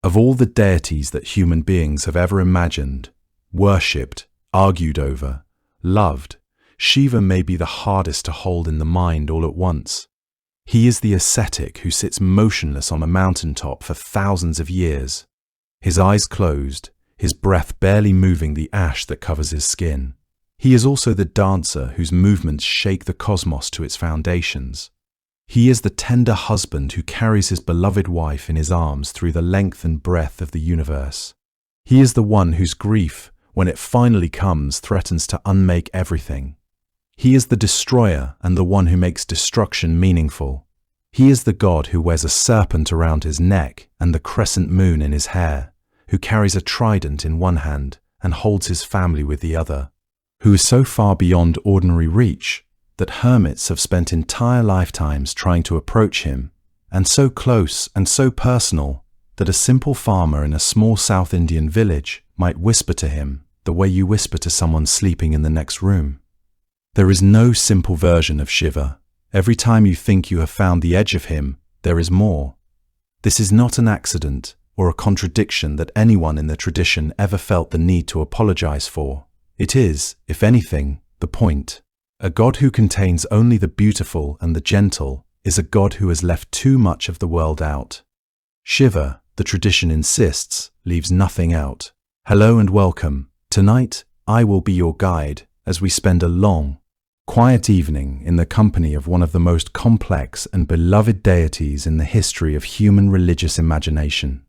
Of all the deities that human beings have ever imagined, worshipped, argued over, loved, Shiva may be the hardest to hold in the mind all at once. He is the ascetic who sits motionless on a mountaintop for thousands of years, his eyes closed, his breath barely moving the ash that covers his skin. He is also the dancer whose movements shake the cosmos to its foundations. He is the tender husband who carries his beloved wife in his arms through the length and breadth of the universe. He is the one whose grief, when it finally comes, threatens to unmake everything. He is the destroyer and the one who makes destruction meaningful. He is the god who wears a serpent around his neck and the crescent moon in his hair, who carries a trident in one hand and holds his family with the other, who is so far beyond ordinary reach that hermits have spent entire lifetimes trying to approach him, and so close and so personal that a simple farmer in a small South Indian village might whisper to him the way you whisper to someone sleeping in the next room. There is no simple version of Shiva. Every time you think you have found the edge of him, there is more. This is not an accident or a contradiction that anyone in the tradition ever felt the need to apologize for. It is, if anything, the point. A god who contains only the beautiful and the gentle is a god who has left too much of the world out. Shiva, the tradition insists, leaves nothing out. Hello and welcome. Tonight, I will be your guide as we spend a long, quiet evening in the company of one of the most complex and beloved deities in the history of human religious imagination.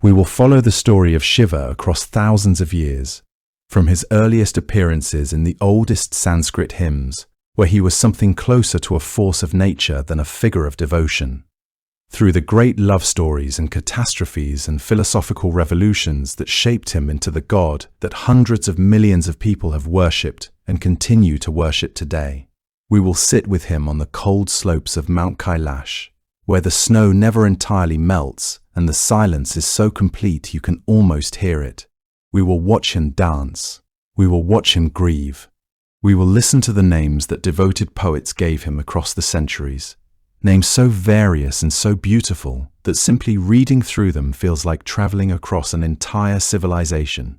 We will follow the story of Shiva across thousands of years, from his earliest appearances in the oldest Sanskrit hymns, where he was something closer to a force of nature than a figure of devotion, through the great love stories and catastrophes and philosophical revolutions that shaped him into the god that hundreds of millions of people have worshipped and continue to worship today. We will sit with him on the cold slopes of Mount Kailash, where the snow never entirely melts and the silence is so complete you can almost hear it. We will watch him dance. We will watch him grieve. We will listen to the names that devoted poets gave him across the centuries, names so various and so beautiful that simply reading through them feels like traveling across an entire civilization.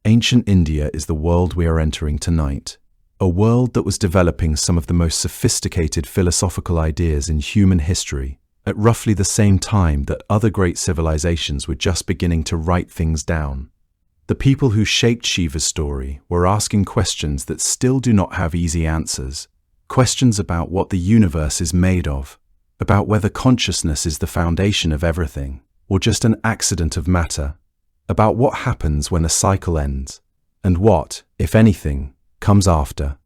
Ancient India is the world we are entering tonight, a world that was developing some of the most sophisticated philosophical ideas in human history at roughly the same time that other great civilizations were just beginning to write things down. The people who shaped Shiva's story were asking questions that still do not have easy answers, questions about what the universe is made of, about whether consciousness is the foundation of everything, or just an accident of matter, about what happens when a cycle ends, and what, if anything, comes after.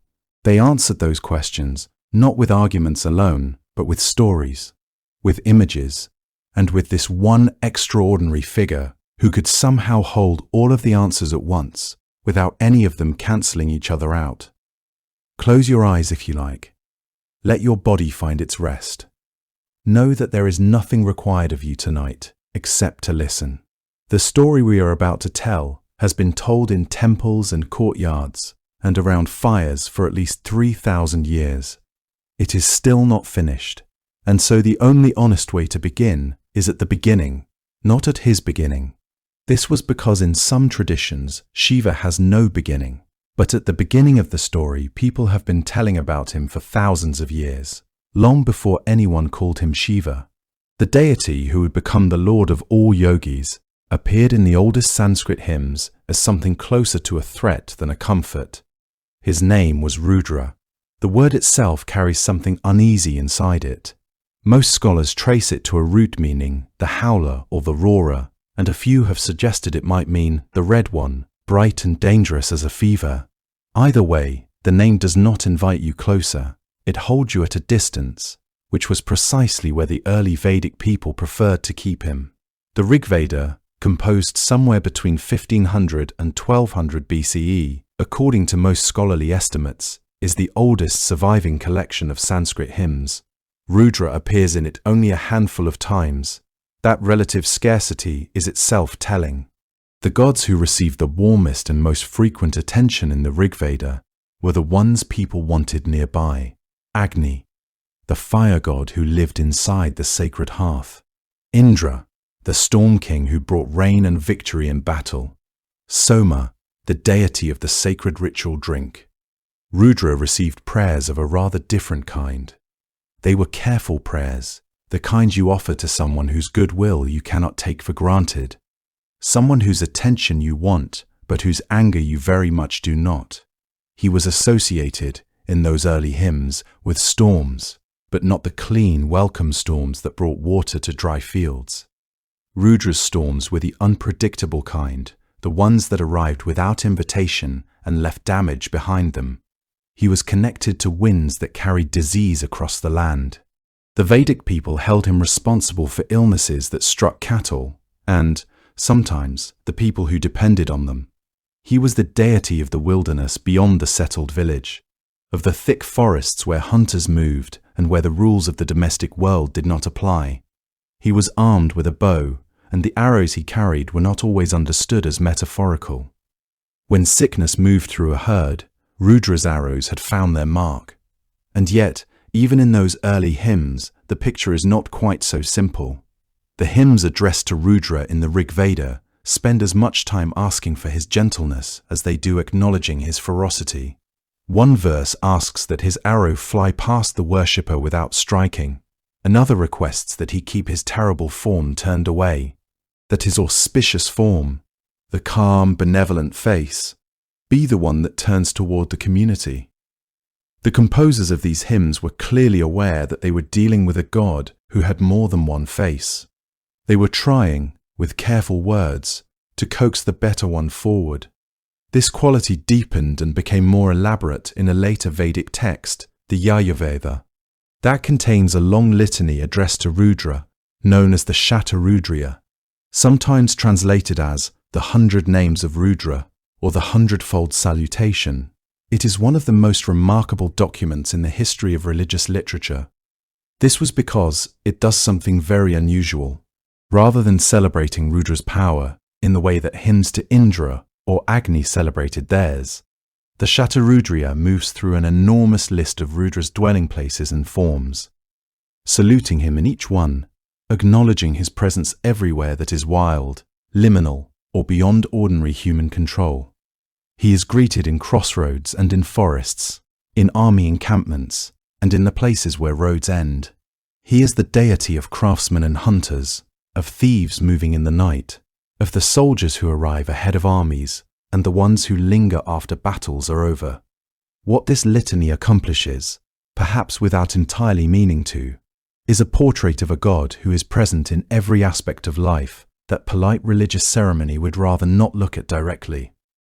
They answered those questions not with arguments alone, but with stories, with images, and with this one extraordinary figure who could somehow hold all of the answers at once, without any of them cancelling each other out. Close your eyes if you like. Let your body find its rest. Know that there is nothing required of you tonight, except to listen. The story we are about to tell has been told in temples and courtyards, and around fires for at least 3,000 years. It is still not finished, and so the only honest way to begin is at the beginning, not at his beginning. This was because in some traditions, Shiva has no beginning, but at the beginning of the story, people have been telling about him for thousands of years, long before anyone called him Shiva. The deity who would become the lord of all yogis appeared in the oldest Sanskrit hymns as something closer to a threat than a comfort. His name was Rudra. The word itself carries something uneasy inside it. Most scholars trace it to a root meaning, the howler or the roarer, and a few have suggested it might mean the red one, bright and dangerous as a fever. Either way, the name does not invite you closer. It holds you at a distance, which was precisely where the early Vedic people preferred to keep him. The Rig Veda, composed somewhere between 1500 and 1200 BCE, according to most scholarly estimates, is the oldest surviving collection of Sanskrit hymns. Rudra appears in it only a handful of times. That relative scarcity is itself telling. The gods who received the warmest and most frequent attention in the Rig Veda were the ones people wanted nearby. Agni, the fire god who lived inside the sacred hearth. Indra, the storm king who brought rain and victory in battle. Soma, the deity of the sacred ritual drink. Rudra received prayers of a rather different kind. They were careful prayers, the kind you offer to someone whose goodwill you cannot take for granted, someone whose attention you want, but whose anger you very much do not. He was associated, in those early hymns, with storms, but not the clean, welcome storms that brought water to dry fields. Rudra's storms were the unpredictable kind, the ones that arrived without invitation and left damage behind them. He was connected to winds that carried disease across the land. The Vedic people held him responsible for illnesses that struck cattle and, sometimes, the people who depended on them. He was the deity of the wilderness beyond the settled village, of the thick forests where hunters moved and where the rules of the domestic world did not apply. He was armed with a bow, and the arrows he carried were not always understood as metaphorical. When sickness moved through a herd, Rudra's arrows had found their mark. And yet, even in those early hymns, the picture is not quite so simple. The hymns addressed to Rudra in the Rig Veda spend as much time asking for his gentleness as they do acknowledging his ferocity. One verse asks that his arrow fly past the worshipper without striking. Another requests that he keep his terrible form turned away, that his auspicious form, the calm, benevolent face, be the one that turns toward the community. The composers of these hymns were clearly aware that they were dealing with a god who had more than one face. They were trying, with careful words, to coax the better one forward. This quality deepened and became more elaborate in a later Vedic text, the Yajurveda. That contains a long litany addressed to Rudra, known as the Shatarudriya, sometimes translated as the 100 Names of Rudra or the 100-fold Salutation. It is one of the most remarkable documents in the history of religious literature. This was because it does something very unusual. Rather than celebrating Rudra's power in the way that hymns to Indra or Agni celebrated theirs, the Shatarudriya moves through an enormous list of Rudra's dwelling places and forms, saluting him in each one, acknowledging his presence everywhere that is wild, liminal, or beyond ordinary human control. He is greeted in crossroads and in forests, in army encampments, and in the places where roads end. He is the deity of craftsmen and hunters, of thieves moving in the night, of the soldiers who arrive ahead of armies, and the ones who linger after battles are over. What this litany accomplishes, perhaps without entirely meaning to, is a portrait of a god who is present in every aspect of life that polite religious ceremony would rather not look at directly.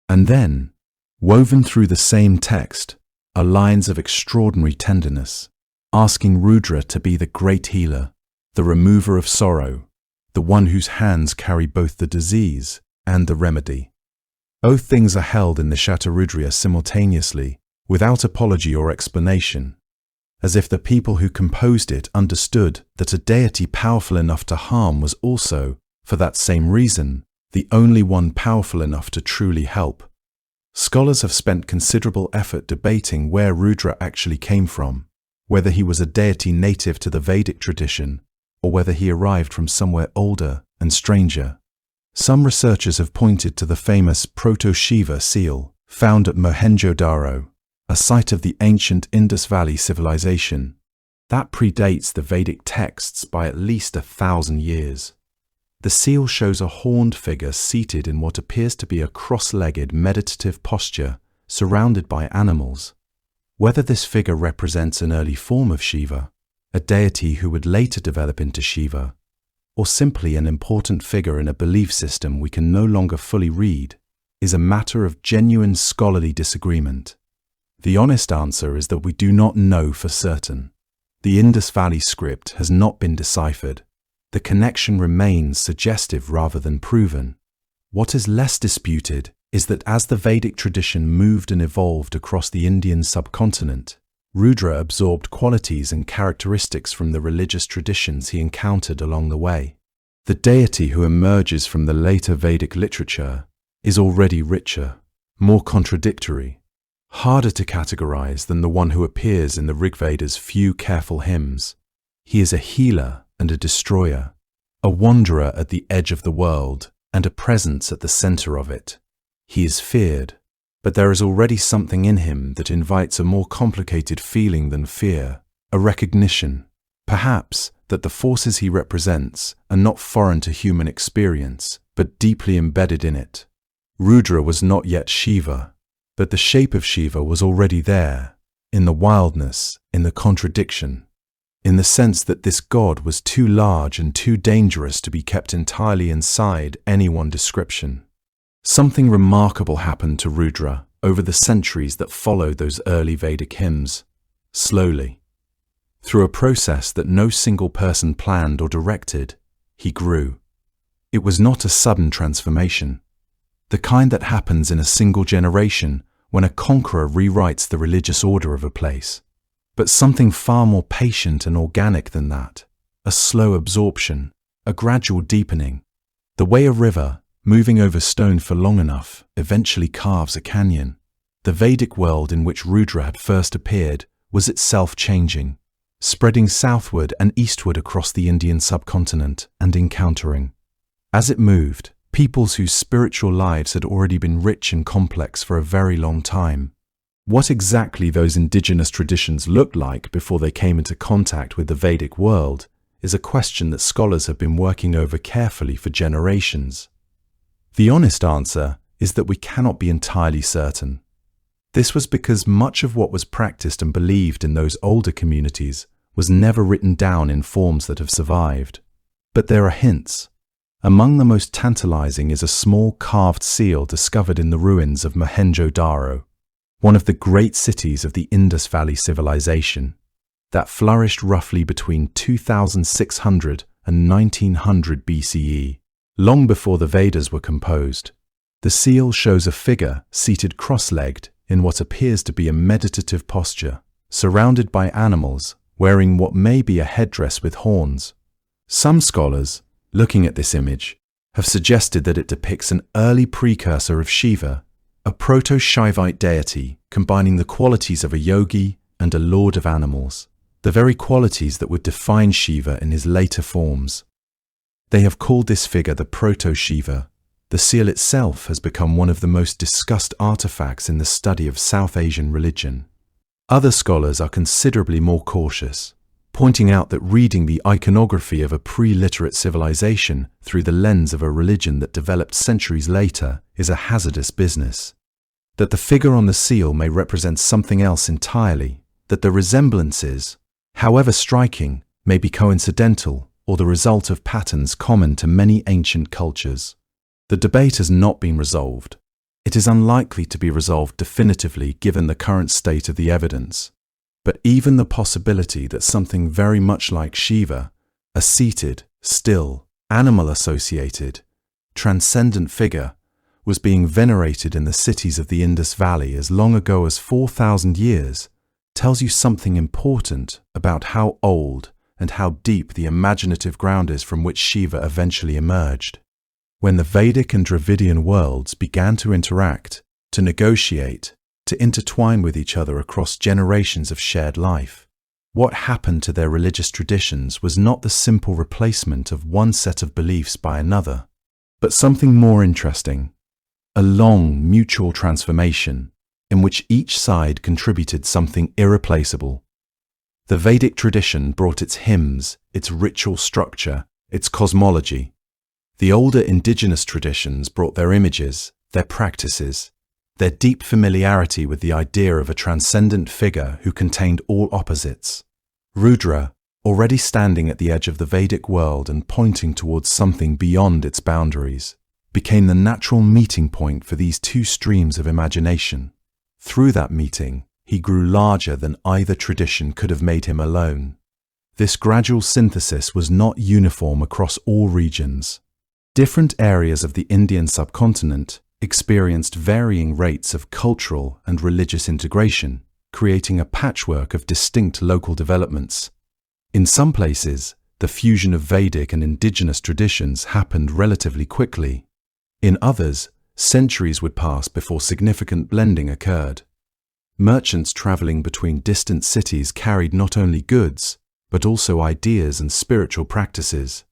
And then, woven through the same text, are lines of extraordinary tenderness, asking Rudra to be the great healer, the remover of sorrow, the one whose hands carry both the disease and the remedy. Both things are held in the Shatarudriya simultaneously, without apology or explanation, as if the people who composed it understood that a deity powerful enough to harm was also, for that same reason, the only one powerful enough to truly help. Scholars have spent considerable effort debating where Rudra actually came from, whether he was a deity native to the Vedic tradition, or whether he arrived from somewhere older and stranger. Some researchers have pointed to the famous Proto-Shiva seal found at Mohenjo-Daro, a site of the ancient Indus Valley civilization. That predates the Vedic texts by at least 1,000 years. The seal shows a horned figure seated in what appears to be a cross-legged meditative posture surrounded by animals. Whether this figure represents an early form of Shiva, a deity who would later develop into Shiva, or simply an important figure in a belief system we can no longer fully read, is a matter of genuine scholarly disagreement. The honest answer is that we do not know for certain. The Indus Valley script has not been deciphered. The connection remains suggestive rather than proven. What is less disputed is that as the Vedic tradition moved and evolved across the Indian subcontinent, Rudra absorbed qualities and characteristics from the religious traditions he encountered along the way. The deity who emerges from the later Vedic literature is already richer, more contradictory, harder to categorize than the one who appears in the Rig Veda's few careful hymns. He is a healer and a destroyer, a wanderer at the edge of the world and a presence at the center of it. He is feared, but there is already something in him that invites a more complicated feeling than fear, a recognition, perhaps, that the forces he represents are not foreign to human experience, but deeply embedded in it. Rudra was not yet Shiva, but the shape of Shiva was already there, in the wildness, in the contradiction, in the sense that this god was too large and too dangerous to be kept entirely inside any one description. Something remarkable happened to Rudra over the centuries that followed those early Vedic hymns, slowly. Through a process that no single person planned or directed, he grew. It was not a sudden transformation, the kind that happens in a single generation when a conqueror rewrites the religious order of a place, but something far more patient and organic than that, a slow absorption, a gradual deepening, the way a river, moving over stone for long enough, eventually carves a canyon. The Vedic world in which Rudra had first appeared was itself changing, spreading southward and eastward across the Indian subcontinent and encountering, as it moved, peoples whose spiritual lives had already been rich and complex for a very long time. What exactly those indigenous traditions looked like before they came into contact with the Vedic world is a question that scholars have been working over carefully for generations. The honest answer is that we cannot be entirely certain. This was because much of what was practiced and believed in those older communities was never written down in forms that have survived. But there are hints. Among the most tantalizing is a small carved seal discovered in the ruins of Mohenjo-Daro, one of the great cities of the Indus Valley civilization, that flourished roughly between 2600 and 1900 BCE, long before the Vedas were composed. The seal shows a figure seated cross-legged in what appears to be a meditative posture, surrounded by animals wearing what may be a headdress with horns. Some scholars, looking at this image, have suggested that it depicts an early precursor of Shiva, a proto-Shivite deity combining the qualities of a yogi and a lord of animals, the very qualities that would define Shiva in his later forms. They have called this figure the proto-Shiva. The seal itself has become one of the most discussed artifacts in the study of South Asian religion. Other scholars are considerably more cautious, pointing out that reading the iconography of a pre-literate civilization through the lens of a religion that developed centuries later is a hazardous business. That the figure on the seal may represent something else entirely, that the resemblances, however striking, may be coincidental or the result of patterns common to many ancient cultures. The debate has not been resolved. It is unlikely to be resolved definitively given the current state of the evidence. But even the possibility that something very much like Shiva, a seated, still, animal-associated, transcendent figure, was being venerated in the cities of the Indus Valley as long ago as 4,000 years, tells you something important about how old and how deep the imaginative ground is from which Shiva eventually emerged. When the Vedic and Dravidian worlds began to interact, to negotiate, to intertwine with each other across generations of shared life, what happened to their religious traditions was not the simple replacement of one set of beliefs by another, but something more interesting, a long mutual transformation in which each side contributed something irreplaceable. The Vedic tradition brought its hymns, its ritual structure, its cosmology. The older indigenous traditions brought their images, their practices, their deep familiarity with the idea of a transcendent figure who contained all opposites. Rudra, already standing at the edge of the Vedic world and pointing towards something beyond its boundaries, became the natural meeting point for these two streams of imagination. Through that meeting, he grew larger than either tradition could have made him alone. This gradual synthesis was not uniform across all regions. Different areas of the Indian subcontinent experienced varying rates of cultural and religious integration, creating a patchwork of distinct local developments. In some places, the fusion of Vedic and indigenous traditions happened relatively quickly. In others, centuries would pass before significant blending occurred. Merchants traveling between distant cities carried not only goods, but also ideas and spiritual practices.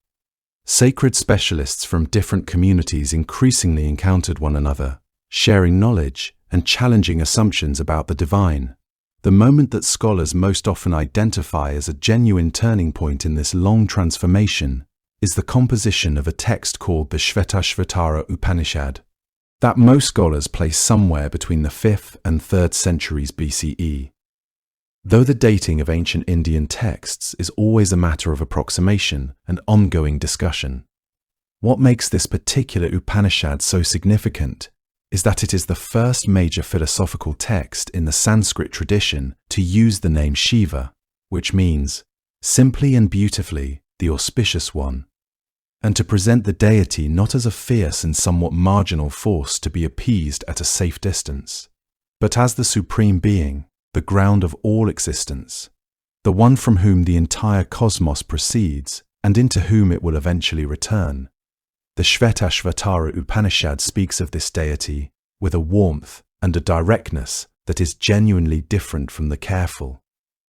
Sacred specialists from different communities increasingly encountered one another, sharing knowledge and challenging assumptions about the divine. The moment that scholars most often identify as a genuine turning point in this long transformation is the composition of a text called the Shvetashvatara Upanishad, that most scholars place somewhere between the 5th and 3rd centuries BCE. Though the dating of ancient Indian texts is always a matter of approximation and ongoing discussion, what makes this particular Upanishad so significant is that it is the first major philosophical text in the Sanskrit tradition to use the name Shiva, which means, simply and beautifully, the auspicious one, and to present the deity not as a fierce and somewhat marginal force to be appeased at a safe distance, but as the supreme being, the ground of all existence, the one from whom the entire cosmos proceeds and into whom it will eventually return. The Shvetashvatara Upanishad speaks of this deity with a warmth and a directness that is genuinely different from the careful,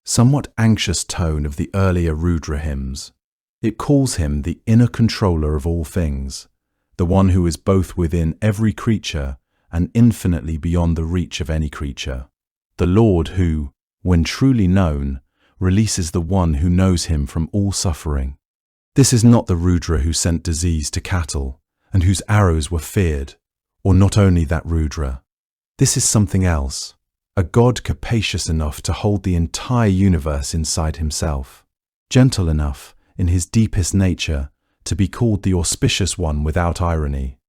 somewhat anxious tone of the earlier Rudra hymns. It calls him the inner controller of all things, the one who is both within every creature and infinitely beyond the reach of any creature, the Lord who, when truly known, releases the one who knows him from all suffering. This is not the Rudra who sent disease to cattle and whose arrows were feared, or not only that Rudra. This is something else, a God capacious enough to hold the entire universe inside himself, gentle enough in his deepest nature to be called the auspicious one without irony.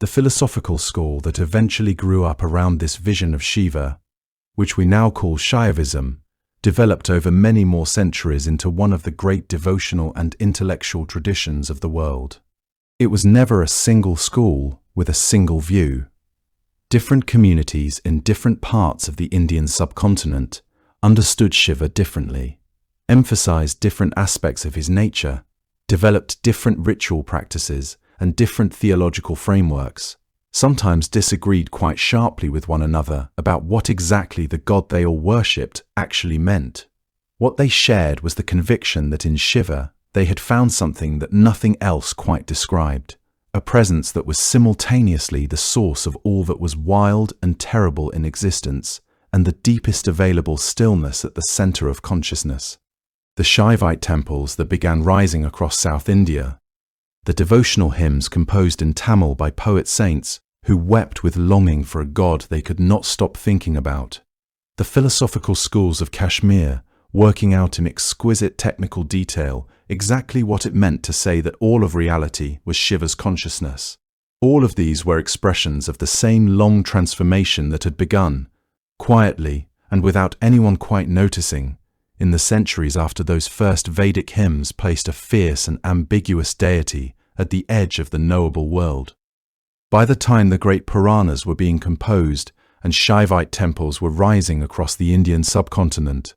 The philosophical school that eventually grew up around this vision of Shiva, which we now call Shaivism, developed over many more centuries into one of the great devotional and intellectual traditions of the world. It was never a single school with a single view. Different communities in different parts of the Indian subcontinent understood Shiva differently, emphasized different aspects of his nature, developed different ritual practices and different theological frameworks, sometimes disagreed quite sharply with one another about what exactly the god they all worshipped actually meant. What they shared was the conviction that in Shiva they had found something that nothing else quite described, a presence that was simultaneously the source of all that was wild and terrible in existence and the deepest available stillness at the center of consciousness. The Shaivite temples that began rising across South India, the devotional hymns composed in Tamil by poet-saints who wept with longing for a god they could not stop thinking about, the philosophical schools of Kashmir working out in exquisite technical detail exactly what it meant to say that all of reality was Shiva's consciousness. All of these were expressions of the same long transformation that had begun, quietly and without anyone quite noticing, in the centuries after those first Vedic hymns placed a fierce and ambiguous deity at the edge of the knowable world. By the time the great Puranas were being composed and Shaivite temples were rising across the Indian subcontinent,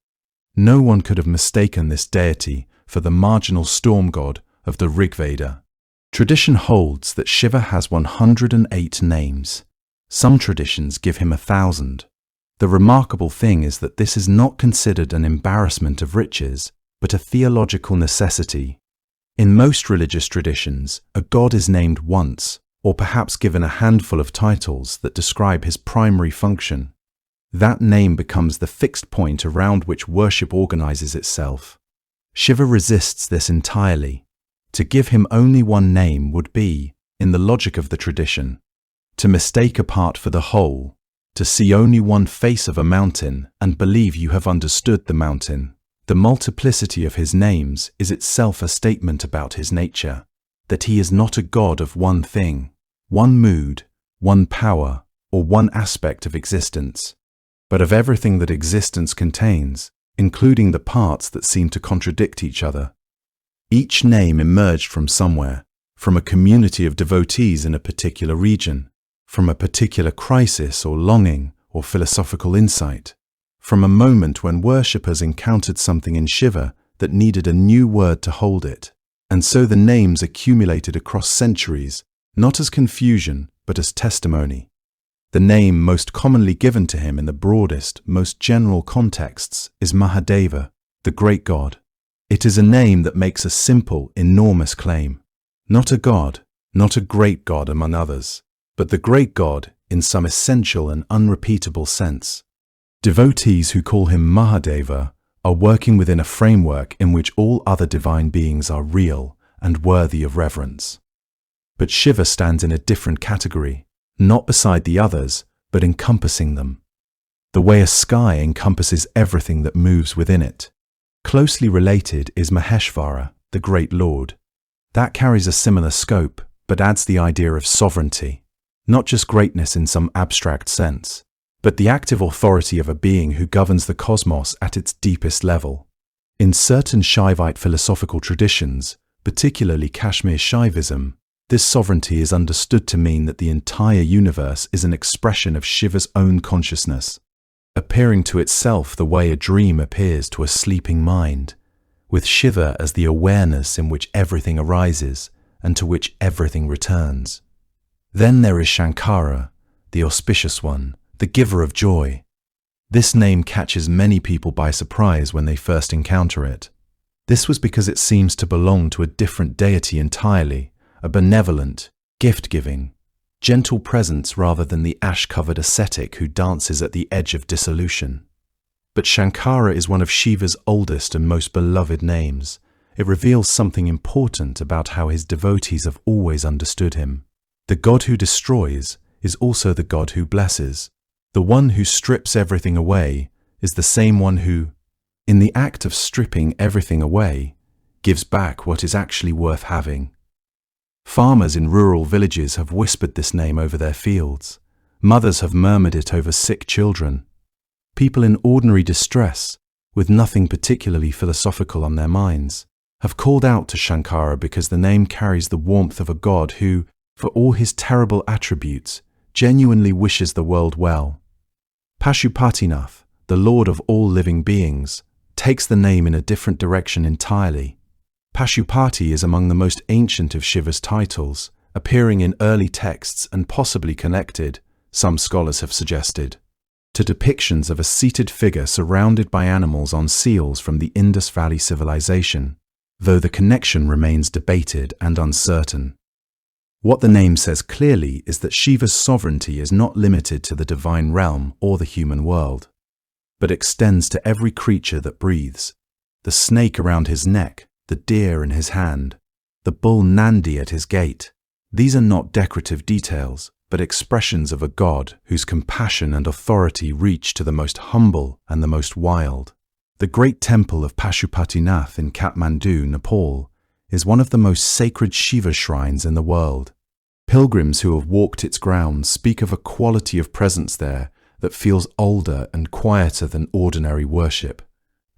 no one could have mistaken this deity for the marginal storm god of the Rig Veda. Tradition holds that Shiva has 108 names. Some traditions give him 1,000. The remarkable thing is that this is not considered an embarrassment of riches, but a theological necessity. In most religious traditions, a god is named once, or perhaps given a handful of titles that describe his primary function. That name becomes the fixed point around which worship organizes itself. Shiva resists this entirely. To give him only one name would be, in the logic of the tradition, to mistake a part for the whole, to see only one face of a mountain and believe you have understood the mountain. The multiplicity of his names is itself a statement about his nature, that he is not a god of one thing, one mood, one power, or one aspect of existence, but of everything that existence contains, including the parts that seem to contradict each other. Each name emerged from somewhere, from a community of devotees in a particular region, from a particular crisis or longing or philosophical insight, from a moment when worshippers encountered something in Shiva that needed a new word to hold it, and so the names accumulated across centuries, not as confusion, but as testimony. The name most commonly given to him in the broadest, most general contexts is Mahadeva, the great god. It is a name that makes a simple, enormous claim. Not a god, not a great god among others, but the great god in some essential and unrepeatable sense. Devotees who call him Mahadeva are working within a framework in which all other divine beings are real and worthy of reverence. But Shiva stands in a different category, not beside the others, but encompassing them. The way a sky encompasses everything that moves within it. Closely related is Maheshvara, the great lord. That carries a similar scope, but adds the idea of sovereignty, not just greatness in some abstract sense, but the active authority of a being who governs the cosmos at its deepest level. In certain Shaivite philosophical traditions, particularly Kashmir Shaivism, this sovereignty is understood to mean that the entire universe is an expression of Shiva's own consciousness, appearing to itself the way a dream appears to a sleeping mind, with Shiva as the awareness in which everything arises and to which everything returns. Then there is Shankara, the auspicious one, the giver of joy. This name catches many people by surprise when they first encounter it. This was because it seems to belong to a different deity entirely, a benevolent, gift-giving, gentle presence rather than the ash-covered ascetic who dances at the edge of dissolution. But Shankara is one of Shiva's oldest and most beloved names. It reveals something important about how his devotees have always understood him. The god who destroys is also the god who blesses. The one who strips everything away is the same one who, in the act of stripping everything away, gives back what is actually worth having. Farmers in rural villages have whispered this name over their fields. Mothers have murmured it over sick children. People in ordinary distress, with nothing particularly philosophical on their minds, have called out to Shankara because the name carries the warmth of a god who, for all his terrible attributes, genuinely wishes the world well. Pashupatinath, the lord of all living beings, takes the name in a different direction entirely. Pashupati is among the most ancient of Shiva's titles, appearing in early texts and possibly connected, some scholars have suggested, to depictions of a seated figure surrounded by animals on seals from the Indus Valley civilization, though the connection remains debated and uncertain. What the name says clearly is that Shiva's sovereignty is not limited to the divine realm or the human world, but extends to every creature that breathes. The snake around his neck, the deer in his hand, the bull Nandi at his gate. These are not decorative details, but expressions of a god whose compassion and authority reach to the most humble and the most wild. The great temple of Pashupatinath in Kathmandu, Nepal, is one of the most sacred Shiva shrines in the world. Pilgrims who have walked its grounds speak of a quality of presence there that feels older and quieter than ordinary worship,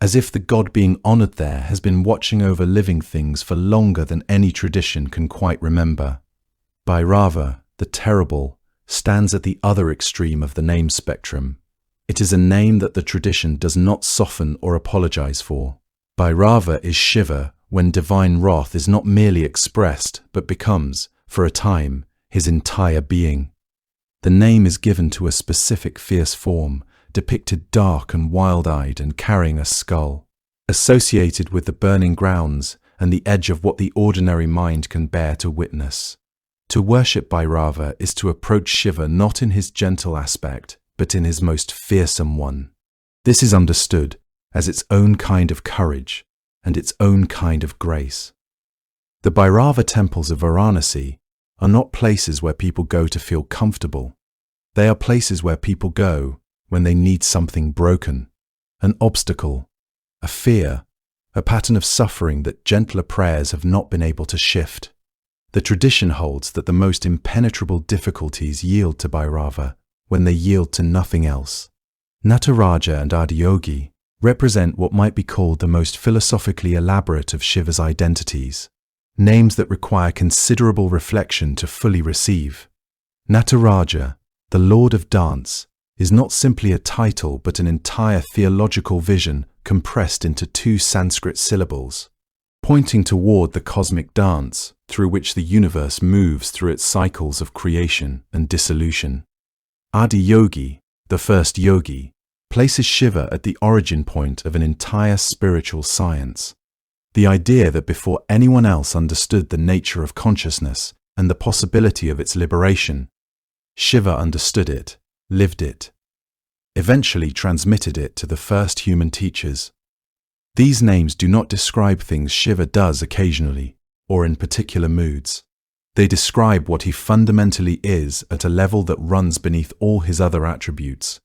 as if the god being honored there has been watching over living things for longer than any tradition can quite remember. Bhairava, the terrible, stands at the other extreme of the name spectrum. It is a name that the tradition does not soften or apologize for. Bhairava is Shiva when divine wrath is not merely expressed but becomes, for a time, his entire being. The name is given to a specific fierce form, depicted dark and wild-eyed and carrying a skull, associated with the burning grounds and the edge of what the ordinary mind can bear to witness. To worship Bhairava is to approach Shiva not in his gentle aspect, but in his most fearsome one. This is understood as its own kind of courage and its own kind of grace. The Bhairava temples of Varanasi are not places where people go to feel comfortable. They are places where people go when they need something broken, an obstacle, a fear, a pattern of suffering that gentler prayers have not been able to shift. The tradition holds that the most impenetrable difficulties yield to Bhairava when they yield to nothing else. Nataraja and Adiyogi represent what might be called the most philosophically elaborate of Shiva's identities, names that require considerable reflection to fully receive. Nataraja, the Lord of Dance, is not simply a title but an entire theological vision compressed into 2 Sanskrit syllables, pointing toward the cosmic dance through which the universe moves through its cycles of creation and dissolution. Adiyogi, the first yogi, places Shiva at the origin point of an entire spiritual science. The idea that before anyone else understood the nature of consciousness and the possibility of its liberation, Shiva understood it, lived it, eventually transmitted it to the first human teachers. These names do not describe things Shiva does occasionally or in particular moods. They describe what he fundamentally is at a level that runs beneath all his other attributes.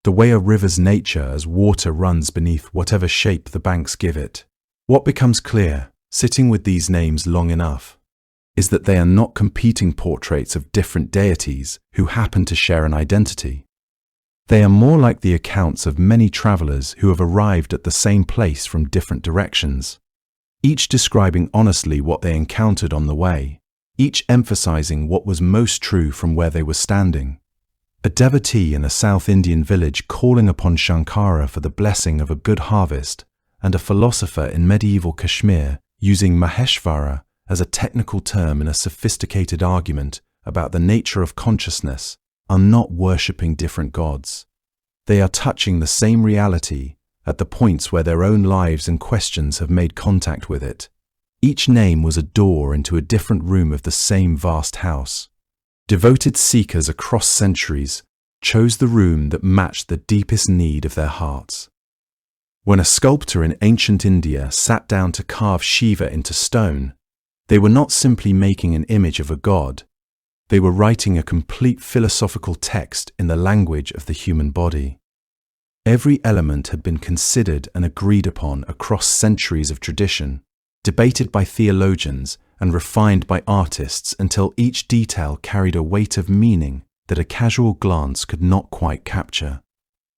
The way a river's nature as water runs beneath whatever shape the banks give it. What becomes clear, sitting with these names long enough, is that they are not competing portraits of different deities who happen to share an identity. They are more like the accounts of many travelers who have arrived at the same place from different directions, each describing honestly what they encountered on the way, each emphasizing what was most true from where they were standing. A devotee in a South Indian village calling upon Shankara for the blessing of a good harvest, and a philosopher in medieval Kashmir using Maheshvara as a technical term in a sophisticated argument about the nature of consciousness, are not worshipping different gods. They are touching the same reality at the points where their own lives and questions have made contact with it. Each name was a door into a different room of the same vast house. Devoted seekers across centuries chose the room that matched the deepest need of their hearts. When a sculptor in ancient India sat down to carve Shiva into stone, they were not simply making an image of a god. They were writing a complete philosophical text in the language of the human body. Every element had been considered and agreed upon across centuries of tradition, debated by theologians and refined by artists until each detail carried a weight of meaning that a casual glance could not quite capture.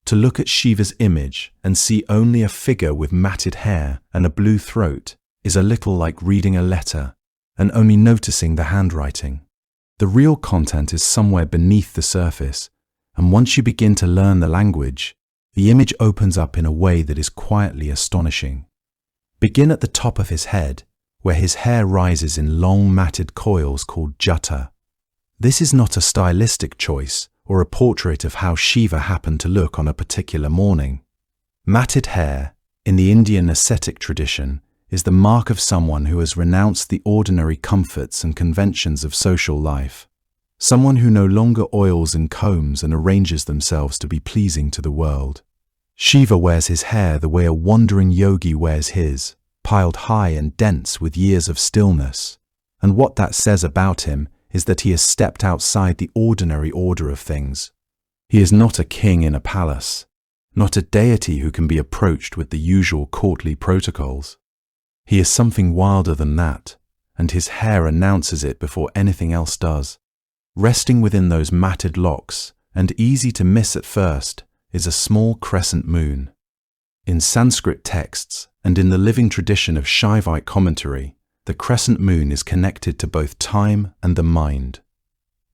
To look at Shiva's image and see only a figure with matted hair and a blue throat is a little like reading a letter and only noticing the handwriting. The real content is somewhere beneath the surface, and once you begin to learn the language, the image opens up in a way that is quietly astonishing. Begin at the top of his head, where his hair rises in long matted coils called jata. This is not a stylistic choice or a portrait of how Shiva happened to look on a particular morning. Matted hair, in the Indian ascetic tradition, is the mark of someone who has renounced the ordinary comforts and conventions of social life. Someone who no longer oils and combs and arranges themselves to be pleasing to the world. Shiva wears his hair the way a wandering yogi wears his, piled high and dense with years of stillness. And what that says about him is that he has stepped outside the ordinary order of things. He is not a king in a palace, not a deity who can be approached with the usual courtly protocols. He is something wilder than that, and his hair announces it before anything else does. Resting within those matted locks, and easy to miss at first, is a small crescent moon. In Sanskrit texts, and in the living tradition of Shaivite commentary, the crescent moon is connected to both time and the mind.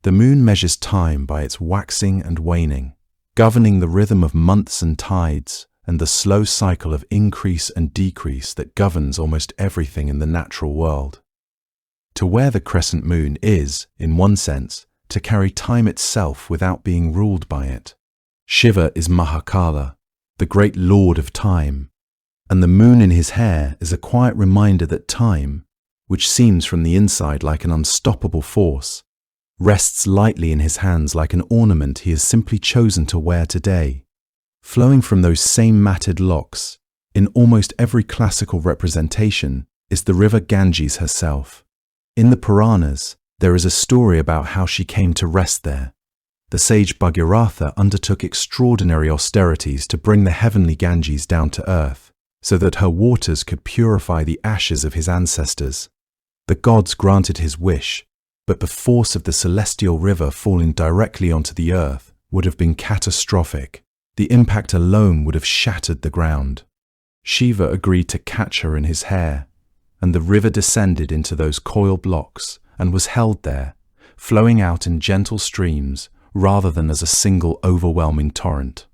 The moon measures time by its waxing and waning, governing the rhythm of months and tides, and the slow cycle of increase and decrease that governs almost everything in the natural world. To wear the crescent moon is, in one sense, to carry time itself without being ruled by it. Shiva is Mahakala, the great lord of time, and the moon in his hair is a quiet reminder that time, which seems from the inside like an unstoppable force, rests lightly in his hands like an ornament he has simply chosen to wear today. Flowing from those same matted locks, in almost every classical representation, is the river Ganges herself. In the Puranas, there is a story about how she came to rest there. The sage Bhagirath undertook extraordinary austerities to bring the heavenly Ganges down to earth, so that her waters could purify the ashes of his ancestors. The gods granted his wish, but the force of the celestial river falling directly onto the earth would have been catastrophic. The impact alone would have shattered the ground. Shiva agreed to catch her in his hair, and the river descended into those coiled locks and was held there, flowing out in gentle streams rather than as a single overwhelming torrent.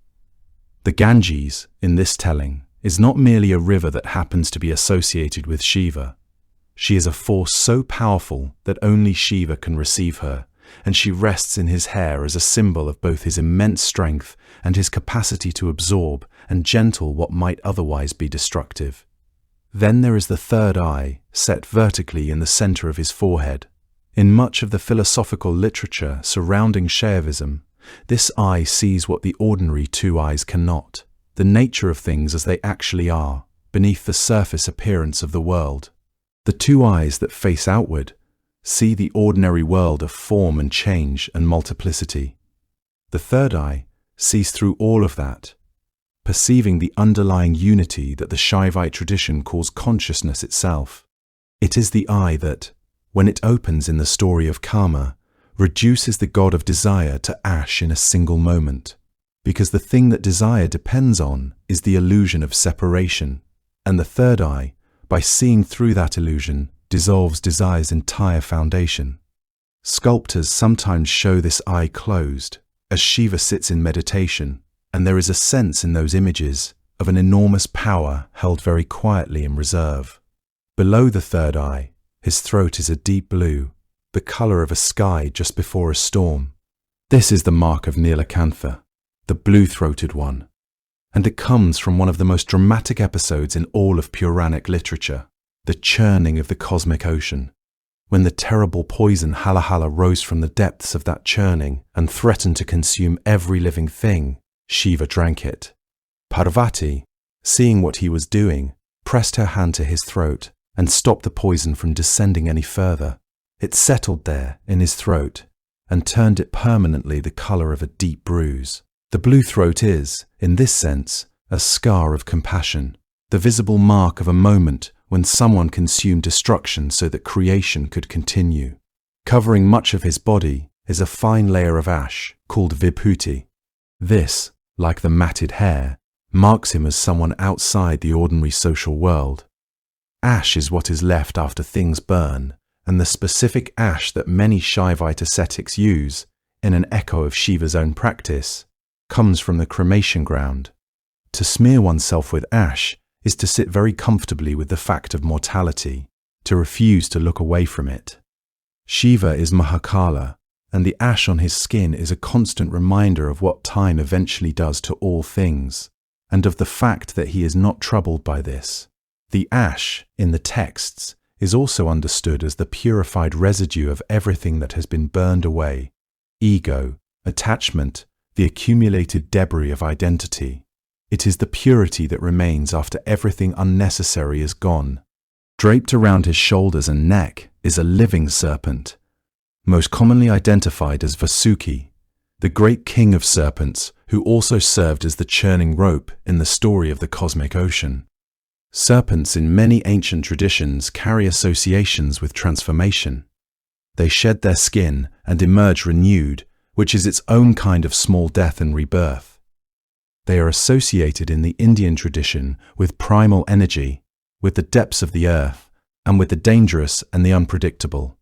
The Ganges, in this telling, is not merely a river that happens to be associated with Shiva. She is a force so powerful that only Shiva can receive her, and she rests in his hair as a symbol of both his immense strength and his capacity to absorb and gentle what might otherwise be destructive. Then there is the third eye, set vertically in the center of his forehead. In much of the philosophical literature surrounding Shaivism, this eye sees what the ordinary two eyes cannot, the nature of things as they actually are, beneath the surface appearance of the world. The two eyes that face outward see the ordinary world of form and change and multiplicity. The third eye sees through all of that, perceiving the underlying unity that the Shaivite tradition calls consciousness itself. It is the eye that, when it opens in the story of karma, reduces the god of desire to ash in a single moment, because the thing that desire depends on is the illusion of separation, and the third eye, by seeing through that illusion, dissolves desire's entire foundation. Sculptors sometimes show this eye closed, as Shiva sits in meditation, and there is a sense in those images of an enormous power held very quietly in reserve. Below the third eye, his throat is a deep blue, the color of a sky just before a storm. This is the mark of Nilakantha, the blue-throated one, and it comes from one of the most dramatic episodes in all of Puranic literature, the churning of the cosmic ocean. When the terrible poison Halahala rose from the depths of that churning and threatened to consume every living thing, Shiva drank it. Parvati, seeing what he was doing, pressed her hand to his throat and stopped the poison from descending any further. It settled there in his throat and turned it permanently the color of a deep bruise. The blue throat is, in this sense, a scar of compassion, the visible mark of a moment when someone consumed destruction so that creation could continue. Covering much of his body is a fine layer of ash called vibhuti. This, like the matted hair, marks him as someone outside the ordinary social world. Ash is what is left after things burn, and the specific ash that many Shaivite ascetics use, in an echo of Shiva's own practice, comes from the cremation ground. To smear oneself with ash is to sit very comfortably with the fact of mortality, to refuse to look away from it. Shiva is Mahakala, and the ash on his skin is a constant reminder of what time eventually does to all things, and of the fact that he is not troubled by this. The ash, in the texts, is also understood as the purified residue of everything that has been burned away: ego, attachment, the accumulated debris of identity. It is the purity that remains after everything unnecessary is gone. Draped around his shoulders and neck is a living serpent, most commonly identified as Vasuki, the great king of serpents who also served as the churning rope in the story of the cosmic ocean. Serpents in many ancient traditions carry associations with transformation. They shed their skin and emerge renewed, which is its own kind of small death and rebirth. They are associated in the Indian tradition with primal energy, with the depths of the earth, and with the dangerous and the unpredictable.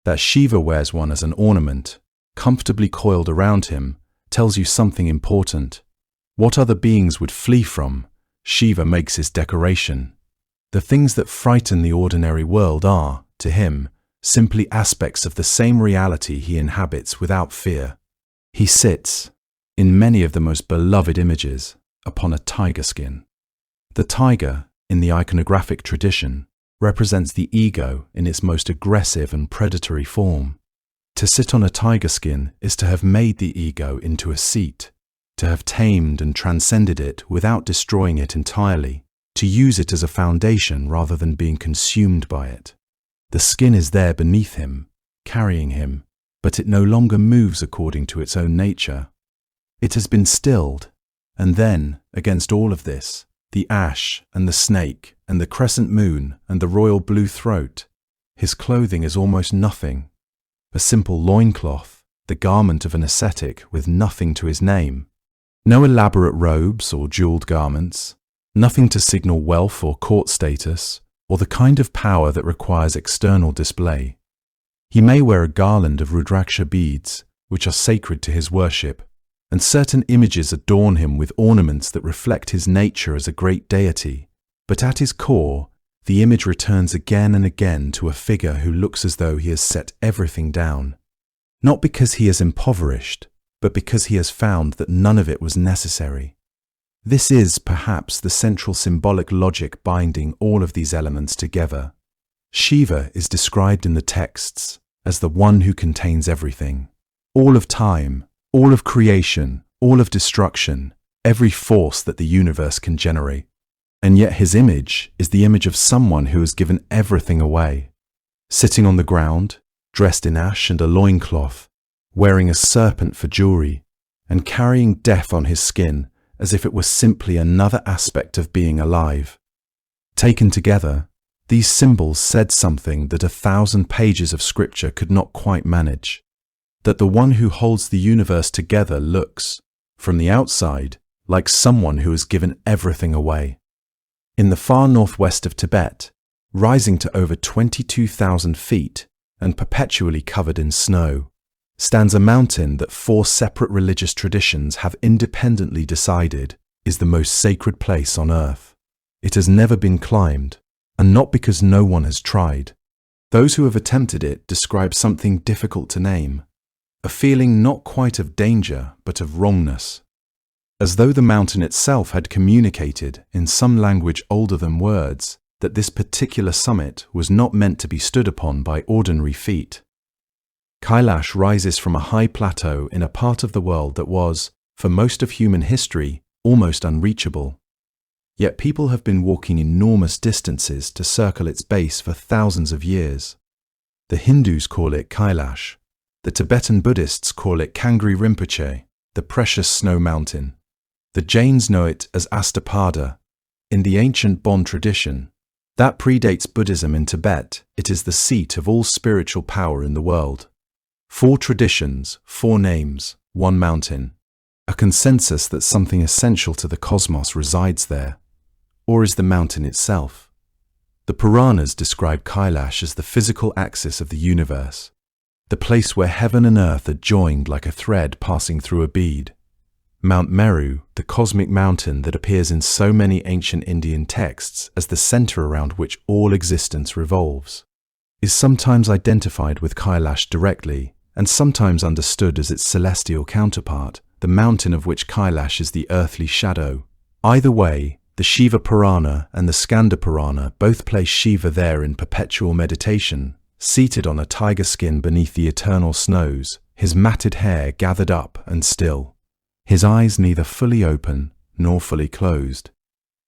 That Shiva wears one as an ornament, comfortably coiled around him, tells you something important. What other beings would flee from, Shiva makes his decoration. The things that frighten the ordinary world are, to him, simply aspects of the same reality he inhabits without fear. He sits, in many of the most beloved images, upon a tiger skin. The tiger, in the iconographic tradition, represents the ego in its most aggressive and predatory form. To sit on a tiger skin is to have made the ego into a seat, to have tamed and transcended it without destroying it entirely, to use it as a foundation rather than being consumed by it. The skin is there beneath him, carrying him, but it no longer moves according to its own nature. It has been stilled, and then, against all of this, the ash and the snake and the crescent moon and the royal blue throat, his clothing is almost nothing. A simple loincloth, the garment of an ascetic with nothing to his name. No elaborate robes or jeweled garments, nothing to signal wealth or court status, or the kind of power that requires external display. He may wear a garland of Rudraksha beads, which are sacred to his worship, and certain images adorn him with ornaments that reflect his nature as a great deity, but at his core, the image returns again and again to a figure who looks as though he has set everything down, not because he is impoverished, but because he has found that none of it was necessary. This is, perhaps, the central symbolic logic binding all of these elements together. Shiva is described in the texts as the one who contains everything. All of time, all of creation, all of destruction, every force that the universe can generate. And yet his image is the image of someone who has given everything away. Sitting on the ground, dressed in ash and a loincloth, wearing a serpent for jewelry, and carrying death on his skin as if it were simply another aspect of being alive. Taken together, these symbols said something that 1,000 pages of scripture could not quite manage. That the one who holds the universe together looks, from the outside, like someone who has given everything away. In the far northwest of Tibet, rising to over 22,000 feet and perpetually covered in snow, stands a mountain that 4 separate religious traditions have independently decided is the most sacred place on earth. It has never been climbed, and not because no one has tried. Those who have attempted it describe something difficult to name, a feeling not quite of danger but of wrongness, as though the mountain itself had communicated in some language older than words that this particular summit was not meant to be stood upon by ordinary feet. Kailash rises from a high plateau in a part of the world that was, for most of human history, almost unreachable. Yet people have been walking enormous distances to circle its base for thousands of years. The Hindus call it Kailash. The Tibetan Buddhists call it Kangri Rinpoche, the precious snow mountain. The Jains know it as Astapada. In the ancient Bon tradition, that predates Buddhism in Tibet, it is the seat of all spiritual power in the world. 4 traditions, 4 names, 1 mountain. A consensus that something essential to the cosmos resides there. Or is the mountain itself? The Puranas describe Kailash as the physical axis of the universe, the place where heaven and earth are joined like a thread passing through a bead. Mount Meru, the cosmic mountain that appears in so many ancient Indian texts as the center around which all existence revolves, is sometimes identified with Kailash directly and sometimes understood as its celestial counterpart, the mountain of which Kailash is the earthly shadow. Either way, the Shiva Purana and the Skanda Purana both place Shiva there in perpetual meditation, seated on a tiger skin beneath the eternal snows, his matted hair gathered up and still, his eyes neither fully open nor fully closed,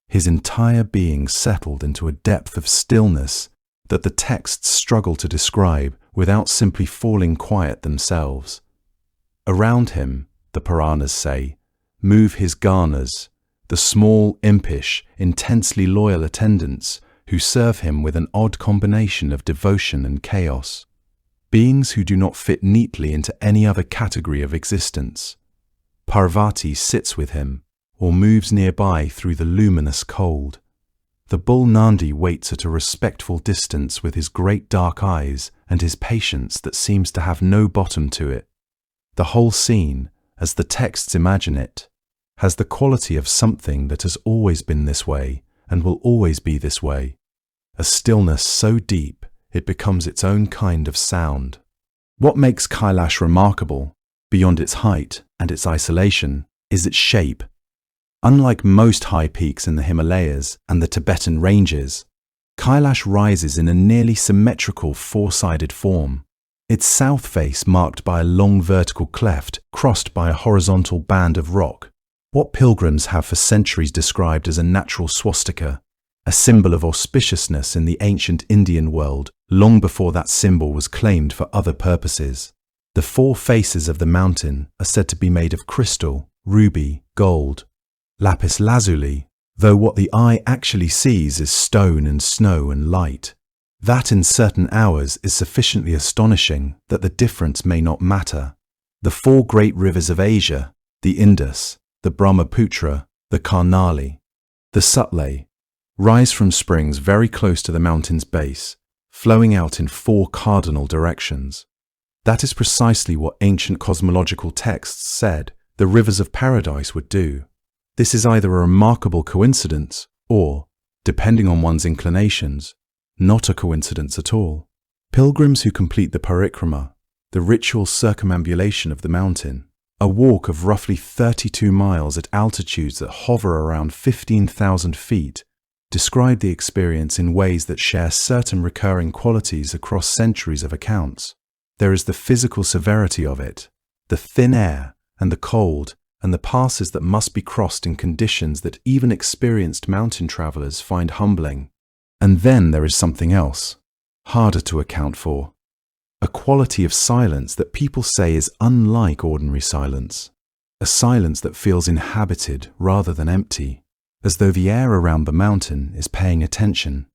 his entire being settled into a depth of stillness that the texts struggle to describe without simply falling quiet themselves. Around him, the Puranas say, move his garners, the small, impish, intensely loyal attendants who serve him with an odd combination of devotion and chaos, beings who do not fit neatly into any other category of existence. Parvati sits with him, or moves nearby through the luminous cold. The bull Nandi waits at a respectful distance with his great dark eyes and his patience that seems to have no bottom to it. The whole scene, as the texts imagine it, has the quality of something that has always been this way and will always be this way, a stillness so deep it becomes its own kind of sound. What makes Kailash remarkable, beyond its height and its isolation, is its shape. Unlike most high peaks in the Himalayas and the Tibetan ranges, Kailash rises in a nearly symmetrical 4-sided form, its south face marked by a long vertical cleft crossed by a horizontal band of rock, what pilgrims have for centuries described as a natural swastika, a symbol of auspiciousness in the ancient Indian world long before that symbol was claimed for other purposes. The 4 faces of the mountain are said to be made of crystal, ruby, gold, lapis lazuli, though what the eye actually sees is stone and snow and light. That in certain hours is sufficiently astonishing that the difference may not matter. The 4 great rivers of Asia, the Indus, the Brahmaputra, the Karnali, the Sutlej, rise from springs very close to the mountain's base, flowing out in 4 cardinal directions. That is precisely what ancient cosmological texts said the rivers of paradise would do. This is either a remarkable coincidence or, depending on one's inclinations, not a coincidence at all. Pilgrims who complete the parikrama, the ritual circumambulation of the mountain, A walk of roughly 32 miles at altitudes that hover around 15,000 feet describe the experience in ways that share certain recurring qualities across centuries of accounts. There is the physical severity of it, the thin air and the cold, and the passes that must be crossed in conditions that even experienced mountain travelers find humbling. And then there is something else, harder to account for. A quality of silence that people say is unlike ordinary silence. A silence that feels inhabited rather than empty, as though the air around the mountain is paying attention.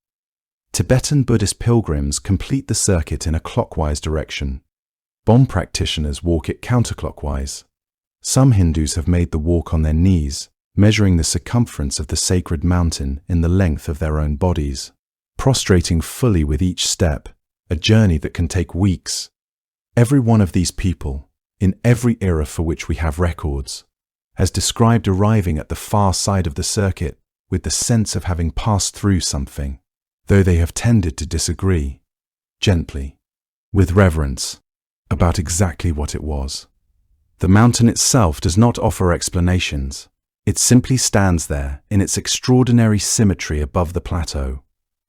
Tibetan Buddhist pilgrims complete the circuit in a clockwise direction. Bon practitioners walk it counterclockwise. Some Hindus have made the walk on their knees, measuring the circumference of the sacred mountain in the length of their own bodies, prostrating fully with each step, a journey that can take weeks. Every one of these people, in every era for which we have records, has described arriving at the far side of the circuit with the sense of having passed through something, though they have tended to disagree, gently, with reverence, about exactly what it was. The mountain itself does not offer explanations. It simply stands there in its extraordinary symmetry above the plateau.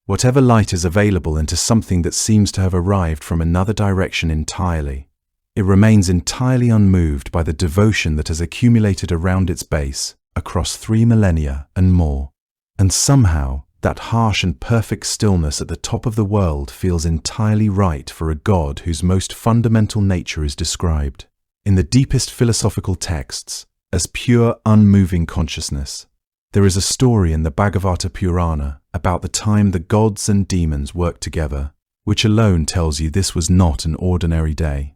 Whatever light is available into something that seems to have arrived from another direction entirely, it remains entirely unmoved by the devotion that has accumulated around its base across 3 millennia and more. And somehow, that harsh and perfect stillness at the top of the world feels entirely right for a God whose most fundamental nature is described, in the deepest philosophical texts, as pure, unmoving consciousness. There is a story in the Bhagavata Purana about the time the gods and demons worked together, which alone tells you this was not an ordinary day.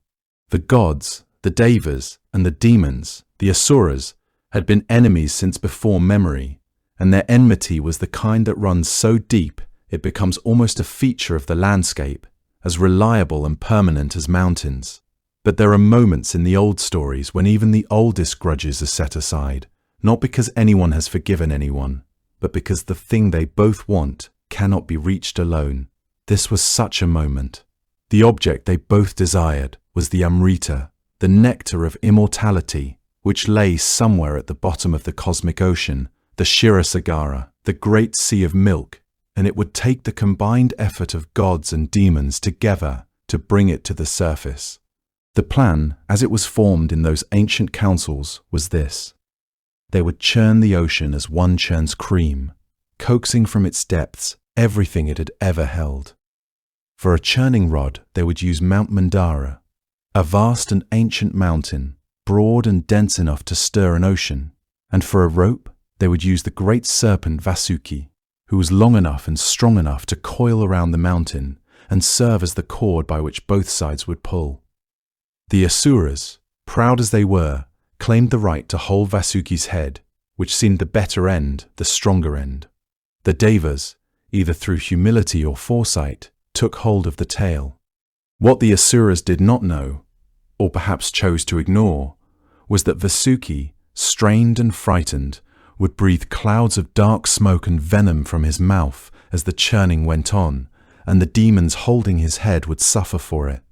The gods, the devas, and the demons, the asuras, had been enemies since before memory, and their enmity was the kind that runs so deep it becomes almost a feature of the landscape, as reliable and permanent as mountains. But there are moments in the old stories when even the oldest grudges are set aside, not because anyone has forgiven anyone, but because the thing they both want cannot be reached alone. This was such a moment. The object they both desired was the Amrita, the nectar of immortality, which lay somewhere at the bottom of the cosmic ocean, the Shirasagara, the great sea of milk, and it would take the combined effort of gods and demons together to bring it to the surface. The plan, as it was formed in those ancient councils, was this. They would churn the ocean as one churns cream, coaxing from its depths everything it had ever held. For a churning rod, they would use Mount Mandara, a vast and ancient mountain, broad and dense enough to stir an ocean, and for a rope, they would use the great serpent Vasuki, who was long enough and strong enough to coil around the mountain and serve as the cord by which both sides would pull. The Asuras, proud as they were, claimed the right to hold Vasuki's head, which seemed the better end, the stronger end. The Devas, either through humility or foresight, took hold of the tail. What the Asuras did not know, or perhaps chose to ignore, was that Vasuki, strained and frightened, would breathe clouds of dark smoke and venom from his mouth as the churning went on, and the demons holding his head would suffer for it.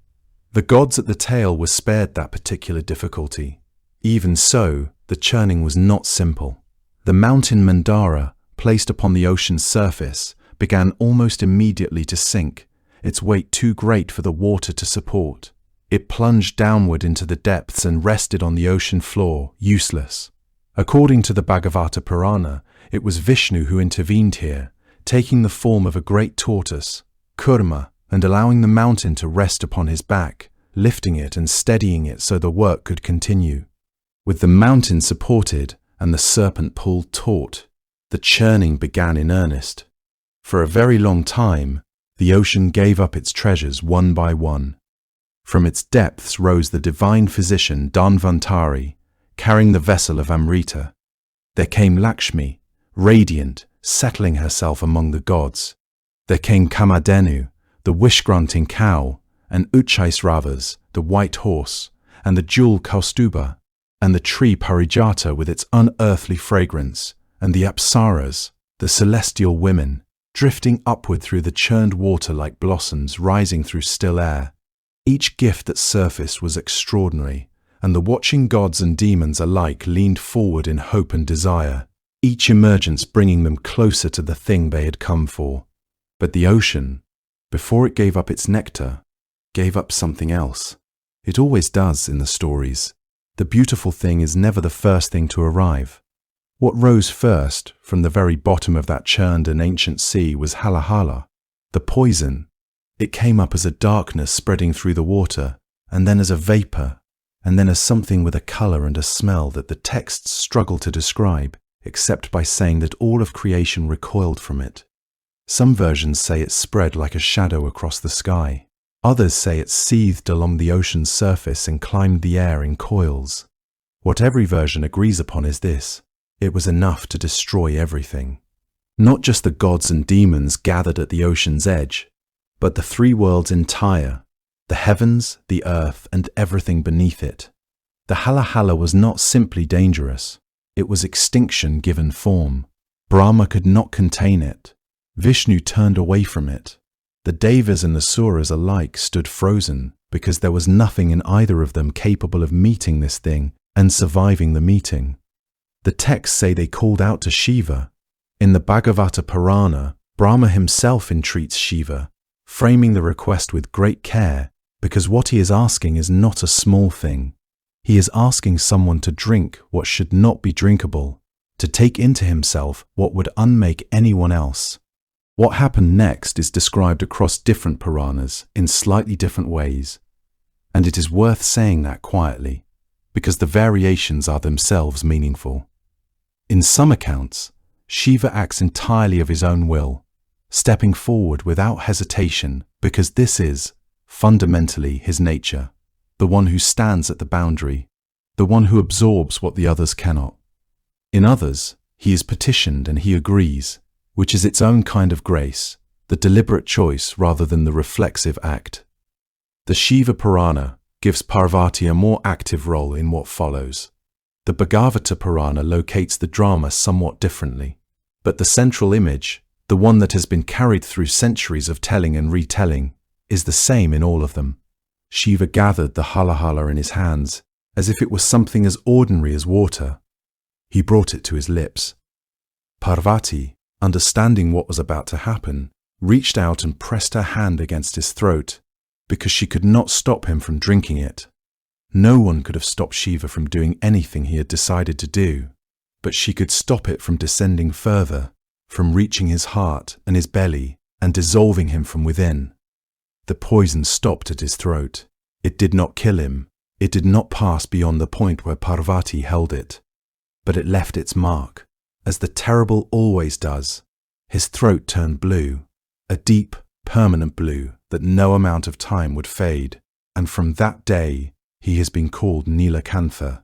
The gods at the tail were spared that particular difficulty. Even so, the churning was not simple. The mountain Mandara, placed upon the ocean's surface, began almost immediately to sink, its weight too great for the water to support. It plunged downward into the depths and rested on the ocean floor, useless. According to the Bhagavata Purana, it was Vishnu who intervened here, taking the form of a great tortoise, Kurma, and allowing the mountain to rest upon his back, lifting it and steadying it so the work could continue. With the mountain supported and the serpent pulled taut, the churning began in earnest. For a very long time, the ocean gave up its treasures one by one. From its depths rose the divine physician Dhanvantari, carrying the vessel of Amrita. There came Lakshmi, radiant, settling herself among the gods. There came Kamadhenu, the wish-granting cow, and Uchaisravas, the white horse, and the jewel Kaustuba, and the tree Parijata with its unearthly fragrance, and the Apsaras, the celestial women, drifting upward through the churned water like blossoms rising through still air. Each gift that surfaced was extraordinary, and the watching gods and demons alike leaned forward in hope and desire, each emergence bringing them closer to the thing they had come for. But the ocean, before it gave up its nectar, gave up something else. It always does in the stories. The beautiful thing is never the first thing to arrive. What rose first from the very bottom of that churned and ancient sea was halahala, the poison. It came up as a darkness spreading through the water, and then as a vapor, and then as something with a color and a smell that the texts struggle to describe, except by saying that all of creation recoiled from it. Some versions say it spread like a shadow across the sky. Others say it seethed along the ocean's surface and climbed the air in coils. What every version agrees upon is this: it was enough to destroy everything. Not just the gods and demons gathered at the ocean's edge, but the three worlds entire, the heavens, the earth, and everything beneath it. The halahala was not simply dangerous. It was extinction given form. Brahma could not contain it. Vishnu turned away from it. The Devas and the Suras alike stood frozen because there was nothing in either of them capable of meeting this thing and surviving the meeting. The texts say they called out to Shiva. In the Bhagavata Purana, Brahma himself entreats Shiva, framing the request with great care because what he is asking is not a small thing. He is asking someone to drink what should not be drinkable, to take into himself what would unmake anyone else. What happened next is described across different Puranas in slightly different ways, and it is worth saying that quietly, because the variations are themselves meaningful. In some accounts, Shiva acts entirely of his own will, stepping forward without hesitation because this is, fundamentally, his nature, the one who stands at the boundary, the one who absorbs what the others cannot. In others, he is petitioned and he agrees, which is its own kind of grace, the deliberate choice rather than the reflexive act. The Shiva Purana gives Parvati a more active role in what follows. The Bhagavata Purana locates the drama somewhat differently, but the central image, the one that has been carried through centuries of telling and retelling, is the same in all of them. Shiva gathered the halahala in his hands as if it was something as ordinary as water. He brought it to his lips. Parvati, understanding what was about to happen, reached out and pressed her hand against his throat because she could not stop him from drinking it. No one could have stopped Shiva from doing anything he had decided to do, but she could stop it from descending further, from reaching his heart and his belly and dissolving him from within. The poison stopped at his throat. It did not kill him. It did not pass beyond the point where Parvati held it, but it left its mark, as the terrible always does. His throat turned blue, a deep, permanent blue that no amount of time would fade, and from that day he has been called Nilakantha,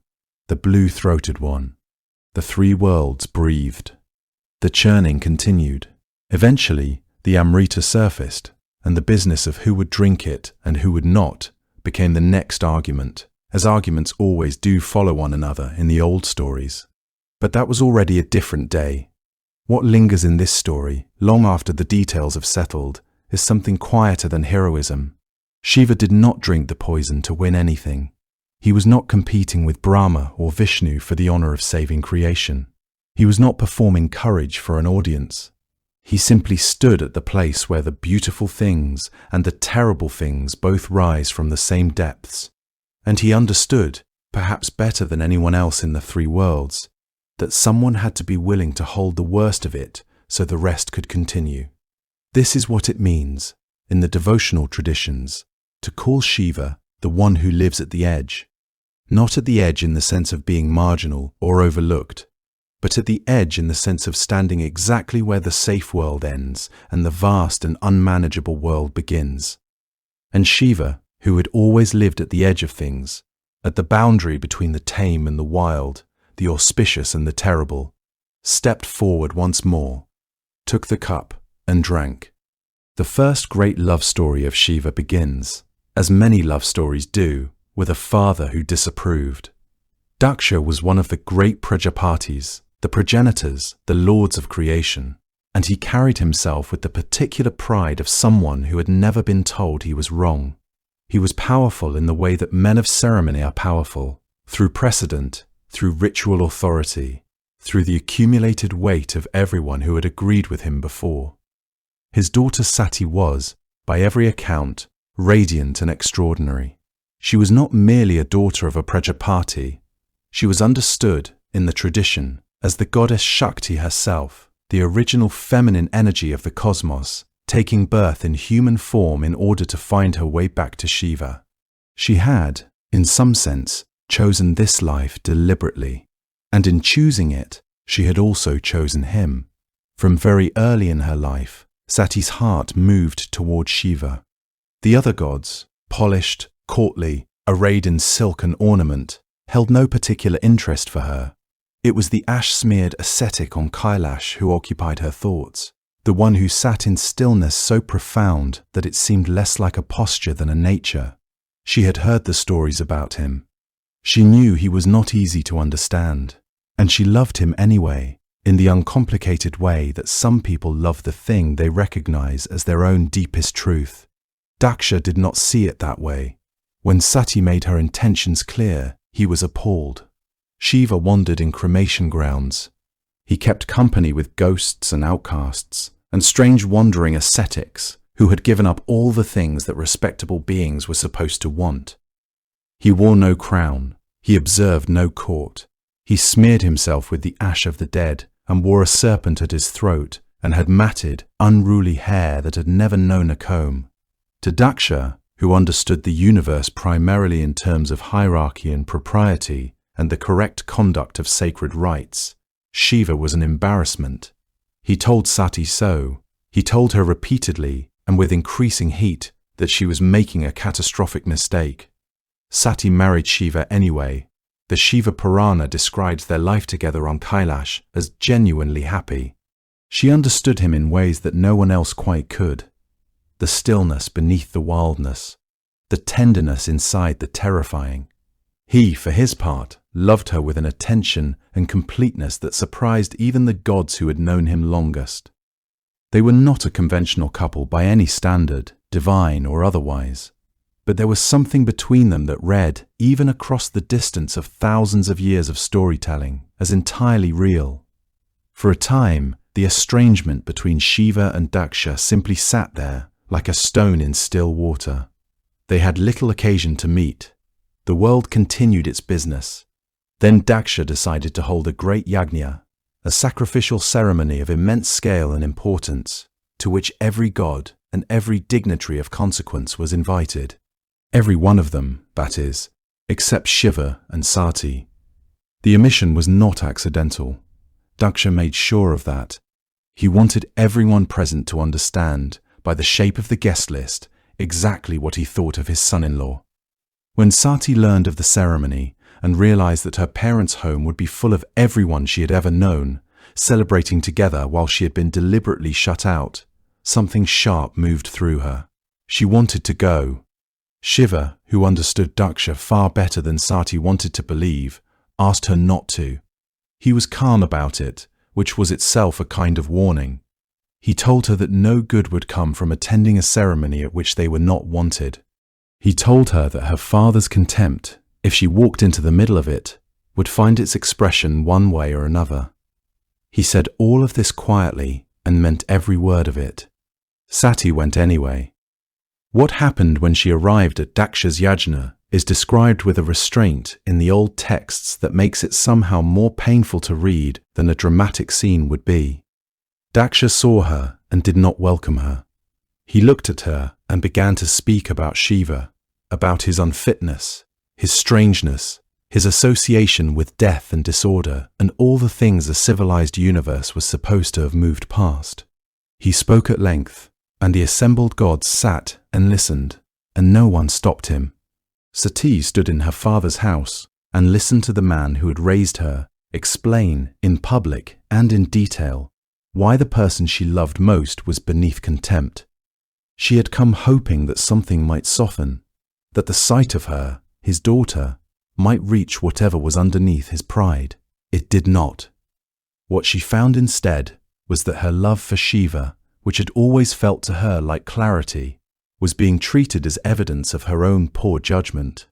the blue-throated one. The three worlds breathed. The churning continued. Eventually, the Amrita surfaced, and the business of who would drink it and who would not became the next argument, as arguments always do follow one another in the old stories. But that was already a different day. What lingers in this story, long after the details have settled, is something quieter than heroism. Shiva did not drink the poison to win anything. He was not competing with Brahma or Vishnu for the honor of saving creation. He was not performing courage for an audience. He simply stood at the place where the beautiful things and the terrible things both rise from the same depths. And he understood, perhaps better than anyone else in the three worlds, that someone had to be willing to hold the worst of it so the rest could continue. This is what it means, in the devotional traditions, to call Shiva the one who lives at the edge. Not at the edge in the sense of being marginal or overlooked, but at the edge in the sense of standing exactly where the safe world ends and the vast and unmanageable world begins. And Shiva, who had always lived at the edge of things, at the boundary between the tame and the wild, the auspicious and the terrible, stepped forward once more, took the cup and drank. The first great love story of Shiva begins, as many love stories do, with a father who disapproved. Daksha was one of the great Prajapatis, the progenitors, the lords of creation, and he carried himself with the particular pride of someone who had never been told he was wrong. He was powerful in the way that men of ceremony are powerful, through precedent, through ritual authority, through the accumulated weight of everyone who had agreed with him before. His daughter Sati was, by every account, radiant and extraordinary. She was not merely a daughter of a Prajapati. She was understood, in the tradition, as the goddess Shakti herself, the original feminine energy of the cosmos, taking birth in human form in order to find her way back to Shiva. She had, in some sense, chosen this life deliberately, and in choosing it, she had also chosen him. From very early in her life, Sati's heart moved toward Shiva. The other gods, polished, courtly, arrayed in silk and ornament, held no particular interest for her. It was the ash-smeared ascetic on Kailash who occupied her thoughts, the one who sat in stillness so profound that it seemed less like a posture than a nature. She had heard the stories about him. She knew he was not easy to understand, and she loved him anyway, in the uncomplicated way that some people love the thing they recognize as their own deepest truth. Daksha did not see it that way. When Sati made her intentions clear, he was appalled. Shiva wandered in cremation grounds. He kept company with ghosts and outcasts, and strange wandering ascetics who had given up all the things that respectable beings were supposed to want. He wore no crown. He observed no court. He smeared himself with the ash of the dead and wore a serpent at his throat and had matted, unruly hair that had never known a comb. To Daksha, who understood the universe primarily in terms of hierarchy and propriety and the correct conduct of sacred rites, Shiva was an embarrassment. He told Sati so. He told her repeatedly and with increasing heat that she was making a catastrophic mistake. Sati married Shiva anyway. The Shiva Purana describes their life together on Kailash as genuinely happy. She understood him in ways that no one else quite could. The stillness beneath the wildness, the tenderness inside the terrifying. He, for his part, loved her with an attention and completeness that surprised even the gods who had known him longest. They were not a conventional couple by any standard, divine or otherwise, but there was something between them that read, even across the distance of thousands of years of storytelling, as entirely real. For a time, the estrangement between Shiva and Daksha simply sat there, like a stone in still water. They had little occasion to meet. The world continued its business. Then Daksha decided to hold a great yajna, a sacrificial ceremony of immense scale and importance, to which every god and every dignitary of consequence was invited. Every one of them, that is, except Shiva and Sati. The omission was not accidental. Daksha made sure of that. He wanted everyone present to understand, by the shape of the guest list, exactly what he thought of his son-in-law. When Sati learned of the ceremony and realized that her parents' home would be full of everyone she had ever known, celebrating together while she had been deliberately shut out, something sharp moved through her. She wanted to go. Shiva, who understood Daksha far better than Sati wanted to believe, asked her not to. He was calm about it, which was itself a kind of warning. He told her that no good would come from attending a ceremony at which they were not wanted. He told her that her father's contempt, if she walked into the middle of it, would find its expression one way or another. He said all of this quietly and meant every word of it. Sati went anyway. What happened when she arrived at Daksha's yajna is described with a restraint in the old texts that makes it somehow more painful to read than a dramatic scene would be. Daksha saw her and did not welcome her. He looked at her and began to speak about Shiva, about his unfitness, his strangeness, his association with death and disorder, and all the things a civilized universe was supposed to have moved past. He spoke at length, and the assembled gods sat and listened, and no one stopped him. Sati stood in her father's house and listened to the man who had raised her explain, in public and in detail, why the person she loved most was beneath contempt. She had come hoping that something might soften, that the sight of her, his daughter, might reach whatever was underneath his pride. It did not. What she found instead was that her love for Shiva, which had always felt to her like clarity, was being treated as evidence of her own poor judgment.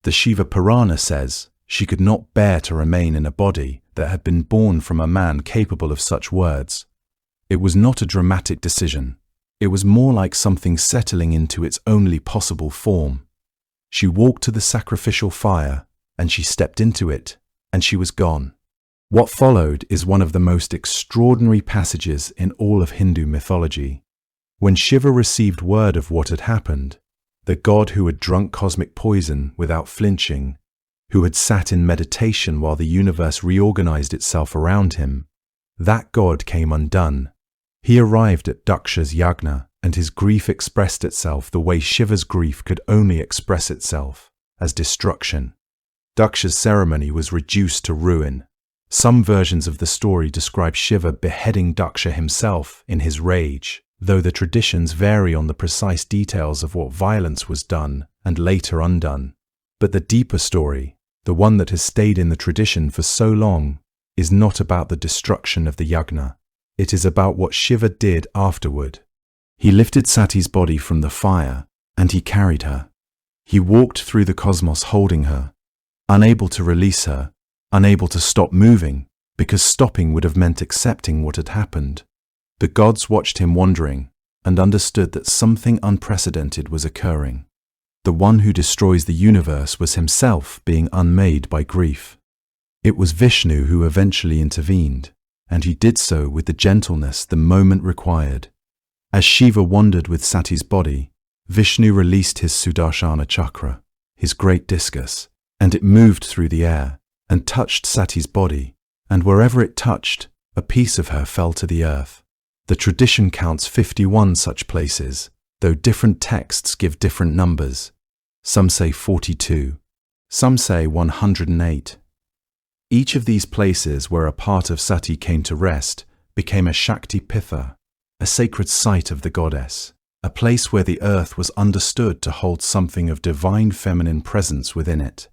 The Shiva Purana says She could not bear to remain in a body that had been born from a man capable of such words. It was not a dramatic decision. It was more like something settling into its only possible form. She walked to the sacrificial fire, and she stepped into it, and she was gone. What followed is one of the most extraordinary passages in all of Hindu mythology. When Shiva received word of what had happened, the god who had drunk cosmic poison without flinching, who had sat in meditation while the universe reorganized itself around him, that god came undone. He arrived at Daksha's yagna, and his grief expressed itself the way Shiva's grief could only express itself, as destruction. Daksha's ceremony was reduced to ruin. Some versions of the story describe Shiva beheading Daksha himself in his rage, though the traditions vary on the precise details of what violence was done and later undone. But the deeper story, the one that has stayed in the tradition for so long, is not about the destruction of the yagna. It is about what Shiva did afterward. He lifted Sati's body from the fire, and he carried her. He walked through the cosmos holding her, unable to release her, unable to stop moving, because stopping would have meant accepting what had happened. The gods watched him wandering, and understood that something unprecedented was occurring. The one who destroys the universe was himself being unmade by grief. It was Vishnu who eventually intervened, and he did so with the gentleness the moment required. As Shiva wandered with Sati's body, Vishnu released his Sudarshana chakra, his great discus, and it moved through the air and touched Sati's body, and wherever it touched, a piece of her fell to the earth. The tradition counts 51 such places, though different texts give different numbers. Some say 42, some say 108. Each of these places where a part of Sati came to rest became a Shakti Pitha, a sacred site of the goddess, a place where the earth was understood to hold something of divine feminine presence within it.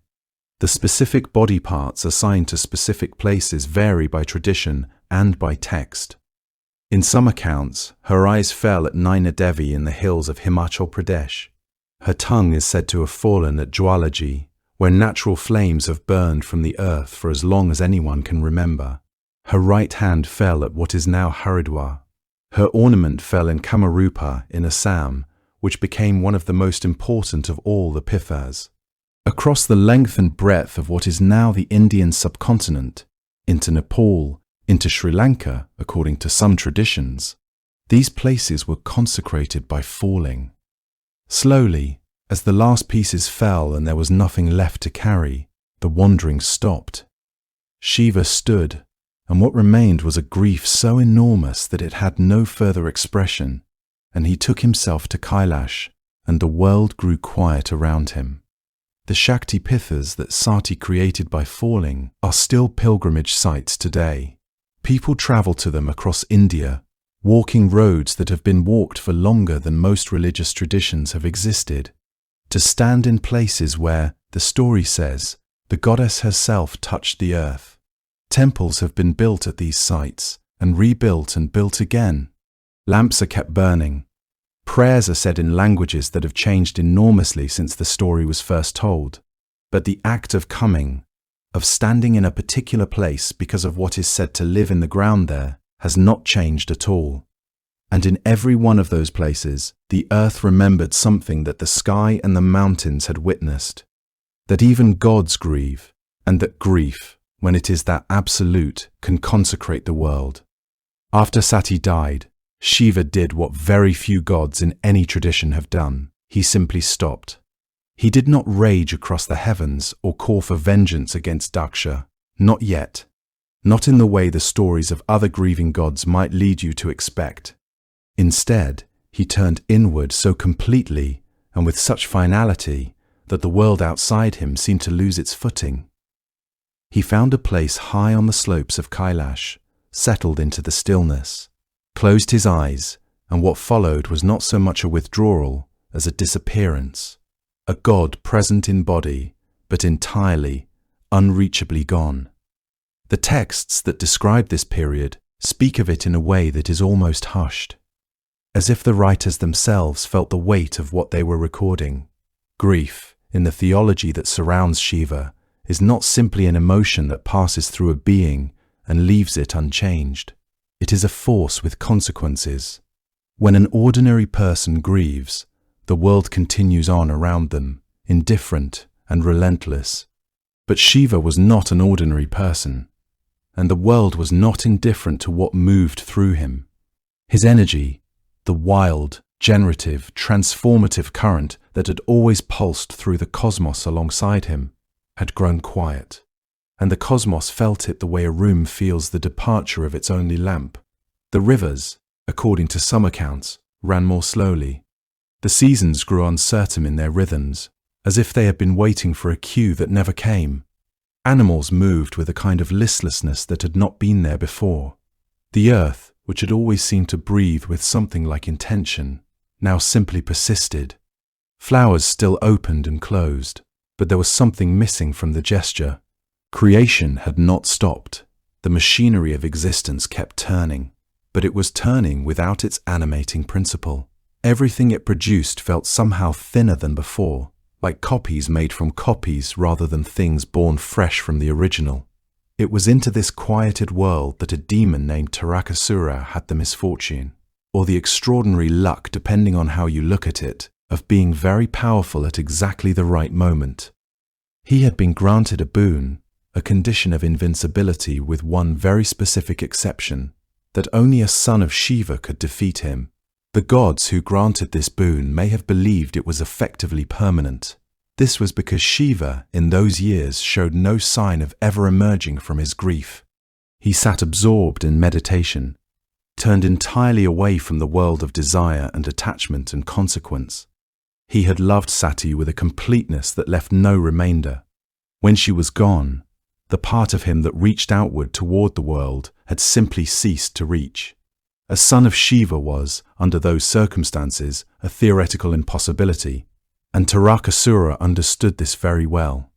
The specific body parts assigned to specific places vary by tradition and by text. In some accounts, her eyes fell at Naina Devi in the hills of Himachal Pradesh. Her tongue is said to have fallen at Jwalaji, where natural flames have burned from the earth for as long as anyone can remember. Her right hand fell at what is now Haridwar. Her ornament fell in Kamarupa in Assam, which became one of the most important of all the Pithas. Across the length and breadth of what is now the Indian subcontinent, into Nepal, into Sri Lanka, according to some traditions, these places were consecrated by falling. Slowly, as the last pieces fell and there was nothing left to carry, the wandering stopped. Shiva stood, and what remained was a grief so enormous that it had no further expression, and he took himself to Kailash, and the world grew quiet around him. The Shakti Pithas that Sati created by falling are still pilgrimage sites today. People travel to them across India, walking roads that have been walked for longer than most religious traditions have existed, to stand in places where, the story says, the goddess herself touched the earth. Temples have been built at these sites, and rebuilt and built again. Lamps are kept burning. Prayers are said in languages that have changed enormously since the story was first told. But the act of coming, of standing in a particular place because of what is said to live in the ground there, has not changed at all. And in every one of those places, the earth remembered something that the sky and the mountains had witnessed. That even gods grieve, and that grief, when it is that absolute, can consecrate the world. After Sati died, Shiva did what very few gods in any tradition have done. He simply stopped. He did not rage across the heavens or call for vengeance against Daksha. Not yet. Not in the way the stories of other grieving gods might lead you to expect. Instead, he turned inward so completely and with such finality that the world outside him seemed to lose its footing. He found a place high on the slopes of Kailash, settled into the stillness, closed his eyes, and what followed was not so much a withdrawal as a disappearance, a god present in body, but entirely, unreachably gone. The texts that describe this period speak of it in a way that is almost hushed, as if the writers themselves felt the weight of what they were recording. Grief, in the theology that surrounds Shiva, is not simply an emotion that passes through a being and leaves it unchanged. It is a force with consequences. When an ordinary person grieves, the world continues on around them, indifferent and relentless. But Shiva was not an ordinary person, and the world was not indifferent to what moved through him. His energy, the wild, generative, transformative current that had always pulsed through the cosmos alongside him, had grown quiet, and the cosmos felt it the way a room feels the departure of its only lamp. The rivers, according to some accounts, ran more slowly. The seasons grew uncertain in their rhythms, as if they had been waiting for a cue that never came. Animals moved with a kind of listlessness that had not been there before. The earth, which had always seemed to breathe with something like intention, now simply persisted. Flowers still opened and closed, but there was something missing from the gesture. Creation had not stopped. The machinery of existence kept turning, but it was turning without its animating principle. Everything it produced felt somehow thinner than before, like copies made from copies rather than things born fresh from the original. It was into this quieted world that a demon named Tarakasura had the misfortune, or the extraordinary luck, depending on how you look at it, of being very powerful at exactly the right moment. He had been granted a boon, a condition of invincibility with one very specific exception, that only a son of Shiva could defeat him. The gods who granted this boon may have believed it was effectively permanent. This was because Shiva, in those years, showed no sign of ever emerging from his grief. He sat absorbed in meditation, turned entirely away from the world of desire and attachment and consequence. He had loved Sati with a completeness that left no remainder. When she was gone, the part of him that reached outward toward the world had simply ceased to reach. A son of Shiva was, under those circumstances, a theoretical impossibility, and Tarakasura understood this very well.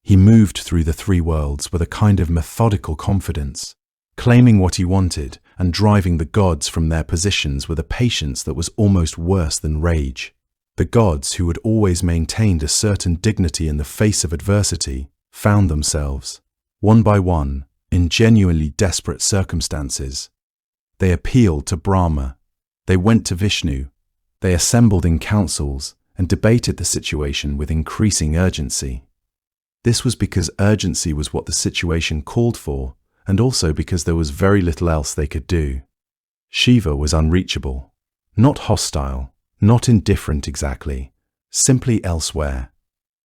He moved through the three worlds with a kind of methodical confidence, claiming what he wanted and driving the gods from their positions with a patience that was almost worse than rage. The gods, who had always maintained a certain dignity in the face of adversity, found themselves, one by one, in genuinely desperate circumstances. They appealed to Brahma, they went to Vishnu, they assembled in councils and debated the situation with increasing urgency. This was because urgency was what the situation called for, and also because there was very little else they could do. Shiva was unreachable, not hostile, not indifferent exactly, simply elsewhere,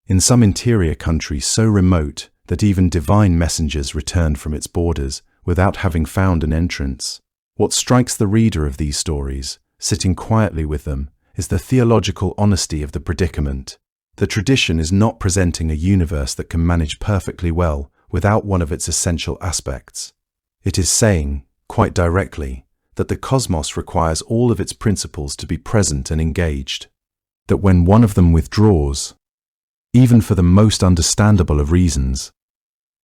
in some interior country so remote that even divine messengers returned from its borders without having found an entrance. What strikes the reader of these stories, sitting quietly with them, is the theological honesty of the predicament. The tradition is not presenting a universe that can manage perfectly well without one of its essential aspects. It is saying, quite directly, that the cosmos requires all of its principles to be present and engaged, that when one of them withdraws, even for the most understandable of reasons,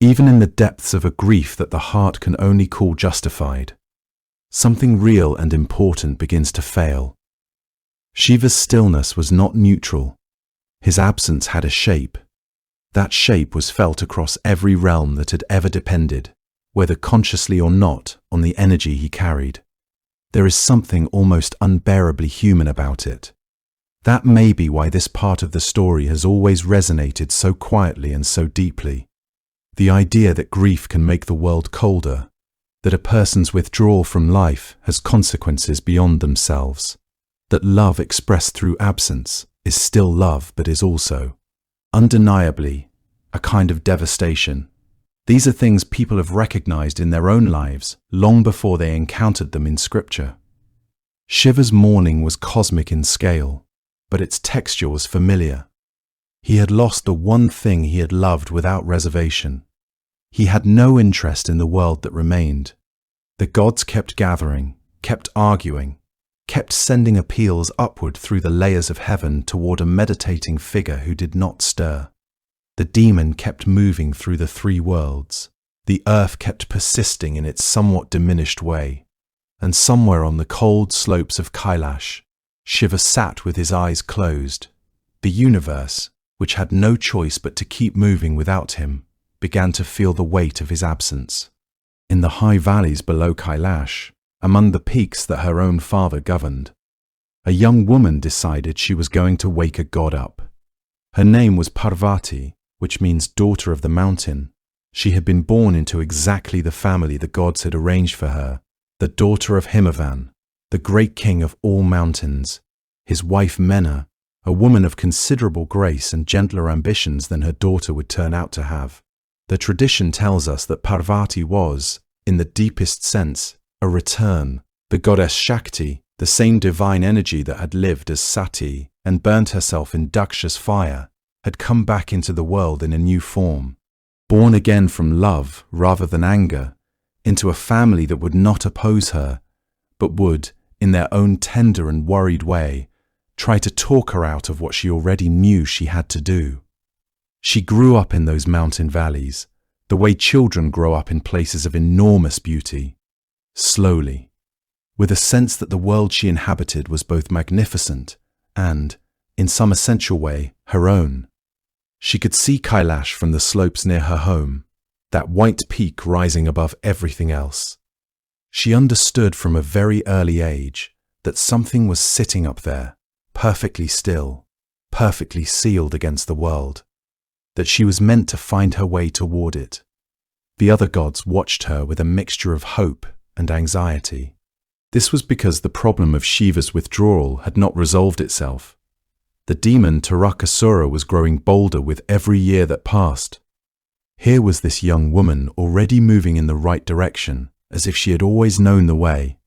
even in the depths of a grief that the heart can only call justified, something real and important begins to fail. Shiva's stillness was not neutral. His absence had a shape. That shape was felt across every realm that had ever depended, whether consciously or not, on the energy he carried. There is something almost unbearably human about it. That may be why this part of the story has always resonated so quietly and so deeply. The idea that grief can make the world colder, that a person's withdrawal from life has consequences beyond themselves, that love expressed through absence is still love but is also, undeniably, a kind of devastation. These are things people have recognized in their own lives long before they encountered them in scripture. Shiva's mourning was cosmic in scale, but its texture was familiar. He had lost the one thing he had loved without reservation. He had no interest in the world that remained. The gods kept gathering, kept arguing, kept sending appeals upward through the layers of heaven toward a meditating figure who did not stir. The demon kept moving through the three worlds. The earth kept persisting in its somewhat diminished way. And somewhere on the cold slopes of Kailash, Shiva sat with his eyes closed. The universe, which had no choice but to keep moving without him, began to feel the weight of his absence. In the high valleys below Kailash, among the peaks that her own father governed, a young woman decided she was going to wake a god up. Her name was Parvati, which means daughter of the mountain. She had been born into exactly the family the gods had arranged for her, the daughter of Himavan, the great king of all mountains. His wife Mena, a woman of considerable grace and gentler ambitions than her daughter would turn out to have. The tradition tells us that Parvati was, in the deepest sense, a return. The goddess Shakti, the same divine energy that had lived as Sati and burnt herself in Daksha's fire, had come back into the world in a new form, born again from love rather than anger, into a family that would not oppose her, but would, in their own tender and worried way, try to talk her out of what she already knew she had to do. She grew up in those mountain valleys, the way children grow up in places of enormous beauty, slowly, with a sense that the world she inhabited was both magnificent and, in some essential way, her own. She could see Kailash from the slopes near her home, that white peak rising above everything else. She understood from a very early age that something was sitting up there, perfectly still, perfectly sealed against the world, that she was meant to find her way toward it. The other gods watched her with a mixture of hope and anxiety. This was because the problem of Shiva's withdrawal had not resolved itself. The demon Tarakasura was growing bolder with every year that passed. Here was this young woman already moving in the right direction, as if she had always known the way.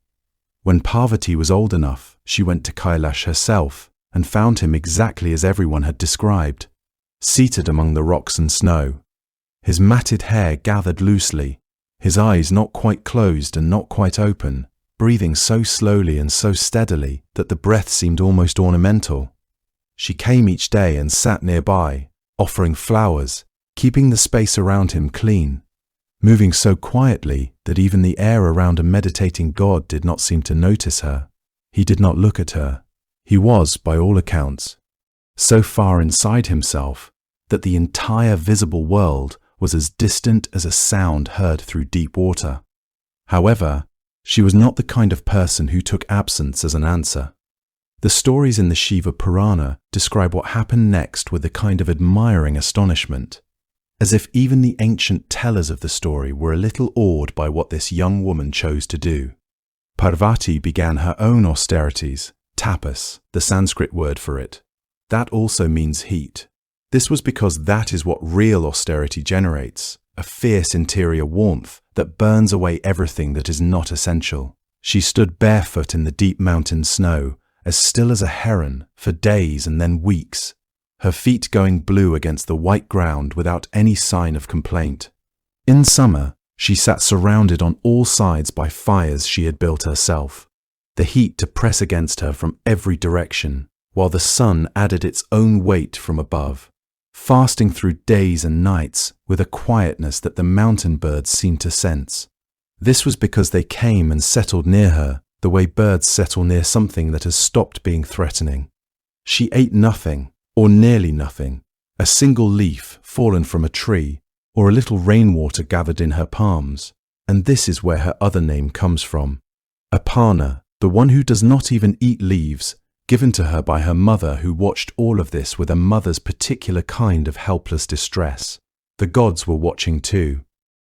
When Parvati was old enough, she went to Kailash herself and found him exactly as everyone had described, seated among the rocks and snow, his matted hair gathered loosely, his eyes not quite closed and not quite open, breathing so slowly and so steadily that the breath seemed almost ornamental. She came each day and sat nearby, offering flowers, keeping the space around him clean, moving so quietly that even the air around a meditating god did not seem to notice her. He did not look at her. He was, by all accounts, so far inside himself that the entire visible world was as distant as a sound heard through deep water. However, she was not the kind of person who took absence as an answer. The stories in the Shiva Purana describe what happened next with a kind of admiring astonishment, as if even the ancient tellers of the story were a little awed by what this young woman chose to do. Parvati began her own austerities, tapas, the Sanskrit word for it. That also means heat. This was because that is what real austerity generates, a fierce interior warmth that burns away everything that is not essential. She stood barefoot in the deep mountain snow, as still as a heron, for days and then weeks, her feet going blue against the white ground without any sign of complaint. In summer, she sat surrounded on all sides by fires she had built herself, the heat to press against her from every direction, while the sun added its own weight from above, fasting through days and nights with a quietness that the mountain birds seemed to sense. This was because they came and settled near her the way birds settle near something that has stopped being threatening. She ate nothing, or nearly nothing, a single leaf fallen from a tree, or a little rainwater gathered in her palms, and this is where her other name comes from. Aparna, the one who does not even eat leaves, given to her by her mother who watched all of this with a mother's particular kind of helpless distress. The gods were watching too.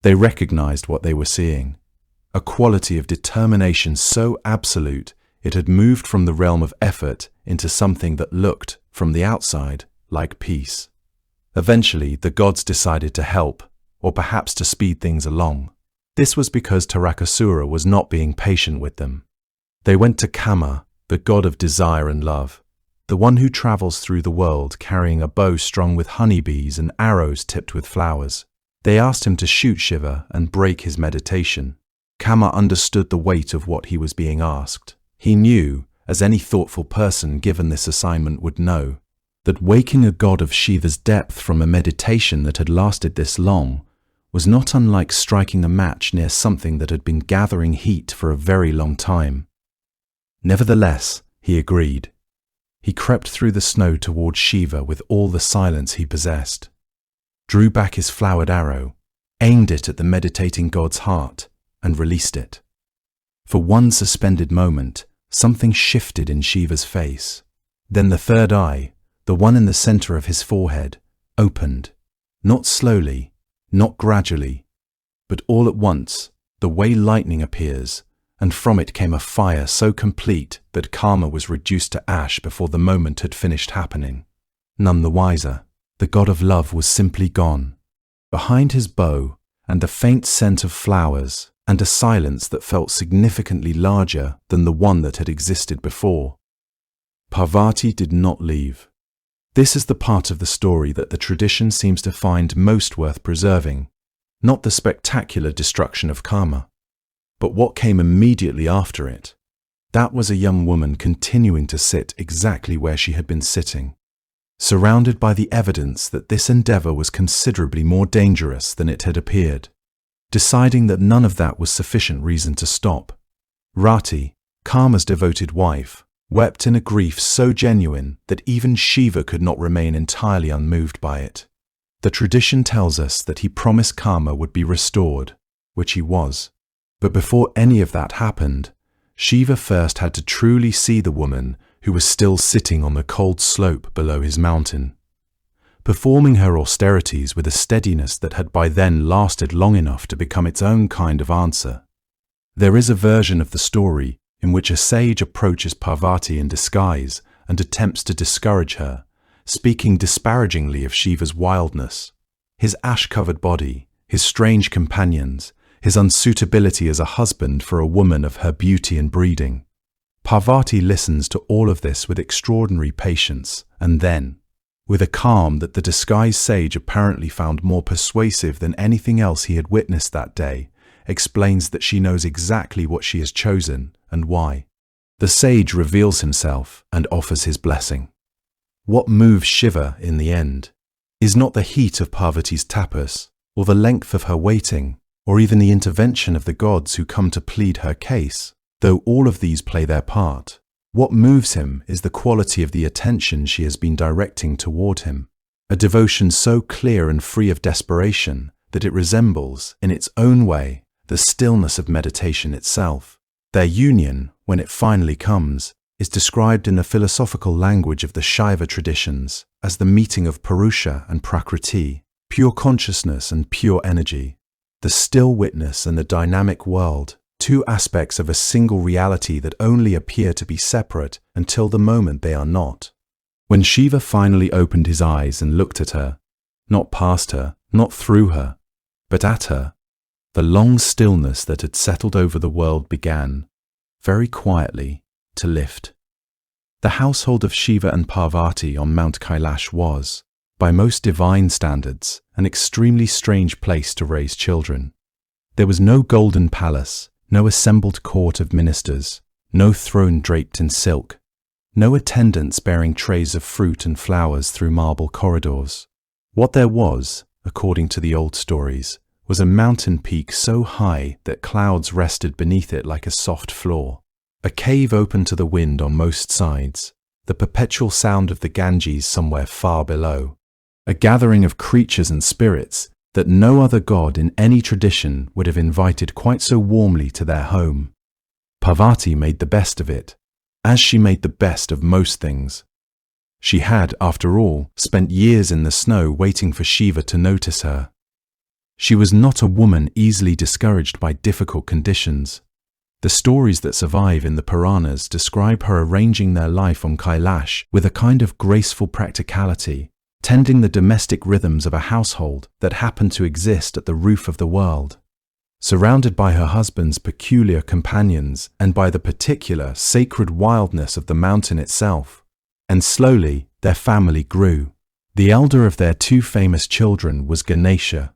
They recognized what they were seeing. A quality of determination so absolute it had moved from the realm of effort into something that looked, from the outside, like peace. Eventually, the gods decided to help, or perhaps to speed things along. This was because Tarakasura was not being patient with them. They went to Kama, the god of desire and love, the one who travels through the world carrying a bow strung with honeybees and arrows tipped with flowers. They asked him to shoot Shiva and break his meditation. Kama understood the weight of what he was being asked. He knew, as any thoughtful person given this assignment would know, that waking a god of Shiva's depth from a meditation that had lasted this long was not unlike striking a match near something that had been gathering heat for a very long time. Nevertheless, he agreed. He crept through the snow toward Shiva with all the silence he possessed. drew back his flowered arrow, aimed it at the meditating god's heart, and released it. For one suspended moment, something shifted in Shiva's face. Then the third eye, the one in the center of his forehead, opened, not slowly, not gradually, but all at once, the way lightning appears, and from it came a fire so complete that Karma was reduced to ash before the moment had finished happening. None the wiser. The god of love was simply gone. Behind his bow, and the faint scent of flowers, and a silence that felt significantly larger than the one that had existed before. Parvati did not leave. This is the part of the story that the tradition seems to find most worth preserving, not the spectacular destruction of Karma, but what came immediately after it. That was a young woman continuing to sit exactly where she had been sitting, surrounded by the evidence that this endeavor was considerably more dangerous than it had appeared. Deciding that none of that was sufficient reason to stop, Rati, Karma's devoted wife, wept in a grief so genuine that even Shiva could not remain entirely unmoved by it. The tradition tells us that he promised Karma would be restored, which he was. But before any of that happened, Shiva first had to truly see the woman who was still sitting on the cold slope below his mountain, performing her austerities with a steadiness that had by then lasted long enough to become its own kind of answer. There is a version of the story in which a sage approaches Parvati in disguise and attempts to discourage her, speaking disparagingly of Shiva's wildness, his ash-covered body, his strange companions, his unsuitability as a husband for a woman of her beauty and breeding. Parvati listens to all of this with extraordinary patience, and then, with a calm that the disguised sage apparently found more persuasive than anything else he had witnessed that day, explains that she knows exactly what she has chosen and why. The sage reveals himself and offers his blessing. What moves Shiva in the end is not the heat of Parvati's tapas, or the length of her waiting, or even the intervention of the gods who come to plead her case, though all of these play their part. What moves him is the quality of the attention she has been directing toward him, a devotion so clear and free of desperation that it resembles, in its own way, the stillness of meditation itself. Their union, when it finally comes, is described in the philosophical language of the Shaiva traditions as the meeting of Purusha and Prakriti, pure consciousness and pure energy, the still witness and the dynamic world, two aspects of a single reality that only appear to be separate until the moment they are not. When Shiva finally opened his eyes and looked at her, not past her, not through her, but at her, the long stillness that had settled over the world began, very quietly, to lift. The household of Shiva and Parvati on Mount Kailash was, by most divine standards, an extremely strange place to raise children. There was no golden palace, no assembled court of ministers, no throne draped in silk, no attendants bearing trays of fruit and flowers through marble corridors. What there was, according to the old stories, was a mountain peak so high that clouds rested beneath it like a soft floor, a cave open to the wind on most sides, the perpetual sound of the Ganges somewhere far below, a gathering of creatures and spirits that no other god in any tradition would have invited quite so warmly to their home. Parvati made the best of it, as she made the best of most things. She had, after all, spent years in the snow waiting for Shiva to notice her. She was not a woman easily discouraged by difficult conditions. The stories that survive in the Puranas describe her arranging their life on Kailash with a kind of graceful practicality, tending the domestic rhythms of a household that happened to exist at the roof of the world. Surrounded by her husband's peculiar companions and by the particular sacred wildness of the mountain itself. And slowly, their family grew. The elder of their two famous children was Ganesha.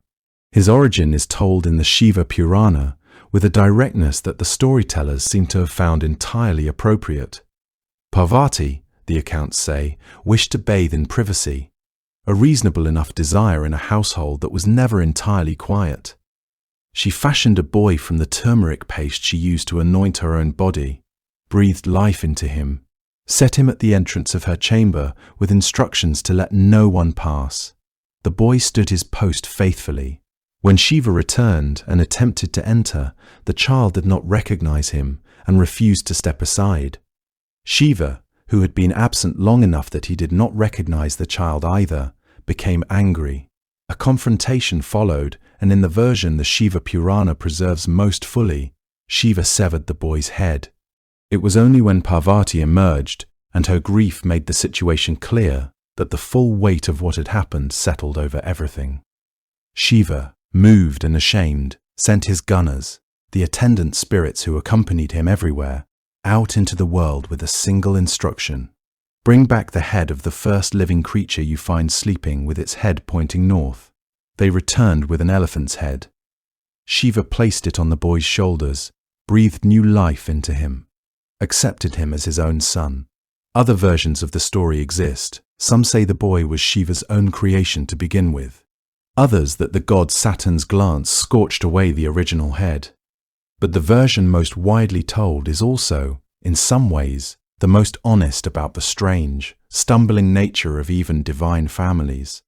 His origin is told in the Shiva Purana with a directness that the storytellers seem to have found entirely appropriate. Parvati, the accounts say, wished to bathe in privacy, a reasonable enough desire in a household that was never entirely quiet. She fashioned a boy from the turmeric paste she used to anoint her own body, breathed life into him, set him at the entrance of her chamber with instructions to let no one pass. the boy stood his post faithfully. When Shiva returned and attempted to enter, the child did not recognize him and refused to step aside. Shiva, who had been absent long enough that he did not recognize the child either, became angry. A confrontation followed, and in the version the Shiva Purana preserves most fully, Shiva severed the boy's head. It was only when Parvati emerged, and her grief made the situation clear, that the full weight of what had happened settled over everything. Shiva, moved and ashamed, sent his gunners, the attendant spirits who accompanied him everywhere, out into the world with a single instruction: bring back the head of the first living creature you find sleeping with its head pointing north. They returned with an elephant's head. Shiva placed it on the boy's shoulders, breathed new life into him, accepted him as his own son. Other versions of the story exist. Some say the boy was Shiva's own creation to begin with. Others that the god Saturn's glance scorched away the original head. But the version most widely told is also, in some ways, the most honest about the strange, stumbling nature of even divine families.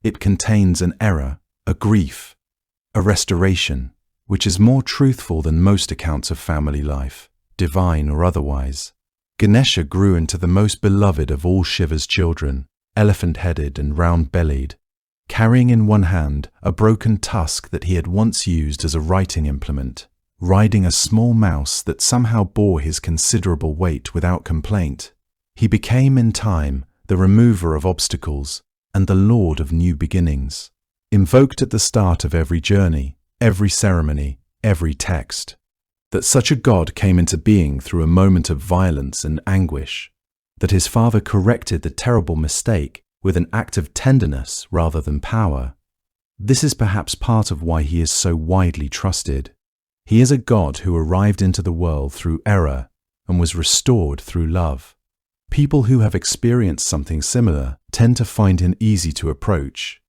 It contains an error, a grief, a restoration, which is more truthful than most accounts of family life, divine or otherwise. Ganesha grew into the most beloved of all Shiva's children, elephant-headed and round-bellied, carrying in one hand a broken tusk that he had once used as a writing implement, riding a small mouse that somehow bore his considerable weight without complaint. He became in time the remover of obstacles and the lord of new beginnings, invoked at the start of every journey, every ceremony, every text. That such a god came into being through a moment of violence and anguish, that his father corrected the terrible mistake with an act of tenderness rather than power. This is perhaps part of why he is so widely trusted. He is a god who arrived into the world through error and was restored through love. People who have experienced something similar tend to find him easy to approach.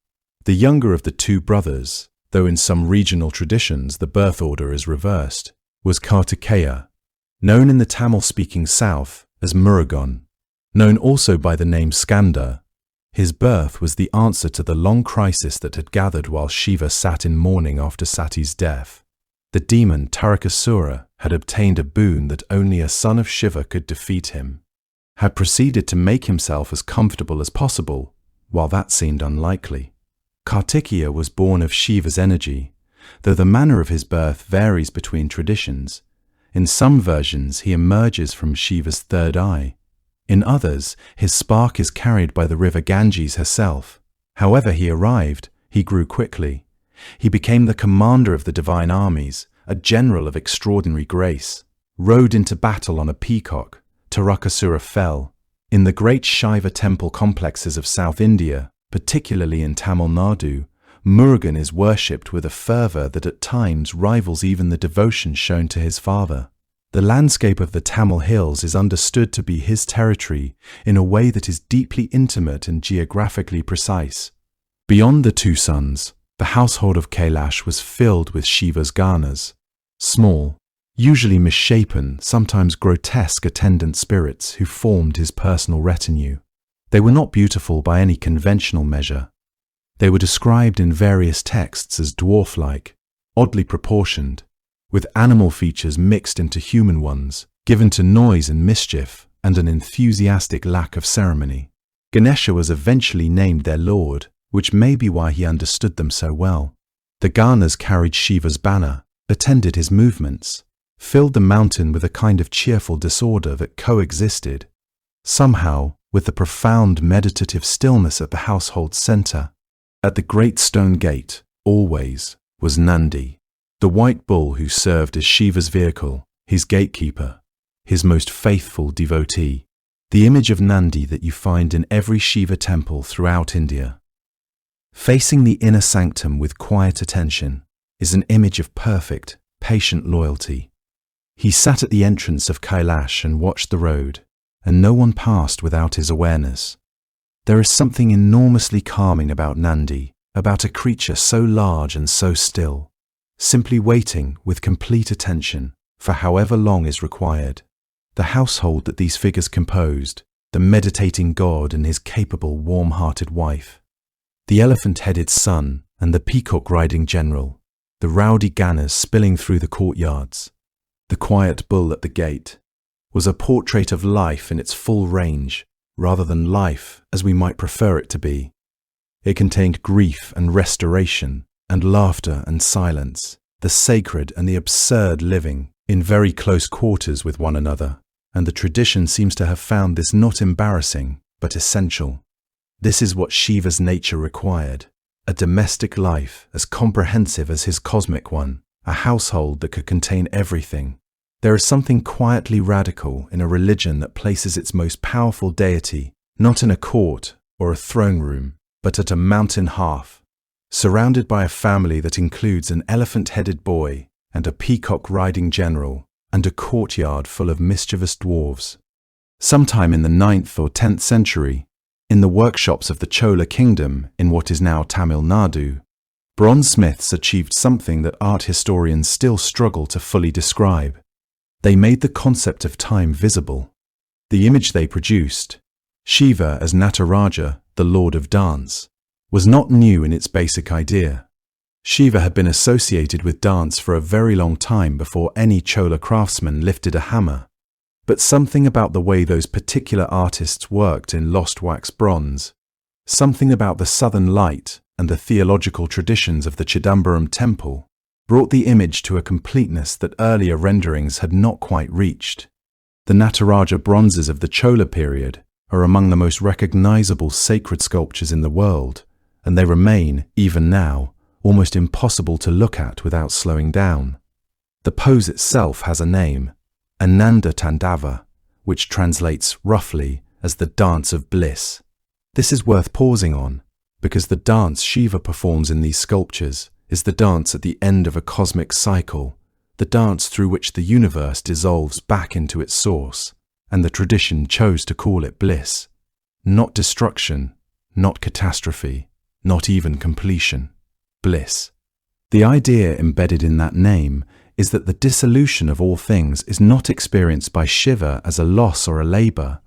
The younger of the two brothers, though in some regional traditions the birth order is reversed, was Kartikeya, known in the Tamil-speaking south as Morrigan, known also by the name Skanda. His birth was the answer to the long crisis that had gathered while Shiva sat in mourning after Sati's death. The demon Tarakasura had obtained a boon that only a son of Shiva could defeat him, had proceeded to make himself as comfortable as possible, while that seemed unlikely. Kartikeya was born of Shiva's energy, though the manner of his birth varies between traditions. In some versions he emerges from Shiva's third eye. In others, his spark is carried by the river Ganges herself. However he arrived, he grew quickly. He became the commander of the divine armies, a general of extraordinary grace. Rode into battle on a peacock, Tarakasura fell. In the great Shiva temple complexes of South India, particularly in Tamil Nadu, Morrigan is worshipped with a fervour that at times rivals even the devotion shown to his father. The landscape of the Tamil hills is understood to be his territory in a way that is deeply intimate and geographically precise. Beyond the two sons, the household of Kailash was filled with Shiva's ganas, small, usually misshapen, sometimes grotesque attendant spirits who formed his personal retinue. They were not beautiful by any conventional measure. They were described in various texts as dwarf-like, oddly proportioned, with animal features mixed into human ones, given to noise and mischief, and an enthusiastic lack of ceremony. Ganesha was eventually named their lord, which may be why he understood them so well. The ganas carried Shiva's banner, attended his movements, filled the mountain with a kind of cheerful disorder that coexisted, somehow, with the profound meditative stillness at the household centre. At the great stone gate, always, was Nandi, the white bull who served as Shiva's vehicle, his gatekeeper, his most faithful devotee, the image of Nandi that you find in every Shiva temple throughout India. Facing the inner sanctum with quiet attention is an image of perfect, patient loyalty. He sat at the entrance of Kailash and watched the road, and no one passed without his awareness. There is something enormously calming about Nandi, about a creature so large and so still, simply waiting with complete attention for however long is required. The household that these figures composed, the meditating god and his capable, warm-hearted wife, The elephant-headed sun and the peacock-riding general, the rowdy ganners spilling through the courtyards, the quiet bull at the gate, was a portrait of life in its full range, rather than life as we might prefer it to be. It contained grief and restoration, and laughter and silence, the sacred and the absurd living in very close quarters with one another, and the tradition seems to have found this not embarrassing, but essential. This is what Shiva's nature required, a domestic life as comprehensive as his cosmic one, a household that could contain everything. There is something quietly radical in a religion that places its most powerful deity not in a court or a throne room, but at a mountain hearth, surrounded by a family that includes an elephant-headed boy and a peacock-riding general and a courtyard full of mischievous dwarves. Sometime in the 9th or 10th century, in the workshops of the Chola kingdom in what is now Tamil Nadu, bronzesmiths achieved something that art historians still struggle to fully describe. They made the concept of time visible. The image they produced, Shiva as Nataraja, the Lord of Dance, was not new in its basic idea. Shiva had been associated with dance for a very long time before any Chola craftsman lifted a hammer. But something about the way those particular artists worked in lost wax bronze, something about the southern light and the theological traditions of the Chidambaram temple, brought the image to a completeness that earlier renderings had not quite reached. The Nataraja bronzes of the Chola period are among the most recognizable sacred sculptures in the world, and they remain, even now, almost impossible to look at without slowing down. The pose itself has a name, Ananda Tandava, which translates roughly as the dance of bliss. This is worth pausing on, because the dance Shiva performs in these sculptures is the dance at the end of a cosmic cycle, the dance through which the universe dissolves back into its source, and the tradition chose to call it bliss. Not destruction, not catastrophe, not even completion. Bliss. The idea embedded in that name is that the dissolution of all things is not experienced by Shiva as a loss or a labor,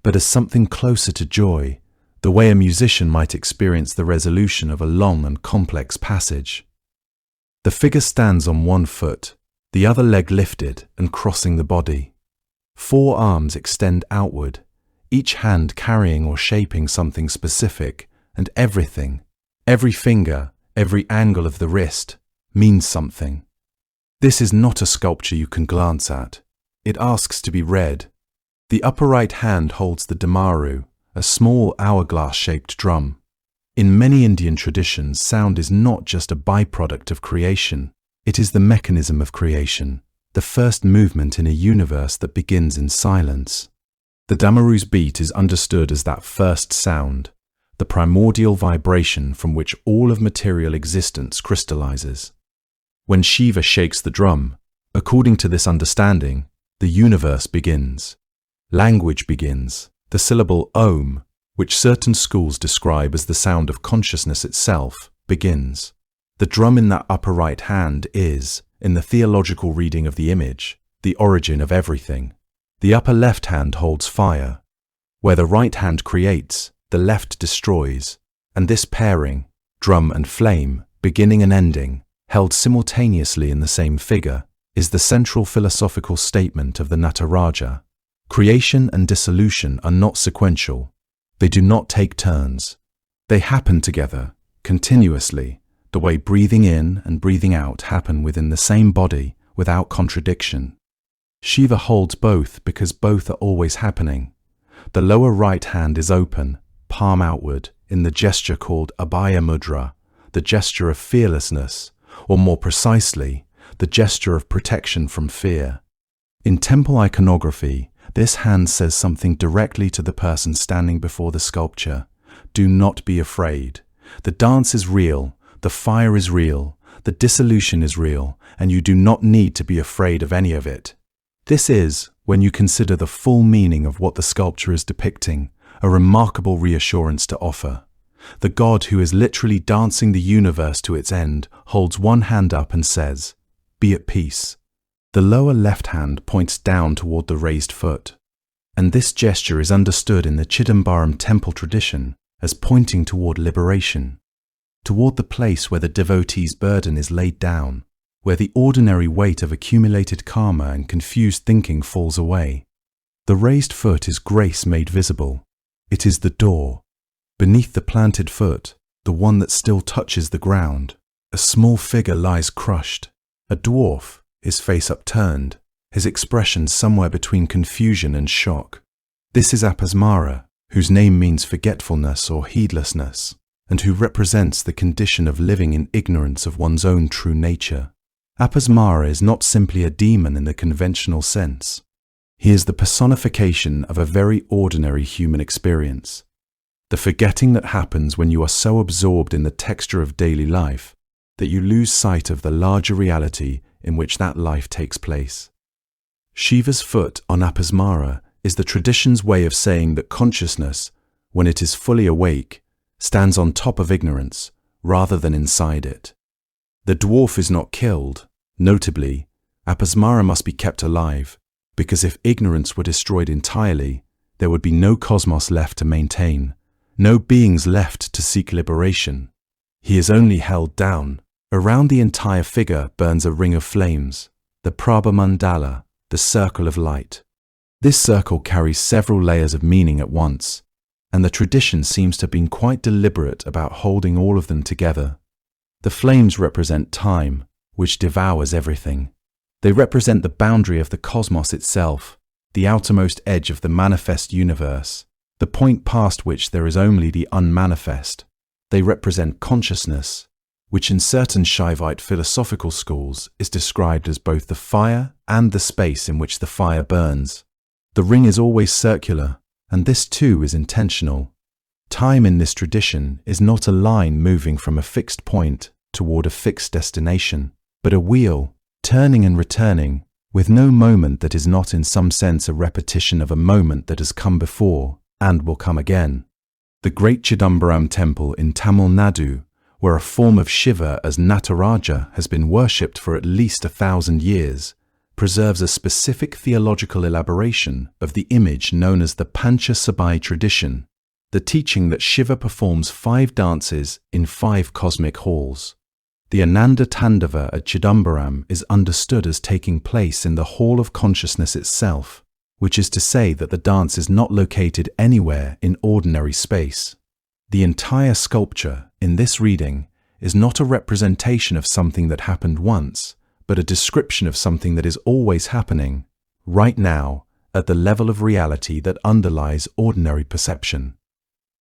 but as something closer to joy, the way a musician might experience the resolution of a long and complex passage. The figure stands on one foot, the other leg lifted and crossing the body. 4 arms extend outward, each hand carrying or shaping something specific, and everything, every finger, every angle of the wrist, means something. This is not a sculpture you can glance at. It asks to be read. The upper right hand holds the damaru, a small hourglass-shaped drum. In many Indian traditions, sound is not just a byproduct of creation. It is the mechanism of creation, the first movement in a universe that begins in silence. The damaru's beat is understood as that first sound, the primordial vibration from which all of material existence crystallizes. When Shiva shakes the drum, according to this understanding, the universe begins. Language begins. The syllable Om, which certain schools describe as the sound of consciousness itself, begins. The drum in that upper right hand is, in the theological reading of the image, the origin of everything. The upper left hand holds fire. Where the right hand creates, the left destroys, and this pairing, drum and flame, beginning and ending, held simultaneously in the same figure, is the central philosophical statement of the Nataraja. Creation and dissolution are not sequential. They do not take turns. They happen together, continuously, the way breathing in and breathing out happen within the same body without contradiction. Shiva holds both because both are always happening. The lower right hand is open, palm outward, in the gesture called Abhaya Mudra, the gesture of fearlessness, or more precisely, the gesture of protection from fear. In temple iconography, this hand says something directly to the person standing before the sculpture. Do not be afraid. The dance is real, the fire is real, the dissolution is real, and you do not need to be afraid of any of it. This is, when you consider the full meaning of what the sculpture is depicting, a remarkable reassurance to offer. The God who is literally dancing the universe to its end holds one hand up and says, "Be at peace." The lower left hand points down toward the raised foot, and this gesture is understood in the Chidambaram temple tradition as pointing toward liberation. toward the place where the devotee's burden is laid down, where the ordinary weight of accumulated karma and confused thinking falls away. The raised foot is grace made visible. It is the door. Beneath the planted foot, the one that still touches the ground, a small figure lies crushed. A dwarf, his face upturned, his expression somewhere between confusion and shock. This is Apasmara, whose name means forgetfulness or heedlessness, and who represents the condition of living in ignorance of one's own true nature. Apasmara is not simply a demon in the conventional sense. He is the personification of a very ordinary human experience. The forgetting that happens when you are so absorbed in the texture of daily life that you lose sight of the larger reality in which that life takes place. Shiva's foot on Apasmara is the tradition's way of saying that consciousness, when it is fully awake, stands on top of ignorance rather than inside it. The dwarf is not killed. Notably, Apasmara must be kept alive, because if ignorance were destroyed entirely, there would be no cosmos left to maintain, no beings left to seek liberation. He is only held down. Around the entire figure burns a ring of flames, the Prabha Mandala, the circle of light. This circle carries several layers of meaning at once, and the tradition seems to have been quite deliberate about holding all of them together. The flames represent time, which devours everything. They represent the boundary of the cosmos itself, the outermost edge of the manifest universe, the point past which there is only the unmanifest. They represent consciousness, which in certain Shaivite philosophical schools is described as both the fire and the space in which the fire burns. The ring is always circular, and this too is intentional. Time in this tradition is not a line moving from a fixed point toward a fixed destination, but a wheel, turning and returning, with no moment that is not in some sense a repetition of a moment that has come before and will come again. The great Chidambaram temple in Tamil Nadu, where a form of Shiva as Nataraja has been worshipped for at least 1,000 years, preserves a specific theological elaboration of the image known as the Pancha Sabai tradition, the teaching that Shiva performs 5 dances in 5 cosmic halls. The Ananda Tandava at Chidambaram is understood as taking place in the hall of consciousness itself, which is to say that the dance is not located anywhere in ordinary space. The entire sculpture in this reading is not a representation of something that happened once, but a description of something that is always happening, right now, at the level of reality that underlies ordinary perception.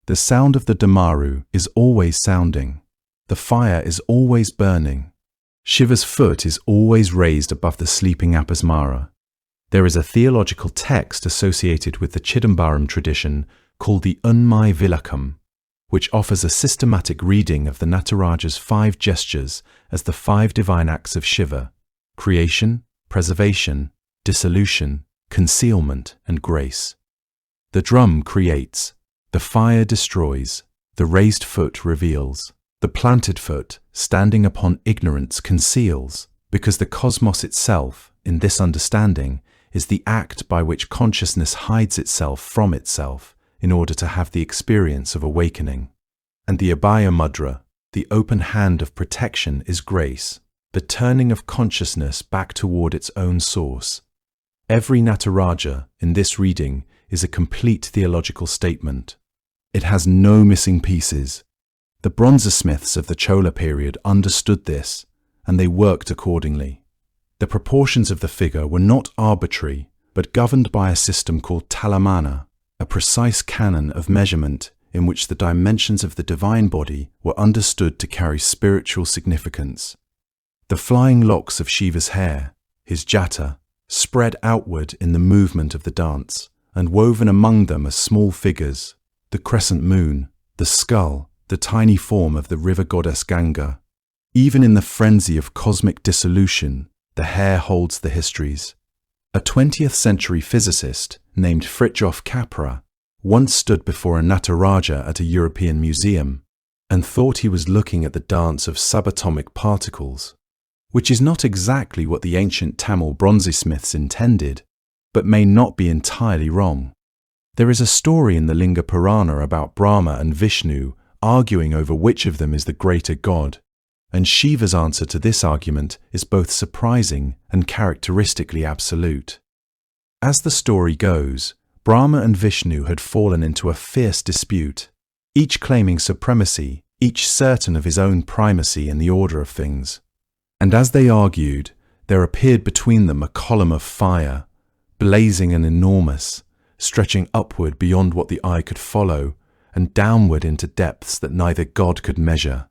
The sound of the Damaru is always sounding. The fire is always burning. Shiva's foot is always raised above the sleeping Apasmara. There is a theological text associated with the Chidambaram tradition called the Unmake Vilakam, which offers a systematic reading of the Nataraja's 5 gestures as the 5 divine acts of Shiva: creation, preservation, dissolution, concealment, and grace. The drum creates, the fire destroys, the raised foot reveals. The planted foot, standing upon ignorance, conceals, because the cosmos itself, in this understanding, is the act by which consciousness hides itself from itself in order to have the experience of awakening. And the Abhaya Mudra, the open hand of protection, is grace, the turning of consciousness back toward its own source. Every Nataraja in this reading is a complete theological statement. It has no missing pieces. The bronzesmiths of the Chola period understood this, and they worked accordingly. The proportions of the figure were not arbitrary, but governed by a system called talamana, a precise canon of measurement in which the dimensions of the divine body were understood to carry spiritual significance. The flying locks of Shiva's hair, his jata, spread outward in the movement of the dance, and woven among them are small figures: the crescent moon, the skull, the tiny form of the river goddess Ganga. Even in the frenzy of cosmic dissolution, the hair holds the histories. A 20th century physicist named Fritjof Capra once stood before a Nataraja at a European museum and thought he was looking at the dance of subatomic particles, which is not exactly what the ancient Tamil bronzesmiths intended, but may not be entirely wrong. There is a story in the Linga Purana about Brahma and Vishnu arguing over which of them is the greater god. And Shiva's answer to this argument is both surprising and characteristically absolute. As the story goes, Brahma and Vishnu had fallen into a fierce dispute, each claiming supremacy, each certain of his own primacy in the order of things. And as they argued, there appeared between them a column of fire, blazing and enormous, stretching upward beyond what the eye could follow, and downward into depths that neither god could measure.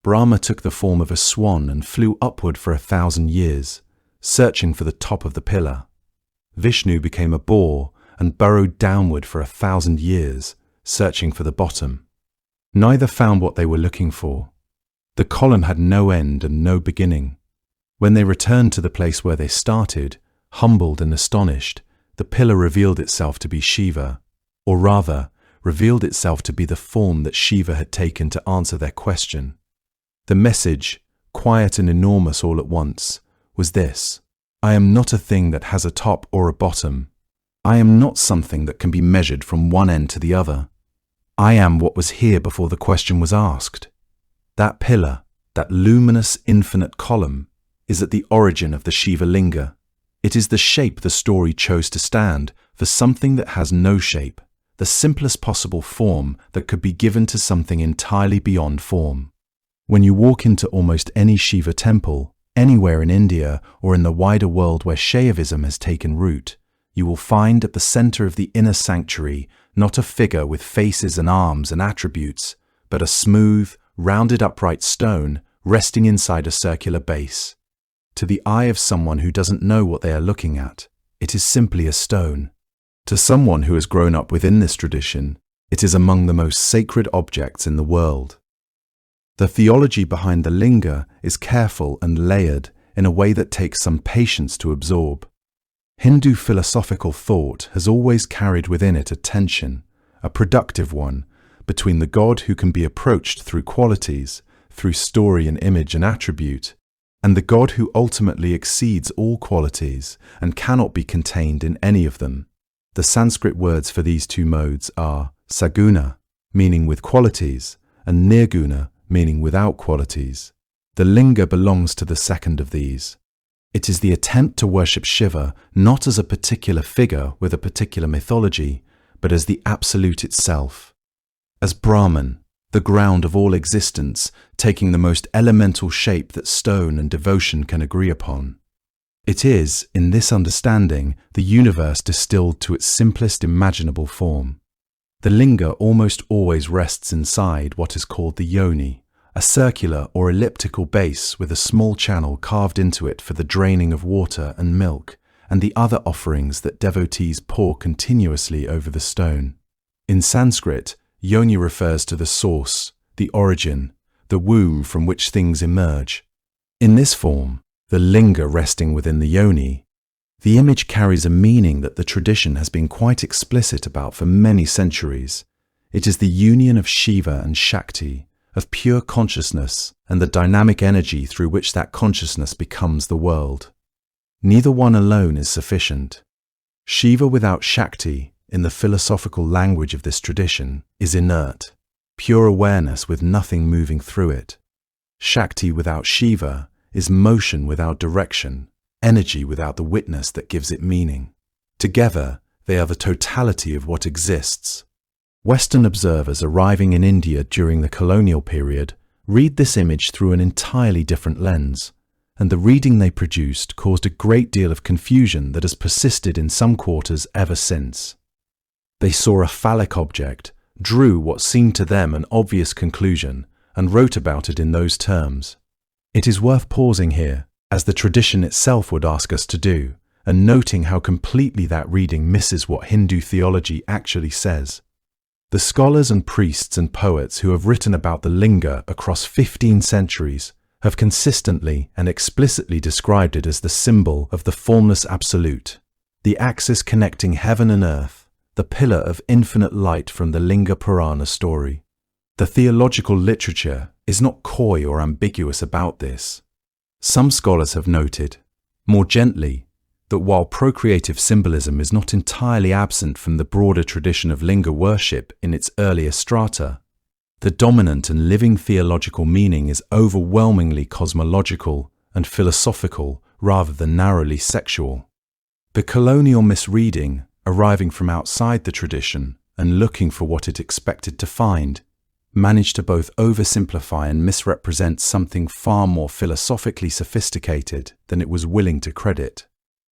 Brahma took the form of a swan and flew upward for 1,000 years, searching for the top of the pillar. Vishnu became a boar and burrowed downward for 1,000 years, searching for the bottom. Neither found what they were looking for. The column had no end and no beginning. When they returned to the place where they started, humbled and astonished, the pillar revealed itself to be Shiva, or rather, revealed itself to be the form that Shiva had taken to answer their question. The message, quiet and enormous all at once, was this: I am not a thing that has a top or a bottom. I am not something that can be measured from one end to the other. I am what was here before the question was asked. That pillar, that luminous infinite column, is at the origin of the Shiva Linga. It is the shape the story chose to stand for something that has no shape, the simplest possible form that could be given to something entirely beyond form. When you walk into almost any Shiva temple, anywhere in India or in the wider world where Shaivism has taken root, you will find at the center of the inner sanctuary not a figure with faces and arms and attributes, but a smooth, rounded upright stone resting inside a circular base. To the eye of someone who doesn't know what they are looking at, it is simply a stone. To someone who has grown up within this tradition, it is among the most sacred objects in the world. The theology behind the linga is careful and layered in a way that takes some patience to absorb. Hindu philosophical thought has always carried within it a tension, a productive one, between the god who can be approached through qualities, through story and image and attribute, and the god who ultimately exceeds all qualities and cannot be contained in any of them. The Sanskrit words for these two modes are saguna, meaning with qualities, and nirguna, meaning without qualities. The linga belongs to the second of these. It is the attempt to worship Shiva not as a particular figure with a particular mythology, but as the absolute itself. As Brahman, the ground of all existence, taking the most elemental shape that stone and devotion can agree upon. It is, in this understanding, the universe distilled to its simplest imaginable form. The linga almost always rests inside what is called the yoni, a circular or elliptical base with a small channel carved into it for the draining of water and milk, and the other offerings that devotees pour continuously over the stone. In Sanskrit, yoni refers to the source, the origin, the womb from which things emerge. In this form, the linga resting within the yoni, the image carries a meaning that the tradition has been quite explicit about for many centuries. It is the union of Shiva and Shakti, of pure consciousness and the dynamic energy through which that consciousness becomes the world. Neither one alone is sufficient. Shiva without Shakti, in the philosophical language of this tradition, is inert, pure awareness with nothing moving through it. Shakti without Shiva is motion without direction, energy without the witness that gives it meaning. Together, they are the totality of what exists. Western observers arriving in India during the colonial period read this image through an entirely different lens, and the reading they produced caused a great deal of confusion that has persisted in some quarters ever since. They saw a phallic object, drew what seemed to them an obvious conclusion, and wrote about it in those terms. It is worth pausing here, as the tradition itself would ask us to do, and noting how completely that reading misses what Hindu theology actually says. The scholars and priests and poets who have written about the linga across 15 centuries have consistently and explicitly described it as the symbol of the formless absolute, the axis connecting heaven and earth, the pillar of infinite light from the Linga Purana story. The theological literature is not coy or ambiguous about this. Some scholars have noted, more gently, that while procreative symbolism is not entirely absent from the broader tradition of linga worship in its earlier strata, The dominant and living theological meaning is overwhelmingly cosmological and philosophical rather than narrowly sexual. The colonial misreading, arriving from outside the tradition and looking for what it expected to find, managed to both oversimplify and misrepresent something far more philosophically sophisticated than it was willing to credit.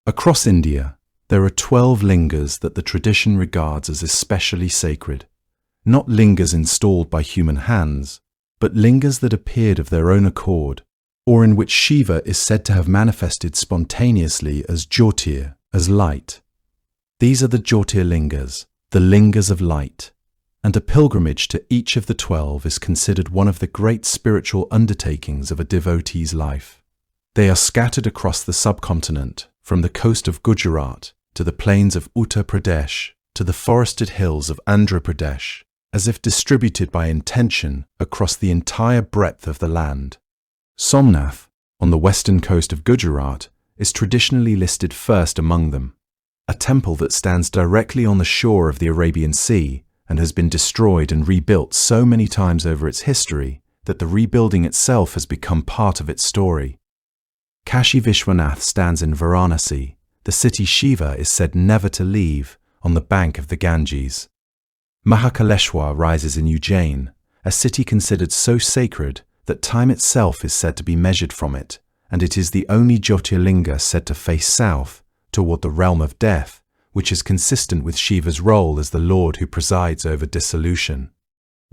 Across India, there are 12 lingas that the tradition regards as especially sacred. Not lingas installed by human hands, but lingas that appeared of their own accord, or in which Shiva is said to have manifested spontaneously as Jyotir, as light. These are the Jyotirlingas, the lingas of light, and a pilgrimage to each of the 12 is considered one of the great spiritual undertakings of a devotee's life. They are scattered across the subcontinent, from the coast of Gujarat to the plains of Uttar Pradesh to the forested hills of Andhra Pradesh, as if distributed by intention across the entire breadth of the land. Somnath, on the western coast of Gujarat, is traditionally listed first among them, a temple that stands directly on the shore of the Arabian Sea and has been destroyed and rebuilt so many times over its history that the rebuilding itself has become part of its story. Kashi Vishwanath stands in Varanasi, the city Shiva is said never to leave, on the bank of the Ganges. Mahakaleshwar rises in Ujjain, a city considered so sacred that time itself is said to be measured from it, and it is the only Jyotirlinga said to face south, toward the realm of death, which is consistent with Shiva's role as the Lord who presides over dissolution.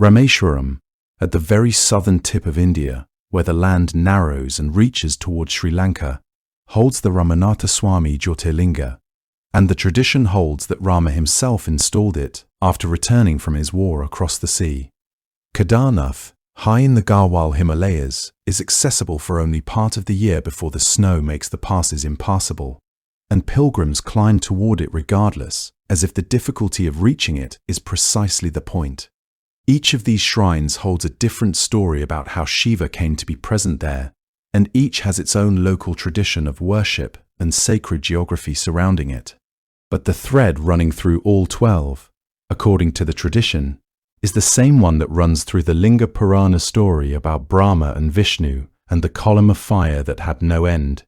Rameswaram, at the very southern tip of India, where the land narrows and reaches towards Sri Lanka, holds the Ramanatha Swami Jyotirlinga, and the tradition holds that Rama himself installed it after returning from his war across the sea. Kedarnath, high in the Garhwal Himalayas, is accessible for only part of the year before the snow makes the passes impassable, and pilgrims climb toward it regardless, as if the difficulty of reaching it is precisely the point. Each of these shrines holds a different story about how Shiva came to be present there, and each has its own local tradition of worship and sacred geography surrounding it. But the thread running through all 12, according to the tradition, is the same one that runs through the Linga Purana story about Brahma and Vishnu and the column of fire that had no end.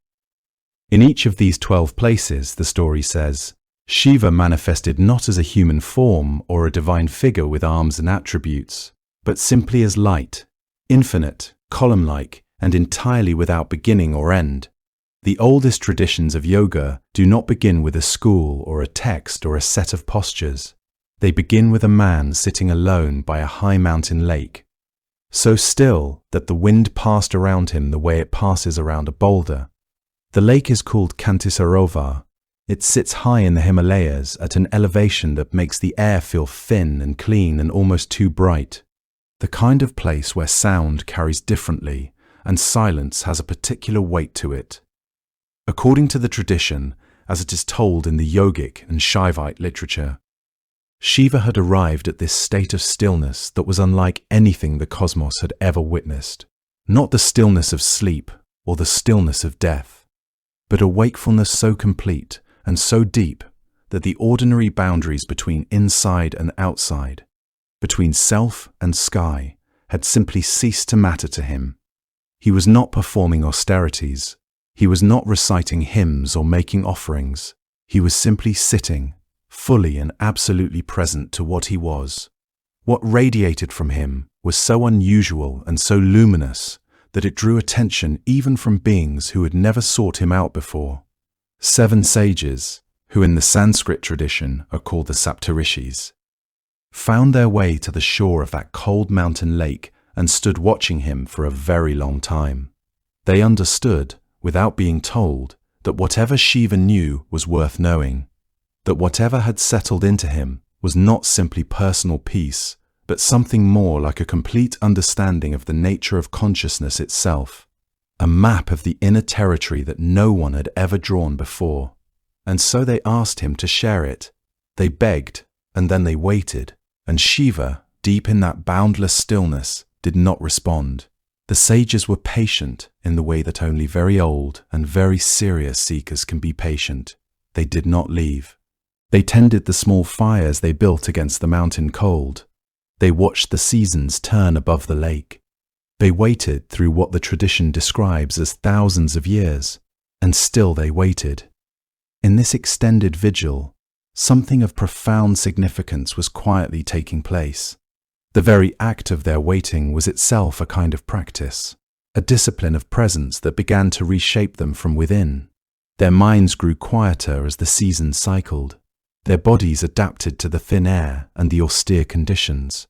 In each of these 12 places, the story says, Shiva manifested not as a human form or a divine figure with arms and attributes, but simply as light, infinite, column-like, and entirely without beginning or end. The oldest traditions of yoga do not begin with a school or a text or a set of postures. They begin with a man sitting alone by a high mountain lake, so still that the wind passed around him the way it passes around a boulder. The lake is called Kantisarovar. It sits high in the Himalayas at an elevation that makes the air feel thin and clean and almost too bright. The kind of place where sound carries differently and silence has a particular weight to it. According to the tradition, as it is told in the yogic and Shaivite literature, Shiva had arrived at this state of stillness that was unlike anything the cosmos had ever witnessed. Not the stillness of sleep or the stillness of death, but a wakefulness so complete and so deep that the ordinary boundaries between inside and outside, between self and sky, had simply ceased to matter to him. He was not performing austerities. He was not reciting hymns or making offerings. He was simply sitting, fully and absolutely present to what he was. What radiated from him was so unusual and so luminous that it drew attention even from beings who had never sought him out before. 7 sages, who in the Sanskrit tradition are called the Saptarishis, found their way to the shore of that cold mountain lake and stood watching him for a very long time. They understood, without being told, that whatever Shiva knew was worth knowing, that whatever had settled into him was not simply personal peace, but something more like a complete understanding of the nature of consciousness itself, a map of the inner territory that no one had ever drawn before. And so they asked him to share it. They begged, and then they waited, and Shiva, deep in that boundless stillness, did not respond. The sages were patient in the way that only very old and very serious seekers can be patient. They did not leave. They tended the small fires they built against the mountain cold. They watched the seasons turn above the lake. They waited through what the tradition describes as thousands of years, and still they waited. In this extended vigil, something of profound significance was quietly taking place. The very act of their waiting was itself a kind of practice, a discipline of presence that began to reshape them from within. Their minds grew quieter as the seasons cycled. Their bodies adapted to the thin air and the austere conditions.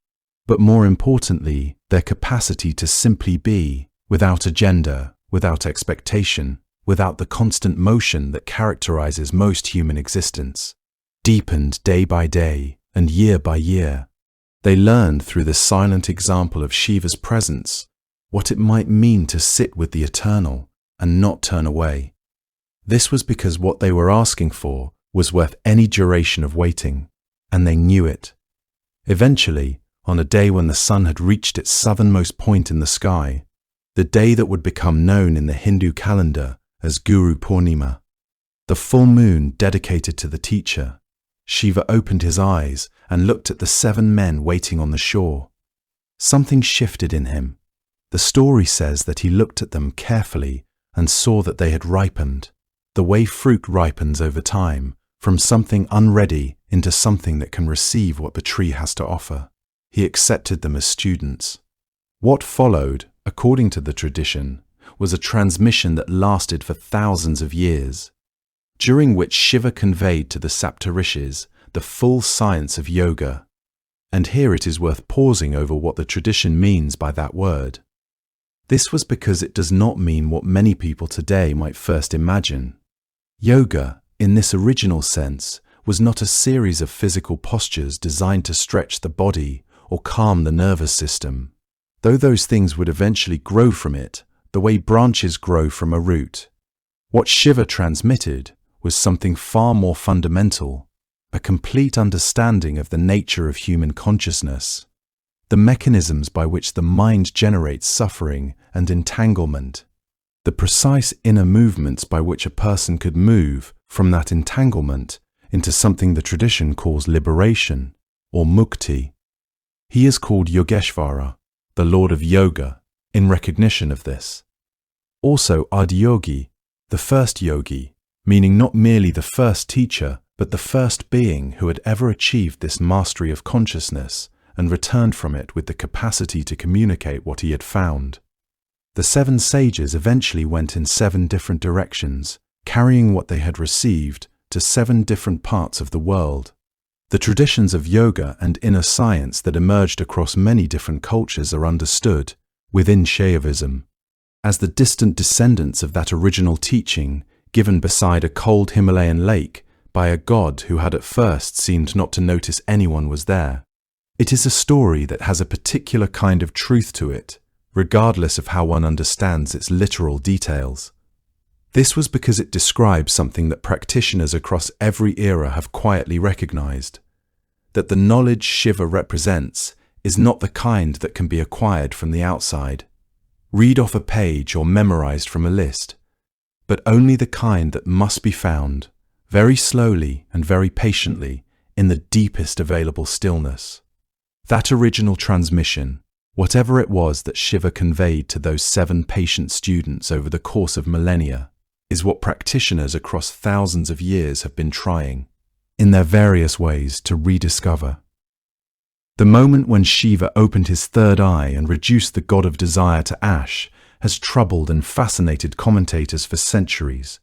But more importantly, their capacity to simply be, without agenda, without expectation, without the constant motion that characterizes most human existence, deepened day by day and year by year. They learned through the silent example of Shiva's presence what it might mean to sit with the eternal and not turn away. This was because what they were asking for was worth any duration of waiting, and they knew it. Eventually, on a day when the sun had reached its southernmost point in the sky, the day that would become known in the Hindu calendar as Guru Purnima, the full moon dedicated to the teacher, Shiva opened his eyes and looked at the 7 men waiting on the shore. Something shifted in him. The story says that he looked at them carefully and saw that they had ripened, the way fruit ripens over time, from something unready into something that can receive what the tree has to offer. He accepted them as students. What followed, according to the tradition, was a transmission that lasted for thousands of years, during which Shiva conveyed to the Saptarishis the full science of yoga. And here it is worth pausing over what the tradition means by that word. This was because it does not mean what many people today might first imagine. Yoga, in this original sense, was not a series of physical postures designed to stretch the body or calm the nervous system, though those things would eventually grow from it, the way branches grow from a root. What Shiva transmitted was something far more fundamental, a complete understanding of the nature of human consciousness, the mechanisms by which the mind generates suffering and entanglement, the precise inner movements by which a person could move from that entanglement into something the tradition calls liberation, or mukti. He is called Yogeshvara, the Lord of Yoga, in recognition of this. Also Adiyogi, the first yogi, meaning not merely the first teacher, but the first being who had ever achieved this mastery of consciousness and returned from it with the capacity to communicate what he had found. The 7 sages eventually went in 7 different directions, carrying what they had received to 7 different parts of the world. The traditions of yoga and inner science that emerged across many different cultures are understood, within Shaivism, as the distant descendants of that original teaching given beside a cold Himalayan lake by a god who had at first seemed not to notice anyone was there. It is a story that has a particular kind of truth to it, regardless of how one understands its literal details. This was because it describes something that practitioners across every era have quietly recognized, that the knowledge Shiva represents is not the kind that can be acquired from the outside, read off a page or memorized from a list, but only the kind that must be found, very slowly and very patiently, in the deepest available stillness. That original transmission, whatever it was that Shiva conveyed to those 7 patient students over the course of millennia, is what practitioners across thousands of years have been trying, in their various ways, to rediscover. The moment when Shiva opened his third eye and reduced the god of desire to ash has troubled and fascinated commentators for centuries.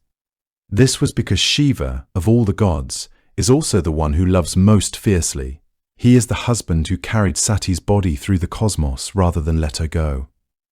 This was because Shiva, of all the gods, is also the one who loves most fiercely. He is the husband who carried Sati's body through the cosmos rather than let her go.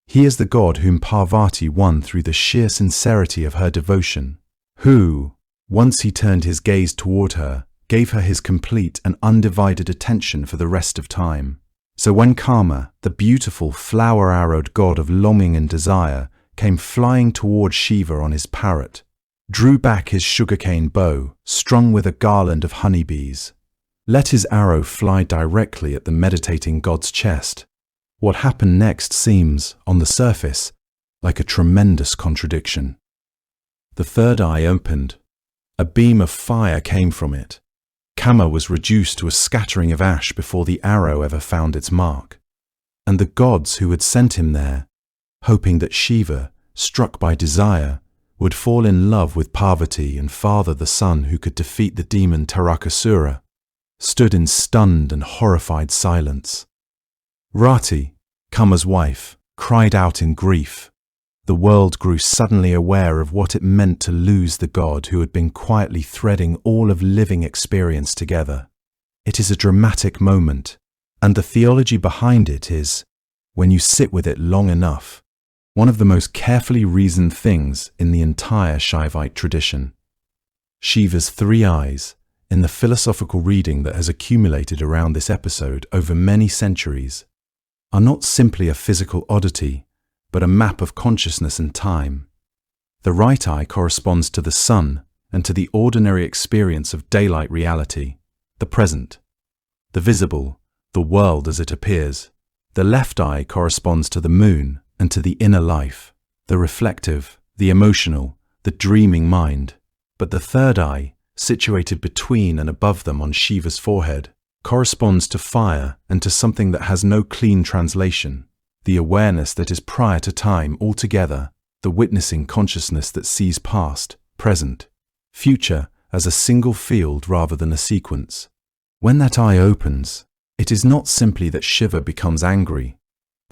He is the god whom Parvati won through the sheer sincerity of her devotion, who, once he turned his gaze toward her, gave her his complete and undivided attention for the rest of time. So when Kama, the beautiful flower-arrowed god of longing and desire, came flying toward Shiva on his parrot, drew back his sugarcane bow, strung with a garland of honeybees, let his arrow fly directly at the meditating god's chest, what happened next seems, on the surface, like a tremendous contradiction. The third eye opened. A beam of fire came from it. Kama was reduced to a scattering of ash before the arrow ever found its mark. And the gods who had sent him there, hoping that Shiva, struck by desire, would fall in love with Parvati and father the son who could defeat the demon Tarakasura, stood in stunned and horrified silence. Rati, Kama's wife, cried out in grief. The world grew suddenly aware of what it meant to lose the god who had been quietly threading all of living experience together. It is a dramatic moment, and the theology behind it is, when you sit with it long enough, one of the most carefully reasoned things in the entire Shaivite tradition. Shiva's three eyes, in the philosophical reading that has accumulated around this episode over many centuries, are not simply a physical oddity, but a map of consciousness and time. The right eye corresponds to the sun and to the ordinary experience of daylight reality, the present, the visible, the world as it appears. The left eye corresponds to the moon and to the inner life, the reflective, the emotional, the dreaming mind. But the third eye, situated between and above them on Shiva's forehead, corresponds to fire and to something that has no clean translation, the awareness that is prior to time altogether, the witnessing consciousness that sees past, present, future as a single field rather than a sequence. When that eye opens, it is not simply that Shiva becomes angry,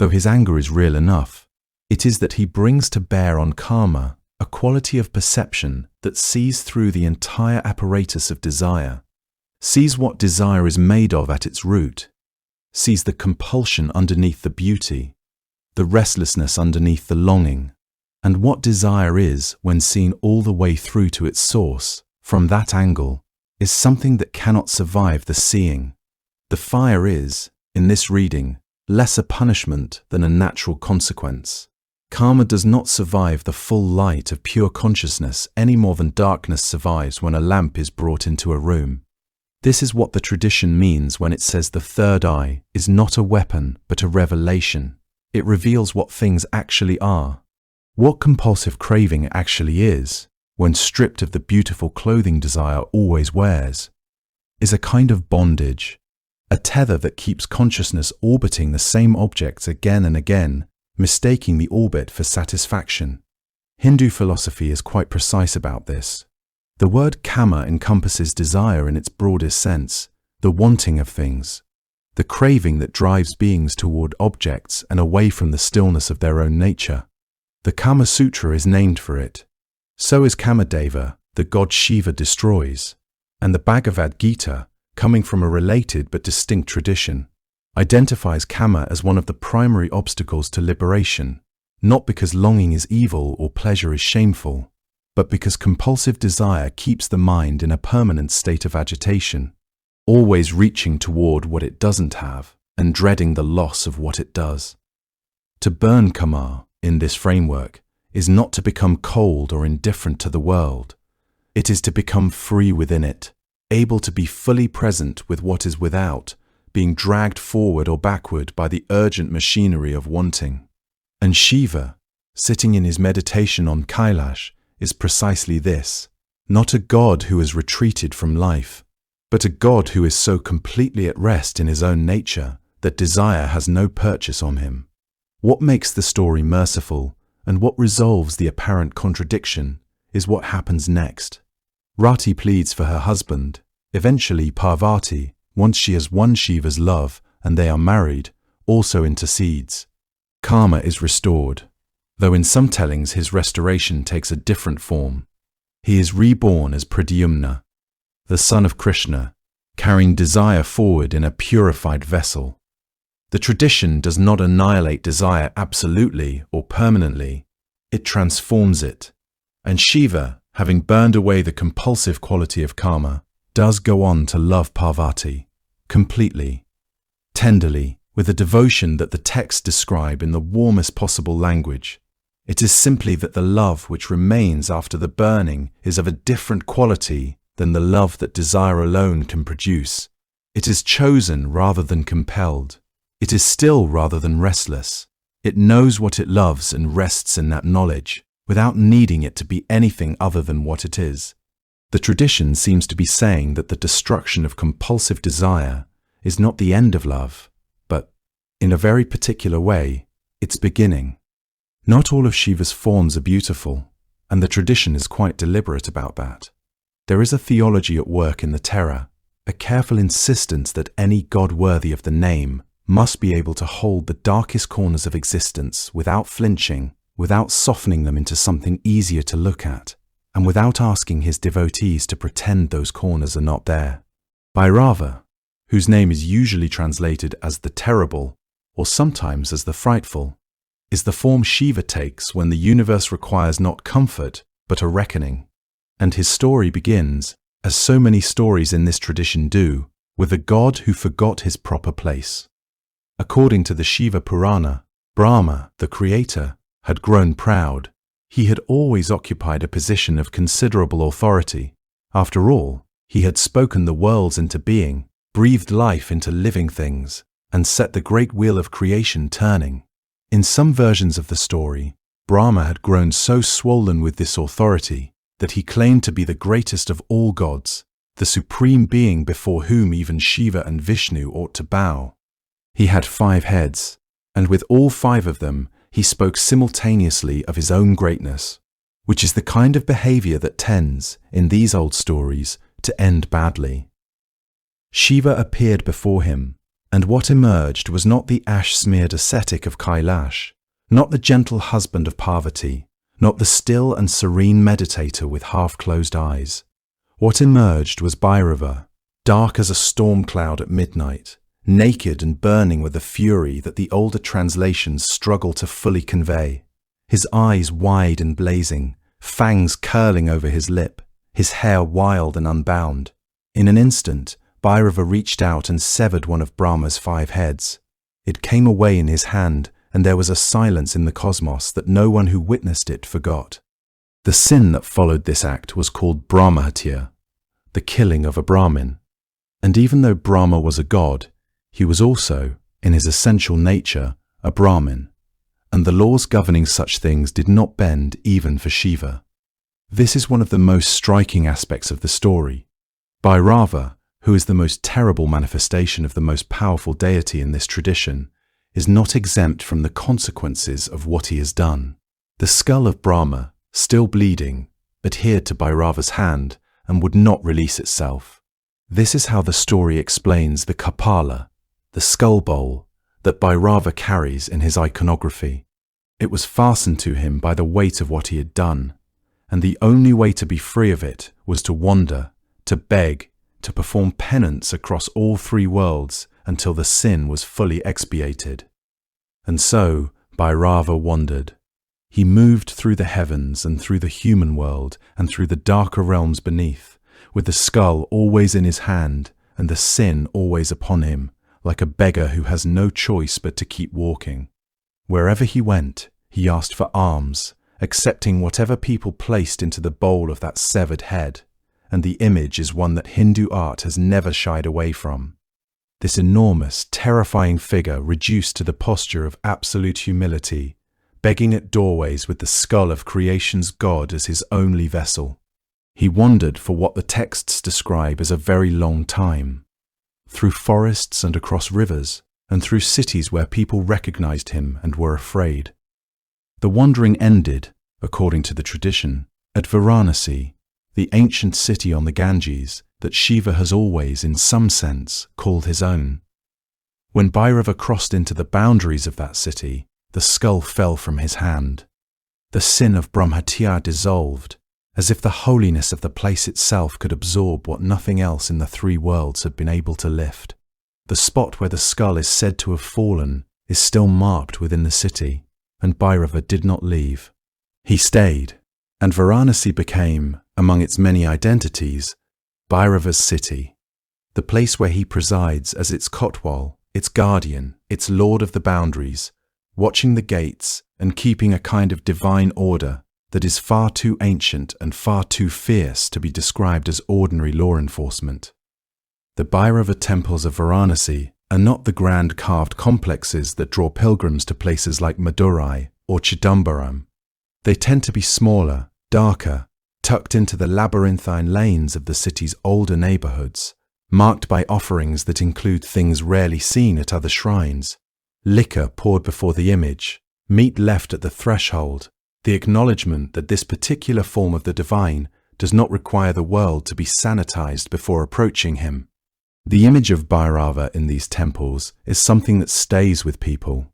though his anger is real enough. It is that he brings to bear on karma a quality of perception that sees through the entire apparatus of desire, sees what desire is made of at its root, sees the compulsion underneath the beauty, the restlessness underneath the longing, and what desire is when seen all the way through to its source. From that angle, is something that cannot survive the seeing. The fire is, in this reading, less a punishment than a natural consequence. Karma does not survive the full light of pure consciousness any more than darkness survives when a lamp is brought into a room. This is what the tradition means when it says the third eye is not a weapon but a revelation. It reveals what things actually are. What compulsive craving actually is, when stripped of the beautiful clothing desire always wears, is a kind of bondage, a tether that keeps consciousness orbiting the same objects again and again, mistaking the orbit for satisfaction. Hindu philosophy is quite precise about this. The word kama encompasses desire in its broadest sense, the wanting of things, the craving that drives beings toward objects and away from the stillness of their own nature. The Kama Sutra is named for it. So is Kamadeva, the god Shiva destroys, and the Bhagavad Gita, coming from a related but distinct tradition, identifies Kama as one of the primary obstacles to liberation, not because longing is evil or pleasure is shameful, but because compulsive desire keeps the mind in a permanent state of agitation, always reaching toward what it doesn't have and dreading the loss of what it does. To burn Kama, in this framework, is not to become cold or indifferent to the world. It is to become free within it, able to be fully present with what is without, being dragged forward or backward by the urgent machinery of wanting. And Shiva, sitting in his meditation on Kailash, is precisely this, not a god who has retreated from life, but a god who is so completely at rest in his own nature that desire has no purchase on him. What makes the story merciful and what resolves the apparent contradiction is what happens next. Rati pleads for her husband. Eventually Parvati, once she has won Shiva's love and they are married, also intercedes. Karma is restored, though in some tellings his restoration takes a different form. He is reborn as Pradyumna, the son of Krishna, carrying desire forward in a purified vessel. The tradition does not annihilate desire absolutely or permanently, it transforms it. And Shiva, having burned away the compulsive quality of karma, does go on to love Parvati, completely, tenderly, with a devotion that the texts describe in the warmest possible language. It is simply that the love which remains after the burning is of a different quality than the love that desire alone can produce. It is chosen rather than compelled. It is still rather than restless. It knows what it loves and rests in that knowledge, without needing it to be anything other than what it is. The tradition seems to be saying that the destruction of compulsive desire is not the end of love, but, in a very particular way, its beginning. Not all of Shiva's forms are beautiful, and the tradition is quite deliberate about that. There is a theology at work in the terror, a careful insistence that any god worthy of the name must be able to hold the darkest corners of existence without flinching, without softening them into something easier to look at, and without asking his devotees to pretend those corners are not there. Bhairava, whose name is usually translated as the terrible, or sometimes as the frightful, is the form Shiva takes when the universe requires not comfort, but a reckoning. And his story begins, as so many stories in this tradition do, with a god who forgot his proper place. According to the Shiva Purana, Brahma, the creator, had grown proud. He had always occupied a position of considerable authority. After all, he had spoken the worlds into being, breathed life into living things, and set the great wheel of creation turning. In some versions of the story, Brahma had grown so swollen with this authority that he claimed to be the greatest of all gods, the supreme being before whom even Shiva and Vishnu ought to bow. He had 5 heads, and with all 5 of them, he spoke simultaneously of his own greatness, which is the kind of behavior that tends, in these old stories, to end badly. Shiva appeared before him, and what emerged was not the ash-smeared ascetic of Kailash, not the gentle husband of Parvati, not the still and serene meditator with half-closed eyes. What emerged was Bhairava, dark as a storm cloud at midnight, naked and burning with a fury that the older translations struggle to fully convey, his eyes wide and blazing, fangs curling over his lip, his hair wild and unbound. In an instant, Bhairava reached out and severed one of Brahma's 5 heads. It came away in his hand, and there was a silence in the cosmos that no one who witnessed it forgot. The sin that followed this act was called Brahmahatya, the killing of a Brahmin. And even though Brahma was a god, he was also, in his essential nature, a Brahmin, and the laws governing such things did not bend even for Shiva. This is one of the most striking aspects of the story. Bhairava, who is the most terrible manifestation of the most powerful deity in this tradition, is not exempt from the consequences of what he has done. The skull of Brahma, still bleeding, adhered to Bhairava's hand and would not release itself. This is how the story explains the Kapala, the skull bowl, that Bhairava carries in his iconography. It was fastened to him by the weight of what he had done, and the only way to be free of it was to wander, to beg, to perform penance across all 3 worlds until the sin was fully expiated. And so Bhairava wandered. He moved through the heavens and through the human world and through the darker realms beneath, with the skull always in his hand and the sin always upon him, like a beggar who has no choice but to keep walking. Wherever he went, he asked for alms, accepting whatever people placed into the bowl of that severed head, and the image is one that Hindu art has never shied away from. This enormous, terrifying figure reduced to the posture of absolute humility, begging at doorways with the skull of creation's god as his only vessel. He wandered for what the texts describe as a very long time, through forests and across rivers, and through cities where people recognized him and were afraid. The wandering ended, according to the tradition, at Varanasi, the ancient city on the Ganges that Shiva has always, in some sense, called his own. When Bhairava crossed into the boundaries of that city, the skull fell from his hand. The sin of Brahmahatya dissolved, as if the holiness of the place itself could absorb what nothing else in the 3 worlds had been able to lift. The spot where the skull is said to have fallen is still marked within the city, and Bhairava did not leave. He stayed, and Varanasi became, among its many identities, Bhairava's city, the place where he presides as its Kotwal, its guardian, its lord of the boundaries, watching the gates and keeping a kind of divine order that is far too ancient and far too fierce to be described as ordinary law enforcement. The Bhairava temples of Varanasi are not the grand carved complexes that draw pilgrims to places like Madurai or Chidambaram. They tend to be smaller, darker, tucked into the labyrinthine lanes of the city's older neighborhoods, marked by offerings that include things rarely seen at other shrines, liquor poured before the image, meat left at the threshold, the acknowledgement that this particular form of the divine does not require the world to be sanitized before approaching him. The image of Bhairava in these temples is something that stays with people.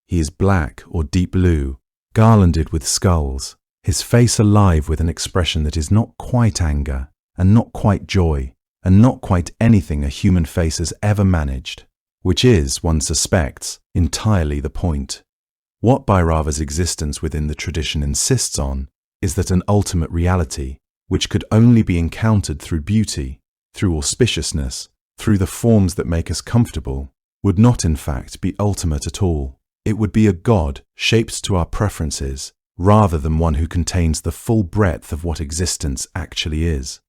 He is black or deep blue, garlanded with skulls, his face alive with an expression that is not quite anger, and not quite joy, and not quite anything a human face has ever managed, which is, one suspects, entirely the point. What Bhairava's existence within the tradition insists on is that an ultimate reality, which could only be encountered through beauty, through auspiciousness, through the forms that make us comfortable, would not in fact be ultimate at all. It would be a god shaped to our preferences, rather than one who contains the full breadth of what existence actually is.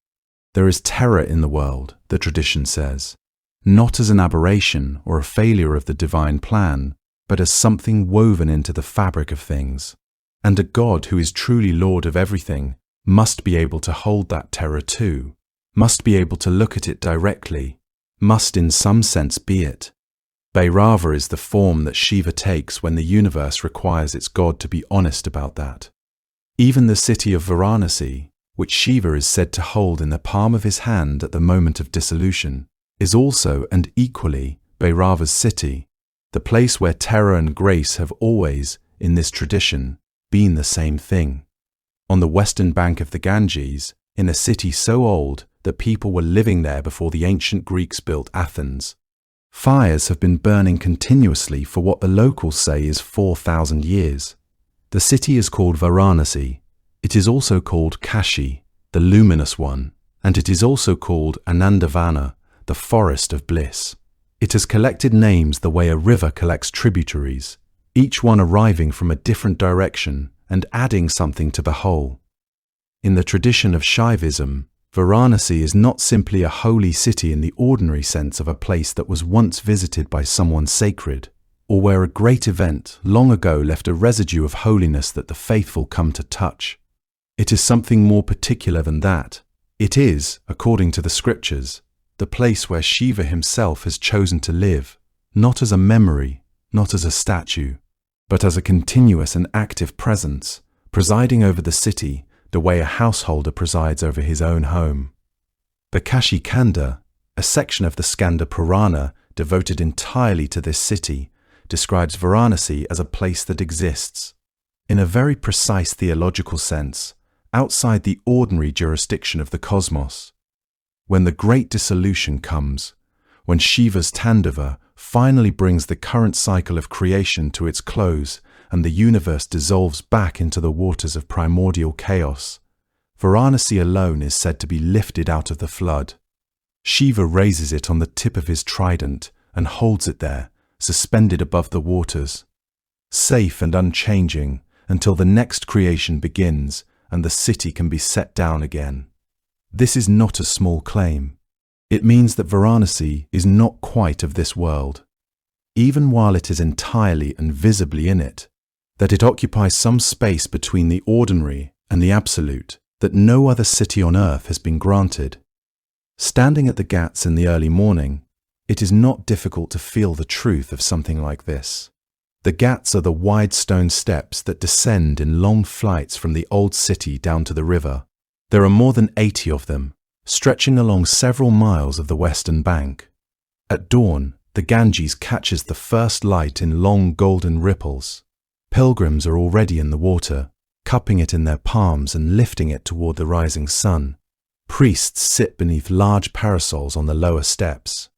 There is terror in the world, the tradition says, not as an aberration or a failure of the divine plan, but as something woven into the fabric of things. And a god who is truly Lord of everything must be able to hold that terror too, must be able to look at it directly, must in some sense be it. Bhairava is the form that Shiva takes when the universe requires its god to be honest about that. Even the city of Varanasi, which Shiva is said to hold in the palm of his hand at the moment of dissolution, is also and equally Bhairava's city, the place where terror and grace have always, in this tradition, been the same thing. On the western bank of the Ganges, in a city so old that people were living there before the ancient Greeks built Athens, fires have been burning continuously for what the locals say is 4,000 years. The city is called Varanasi. It is also called Kashi, the luminous one, and it is also called Anandavana, the forest of bliss. It has collected names the way a river collects tributaries, each one arriving from a different direction and adding something to the whole. In the tradition of Shaivism, Varanasi is not simply a holy city in the ordinary sense of a place that was once visited by someone sacred, or where a great event long ago left a residue of holiness that the faithful come to touch. It is something more particular than that. It is, according to the scriptures, the place where Shiva himself has chosen to live, not as a memory, not as a statue, but as a continuous and active presence, presiding over the city the way a householder presides over his own home. The Kashi Kanda, a section of the Skanda Purana devoted entirely to this city, describes Varanasi as a place that exists, in a very precise theological sense, outside the ordinary jurisdiction of the cosmos. When the great dissolution comes, when Shiva's Tandava finally brings the current cycle of creation to its close and the universe dissolves back into the waters of primordial chaos, Varanasi alone is said to be lifted out of the flood. Shiva raises it on the tip of his trident and holds it there, suspended above the waters, safe and unchanging until the next creation begins and the city can be set down again. This is not a small claim. It means that Varanasi is not quite of this world, even while it is entirely and visibly in it, that it occupies some space between the ordinary and the absolute that no other city on earth has been granted. Standing at the Ghats in the early morning, it is not difficult to feel the truth of something like this. The Ghats are the wide stone steps that descend in long flights from the old city down to the river. There are more than 80 of them, stretching along several miles of the western bank. At dawn, the Ganges catches the first light in long golden ripples. Pilgrims are already in the water, cupping it in their palms and lifting it toward the rising sun. Priests sit beneath large parasols on the lower steps.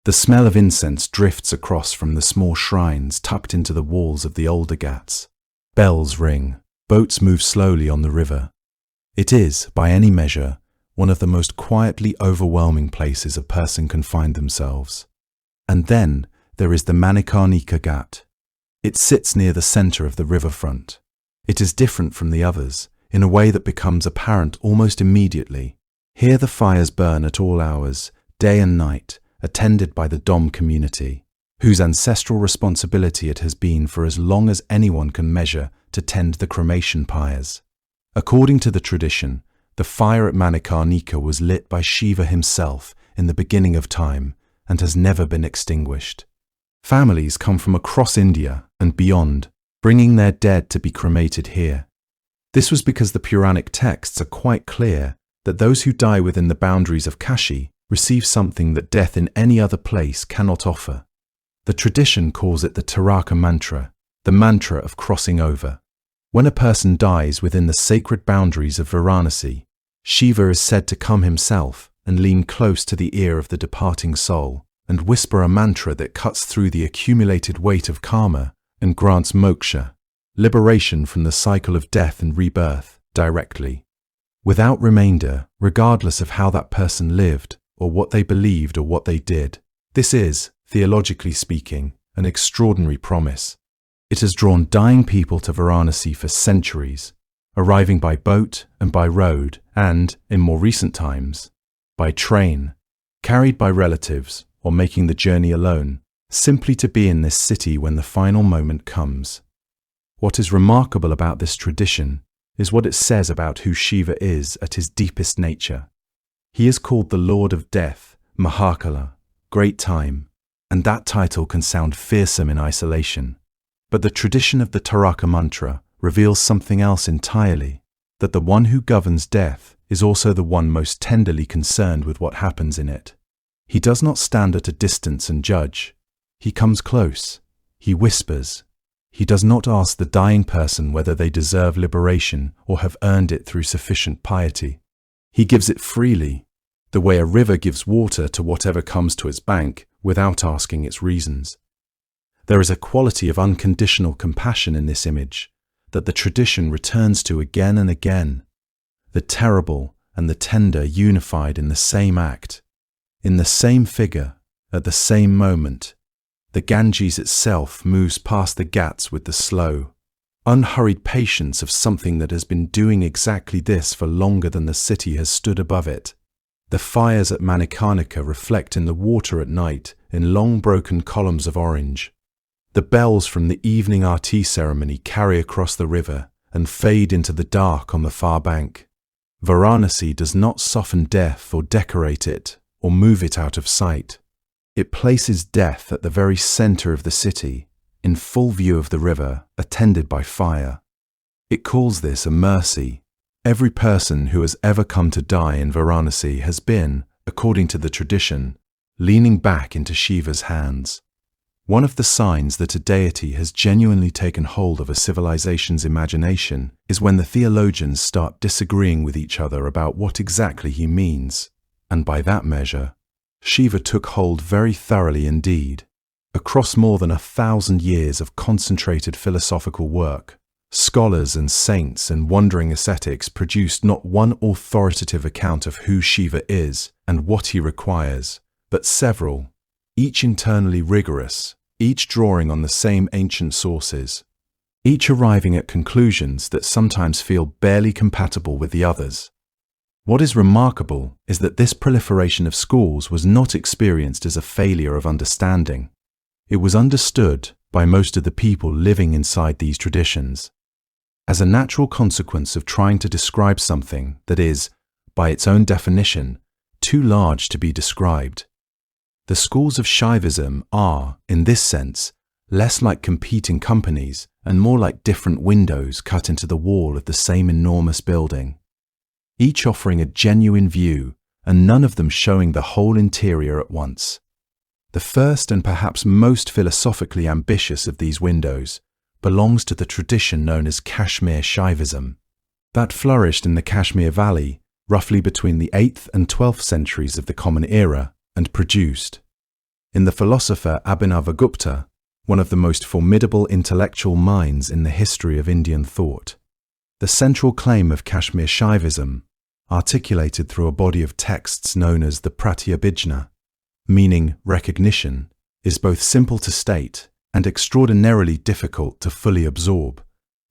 The smell of incense drifts across from the small shrines tucked into the walls of the older Ghats. Bells ring. Boats move slowly on the river. It is, by any measure, one of the most quietly overwhelming places a person can find themselves. And then there is the Manikarnika Ghat. It sits near the center of the riverfront. It is different from the others, in a way that becomes apparent almost immediately. Here the fires burn at all hours, day and night, attended by the Dom community, whose ancestral responsibility it has been for as long as anyone can measure to tend the cremation pyres. According to the tradition, the fire at Manikarnika was lit by Shiva himself in the beginning of time and has never been extinguished. Families come from across India and beyond, bringing their dead to be cremated here. This was because the Puranic texts are quite clear that those who die within the boundaries of Kashi receive something that death in any other place cannot offer. The tradition calls it the Taraka mantra, the mantra of crossing over. When a person dies within the sacred boundaries of Varanasi, Shiva is said to come himself and lean close to the ear of the departing soul and whisper a mantra that cuts through the accumulated weight of karma and grants moksha, liberation from the cycle of death and rebirth, directly, without remainder, regardless of how that person lived or what they believed or what they did. This is, theologically speaking, an extraordinary promise. It has drawn dying people to Varanasi for centuries, arriving by boat and by road and, in more recent times, by train, carried by relatives or making the journey alone, simply to be in this city when the final moment comes. What is remarkable about this tradition is what it says about who Shiva is at his deepest nature. He is called the Lord of Death, Mahakala, Great Time, and that title can sound fearsome in isolation. But the tradition of the Taraka mantra reveals something else entirely, that the one who governs death is also the one most tenderly concerned with what happens in it. He does not stand at a distance and judge. He comes close. He whispers. He does not ask the dying person whether they deserve liberation or have earned it through sufficient piety. He gives it freely, the way a river gives water to whatever comes to its bank without asking its reasons. There is a quality of unconditional compassion in this image that the tradition returns to again and again. The terrible and the tender unified in the same act, in the same figure, at the same moment. The Ganges itself moves past the Ghats with the slow, unhurried patience of something that has been doing exactly this for longer than the city has stood above it. The fires at Manikarnika reflect in the water at night in long broken columns of orange. The bells from the evening aarti ceremony carry across the river and fade into the dark on the far bank. Varanasi does not soften death or decorate it or move it out of sight. It places death at the very center of the city, in full view of the river, attended by fire. It calls this a mercy. Every person who has ever come to die in Varanasi has been, according to the tradition, leaning back into Shiva's hands. One of the signs that a deity has genuinely taken hold of a civilization's imagination is when the theologians start disagreeing with each other about what exactly he means, and by that measure, Shiva took hold very thoroughly indeed. Across more than 1,000 years of concentrated philosophical work, scholars and saints and wandering ascetics produced not one authoritative account of who Shiva is and what he requires, but several, each internally rigorous, each drawing on the same ancient sources, each arriving at conclusions that sometimes feel barely compatible with the others. What is remarkable is that this proliferation of schools was not experienced as a failure of understanding. It was understood by most of the people living inside these traditions as a natural consequence of trying to describe something that is, by its own definition, too large to be described. The schools of Shaivism are, in this sense, less like competing companies and more like different windows cut into the wall of the same enormous building, each offering a genuine view and none of them showing the whole interior at once. The first and perhaps most philosophically ambitious of these windows belongs to the tradition known as Kashmir Shaivism, that flourished in the Kashmir Valley roughly between the 8th and 12th centuries of the Common Era and produced, in the philosopher Abhinavagupta, one of the most formidable intellectual minds in the history of Indian thought. The central claim of Kashmir Shaivism, articulated through a body of texts known as the Pratyabhijna, meaning recognition, is both simple to state and extraordinarily difficult to fully absorb,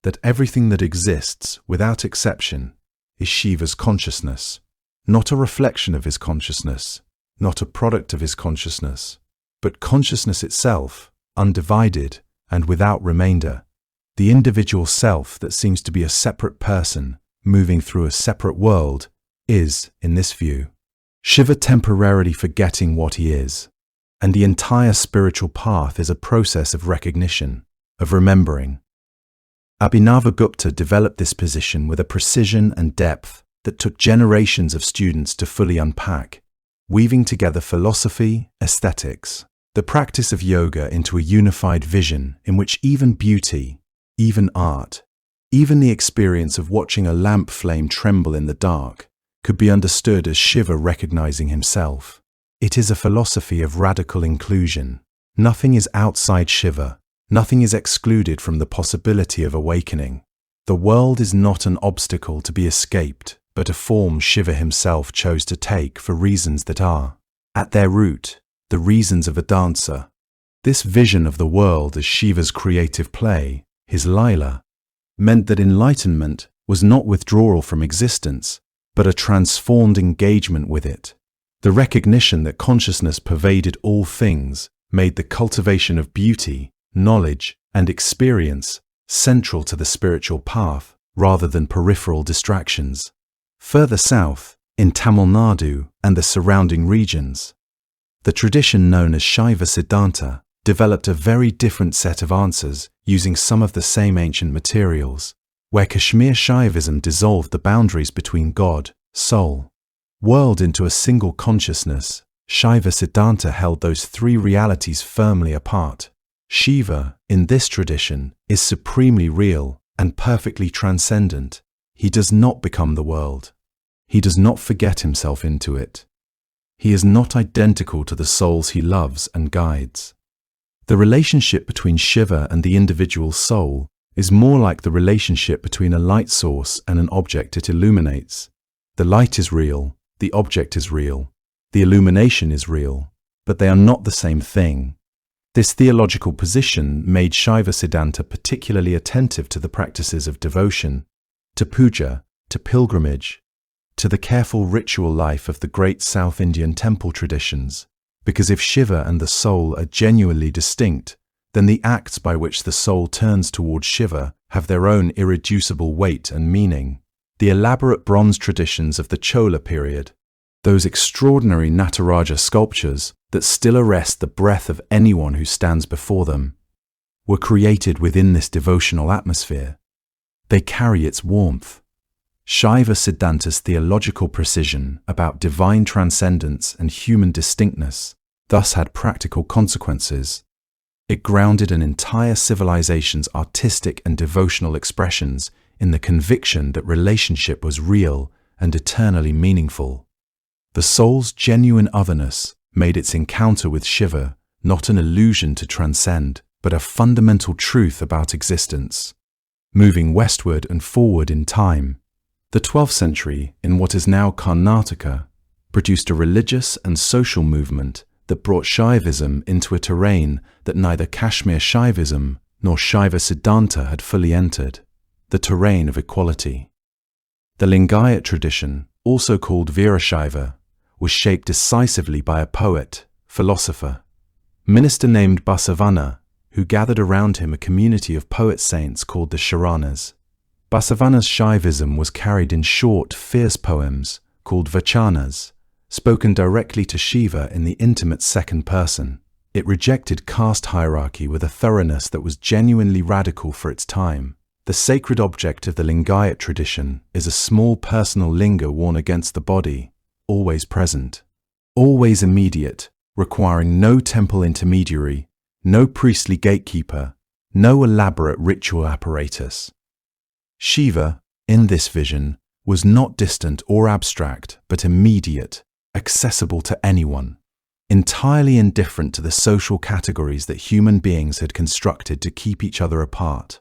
that everything that exists, without exception, is Shiva's consciousness, not a reflection of his consciousness, not a product of his consciousness, but consciousness itself, undivided and without remainder, the individual self that seems to be a separate person moving through a separate world, is, in this view, Shiva temporarily forgetting what he is, and the entire spiritual path is a process of recognition, of remembering. Abhinavagupta developed this position with a precision and depth that took generations of students to fully unpack, weaving together philosophy, aesthetics, the practice of yoga into a unified vision in which even beauty, even art, even the experience of watching a lamp flame tremble in the dark could be understood as Shiva recognizing himself. It is a philosophy of radical inclusion. Nothing is outside Shiva. Nothing is excluded from the possibility of awakening. The world is not an obstacle to be escaped, but a form Shiva himself chose to take for reasons that are, at their root, the reasons of a dancer. This vision of the world as Shiva's creative play, his lila, meant that enlightenment was not withdrawal from existence, but a transformed engagement with it. The recognition that consciousness pervaded all things made the cultivation of beauty, knowledge, and experience central to the spiritual path rather than peripheral distractions. Further south, in Tamil Nadu and the surrounding regions, the tradition known as Shaiva Siddhanta developed a very different set of answers using some of the same ancient materials, where Kashmir Shaivism dissolved the boundaries between God, soul, world into a single consciousness. Shaiva Siddhanta held those three realities firmly apart. Shiva, in this tradition, is supremely real and perfectly transcendent. He does not become the world. He does not forget himself into it. He is not identical to the souls he loves and guides. The relationship between Shiva and the individual soul is more like the relationship between a light source and an object it illuminates. The light is real, the object is real, the illumination is real, but they are not the same thing. This theological position made Shaiva Siddhanta particularly attentive to the practices of devotion, to puja, to pilgrimage, to the careful ritual life of the great South Indian temple traditions, because if Shiva and the soul are genuinely distinct, then the acts by which the soul turns towards Shiva have their own irreducible weight and meaning. The elaborate bronze traditions of the Chola period, those extraordinary Nataraja sculptures that still arrest the breath of anyone who stands before them, were created within this devotional atmosphere. They carry its warmth. Shaiva Siddhanta's theological precision about divine transcendence and human distinctness thus had practical consequences. It grounded an entire civilization's artistic and devotional expressions in the conviction that relationship was real and eternally meaningful. The soul's genuine otherness made its encounter with Shiva not an illusion to transcend, but a fundamental truth about existence. Moving westward and forward in time, the 12th century, in what is now Karnataka, produced a religious and social movement that brought Shaivism into a terrain that neither Kashmir Shaivism nor Shaiva Siddhanta had fully entered, the terrain of equality. The Lingayat tradition, also called Virashaiva, was shaped decisively by a poet, philosopher, minister named Basavana, who gathered around him a community of poet saints called the Sharanas. Basavana's Shaivism was carried in short, fierce poems called vachanas, spoken directly to Shiva in the intimate second person. It rejected caste hierarchy with a thoroughness that was genuinely radical for its time. The sacred object of the Lingayat tradition is a small personal linga worn against the body, always present, always immediate, requiring no temple intermediary, no priestly gatekeeper, no elaborate ritual apparatus. Shiva, in this vision, was not distant or abstract, but immediate, accessible to anyone, entirely indifferent to the social categories that human beings had constructed to keep each other apart.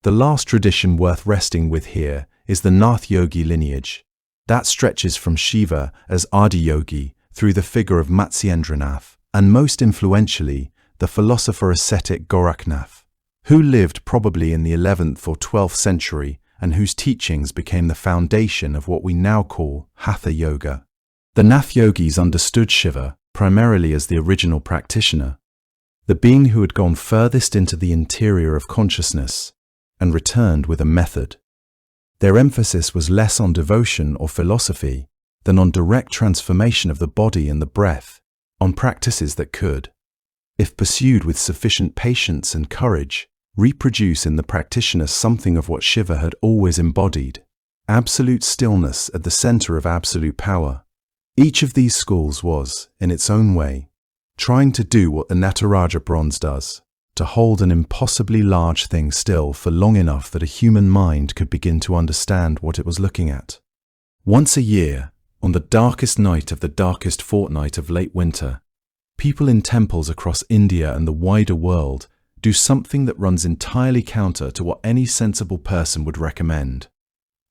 The last tradition worth resting with here is the Nath Yogi lineage. That stretches from Shiva as Adiyogi through the figure of Matsyendranath, and most influentially, the philosopher-ascetic Gorakhnath, who lived probably in the 11th or 12th century and whose teachings became the foundation of what we now call Hatha Yoga. The Nath Yogis understood Shiva primarily as the original practitioner, the being who had gone furthest into the interior of consciousness and returned with a method. Their emphasis was less on devotion or philosophy than on direct transformation of the body and the breath, on practices that could, if pursued with sufficient patience and courage, reproduce in the practitioner something of what Shiva had always embodied: absolute stillness at the center of absolute power. Each of these schools was, in its own way, trying to do what the Nataraja bronze does, to hold an impossibly large thing still for long enough that a human mind could begin to understand what it was looking at. Once a year, on the darkest night of the darkest fortnight of late winter, people in temples across India and the wider world do something that runs entirely counter to what any sensible person would recommend.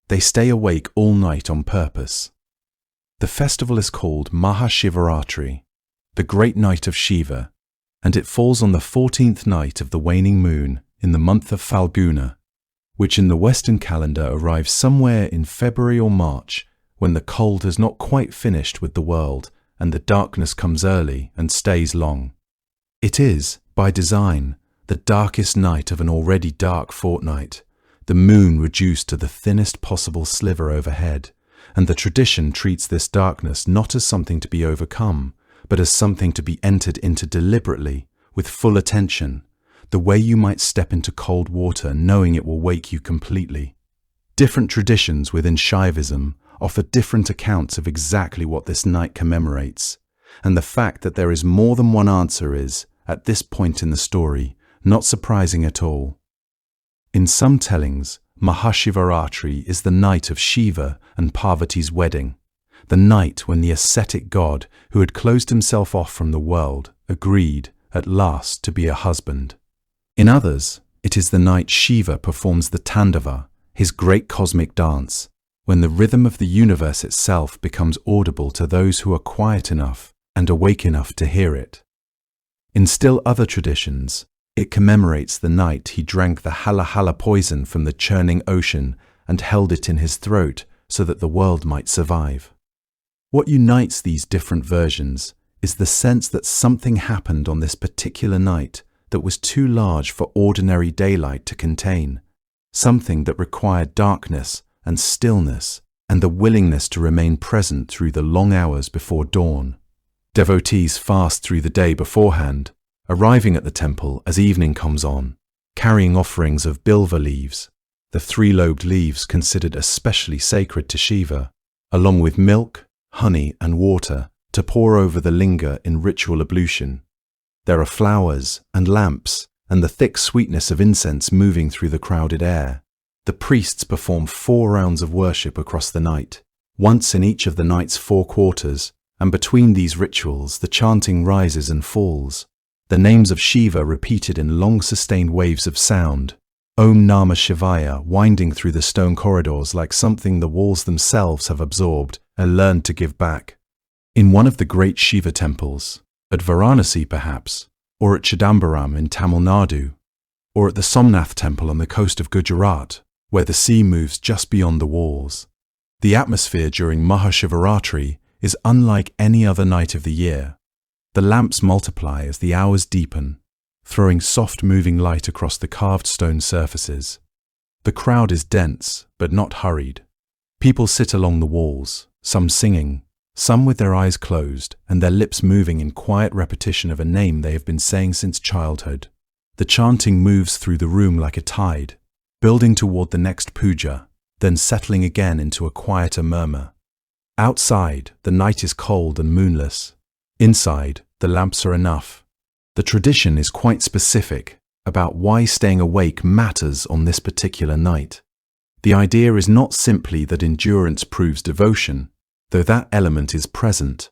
They stay awake all night on purpose. The festival is called Mahashivaratri, the great night of Shiva, and it falls on the 14th night of the waning moon in the month of Falguna, which in the Western calendar arrives somewhere in February or March, when the cold has not quite finished with the world and the darkness comes early and stays long. It is, by design, the darkest night of an already dark fortnight, the moon reduced to the thinnest possible sliver overhead, and the tradition treats this darkness not as something to be overcome, but as something to be entered into deliberately, with full attention, the way you might step into cold water knowing it will wake you completely. Different traditions within Shaivism offer different accounts of exactly what this night commemorates, and the fact that there is more than one answer is, at this point in the story, not surprising at all. In some tellings, Mahashivaratri is the night of Shiva and Parvati's wedding, the night when the ascetic god who had closed himself off from the world agreed, at last, to be a husband. In others, it is the night Shiva performs the Tandava, his great cosmic dance, when the rhythm of the universe itself becomes audible to those who are quiet enough and awake enough to hear it. In still other traditions, it commemorates the night he drank the hala hala poison from the churning ocean and held it in his throat so that the world might survive. What unites these different versions is the sense that something happened on this particular night that was too large for ordinary daylight to contain, something that required darkness and stillness and the willingness to remain present through the long hours before dawn. Devotees fast through the day beforehand, arriving at the temple as evening comes on, carrying offerings of bilva leaves, the three-lobed leaves considered especially sacred to Shiva, along with milk, honey and water to pour over the linga in ritual ablution. There are flowers and lamps and the thick sweetness of incense moving through the crowded air. The priests perform 4 rounds of worship across the night, once in each of the night's 4 quarters, and between these rituals the chanting rises and falls, the names of Shiva repeated in long-sustained waves of sound, Om Namah Shivaya winding through the stone corridors like something the walls themselves have absorbed and learned to give back. In one of the great Shiva temples, at Varanasi perhaps, or at Chidambaram in Tamil Nadu, or at the Somnath temple on the coast of Gujarat, where the sea moves just beyond the walls, the atmosphere during Mahashivaratri is unlike any other night of the year. The lamps multiply as the hours deepen, throwing soft moving light across the carved stone surfaces. The crowd is dense, but not hurried. People sit along the walls, some singing, some with their eyes closed and their lips moving in quiet repetition of a name they have been saying since childhood. The chanting moves through the room like a tide, building toward the next puja, then settling again into a quieter murmur. Outside, the night is cold and moonless. Inside, the lamps are enough. The tradition is quite specific about why staying awake matters on this particular night. The idea is not simply that endurance proves devotion, though that element is present.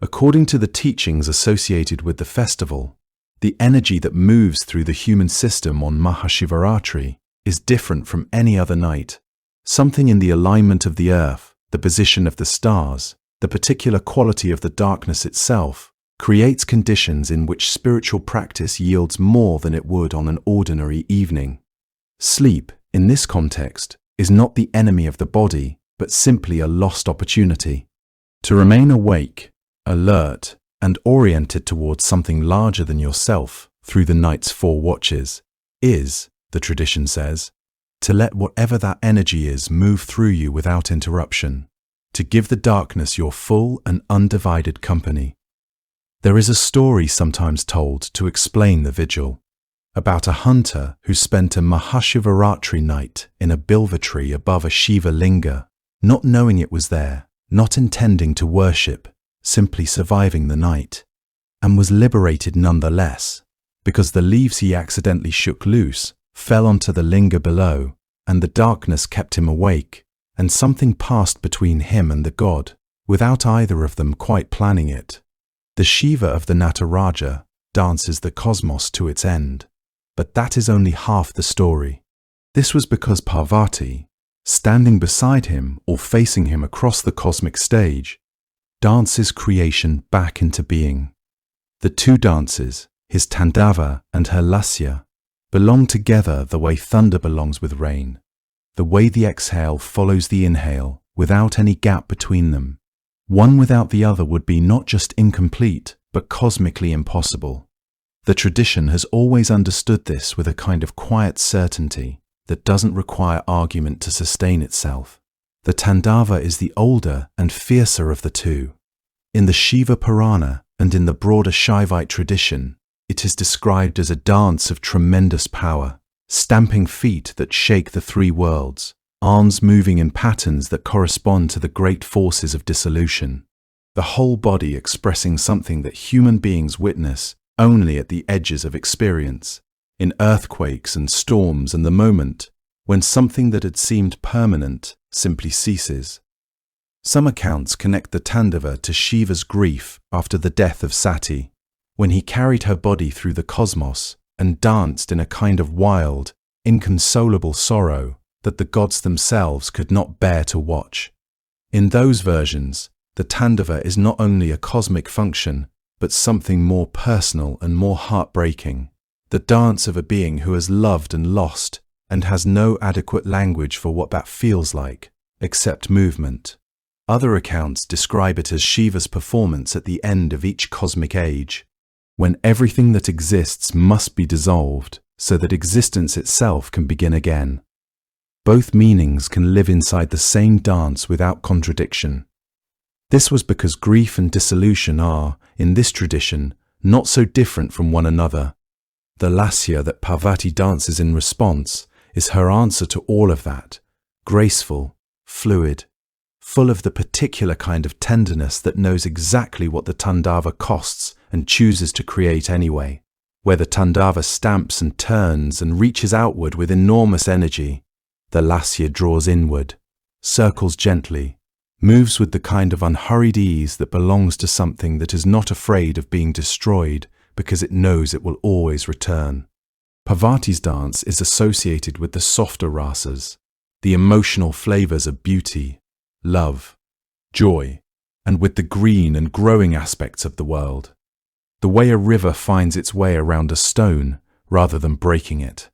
According to the teachings associated with the festival, the energy that moves through the human system on Mahashivaratri is different from any other night. Something in the alignment of the earth, the position of the stars, the particular quality of the darkness itself, creates conditions in which spiritual practice yields more than it would on an ordinary evening. Sleep, in this context, is not the enemy of the body, but simply a lost opportunity. To remain awake, alert, and oriented towards something larger than yourself through the night's 4 watches is, the tradition says, to let whatever that energy is move through you without interruption, to give the darkness your full and undivided company. There is a story sometimes told to explain the vigil, about a hunter who spent a Mahashivaratri night in a bilva tree above a Shiva linga, not knowing it was there, not intending to worship, simply surviving the night, and was liberated nonetheless, because the leaves he accidentally shook loose fell onto the linga below, and the darkness kept him awake, and something passed between him and the god, without either of them quite planning it. The Shiva of the Nataraja dances the cosmos to its end, but that is only half the story. This was because Parvati, standing beside him or facing him across the cosmic stage, dances creation back into being. The two dances, his Tandava and her Lasya, belong together the way thunder belongs with rain, the way the exhale follows the inhale without any gap between them. One without the other would be not just incomplete, but cosmically impossible. The tradition has always understood this with a kind of quiet certainty that doesn't require argument to sustain itself. The Tandava is the older and fiercer of the two. In the Shiva Purana and in the broader Shaivite tradition, it is described as a dance of tremendous power, stamping feet that shake the three worlds, arms moving in patterns that correspond to the great forces of dissolution, the whole body expressing something that human beings witness only at the edges of experience, in earthquakes and storms and the moment when something that had seemed permanent simply ceases. Some accounts connect the Tandava to Shiva's grief after the death of Sati, when he carried her body through the cosmos and danced in a kind of wild, inconsolable sorrow that the gods themselves could not bear to watch. In those versions, the Tandava is not only a cosmic function, but something more personal and more heartbreaking, the dance of a being who has loved and lost and has no adequate language for what that feels like, except movement. Other accounts describe it as Shiva's performance at the end of each cosmic age, when everything that exists must be dissolved so that existence itself can begin again. Both meanings can live inside the same dance without contradiction. This was because grief and dissolution are, in this tradition, not so different from one another. The Lasya that Parvati dances in response is her answer to all of that, graceful, fluid, full of the particular kind of tenderness that knows exactly what the Tandava costs and chooses to create anyway, where the Tandava stamps and turns and reaches outward with enormous energy. The Lasya draws inward, circles gently, moves with the kind of unhurried ease that belongs to something that is not afraid of being destroyed because it knows it will always return. Parvati's dance is associated with the softer rasas, the emotional flavors of beauty, love, joy, and with the green and growing aspects of the world, the way a river finds its way around a stone rather than breaking it.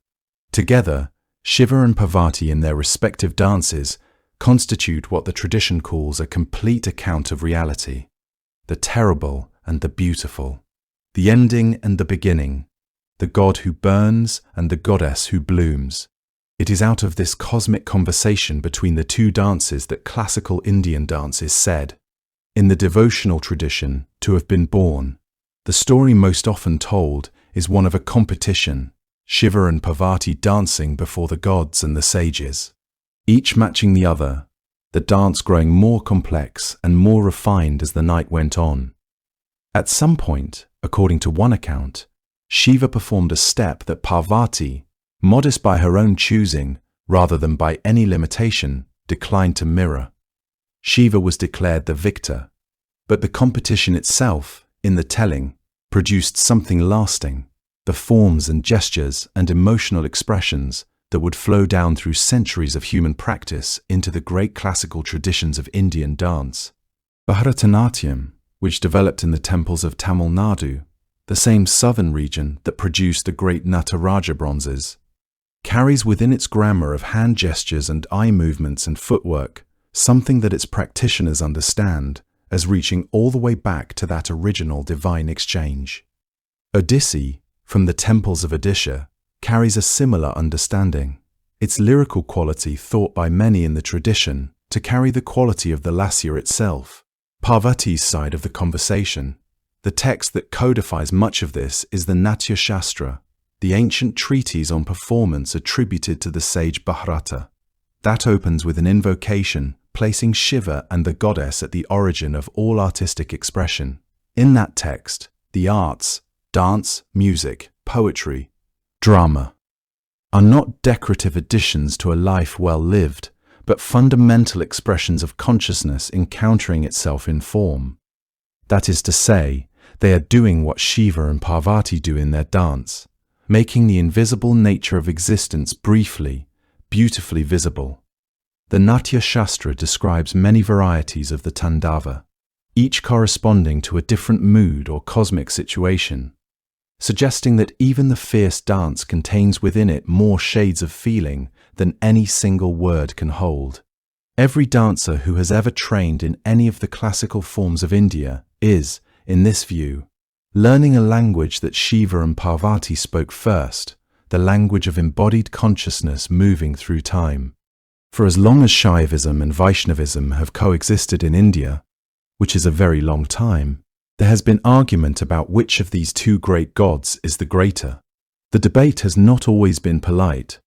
Together, Shiva and Parvati in their respective dances constitute what the tradition calls a complete account of reality, the terrible and the beautiful, the ending and the beginning, the god who burns and the goddess who blooms. It is out of this cosmic conversation between the two dances that classical Indian dance is said, in the devotional tradition, to have been born. The story most often told is one of a competition, Shiva and Parvati dancing before the gods and the sages, each matching the other, the dance growing more complex and more refined as the night went on. At some point, according to one account, Shiva performed a step that Parvati, modest by her own choosing rather than by any limitation, declined to mirror. Shiva was declared the victor, but the competition itself, in the telling, produced something lasting, the forms and gestures and emotional expressions that would flow down through centuries of human practice into the great classical traditions of Indian dance. Bharatanatyam, which developed in the temples of Tamil Nadu, the same southern region that produced the great Nataraja bronzes, carries within its grammar of hand gestures and eye movements and footwork something that its practitioners understand as reaching all the way back to that original divine exchange. Odissi, from the temples of Odisha, carries a similar understanding. its lyrical quality thought by many in the tradition to carry the quality of the lasya itself. Parvati's side of the conversation. The text that codifies much of this is the Natya Shastra, the ancient treatise on performance attributed to the sage Bharata. That opens with an invocation, placing Shiva and the goddess at the origin of all artistic expression. In that text, the arts, dance, music, poetry, drama, are not decorative additions to a life well lived, but fundamental expressions of consciousness encountering itself in form. That is to say, they are doing what Shiva and Parvati do in their dance, making the invisible nature of existence briefly, beautifully visible. The Natya Shastra describes many varieties of the Tandava, each corresponding to a different mood or cosmic situation, suggesting that even the fierce dance contains within it more shades of feeling than any single word can hold. Every dancer who has ever trained in any of the classical forms of India is, in this view, learning a language that Shiva and Parvati spoke first, the language of embodied consciousness moving through time. For as long as Shaivism and Vaishnavism have coexisted in India, which is a very long time, there has been argument about which of these two great gods is the greater. The debate has not always been polite.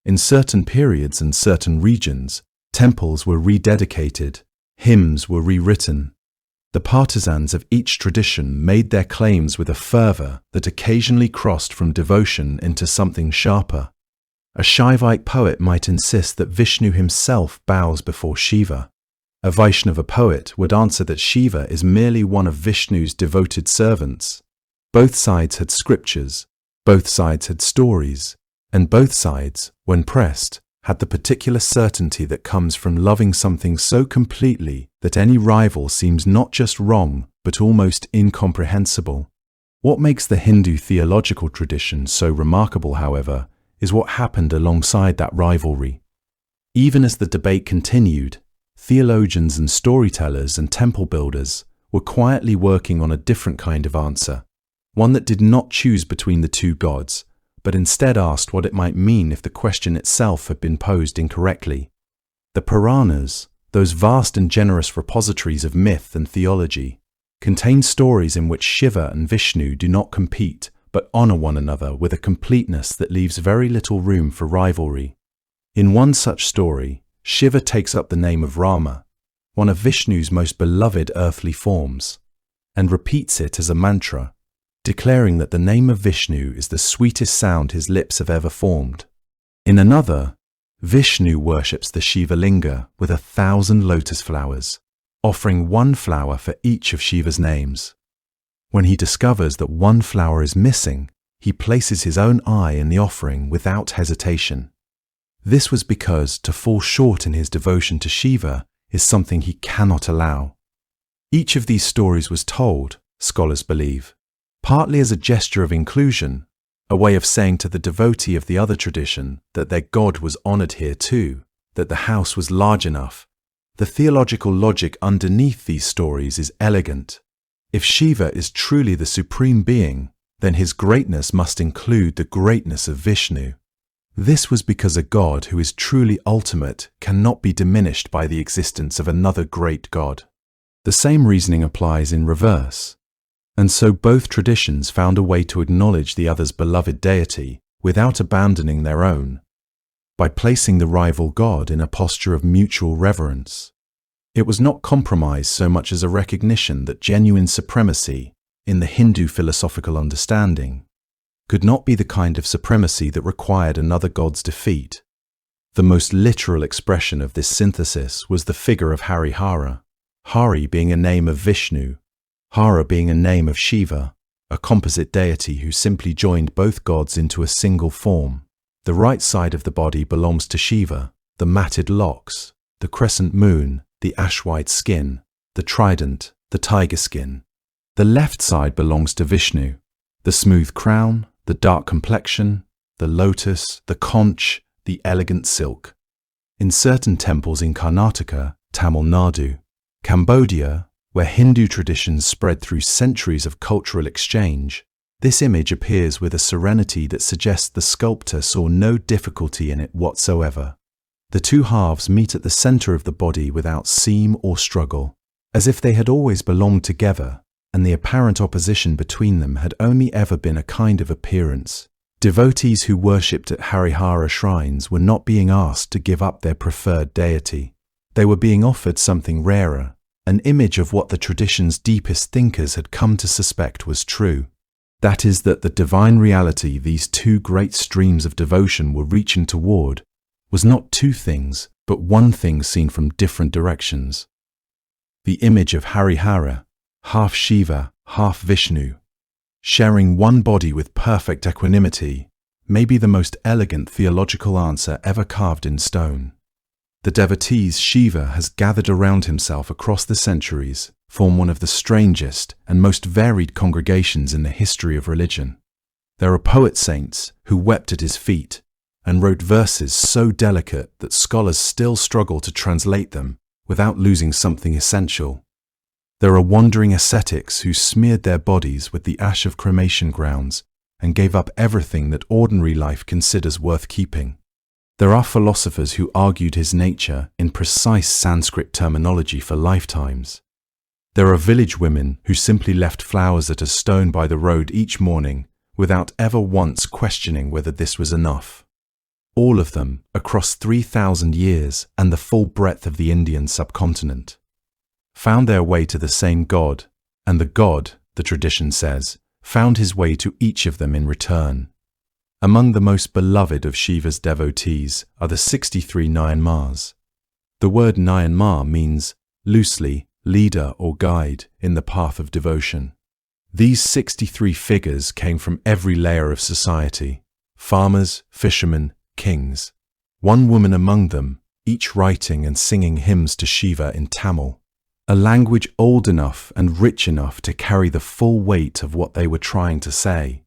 In certain periods and certain regions, temples were rededicated, hymns were rewritten. The partisans of each tradition made their claims with a fervor that occasionally crossed from devotion into something sharper. A Shaivite poet might insist that Vishnu himself bows before Shiva. A Vaishnava poet would answer that Shiva is merely one of Vishnu's devoted servants. Both sides had scriptures, both sides had stories, and both sides, when pressed, had the particular certainty that comes from loving something so completely that any rival seems not just wrong, but almost incomprehensible. What makes the Hindu theological tradition so remarkable, however, is what happened alongside that rivalry. Even as the debate continued, theologians and storytellers and temple builders were quietly working on a different kind of answer, one that did not choose between the two gods, but instead asked what it might mean if the question itself had been posed incorrectly. The Puranas, those vast and generous repositories of myth and theology, contain stories in which Shiva and Vishnu do not compete, but honor one another with a completeness that leaves very little room for rivalry. In one such story, Shiva takes up the name of Rama, one of Vishnu's most beloved earthly forms, and repeats it as a mantra, declaring that the name of Vishnu is the sweetest sound his lips have ever formed. In another, Vishnu worships the Shiva Linga with 1,000 lotus flowers, offering one flower for each of Shiva's names. When he discovers that one flower is missing, he places his own eye in the offering without hesitation. This was because to fall short in his devotion to Shiva is something he cannot allow. Each of these stories was told, scholars believe, partly as a gesture of inclusion, a way of saying to the devotee of the other tradition that their god was honored here too, that the house was large enough. The theological logic underneath these stories is elegant. If Shiva is truly the supreme being, then his greatness must include the greatness of Vishnu. This was because a god who is truly ultimate cannot be diminished by the existence of another great god. The same reasoning applies in reverse. And so both traditions found a way to acknowledge the other's beloved deity without abandoning their own, by placing the rival god in a posture of mutual reverence. It was not compromise so much as a recognition that genuine supremacy, in the Hindu philosophical understanding, could not be the kind of supremacy that required another god's defeat. The most literal expression of this synthesis was the figure of Harihara, Hari being a name of Vishnu, Hara being a name of Shiva, a composite deity who simply joined both gods into a single form. The right side of the body belongs to Shiva, the matted locks, the crescent moon, the ash-white skin, the trident, the tiger skin. The left side belongs to Vishnu, the smooth crown, the dark complexion, the lotus, the conch, the elegant silk. In certain temples in Karnataka, Tamil Nadu, Cambodia, where Hindu traditions spread through centuries of cultural exchange, This image appears with a serenity that suggests the sculptor saw no difficulty in it whatsoever. The two halves meet at the center of the body without seam or struggle, as if they had always belonged together, and the apparent opposition between them had only ever been a kind of appearance. Devotees who worshipped at Harihara shrines were not being asked to give up their preferred deity. They were being offered something rarer, an image of what the tradition's deepest thinkers had come to suspect was true. That is, that the divine reality these two great streams of devotion were reaching toward was not two things, but one thing seen from different directions. The image of Harihara, half Shiva, half Vishnu, sharing one body with perfect equanimity, may be the most elegant theological answer ever carved in stone. The devotees Shiva has gathered around himself across the centuries form one of the strangest and most varied congregations in the history of religion. There are poet saints who wept at his feet and wrote verses so delicate that scholars still struggle to translate them without losing something essential. There are wandering ascetics who smeared their bodies with the ash of cremation grounds and gave up everything that ordinary life considers worth keeping. There are philosophers who argued his nature in precise Sanskrit terminology for lifetimes. There are village women who simply left flowers at a stone by the road each morning without ever once questioning whether this was enough. All of them across 3,000 years and the full breadth of the Indian subcontinent found their way to the same God, and the God, the tradition says, found his way to each of them in return. Among the most beloved of Shiva's devotees are the 63 Nayanmars. The word Nayanmar means, loosely, leader or guide in the path of devotion. These 63 figures came from every layer of society: farmers, fishermen, kings. One woman among them, each writing and singing hymns to Shiva in Tamil, a language old enough and rich enough to carry the full weight of what they were trying to say.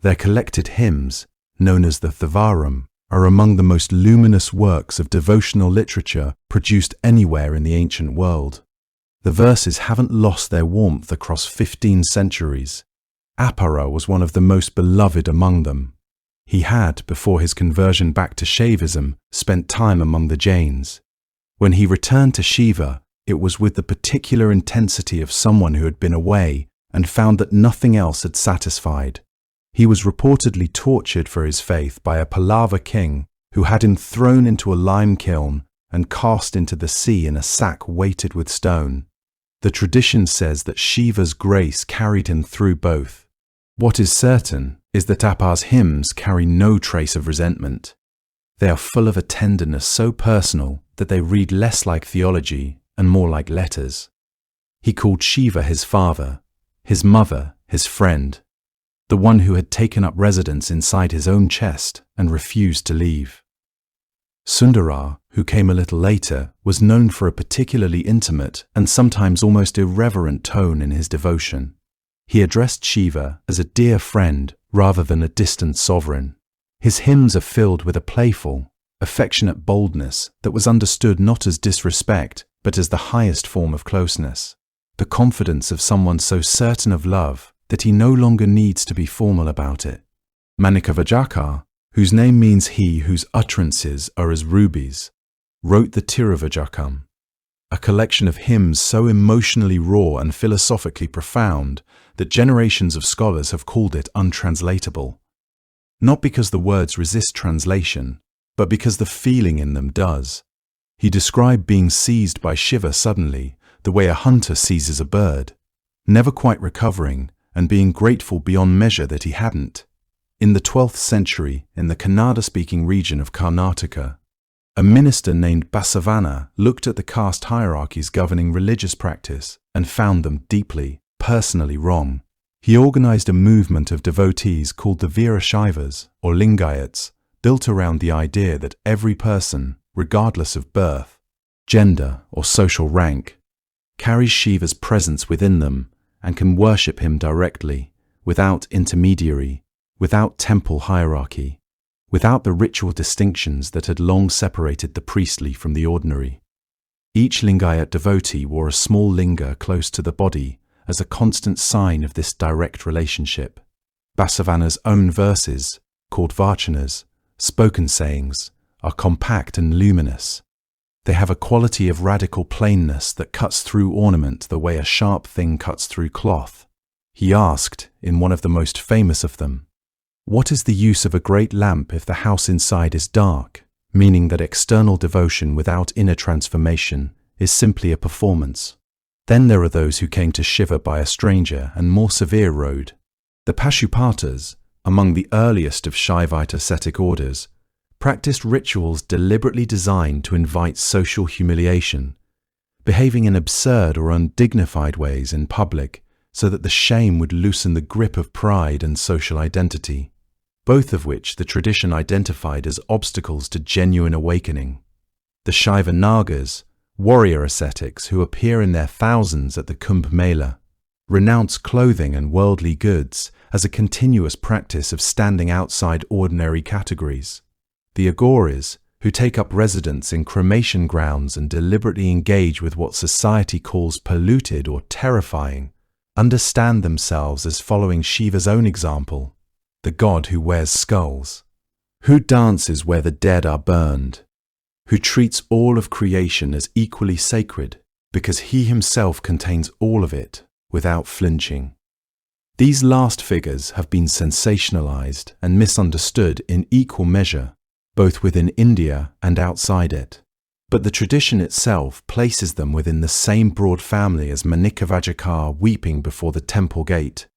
Their collected hymns, known as the Thevaram, are among the most luminous works of devotional literature produced anywhere in the ancient world. The verses haven't lost their warmth across 15 centuries. Appara was one of the most beloved among them. He had, before his conversion back to Shaivism, spent time among the Jains. When he returned to Shiva, it was with the particular intensity of someone who had been away and found that nothing else had satisfied. He was reportedly tortured for his faith by a Pallava king who had him thrown into a lime kiln and cast into the sea in a sack weighted with stone. The tradition says that Shiva's grace carried him through both. What is certain is that Appara's hymns carry no trace of resentment. They are full of a tenderness so personal that they read less like theology and more like letters. He called Shiva his father, his mother his friend, the one who had taken up residence inside his own chest and refused to leave. Sundara, who came a little later, was known for a particularly intimate and sometimes almost irreverent tone in his devotion. He addressed Shiva as a dear friend rather than a distant sovereign. His hymns are filled with a playful, affectionate boldness that was understood not as disrespect, but as the highest form of closeness, the confidence of someone so certain of love that he no longer needs to be formal about it. Manikavajakar, whose name means he whose utterances are as rubies, wrote the Tiruvajakam, a collection of hymns so emotionally raw and philosophically profound that generations of scholars have called it untranslatable. Not because the words resist translation, but because the feeling in them does. He described being seized by Shiva suddenly, the way a hunter seizes a bird, never quite recovering and being grateful beyond measure that he hadn't. In the 12th century, in the Kannada-speaking region of Karnataka, a minister named Basavana looked at the caste hierarchies governing religious practice and found them deeply, personally wrong. He organized a movement of devotees called the Veerashaivas, or Lingayats, built around the idea that every person, regardless of birth, gender, or social rank, carries Shiva's presence within them and can worship him directly, without intermediary, without temple hierarchy, without the ritual distinctions that had long separated the priestly from the ordinary. Each Lingayat devotee wore a small linga close to the body as a constant sign of this direct relationship. Basavana's own verses, called vachanas, spoken sayings, are compact and luminous. They have a quality of radical plainness that cuts through ornament the way a sharp thing cuts through cloth. He asked, in one of the most famous of them, "What is the use of a great lamp if the house inside is dark?" Meaning that external devotion without inner transformation is simply a performance. Then there are those who came to Shiva by a stranger and more severe road. The Pashupatas, among the earliest of Shaivite ascetic orders, practiced rituals deliberately designed to invite social humiliation, behaving in absurd or undignified ways in public so that the shame would loosen the grip of pride and social identity, both of which the tradition identified as obstacles to genuine awakening. The Shaiva Nagas, warrior ascetics who appear in their thousands at the Kumbh Mela, renounce clothing and worldly goods as a continuous practice of standing outside ordinary categories. The Agoras, who take up residence in cremation grounds and deliberately engage with what society calls polluted or terrifying, understand themselves as following Shiva's own example, the god who wears skulls, who dances where the dead are burned, who treats all of creation as equally sacred because he himself contains all of it without flinching. These last figures have been sensationalized and misunderstood in equal measure, both within India and outside it. But the tradition itself places them within the same broad family as Manikavajakar weeping before the temple gate,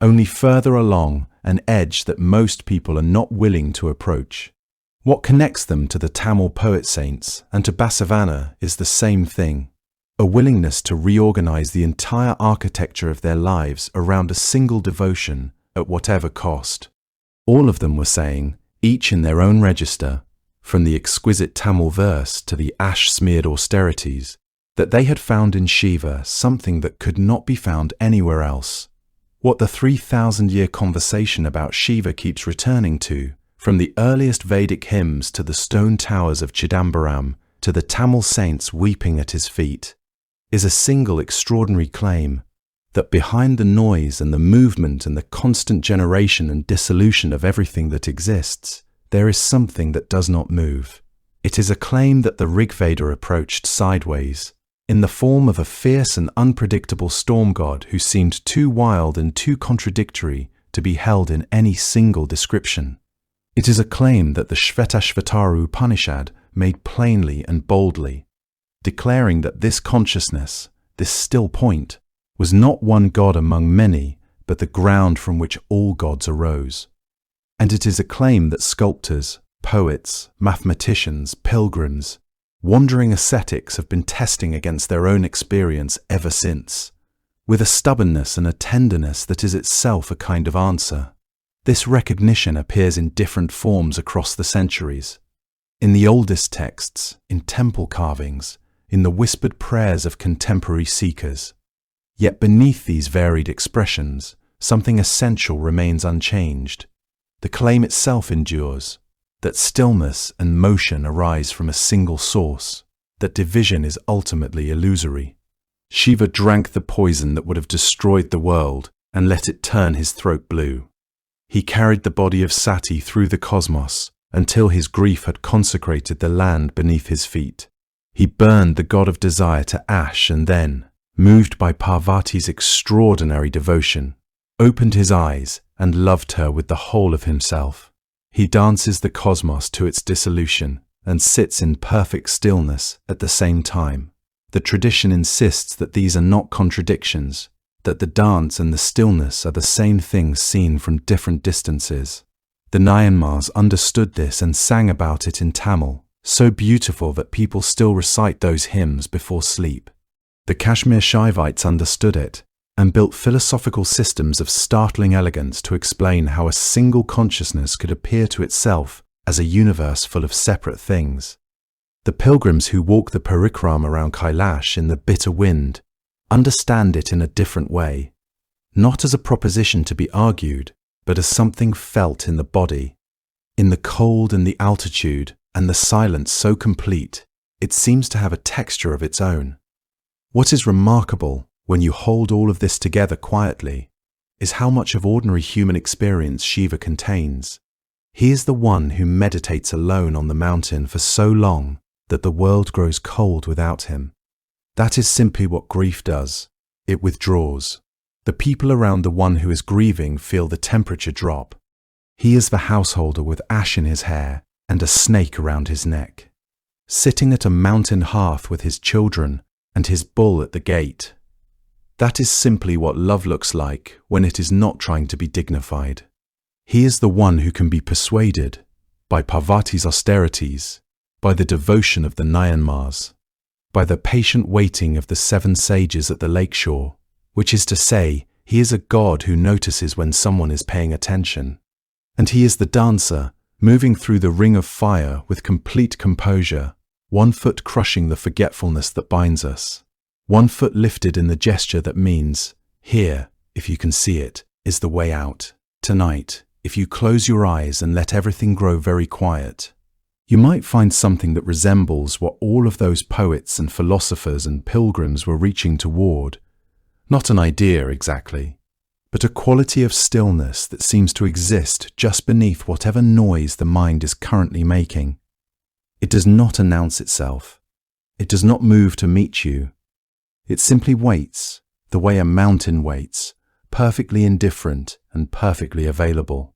only further along an edge that most people are not willing to approach. What connects them to the Tamil poet saints and to Basavana is the same thing, a willingness to reorganize the entire architecture of their lives around a single devotion at whatever cost. All of them were saying, each in their own register, from the exquisite Tamil verse to the ash-smeared austerities, that they had found in Shiva something that could not be found anywhere else. What the 3,000-year conversation about Shiva keeps returning to, from the earliest Vedic hymns to the stone towers of Chidambaram to the Tamil saints weeping at his feet, is a single extraordinary claim that behind the noise and the movement and the constant generation and dissolution of everything that exists, there is something that does not move. It is a claim that the Rigveda approached sideways, in the form of a fierce and unpredictable storm god who seemed too wild and too contradictory to be held in any single description. It is a claim that the Shvetashvatara Upanishad made plainly and boldly, declaring that this consciousness, this still point, was not one god among many, but the ground from which all gods arose. And it is a claim that sculptors, poets, mathematicians, pilgrims, wandering ascetics have been testing against their own experience ever since, with a stubbornness and a tenderness that is itself a kind of answer. This recognition appears in different forms across the centuries. In the oldest texts, in temple carvings, in the whispered prayers of contemporary seekers. Yet beneath these varied expressions, something essential remains unchanged. The claim itself endures, that stillness and motion arise from a single source, that division is ultimately illusory. Shiva drank the poison that would have destroyed the world and let it turn his throat blue. He carried the body of Sati through the cosmos until his grief had consecrated the land beneath his feet. He burned the god of desire to ash and then, moved by Parvati's extraordinary devotion, opened his eyes and loved her with the whole of himself. He dances the cosmos to its dissolution and sits in perfect stillness at the same time. The tradition insists that these are not contradictions, that the dance and the stillness are the same thing seen from different distances. The Nayanmars understood this and sang about it in Tamil, so beautiful that people still recite those hymns before sleep. The Kashmir Shaivites understood it and built philosophical systems of startling elegance to explain how a single consciousness could appear to itself as a universe full of separate things. The pilgrims who walk the parikrama around Kailash in the bitter wind understand it in a different way, not as a proposition to be argued, but as something felt in the body. In the cold and the altitude and the silence so complete, it seems to have a texture of its own. What is remarkable, when you hold all of this together quietly, is how much of ordinary human experience Shiva contains. He is the one who meditates alone on the mountain for so long that the world grows cold without him. That is simply what grief does. It withdraws. The people around the one who is grieving feel the temperature drop. He is the householder with ash in his hair and a snake around his neck, sitting at a mountain hearth with his children and his bull at the gate. That is simply what love looks like when it is not trying to be dignified. He is the one who can be persuaded by Parvati's austerities, by the devotion of the Nyanmars, by the patient waiting of the 7 sages at the lakeshore, which is to say, he is a god who notices when someone is paying attention. And he is the dancer, moving through the ring of fire with complete composure, one foot crushing the forgetfulness that binds us, one foot lifted in the gesture that means, here, if you can see it, is the way out. Tonight, if you close your eyes and let everything grow very quiet, you might find something that resembles what all of those poets and philosophers and pilgrims were reaching toward. Not an idea exactly, but a quality of stillness that seems to exist just beneath whatever noise the mind is currently making. It does not announce itself. It does not move to meet you. It simply waits, the way a mountain waits, perfectly indifferent and perfectly available.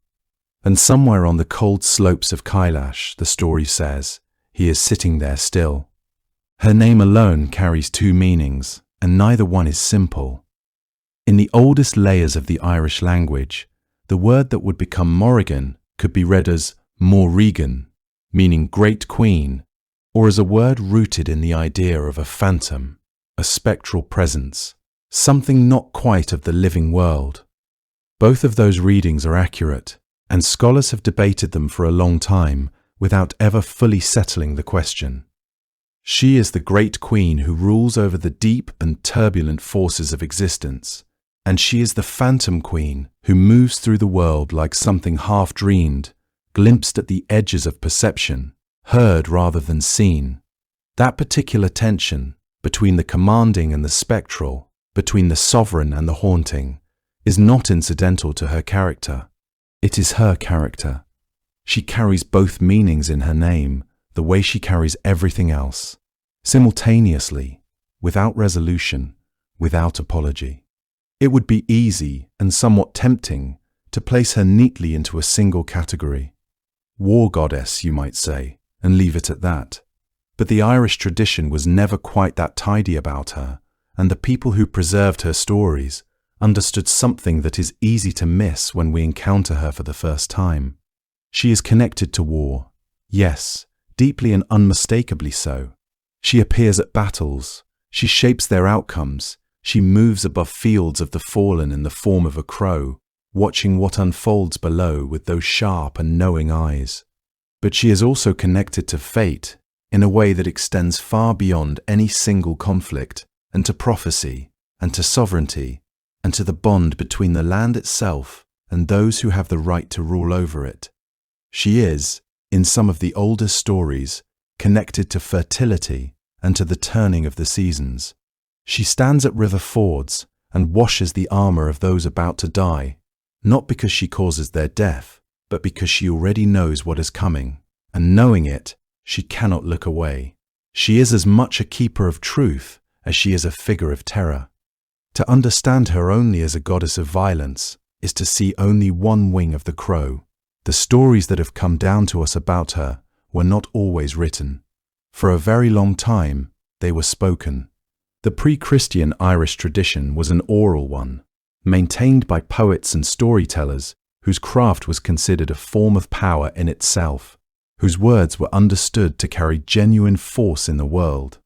And somewhere on the cold slopes of Kailash, the story says, he is sitting there still. Her name alone carries 2 meanings, and neither one is simple. In the oldest layers of the Irish language, the word that would become Morrigan could be read as Morrigan, meaning great queen, or as a word rooted in the idea of a phantom, a spectral presence, something not quite of the living world. Both of those readings are accurate, and scholars have debated them for a long time without ever fully settling the question. She is the great queen who rules over the deep and turbulent forces of existence, and she is the phantom queen who moves through the world like something half-dreamed, glimpsed at the edges of perception, heard rather than seen. That particular tension between the commanding and the spectral, between the sovereign and the haunting, is not incidental to her character. It is her character. She carries both meanings in her name, the way she carries everything else, simultaneously, without resolution, without apology. It would be easy and somewhat tempting to place her neatly into a single category. War goddess, you might say, and leave it at that. But the Irish tradition was never quite that tidy about her, and the people who preserved her stories understood something that is easy to miss when we encounter her for the first time. She is connected to war, yes, deeply and unmistakably so. She appears at battles, she shapes their outcomes, she moves above fields of the fallen in the form of a crow, watching what unfolds below with those sharp and knowing eyes. But she is also connected to fate in a way that extends far beyond any single conflict, and to prophecy, and to sovereignty, and to the bond between the land itself and those who have the right to rule over it. She is, in some of the oldest stories, connected to fertility and to the turning of the seasons. She stands at river fords and washes the armor of those about to die, not because she causes their death, but because she already knows what is coming, and knowing it, she cannot look away. She is as much a keeper of truth as she is a figure of terror. To understand her only as a goddess of violence is to see only one wing of the crow. The stories that have come down to us about her were not always written. For a very long time, they were spoken. The pre-Christian Irish tradition was an oral one, maintained by poets and storytellers whose craft was considered a form of power in itself, whose words were understood to carry genuine force in the world.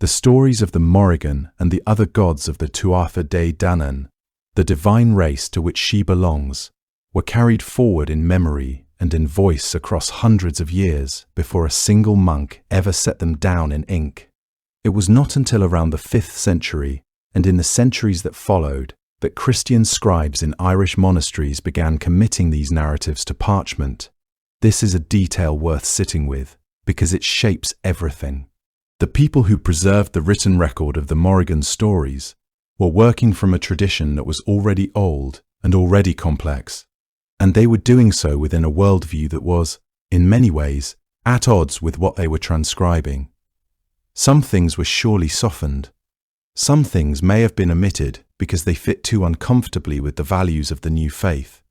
The stories of the Morrigan and the other gods of the Tuatha De Danann, the divine race to which she belongs, were carried forward in memory and in voice across hundreds of years before a single monk ever set them down in ink. It was not until around the 5th century, and in the centuries that followed, that Christian scribes in Irish monasteries began committing these narratives to parchment. This is a detail worth sitting with, because it shapes everything. The people who preserved the written record of the Morrigan stories were working from a tradition that was already old and already complex. And they were doing so within a worldview that was, in many ways, at odds with what they were transcribing. Some things were surely softened. Some things may have been omitted because they fit too uncomfortably with the values of the new faith.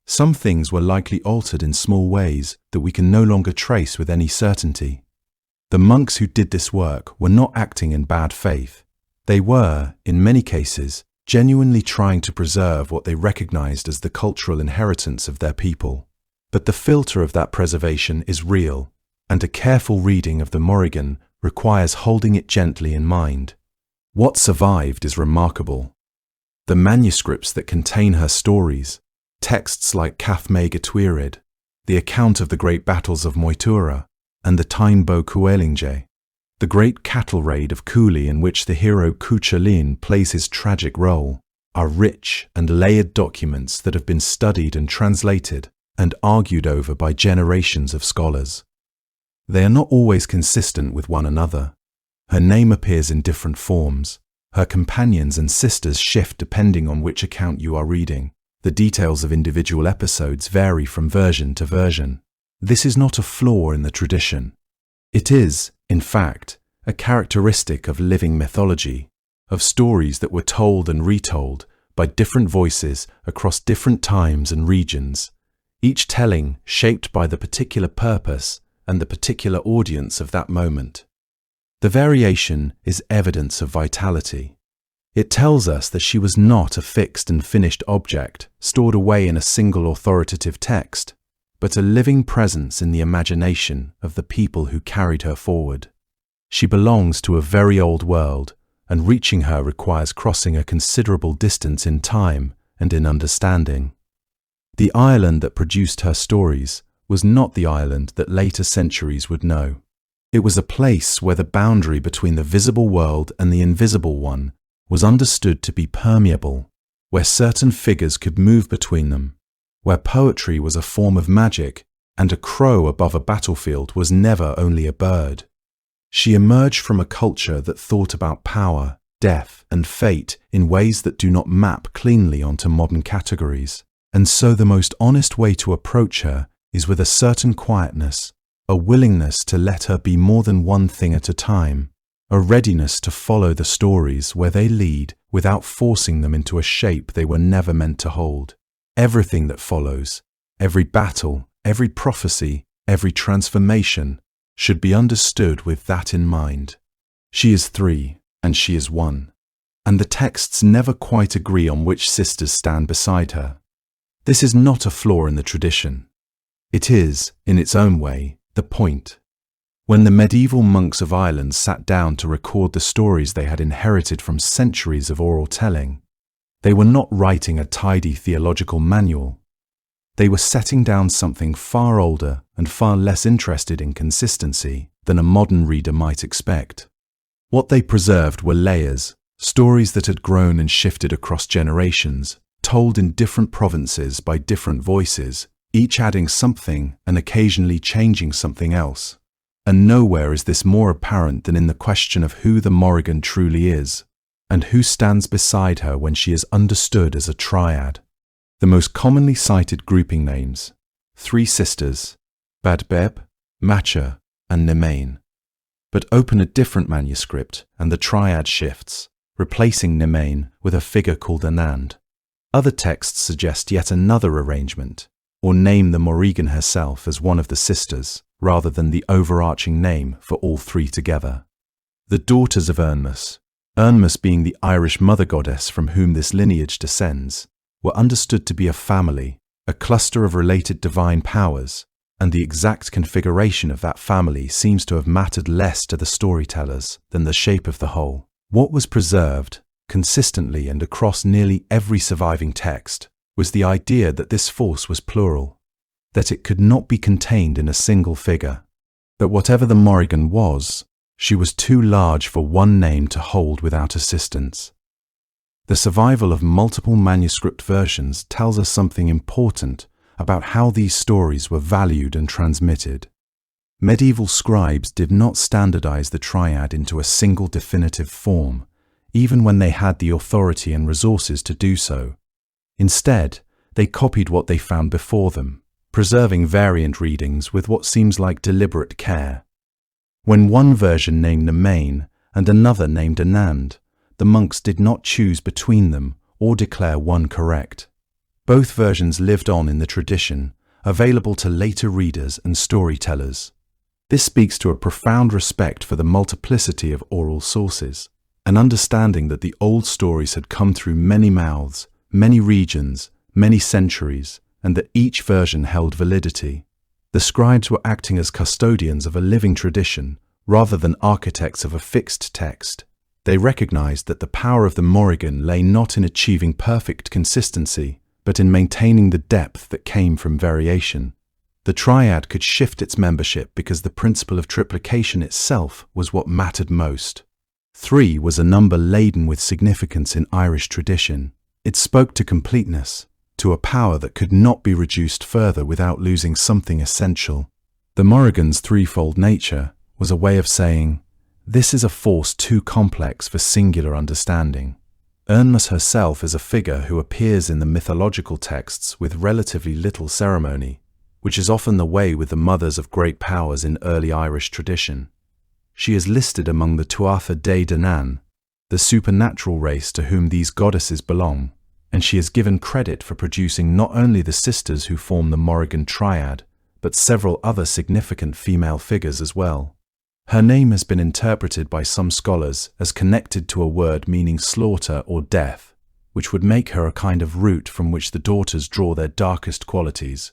Some things were likely altered in small ways that we can no longer trace with any certainty. The monks who did this work were not acting in bad faith. They were, in many cases, genuinely trying to preserve what they recognized as the cultural inheritance of their people. But the filter of that preservation is real, and a careful reading of the Morrigan requires holding it gently in mind. What survived is remarkable. The manuscripts that contain her stories, texts like Cathmega Tuirid, the account of the great battles of Moytura, and the Tainbo Cuelingje, the great cattle raid of Cooley in which the hero Cuchulainn plays his tragic role, are rich and layered documents that have been studied and translated and argued over by generations of scholars. They are not always consistent with one another. Her name appears in different forms. Her companions and sisters shift depending on which account you are reading. The details of individual episodes vary from version to version. This is not a flaw in the tradition. It is, in fact, a characteristic of living mythology, of stories that were told and retold by different voices across different times and regions, each telling shaped by the particular purpose and the particular audience of that moment. The variation is evidence of vitality. It tells us that she was not a fixed and finished object stored away in a single authoritative text, but a living presence in the imagination of the people who carried her forward. She belongs to a very old world, and reaching her requires crossing a considerable distance in time and in understanding. The Ireland that produced her stories was not the Ireland that later centuries would know. It was a place where the boundary between the visible world and the invisible one was understood to be permeable, where certain figures could move between them, where poetry was a form of magic and a crow above a battlefield was never only a bird. She emerged from a culture that thought about power, death, and fate in ways that do not map cleanly onto modern categories, and so the most honest way to approach her is with a certain quietness, a willingness to let her be more than one thing at a time, a readiness to follow the stories where they lead without forcing them into a shape they were never meant to hold. Everything that follows, every battle, every prophecy, every transformation, should be understood with that in mind. She is three, and she is one, and the texts never quite agree on which sisters stand beside her. This is not a flaw in the tradition. It is, in its own way, the point. When the medieval monks of Ireland sat down to record the stories they had inherited from centuries of oral telling, they were not writing a tidy theological manual. They were setting down something far older and far less interested in consistency than a modern reader might expect. What they preserved were layers, stories that had grown and shifted across generations, told in different provinces by different voices, each adding something and occasionally changing something else. And nowhere is this more apparent than in the question of who the Morrigan truly is, and who stands beside her when she is understood as a triad. The most commonly cited grouping names: three sisters, Badbeb, Macha, and Nemain. But open a different manuscript and the triad shifts, replacing Nemain with a figure called Anand. Other texts suggest yet another arrangement, or name the Morrigan herself as one of the sisters, rather than the overarching name for all three together. The daughters of Unmus being the Irish mother goddess from whom this lineage descends, were understood to be a family, a cluster of related divine powers, and the exact configuration of that family seems to have mattered less to the storytellers than the shape of the whole. What was preserved, consistently and across nearly every surviving text, was the idea that this force was plural, that it could not be contained in a single figure, that whatever the Morrigan was, she was too large for one name to hold without assistance. The survival of multiple manuscript versions tells us something important about how these stories were valued and transmitted. Medieval scribes did not standardize the triad into a single definitive form, even when they had the authority and resources to do so. Instead, they copied what they found before them, preserving variant readings with what seems like deliberate care. When one version named Nemain and another named Anand, the monks did not choose between them or declare one correct. Both versions lived on in the tradition, available to later readers and storytellers. This speaks to a profound respect for the multiplicity of oral sources, an understanding that the old stories had come through many mouths, many regions, many centuries, and that each version held validity. The scribes were acting as custodians of a living tradition, rather than architects of a fixed text. They recognized that the power of the Morrigan lay not in achieving perfect consistency, but in maintaining the depth that came from variation. The triad could shift its membership because the principle of triplication itself was what mattered most. 3 was a number laden with significance in Irish tradition. It spoke to completeness, to a power that could not be reduced further without losing something essential. The Morrigan's threefold nature was a way of saying, this is a force too complex for singular understanding. Unwind herself is a figure who appears in the mythological texts with relatively little ceremony, which is often the way with the mothers of great powers in early Irish tradition. She is listed among the Tuatha Dé Danann, the supernatural race to whom these goddesses belong, and she is given credit for producing not only the sisters who form the Morrigan triad, but several other significant female figures as well. Her name has been interpreted by some scholars as connected to a word meaning slaughter or death, which would make her a kind of root from which the daughters draw their darkest qualities.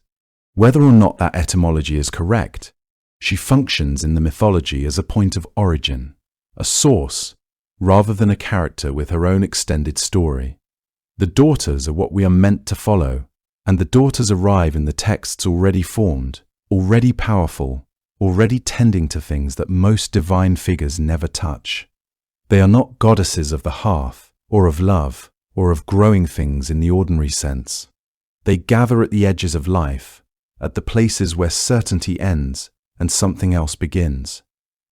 Whether or not that etymology is correct, she functions in the mythology as a point of origin, a source, rather than a character with her own extended story. The daughters are what we are meant to follow, and the daughters arrive in the texts already formed, already powerful, already tending to things that most divine figures never touch. They are not goddesses of the hearth, or of love, or of growing things in the ordinary sense. They gather at the edges of life, at the places where certainty ends and something else begins.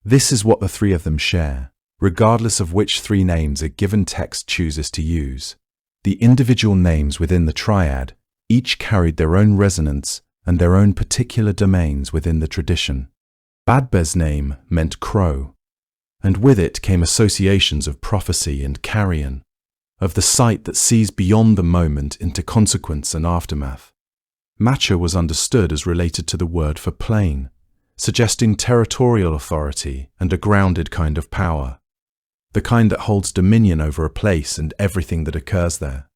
This is what the 3 of them share, regardless of which 3 names a given text chooses to use. The individual names within the triad each carried their own resonance and their own particular domains within the tradition. Badber's name meant crow, and with it came associations of prophecy and carrion, of the sight that sees beyond the moment into consequence and aftermath. Macha was understood as related to the word for plain, suggesting territorial authority and a grounded kind of power, the kind that holds dominion over a place and everything that occurs there.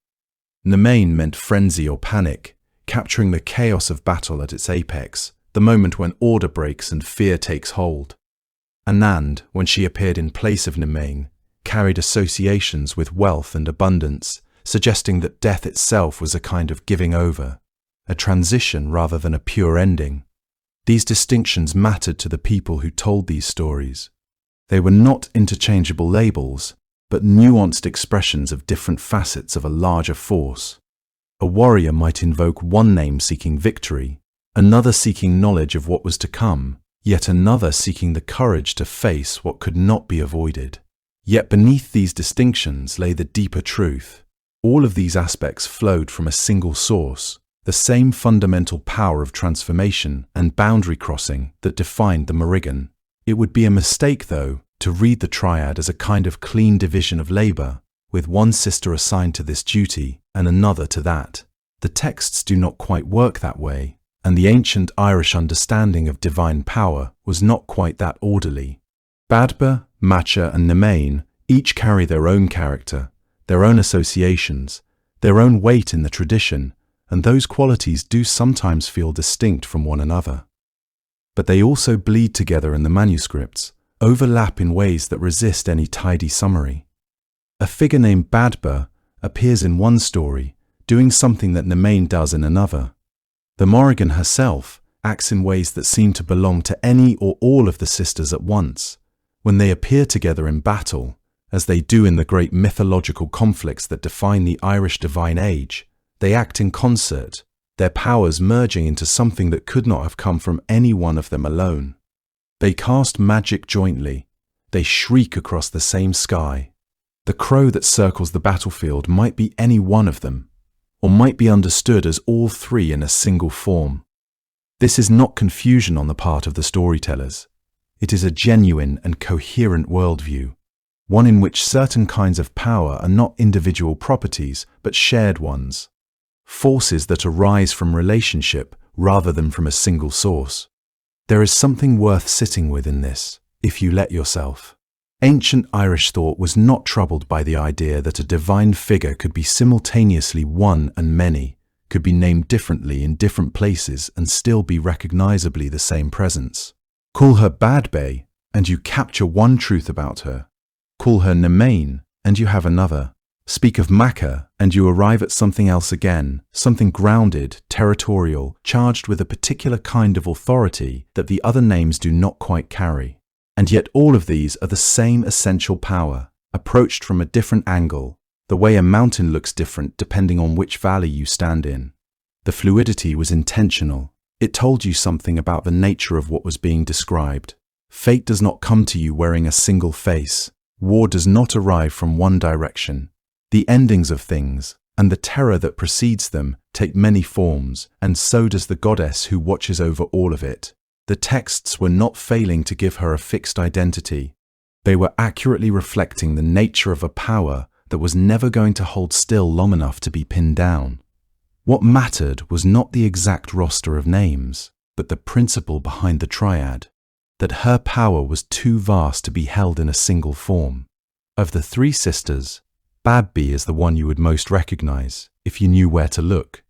Nemain meant frenzy or panic, capturing the chaos of battle at its apex, the moment when order breaks and fear takes hold. Anand, when she appeared in place of Nemain, carried associations with wealth and abundance, suggesting that death itself was a kind of giving over, a transition rather than a pure ending. These distinctions mattered to the people who told these stories. They were not interchangeable labels, but nuanced expressions of different facets of a larger force. A warrior might invoke one name seeking victory, another seeking knowledge of what was to come, yet another seeking the courage to face what could not be avoided. Yet beneath these distinctions lay the deeper truth. All of these aspects flowed from a single source, the same fundamental power of transformation and boundary crossing that defined the Morrigan. It would be a mistake, though, to read the triad as a kind of clean division of labor, with one sister assigned to this duty and another to that. The texts do not quite work that way, and the ancient Irish understanding of divine power was not quite that orderly. Badber, Macha, and Nemain each carry their own character, their own associations, their own weight in the tradition, and those qualities do sometimes feel distinct from one another. But they also bleed together in the manuscripts, overlap in ways that resist any tidy summary. A figure named Badber appears in one story, doing something that Nemain does in another. The Morrigan herself acts in ways that seem to belong to any or all of the sisters at once. When they appear together in battle, as they do in the great mythological conflicts that define the Irish divine age, they act in concert, their powers merging into something that could not have come from any one of them alone. They cast magic jointly. They shriek across the same sky. The crow that circles the battlefield might be any one of them. or might be understood as all three in a single form. This is not confusion on the part of the storytellers. It is a genuine and coherent worldview, one in which certain kinds of power are not individual properties but shared ones, forces that arise from relationship rather than from a single source. There is something worth sitting with in this, if you let yourself. Ancient Irish thought was not troubled by the idea that a divine figure could be simultaneously one and many, could be named differently in different places and still be recognizably the same presence. Call her Bad Bay, and you capture one truth about her. Call her Nemain, and you have another. Speak of Macha, and you arrive at something else again, something grounded, territorial, charged with a particular kind of authority that the other names do not quite carry. And yet all of these are the same essential power, approached from a different angle, the way a mountain looks different depending on which valley you stand in. The fluidity was intentional. It told you something about the nature of what was being described. Fate does not come to you wearing a single face. War does not arrive from one direction. The endings of things, and the terror that precedes them, take many forms, and so does the goddess who watches over all of it. The texts were not failing to give her a fixed identity. They were accurately reflecting the nature of a power that was never going to hold still long enough to be pinned down. What mattered was not the exact roster of names, but the principle behind the triad, that her power was too vast to be held in a single form. Of the three sisters, Badby is the one you would most recognize, if you knew where to look.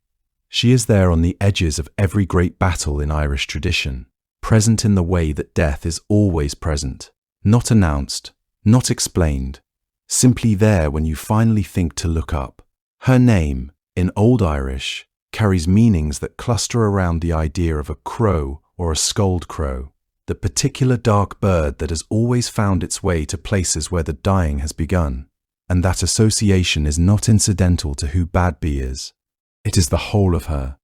She is there on the edges of every great battle in Irish tradition, present in the way that death is always present, not announced, not explained, simply there when you finally think to look up. Her name, in Old Irish, carries meanings that cluster around the idea of a crow or a scold crow, the particular dark bird that has always found its way to places where the dying has begun. And that association is not incidental to who Badby is. It is the whole of her,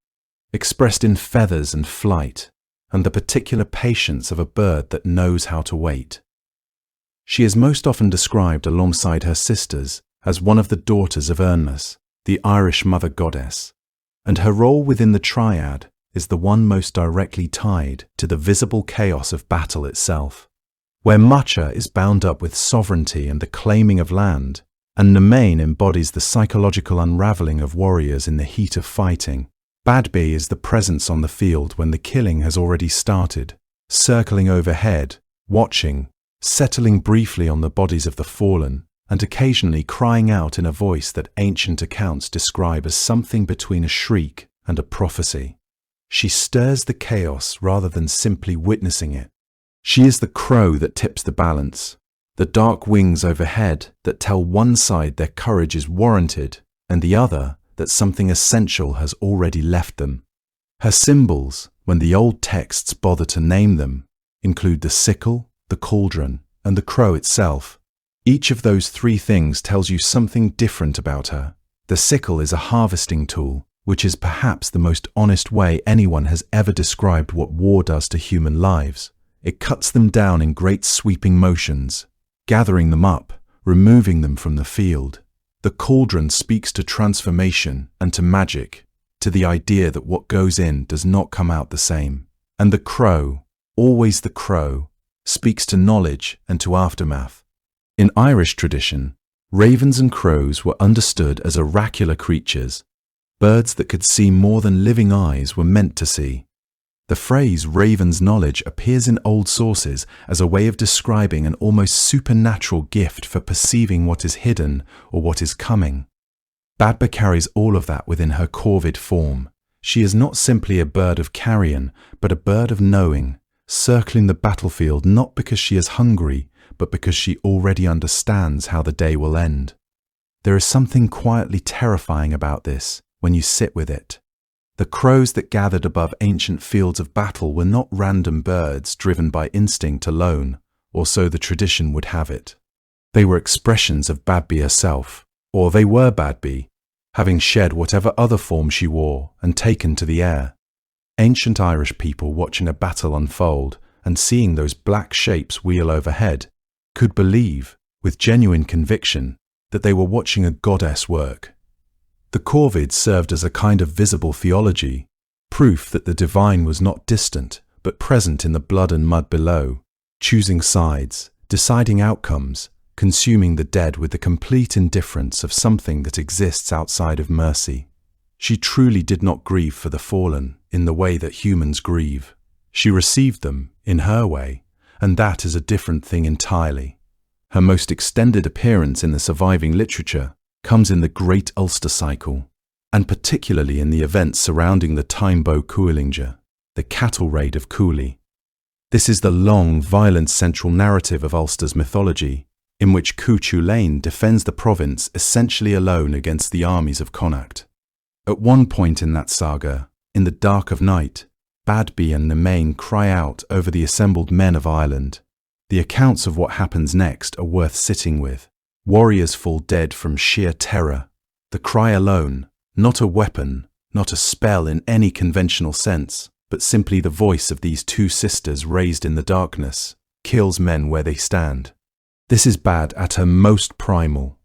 expressed in feathers and flight, and the particular patience of a bird that knows how to wait. She is most often described alongside her sisters as one of the daughters of Unwind, the Irish mother goddess, and her role within the triad is the one most directly tied to the visible chaos of battle itself, where Macha is bound up with sovereignty and the claiming of land, and Nemain embodies the psychological unraveling of warriors in the heat of fighting. Badby is the presence on the field when the killing has already started, circling overhead, watching, settling briefly on the bodies of the fallen, and occasionally crying out in a voice that ancient accounts describe as something between a shriek and a prophecy. She stirs the chaos rather than simply witnessing it. She is the crow that tips the balance, the dark wings overhead that tell one side their courage is warranted and the other that something essential has already left them. Her symbols, when the old texts bother to name them, include the sickle, the cauldron, and the crow itself. Each of those three things tells you something different about her. The sickle is a harvesting tool, which is perhaps the most honest way anyone has ever described what war does to human lives. It cuts them down in great sweeping motions, gathering them up, removing them from the field. The cauldron speaks to transformation and to magic, to the idea that what goes in does not come out the same. And the crow, always the crow, speaks to knowledge and to aftermath. In Irish tradition, ravens and crows were understood as oracular creatures. Birds that could see more than living eyes were meant to see. The phrase raven's knowledge appears in old sources as a way of describing an almost supernatural gift for perceiving what is hidden or what is coming. Badba carries all of that within her corvid form. She is not simply a bird of carrion, but a bird of knowing, circling the battlefield not because she is hungry, but because she already understands how the day will end. There is something quietly terrifying about this when you sit with it. The crows that gathered above ancient fields of battle were not random birds driven by instinct alone, or so the tradition would have it. They were expressions of Badby herself, or they were Badby, having shed whatever other form she wore and taken to the air. Ancient Irish people watching a battle unfold and seeing those black shapes wheel overhead could believe, with genuine conviction, that they were watching a goddess work. The corvid served as a kind of visible theology, proof that the divine was not distant, but present in the blood and mud below, choosing sides, deciding outcomes, consuming the dead with the complete indifference of something that exists outside of mercy. She truly did not grieve for the fallen in the way that humans grieve. She received them in her way, and that is a different thing entirely. Her most extended appearance in the surviving literature comes in the Great Ulster cycle, and particularly in the events surrounding the Timbo Cuilinge, the cattle raid of Cooley. This is the long, violent central narrative of Ulster's mythology, in which Cuchulainn defends the province essentially alone against the armies of Connacht. At one point in that saga, in the dark of night, Badby and Nemain cry out over the assembled men of Ireland. The accounts of what happens next are worth sitting with. Warriors fall dead from sheer terror. The cry alone, not a weapon, not a spell in any conventional sense, but simply the voice of these two sisters raised in the darkness, kills men where they stand. This is Bad at her most primal,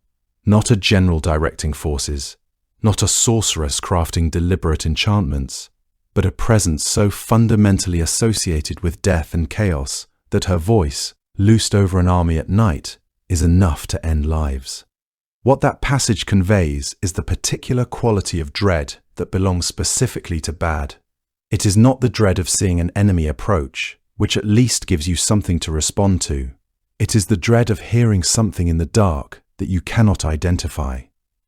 not a general directing forces, not a sorceress crafting deliberate enchantments, but a presence so fundamentally associated with death and chaos that her voice, loosed over an army at night, is enough to end lives. What that passage conveys is the particular quality of dread that belongs specifically to Bad. It is not the dread of seeing an enemy approach, which at least gives you something to respond to. It is the dread of hearing something in the dark that you cannot identify,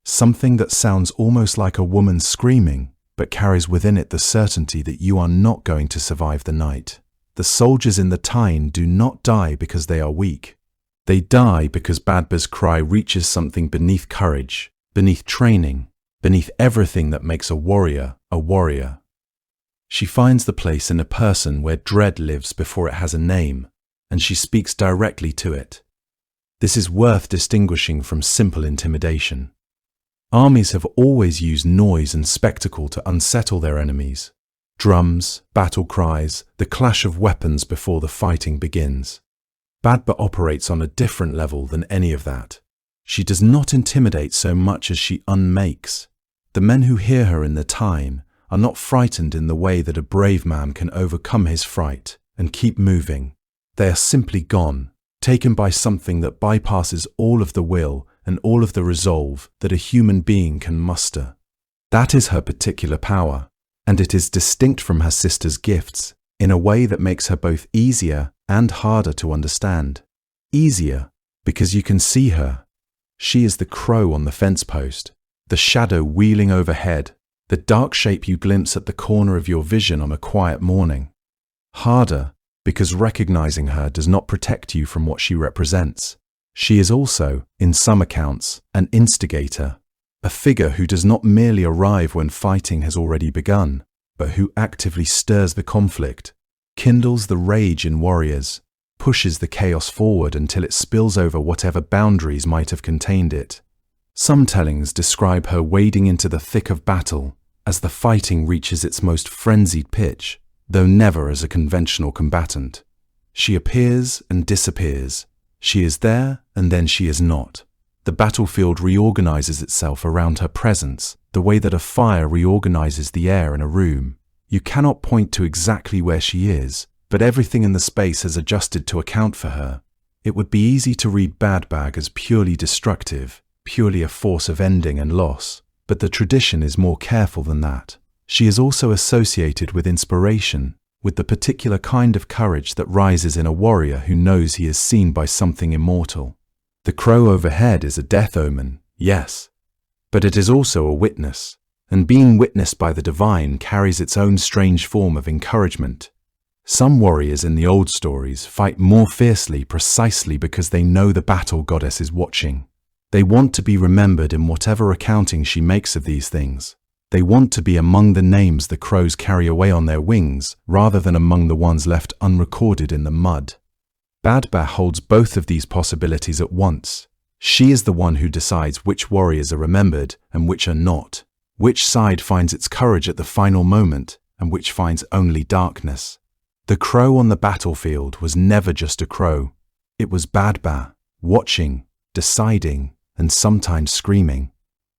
something that sounds almost like a woman screaming, but carries within it the certainty that you are not going to survive the night. The soldiers in the Tyne do not die because they are weak. They die because Badba's cry reaches something beneath courage, beneath training, beneath everything that makes a warrior a warrior. She finds the place in a person where dread lives before it has a name, and she speaks directly to it. This is worth distinguishing from simple intimidation. Armies have always used noise and spectacle to unsettle their enemies. Drums, battle cries, the clash of weapons before the fighting begins. Badba operates on a different level than any of that. She does not intimidate so much as she unmakes. The men who hear her in the Tyne are not frightened in the way that a brave man can overcome his fright and keep moving. They are simply gone, taken by something that bypasses all of the will and all of the resolve that a human being can muster. That is her particular power, and it is distinct from her sister's gifts in a way that makes her both easier and harder to understand. Easier because you can see her. She is the crow on the fence post, the shadow wheeling overhead, the dark shape you glimpse at the corner of your vision on a quiet morning. Harder because recognizing her does not protect you from what she represents. She is also, in some accounts, an instigator, a figure who does not merely arrive when fighting has already begun, but who actively stirs the conflict, kindles the rage in warriors, pushes the chaos forward until it spills over whatever boundaries might have contained it. Some tellings describe her wading into the thick of battle as the fighting reaches its most frenzied pitch, though never as a conventional combatant. She appears and disappears. She is there and then she is not. The battlefield reorganizes itself around her presence, the way that a fire reorganizes the air in a room. You cannot point to exactly where she is, but everything in the space has adjusted to account for her. It would be easy to read Badbag as purely destructive, purely a force of ending and loss, but the tradition is more careful than that. She is also associated with inspiration, with the particular kind of courage that rises in a warrior who knows he is seen by something immortal. The crow overhead is a death omen, yes, but it is also a witness, and being witnessed by the divine carries its own strange form of encouragement. Some warriors in the old stories fight more fiercely precisely because they know the battle goddess is watching. They want to be remembered in whatever accounting she makes of these things. They want to be among the names the crows carry away on their wings, rather than among the ones left unrecorded in the mud. Badba holds both of these possibilities at once. She is the one who decides which warriors are remembered and which are not, which side finds its courage at the final moment and which finds only darkness. The crow on the battlefield was never just a crow. It was Badba, watching, deciding, and sometimes screaming.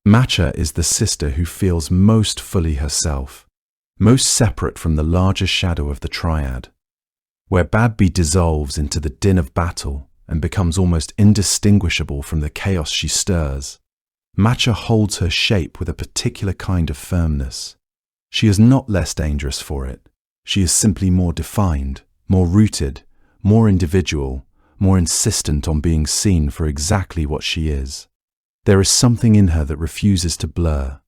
Macha is the sister who feels most fully herself, most separate from the larger shadow of the triad. Where Badby dissolves into the din of battle and becomes almost indistinguishable from the chaos she stirs, Macha holds her shape with a particular kind of firmness. She is not less dangerous for it. She is simply more defined, more rooted, more individual, more insistent on being seen for exactly what she is. There is something in her that refuses to blur.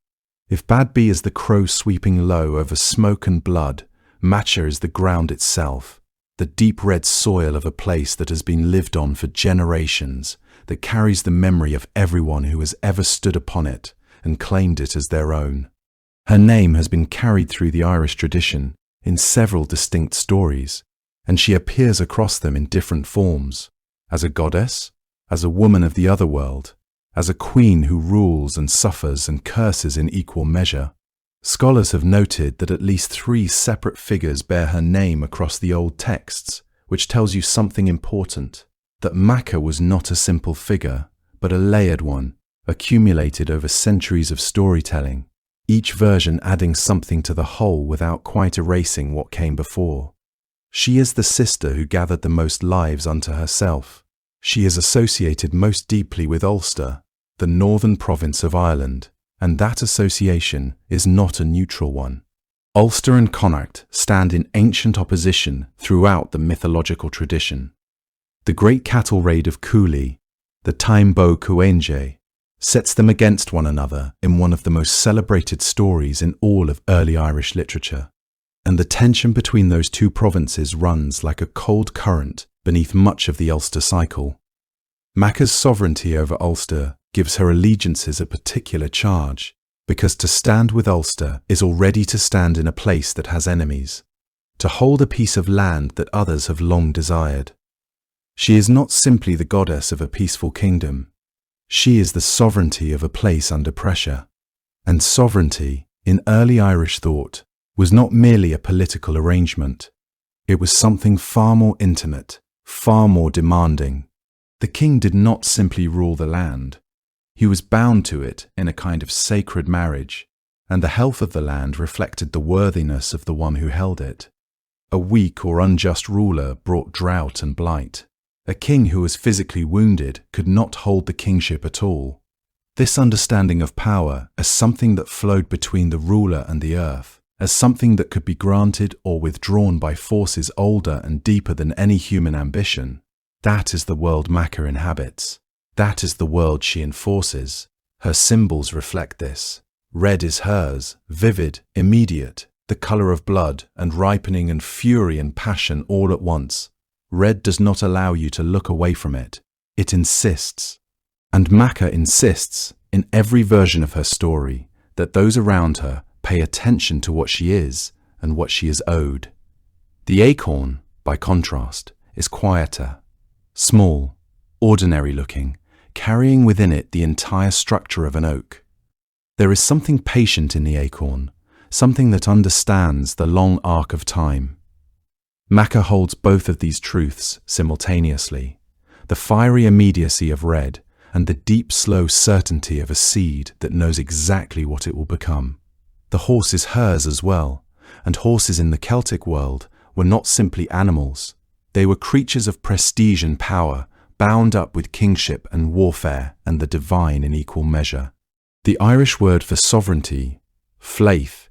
If Badby is the crow sweeping low over smoke and blood, Macha is the ground itself, the deep red soil of a place that has been lived on for generations, that carries the memory of everyone who has ever stood upon it and claimed it as their own. Her name has been carried through the Irish tradition in several distinct stories, and she appears across them in different forms, as a goddess, as a woman of the other world, as a queen who rules and suffers and curses in equal measure. Scholars have noted that at least 3 separate figures bear her name across the old texts, which tells you something important, that Macha was not a simple figure, but a layered one, accumulated over centuries of storytelling, each version adding something to the whole without quite erasing what came before. She is the sister who gathered the most lives unto herself. She is associated most deeply with Ulster, the northern province of Ireland, and that association is not a neutral one. Ulster and Connacht stand in ancient opposition throughout the mythological tradition. The great cattle raid of Cooley, the Taimbo Cuenge, sets them against one another in one of the most celebrated stories in all of early Irish literature, and the tension between those two provinces runs like a cold current beneath much of the Ulster cycle. Macha's sovereignty over Ulster gives her allegiances a particular charge, because to stand with Ulster is already to stand in a place that has enemies, to hold a piece of land that others have long desired. She is not simply the goddess of a peaceful kingdom. She is the sovereignty of a place under pressure. And sovereignty, in early Irish thought, was not merely a political arrangement. It was something far more intimate, far more demanding. The king did not simply rule the land. He was bound to it in a kind of sacred marriage, and the health of the land reflected the worthiness of the one who held it. A weak or unjust ruler brought drought and blight. A king who was physically wounded could not hold the kingship at all. This understanding of power as something that flowed between the ruler and the earth, as something that could be granted or withdrawn by forces older and deeper than any human ambition, that is the world Macha inhabits. That is the world she enforces. Her symbols reflect this. Red is hers, vivid, immediate, the colour of blood and ripening and fury and passion all at once. Red does not allow you to look away from it. It insists. And Macha insists, in every version of her story, that those around her pay attention to what she is and what she is owed. The acorn, by contrast, is quieter, small, ordinary-looking, carrying within it the entire structure of an oak. There is something patient in the acorn, something that understands the long arc of time. Macha holds both of these truths simultaneously, the fiery immediacy of red and the deep, slow certainty of a seed that knows exactly what it will become. The horse is hers as well, and horses in the Celtic world were not simply animals. They were creatures of prestige and power, bound up with kingship and warfare and the divine in equal measure. The Irish word for sovereignty, fleith,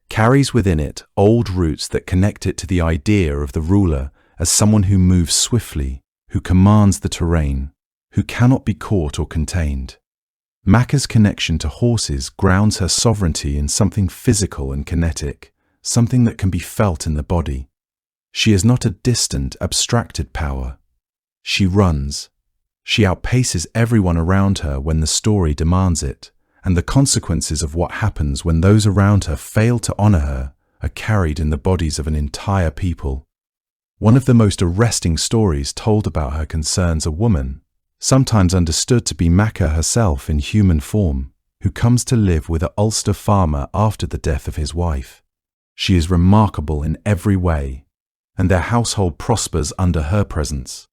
carries within it old roots that connect it to the idea of the ruler as someone who moves swiftly, who commands the terrain, who cannot be caught or contained. Macha's connection to horses grounds her sovereignty in something physical and kinetic, something that can be felt in the body. She is not a distant, abstracted power. She runs. She outpaces everyone around her when the story demands it, and the consequences of what happens when those around her fail to honour her are carried in the bodies of an entire people. One of the most arresting stories told about her concerns a woman, sometimes understood to be Macha herself in human form, who comes to live with an Ulster farmer after the death of his wife. She is remarkable in every way, and their household prospers under her presence.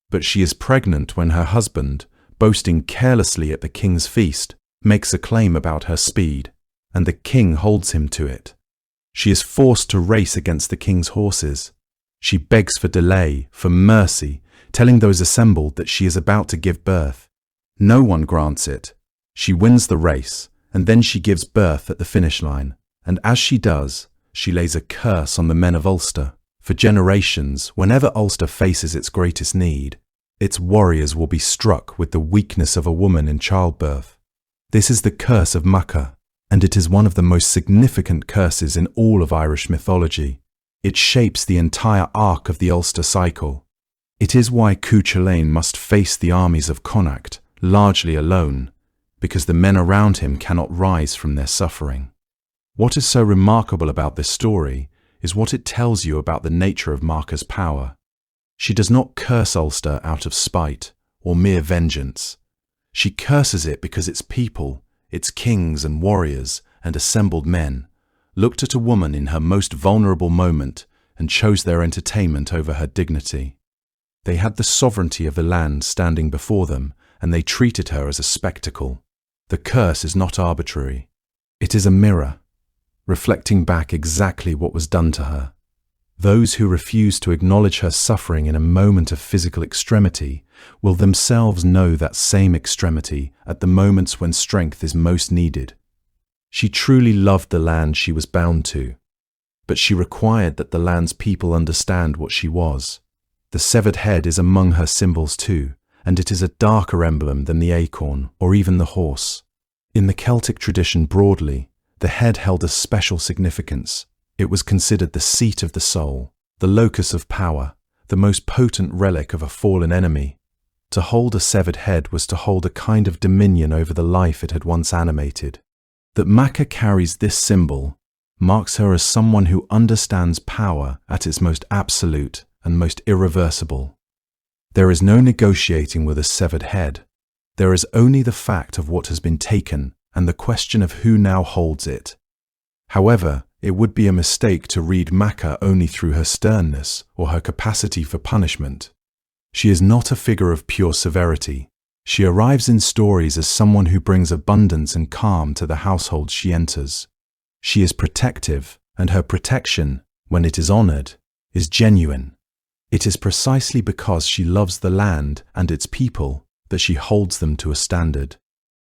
But she is pregnant when her husband, boasting carelessly at the king's feast, makes a claim about her speed, and the king holds him to it. She is forced to race against the king's horses. She begs for delay, for mercy, telling those assembled that she is about to give birth. No one grants it. She wins the race, and then she gives birth at the finish line. And as she does, she lays a curse on the men of Ulster. For generations, whenever Ulster faces its greatest need, its warriors will be struck with the weakness of a woman in childbirth. This is the curse of Macha, and it is one of the most significant curses in all of Irish mythology. It shapes the entire arc of the Ulster cycle. It is why Cuchulainn must face the armies of Connacht, largely alone, because the men around him cannot rise from their suffering. What is so remarkable about this story is what it tells you about the nature of Macha's power. She does not curse Ulster out of spite or mere vengeance. She curses it because its people, its kings and warriors and assembled men, looked at a woman in her most vulnerable moment and chose their entertainment over her dignity. They had the sovereignty of the land standing before them, and they treated her as a spectacle. The curse is not arbitrary. It is a mirror, reflecting back exactly what was done to her. Those who refuse to acknowledge her suffering in a moment of physical extremity will themselves know that same extremity at the moments when strength is most needed. She truly loved the land she was bound to, but she required that the land's people understand what she was. The severed head is among her symbols too, and it is a darker emblem than the acorn or even the horse. In the Celtic tradition broadly, the head held a special significance. It was considered the seat of the soul, the locus of power, the most potent relic of a fallen enemy. To hold a severed head was to hold a kind of dominion over the life it had once animated. That Macha carries this symbol marks her as someone who understands power at its most absolute and most irreversible. There is no negotiating with a severed head. There is only the fact of what has been taken and the question of who now holds it. However, it would be a mistake to read Macha only through her sternness or her capacity for punishment. She is not a figure of pure severity. She arrives in stories as someone who brings abundance and calm to the household she enters. She is protective, and her protection, when it is honored, is genuine. It is precisely because she loves the land and its people that she holds them to a standard.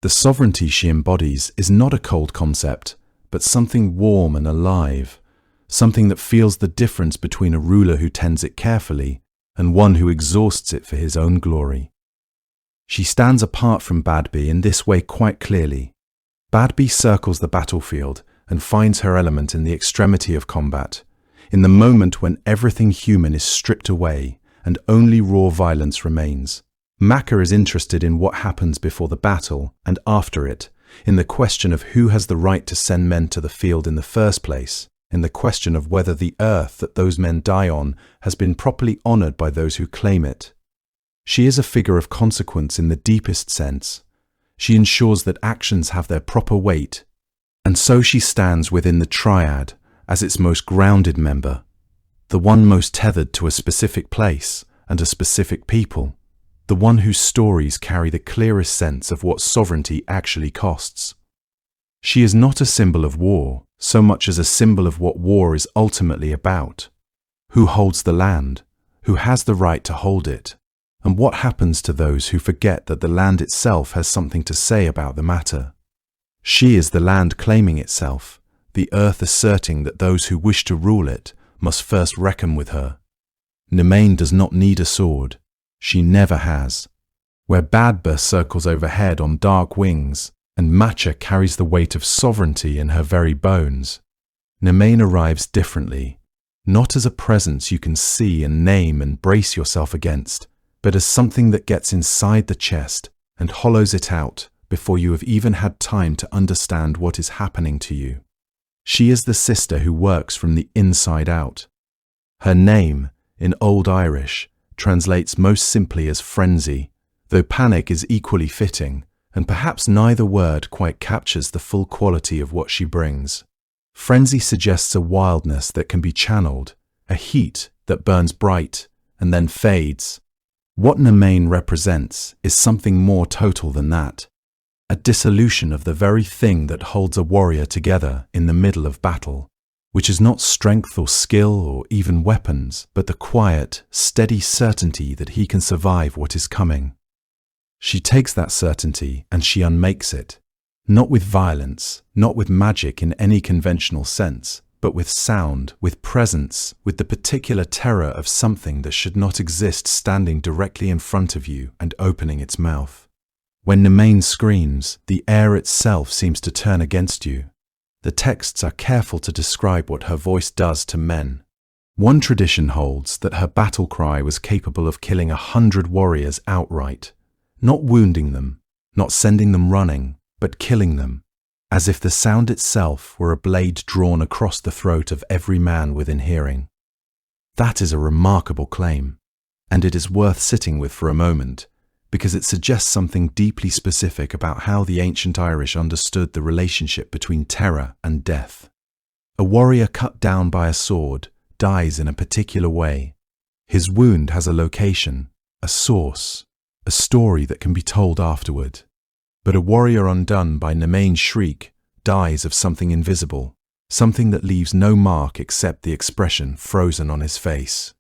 The sovereignty she embodies is not a cold concept, but something warm and alive, something that feels the difference between a ruler who tends it carefully and one who exhausts it for his own glory. She stands apart from Badby in this way quite clearly. Badby circles the battlefield and finds her element in the extremity of combat, in the moment when everything human is stripped away and only raw violence remains. Macha is interested in what happens before the battle and after it, in the question of who has the right to send men to the field in the first place, in the question of whether the earth that those men die on has been properly honored by those who claim it. She is a figure of consequence in the deepest sense. She ensures that actions have their proper weight, and so she stands within the triad as its most grounded member, the one most tethered to a specific place and a specific people, the one whose stories carry the clearest sense of what sovereignty actually costs. She is not a symbol of war, so much as a symbol of what war is ultimately about. Who holds the land? Who has the right to hold it? And what happens to those who forget that the land itself has something to say about the matter? She is the land claiming itself, the earth asserting that those who wish to rule it must first reckon with her. Nemain does not need a sword. She never has. Where Badba circles overhead on dark wings, and Macha carries the weight of sovereignty in her very bones, Nemain arrives differently, not as a presence you can see and name and brace yourself against, but as something that gets inside the chest and hollows it out before you have even had time to understand what is happening to you. She is the sister who works from the inside out. Her name, in Old Irish, translates most simply as frenzy, though panic is equally fitting, and perhaps neither word quite captures the full quality of what she brings. Frenzy suggests a wildness that can be channeled, a heat that burns bright and then fades. What Nemain represents is something more total than that. a dissolution of the very thing that holds a warrior together in the middle of battle, which is not strength or skill or even weapons, but the quiet, steady certainty that he can survive what is coming. She takes that certainty and she unmakes it, not with violence, not with magic in any conventional sense, but with sound, with presence, with the particular terror of something that should not exist standing directly in front of you and opening its mouth. When Nemain screams, the air itself seems to turn against you. The texts are careful to describe what her voice does to men. One tradition holds that her battle cry was capable of killing 100 warriors outright, not wounding them, not sending them running, but killing them, as if the sound itself were a blade drawn across the throat of every man within hearing. That is a remarkable claim, and it is worth sitting with for a moment, because it suggests something deeply specific about how the ancient Irish understood the relationship between terror and death. A warrior cut down by a sword dies in a particular way. His wound has a location, a source, a story that can be told afterward. But a warrior undone by Nemain's shriek dies of something invisible, something that leaves no mark except the expression frozen on his face.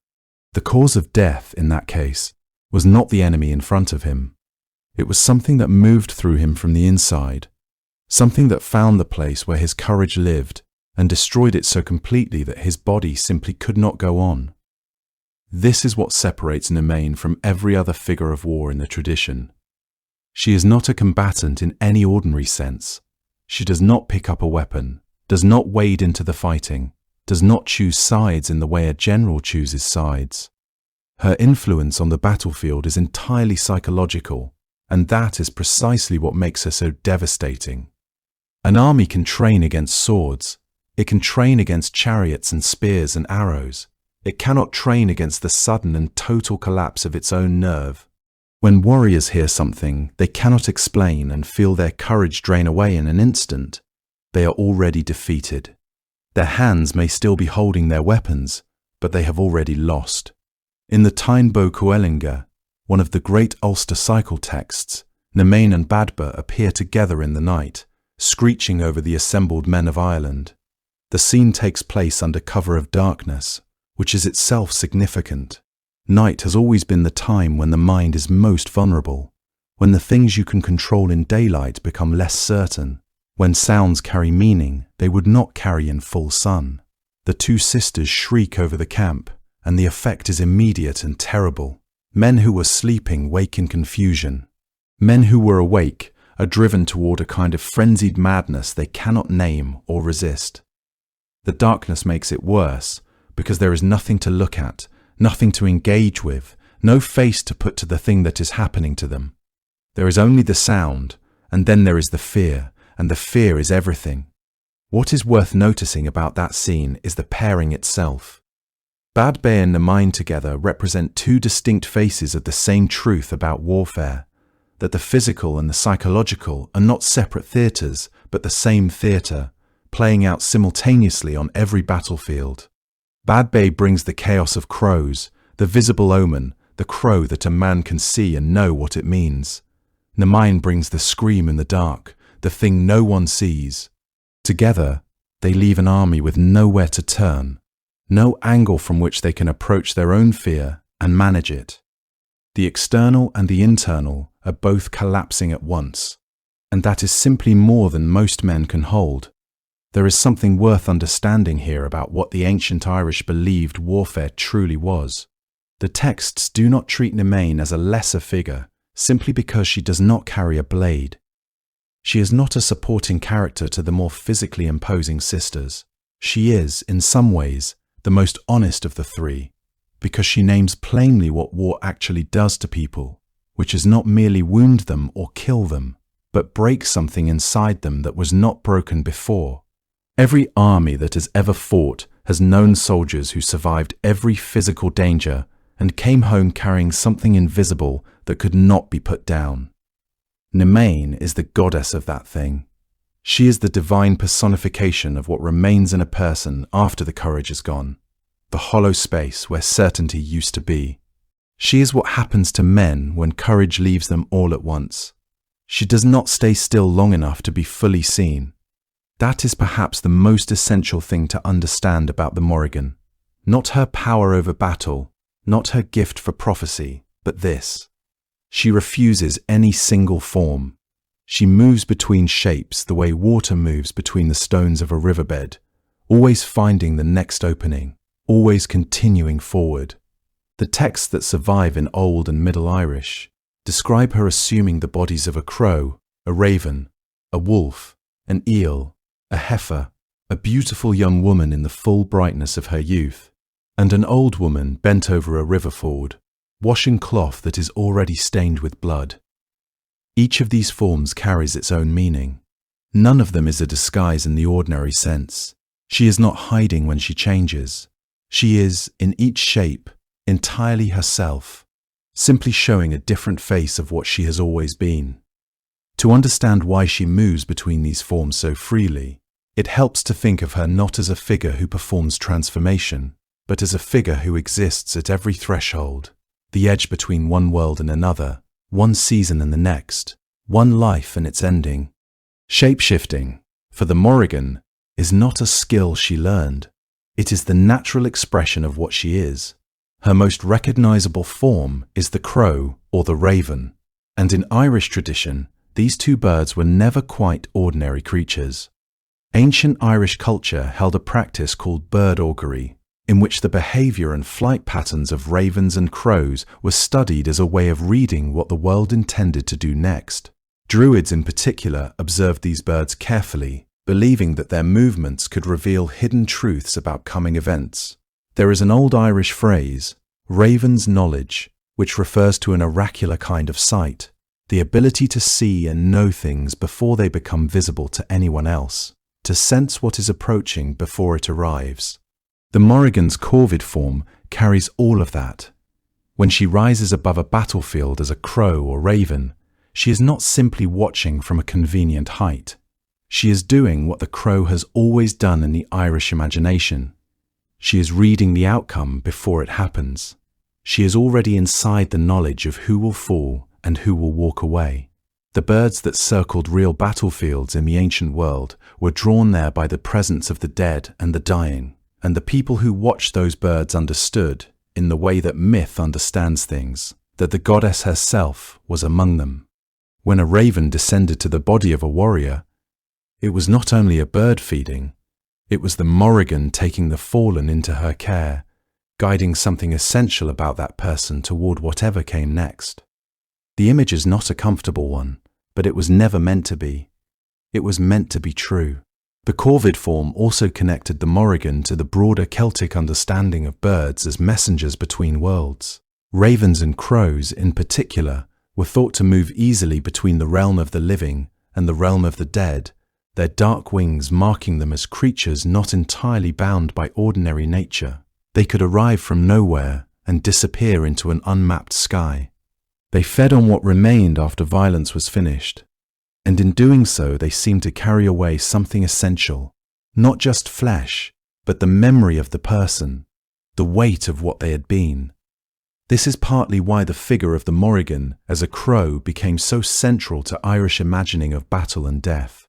The cause of death, in that case, was not the enemy in front of him. It was something that moved through him from the inside, something that found the place where his courage lived and destroyed it so completely that his body simply could not go on. This is what separates Nemain from every other figure of war in the tradition. She is not a combatant in any ordinary sense. She does not pick up a weapon, does not wade into the fighting, does not choose sides in the way a general chooses sides. Her influence on the battlefield is entirely psychological, and that is precisely what makes her so devastating. An army can train against swords. It can train against chariots and spears and arrows. It cannot train against the sudden and total collapse of its own nerve. When warriors hear something they cannot explain and feel their courage drain away in an instant, they are already defeated. Their hands may still be holding their weapons, but they have already lost. In the Tainbo Coelinga, one of the great Ulster cycle texts, Nemain and Badba appear together in the night, screeching over the assembled men of Ireland. The scene takes place under cover of darkness, which is itself significant. Night has always been the time when the mind is most vulnerable, when the things you can control in daylight become less certain, when sounds carry meaning they would not carry in full sun. The two sisters shriek over the camp, and the effect is immediate and terrible. Men who were sleeping wake in confusion. Men who were awake are driven toward a kind of frenzied madness they cannot name or resist. The darkness makes it worse, because there is nothing to look at, nothing to engage with, no face to put to the thing that is happening to them. There is only the sound, and then there is the fear, and the fear is everything. What is worth noticing about that scene is the pairing itself. Badba and Nemain together represent two distinct faces of the same truth about warfare, that the physical and the psychological are not separate theatres, but the same theatre, playing out simultaneously on every battlefield. Badba brings the chaos of crows, the visible omen, the crow that a man can see and know what it means. Nemain brings the scream in the dark, the thing no one sees. Together, they leave an army with nowhere to turn, no angle from which they can approach their own fear and manage it. The external and the internal are both collapsing at once, and that is simply more than most men can hold. There is something worth understanding here about what the ancient Irish believed warfare truly was. The texts do not treat Nemain as a lesser figure simply because she does not carry a blade. She is not a supporting character to the more physically imposing sisters. She is, in some ways, the most honest of the three, because she names plainly what war actually does to people, which is not merely wound them or kill them, but break something inside them that was not broken before. Every army that has ever fought has known soldiers who survived every physical danger and came home carrying something invisible that could not be put down. Nemain is the goddess of that thing. She is the divine personification of what remains in a person after the courage is gone, the hollow space where certainty used to be. She is what happens to men when courage leaves them all at once. She does not stay still long enough to be fully seen. That is perhaps the most essential thing to understand about the Morrigan. Not her power over battle, not her gift for prophecy, but this. She refuses any single form. She moves between shapes the way water moves between the stones of a riverbed, always finding the next opening, always continuing forward. The texts that survive in Old and Middle Irish describe her assuming the bodies of a crow, a raven, a wolf, an eel, a heifer, a beautiful young woman in the full brightness of her youth, and an old woman bent over a river ford, washing cloth that is already stained with blood. Each of these forms carries its own meaning. None of them is a disguise in the ordinary sense. She is not hiding when she changes. She is, in each shape, entirely herself, simply showing a different face of what she has always been. To understand why she moves between these forms so freely, it helps to think of her not as a figure who performs transformation, but as a figure who exists at every threshold, the edge between one world and another, one season and the next, one life and its ending. Shape-shifting, for the Morrigan, is not a skill she learned. It is the natural expression of what she is. Her most recognizable form is the crow or the raven, and in Irish tradition, these two birds were never quite ordinary creatures. Ancient Irish culture held a practice called bird augury, in which the behavior and flight patterns of ravens and crows were studied as a way of reading what the world intended to do next. Druids in particular observed these birds carefully, believing that their movements could reveal hidden truths about coming events. There is an old Irish phrase, raven's knowledge, which refers to an oracular kind of sight, the ability to see and know things before they become visible to anyone else, to sense what is approaching before it arrives. The Morrigan's corvid form carries all of that. When she rises above a battlefield as a crow or raven, she is not simply watching from a convenient height. She is doing what the crow has always done in the Irish imagination. She is reading the outcome before it happens. She is already inside the knowledge of who will fall and who will walk away. The birds that circled real battlefields in the ancient world were drawn there by the presence of the dead and the dying, and the people who watched those birds understood, in the way that myth understands things, that the goddess herself was among them. When a raven descended to the body of a warrior, it was not only a bird feeding, it was the Morrigan taking the fallen into her care, guiding something essential about that person toward whatever came next. The image is not a comfortable one, but it was never meant to be. It was meant to be true. The corvid form also connected the Morrigan to the broader Celtic understanding of birds as messengers between worlds. Ravens and crows, in particular, were thought to move easily between the realm of the living and the realm of the dead, their dark wings marking them as creatures not entirely bound by ordinary nature. They could arrive from nowhere and disappear into an unmapped sky. They fed on what remained after violence was finished, and in doing so they seemed to carry away something essential, not just flesh, but the memory of the person, the weight of what they had been. This is partly why the figure of the Morrigan as a crow became so central to Irish imagining of battle and death.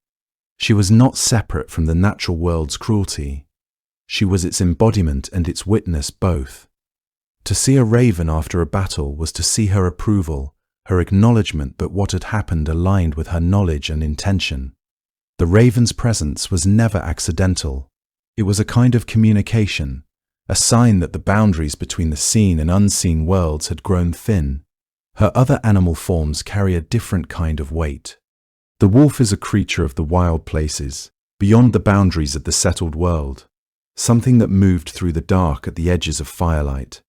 She was not separate from the natural world's cruelty. She was its embodiment and its witness both. To see a raven after a battle was to see her approval, her acknowledgement that what had happened aligned with her knowledge and intention. The raven's presence was never accidental. It was a kind of communication, a sign that the boundaries between the seen and unseen worlds had grown thin. Her other animal forms carry a different kind of weight. The wolf is a creature of the wild places, beyond the boundaries of the settled world, something that moved through the dark at the edges of firelight.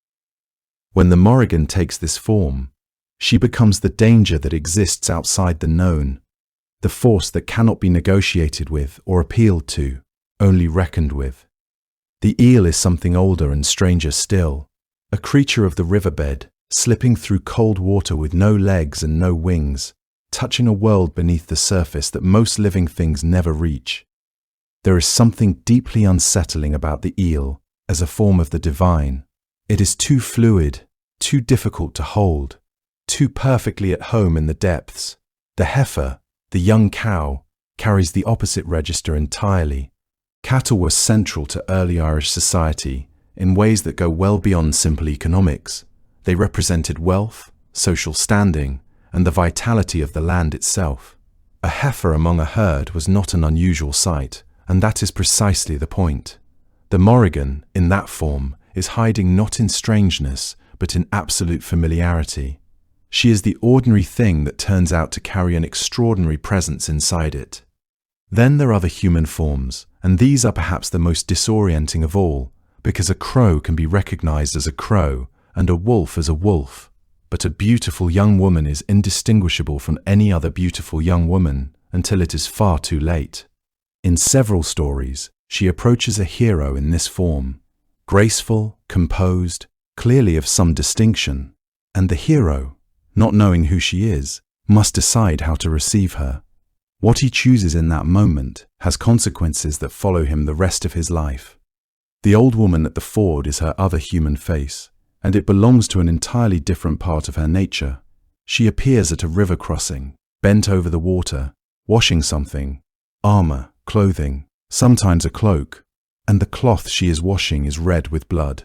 When the Morrigan takes this form, she becomes the danger that exists outside the known, the force that cannot be negotiated with or appealed to, only reckoned with. The eel is something older and stranger still, a creature of the riverbed, slipping through cold water with no legs and no wings, touching a world beneath the surface that most living things never reach. There is something deeply unsettling about the eel as a form of the divine. It is too fluid, too difficult to hold, too perfectly at home in the depths. The heifer, the young cow, carries the opposite register entirely. Cattle were central to early Irish society in ways that go well beyond simple economics. They represented wealth, social standing, and the vitality of the land itself. A heifer among a herd was not an unusual sight, and that is precisely the point. The Morrigan, in that form, is hiding not in strangeness, but in absolute familiarity. She is the ordinary thing that turns out to carry an extraordinary presence inside it. Then there are the human forms, and these are perhaps the most disorienting of all, because a crow can be recognized as a crow and a wolf as a wolf. But a beautiful young woman is indistinguishable from any other beautiful young woman until it is far too late. In several stories, she approaches a hero in this form, graceful, composed, clearly of some distinction, and the hero, not knowing who she is, must decide how to receive her. What he chooses in that moment has consequences that follow him the rest of his life. The old woman at the ford is her other human face, and it belongs to an entirely different part of her nature. She appears at a river crossing, bent over the water, washing something, armor, clothing, sometimes a cloak, and the cloth she is washing is red with blood.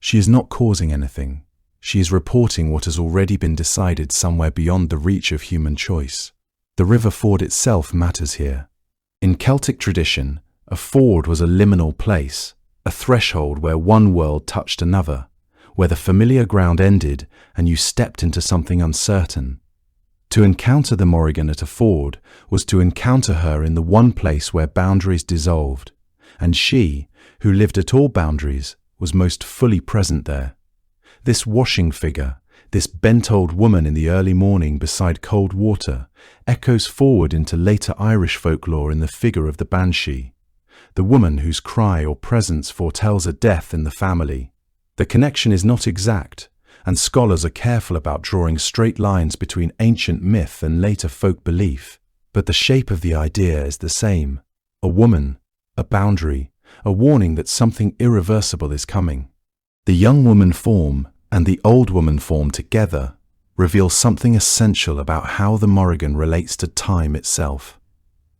She is not causing anything. She is reporting what has already been decided somewhere beyond the reach of human choice. The river ford itself matters here. In Celtic tradition, a ford was a liminal place, a threshold where one world touched another, where the familiar ground ended and you stepped into something uncertain. To encounter the Morrigan at a ford was to encounter her in the one place where boundaries dissolved, and she, who lived at all boundaries, was most fully present there. This washing figure, this bent old woman in the early morning beside cold water, echoes forward into later Irish folklore in the figure of the banshee, the woman whose cry or presence foretells a death in the family. The connection is not exact, and scholars are careful about drawing straight lines between ancient myth and later folk belief, but the shape of the idea is the same: a woman, a boundary, a warning that something irreversible is coming. The young woman form and the old woman form together reveal something essential about how the Morrigan relates to time itself.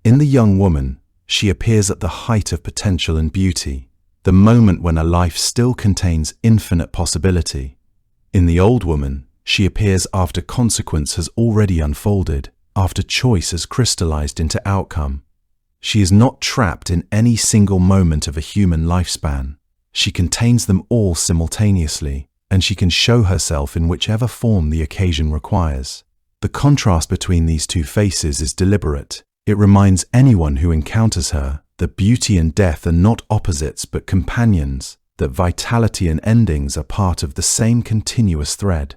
In the young woman, she appears at the height of potential and beauty, the moment when a life still contains infinite possibility. In the old woman, she appears after consequence has already unfolded, after choice has crystallized into outcome. She is not trapped in any single moment of a human lifespan. She contains them all simultaneously, and she can show herself in whichever form the occasion requires. The contrast between these two faces is deliberate. It reminds anyone who encounters her that beauty and death are not opposites but companions, that vitality and endings are part of the same continuous thread.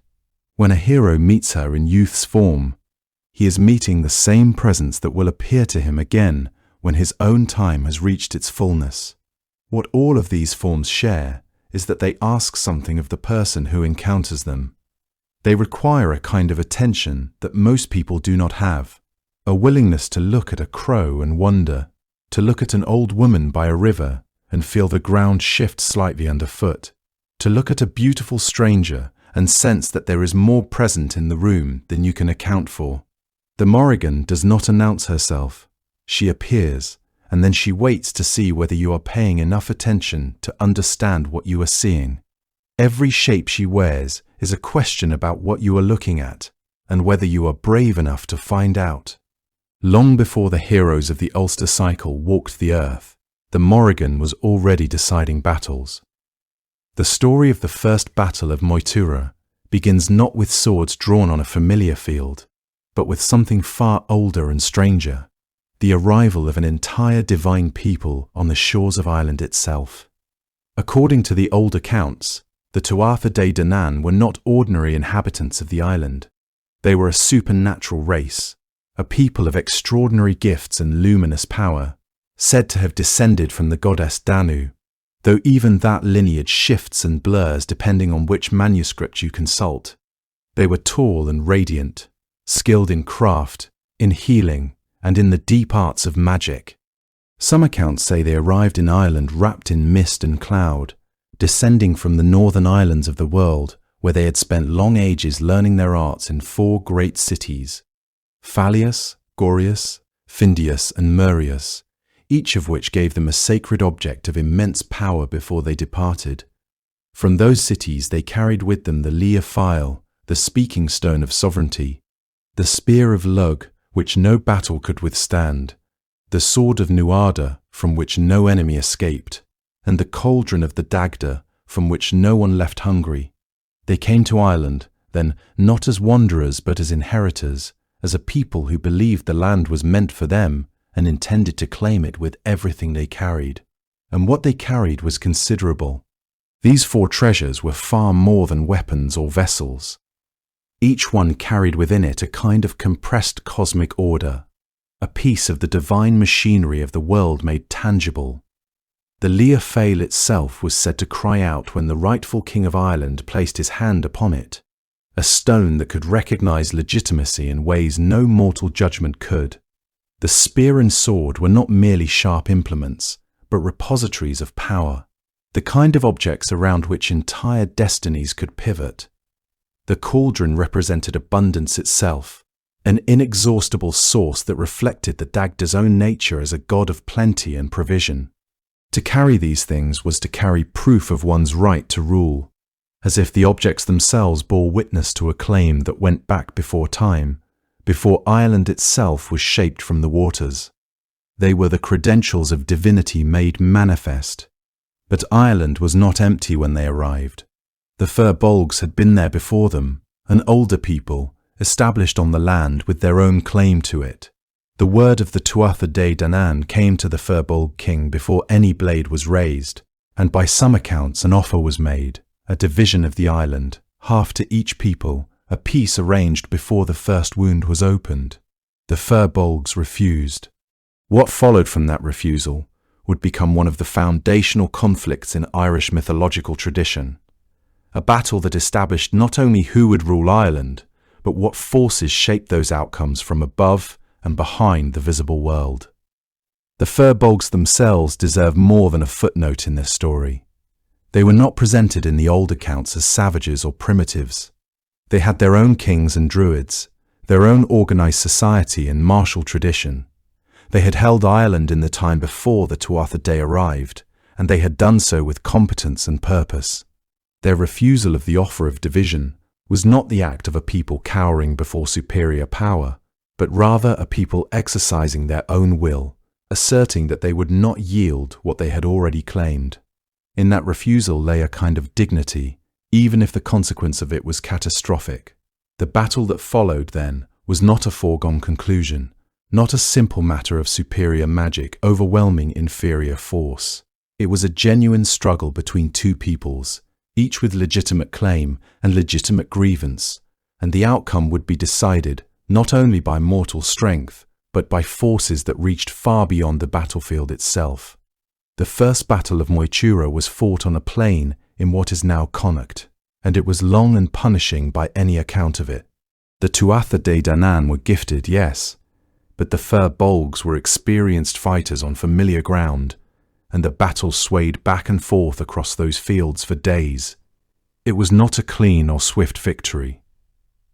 When a hero meets her in youth's form, he is meeting the same presence that will appear to him again when his own time has reached its fullness. What all of these forms share is that they ask something of the person who encounters them. They require a kind of attention that most people do not have, a willingness to look at a crow and wonder, to look at an old woman by a river and feel the ground shift slightly underfoot, to look at a beautiful stranger and sense that there is more present in the room than you can account for. The Morrigan does not announce herself. She appears, and then she waits to see whether you are paying enough attention to understand what you are seeing. Every shape she wears is a question about what you are looking at, and whether you are brave enough to find out. Long before the heroes of the Ulster cycle walked the earth, the Morrigan was already deciding battles. The story of the first battle of Moytura begins not with swords drawn on a familiar field, but with something far older and stranger: the arrival of an entire divine people on the shores of Ireland itself. According to the old accounts, the Tuatha De Danann were not ordinary inhabitants of the island. They were a supernatural race, a people of extraordinary gifts and luminous power, said to have descended from the goddess Danu, though even that lineage shifts and blurs depending on which manuscript you consult. They were tall and radiant, skilled in craft, in healing, and in the deep arts of magic. Some accounts say they arrived in Ireland wrapped in mist and cloud, descending from the northern islands of the world, where they had spent long ages learning their arts in 4 great cities. Phallius, Gorius, Findius, and Murius, each of which gave them a sacred object of immense power before they departed. From those cities they carried with them the Lear File, the speaking stone of sovereignty, the spear of Lug, which no battle could withstand, the sword of Nuada, from which no enemy escaped, and the cauldron of the Dagda, from which no one left hungry. They came to Ireland, then, not as wanderers but as inheritors, as a people who believed the land was meant for them and intended to claim it with everything they carried. And what they carried was considerable. These 4 treasures were far more than weapons or vessels. Each one carried within it a kind of compressed cosmic order, a piece of the divine machinery of the world made tangible. The Lear Fale itself was said to cry out when the rightful king of Ireland placed his hand upon it, a stone that could recognize legitimacy in ways no mortal judgment could. The spear and sword were not merely sharp implements, but repositories of power, the kind of objects around which entire destinies could pivot. The cauldron represented abundance itself, an inexhaustible source that reflected the Dagda's own nature as a god of plenty and provision. To carry these things was to carry proof of one's right to rule, as if the objects themselves bore witness to a claim that went back before time, before Ireland itself was shaped from the waters. They were the credentials of divinity made manifest. But Ireland was not empty when they arrived. The Fir Bolgs had been there before them, an older people, established on the land with their own claim to it. The word of the Tuatha De Danann came to the Fir Bolg king before any blade was raised, and by some accounts an offer was made, a division of the island, half to each people, a peace arranged before the first wound was opened. The Fir Bolgs refused. What followed from that refusal would become one of the foundational conflicts in Irish mythological tradition, a battle that established not only who would rule Ireland, but what forces shaped those outcomes from above and behind the visible world. The Fir Bolgs themselves deserve more than a footnote in this story. They were not presented in the old accounts as savages or primitives. They had their own kings and druids, their own organized society and martial tradition. They had held Ireland in the time before the Tuatha De arrived, and they had done so with competence and purpose. Their refusal of the offer of division was not the act of a people cowering before superior power, but rather a people exercising their own will, asserting that they would not yield what they had already claimed. In that refusal lay a kind of dignity, even if the consequence of it was catastrophic. The battle that followed, then, was not a foregone conclusion, not a simple matter of superior magic overwhelming inferior force. It was a genuine struggle between 2 peoples, each with legitimate claim and legitimate grievance, and the outcome would be decided not only by mortal strength, but by forces that reached far beyond the battlefield itself. The first battle of Moitura was fought on a plain in what is now Connacht, and it was long and punishing by any account of it. The Tuatha De Danann were gifted, yes, but the Fir Bolgs were experienced fighters on familiar ground, and the battle swayed back and forth across those fields for days. It was not a clean or swift victory.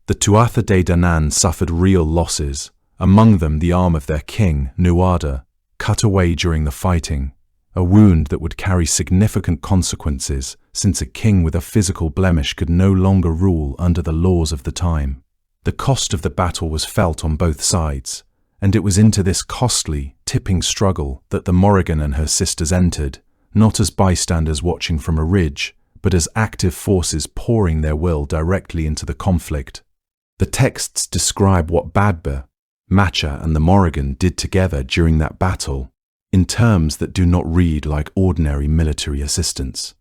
The Tuatha De Danann suffered real losses, among them the arm of their king, Nuada, cut away during the fighting, a wound that would carry significant consequences since a king with a physical blemish could no longer rule under the laws of the time. The cost of the battle was felt on both sides, and it was into this costly, tipping struggle that the Morrigan and her sisters entered, not as bystanders watching from a ridge, but as active forces pouring their will directly into the conflict. The texts describe what Badba, Macha and the Morrigan did together during that battle, in terms that do not read like ordinary military assistance.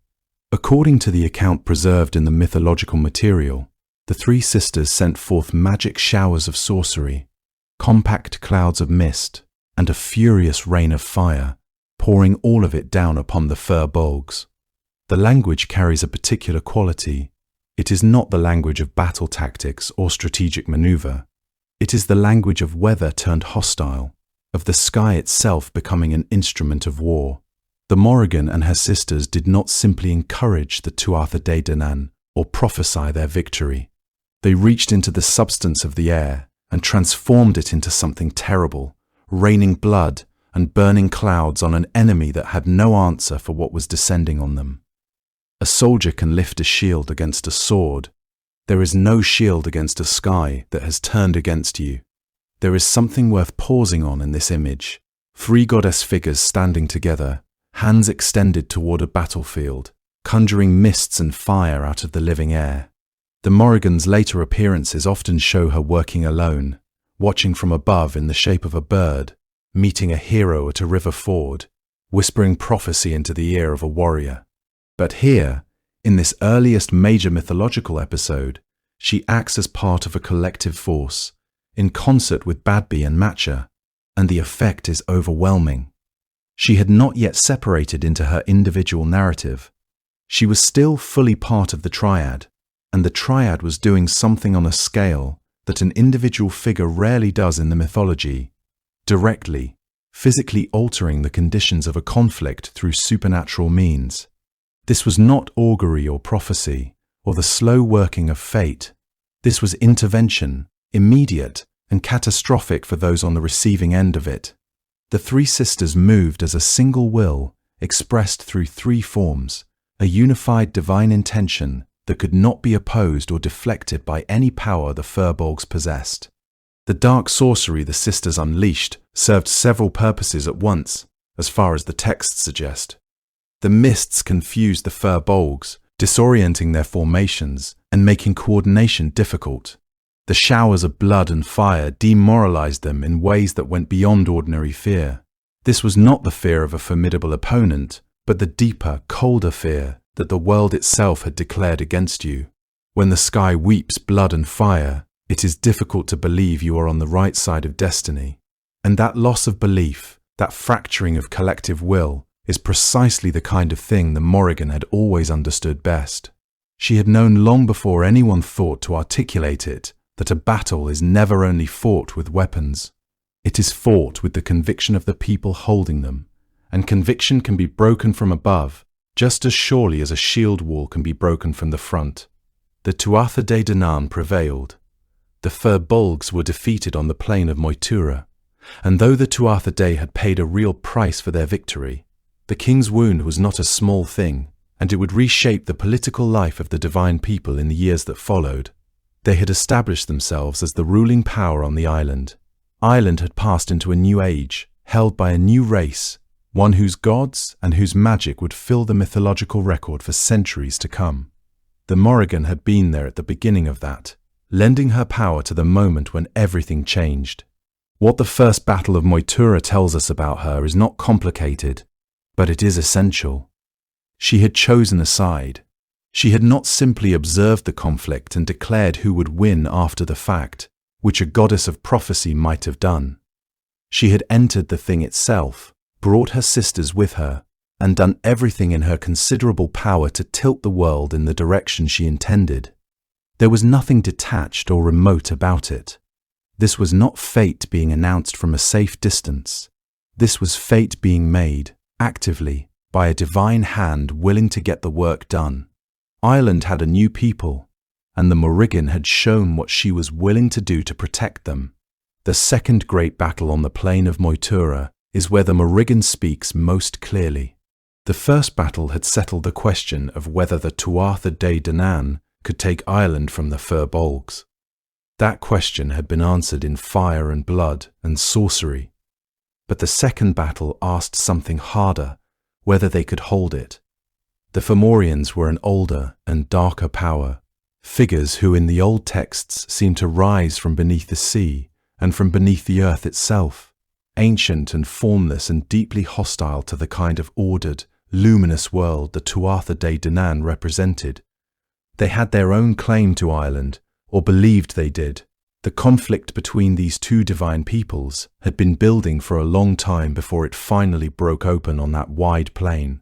According to the account preserved in the mythological material, the 3 sisters sent forth magic showers of sorcery, compact clouds of mist, and a furious rain of fire, pouring all of it down upon the Fir Bolgs. The language carries a particular quality. It is not the language of battle tactics or strategic maneuver. It is the language of weather turned hostile, of the sky itself becoming an instrument of war. The Morrigan and her sisters did not simply encourage the Tuatha De Danann or prophesy their victory. They reached into the substance of the air and transformed it into something terrible, raining blood and burning clouds on an enemy that had no answer for what was descending on them. A soldier can lift a shield against a sword. There is no shield against a sky that has turned against you. There is something worth pausing on in this image. 3 goddess figures standing together, hands extended toward a battlefield, conjuring mists and fire out of the living air. The Morrigan's later appearances often show her working alone, watching from above in the shape of a bird, meeting a hero at a river ford, whispering prophecy into the ear of a warrior. But here, in this earliest major mythological episode, she acts as part of a collective force, in concert with Badby and Matcha, and the effect is overwhelming. She had not yet separated into her individual narrative. She was still fully part of the triad, and the triad was doing something on a scale that an individual figure rarely does in the mythology, directly, physically altering the conditions of a conflict through supernatural means. This was not augury or prophecy, or the slow working of fate. This was intervention, immediate and catastrophic for those on the receiving end of it. The 3 sisters moved as a single will, expressed through 3 forms, a unified divine intention that could not be opposed or deflected by any power the Firbolgs possessed. The dark sorcery the sisters unleashed served several purposes at once, as far as the texts suggest. The mists confused the Firbolgs, disorienting their formations and making coordination difficult. The showers of blood and fire demoralized them in ways that went beyond ordinary fear. This was not the fear of a formidable opponent, but the deeper, colder fear that the world itself had declared against you. When the sky weeps blood and fire, it is difficult to believe you are on the right side of destiny. And that loss of belief, that fracturing of collective will, is precisely the kind of thing the Morrigan had always understood best. She had known long before anyone thought to articulate it that a battle is never only fought with weapons. It is fought with the conviction of the people holding them, and conviction can be broken from above just as surely as a shield wall can be broken from the front. The Tuatha De Danann prevailed. The Firbolgs were defeated on the plain of Moytura, and though the Tuatha De had paid a real price for their victory, the king's wound was not a small thing, and it would reshape the political life of the divine people in the years that followed. They had established themselves as the ruling power on the island. Ireland had passed into a new age, held by a new race, one whose gods and whose magic would fill the mythological record for centuries to come. The Morrigan had been there at the beginning of that, lending her power to the moment when everything changed. What the First Battle of Moytura tells us about her is not complicated, but it is essential. She had chosen a side. She had not simply observed the conflict and declared who would win after the fact, which a goddess of prophecy might have done. She had entered the thing itself, brought her sisters with her, and done everything in her considerable power to tilt the world in the direction she intended. There was nothing detached or remote about it. This was not fate being announced from a safe distance. This was fate being made, actively, by a divine hand willing to get the work done. Ireland had a new people, and the Morrigan had shown what she was willing to do to protect them. The second great battle on the plain of Moytura is where the Morrigan speaks most clearly. The first battle had settled the question of whether the Tuatha De Danann could take Ireland from the Firbolgs. That question had been answered in fire and blood and sorcery. But the second battle asked something harder, whether they could hold it. The Fomorians were an older and darker power, figures who in the old texts seem to rise from beneath the sea and from beneath the earth itself, ancient and formless and deeply hostile to the kind of ordered, luminous world the Tuatha De Danann represented. They had their own claim to Ireland, or believed they did. The conflict between these two divine peoples had been building for a long time before it finally broke open on that wide plain.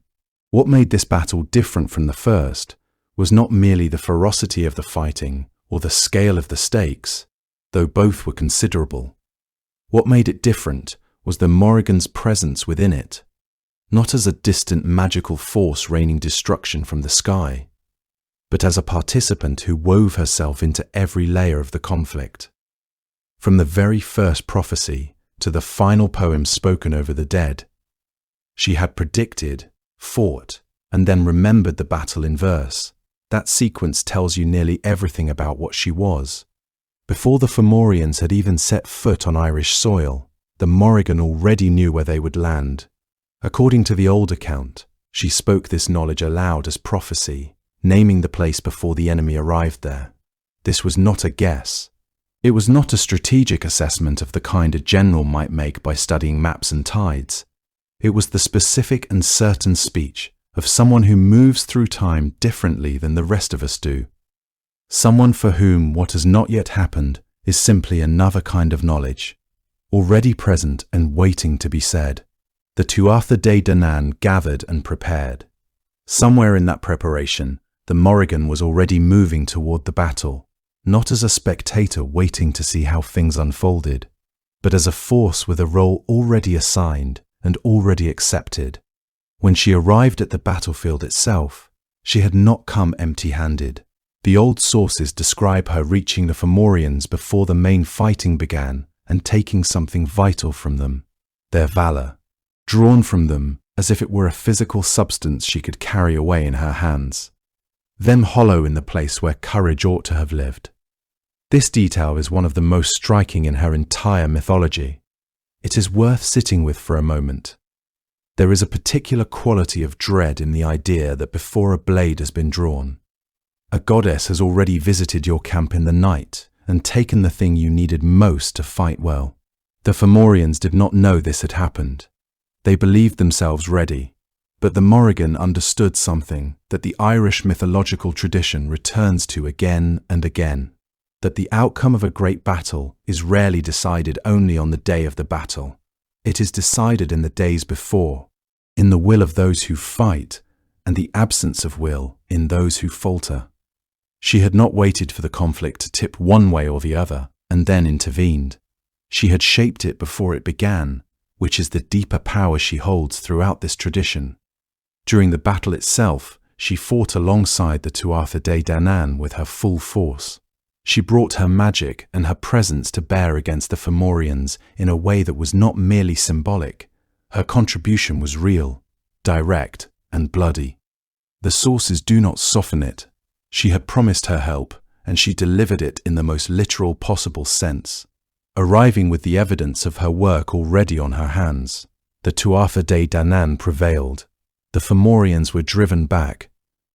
What made this battle different from the first was not merely the ferocity of the fighting or the scale of the stakes, though both were considerable. What made it different was the Morrigan's presence within it, not as a distant magical force raining destruction from the sky, but as a participant who wove herself into every layer of the conflict. from the very first prophecy to the final poem spoken over the dead. She had predicted, fought, and then remembered the battle in verse. That sequence tells you nearly everything about what she was. Before the Fomorians had even set foot on Irish soil, the Morrigan already knew where they would land. According to the old account, she spoke this knowledge aloud as prophecy, naming the place before the enemy arrived there. This was not a guess. It was not a strategic assessment of the kind a general might make by studying maps and tides. It was the specific and certain speech of someone who moves through time differently than the rest of us do. Someone for whom what has not yet happened is simply another kind of knowledge, already present and waiting to be said. The Tuatha De Danann gathered and prepared. Somewhere in that preparation, the Morrigan was already moving toward the battle, not as a spectator waiting to see how things unfolded, but as a force with a role already assigned and already accepted. When she arrived at the battlefield itself, she had not come empty-handed. The old sources describe her reaching the Fomorians before the main fighting began and taking something vital from them, their valor, drawn from them as if it were a physical substance she could carry away in her hands, then hollow in the place where courage ought to have lived. This detail is one of the most striking in her entire mythology. It is worth sitting with for a moment. There is a particular quality of dread in the idea that before a blade has been drawn, a goddess has already visited your camp in the night and taken the thing you needed most to fight well. The Fomorians did not know this had happened. They believed themselves ready, but the Morrigan understood something that the Irish mythological tradition returns to again and again, that the outcome of a great battle is rarely decided only on the day of the battle. It is decided in the days before, in the will of those who fight, and the absence of will in those who falter. She had not waited for the conflict to tip one way or the other, and then intervened. She had shaped it before it began, which is the deeper power she holds throughout this tradition. During the battle itself, she fought alongside the Tuatha De Danann with her full force. She brought her magic and her presence to bear against the Fomorians in a way that was not merely symbolic. Her contribution was real, direct, and bloody. The sources do not soften it. She had promised her help, and she delivered it in the most literal possible sense, arriving with the evidence of her work already on her hands. The Tuatha De Danann prevailed. The Fomorians were driven back.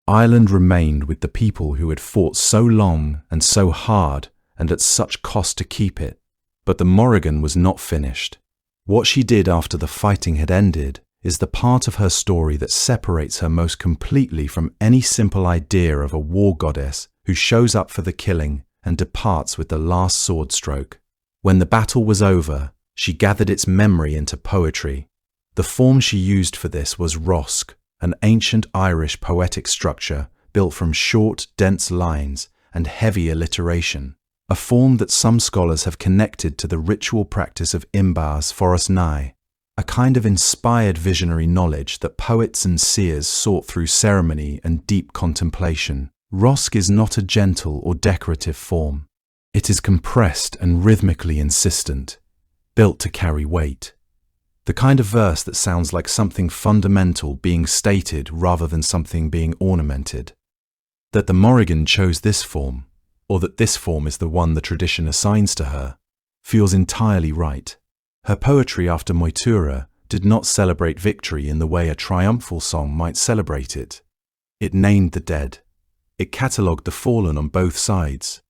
Ireland remained with the people who had fought so long and so hard and at such cost to keep it. But the Morrigan was not finished. What she did after the fighting had ended is the part of her story that separates her most completely from any simple idea of a war goddess who shows up for the killing and departs with the last sword stroke. When the battle was over, she gathered its memory into poetry. The form she used for this was rosk, an ancient Irish poetic structure built from short, dense lines and heavy alliteration, a form that some scholars have connected to the ritual practice of Imbars Forest Nigh, a kind of inspired visionary knowledge that poets and seers sought through ceremony and deep contemplation. Rosk is not a gentle or decorative form. It is compressed and rhythmically insistent, built to carry weight. The kind of verse that sounds like something fundamental being stated rather than something being ornamented. That the Morrigan chose this form, or that this form is the one the tradition assigns to her, feels entirely right. Her poetry after Moytura did not celebrate victory in the way a triumphal song might celebrate it. It named the dead. It catalogued the fallen on both sides.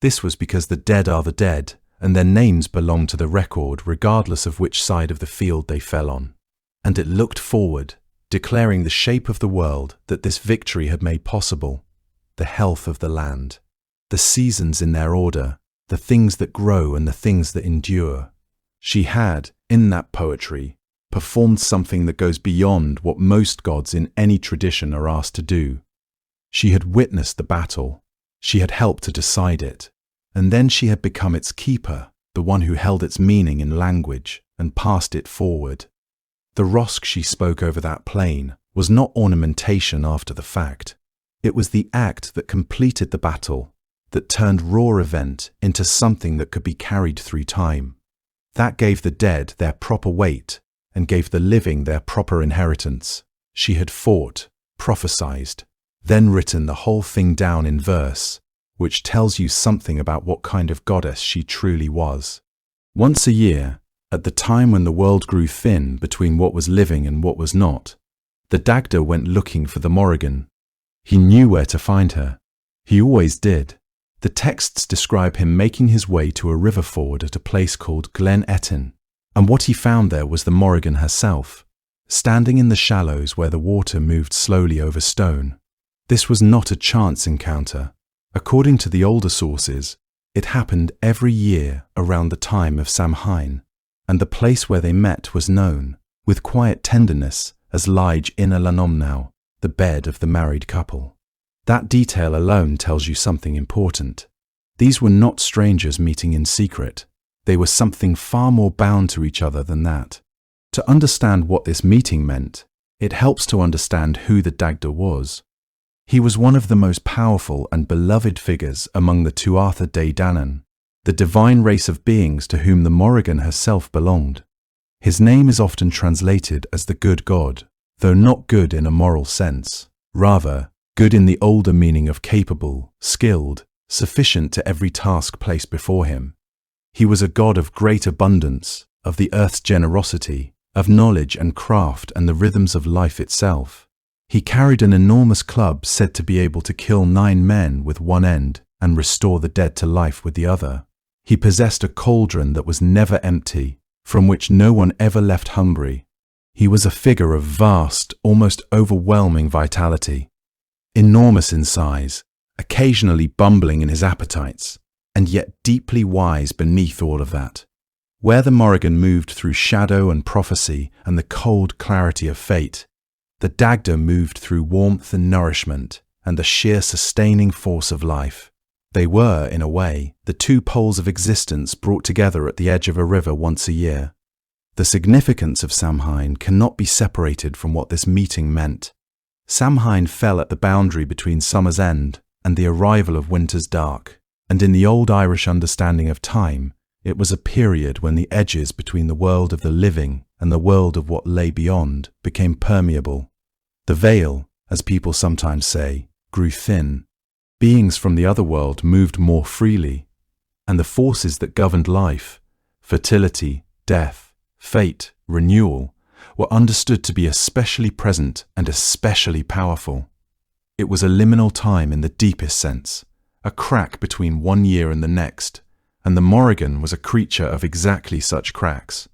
This was because the dead are the dead, and their names belong to the record regardless of which side of the field they fell on. And it looked forward, declaring the shape of the world that this victory had made possible, the health of the land, the seasons in their order, the things that grow and the things that endure. She had, in that poetry, performed something that goes beyond what most gods in any tradition are asked to do. She had witnessed the battle. She had helped to decide it. And then she had become its keeper, the one who held its meaning in language and passed it forward. The rosk she spoke over that plain was not ornamentation after the fact. It was the act that completed the battle, that turned raw event into something that could be carried through time. That gave the dead their proper weight and gave the living their proper inheritance. She had fought, prophesied, then written the whole thing down in verse, which tells you something about what kind of goddess she truly was. Once a year, at the time when the world grew thin between what was living and what was not, the Dagda went looking for the Morrigan. He knew where to find her. He always did. The texts describe him making his way to a river ford at a place called Glen Etin, and what he found there was the Morrigan herself, standing in the shallows where the water moved slowly over stone. This was not a chance encounter. According to the older sources, it happened every year around the time of Samhain, and the place where they met was known, with quiet tenderness, as Lige Ina Lanomnau, the bed of the married couple. That detail alone tells you something important. These were not strangers meeting in secret. They were something far more bound to each other than that. To understand what this meeting meant, it helps to understand who the Dagda was. He was one of the most powerful and beloved figures among the Tuatha De Danann, the divine race of beings to whom the Morrigan herself belonged. His name is often translated as the good god, though not good in a moral sense, rather, good in the older meaning of capable, skilled, sufficient to every task placed before him. He was a god of great abundance, of the earth's generosity, of knowledge and craft and the rhythms of life itself. He carried an enormous club said to be able to kill 9 men with one end and restore the dead to life with the other. He possessed a cauldron that was never empty, from which no one ever left hungry. He was a figure of vast, almost overwhelming vitality. Enormous in size, occasionally bumbling in his appetites, and yet deeply wise beneath all of that. Where the Morrigan moved through shadow and prophecy and the cold clarity of fate, the Dagda moved through warmth and nourishment and the sheer sustaining force of life. They were, in a way, the two poles of existence brought together at the edge of a river once a year. The significance of Samhain cannot be separated from what this meeting meant. Samhain fell at the boundary between summer's end and the arrival of winter's dark, and in the old Irish understanding of time, it was a period when the edges between the world of the living and the world of what lay beyond became permeable. The veil, as people sometimes say, grew thin. Beings from the other world moved more freely, and the forces that governed life, fertility, death, fate, renewal, were understood to be especially present and especially powerful. It was a liminal time in the deepest sense, a crack between one year and the next, and the Morrigan was a creature of exactly such cracks.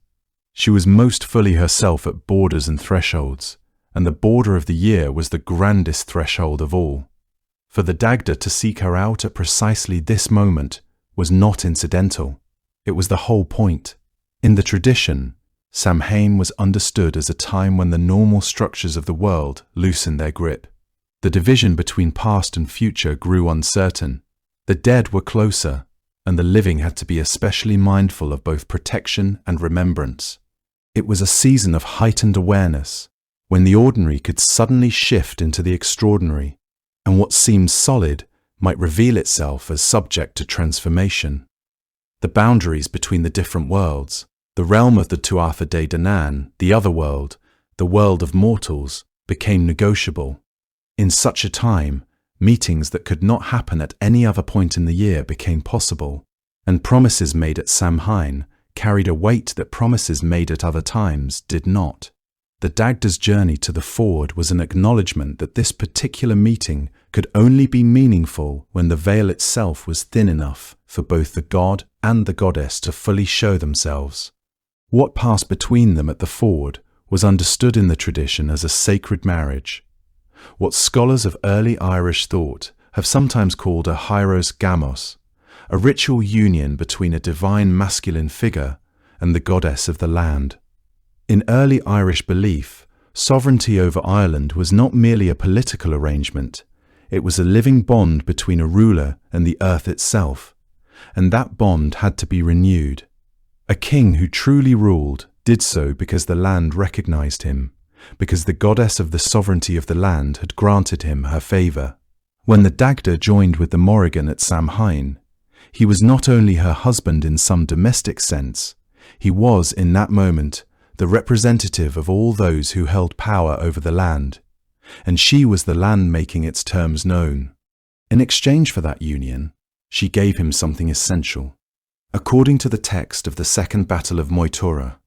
She was most fully herself at borders and thresholds, and the border of the year was the grandest threshold of all. For the Dagda to seek her out at precisely this moment was not incidental. It was the whole point. In the tradition, Samhain was understood as a time when the normal structures of the world loosened their grip. The division between past and future grew uncertain. The dead were closer, and the living had to be especially mindful of both protection and remembrance. It was a season of heightened awareness, when the ordinary could suddenly shift into the extraordinary, and what seemed solid might reveal itself as subject to transformation. The boundaries between the different worlds, the realm of the Tuatha De Danann, the other world, the world of mortals, became negotiable. In such a time, meetings that could not happen at any other point in the year became possible, and promises made at Samhain carried a weight that promises made at other times did not. The Dagda's journey to the ford was an acknowledgement that this particular meeting could only be meaningful when the veil itself was thin enough for both the god and the goddess to fully show themselves. What passed between them at the ford was understood in the tradition as a sacred marriage. What scholars of early Irish thought have sometimes called a hieros gamos, a ritual union between a divine masculine figure and the goddess of the land. In early Irish belief, sovereignty over Ireland was not merely a political arrangement, it was a living bond between a ruler and the earth itself, and that bond had to be renewed. A king who truly ruled did so because the land recognized him, because the goddess of the sovereignty of the land had granted him her favor. When the Dagda joined with the Morrigan at Samhain, he was not only her husband in some domestic sense, he was, in that moment, the representative of all those who held power over the land, and she was the land making its terms known. In exchange for that union, she gave him something essential. According to the text of the Second Battle of Moytura,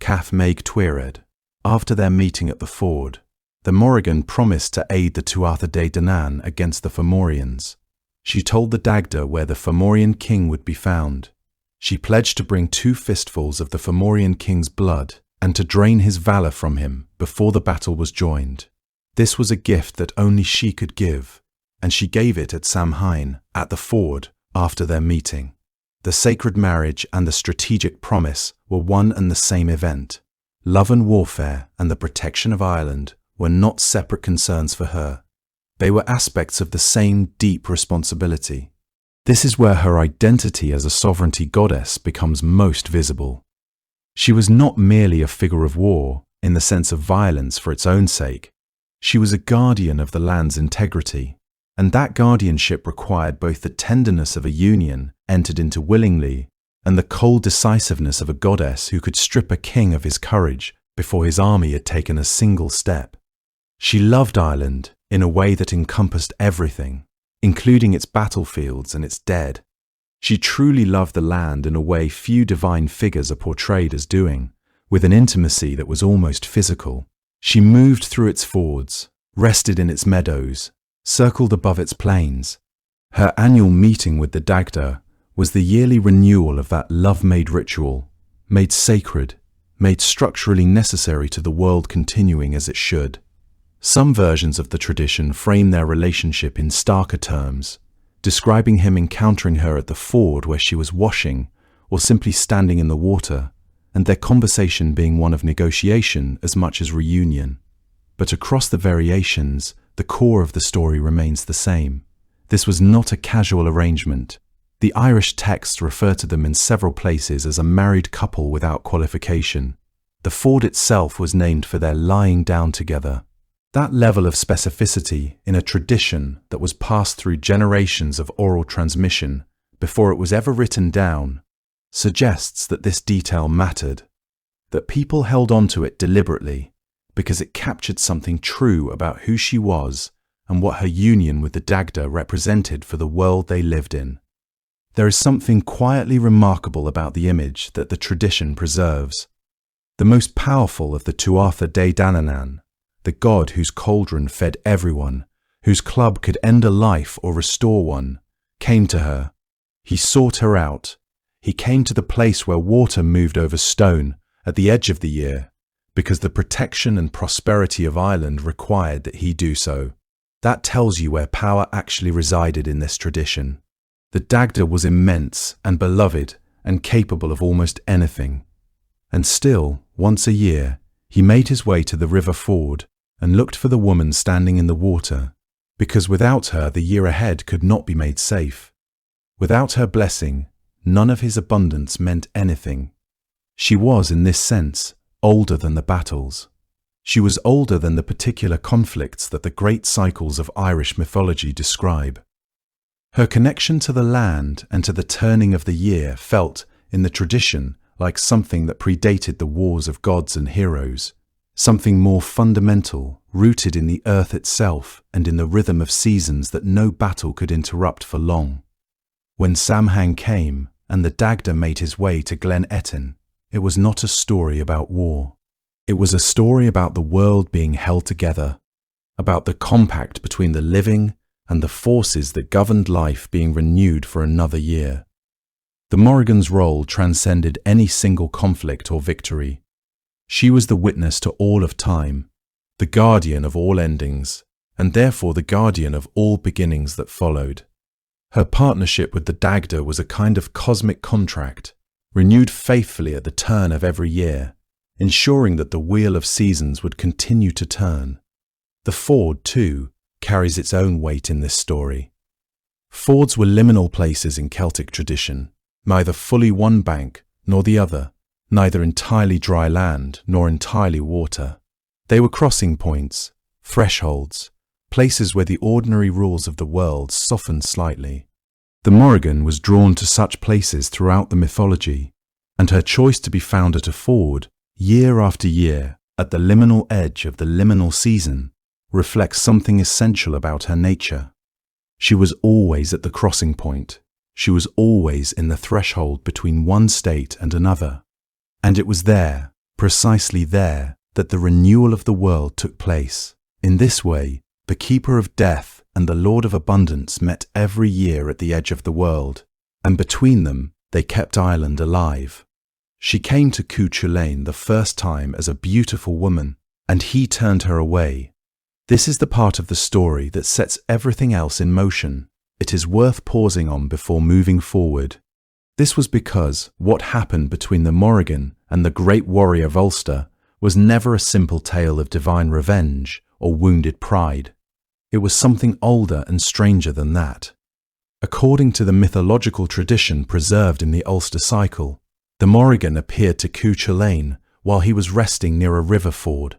Cath Maig Tuired, after their meeting at the ford, the Morrigan promised to aid the Tuatha De Danann against the Fomorians. She told the Dagda where the Fomorian king would be found. She pledged to bring 2 fistfuls of the Fomorian king's blood and to drain his valor from him before the battle was joined. This was a gift that only she could give, and she gave it at Samhain, at the ford, after their meeting. The sacred marriage and the strategic promise were one and the same event. Love and warfare and the protection of Ireland were not separate concerns for her. They were aspects of the same deep responsibility. This is where her identity as a sovereignty goddess becomes most visible. She was not merely a figure of war in the sense of violence for its own sake. She was a guardian of the land's integrity, and that guardianship required both the tenderness of a union entered into willingly and the cold decisiveness of a goddess who could strip a king of his courage before his army had taken a single step. She loved Ireland in a way that encompassed everything, including its battlefields and its dead. She truly loved the land in a way few divine figures are portrayed as doing, with an intimacy that was almost physical. She moved through its fords, rested in its meadows, circled above its plains. Her annual meeting with the Dagda was the yearly renewal of that love-made ritual, made sacred, made structurally necessary to the world continuing as it should. Some versions of the tradition frame their relationship in starker terms, describing him encountering her at the ford where she was washing or simply standing in the water, and their conversation being one of negotiation as much as reunion. But across the variations, the core of the story remains the same. This was not a casual arrangement. The Irish texts refer to them in several places as a married couple without qualification. The ford itself was named for their lying down together. That level of specificity in a tradition that was passed through generations of oral transmission before it was ever written down suggests that this detail mattered, that people held on to it deliberately because it captured something true about who she was and what her union with the Dagda represented for the world they lived in. There is something quietly remarkable about the image that the tradition preserves. The most powerful of the Tuatha De Danann, the god whose cauldron fed everyone, whose club could end a life or restore one, came to her. He sought her out. He came to the place where water moved over stone at the edge of the year, because the protection and prosperity of Ireland required that he do so. That tells you where power actually resided in this tradition. The Dagda was immense and beloved and capable of almost anything. And still, once a year, he made his way to the river ford and looked for the woman standing in the water, because without her the year ahead could not be made safe. Without her blessing, none of his abundance meant anything. She was, in this sense, older than the battles. She was older than the particular conflicts that the great cycles of Irish mythology describe. Her connection to the land and to the turning of the year felt, in the tradition, like something that predated the wars of gods and heroes, something more fundamental, rooted in the earth itself and in the rhythm of seasons that no battle could interrupt for long. When Samhain came and the Dagda made his way to Glen Etin, it was not a story about war. It was a story about the world being held together, about the compact between the living and the forces that governed life being renewed for another year. The Morrigan's role transcended any single conflict or victory. She was the witness to all of time, the guardian of all endings, and therefore the guardian of all beginnings that followed. Her partnership with the Dagda was a kind of cosmic contract, renewed faithfully at the turn of every year, ensuring that the wheel of seasons would continue to turn. The ford, too, carries its own weight in this story. Fords were liminal places in Celtic tradition, neither fully one bank nor the other, neither entirely dry land nor entirely water. They were crossing points, thresholds, places where the ordinary rules of the world softened slightly. The Morrigan was drawn to such places throughout the mythology, and her choice to be found at a ford, year after year, at the liminal edge of the liminal season, reflects something essential about her nature. She was always at the crossing point. She was always in the threshold between one state and another. And it was there, precisely there, that the renewal of the world took place. In this way, the Keeper of Death and the Lord of Abundance met every year at the edge of the world, and between them they kept Ireland alive. She came to Cuchulainn the first time as a beautiful woman, and he turned her away. This is the part of the story that sets everything else in motion. It is worth pausing on before moving forward. This was because what happened between the Morrigan and the great warrior Ulster was never a simple tale of divine revenge or wounded pride. It was something older and stranger than that. According to the mythological tradition preserved in the Ulster cycle, the Morrigan appeared to Cuchulainn while he was resting near a river ford,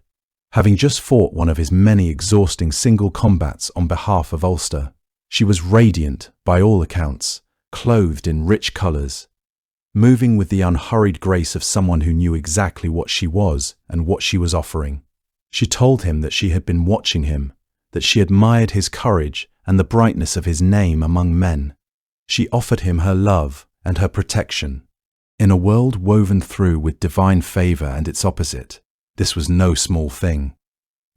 having just fought one of his many exhausting single combats on behalf of Ulster. She was radiant, by all accounts, clothed in rich colours, moving with the unhurried grace of someone who knew exactly what she was and what she was offering. She told him that she had been watching him, that she admired his courage and the brightness of his name among men. She offered him her love and her protection. In a world woven through with divine favour and its opposite, this was no small thing.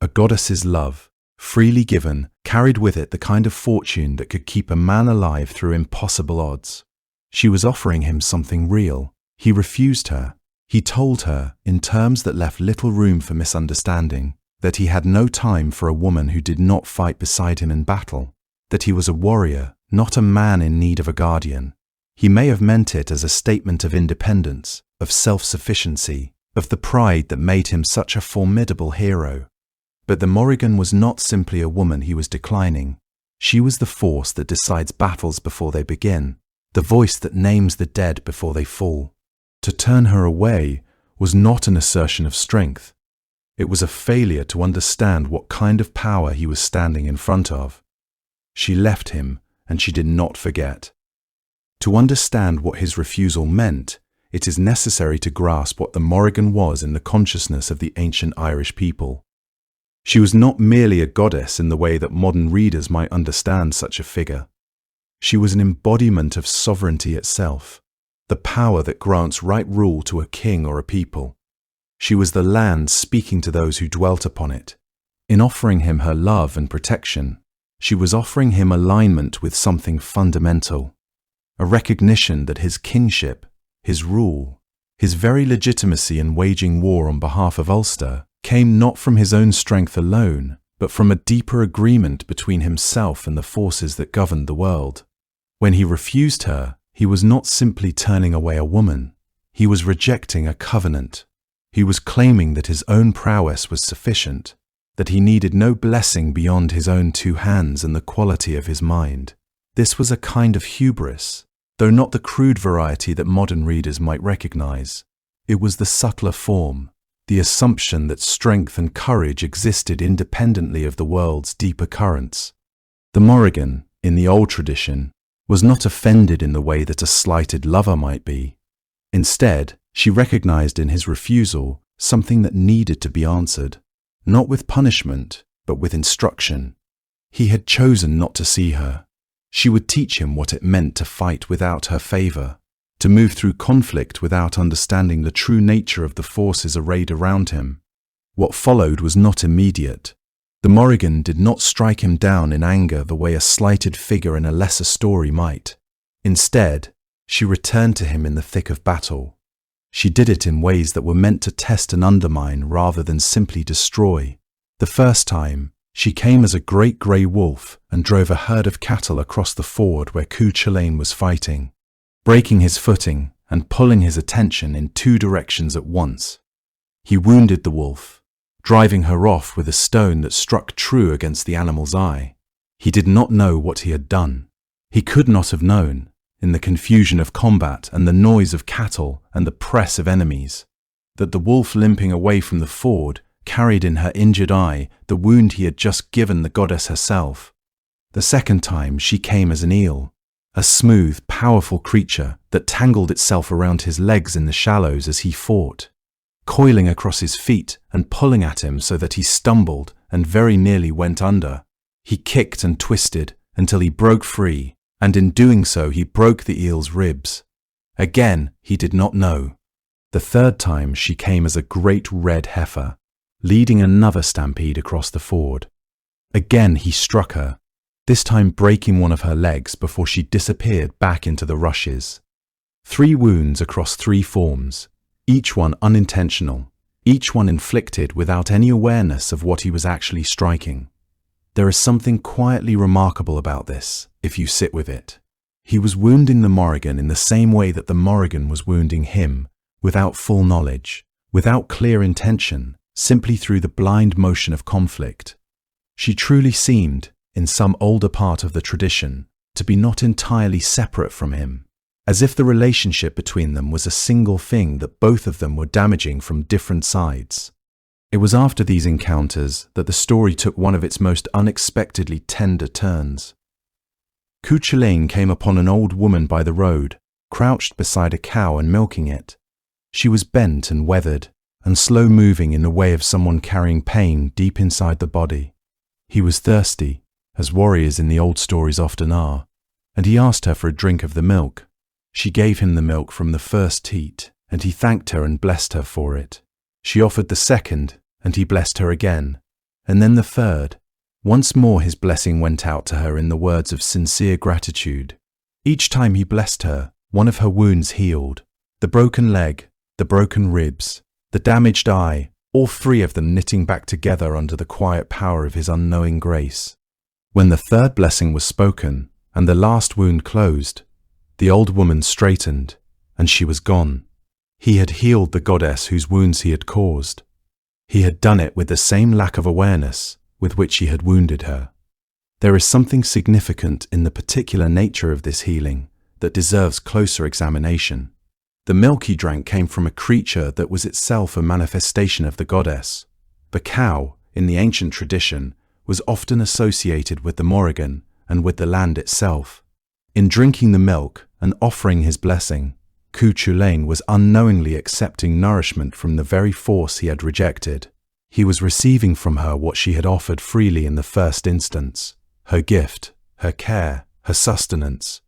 A goddess's love, freely given, carried with it the kind of fortune that could keep a man alive through impossible odds. She was offering him something real. He refused her. He told her, in terms that left little room for misunderstanding, that he had no time for a woman who did not fight beside him in battle, that he was a warrior, not a man in need of a guardian. He may have meant it as a statement of independence, of self-sufficiency, of the pride that made him such a formidable hero. But the Morrigan was not simply a woman he was declining. She was the force that decides battles before they begin, the voice that names the dead before they fall. To turn her away was not an assertion of strength. It was a failure to understand what kind of power he was standing in front of. She left him, and she did not forget. To understand what his refusal meant, it is necessary to grasp what the Morrigan was in the consciousness of the ancient Irish people. She was not merely a goddess in the way that modern readers might understand such a figure. She was an embodiment of sovereignty itself, the power that grants right rule to a king or a people. She was the land speaking to those who dwelt upon it. In offering him her love and protection, she was offering him alignment with something fundamental, a recognition that his kingship, his rule, his very legitimacy in waging war on behalf of Ulster came not from his own strength alone, but from a deeper agreement between himself and the forces that governed the world. When he refused her, he was not simply turning away a woman. He was rejecting a covenant. He was claiming that his own prowess was sufficient, that he needed no blessing beyond his own two hands and the quality of his mind. This was a kind of hubris, though not the crude variety that modern readers might recognize. It was the subtler form, the assumption that strength and courage existed independently of the world's deeper currents. The Morrigan, in the old tradition, was not offended in the way that a slighted lover might be. Instead, she recognized in his refusal something that needed to be answered, not with punishment, but with instruction. He had chosen not to see her. She would teach him what it meant to fight without her favor, to move through conflict without understanding the true nature of the forces arrayed around him. What followed was not immediate. The Morrigan did not strike him down in anger the way a slighted figure in a lesser story might. Instead, she returned to him in the thick of battle. She did it in ways that were meant to test and undermine rather than simply destroy. The first time, she came as a great grey wolf and drove a herd of cattle across the ford where Cuchulainn was fighting, breaking his footing and pulling his attention in two directions at once. He wounded the wolf, driving her off with a stone that struck true against the animal's eye. He did not know what he had done. He could not have known, in the confusion of combat and the noise of cattle and the press of enemies, that the wolf limping away from the ford carried in her injured eye the wound he had just given the goddess herself. The second time she came as an eel, a smooth, powerful creature that tangled itself around his legs in the shallows as he fought, coiling across his feet and pulling at him so that he stumbled and very nearly went under. He kicked and twisted until he broke free, and in doing so he broke the eel's ribs. Again, he did not know. The third time she came as a great red heifer, leading another stampede across the ford. Again he struck her, this time breaking one of her legs before she disappeared back into the rushes. 3 wounds across 3 forms, each one unintentional, each one inflicted without any awareness of what he was actually striking. There is something quietly remarkable about this, if you sit with it. He was wounding the Morrigan in the same way that the Morrigan was wounding him, without full knowledge, without clear intention, simply through the blind motion of conflict. She truly seemed, in some older part of the tradition, to be not entirely separate from him, as if the relationship between them was a single thing that both of them were damaging from different sides. It was after these encounters that the story took one of its most unexpectedly tender turns. Cuchulainn came upon an old woman by the road, crouched beside a cow and milking it. She was bent and weathered, and slow-moving in the way of someone carrying pain deep inside the body. He was thirsty, as warriors in the old stories often are, and he asked her for a drink of the milk. She gave him the milk from the first teat, and he thanked her and blessed her for it. She offered the second, and he blessed her again, and then the third. Once more his blessing went out to her in the words of sincere gratitude. Each time he blessed her, one of her wounds healed. The broken leg, the broken ribs, the damaged eye, all 3 of them knitting back together under the quiet power of his unknowing grace. When the third blessing was spoken, and the last wound closed, the old woman straightened, and she was gone. He had healed the goddess whose wounds he had caused. He had done it with the same lack of awareness with which he had wounded her. There is something significant in the particular nature of this healing that deserves closer examination. The milk he drank came from a creature that was itself a manifestation of the goddess. The cow, in the ancient tradition, was often associated with the Morrigan and with the land itself. In drinking the milk and offering his blessing, Cuchulainn was unknowingly accepting nourishment from the very force he had rejected. He was receiving from her what she had offered freely in the first instance, her gift, her care, her sustenance.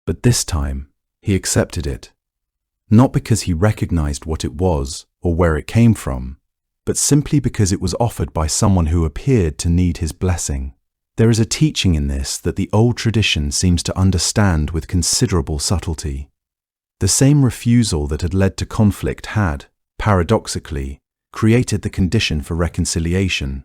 But this time, he accepted it. Not because he recognized what it was or where it came from, but simply because it was offered by someone who appeared to need his blessing. There is a teaching in this that the old tradition seems to understand with considerable subtlety. The same refusal that had led to conflict had, paradoxically, created the condition for reconciliation.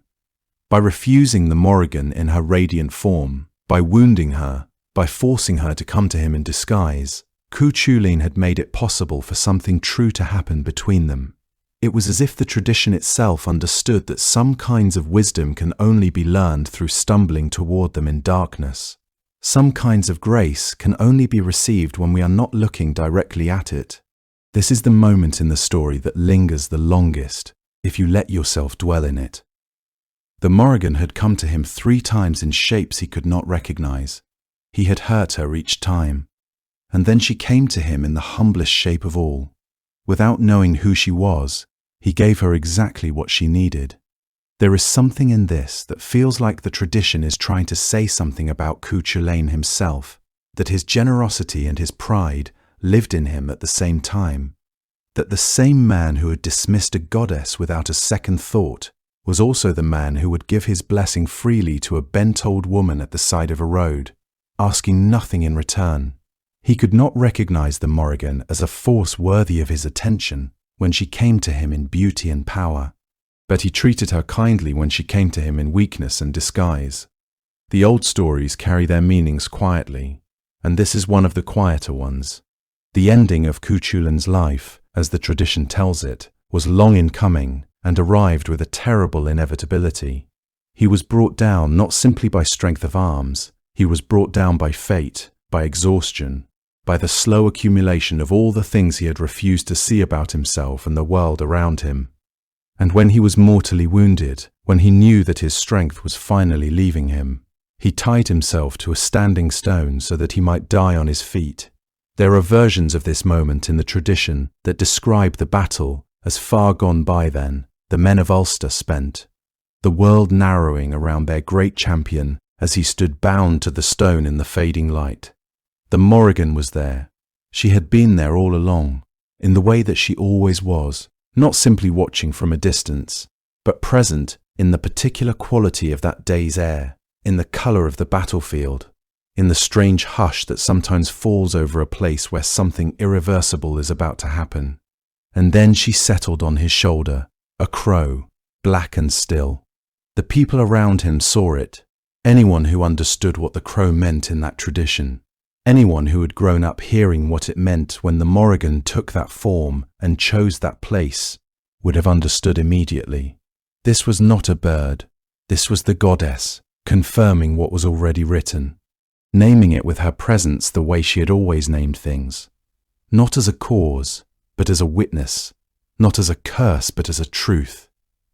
By refusing the Morrigan in her radiant form, by wounding her, by forcing her to come to him in disguise, Cuchulainn had made it possible for something true to happen between them. It was as if the tradition itself understood that some kinds of wisdom can only be learned through stumbling toward them in darkness. Some kinds of grace can only be received when we are not looking directly at it. This is the moment in the story that lingers the longest, if you let yourself dwell in it. The Morrigan had come to him 3 times in shapes he could not recognize. He had hurt her each time. And then she came to him in the humblest shape of all. Without knowing who she was, he gave her exactly what she needed. There is something in this that feels like the tradition is trying to say something about Cuchulainn himself, that his generosity and his pride lived in him at the same time, that the same man who had dismissed a goddess without a second thought was also the man who would give his blessing freely to a bent old woman at the side of a road, asking nothing in return. He could not recognize the Morrigan as a force worthy of his attention when she came to him in beauty and power, but he treated her kindly when she came to him in weakness and disguise. The old stories carry their meanings quietly, and this is one of the quieter ones. The ending of Cuchulainn's life, as the tradition tells it, was long in coming and arrived with a terrible inevitability. He was brought down not simply by strength of arms, he was brought down by fate, by exhaustion, by the slow accumulation of all the things he had refused to see about himself and the world around him. And when he was mortally wounded, when he knew that his strength was finally leaving him, he tied himself to a standing stone so that he might die on his feet. There are versions of this moment in the tradition that describe the battle as far gone by then, the men of Ulster spent, the world narrowing around their great champion as he stood bound to the stone in the fading light. The Morrigan was there. She had been there all along, in the way that she always was, not simply watching from a distance, but present in the particular quality of that day's air, in the colour of the battlefield, in the strange hush that sometimes falls over a place where something irreversible is about to happen. And then she settled on his shoulder, a crow, black and still. The people around him saw it, anyone who understood what the crow meant in that tradition. Anyone who had grown up hearing what it meant when the Morrigan took that form and chose that place would have understood immediately. This was not a bird. This was the goddess, confirming what was already written, naming it with her presence the way she had always named things. Not as a cause, but as a witness. Not as a curse, but as a truth.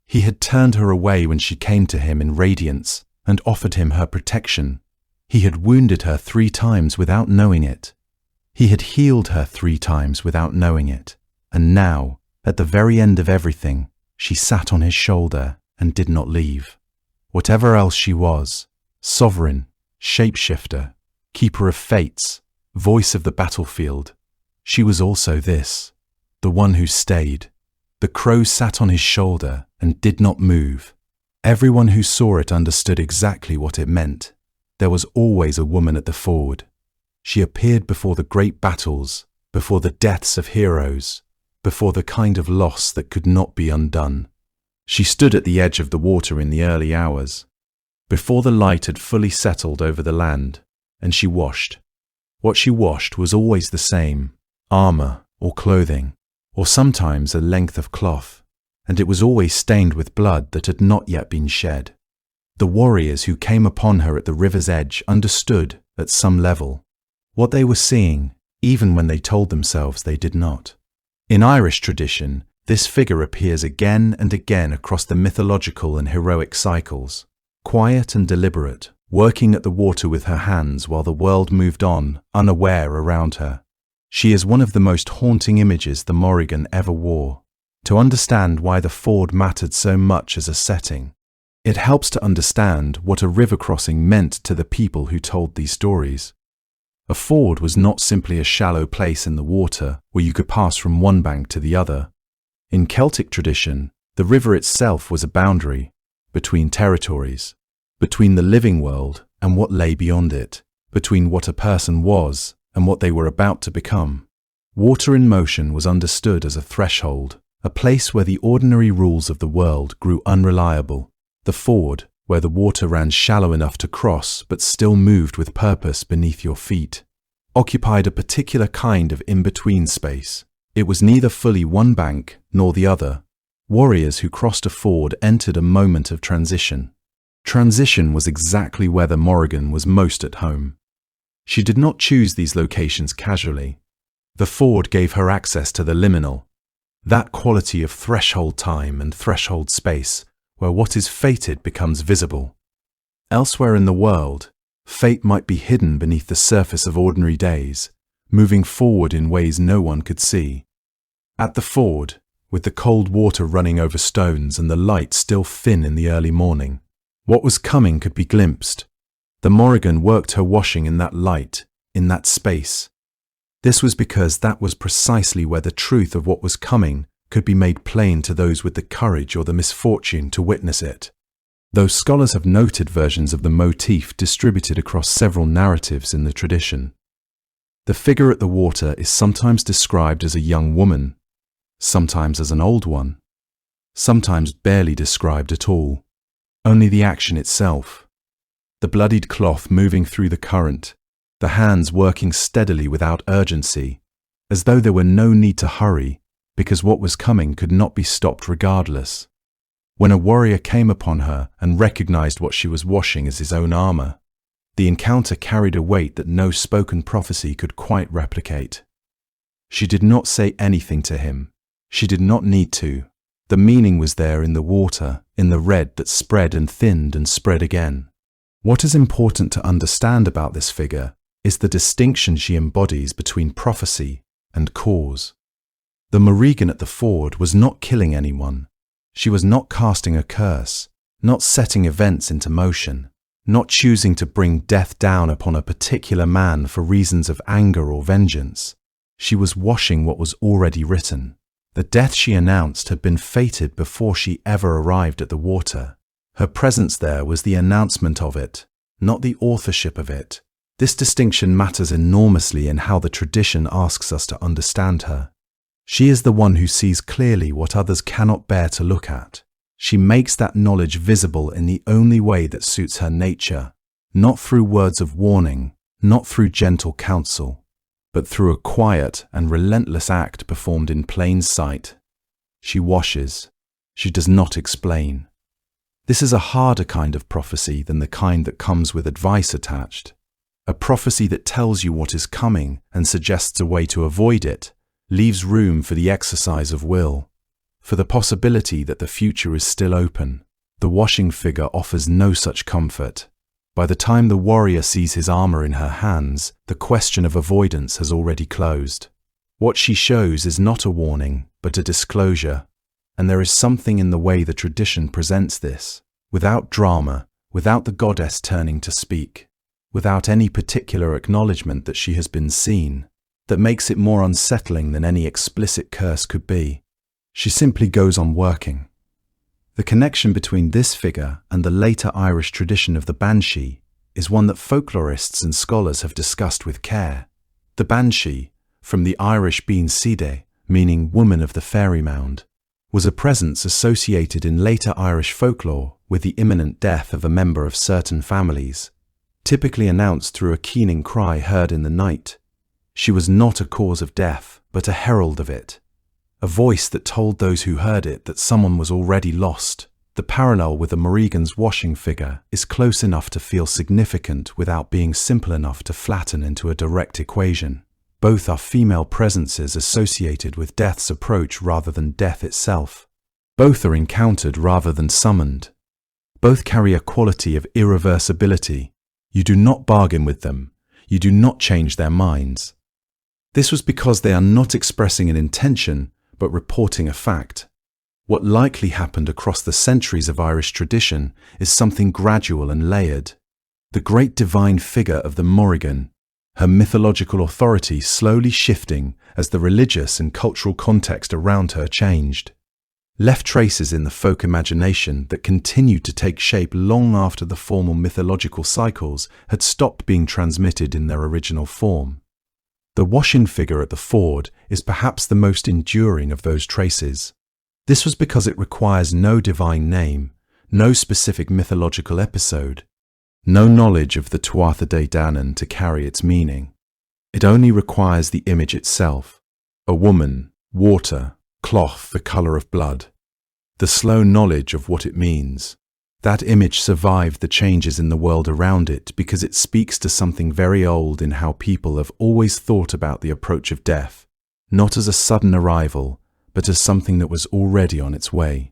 He had turned her away when she came to him in radiance and offered him her protection. He had wounded her 3 times without knowing it. He had healed her 3 times without knowing it. And now, at the very end of everything, she sat on his shoulder and did not leave. Whatever else she was, sovereign, shapeshifter, keeper of fates, voice of the battlefield, she was also this, the one who stayed. The crow sat on his shoulder and did not move. Everyone who saw it understood exactly what it meant. There was always a woman at the ford. She appeared before the great battles, before the deaths of heroes, before the kind of loss that could not be undone. She stood at the edge of the water in the early hours, before the light had fully settled over the land, and she washed. What she washed was always the same, armor or clothing, or sometimes a length of cloth, and it was always stained with blood that had not yet been shed. The warriors who came upon her at the river's edge understood, at some level, what they were seeing, even when they told themselves they did not. In Irish tradition, this figure appears again and again across the mythological and heroic cycles, quiet and deliberate, working at the water with her hands while the world moved on, unaware around her. She is one of the most haunting images the Morrigan ever wore. To understand why the ford mattered so much as a setting, it helps to understand what a river crossing meant to the people who told these stories. A ford was not simply a shallow place in the water where you could pass from one bank to the other. In Celtic tradition, the river itself was a boundary between territories, between the living world and what lay beyond it, between what a person was and what they were about to become. Water in motion was understood as a threshold, a place where the ordinary rules of the world grew unreliable. The ford, where the water ran shallow enough to cross but still moved with purpose beneath your feet, occupied a particular kind of in-between space. It was neither fully one bank nor the other. Warriors who crossed a ford entered a moment of transition. Transition was exactly where the Morrigan was most at home. She did not choose these locations casually. The ford gave her access to the liminal, that quality of threshold time and threshold space where what is fated becomes visible. Elsewhere in the world, fate might be hidden beneath the surface of ordinary days, moving forward in ways no one could see. At the ford, with the cold water running over stones and the light still thin in the early morning, what was coming could be glimpsed. The Morrigan worked her washing in that light, in that space. This was because that was precisely where the truth of what was coming could be made plain to those with the courage or the misfortune to witness it. Though scholars have noted versions of the motif distributed across several narratives in the tradition. The figure at the water is sometimes described as a young woman, sometimes as an old one, sometimes barely described at all, only the action itself. The bloodied cloth moving through the current, the hands working steadily without urgency, as though there were no need to hurry, because what was coming could not be stopped regardless. When a warrior came upon her and recognized what she was washing as his own armor, the encounter carried a weight that no spoken prophecy could quite replicate. She did not say anything to him. She did not need to. The meaning was there in the water, in the red that spread and thinned and spread again. What is important to understand about this figure is the distinction she embodies between prophecy and cause. The Morrigan at the ford was not killing anyone. She was not casting a curse, not setting events into motion, not choosing to bring death down upon a particular man for reasons of anger or vengeance. She was washing what was already written. The death she announced had been fated before she ever arrived at the water. Her presence there was the announcement of it, not the authorship of it. This distinction matters enormously in how the tradition asks us to understand her. She is the one who sees clearly what others cannot bear to look at. She makes that knowledge visible in the only way that suits her nature, not through words of warning, not through gentle counsel, but through a quiet and relentless act performed in plain sight. She washes. She does not explain. This is a harder kind of prophecy than the kind that comes with advice attached. A prophecy that tells you what is coming and suggests a way to avoid it, leaves room for the exercise of will, for the possibility that the future is still open. The washing figure offers no such comfort. By the time the warrior sees his armor in her hands, the question of avoidance has already closed. What she shows is not a warning, but a disclosure, and there is something in the way the tradition presents this, without drama, without the goddess turning to speak, without any particular acknowledgement that she has been seen, that makes it more unsettling than any explicit curse could be. She simply goes on working. The connection between this figure and the later Irish tradition of the banshee is one that folklorists and scholars have discussed with care. The banshee, from the Irish bean side, meaning woman of the fairy mound, was a presence associated in later Irish folklore with the imminent death of a member of certain families, typically announced through a keening cry heard in the night. She was not a cause of death, but a herald of it, a voice that told those who heard it that someone was already lost. The parallel with the Morrigan's washing figure is close enough to feel significant without being simple enough to flatten into a direct equation. Both are female presences associated with death's approach rather than death itself. Both are encountered rather than summoned. Both carry a quality of irreversibility. You do not bargain with them. You do not change their minds. This was because they are not expressing an intention, but reporting a fact. What likely happened across the centuries of Irish tradition is something gradual and layered. The great divine figure of the Morrigan, her mythological authority slowly shifting as the religious and cultural context around her changed, left traces in the folk imagination that continued to take shape long after the formal mythological cycles had stopped being transmitted in their original form. The washing figure at the ford is perhaps the most enduring of those traces. This was because it requires no divine name, no specific mythological episode, no knowledge of the Tuatha De Danann to carry its meaning. It only requires the image itself, a woman, water, cloth the colour of blood, the slow knowledge of what it means. That image survived the changes in the world around it because it speaks to something very old in how people have always thought about the approach of death, not as a sudden arrival, but as something that was already on its way,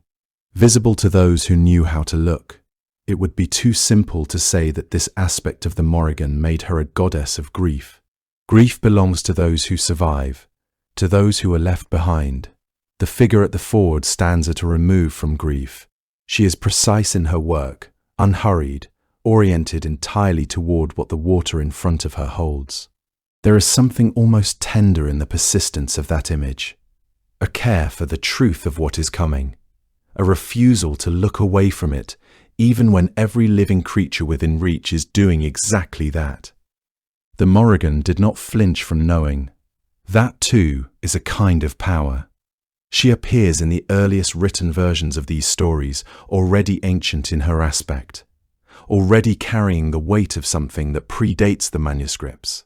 visible to those who knew how to look. It would be too simple to say that this aspect of the Morrigan made her a goddess of grief. Grief belongs to those who survive, to those who are left behind. The figure at the ford stands at a remove from grief. She is precise in her work, unhurried, oriented entirely toward what the water in front of her holds. There is something almost tender in the persistence of that image, a care for the truth of what is coming, a refusal to look away from it, even when every living creature within reach is doing exactly that. The Morrigan did not flinch from knowing. That, too, is a kind of power. She appears in the earliest written versions of these stories, already ancient in her aspect, already carrying the weight of something that predates the manuscripts.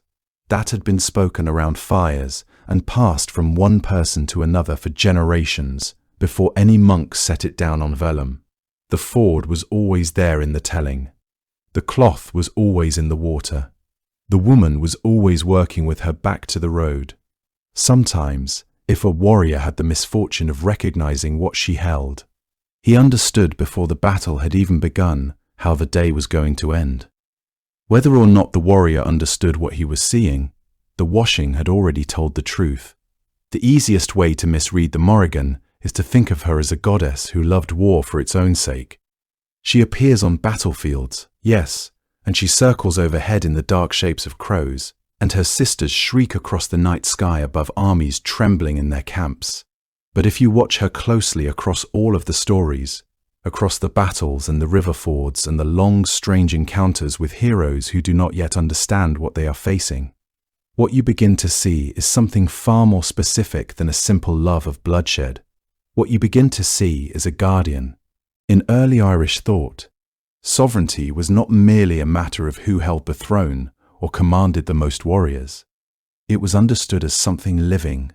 That had been spoken around fires and passed from one person to another for generations before any monks set it down on vellum. The ford was always there in the telling. The cloth was always in the water. The woman was always working with her back to the road. Sometimes, if a warrior had the misfortune of recognizing what she held. He understood before the battle had even begun how the day was going to end. Whether or not the warrior understood what he was seeing, the washing had already told the truth. The easiest way to misread the Morrigan is to think of her as a goddess who loved war for its own sake. She appears on battlefields, yes, and she circles overhead in the dark shapes of crows, and her sisters shriek across the night sky above armies trembling in their camps. But if you watch her closely across all of the stories, across the battles and the river fords and the long, strange encounters with heroes who do not yet understand what they are facing, what you begin to see is something far more specific than a simple love of bloodshed. What you begin to see is a guardian. In early Irish thought, sovereignty was not merely a matter of who held the throne or commanded the most warriors. It was understood as something living,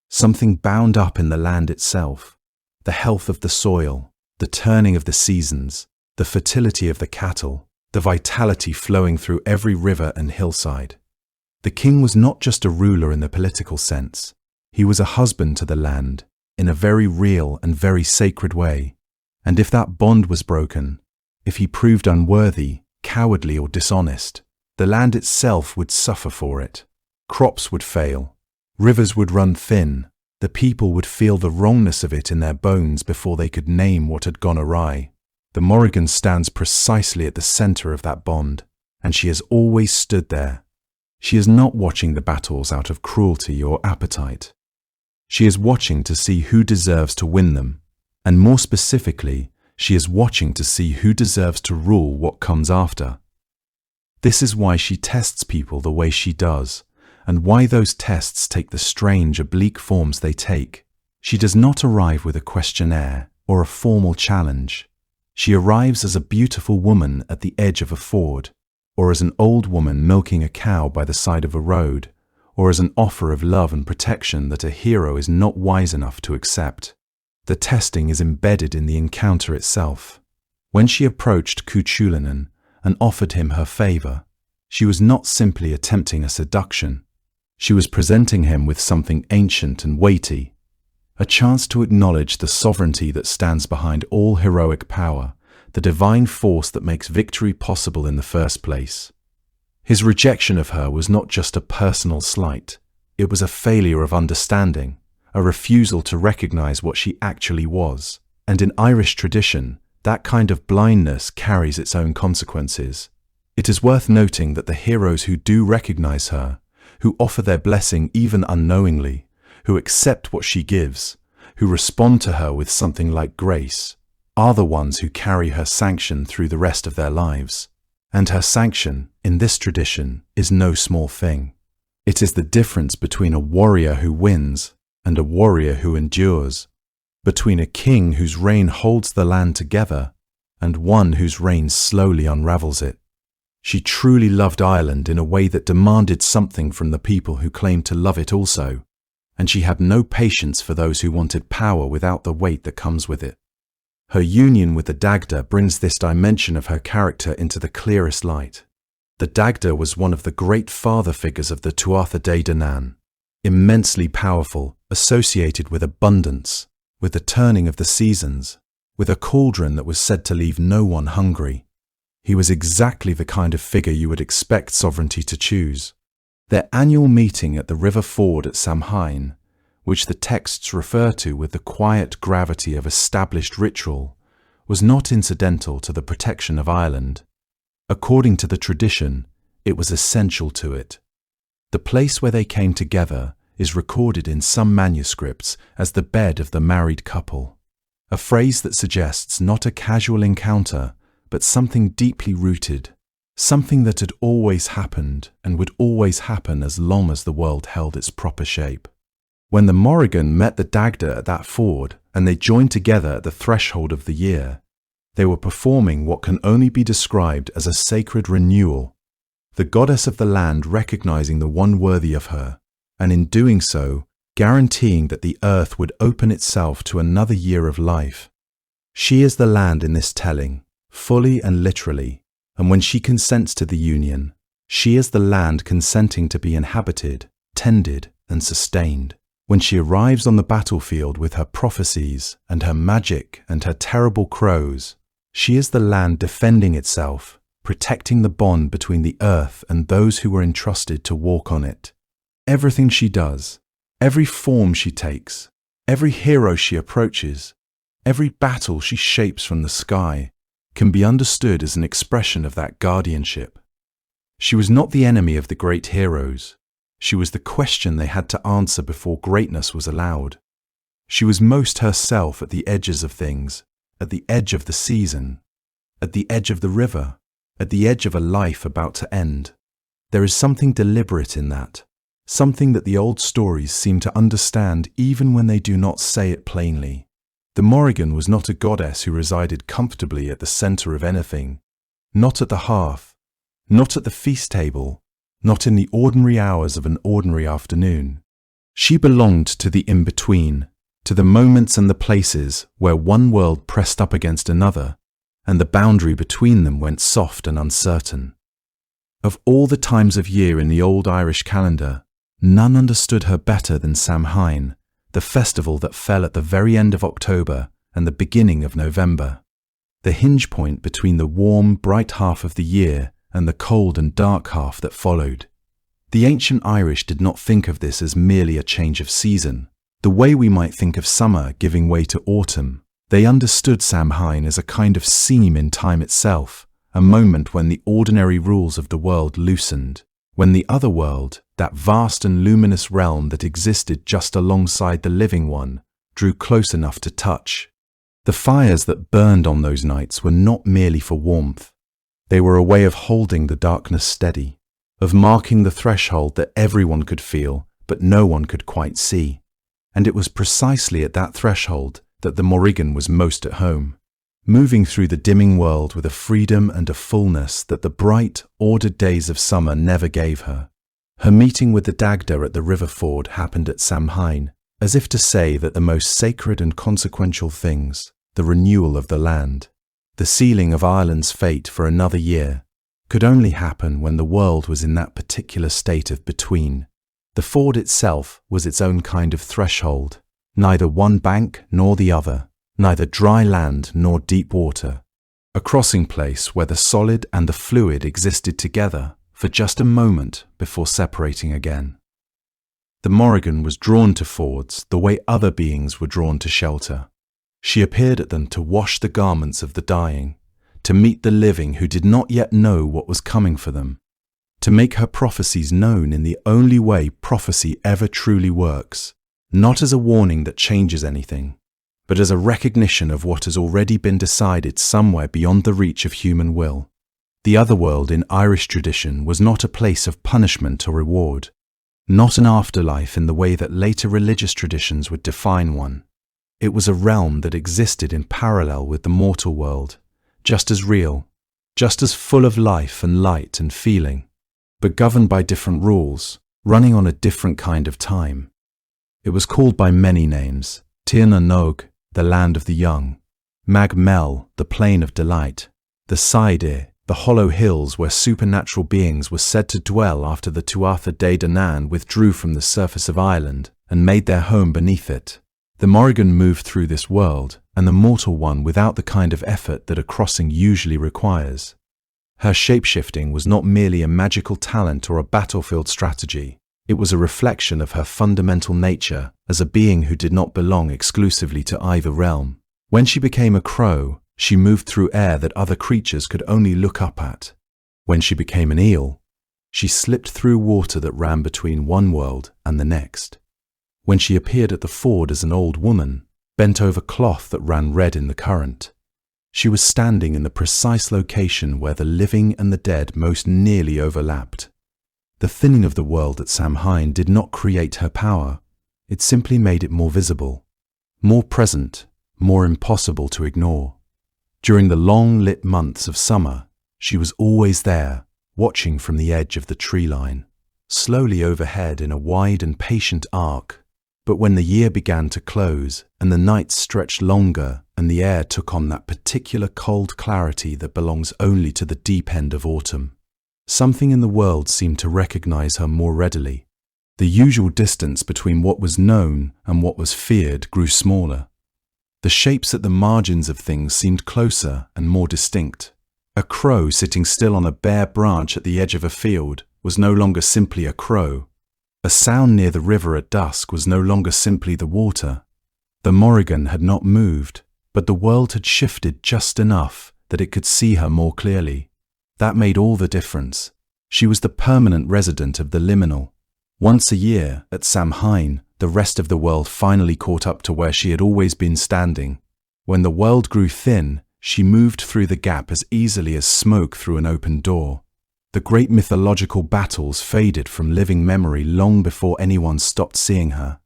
something bound up in the land itself, the health of the soil, the turning of the seasons, the fertility of the cattle, the vitality flowing through every river and hillside. The king was not just a ruler in the political sense. He was a husband to the land, in a very real and very sacred way. And if that bond was broken, if he proved unworthy, cowardly or dishonest, the land itself would suffer for it. Crops would fail, rivers would run thin, the people would feel the wrongness of it in their bones before they could name what had gone awry. The Morrigan stands precisely at the center of that bond, and she has always stood there. She is not watching the battles out of cruelty or appetite. She is watching to see who deserves to win them, and more specifically, she is watching to see who deserves to rule what comes after. This is why she tests people the way she does, and why those tests take the strange, oblique forms they take. She does not arrive with a questionnaire or a formal challenge. She arrives as a beautiful woman at the edge of a ford, or as an old woman milking a cow by the side of a road, or as an offer of love and protection that a hero is not wise enough to accept. The testing is embedded in the encounter itself. When she approached Cuchulainn and offered him her favor, she was not simply attempting a seduction. She was presenting him with something ancient and weighty, a chance to acknowledge the sovereignty that stands behind all heroic power, the divine force that makes victory possible in the first place. His rejection of her was not just a personal slight, it was a failure of understanding, a refusal to recognize what she actually was. And in Irish tradition, that kind of blindness carries its own consequences. It is worth noting that the heroes who do recognize her, who offer their blessing even unknowingly, who accept what she gives, who respond to her with something like grace, are the ones who carry her sanction through the rest of their lives. And her sanction, in this tradition, is no small thing. It is the difference between a warrior who wins and a warrior who endures, between a king whose reign holds the land together and one whose reign slowly unravels it. She truly loved Ireland in a way that demanded something from the people who claimed to love it also, and she had no patience for those who wanted power without the weight that comes with it. Her union with the Dagda brings this dimension of her character into the clearest light. The Dagda was one of the great father figures of the Tuatha Dé Danann, immensely powerful, associated with abundance, with the turning of the seasons, with a cauldron that was said to leave no one hungry. He was exactly the kind of figure you would expect sovereignty to choose. Their annual meeting at the river ford at Samhain, which the texts refer to with the quiet gravity of established ritual, was not incidental to the protection of Ireland. According to the tradition, it was essential to it. The place where they came together is recorded in some manuscripts as the bed of the married couple, a phrase that suggests not a casual encounter, but something deeply rooted, something that had always happened and would always happen as long as the world held its proper shape. When the Morrigan met the Dagda at that ford and they joined together at the threshold of the year, they were performing what can only be described as a sacred renewal, the goddess of the land recognizing the one worthy of her, and in doing so, guaranteeing that the earth would open itself to another year of life. She is the land in this telling, fully and literally, and when she consents to the union, she is the land consenting to be inhabited, tended, and sustained. When she arrives on the battlefield with her prophecies and her magic and her terrible crows, she is the land defending itself, protecting the bond between the earth and those who were entrusted to walk on it. Everything she does, every form she takes, every hero she approaches, every battle she shapes from the sky, can be understood as an expression of that guardianship. She was not the enemy of the great heroes. She was the question they had to answer before greatness was allowed. She was most herself at the edges of things, at the edge of the season, at the edge of the river, at the edge of a life about to end. There is something deliberate in that, something that the old stories seem to understand even when they do not say it plainly. The Morrigan was not a goddess who resided comfortably at the center of anything, not at the hearth, not at the feast table, not in the ordinary hours of an ordinary afternoon. She belonged to the in-between, to the moments and the places where one world pressed up against another, and the boundary between them went soft and uncertain. Of all the times of year in the old Irish calendar, none understood her better than Samhain, the festival that fell at the very end of October and the beginning of November, the hinge point between the warm, bright half of the year and the cold and dark half that followed. The ancient Irish did not think of this as merely a change of season, the way we might think of summer giving way to autumn. They understood Samhain as a kind of seam in time itself, a moment when the ordinary rules of the world loosened, when the other world, that vast and luminous realm that existed just alongside the living one, drew close enough to touch. The fires that burned on those nights were not merely for warmth. They were a way of holding the darkness steady, of marking the threshold that everyone could feel, but no one could quite see. And it was precisely at that threshold that the Morrigan was most at home, moving through the dimming world with a freedom and a fullness that the bright, ordered days of summer never gave her. Her meeting with the Dagda at the river ford happened at Samhain, as if to say that the most sacred and consequential things, the renewal of the land, the sealing of Ireland's fate for another year, could only happen when the world was in that particular state of between. The ford itself was its own kind of threshold, neither one bank nor the other, neither dry land nor deep water, a crossing place where the solid and the fluid existed together for just a moment before separating again. The Morrigan was drawn to fords the way other beings were drawn to shelter. She appeared at them to wash the garments of the dying, to meet the living who did not yet know what was coming for them, to make her prophecies known in the only way prophecy ever truly works, not as a warning that changes anything, but as a recognition of what has already been decided somewhere beyond the reach of human will. The otherworld in Irish tradition was not a place of punishment or reward, not an afterlife in the way that later religious traditions would define one. It was a realm that existed in parallel with the mortal world, just as real, just as full of life and light and feeling, but governed by different rules, running on a different kind of time. It was called by many names: Tirna Nog, the land of the young; Mag Mel, the plain of delight; the Saide, the hollow hills where supernatural beings were said to dwell after the Tuatha De Danann withdrew from the surface of Ireland and made their home beneath it. The Morrigan moved through this world, and the mortal one without the kind of effort that a crossing usually requires. Her shape-shifting was not merely a magical talent or a battlefield strategy. It was a reflection of her fundamental nature as a being who did not belong exclusively to either realm. When she became a crow, she moved through air that other creatures could only look up at. When she became an eel, she slipped through water that ran between one world and the next. When she appeared at the ford as an old woman, bent over cloth that ran red in the current, she was standing in the precise location where the living and the dead most nearly overlapped. The thinning of the world at Samhain did not create her power. It simply made it more visible, more present, more impossible to ignore. During the long lit months of summer, she was always there, watching from the edge of the tree line, slowly overhead in a wide and patient arc. But when the year began to close and the nights stretched longer and the air took on that particular cold clarity that belongs only to the deep end of autumn, something in the world seemed to recognize her more readily. The usual distance between what was known and what was feared grew smaller. The shapes at the margins of things seemed closer and more distinct. A crow sitting still on a bare branch at the edge of a field was no longer simply a crow. A sound near the river at dusk was no longer simply the water. The Morrigan had not moved, but the world had shifted just enough that it could see her more clearly. That made all the difference. She was the permanent resident of the liminal. Once a year, at Samhain, the rest of the world finally caught up to where she had always been standing. When the world grew thin, she moved through the gap as easily as smoke through an open door. The great mythological battles faded from living memory long before anyone stopped seeing her.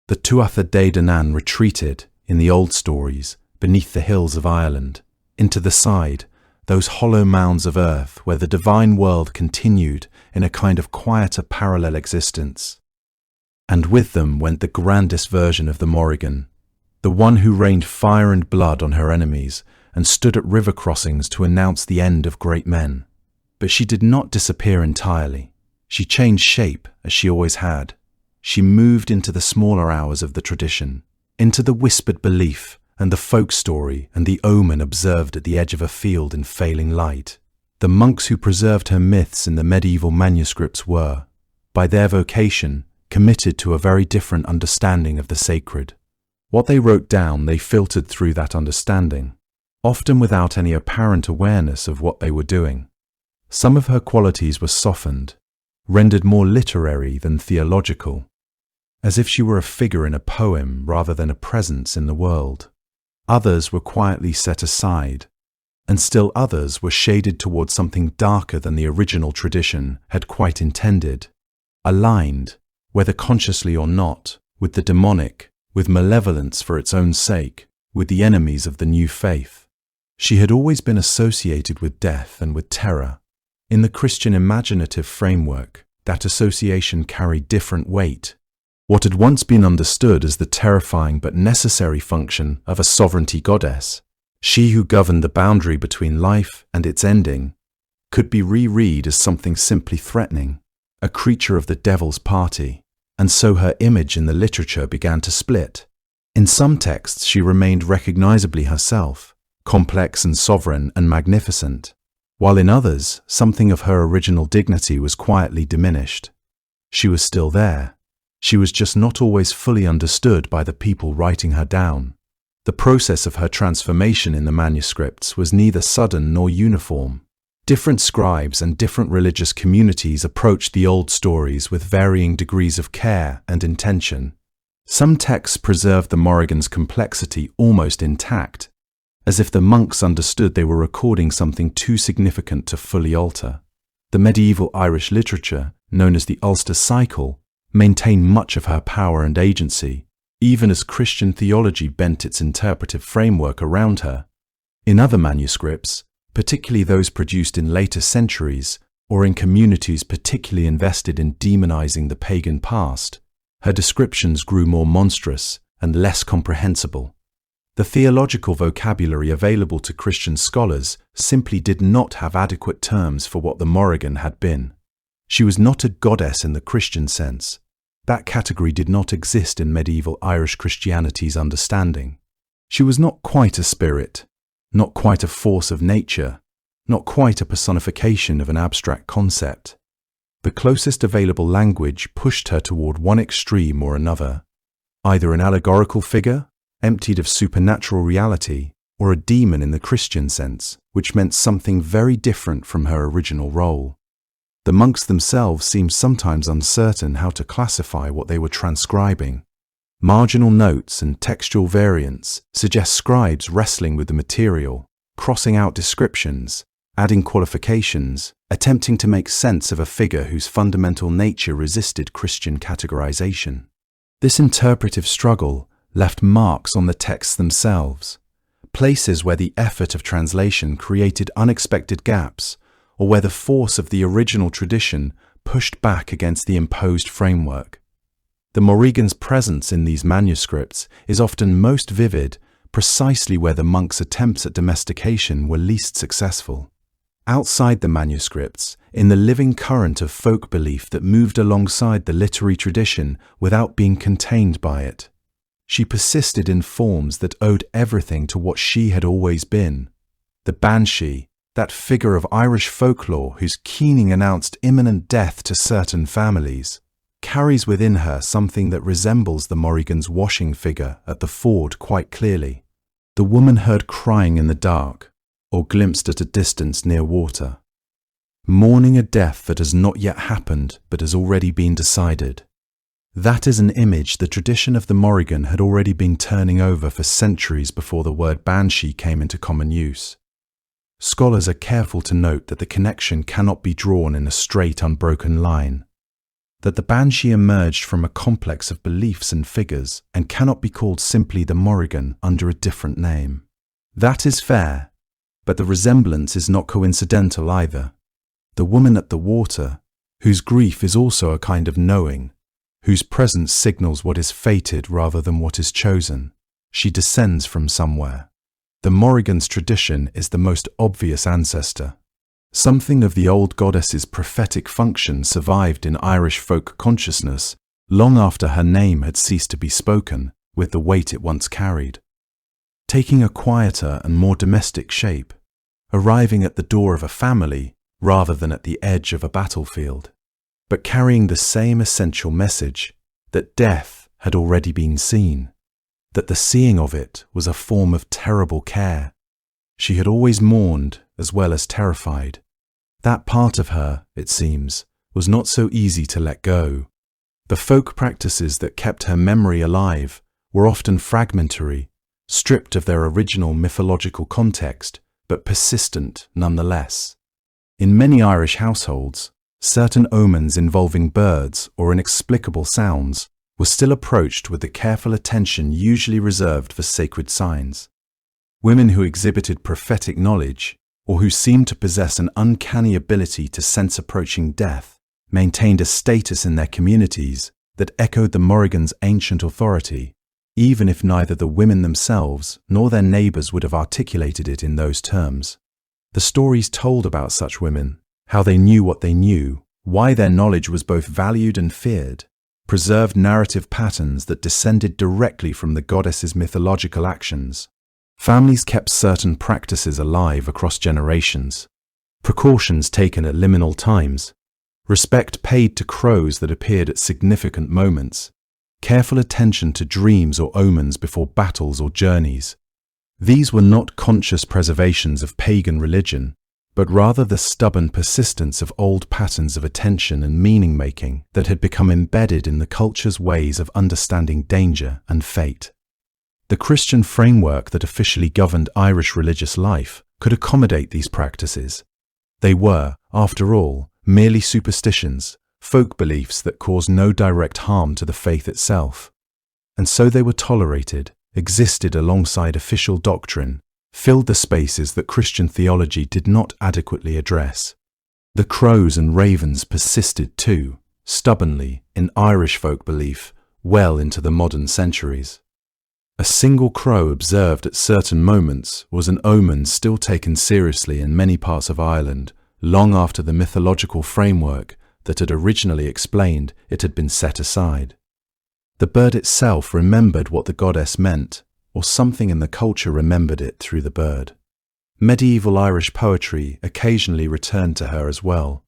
The Tuatha Dé Danann retreated, in the old stories, beneath the hills of Ireland, into the side, those hollow mounds of earth where the divine world continued in a kind of quieter parallel existence. And with them went the grandest version of the Morrigan, the one who rained fire and blood on her enemies and stood at river crossings to announce the end of great men. But she did not disappear entirely. She changed shape, as she always had. She moved into the smaller hours of the tradition, into the whispered belief and the folk story and the omen observed at the edge of a field in failing light. The monks who preserved her myths in the medieval manuscripts were, by their vocation, committed to a very different understanding of the sacred. What they wrote down they filtered through that understanding, often without any apparent awareness of what they were doing. Some of her qualities were softened, rendered more literary than theological, as if she were a figure in a poem rather than a presence in the world. Others were quietly set aside, and still others were shaded towards something darker than the original tradition had quite intended, aligned, whether consciously or not, with the demonic, with malevolence for its own sake, with the enemies of the new faith. She had always been associated with death and with terror. In the Christian imaginative framework, that association carried different weight. What had once been understood as the terrifying but necessary function of a sovereignty goddess, she who governed the boundary between life and its ending, could be reread as something simply threatening, a creature of the devil's party, and so her image in the literature began to split. In some texts she remained recognizably herself, complex and sovereign and magnificent, while in others something of her original dignity was quietly diminished. She was still there. She was just not always fully understood by the people writing her down. The process of her transformation in the manuscripts was neither sudden nor uniform. Different scribes and different religious communities approached the old stories with varying degrees of care and intention. Some texts preserved the Morrigan's complexity almost intact, as if the monks understood they were recording something too significant to fully alter. The medieval Irish literature, known as the Ulster Cycle, maintained much of her power and agency, even as Christian theology bent its interpretive framework around her. In other manuscripts, particularly those produced in later centuries or in communities particularly invested in demonizing the pagan past, her descriptions grew more monstrous and less comprehensible. The theological vocabulary available to Christian scholars simply did not have adequate terms for what the Morrigan had been. She was not a goddess in the Christian sense. That category did not exist in medieval Irish Christianity's understanding. She was not quite a spirit, not quite a force of nature, not quite a personification of an abstract concept. The closest available language pushed her toward one extreme or another, either an allegorical figure, emptied of supernatural reality, or a demon in the Christian sense, which meant something very different from her original role. The monks themselves seemed sometimes uncertain how to classify what they were transcribing. Marginal notes and textual variants suggest scribes wrestling with the material, crossing out descriptions, adding qualifications, attempting to make sense of a figure whose fundamental nature resisted Christian categorization. This interpretive struggle left marks on the texts themselves, places where the effort of translation created unexpected gaps, or where the force of the original tradition pushed back against the imposed framework. The Morrigan's presence in these manuscripts is often most vivid precisely where the monks' attempts at domestication were least successful. outside the manuscripts, in the living current of folk belief that moved alongside the literary tradition without being contained by it. She persisted in forms that owed everything to what she had always been. The banshee, that figure of Irish folklore whose keening announced imminent death to certain families, carries within her something that resembles the Morrigan's washing figure at the ford quite clearly. The woman heard crying in the dark, or glimpsed at a distance near water, mourning a death that has not yet happened but has already been decided. That is an image the tradition of the Morrigan had already been turning over for centuries before the word banshee came into common use. Scholars are careful to note that the connection cannot be drawn in a straight, unbroken line, that the banshee emerged from a complex of beliefs and figures and cannot be called simply the Morrigan under a different name. That is fair, but the resemblance is not coincidental either. The woman at the water, whose grief is also a kind of knowing, whose presence signals what is fated rather than what is chosen, she descends from somewhere. The Morrigan's tradition is the most obvious ancestor. Something of the old goddess's prophetic function survived in Irish folk consciousness long after her name had ceased to be spoken with the weight it once carried. Taking a quieter and more domestic shape, arriving at the door of a family rather than at the edge of a battlefield, but carrying the same essential message that death had already been seen, that the seeing of it was a form of terrible care. She had always mourned as well as terrified. That part of her, it seems, was not so easy to let go. The folk practices that kept her memory alive were often fragmentary, stripped of their original mythological context, but persistent nonetheless. In many Irish households, certain omens involving birds or inexplicable sounds were still approached with the careful attention usually reserved for sacred signs. Women who exhibited prophetic knowledge, or who seemed to possess an uncanny ability to sense approaching death, maintained a status in their communities that echoed the Morrigan's ancient authority, even if neither the women themselves nor their neighbours would have articulated it in those terms. The stories told about such women, how they knew what they knew, why their knowledge was both valued and feared, preserved narrative patterns that descended directly from the goddess's mythological actions. Families kept certain practices alive across generations, precautions taken at liminal times, respect paid to crows that appeared at significant moments, careful attention to dreams or omens before battles or journeys. These were not conscious preservations of pagan religion, but rather the stubborn persistence of old patterns of attention and meaning-making that had become embedded in the culture's ways of understanding danger and fate. The Christian framework that officially governed Irish religious life could accommodate these practices. They were, after all, merely superstitions, folk beliefs that caused no direct harm to the faith itself. And so they were tolerated, existed alongside official doctrine, filled the spaces that Christian theology did not adequately address. The crows and ravens persisted too, stubbornly, in Irish folk belief, well into the modern centuries. A single crow observed at certain moments was an omen still taken seriously in many parts of Ireland, long after the mythological framework that had originally explained it had been set aside. The bird itself remembered what the goddess meant, or something in the culture remembered it through the bird. Medieval Irish poetry occasionally returned to her as well,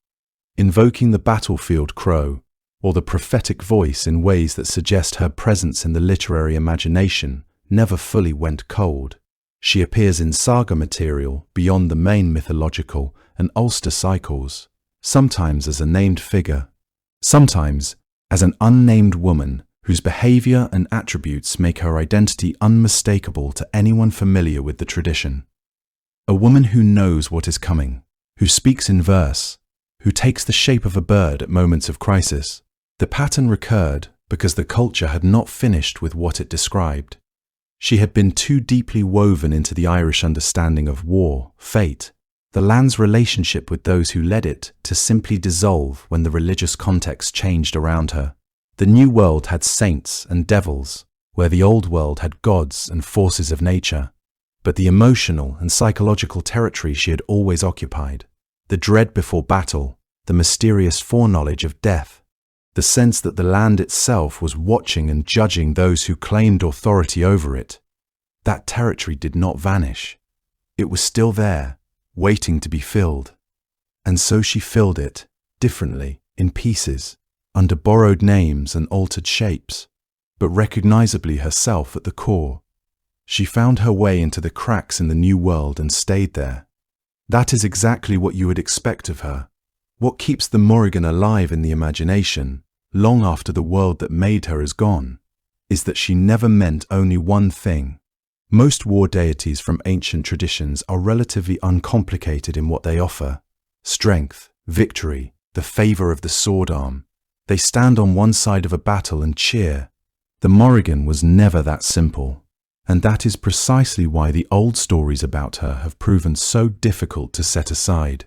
invoking the battlefield crow, or the prophetic voice in ways that suggest her presence in the literary imagination never fully went cold. She appears in saga material beyond the main mythological and Ulster cycles, sometimes as a named figure, sometimes as an unnamed woman whose behavior and attributes make her identity unmistakable to anyone familiar with the tradition. A woman who knows what is coming, who speaks in verse, who takes the shape of a bird at moments of crisis. The pattern recurred because the culture had not finished with what it described. She had been too deeply woven into the Irish understanding of war, fate, the land's relationship with those who led it, to simply dissolve when the religious context changed around her. The new world had saints and devils, where the old world had gods and forces of nature, but the emotional and psychological territory she had always occupied, the dread before battle, the mysterious foreknowledge of death, the sense that the land itself was watching and judging those who claimed authority over it. That territory did not vanish. It was still there, waiting to be filled. And so she filled it, differently, in pieces, under borrowed names and altered shapes, but recognizably herself at the core. She found her way into the cracks in the new world and stayed there. That is exactly what you would expect of her. What keeps the Morrigan alive in the imagination, long after the world that made her is gone, is that she never meant only one thing. Most war deities from ancient traditions are relatively uncomplicated in what they offer: strength, victory, the favor of the sword arm. They stand on one side of a battle and cheer. The Morrigan was never that simple, and that is precisely why the old stories about her have proven so difficult to set aside.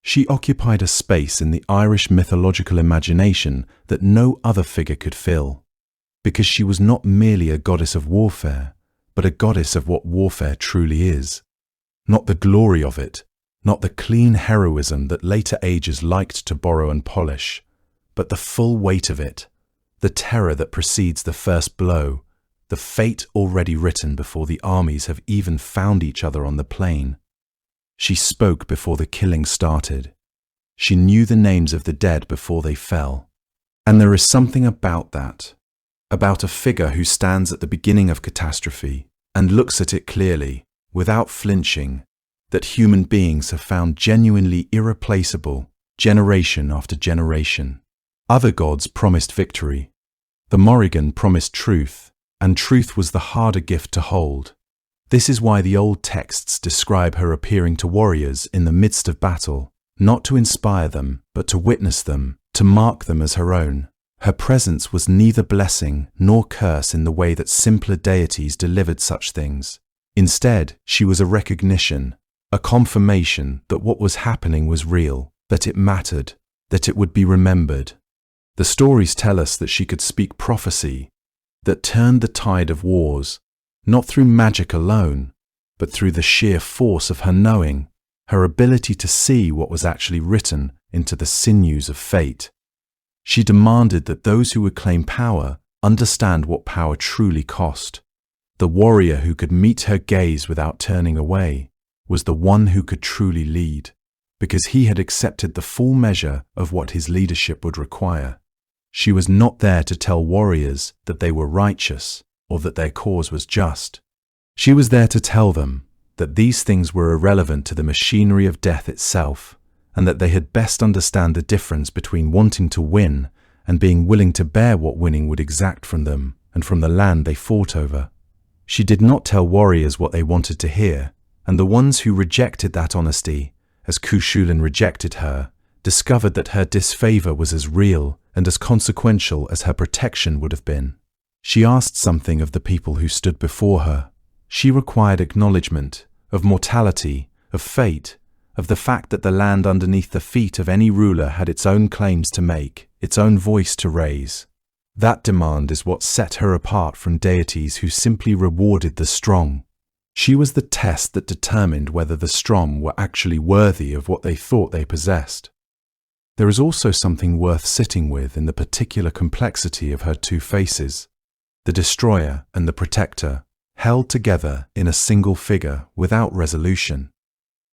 She occupied a space in the Irish mythological imagination that no other figure could fill, because she was not merely a goddess of warfare, but a goddess of what warfare truly is. Not the glory of it, not the clean heroism that later ages liked to borrow and polish, but the full weight of it, the terror that precedes the first blow, the fate already written before the armies have even found each other on the plain. She spoke before the killing started. She knew the names of the dead before they fell. And there is something about that, about a figure who stands at the beginning of catastrophe and looks at it clearly, without flinching, that human beings have found genuinely irreplaceable, generation after generation. Other gods promised victory. The Morrigan promised truth, and truth was the harder gift to hold. This is why the old texts describe her appearing to warriors in the midst of battle, not to inspire them, but to witness them, to mark them as her own. Her presence was neither blessing nor curse in the way that simpler deities delivered such things. Instead, she was a recognition, a confirmation that what was happening was real, that it mattered, that it would be remembered. The stories tell us that she could speak prophecy, that turned the tide of wars, not through magic alone, but through the sheer force of her knowing, her ability to see what was actually written into the sinews of fate. She demanded that those who would claim power understand what power truly cost. The warrior who could meet her gaze without turning away was the one who could truly lead, because he had accepted the full measure of what his leadership would require. She was not there to tell warriors that they were righteous or that their cause was just. She was there to tell them that these things were irrelevant to the machinery of death itself, and that they had best understand the difference between wanting to win and being willing to bear what winning would exact from them and from the land they fought over. She did not tell warriors what they wanted to hear, and the ones who rejected that honesty, as Cuchulainn rejected her, discovered that her disfavor was as real and as consequential as her protection would have been. She asked something of the people who stood before her. She required acknowledgement of mortality, of fate, of the fact that the land underneath the feet of any ruler had its own claims to make, its own voice to raise. That demand is what set her apart from deities who simply rewarded the strong. She was the test that determined whether the strong were actually worthy of what they thought they possessed. There is also something worth sitting with in the particular complexity of her two faces, the destroyer and the protector, held together in a single figure without resolution.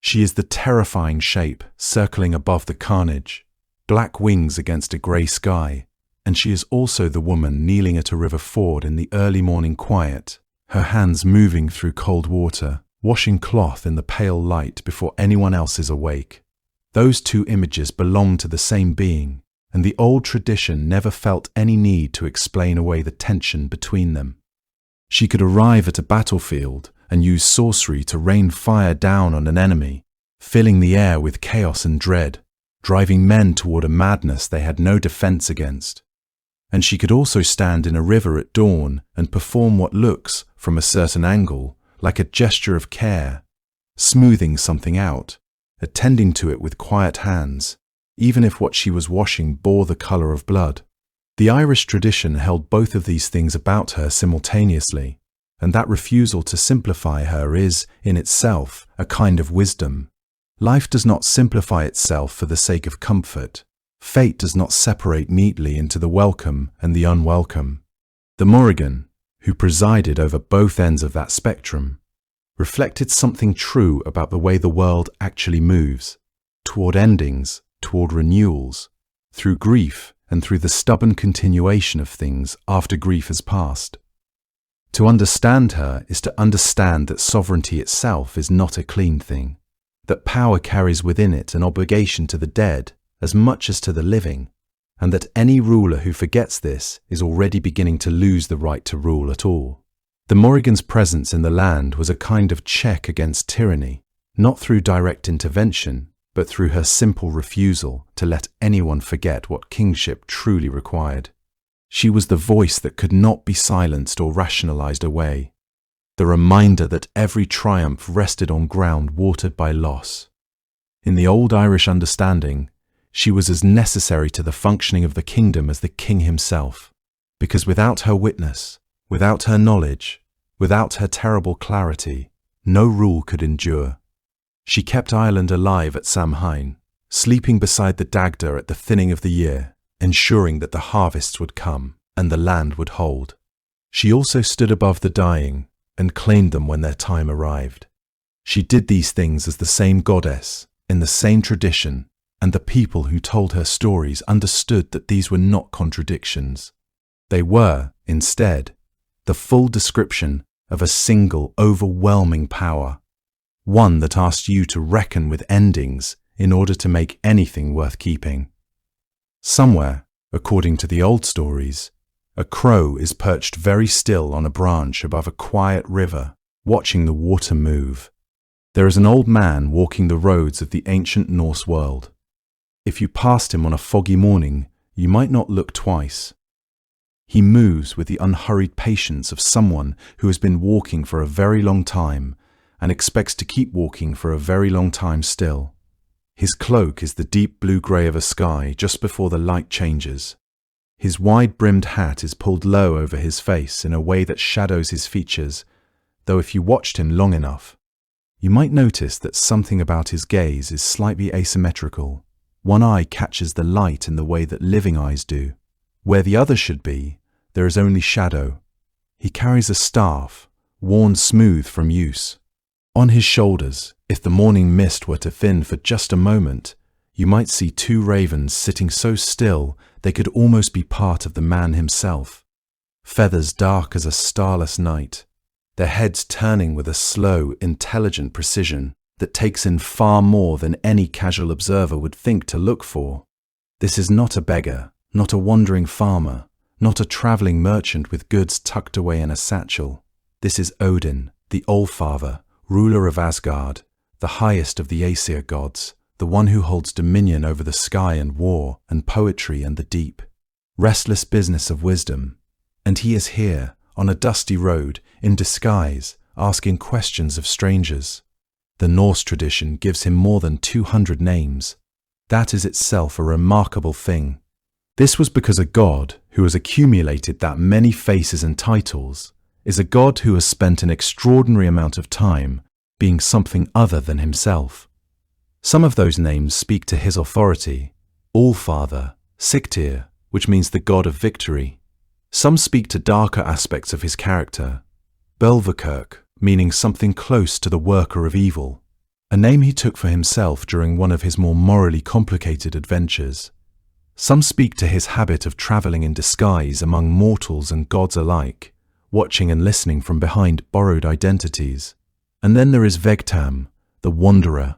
She is the terrifying shape circling above the carnage, black wings against a grey sky, and she is also the woman kneeling at a river ford in the early morning quiet, her hands moving through cold water, washing cloth in the pale light before anyone else is awake. Those two images belong to the same being, and the old tradition never felt any need to explain away the tension between them. She could arrive at a battlefield and use sorcery to rain fire down on an enemy, filling the air with chaos and dread, driving men toward a madness they had no defense against. And she could also stand in a river at dawn and perform what looks, from a certain angle, like a gesture of care, smoothing something out, attending to it with quiet hands, even if what she was washing bore the color of blood. The Irish tradition held both of these things about her simultaneously, and that refusal to simplify her is, in itself, a kind of wisdom. Life does not simplify itself for the sake of comfort. Fate does not separate neatly into the welcome and the unwelcome. The Morrigan, who presided over both ends of that spectrum, reflected something true about the way the world actually moves, toward endings, toward renewals, through grief and through the stubborn continuation of things after grief has passed. To understand her is to understand that sovereignty itself is not a clean thing, that power carries within it an obligation to the dead as much as to the living, and that any ruler who forgets this is already beginning to lose the right to rule at all. The Morrigan's presence in the land was a kind of check against tyranny, not through direct intervention, but through her simple refusal to let anyone forget what kingship truly required. She was the voice that could not be silenced or rationalized away, the reminder that every triumph rested on ground watered by loss. In the old Irish understanding, she was as necessary to the functioning of the kingdom as the king himself, because without her witness, without her knowledge, without her terrible clarity, no rule could endure. She kept Ireland alive at Samhain, sleeping beside the Dagda at the thinning of the year, ensuring that the harvests would come and the land would hold. She also stood above the dying and claimed them when their time arrived. She did these things as the same goddess, in the same tradition, and the people who told her stories understood that these were not contradictions. They were, instead, the full description of a single, overwhelming power, one that asked you to reckon with endings in order to make anything worth keeping. Somewhere, according to the old stories, a crow is perched very still on a branch above a quiet river, watching the water move. There is an old man walking the roads of the ancient Norse world. If you passed him on a foggy morning, you might not look twice. He moves with the unhurried patience of someone who has been walking for a very long time and expects to keep walking for a very long time still. His cloak is the deep blue-grey of a sky just before the light changes. His wide-brimmed hat is pulled low over his face in a way that shadows his features, though if you watched him long enough, you might notice that something about his gaze is slightly asymmetrical. One eye catches the light in the way that living eyes do. Where the other should be, there is only shadow. He carries a staff, worn smooth from use. On his shoulders, if the morning mist were to thin for just a moment, you might see two ravens sitting so still they could almost be part of the man himself. Feathers dark as a starless night, their heads turning with a slow, intelligent precision that takes in far more than any casual observer would think to look for. This is not a beggar, not a wandering farmer, not a travelling merchant with goods tucked away in a satchel. This is Odin, the Allfather, ruler of Asgard, the highest of the Aesir gods, the one who holds dominion over the sky and war and poetry and the deep. Restless business of wisdom. And he is here, on a dusty road, in disguise, asking questions of strangers. The Norse tradition gives him more than 200 names. That is itself a remarkable thing. This was because a god who has accumulated that many faces and titles is a god who has spent an extraordinary amount of time being something other than himself. Some of those names speak to his authority: Allfather, Sigtyr, which means the god of victory. Some speak to darker aspects of his character: Belverkirk, meaning something close to the worker of evil, a name he took for himself during one of his more morally complicated adventures. Some speak to his habit of travelling in disguise among mortals and gods alike, watching and listening from behind borrowed identities. And then there is Vegtam, the Wanderer.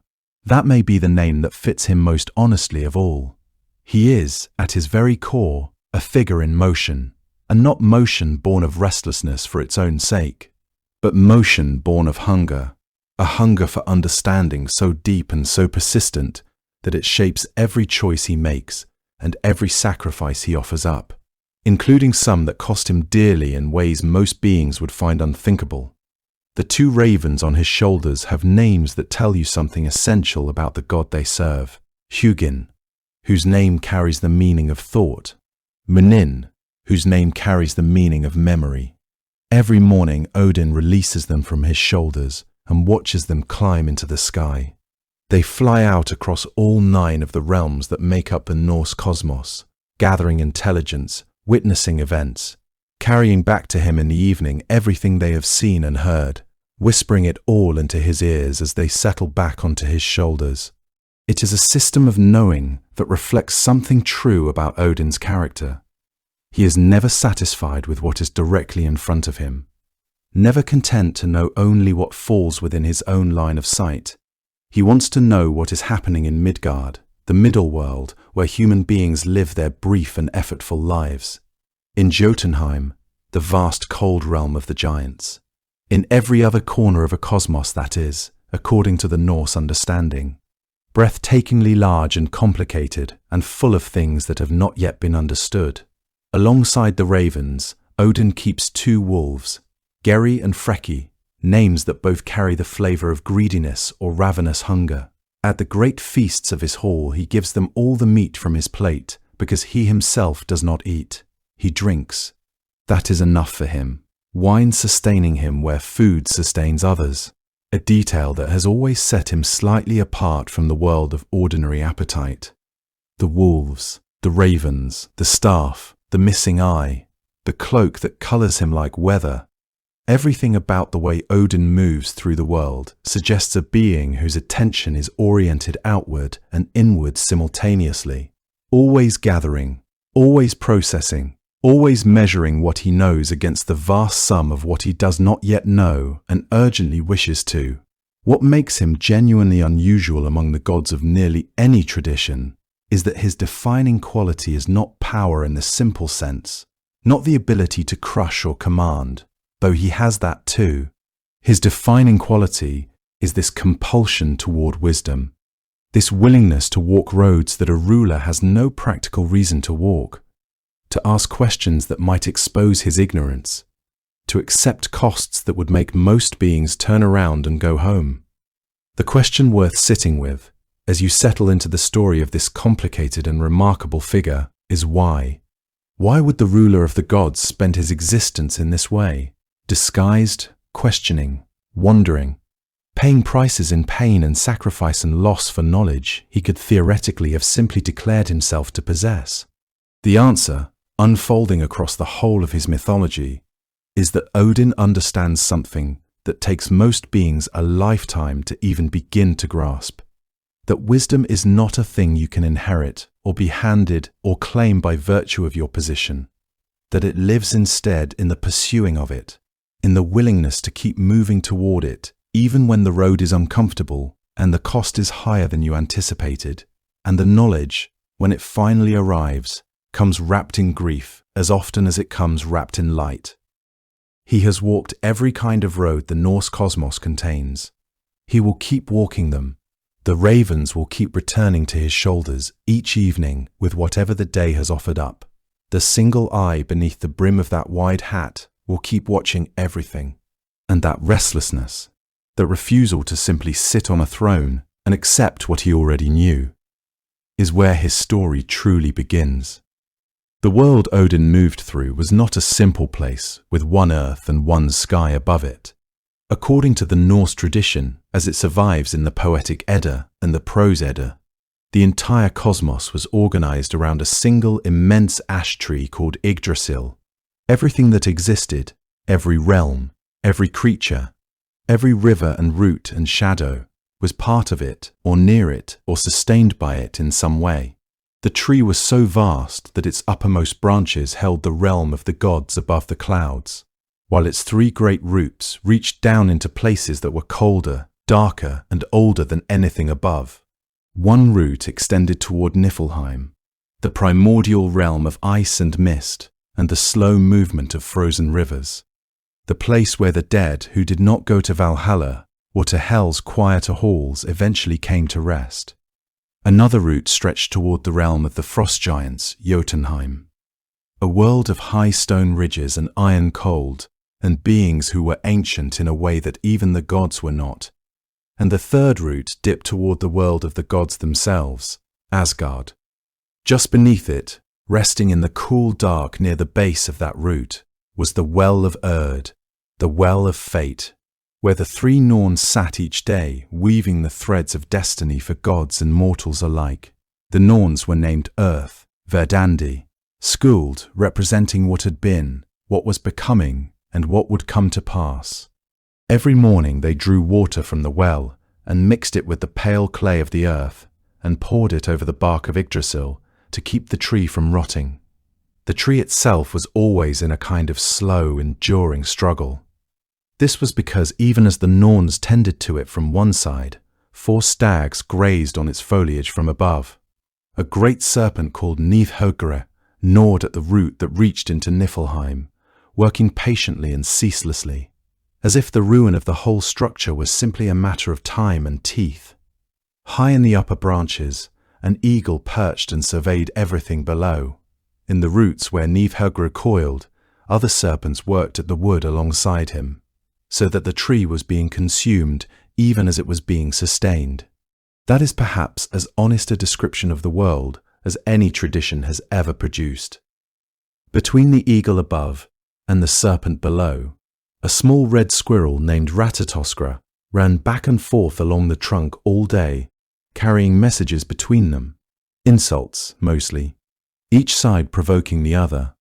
That may be the name that fits him most honestly of all. He is, at his very core, a figure in motion, and not motion born of restlessness for its own sake, but motion born of hunger, a hunger for understanding so deep and so persistent that it shapes every choice he makes and every sacrifice he offers up, including some that cost him dearly in ways most beings would find unthinkable. The two ravens on his shoulders have names that tell you something essential about the god they serve: Hugin, whose name carries the meaning of thought; Munin, whose name carries the meaning of memory. Every morning Odin releases them from his shoulders and watches them climb into the sky. They fly out across all 9 of the realms that make up the Norse cosmos, gathering intelligence, witnessing events, carrying back to him in the evening everything they have seen and heard, whispering it all into his ears as they settle back onto his shoulders. It is a system of knowing that reflects something true about Odin's character. He is never satisfied with what is directly in front of him, never content to know only what falls within his own line of sight. He wants to know what is happening in Midgard, the middle world where human beings live their brief and effortful lives. In Jotunheim, the vast cold realm of the giants. In every other corner of a cosmos that is, according to the Norse understanding. Breathtakingly large and complicated and full of things that have not yet been understood. Alongside the ravens, Odin keeps 2 wolves, Geri and Freki, names that both carry the flavor of greediness or ravenous hunger. At the great feasts of his hall, he gives them all the meat from his plate because he himself does not eat. He drinks. That is enough for him, wine sustaining him where food sustains others. A detail that has always set him slightly apart from the world of ordinary appetite. The wolves, the ravens, the staff, the missing eye, the cloak that colors him like weather. Everything about the way Odin moves through the world suggests a being whose attention is oriented outward and inward simultaneously, always gathering, always processing, always measuring what he knows against the vast sum of what he does not yet know and urgently wishes to. What makes him genuinely unusual among the gods of nearly any tradition is that his defining quality is not power in the simple sense, not the ability to crush or command, though he has that too. His defining quality is this compulsion toward wisdom, this willingness to walk roads that a ruler has no practical reason to walk, to ask questions that might expose his ignorance, to accept costs that would make most beings turn around and go home. The question worth sitting with, as you settle into the story of this complicated and remarkable figure, is why? Why would the ruler of the gods spend his existence in this way, disguised, questioning, wondering, paying prices in pain and sacrifice and loss for knowledge he could theoretically have simply declared himself to possess? The answer, unfolding across the whole of his mythology, is that Odin understands something that takes most beings a lifetime to even begin to grasp. That wisdom is not a thing you can inherit or be handed or claim by virtue of your position. That it lives instead in the pursuing of it, in the willingness to keep moving toward it, even when the road is uncomfortable and the cost is higher than you anticipated, and the knowledge, when it finally arrives, comes wrapped in grief as often as it comes wrapped in light. He has walked every kind of road the Norse cosmos contains. He will keep walking them. The ravens will keep returning to his shoulders each evening with whatever the day has offered up. The single eye beneath the brim of that wide hat will keep watching everything. And that restlessness, that refusal to simply sit on a throne and accept what he already knew, is where his story truly begins. The world Odin moved through was not a simple place with one earth and one sky above it. According to the Norse tradition, as it survives in the Poetic Edda and the Prose Edda, the entire cosmos was organized around a single immense ash tree called Yggdrasil. Everything that existed, every realm, every creature, every river and root and shadow, was part of it, or near it, or sustained by it in some way. The tree was so vast that its uppermost branches held the realm of the gods above the clouds, while its 3 great roots reached down into places that were colder, darker, and older than anything above. One root extended toward Niflheim, the primordial realm of ice and mist, and the slow movement of frozen rivers, the place where the dead who did not go to Valhalla or to Hell's quieter halls eventually came to rest. Another route stretched toward the realm of the frost giants, Jotunheim, a world of high stone ridges and iron cold, and beings who were ancient in a way that even the gods were not. And the third route dipped toward the world of the gods themselves, Asgard. Just beneath it, resting in the cool dark near the base of that route, was the Well of Erd, the Well of Fate, where the three Norns sat each day, weaving the threads of destiny for gods and mortals alike. The Norns were named Earth, Verdandi, Skuld, representing what had been, what was becoming, and what would come to pass. Every morning they drew water from the well and mixed it with the pale clay of the earth and poured it over the bark of Yggdrasil to keep the tree from rotting. The tree itself was always in a kind of slow, enduring struggle. This was because even as the Norns tended to it from one side, 4 stags grazed on its foliage from above. A great serpent called Niflhögr gnawed at the root that reached into Niflheim, working patiently and ceaselessly, as if the ruin of the whole structure was simply a matter of time and teeth. High in the upper branches, an eagle perched and surveyed everything below. In the roots where Niflhögr coiled, other serpents worked at the wood alongside him, so that the tree was being consumed even as it was being sustained. That is perhaps as honest a description of the world as any tradition has ever produced. Between the eagle above and the serpent below, a small red squirrel named Ratatoskra ran back and forth along the trunk all day, carrying messages between them, insults mostly, each side provoking the other,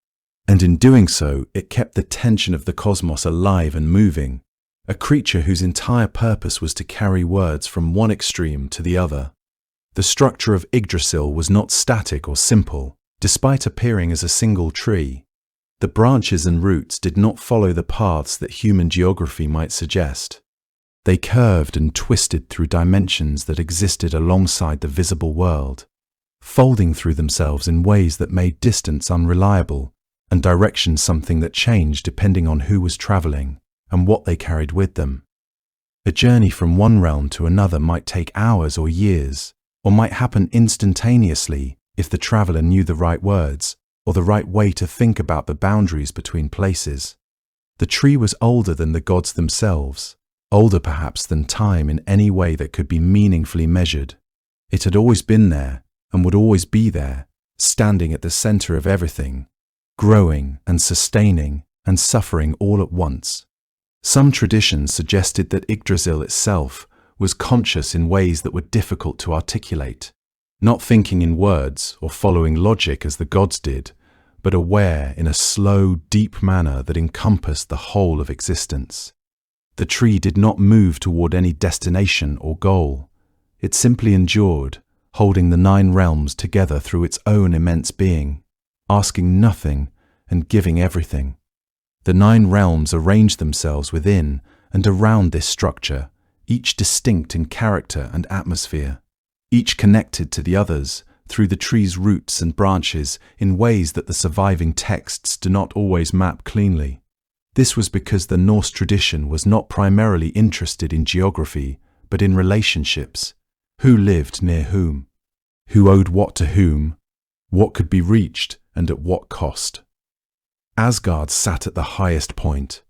and in doing so it kept the tension of the cosmos alive and moving, a creature whose entire purpose was to carry words from one extreme to the other. The structure of Yggdrasil was not static or simple, despite appearing as a single tree. The branches and roots did not follow the paths that human geography might suggest. They curved and twisted through dimensions that existed alongside the visible world, folding through themselves in ways that made distance unreliable and direction something that changed depending on who was traveling and what they carried with them. A journey from one realm to another might take hours or years, or might happen instantaneously if the traveler knew the right words or the right way to think about the boundaries between places. The tree was older than the gods themselves, older perhaps than time in any way that could be meaningfully measured. It had always been there and would always be there, standing at the center of everything, growing and sustaining and suffering all at once. Some traditions suggested that Yggdrasil itself was conscious in ways that were difficult to articulate, not thinking in words or following logic as the gods did, but aware in a slow, deep manner that encompassed the whole of existence. The tree did not move toward any destination or goal. It simply endured, holding the 9 realms together through its own immense being, asking nothing and giving everything. The 9 realms arranged themselves within and around this structure, each distinct in character and atmosphere, each connected to the others through the tree's roots and branches in ways that the surviving texts do not always map cleanly. This was because the Norse tradition was not primarily interested in geography, but in relationships. Who lived near whom? Who owed what to whom? What could be reached and at what cost? Asgard sat at the highest point,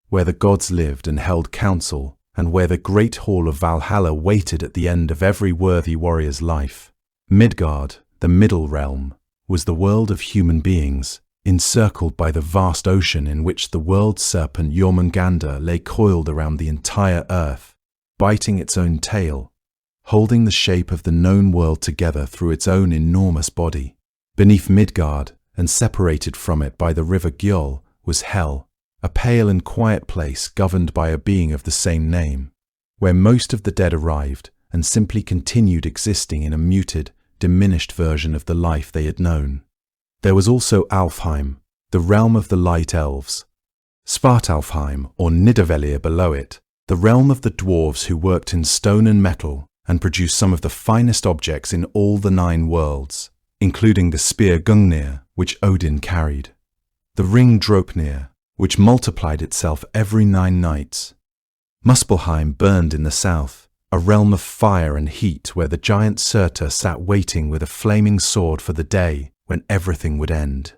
where the gods lived and held council, and where the great hall of Valhalla waited at the end of every worthy warrior's life. Midgard, the middle realm, was the world of human beings, encircled by the vast ocean in which the world serpent Jormungandr lay coiled around the entire earth, biting its own tail, holding the shape of the known world together through its own enormous body. Beneath Midgard, and separated from it by the river Gjöll, was Hell, a pale and quiet place governed by a being of the same name, where most of the dead arrived and simply continued existing in a muted, diminished version of the life they had known. There was also Alfheim, the realm of the light elves, Svartalfheim or Nidavellir below it, the realm of the dwarves who worked in stone and metal and produced some of the finest objects in all the 9 worlds, including the spear Gungnir, which Odin carried, the ring Draupnir, which multiplied itself every 9 nights. Muspelheim burned in the south, a realm of fire and heat where the giant Surtur sat waiting with a flaming sword for the day when everything would end.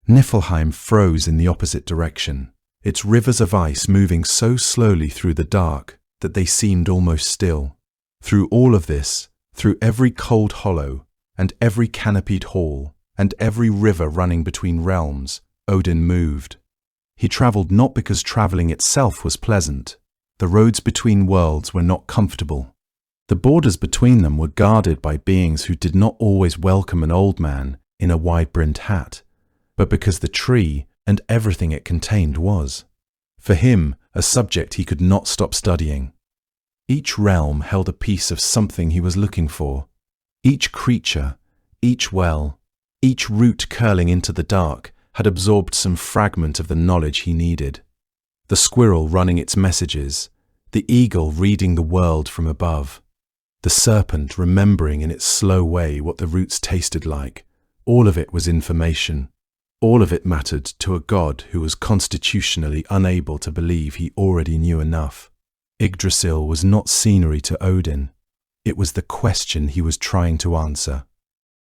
Niflheim froze in the opposite direction, its rivers of ice moving so slowly through the dark that they seemed almost still. Through all of this, through every cold hollow, and every canopied hall, and every river running between realms, Odin moved. He travelled not because travelling itself was pleasant, The roads between worlds were not comfortable. The borders between them were guarded by beings who did not always welcome an old man in a wide-brimmed hat, but because the tree and everything it contained was, for him, a subject he could not stop studying. Each realm held a piece of something he was looking for. Each creature, each well, each root curling into the dark had absorbed some fragment of the knowledge he needed. The squirrel running its messages, the eagle reading the world from above, the serpent remembering in its slow way what the roots tasted like. All of it was information. All of it mattered to a god who was constitutionally unable to believe he already knew enough. Yggdrasil was not scenery to Odin. It was the question he was trying to answer.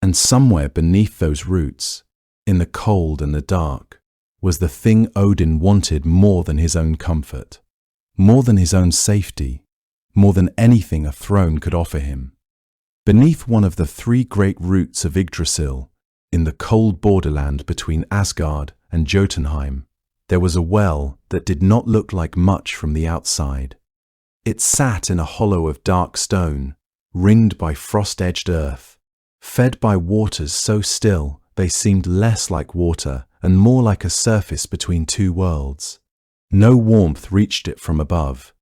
And somewhere beneath those roots, in the cold and the dark, was the thing Odin wanted more than his own comfort, more than his own safety, more than anything a throne could offer him. Beneath one of the three great roots of Yggdrasil, in the cold borderland between Asgard and Jotunheim, there was a well that did not look like much from the outside. It sat in a hollow of dark stone, ringed by frost-edged earth, fed by waters so still they seemed less like water and more like a surface between two worlds. No warmth reached it from above.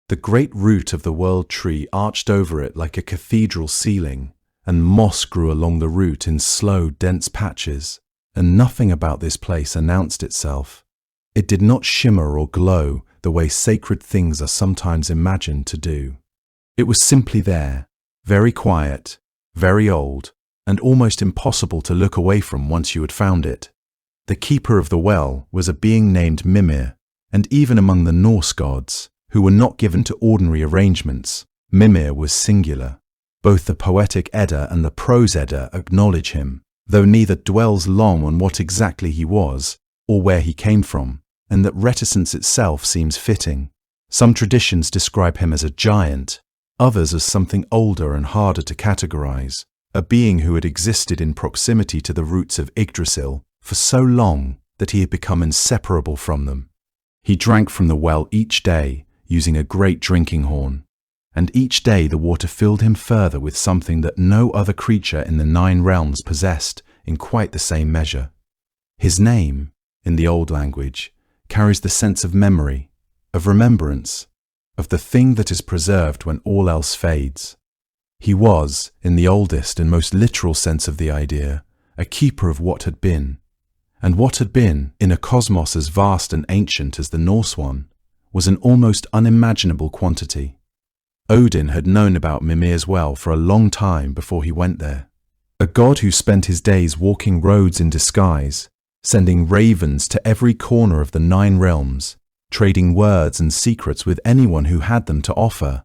The great root of the world tree arched over it like a cathedral ceiling, and moss grew along the root in slow, dense patches, and nothing about this place announced itself. It did not shimmer or glow the way sacred things are sometimes imagined to do. It was simply there, very quiet, very old, and almost impossible to look away from once you had found it. The keeper of the well was a being named Mimir, and even among the Norse gods, who were not given to ordinary arrangements, Mimir was singular. Both the poetic Edda and the prose Edda acknowledge him, though neither dwells long on what exactly he was, or where he came from, and that reticence itself seems fitting. Some traditions describe him as a giant, others as something older and harder to categorize, a being who had existed in proximity to the roots of Yggdrasil for so long that he had become inseparable from them. He drank from the well each day, using a great drinking horn, and each day the water filled him further with something that no other creature in the 9 realms possessed in quite the same measure. His name, in the old language, carries the sense of memory, of remembrance, of the thing that is preserved when all else fades. He was, in the oldest and most literal sense of the idea, a keeper of what had been, and what had been, in a cosmos as vast and ancient as the Norse one, was an almost unimaginable quantity. Odin had known about Mimir's well for a long time before he went there. A god who spent his days walking roads in disguise, sending ravens to every corner of the 9 realms, trading words and secrets with anyone who had them to offer,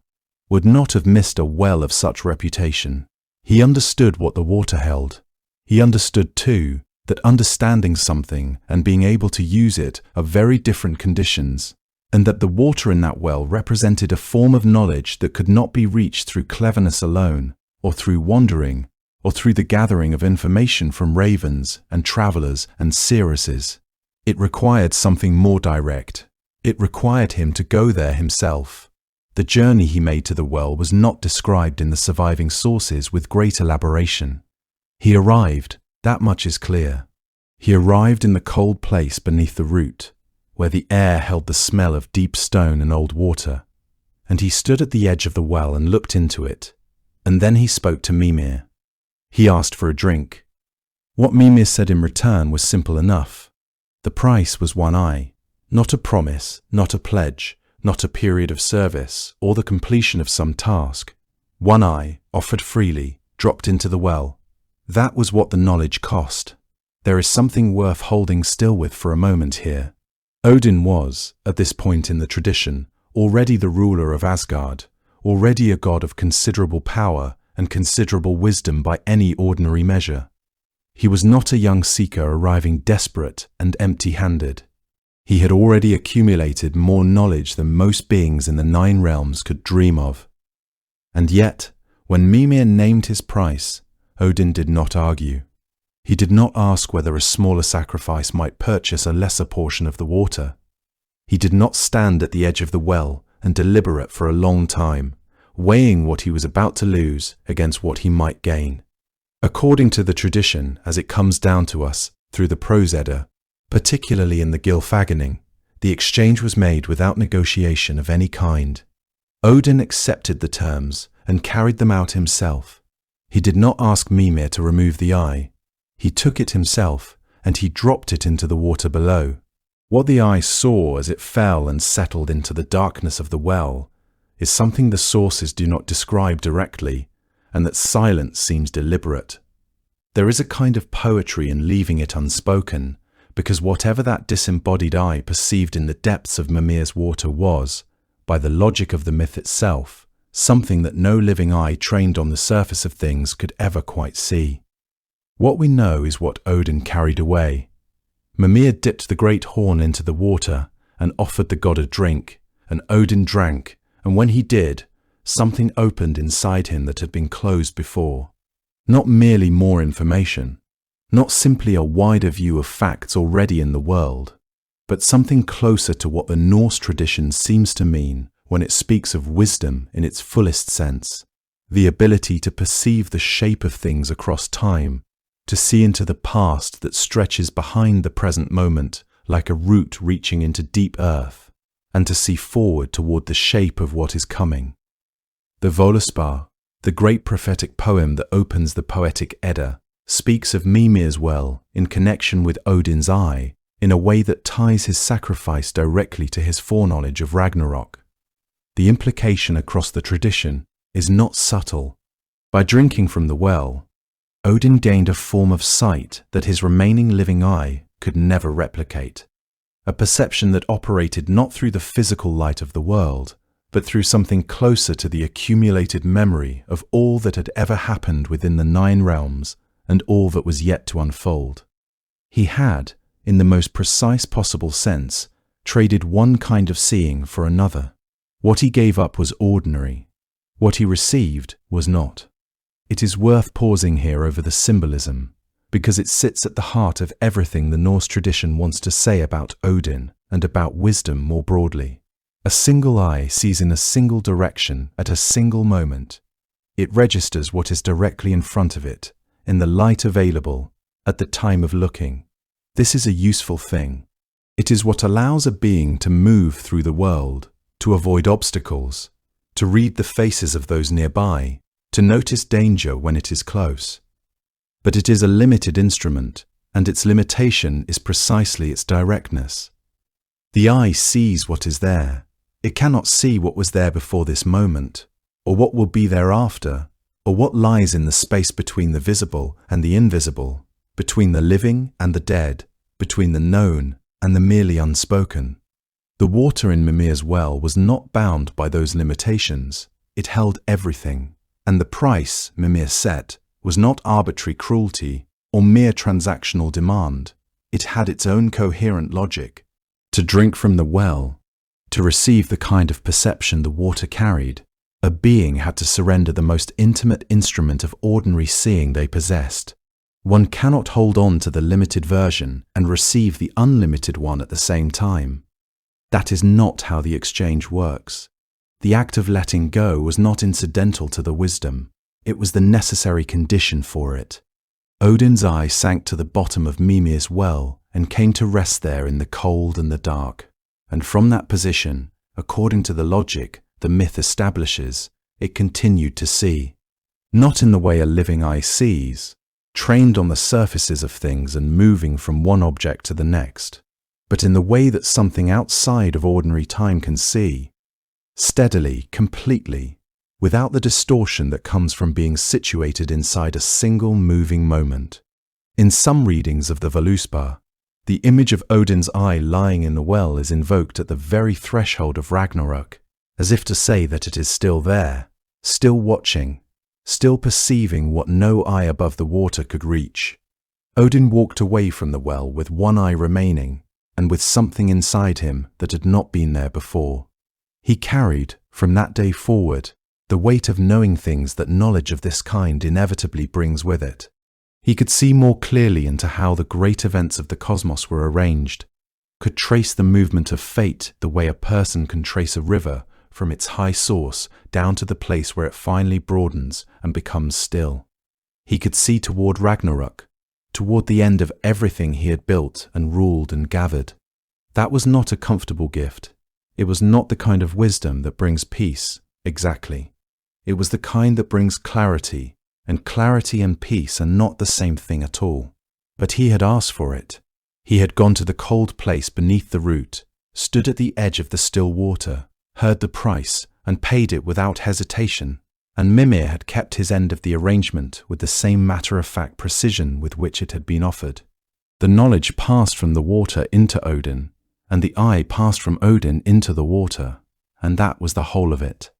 would not have missed a well of such reputation. He understood what the water held. He understood, too, that understanding something and being able to use it are very different conditions, and that the water in that well represented a form of knowledge that could not be reached through cleverness alone, or through wandering, or through the gathering of information from ravens and travellers and seeresses. It required something more direct. It required him to go there himself. The journey he made to the well was not described in the surviving sources with great elaboration. He arrived, that much is clear. He arrived in the cold place beneath the root, where the air held the smell of deep stone and old water, and he stood at the edge of the well and looked into it, and then he spoke to Mimir. He asked for a drink. What Mimir said in return was simple enough. The price was 1 eye, not a promise, not a pledge, not a period of service, or the completion of some task. 1 eye, offered freely, dropped into the well. That was what the knowledge cost. There is something worth holding still with for a moment here. Odin was, at this point in the tradition, already the ruler of Asgard, already a god of considerable power and considerable wisdom by any ordinary measure. He was not a young seeker arriving desperate and empty-handed. He had already accumulated more knowledge than most beings in the 9 realms could dream of. And yet, when Mimir named his price, Odin did not argue. He did not ask whether a smaller sacrifice might purchase a lesser portion of the water. He did not stand at the edge of the well and deliberate for a long time, weighing what he was about to lose against what he might gain. According to the tradition as it comes down to us through the Prose Edda, particularly in the Gylfaginning, the exchange was made without negotiation of any kind. Odin accepted the terms and carried them out himself. He did not ask Mimir to remove the eye. He took it himself and he dropped it into the water below. What the eye saw as it fell and settled into the darkness of the well is something the sources do not describe directly, and that silence seems deliberate. There is a kind of poetry in leaving it unspoken, because whatever that disembodied eye perceived in the depths of Mimir's water was, by the logic of the myth itself, something that no living eye trained on the surface of things could ever quite see. What we know is what Odin carried away. Mimir dipped the great horn into the water and offered the god a drink, and Odin drank, and when he did, something opened inside him that had been closed before. Not merely more information, not simply a wider view of facts already in the world, but something closer to what the Norse tradition seems to mean when it speaks of wisdom in its fullest sense, the ability to perceive the shape of things across time, to see into the past that stretches behind the present moment like a root reaching into deep earth, and to see forward toward the shape of what is coming. The Völuspá, the great prophetic poem that opens the poetic Edda, speaks of Mimir's well in connection with Odin's eye in a way that ties his sacrifice directly to his foreknowledge of Ragnarok. The implication across the tradition is not subtle. By drinking from the well, Odin gained a form of sight that his remaining living eye could never replicate, a perception that operated not through the physical light of the world, but through something closer to the accumulated memory of all that had ever happened within the 9 realms and all that was yet to unfold. He had, in the most precise possible sense, traded one kind of seeing for another. What he gave up was ordinary. What he received was not. It is worth pausing here over the symbolism, because it sits at the heart of everything the Norse tradition wants to say about Odin and about wisdom more broadly. A single eye sees in a single direction at a single moment. It registers what is directly in front of it, in the light available, at the time of looking. This is a useful thing. It is what allows a being to move through the world, to avoid obstacles, to read the faces of those nearby, to notice danger when it is close. But it is a limited instrument, and its limitation is precisely its directness. The eye sees what is there. It cannot see what was there before this moment, or what will be thereafter, or what lies in the space between the visible and the invisible, between the living and the dead, between the known and the merely unspoken. The water in Mimir's well was not bound by those limitations. It held everything, and the price Mimir set was not arbitrary cruelty or mere transactional demand. It had its own coherent logic. To drink from the well, to receive the kind of perception the water carried, a being had to surrender the most intimate instrument of ordinary seeing they possessed. One cannot hold on to the limited version and receive the unlimited one at the same time. That is not how the exchange works. The act of letting go was not incidental to the wisdom. It was the necessary condition for it. Odin's eye sank to the bottom of Mimir's well and came to rest there in the cold and the dark. And from that position, according to the logic the myth establishes, it continued to see. Not in the way a living eye sees, trained on the surfaces of things and moving from one object to the next, but in the way that something outside of ordinary time can see, steadily, completely, without the distortion that comes from being situated inside a single moving moment. In some readings of the Völuspá, the image of Odin's eye lying in the well is invoked at the very threshold of Ragnarok, as if to say that it is still there, still watching, still perceiving what no eye above the water could reach. Odin walked away from the well with one eye remaining, and with something inside him that had not been there before. He carried, from that day forward, the weight of knowing things that knowledge of this kind inevitably brings with it. He could see more clearly into how the great events of the cosmos were arranged, could trace the movement of fate the way a person can trace a river from its high source down to the place where it finally broadens and becomes still. He could see toward Ragnarok, toward the end of everything he had built and ruled and gathered. That was not a comfortable gift. It was not the kind of wisdom that brings peace, exactly. It was the kind that brings clarity, and clarity and peace are not the same thing at all. But he had asked for it. He had gone to the cold place beneath the root, stood at the edge of the still water, heard the price, and paid it without hesitation. And Mimir had kept his end of the arrangement with the same matter-of-fact precision with which it had been offered. The knowledge passed from the water into Odin, and the eye passed from Odin into the water, and that was the whole of it.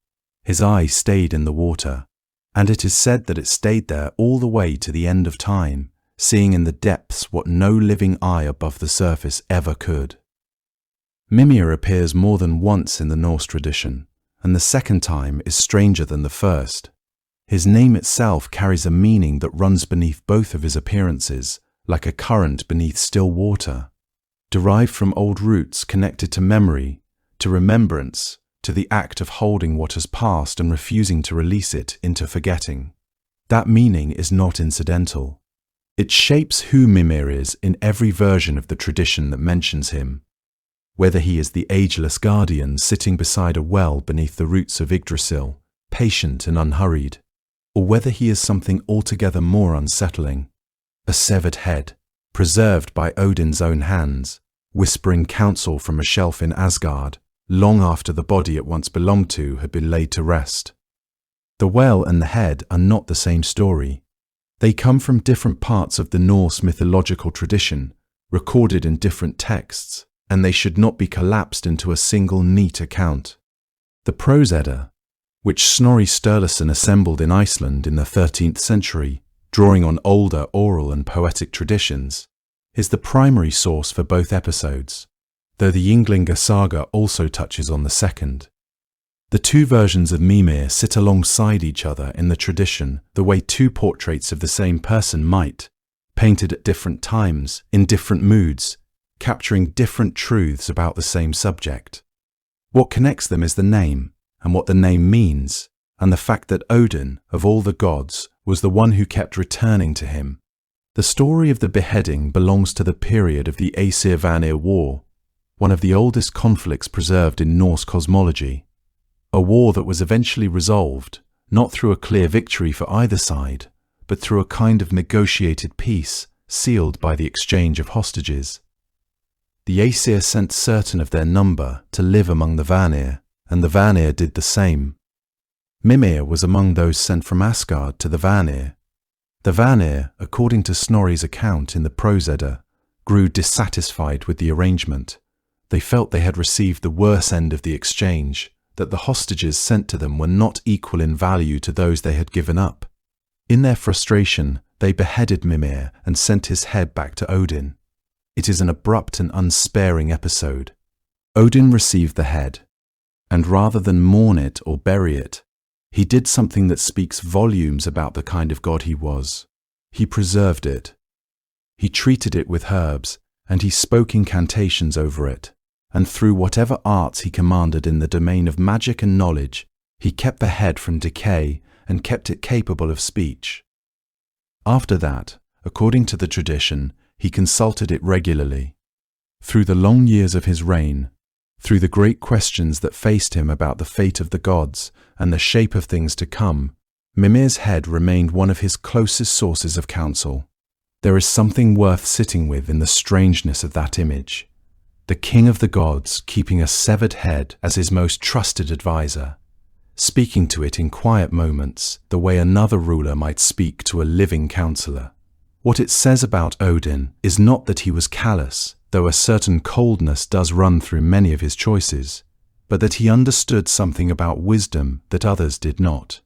His eye stayed in the water, and it is said that it stayed there all the way to the end of time, seeing in the depths what no living eye above the surface ever could. Mimir appears more than once in the Norse tradition, and the second time is stranger than the first. His name itself carries a meaning that runs beneath both of his appearances, like a current beneath still water, derived from old roots connected to memory, to remembrance, to the act of holding what has passed and refusing to release it into forgetting. That meaning is not incidental. It shapes who Mimir is in every version of the tradition that mentions him. Whether he is the ageless guardian sitting beside a well beneath the roots of Yggdrasil, patient and unhurried, or whether he is something altogether more unsettling, a severed head, preserved by Odin's own hands, whispering counsel from a shelf in Asgard, long after the body it once belonged to had been laid to rest. The well and the head are not the same story. They come from different parts of the Norse mythological tradition, recorded in different texts, and they should not be collapsed into a single neat account. The Prose Edda, which Snorri Sturluson assembled in Iceland in the 13th century, drawing on older oral and poetic traditions, is the primary source for both episodes, though the Ynglinga saga also touches on the second. The two versions of Mimir sit alongside each other in the tradition the way two portraits of the same person might, painted at different times, in different moods, capturing different truths about the same subject. What connects them is the name, and what the name means, and the fact that Odin, of all the gods, was the one who kept returning to him. The story of the beheading belongs to the period of the Aesir-Vanir War, one of the oldest conflicts preserved in Norse cosmology. A war that was eventually resolved, not through a clear victory for either side, but through a kind of negotiated peace sealed by the exchange of hostages. The Aesir sent certain of their number to live among the Vanir, and the Vanir did the same. Mimir was among those sent from Asgard to the Vanir. The Vanir, according to Snorri's account in the Prose Edda, grew dissatisfied with the arrangement. They felt they had received the worse end of the exchange, that the hostages sent to them were not equal in value to those they had given up. In their frustration, they beheaded Mimir and sent his head back to Odin. It is an abrupt and unsparing episode. Odin received the head, and rather than mourn it or bury it, he did something that speaks volumes about the kind of god he was. He preserved it. He treated it with herbs, and he spoke incantations over it, and through whatever arts he commanded in the domain of magic and knowledge, he kept the head from decay and kept it capable of speech. After that, according to the tradition, he consulted it regularly. Through the long years of his reign, through the great questions that faced him about the fate of the gods and the shape of things to come, Mimir's head remained one of his closest sources of counsel. There is something worth sitting with in the strangeness of that image. The king of the gods keeping a severed head as his most trusted advisor, speaking to it in quiet moments the way another ruler might speak to a living counselor. What it says about Odin is not that he was callous, though a certain coldness does run through many of his choices, but that he understood something about wisdom that others did not.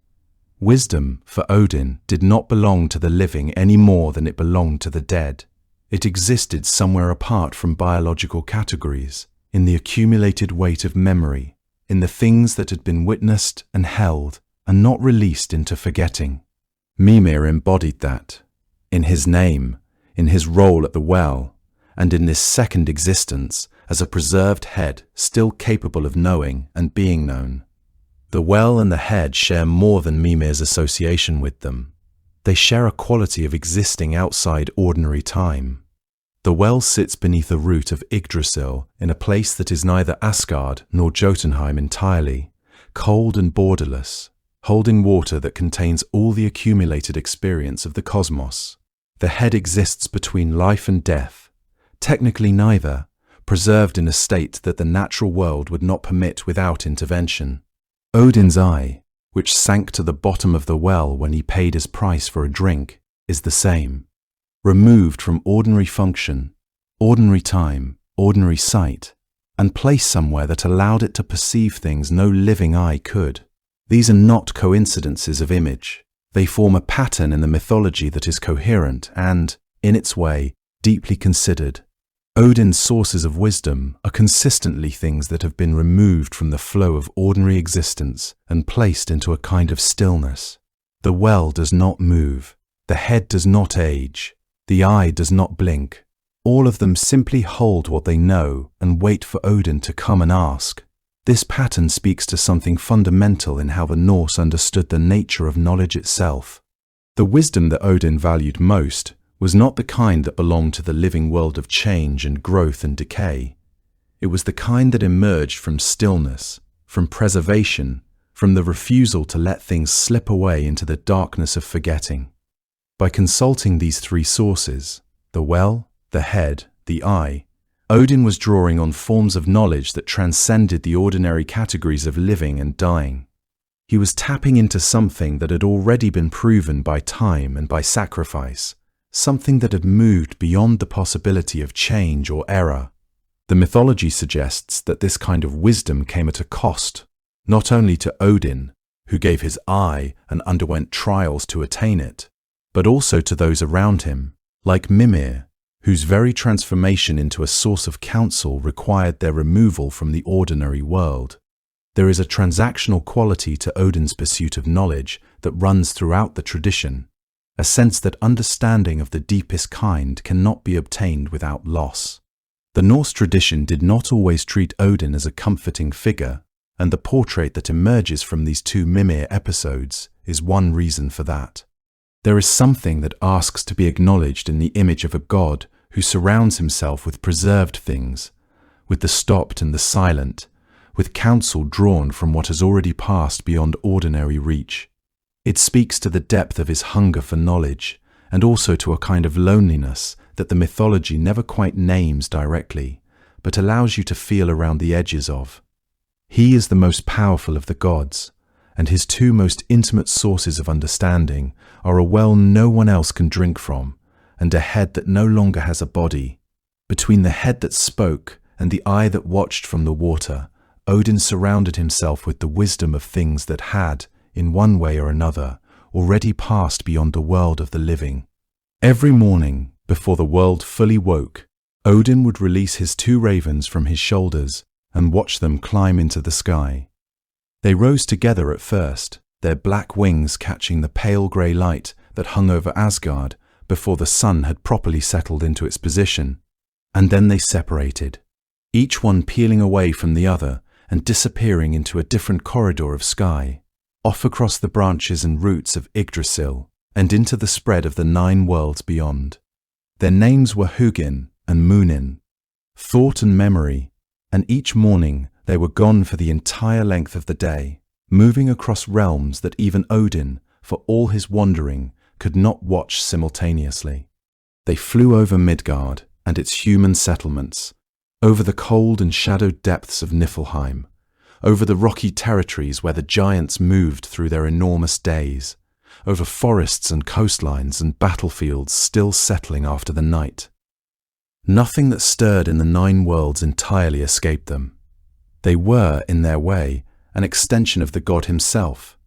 Wisdom, for Odin, did not belong to the living any more than it belonged to the dead. It existed somewhere apart from biological categories, in the accumulated weight of memory, in the things that had been witnessed and held and not released into forgetting. Mimir embodied that, in his name, in his role at the well, and in this second existence as a preserved head still capable of knowing and being known. The well and the head share more than Mimir's association with them. They share a quality of existing outside ordinary time. The well sits beneath the root of Yggdrasil in a place that is neither Asgard nor Jotunheim entirely, cold and borderless, holding water that contains all the accumulated experience of the cosmos. The head exists between life and death, technically neither, preserved in a state that the natural world would not permit without intervention. Odin's eye, which sank to the bottom of the well when he paid his price for a drink, is the same. Removed from ordinary function, ordinary time, ordinary sight, and placed somewhere that allowed it to perceive things no living eye could. These are not coincidences of image. They form a pattern in the mythology that is coherent and, in its way, deeply considered. Odin's sources of wisdom are consistently things that have been removed from the flow of ordinary existence and placed into a kind of stillness. The well does not move. The head does not age. The eye does not blink. All of them simply hold what they know and wait for Odin to come and ask. This pattern speaks to something fundamental in how the Norse understood the nature of knowledge itself. The wisdom that Odin valued most was not the kind that belonged to the living world of change and growth and decay. It was the kind that emerged from stillness, from preservation, from the refusal to let things slip away into the darkness of forgetting. By consulting these three sources, the well, the head, the eye, Odin was drawing on forms of knowledge that transcended the ordinary categories of living and dying. He was tapping into something that had already been proven by time and by sacrifice, something that had moved beyond the possibility of change or error. The mythology suggests that this kind of wisdom came at a cost, not only to Odin, who gave his eye and underwent trials to attain it, but also to those around him, like Mimir, whose very transformation into a source of counsel required their removal from the ordinary world. There is a transactional quality to Odin's pursuit of knowledge that runs throughout the tradition, a sense that understanding of the deepest kind cannot be obtained without loss. The Norse tradition did not always treat Odin as a comforting figure, and the portrait that emerges from these two Mimir episodes is one reason for that. There is something that asks to be acknowledged in the image of a god who surrounds himself with preserved things, with the stopped and the silent, with counsel drawn from what has already passed beyond ordinary reach. It speaks to the depth of his hunger for knowledge, and also to a kind of loneliness that the mythology never quite names directly, but allows you to feel around the edges of. He is the most powerful of the gods, and his two most intimate sources of understanding are a well no one else can drink from, and a head that no longer has a body. Between the head that spoke and the eye that watched from the water, Odin surrounded himself with the wisdom of things that had, in one way or another, already passed beyond the world of the living. Every morning, before the world fully woke, Odin would release his two ravens from his shoulders and watch them climb into the sky. They rose together at first, their black wings catching the pale grey light that hung over Asgard before the sun had properly settled into its position, and then they separated, each one peeling away from the other and disappearing into a different corridor of sky, off across the branches and roots of Yggdrasil and into the spread of the 9 worlds beyond. Their names were Hugin and Munin, thought and memory, and each morning they were gone for the entire length of the day, moving across realms that even Odin, for all his wandering, could not watch simultaneously. They flew over Midgard and its human settlements, over the cold and shadowed depths of Niflheim, over the rocky territories where the giants moved through their enormous days, over forests and coastlines and battlefields still settling after the night. Nothing that stirred in the 9 worlds entirely escaped them. They were, in their way, an extension of the god himself,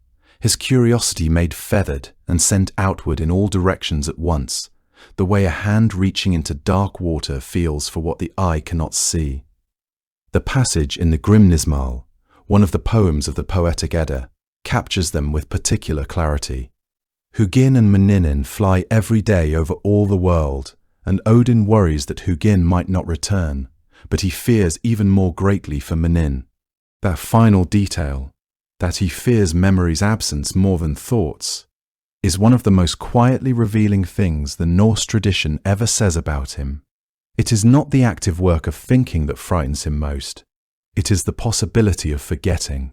his curiosity made feathered and sent outward in all directions at once, the way a hand reaching into dark water feels for what the eye cannot see. The passage in the Grimnismal, one of the poems of the Poetic Edda, captures them with particular clarity. Hugin and Muninin fly every day over all the world, and Odin worries that Hugin might not return, but he fears even more greatly for Munin. That final detail, that he fears memory's absence more than thoughts, is one of the most quietly revealing things the Norse tradition ever says about him. It is not the active work of thinking that frightens him most. It is the possibility of forgetting.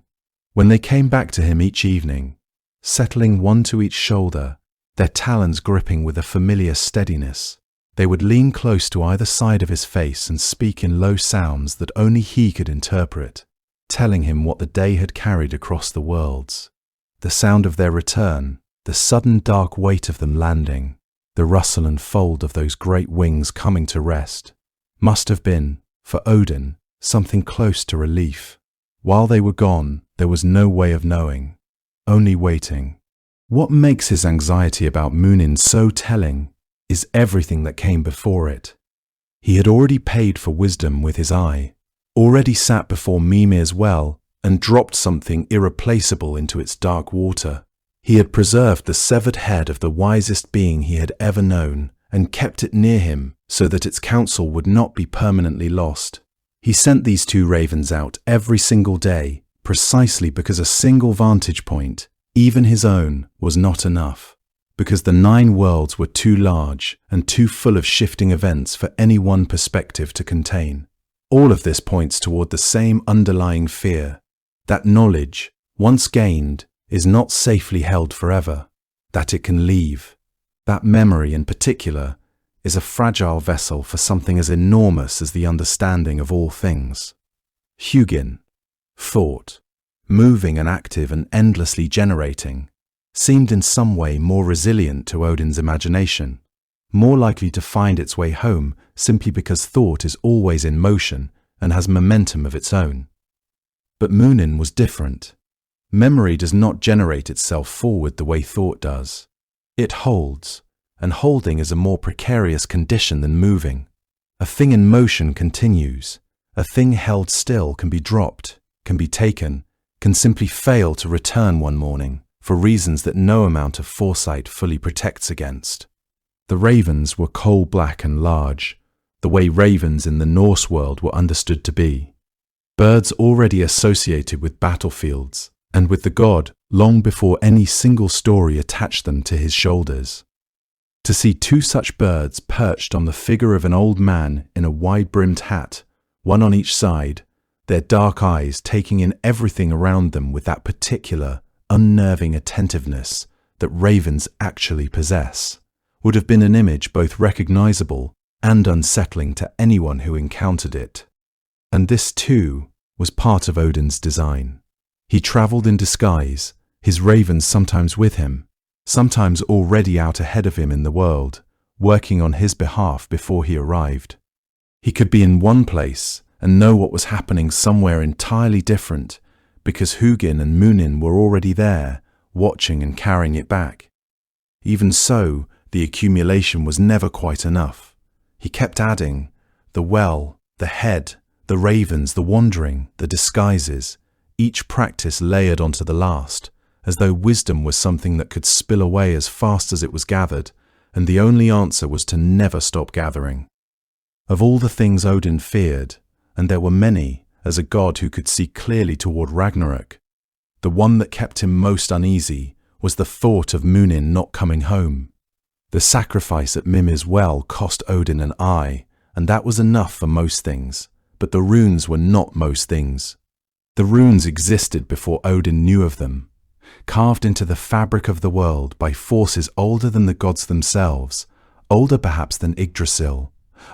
When they came back to him each evening, settling one to each shoulder, their talons gripping with a familiar steadiness, they would lean close to either side of his face and speak in low sounds that only he could interpret, telling him what the day had carried across the worlds. The sound of their return, the sudden dark weight of them landing, the rustle and fold of those great wings coming to rest, must have been, for Odin, something close to relief. While they were gone, there was no way of knowing, only waiting. What makes his anxiety about Munin so telling is everything that came before it. He had already paid for wisdom with his eye, already sat before Mimir's well and dropped something irreplaceable into its dark water. He had preserved the severed head of the wisest being he had ever known and kept it near him so that its counsel would not be permanently lost. He sent these two ravens out every single day precisely because a single vantage point, even his own, was not enough, because the 9 worlds were too large and too full of shifting events for any one perspective to contain. All of this points toward the same underlying fear, that knowledge, once gained, is not safely held forever, that it can leave. That memory in particular is a fragile vessel for something as enormous as the understanding of all things. Hugin, thought, moving and active and endlessly generating, seemed in some way more resilient to Odin's imagination, more likely to find its way home simply because thought is always in motion and has momentum of its own. But Munin was different. Memory does not generate itself forward the way thought does. It holds, and holding is a more precarious condition than moving. A thing in motion continues. A thing held still can be dropped, can be taken, can simply fail to return one morning for reasons that no amount of foresight fully protects against. The ravens were coal-black and large, the way ravens in the Norse world were understood to be. Birds already associated with battlefields, and with the god long before any single story attached them to his shoulders. To see 2 such birds perched on the figure of an old man in a wide-brimmed hat, one on each side, their dark eyes taking in everything around them with that particular, unnerving attentiveness that ravens actually possess, would have been an image both recognizable and unsettling to anyone who encountered it. And this, too, was part of Odin's design. He travelled in disguise, his ravens sometimes with him, sometimes already out ahead of him in the world, working on his behalf before he arrived. He could be in one place and know what was happening somewhere entirely different, because Hugin and Munin were already there, watching and carrying it back. Even so, the accumulation was never quite enough. He kept adding, the well, the head, the ravens, the wandering, the disguises, each practice layered onto the last, as though wisdom was something that could spill away as fast as it was gathered, and the only answer was to never stop gathering. Of all the things Odin feared, and there were many, as a god who could see clearly toward Ragnarok, the one that kept him most uneasy was the thought of Munin not coming home. The sacrifice at Mimir's well cost Odin an eye, and that was enough for most things, but the runes were not most things. The runes existed before Odin knew of them, carved into the fabric of the world by forces older than the gods themselves, older perhaps than Yggdrasil,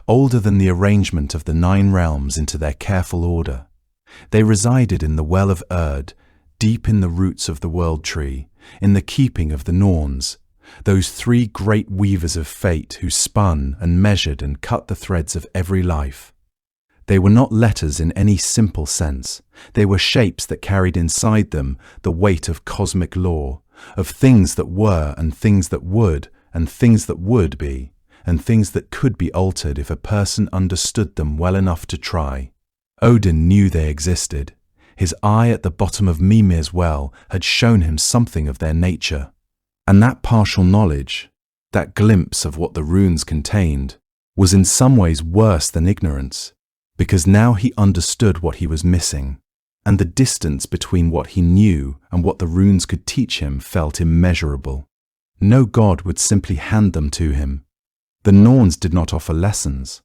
older than the arrangement of the 9 realms into their careful order. They resided in the well of Erd, deep in the roots of the world tree, in the keeping of the Norns, those 3 great weavers of fate who spun and measured and cut the threads of every life. They were not letters in any simple sense. They were shapes that carried inside them the weight of cosmic law, of things that were and things that would and things that would be, and things that could be altered if a person understood them well enough to try. Odin knew they existed. His eye at the bottom of Mimir's well had shown him something of their nature. And that partial knowledge, that glimpse of what the runes contained, was in some ways worse than ignorance, because now he understood what he was missing. and the distance between what he knew and what the runes could teach him felt immeasurable. No god would simply hand them to him. The Norns did not offer lessons.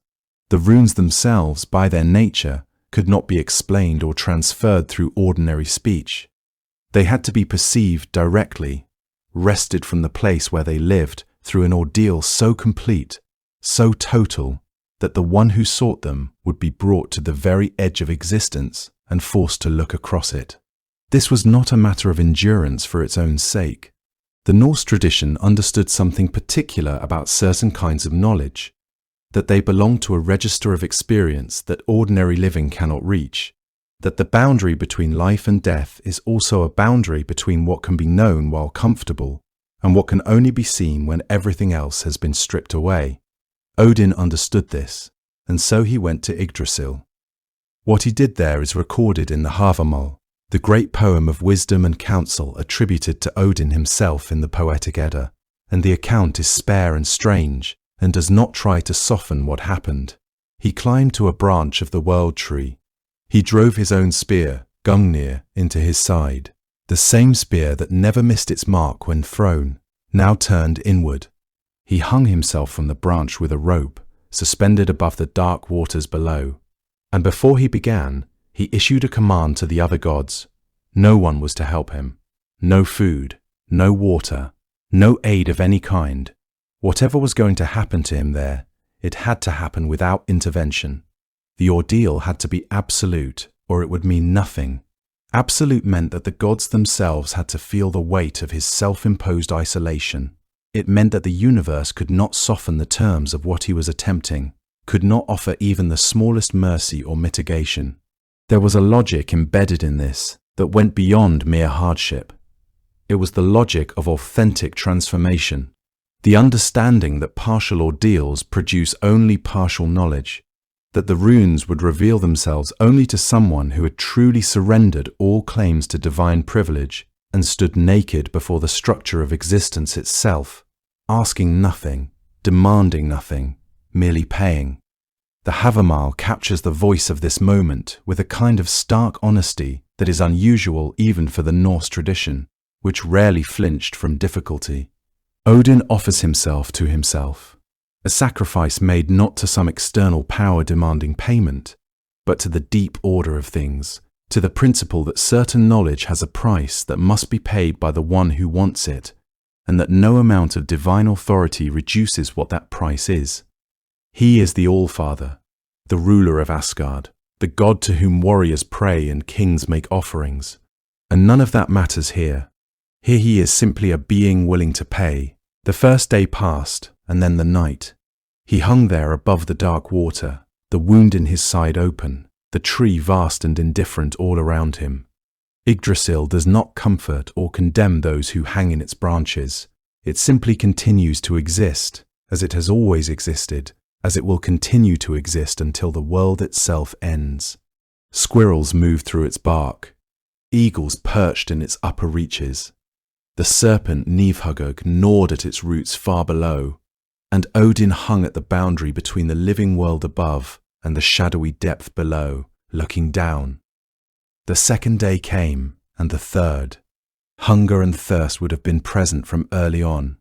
The runes themselves, by their nature, could not be explained or transferred through ordinary speech. They had to be perceived directly, wrested from the place where they lived through an ordeal so complete, so total, that the one who sought them would be brought to the very edge of existence and forced to look across it. This was not a matter of endurance for its own sake. The Norse tradition understood something particular about certain kinds of knowledge, that they belonged to a register of experience that ordinary living cannot reach, that the boundary between life and death is also a boundary between what can be known while comfortable and what can only be seen when everything else has been stripped away. Odin understood this, and so he went to Yggdrasil. What he did there is recorded in the Havamal, the great poem of wisdom and counsel attributed to Odin himself in the Poetic Edda, and the account is spare and strange, and does not try to soften what happened. He climbed to a branch of the world tree. He drove his own spear, Gungnir, into his side, the same spear that never missed its mark when thrown, now turned inward. He hung himself from the branch with a rope, suspended above the dark waters below, and before he began, he issued a command to the other gods. No one was to help him. No food, no water, no aid of any kind. Whatever was going to happen to him there, it had to happen without intervention. The ordeal had to be absolute, or it would mean nothing. Absolute meant that the gods themselves had to feel the weight of his self-imposed isolation. It meant that the universe could not soften the terms of what he was attempting, could not offer even the smallest mercy or mitigation. There was a logic embedded in this that went beyond mere hardship. It was the logic of authentic transformation, the understanding that partial ordeals produce only partial knowledge, that the runes would reveal themselves only to someone who had truly surrendered all claims to divine privilege and stood naked before the structure of existence itself, asking nothing, demanding nothing, merely paying. The Havamal captures the voice of this moment with a kind of stark honesty that is unusual even for the Norse tradition, which rarely flinched from difficulty. Odin offers himself to himself, a sacrifice made not to some external power demanding payment, but to the deep order of things, to the principle that certain knowledge has a price that must be paid by the one who wants it, and that no amount of divine authority reduces what that price is. He is the All-Father, the ruler of Asgard, the god to whom warriors pray and kings make offerings, and none of that matters here. Here he is simply a being willing to pay. The first day passed, and then the night. He hung there above the dark water, the wound in his side open, the tree vast and indifferent all around him. Yggdrasil does not comfort or condemn those who hang in its branches. It simply continues to exist, as it has always existed, as it will continue to exist until the world itself ends. Squirrels move through its bark. Eagles perched in its upper reaches. The serpent Nifhugug gnawed at its roots far below, and Odin hung at the boundary between the living world above and the shadowy depth below, looking down. The second day came, and the third. Hunger and thirst would have been present from early on.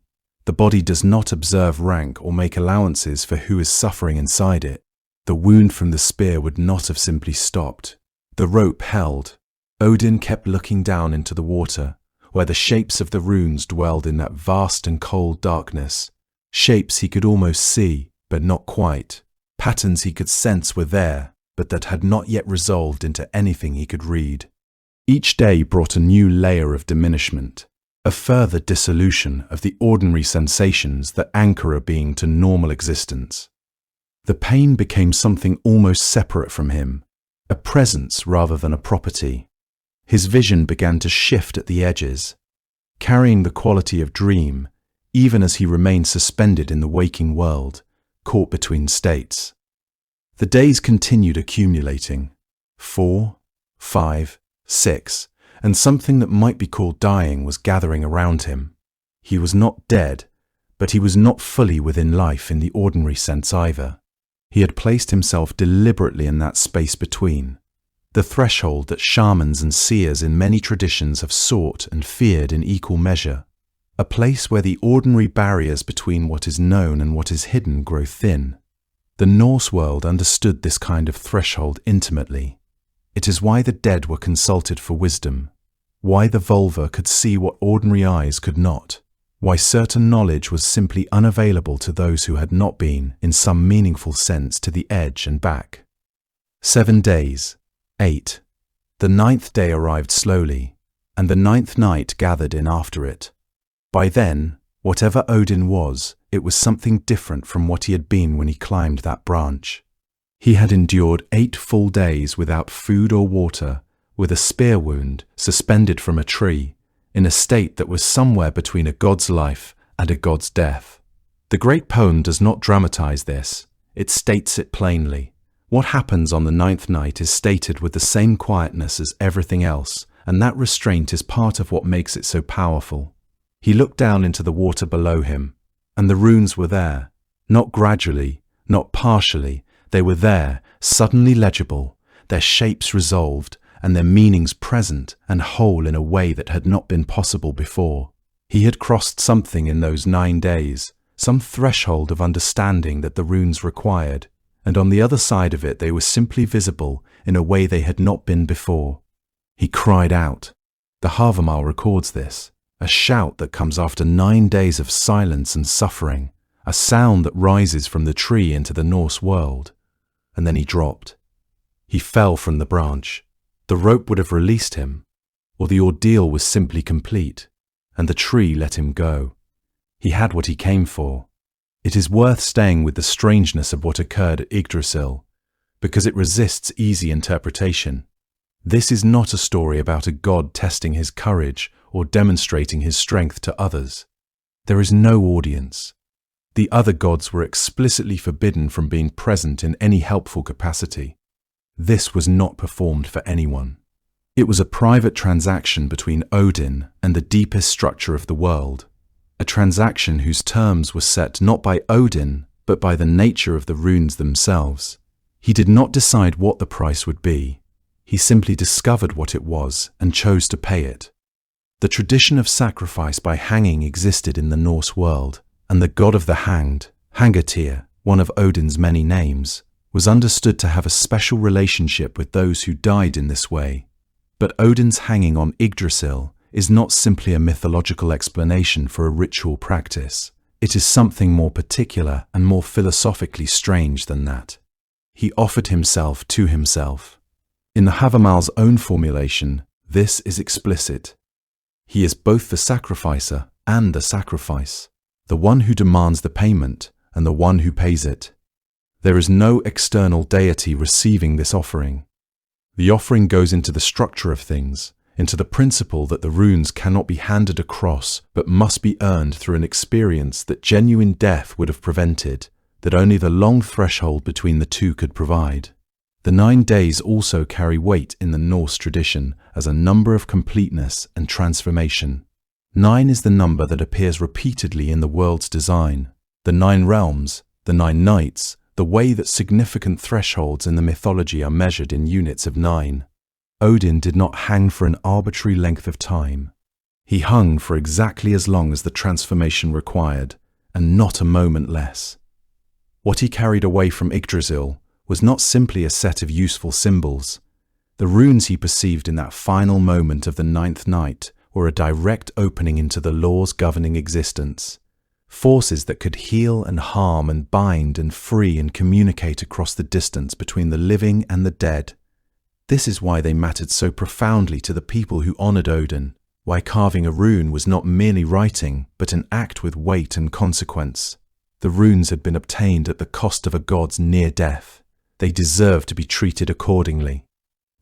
The body does not observe rank or make allowances for who is suffering inside it. The wound from the spear would not have simply stopped. The rope held. Odin kept looking down into the water, where the shapes of the runes dwelled in that vast and cold darkness. Shapes he could almost see, but not quite. Patterns he could sense were there, but that had not yet resolved into anything he could read. Each day brought a new layer of diminishment, a further dissolution of the ordinary sensations that anchor a being to normal existence. The pain became something almost separate from him, a presence rather than a property. His vision began to shift at the edges, carrying the quality of dream, even as he remained suspended in the waking world, caught between states. The days continued accumulating, 4, 5, 6, and something that might be called dying was gathering around him. He was not dead, but he was not fully within life in the ordinary sense either. He had placed himself deliberately in that space between. the threshold that shamans and seers in many traditions have sought and feared in equal measure, a place where the ordinary barriers between what is known and what is hidden grow thin. The Norse world understood this kind of threshold intimately. It is why the dead were consulted for wisdom, why the vulva could see what ordinary eyes could not, why certain knowledge was simply unavailable to those who had not been, in some meaningful sense, to the edge and back. 7 days. 8. The 9th day arrived slowly, and the 9th night gathered in after it. By then, whatever Odin was, it was something different from what he had been when he climbed that branch. He had endured 8 full days without food or water, with a spear wound suspended from a tree, in a state that was somewhere between a god's life and a god's death. The great poem does not dramatize this, it states it plainly. What happens on the 9th night is stated with the same quietness as everything else, and that restraint is part of what makes it so powerful. He looked down into the water below him, and the runes were there, not gradually, not partially, they were there, suddenly legible, their shapes resolved, and their meanings present and whole in a way that had not been possible before. He had crossed something in those 9 days, some threshold of understanding that the runes required, and on the other side of it they were simply visible in a way they had not been before. He cried out. The Havamal records this, a shout that comes after 9 days of silence and suffering, a sound that rises from the tree into the Norse world. And then he dropped. He fell from the branch. The rope would have released him, or the ordeal was simply complete, and the tree let him go. He had what he came for. It is worth staying with the strangeness of what occurred at Yggdrasil, because it resists easy interpretation. This is not a story about a god testing his courage or demonstrating his strength to others. There is no audience. The other gods were explicitly forbidden from being present in any helpful capacity. This was not performed for anyone. It was a private transaction between Odin and the deepest structure of the world, a transaction whose terms were set not by Odin, but by the nature of the runes themselves. He did not decide what the price would be. He simply discovered what it was and chose to pay it. The tradition of sacrifice by hanging existed in the Norse world, and the god of the hanged, Hangatyr, one of Odin's many names, was understood to have a special relationship with those who died in this way. But Odin's hanging on Yggdrasil is not simply a mythological explanation for a ritual practice. It is something more particular and more philosophically strange than that. He offered himself to himself. In the Havamal's own formulation, this is explicit. He is both the sacrificer and the sacrifice, the one who demands the payment and the one who pays it. There is no external deity receiving this offering. The offering goes into the structure of things, into the principle that the runes cannot be handed across but must be earned through an experience that genuine death would have prevented, that only the long threshold between the two could provide. The 9 days also carry weight in the Norse tradition as a number of completeness and transformation. 9 is the number that appears repeatedly in the world's design. The 9 realms, the 9 nights, the way that significant thresholds in the mythology are measured in units of 9. Odin did not hang for an arbitrary length of time. He hung for exactly as long as the transformation required, and not a moment less. What he carried away from Yggdrasil was not simply a set of useful symbols. The runes he perceived in that final moment of the 9th night were a direct opening into the laws governing existence, forces that could heal and harm and bind and free and communicate across the distance between the living and the dead. This is why they mattered so profoundly to the people who honored Odin, why carving a rune was not merely writing, but an act with weight and consequence. The runes had been obtained at the cost of a god's near death. They deserved to be treated accordingly.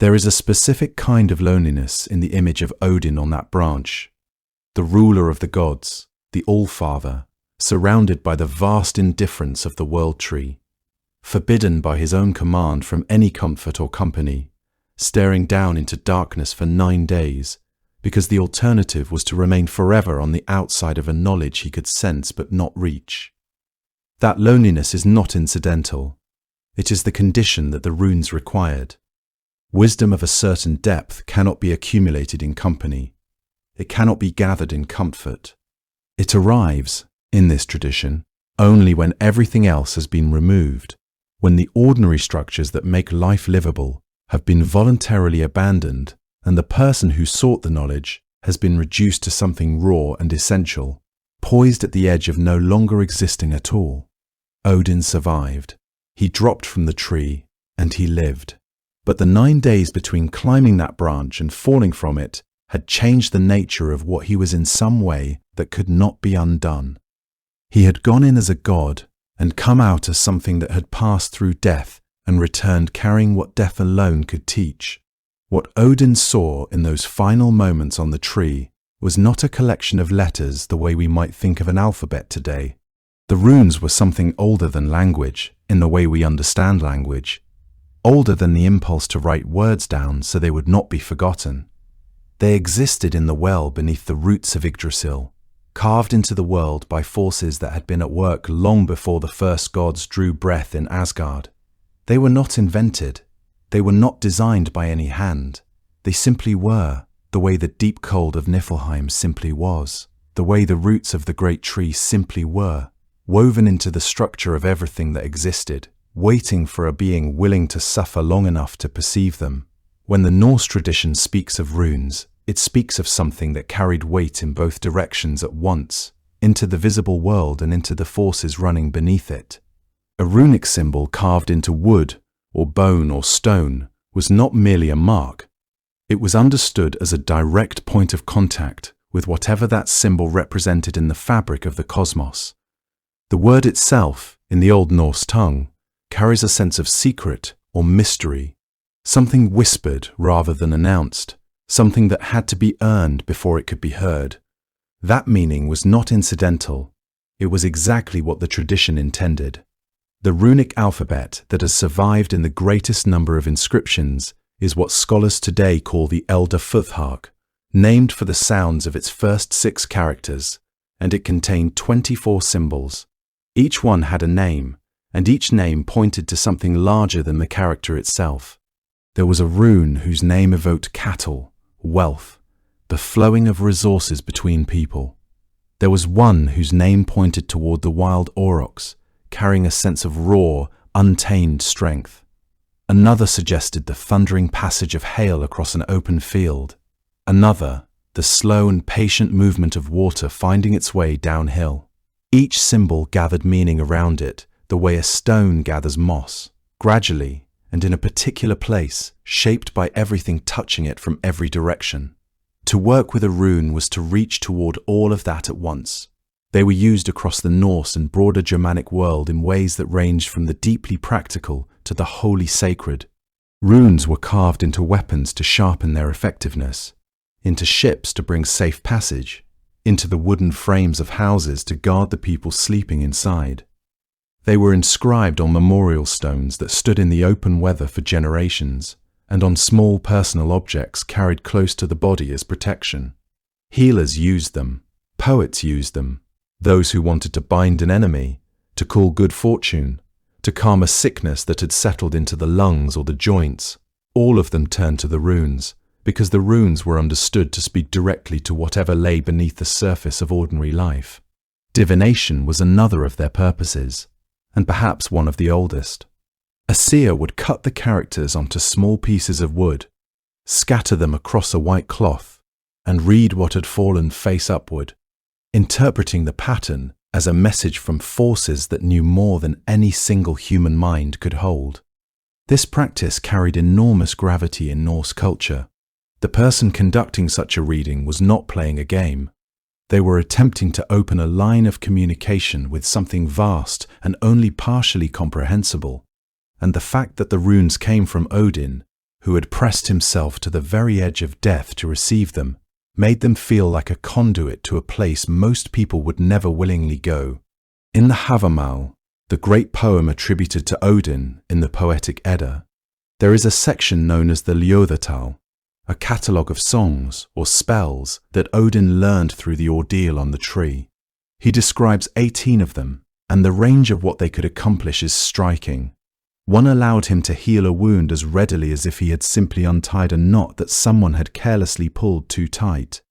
There is a specific kind of loneliness in the image of Odin on that branch, the ruler of the gods, the All-Father, surrounded by the vast indifference of the world tree, forbidden by his own command from any comfort or company, staring down into darkness for 9 days, because the alternative was to remain forever on the outside of a knowledge he could sense but not reach. That loneliness is not incidental. It is the condition that the runes required. Wisdom of a certain depth cannot be accumulated in company. It cannot be gathered in comfort. It arrives, in this tradition, only when everything else has been removed, when the ordinary structures that make life livable have been voluntarily abandoned, and the person who sought the knowledge has been reduced to something raw and essential, poised at the edge of no longer existing at all. Odin survived. He dropped from the tree, and he lived. But the 9 days between climbing that branch and falling from it had changed the nature of what he was in some way that could not be undone. He had gone in as a god and come out as something that had passed through death and returned carrying what death alone could teach. What Odin saw in those final moments on the tree was not a collection of letters the way we might think of an alphabet today. The runes were something older than language, in the way we understand language, older than the impulse to write words down so they would not be forgotten. They existed in the well beneath the roots of Yggdrasil, carved into the world by forces that had been at work long before the first gods drew breath in Asgard. They were not invented. They were not designed by any hand. They simply were, the way the deep cold of Niflheim simply was, the way the roots of the great tree simply were, woven into the structure of everything that existed, waiting for a being willing to suffer long enough to perceive them. When the Norse tradition speaks of runes, it speaks of something that carried weight in both directions at once, into the visible world and into the forces running beneath it. A runic symbol carved into wood, or bone or stone, was not merely a mark. It was understood as a direct point of contact with whatever that symbol represented in the fabric of the cosmos. The word itself, in the Old Norse tongue, carries a sense of secret or mystery, something whispered rather than announced, something that had to be earned before it could be heard. That meaning was not incidental. It was exactly what the tradition intended. The runic alphabet that has survived in the greatest number of inscriptions is what scholars today call the Elder Futhark, named for the sounds of its first 6 characters, and it contained 24 symbols. Each one had a name, and each name pointed to something larger than the character itself. There was a rune whose name evoked cattle, wealth, the flowing of resources between people. There was one whose name pointed toward the wild aurochs, carrying a sense of raw, untamed strength. Another suggested the thundering passage of hail across an open field. Another, the slow and patient movement of water finding its way downhill. Each symbol gathered meaning around it, the way a stone gathers moss, gradually and in a particular place, shaped by everything touching it from every direction. To work with a rune was to reach toward all of that at once. They were used across the Norse and broader Germanic world in ways that ranged from the deeply practical to the wholly sacred. Runes were carved into weapons to sharpen their effectiveness, into ships to bring safe passage, into the wooden frames of houses to guard the people sleeping inside. They were inscribed on memorial stones that stood in the open weather for generations, and on small personal objects carried close to the body as protection. Healers used them, poets used them, those who wanted to bind an enemy, to call good fortune, to calm a sickness that had settled into the lungs or the joints. All of them turned to the runes, because the runes were understood to speak directly to whatever lay beneath the surface of ordinary life. Divination was another of their purposes, and perhaps one of the oldest. A seer would cut the characters onto small pieces of wood, scatter them across a white cloth, and read what had fallen face upward, interpreting the pattern as a message from forces that knew more than any single human mind could hold. This practice carried enormous gravity in Norse culture. The person conducting such a reading was not playing a game. They were attempting to open a line of communication with something vast and only partially comprehensible. And the fact that the runes came from Odin, who had pressed himself to the very edge of death to receive them, made them feel like a conduit to a place most people would never willingly go. In the Havamal, the great poem attributed to Odin in the Poetic Edda, there is a section known as the Ljóðatal, a catalogue of songs or spells that Odin learned through the ordeal on the tree. He describes 18 of them, and the range of what they could accomplish is striking. One allowed him to heal a wound as readily as if he had simply untied a knot that someone had carelessly pulled too tight.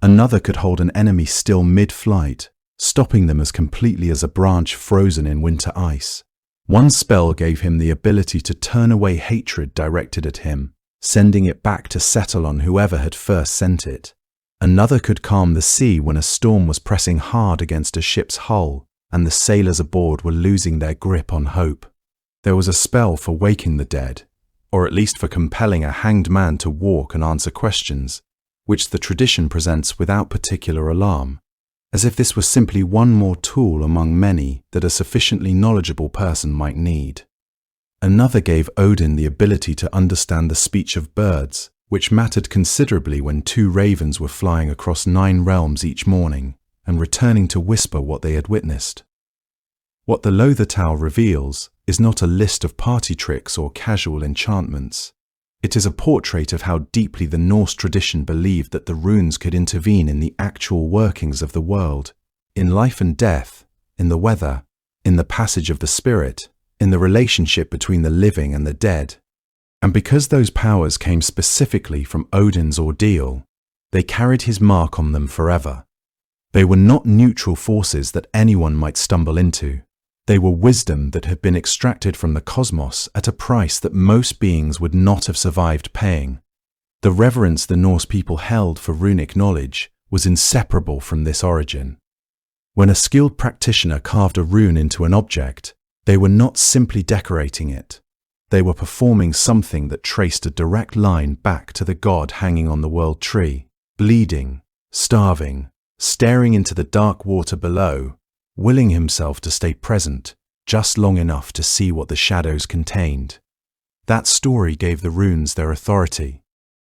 Another could hold an enemy still mid-flight, stopping them as completely as a branch frozen in winter ice. One spell gave him the ability to turn away hatred directed at him, sending it back to settle on whoever had first sent it. Another could calm the sea when a storm was pressing hard against a ship's hull, and the sailors aboard were losing their grip on hope. There was a spell for waking the dead, or at least for compelling a hanged man to walk and answer questions, which the tradition presents without particular alarm, as if this was simply one more tool among many that a sufficiently knowledgeable person might need. Another gave Odin the ability to understand the speech of birds, which mattered considerably when 2 ravens were flying across 9 realms each morning and returning to whisper what they had witnessed. What the Lothar reveals is not a list of party tricks or casual enchantments. It is a portrait of how deeply the Norse tradition believed that the runes could intervene in the actual workings of the world, in life and death, in the weather, in the passage of the spirit, in the relationship between the living and the dead. And because those powers came specifically from Odin's ordeal, they carried his mark on them forever. They were not neutral forces that anyone might stumble into. They were wisdom that had been extracted from the cosmos at a price that most beings would not have survived paying. The reverence the Norse people held for runic knowledge was inseparable from this origin. When a skilled practitioner carved a rune into an object, they were not simply decorating it. They were performing something that traced a direct line back to the god hanging on the world tree, bleeding, starving, staring into the dark water below, willing himself to stay present just long enough to see what the shadows contained. That story gave the runes their authority.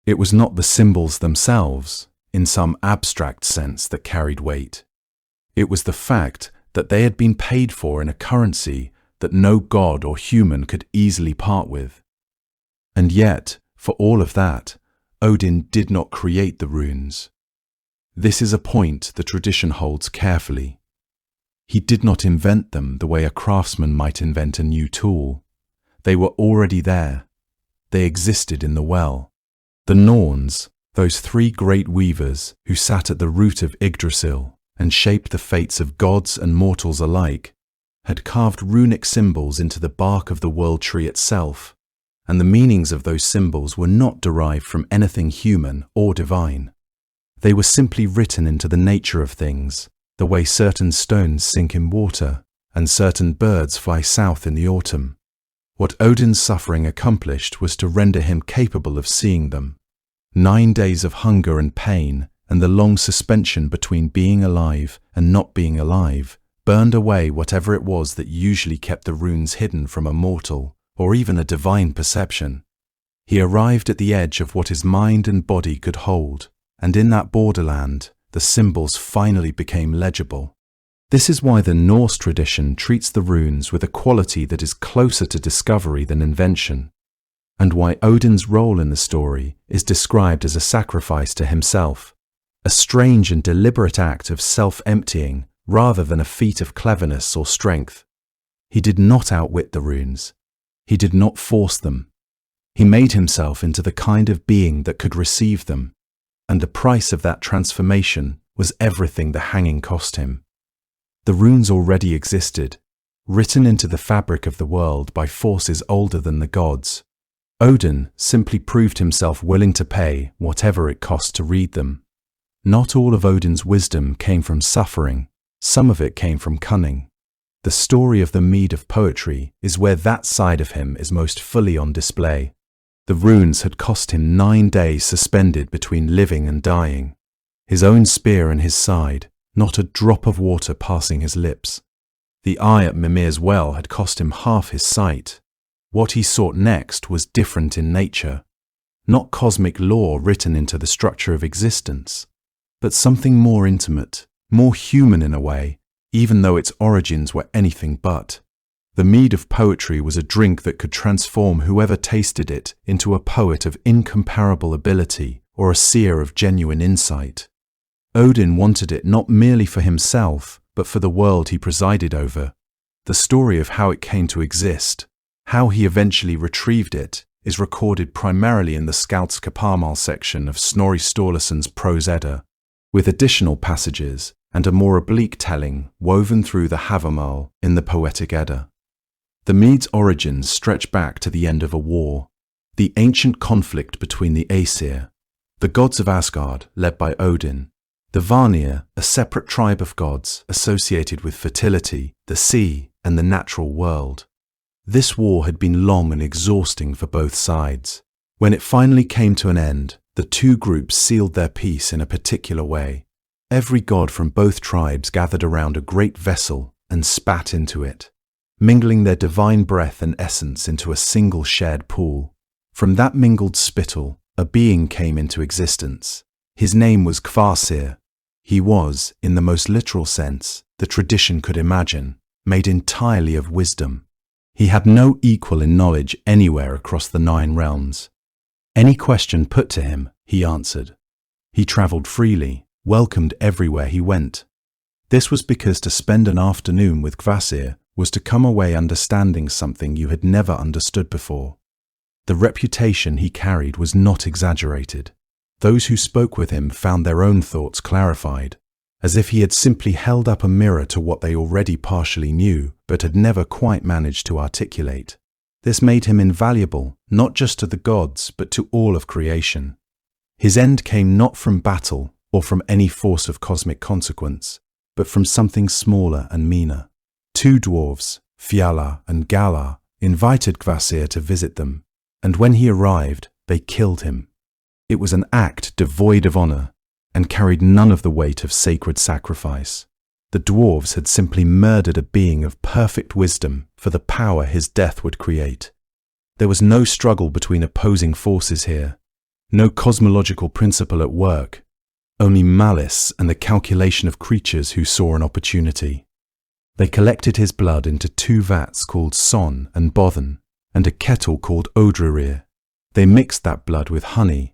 It was not the symbols themselves, in some abstract sense, that carried weight. It was the fact that they had been paid for in a currency that no god or human could easily part with. And yet, for all of that, Odin did not create the runes. This is a point the tradition holds carefully. He did not invent them the way a craftsman might invent a new tool. They were already there. They existed in the well. The Norns, those 3 great weavers who sat at the root of Yggdrasil and shaped the fates of gods and mortals alike, had carved runic symbols into the bark of the world tree itself, and the meanings of those symbols were not derived from anything human or divine. They were simply written into the nature of things, the way certain stones sink in water and certain birds fly south in the autumn. What Odin's suffering accomplished was to render him capable of seeing them. 9 days of hunger and pain, and the long suspension between being alive and not being alive, burned away whatever it was that usually kept the runes hidden from a mortal or even a divine perception. He arrived at the edge of what his mind and body could hold, and in that borderland, the symbols finally became legible. This is why the Norse tradition treats the runes with a quality that is closer to discovery than invention, and why Odin's role in the story is described as a sacrifice to himself, a strange and deliberate act of self-emptying rather than a feat of cleverness or strength. He did not outwit the runes. He did not force them. He made himself into the kind of being that could receive them, and the price of that transformation was everything the hanging cost him. The runes already existed, written into the fabric of the world by forces older than the gods. Odin simply proved himself willing to pay whatever it cost to read them. Not all of Odin's wisdom came from suffering, some of it came from cunning. The story of the Mead of Poetry is where that side of him is most fully on display. The runes had cost him 9 days suspended between living and dying. His own spear in his side, not a drop of water passing his lips. The eye at Mimir's well had cost him half his sight. What he sought next was different in nature, not cosmic law written into the structure of existence, but something more intimate, more human in a way, even though its origins were anything but. The mead of poetry was a drink that could transform whoever tasted it into a poet of incomparable ability or a seer of genuine insight. Odin wanted it not merely for himself, but for the world he presided over. The story of how it came to exist, How he eventually retrieved it is recorded primarily in the Skáldska Kaparmal section of Snorri Sturluson's Prose Edda, with additional passages and a more oblique telling woven through the Havamal in the Poetic Edda. The Mede's origins stretch back to the end of a war, the ancient conflict between the Aesir, the gods of Asgard led by Odin, the Vanir, a separate tribe of gods associated with fertility, the sea, and the natural world. This war had been long and exhausting for both sides. When it finally came to an end, the two groups sealed their peace in a particular way. Every god from both tribes gathered around a great vessel and spat into it, mingling their divine breath and essence into a single shared pool. From that mingled spittle, a being came into existence. His name was Kvasir. He was, in the most literal sense the tradition could imagine, made entirely of wisdom. He had no equal in knowledge anywhere across the 9 realms. Any question put to him, he answered. He travelled freely, welcomed everywhere he went. This was because to spend an afternoon with Kvasir was to come away understanding something you had never understood before. The reputation he carried was not exaggerated. Those who spoke with him found their own thoughts clarified, as if he had simply held up a mirror to what they already partially knew, but had never quite managed to articulate. This made him invaluable, not just to the gods, but to all of creation. His end came not from battle or from any force of cosmic consequence, but from something smaller and meaner. 2 dwarves, Fjalar and Galar, invited Kvasir to visit them, and when he arrived, they killed him. It was an act devoid of honor and carried none of the weight of sacred sacrifice. The dwarves had simply murdered a being of perfect wisdom for the power his death would create. There was no struggle between opposing forces here, no cosmological principle at work, only malice and the calculation of creatures who saw an opportunity. They collected his blood into 2 vats called Son and Bodden, and a kettle called Odrerir. They mixed that blood with honey,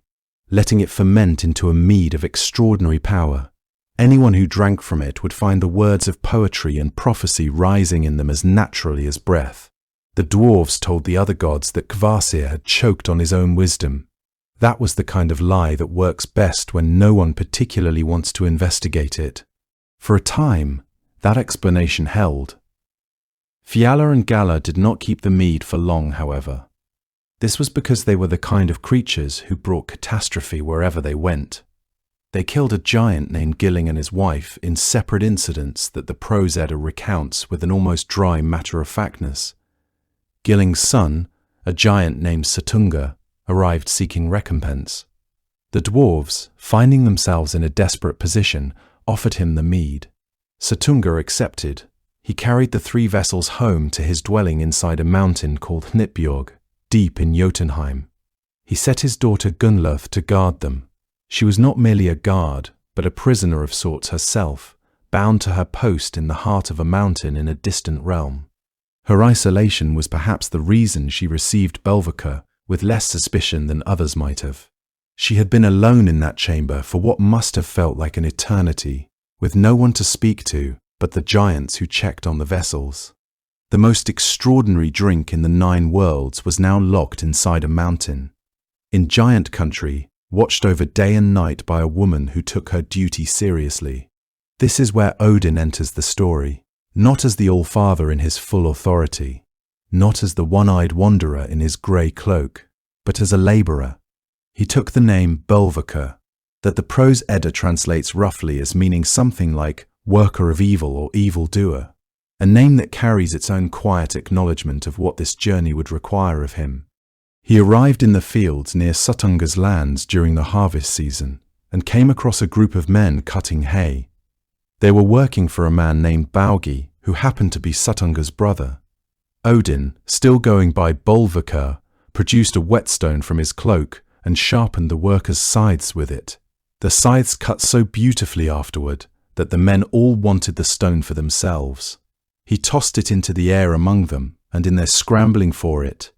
letting it ferment into a mead of extraordinary power. Anyone who drank from it would find the words of poetry and prophecy rising in them as naturally as breath. The dwarves told the other gods that Kvasir had choked on his own wisdom. That was the kind of lie that works best when no one particularly wants to investigate it. For a time, that explanation held. Fjalar and Galar did not keep the mead for long, however. This was because they were the kind of creatures who brought catastrophe wherever they went. They killed a giant named Gilling and his wife in separate incidents that the Prose Edda recounts with an almost dry matter-of-factness. Gilling's son, a giant named Satunga, arrived seeking recompense. The dwarves, finding themselves in a desperate position, offered him the mead. Satunga accepted. He carried the 3 vessels home to his dwelling inside a mountain called Hnitbjörg, deep in Jotunheim. He set his daughter Gunnlöth to guard them. She was not merely a guard, but a prisoner of sorts herself, bound to her post in the heart of a mountain in a distant realm. Her isolation was perhaps the reason she received Belvaka with less suspicion than others might have. She had been alone in that chamber for what must have felt like an eternity, with no one to speak to but the giants who checked on the vessels. The most extraordinary drink in the 9 worlds was now locked inside a mountain. In giant country, watched over day and night by a woman who took her duty seriously. This is where Odin enters the story, not as the All-Father in his full authority, not as the one-eyed wanderer in his grey cloak, but as a labourer. He took the name Belvaka, that the Prose Edda translates roughly as meaning something like worker of evil or evildoer, a name that carries its own quiet acknowledgement of what this journey would require of him. He arrived in the fields near Sutunga's lands during the harvest season and came across a group of men cutting hay. They were working for a man named Baugi, who happened to be Sutunga's brother. Odin, still going by Bolvakar, produced a whetstone from his cloak and sharpened the workers' scythes with it. The scythes cut so beautifully afterward that the men all wanted the stone for themselves. He tossed it into the air among them, and in their scrambling for it,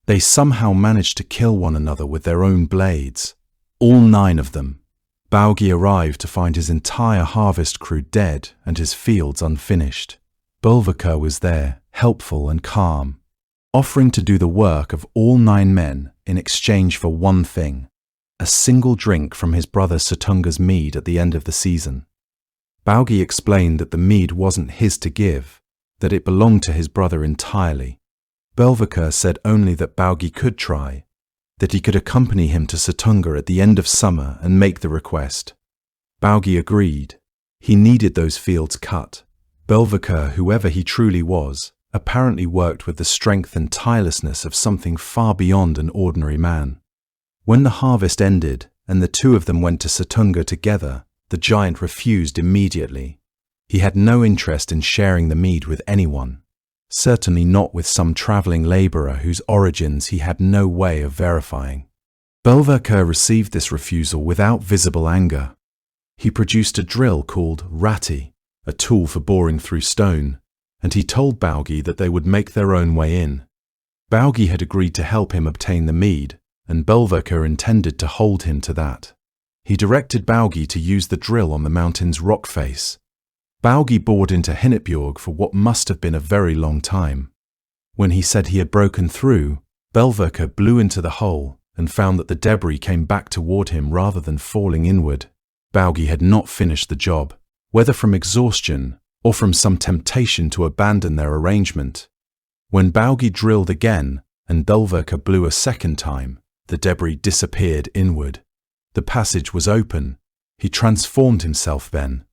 they somehow managed to kill one another with their own blades. All 9 of them. Baugi arrived to find his entire harvest crew dead and his fields unfinished. Bolvakar was there, helpful and calm. offering to do the work of all 9 men in exchange for one thing: a single drink from his brother Sutunga's mead at the end of the season. Baugi explained that the mead wasn't his to give, that it belonged to his brother entirely. Belvaker said only that Baugi could try, that he could accompany him to Sutunga at the end of summer and make the request. Baugi agreed. He needed those fields cut. Belvaker, whoever he truly was, apparently worked with the strength and tirelessness of something far beyond an ordinary man. When the harvest ended and the 2 of them went to Sutunga together, the giant refused immediately. He had no interest in sharing the mead with anyone, certainly not with some travelling labourer whose origins he had no way of verifying. Belvaker received this refusal without visible anger. He produced a drill called rati, a tool for boring through stone, and he told Baugi that they would make their own way in. Baugi had agreed to help him obtain the mead, and Belvaker intended to hold him to that. He directed Baugi to use the drill on the mountain's rock face. Baugi bored into Hinnitbjorg for what must have been a very long time. When he said he had broken through, Belvaker blew into the hole and found that the debris came back toward him rather than falling inward. Baugi had not finished the job, whether from exhaustion or from some temptation to abandon their arrangement. When Baugi drilled again and Belvaker blew a second time, the debris disappeared inward. The passage was open. He transformed himself then.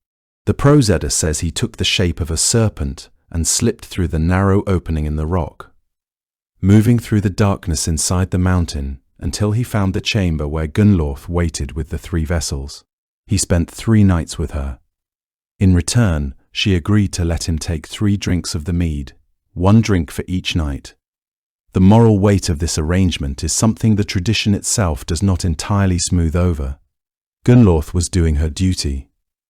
The prose editor says he took the shape of a serpent and slipped through the narrow opening in the rock, moving through the darkness inside the mountain until he found the chamber where Gunnlauth waited with the 3 vessels. He spent 3 nights with her. In return, she agreed to let him take 3 drinks of the mead, 1 drink for each night. The moral weight of this arrangement is something the tradition itself does not entirely smooth over. Gunnlauth was doing her duty.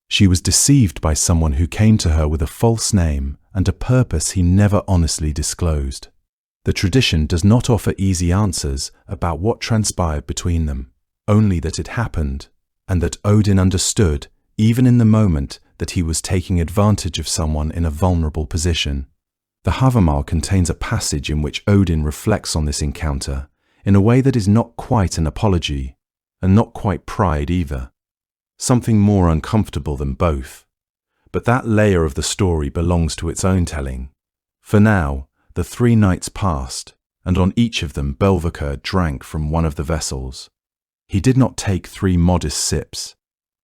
She was deceived by someone who came to her with a false name and a purpose he never honestly disclosed. The tradition does not offer easy answers about what transpired between them, only that it happened, and that Odin understood, even in the moment, that he was taking advantage of someone in a vulnerable position. The Havamal contains a passage in which Odin reflects on this encounter in a way that is not quite an apology, and not quite pride either. Something more uncomfortable than both. But that layer of the story belongs to its own telling. For now, the 3 nights passed, and on each of them Belvaker drank from one of the vessels. He did not take 3 modest sips.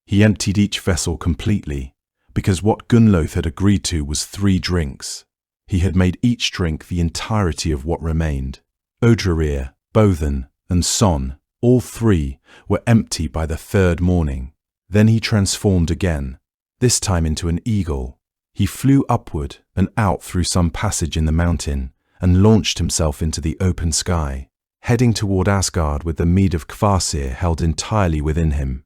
He emptied each vessel completely, because what Gunnlauth had agreed to was 3 drinks. He had made each drink the entirety of what remained. Odrerir, Bothan, and Son, all 3, were empty by the 3rd morning. Then he transformed again, this time into an eagle. He flew upward and out through some passage in the mountain and launched himself into the open sky, heading toward Asgard with the mead of Kvasir held entirely within him.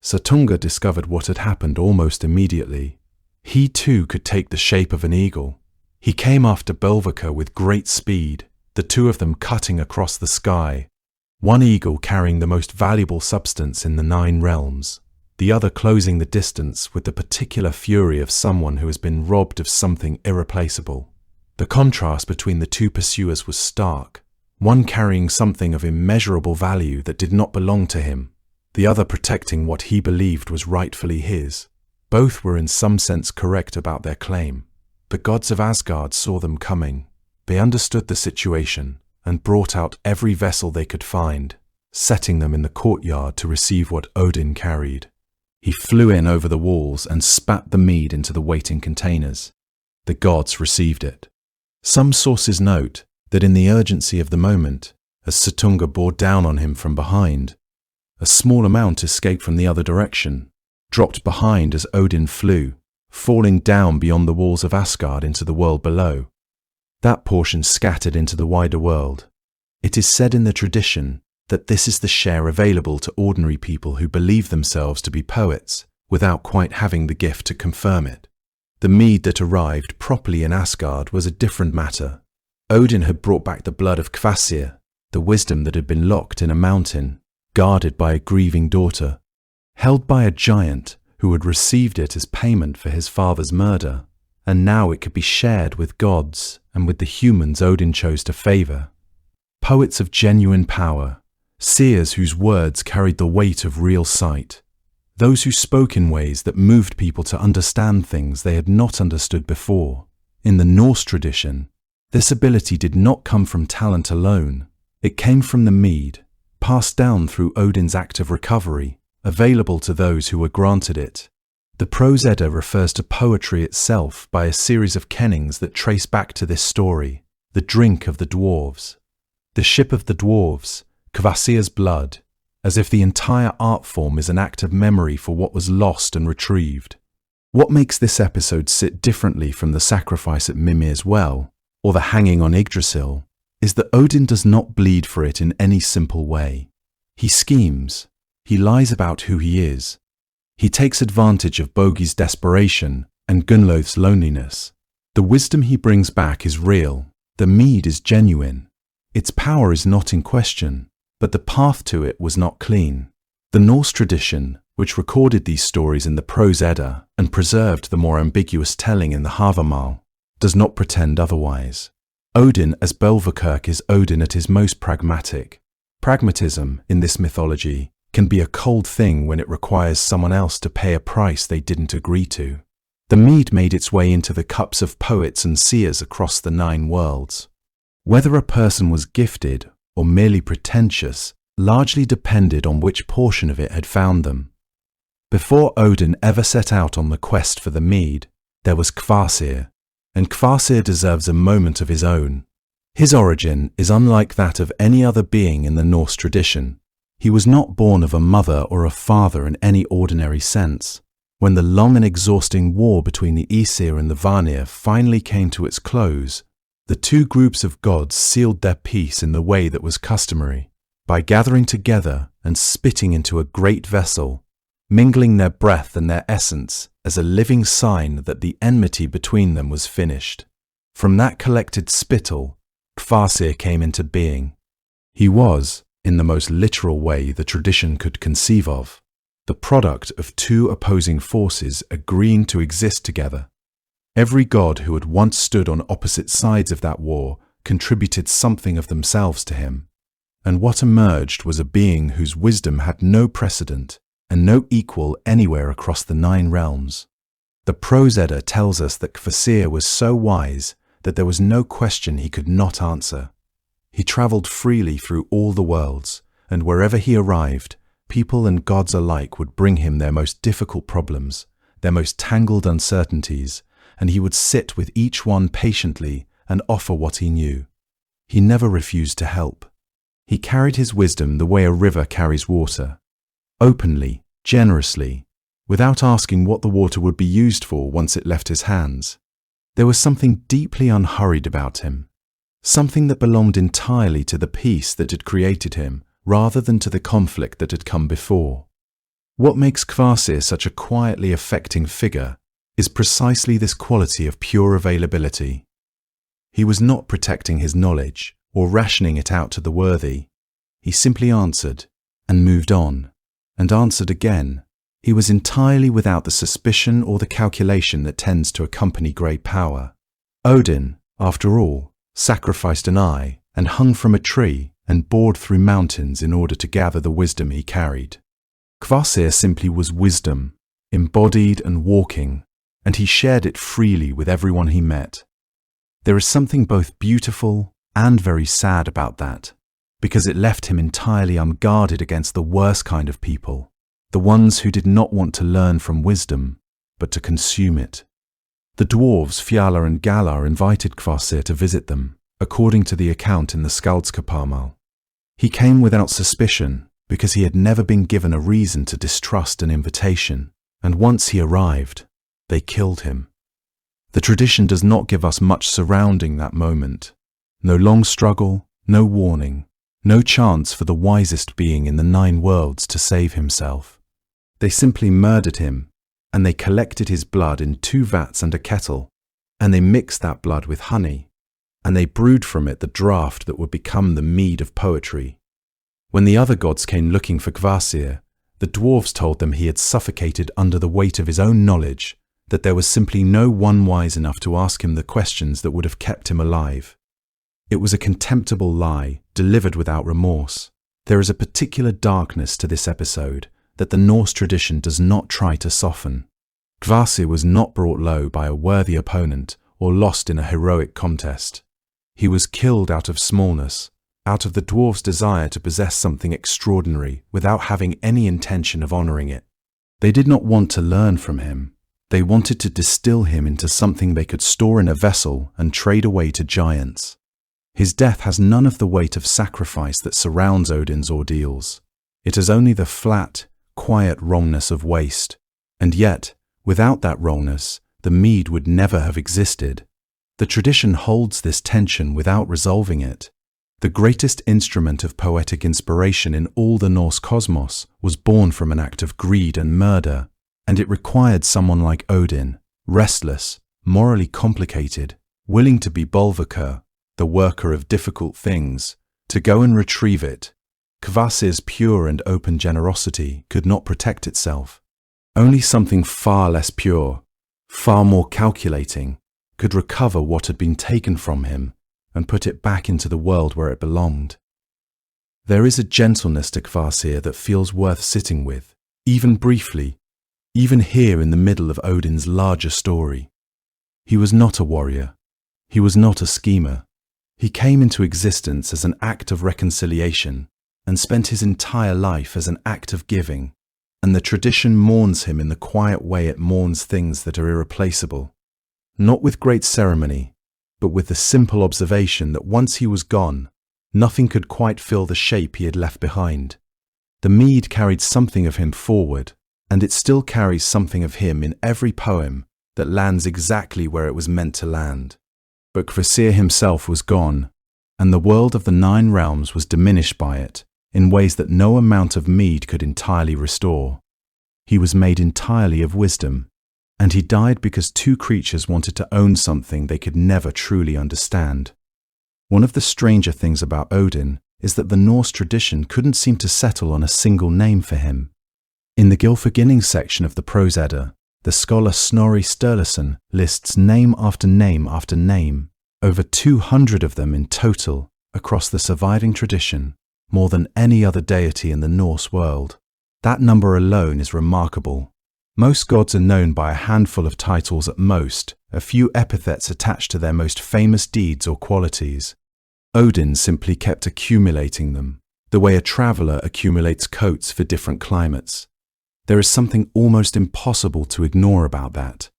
Sutunga discovered what had happened almost immediately. He too could take the shape of an eagle. He came after Belvaker with great speed, the 2 of them cutting across the sky, one eagle carrying the most valuable substance in the 9 realms, the other closing the distance with the particular fury of someone who has been robbed of something irreplaceable. The contrast between the 2 pursuers was stark, one carrying something of immeasurable value that did not belong to him, the other protecting what he believed was rightfully his. Both were in some sense correct about their claim. The gods of Asgard saw them coming. They understood the situation and brought out every vessel they could find, setting them in the courtyard to receive what Odin carried. He flew in over the walls and spat the mead into the waiting containers. The gods received it. Some sources note that in the urgency of the moment, as Sutunga bore down on him from behind, a small amount escaped from the other direction, dropped behind as Odin flew, falling down beyond the walls of Asgard into the world below. That portion scattered into the wider world. It is said in the tradition that this is the share available to ordinary people who believe themselves to be poets without quite having the gift to confirm it. The mead that arrived properly in Asgard was a different matter. Odin had brought back the blood of Kvasir, the wisdom that had been locked in a mountain, guarded by a grieving daughter, held by a giant who had received it as payment for his father's murder, and now it could be shared with gods and with the humans Odin chose to favor. Poets of genuine power, seers whose words carried the weight of real sight, those who spoke in ways that moved people to understand things they had not understood before. In the Norse tradition, this ability did not come from talent alone. It came from the mead, passed down through Odin's act of recovery, available to those who were granted it. The Prose Edda refers to poetry itself by a series of kennings that trace back to this story: the drink of the dwarves, the ship of the dwarves, Kvasir's blood, as if the entire art form is an act of memory for what was lost and retrieved. What makes this episode sit differently from the sacrifice at Mimir's well, or the hanging on Yggdrasil, is that Odin does not bleed for it in any simple way. He schemes. He lies about who he is. He takes advantage of Bogi's desperation and Gunnloth's loneliness. The wisdom he brings back is real. The mead is genuine. Its power is not in question, but the path to it was not clean. The Norse tradition, which recorded these stories in the Prose Edda and preserved the more ambiguous telling in the Havamal, does not pretend otherwise. Odin as Belverkirk is Odin at his most pragmatic. Pragmatism, in this mythology, can be a cold thing when it requires someone else to pay a price they didn't agree to. The mead made its way into the cups of poets and seers across the 9 worlds. Whether a person was gifted or merely pretentious largely depended on which portion of it had found them. Before Odin ever set out on the quest for the mead, there was Kvasir, and Kvasir deserves a moment of his own. His origin is unlike that of any other being in the Norse tradition. He was not born of a mother or a father in any ordinary sense. When the long and exhausting war between the Aesir and the Vanir finally came to its close, the 2 groups of gods sealed their peace in the way that was customary, by gathering together and spitting into a great vessel, mingling their breath and their essence as a living sign that the enmity between them was finished. From that collected spittle, Kvasir came into being. He was, in the most literal way the tradition could conceive of, the product of 2 opposing forces agreeing to exist together. Every god who had once stood on opposite sides of that war contributed something of themselves to him, and what emerged was a being whose wisdom had no precedent and no equal anywhere across the 9 realms. The Prose Edda tells us that Kvasir was so wise that there was no question he could not answer. He travelled freely through all the worlds, and wherever he arrived, people and gods alike would bring him their most difficult problems, their most tangled uncertainties, and he would sit with each one patiently and offer what he knew. He never refused to help. He carried his wisdom the way a river carries water, openly, generously, without asking what the water would be used for once it left his hands. There was something deeply unhurried about him, something that belonged entirely to the peace that had created him, rather than to the conflict that had come before. What makes Kvasir such a quietly affecting figure is precisely this quality of pure availability. He was not protecting his knowledge or rationing it out to the worthy. He simply answered and moved on, and answered again. He was entirely without the suspicion or the calculation that tends to accompany great power. Odin, after all, sacrificed an eye and hung from a tree and bored through mountains in order to gather the wisdom he carried. Kvasir simply was wisdom, embodied and walking, and he shared it freely with everyone he met. There is something both beautiful and very sad about that, because it left him entirely unguarded against the worst kind of people, the ones who did not want to learn from wisdom, but to consume it. The dwarves Fjalar and Galar invited Kvasir to visit them, according to the account in the Skaldskaparmal. He came without suspicion, because he had never been given a reason to distrust an invitation, and once he arrived, they killed him. The tradition does not give us much surrounding that moment. No long struggle, no warning, no chance for the wisest being in the 9 worlds to save himself. They simply murdered him, and they collected his blood in 2 vats and a kettle, and they mixed that blood with honey, and they brewed from it the draught that would become the mead of poetry. When the other gods came looking for Kvasir, the dwarves told them he had suffocated under the weight of his own knowledge, that there was simply no one wise enough to ask him the questions that would have kept him alive. It was a contemptible lie, delivered without remorse. There is a particular darkness to this episode that the Norse tradition does not try to soften. Kvasir was not brought low by a worthy opponent or lost in a heroic contest. He was killed out of smallness, out of the dwarf's desire to possess something extraordinary without having any intention of honoring it. They did not want to learn from him. They wanted to distill him into something they could store in a vessel and trade away to giants. His death has none of the weight of sacrifice that surrounds Odin's ordeals. It is only the flat, quiet wrongness of waste. And yet, without that wrongness, the mead would never have existed. The tradition holds this tension without resolving it. The greatest instrument of poetic inspiration in all the Norse cosmos was born from an act of greed and murder, and it required someone like Odin, restless, morally complicated, willing to be Bolverkr, the worker of difficult things, to go and retrieve it. Kvasir's pure and open generosity could not protect itself. Only something far less pure, far more calculating, could recover what had been taken from him and put it back into the world where it belonged. There is a gentleness to Kvasir that feels worth sitting with, even briefly, even here in the middle of Odin's larger story. He was not a warrior. He was not a schemer. He came into existence as an act of reconciliation and spent his entire life as an act of giving, and the tradition mourns him in the quiet way it mourns things that are irreplaceable, not with great ceremony, but with the simple observation that once he was gone, nothing could quite fill the shape he had left behind. The mead carried something of him forward, and it still carries something of him in every poem that lands exactly where it was meant to land. But Kvasir himself was gone, and the world of the 9 realms was diminished by it in ways that no amount of mead could entirely restore. He was made entirely of wisdom, and he died because 2 creatures wanted to own something they could never truly understand. One of the stranger things about Odin is that the Norse tradition couldn't seem to settle on a single name for him. In the Gylfaginning section of the Prose Edda, the scholar Snorri Sturluson lists name after name after name, over 200 of them in total, across the surviving tradition, more than any other deity in the Norse world. That number alone is remarkable. Most gods are known by a handful of titles at most, a few epithets attached to their most famous deeds or qualities. Odin simply kept accumulating them, the way a traveller accumulates coats for different climates. There is something almost impossible to ignore about that.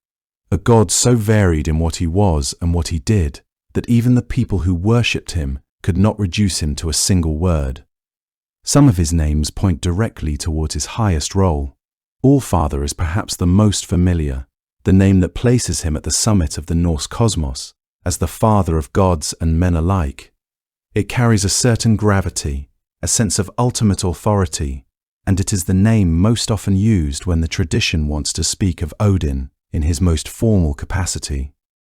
A god so varied in what he was and what he did, that even the people who worshipped him could not reduce him to a single word. Some of his names point directly towards his highest role. Allfather is perhaps the most familiar, the name that places him at the summit of the Norse cosmos, as the father of gods and men alike. It carries a certain gravity, a sense of ultimate authority, and it is the name most often used when the tradition wants to speak of Odin in his most formal capacity.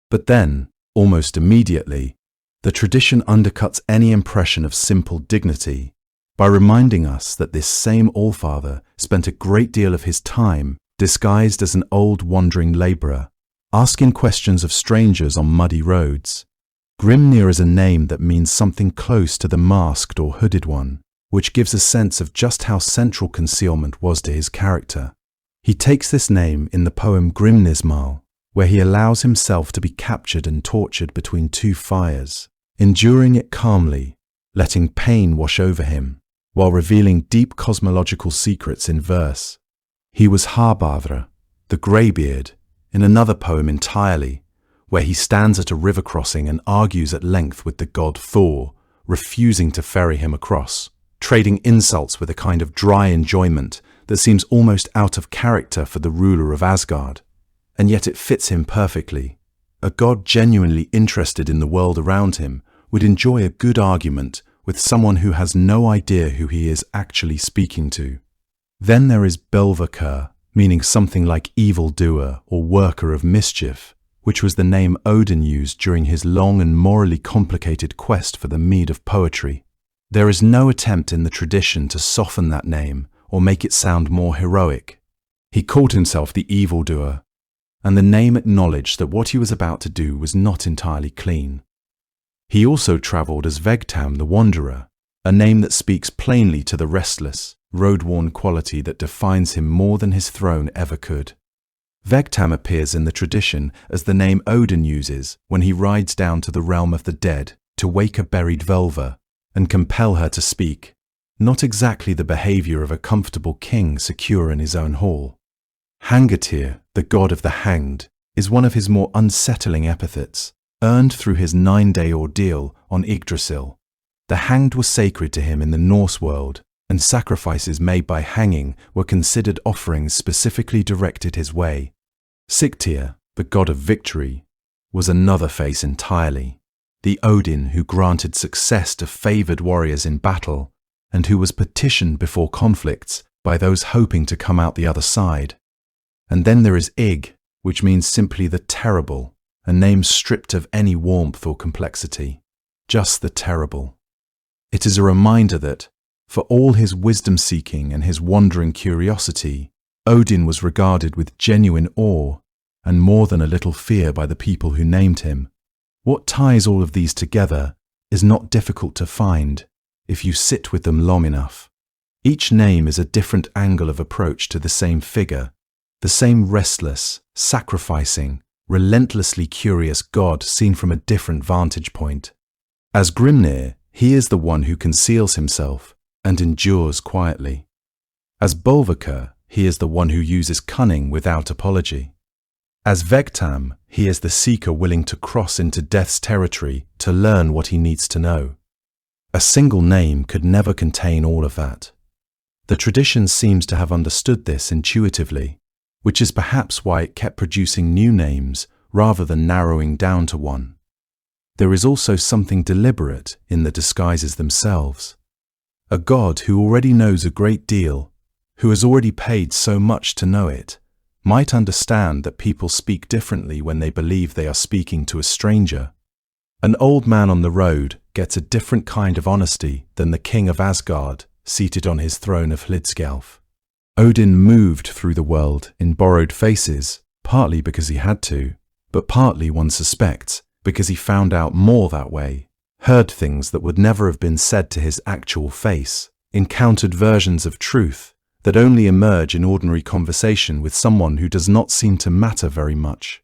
But then, almost immediately, the tradition undercuts any impression of simple dignity by reminding us that this same Allfather spent a great deal of his time disguised as an old wandering labourer, asking questions of strangers on muddy roads. Grimnir is a name that means something close to the masked or hooded one, which gives a sense of just how central concealment was to his character. He takes this name in the poem Grimnismal, where he allows himself to be captured and tortured between 2 fires, enduring it calmly, letting pain wash over him, while revealing deep cosmological secrets in verse. He was Harbardr, the greybeard, in another poem entirely, where he stands at a river crossing and argues at length with the god Thor, refusing to ferry him across, trading insults with a kind of dry enjoyment that seems almost out of character for the ruler of Asgard. And yet it fits him perfectly. A god genuinely interested in the world around him would enjoy a good argument with someone who has no idea who he is actually speaking to. Then there is Bolverkr, meaning something like evildoer or worker of mischief, which was the name Odin used during his long and morally complicated quest for the mead of poetry. There is no attempt in the tradition to soften that name or make it sound more heroic. He called himself the evildoer, and the name acknowledged that what he was about to do was not entirely clean. He also travelled as Vegtam the Wanderer, a name that speaks plainly to the restless, road-worn quality that defines him more than his throne ever could. Vegtam appears in the tradition as the name Odin uses when he rides down to the realm of the dead to wake a buried Völva and compel her to speak, not exactly the behaviour of a comfortable king secure in his own hall. Hangatyr, the god of the hanged, is one of his more unsettling epithets, earned through his 9-day ordeal on Yggdrasil. The hanged were sacred to him in the Norse world, and sacrifices made by hanging were considered offerings specifically directed his way. Sigtyr, the god of victory, was another face entirely, the Odin who granted success to favoured warriors in battle, and who was petitioned before conflicts by those hoping to come out the other side. And then there is Ig, which means simply the terrible, a name stripped of any warmth or complexity, just the terrible. It is a reminder that, for all his wisdom-seeking and his wandering curiosity, Odin was regarded with genuine awe and more than a little fear by the people who named him. What ties all of these together is not difficult to find if you sit with them long enough. Each name is a different angle of approach to the same figure, the same restless, sacrificing, relentlessly curious god seen from a different vantage point. As Grimnir, he is the one who conceals himself and endures quietly. As Bolverkr, he is the one who uses cunning without apology. As Vegtam, he is the seeker willing to cross into death's territory to learn what he needs to know. A single name could never contain all of that. The tradition seems to have understood this intuitively, which is perhaps why it kept producing new names rather than narrowing down to one. There is also something deliberate in the disguises themselves. A god who already knows a great deal, who has already paid so much to know it, might understand that people speak differently when they believe they are speaking to a stranger. An old man on the road gets a different kind of honesty than the king of Asgard, seated on his throne of Hlidskjalf. Odin moved through the world in borrowed faces, partly because he had to, but partly, one suspects, because he found out more that way, heard things that would never have been said to his actual face, encountered versions of truth that only emerge in ordinary conversation with someone who does not seem to matter very much.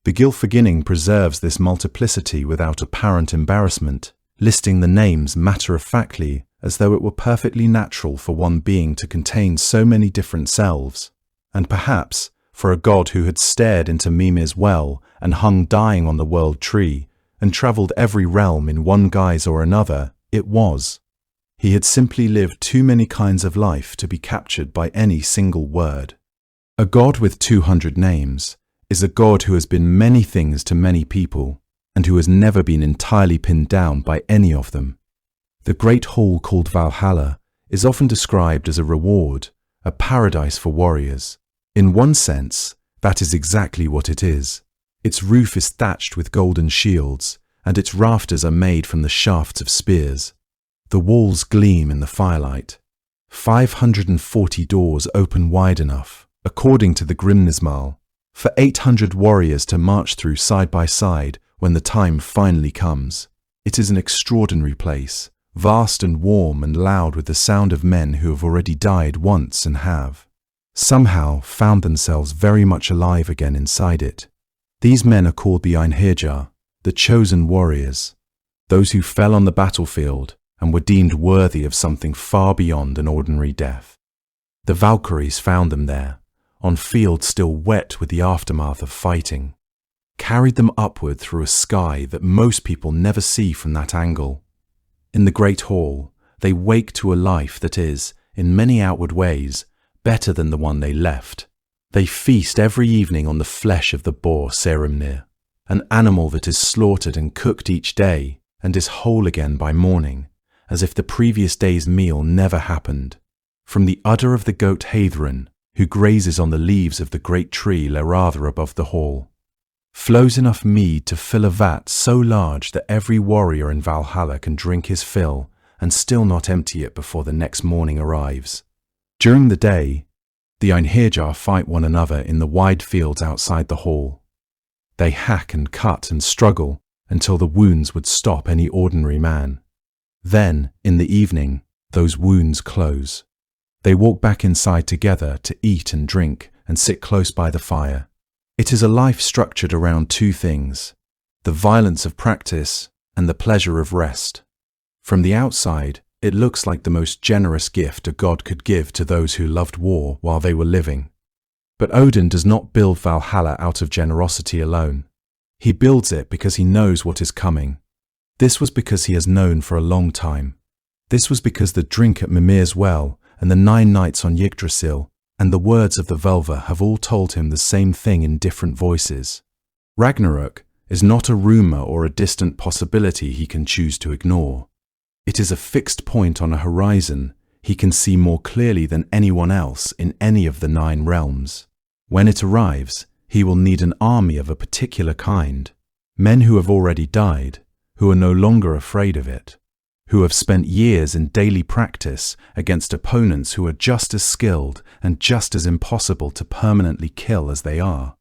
The Gylfaginning preserves this multiplicity without apparent embarrassment, listing the names matter-of-factly as though it were perfectly natural for one being to contain so many different selves, and perhaps, for a god who had stared into Mimir's well and hung dying on the world tree and travelled every realm in one guise or another, it was. He had simply lived too many kinds of life to be captured by any single word. A god with 200 names is a god who has been many things to many people and who has never been entirely pinned down by any of them. The great hall called Valhalla is often described as a reward, a paradise for warriors. In one sense, that is exactly what it is. Its roof is thatched with golden shields, and its rafters are made from the shafts of spears. The walls gleam in the firelight. 540 doors open wide enough, according to the Grimnismal, for 800 warriors to march through side by side when the time finally comes. It is an extraordinary place, vast and warm and loud with the sound of men who have already died once and have somehow found themselves very much alive again inside it. These men are called the Einherjar, the chosen warriors, those who fell on the battlefield and were deemed worthy of something far beyond an ordinary death. The Valkyries found them there, on fields still wet with the aftermath of fighting, carried them upward through a sky that most people never see from that angle. In the Great Hall, they wake to a life that is, in many outward ways, better than the one they left. They feast every evening on the flesh of the boar Saehrimnir, an animal that is slaughtered and cooked each day and is whole again by morning, as if the previous day's meal never happened. From the udder of the goat Heidrun, who grazes on the leaves of the great tree Lerather above the hall, flows enough mead to fill a vat so large that every warrior in Valhalla can drink his fill and still not empty it before the next morning arrives. During the day, The Einherjar fight one another in the wide fields outside the hall. They hack and cut and struggle until the wounds would stop any ordinary man. Then, in the evening, those wounds close. They walk back inside together to eat and drink and sit close by the fire. It is a life structured around two things: the violence of practice and the pleasure of rest. From the outside, it looks like the most generous gift a god could give to those who loved war while they were living. But Odin does not build Valhalla out of generosity alone. He builds it because he knows what is coming. This was because he has known for a long time. This was because the drink at Mimir's well and the 9 nights on Yggdrasil and the words of the Völva have all told him the same thing in different voices. Ragnarok is not a rumor or a distant possibility he can choose to ignore. It is a fixed point on a horizon he can see more clearly than anyone else in any of the 9 realms. When it arrives, he will need an army of a particular kind, men who have already died, who are no longer afraid of it, who have spent years in daily practice against opponents who are just as skilled and just as impossible to permanently kill as they are.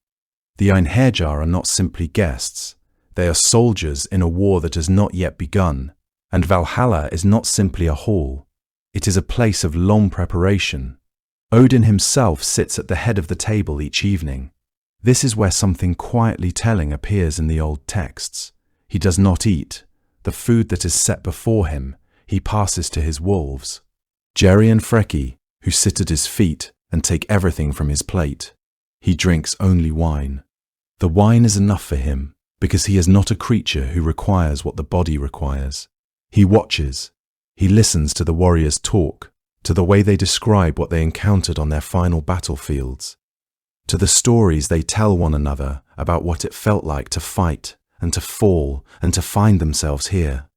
The Einherjar are not simply guests. They are soldiers in a war that has not yet begun, and Valhalla is not simply a hall. It is a place of long preparation. Odin himself sits at the head of the table each evening. This is where something quietly telling appears in the old texts. He does not eat. The food that is set before him, he passes to his wolves, Jerry and Freki, who sit at his feet and take everything from his plate. He drinks only wine. The wine is enough for him, because he is not a creature who requires what the body requires. He watches. He listens to the warriors talk, to the way they describe what they encountered on their final battlefields, to the stories they tell one another about what it felt like to fight and to fall and to find themselves here.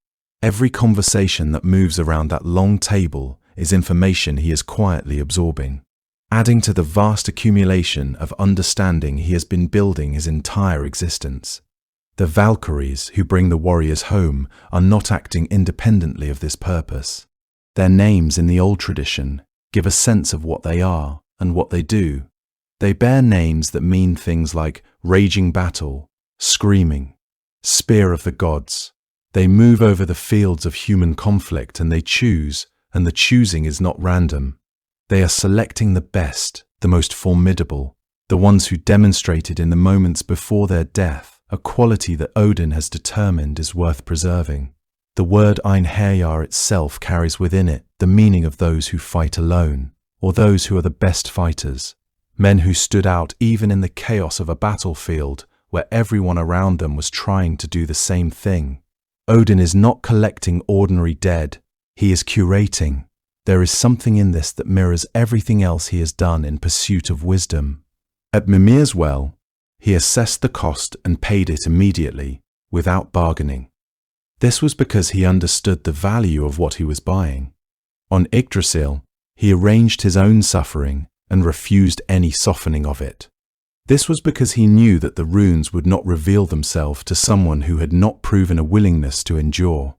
Every conversation that moves around that long table is information he is quietly absorbing, adding to the vast accumulation of understanding he has been building his entire existence. The Valkyries who bring the warriors home are not acting independently of this purpose. Their names in the old tradition give a sense of what they are and what they do. They bear names that mean things like raging battle, screaming, spear of the gods. They move over the fields of human conflict and they choose, and the choosing is not random. They are selecting the best, the most formidable, the ones who demonstrated in the moments before their death a quality that Odin has determined is worth preserving. The word Einherjar itself carries within it the meaning of those who fight alone, or those who are the best fighters, men who stood out even in the chaos of a battlefield where everyone around them was trying to do the same thing. Odin is not collecting ordinary dead, he is curating. There is something in this that mirrors everything else he has done in pursuit of wisdom. At Mimir's well, he assessed the cost and paid it immediately, without bargaining. This was because he understood the value of what he was buying. On Yggdrasil, he arranged his own suffering and refused any softening of it. This was because he knew that the runes would not reveal themselves to someone who had not proven a willingness to endure.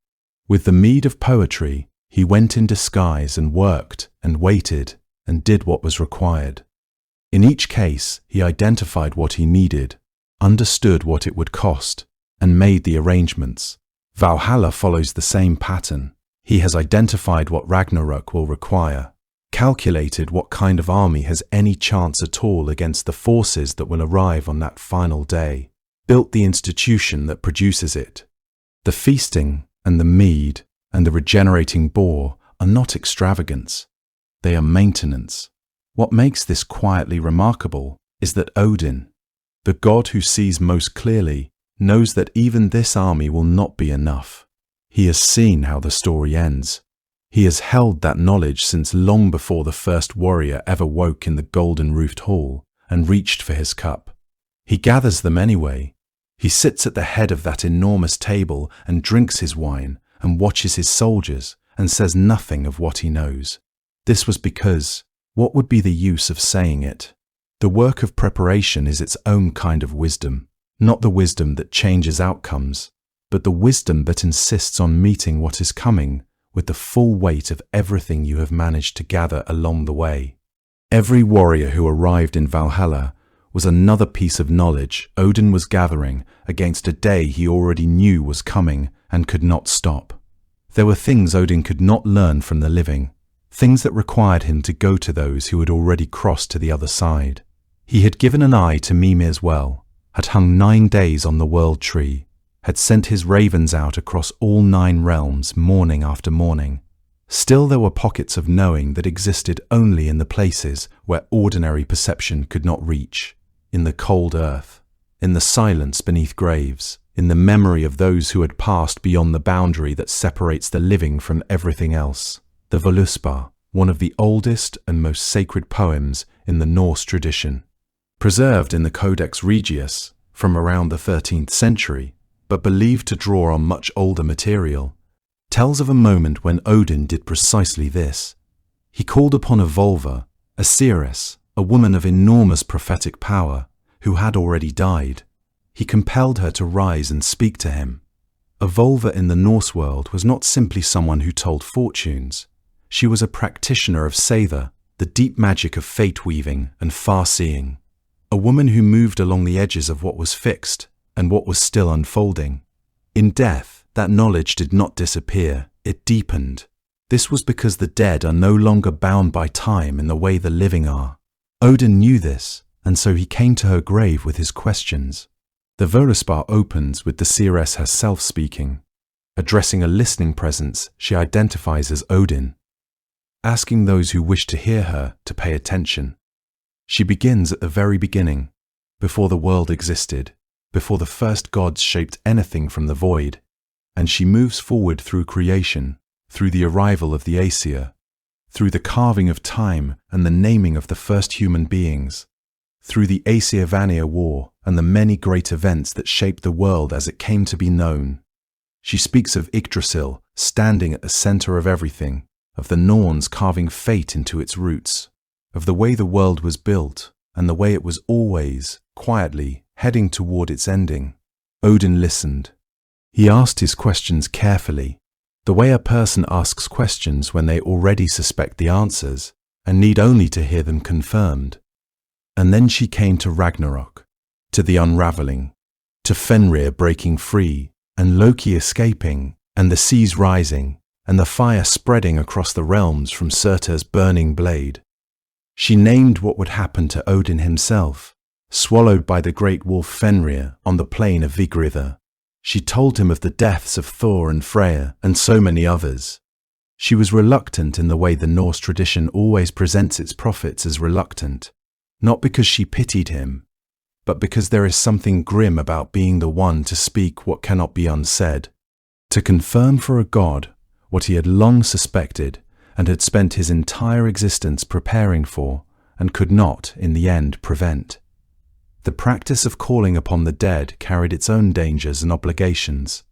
With the mead of poetry, he went in disguise and worked and waited and did what was required. In each case, he identified what he needed, understood what it would cost, and made the arrangements. Valhalla follows the same pattern. He has identified what Ragnarok will require, calculated what kind of army has any chance at all against the forces that will arrive on that final day, built the institution that produces it. The feasting and the mead and the regenerating boar are not extravagance. They are maintenance. What makes this quietly remarkable is that Odin, the god who sees most clearly, knows that even this army will not be enough. He has seen how the story ends. He has held that knowledge since long before the first warrior ever woke in the golden-roofed hall and reached for his cup. He gathers them anyway. He sits at the head of that enormous table and drinks his wine and watches his soldiers and says nothing of what he knows. This was because, what would be the use of saying it? The work of preparation is its own kind of wisdom, not the wisdom that changes outcomes, but the wisdom that insists on meeting what is coming with the full weight of everything you have managed to gather along the way. Every warrior who arrived in Valhalla was another piece of knowledge Odin was gathering against a day he already knew was coming and could not stop. There were things Odin could not learn from the living, things that required him to go to those who had already crossed to the other side. He had given an eye to Mimir's well, had hung 9 days on the world tree, had sent his ravens out across all 9 realms morning after morning. Still there were pockets of knowing that existed only in the places where ordinary perception could not reach, in the cold earth, in the silence beneath graves, in the memory of those who had passed beyond the boundary that separates the living from everything else. The Völuspá, one of the oldest and most sacred poems in the Norse tradition, preserved in the Codex Regius from around the 13th century, but believed to draw on much older material, tells of a moment when Odin did precisely this. He called upon a Volva, a seeress, a woman of enormous prophetic power, who had already died. He compelled her to rise and speak to him. A Volva in the Norse world was not simply someone who told fortunes. She was a practitioner of Seithr, the deep magic of fate-weaving and far-seeing. A woman who moved along the edges of what was fixed and what was still unfolding. In death, that knowledge did not disappear, it deepened. This was because the dead are no longer bound by time in the way the living are. Odin knew this, and so he came to her grave with his questions. The Völuspá opens with the seeress herself speaking. Addressing a listening presence she identifies as Odin, asking those who wish to hear her to pay attention. She begins at the very beginning, before the world existed, before the first gods shaped anything from the void, and she moves forward through creation, through the arrival of the Aesir, through the carving of time and the naming of the first human beings, through the Aesir-Vanir War and the many great events that shaped the world as it came to be known. She speaks of Yggdrasil standing at the center of everything, of the Norns carving fate into its roots, of the way the world was built and the way it was always, quietly, heading toward its ending. Odin listened. He asked his questions carefully, the way a person asks questions when they already suspect the answers and need only to hear them confirmed. And then she came to Ragnarok, to the unraveling, to Fenrir breaking free, and Loki escaping, and the seas rising, and the fire spreading across the realms from Surtur's burning blade. She named what would happen to Odin himself, swallowed by the great wolf Fenrir on the plain of Vigridr. She told him of the deaths of Thor and Freyr and so many others. She was reluctant in the way the Norse tradition always presents its prophets as reluctant, not because she pitied him, but because there is something grim about being the one to speak what cannot be unsaid, to confirm for a god what he had long suspected and had spent his entire existence preparing for and could not, in the end, prevent. The practice of calling upon the dead carried its own dangers and obligations.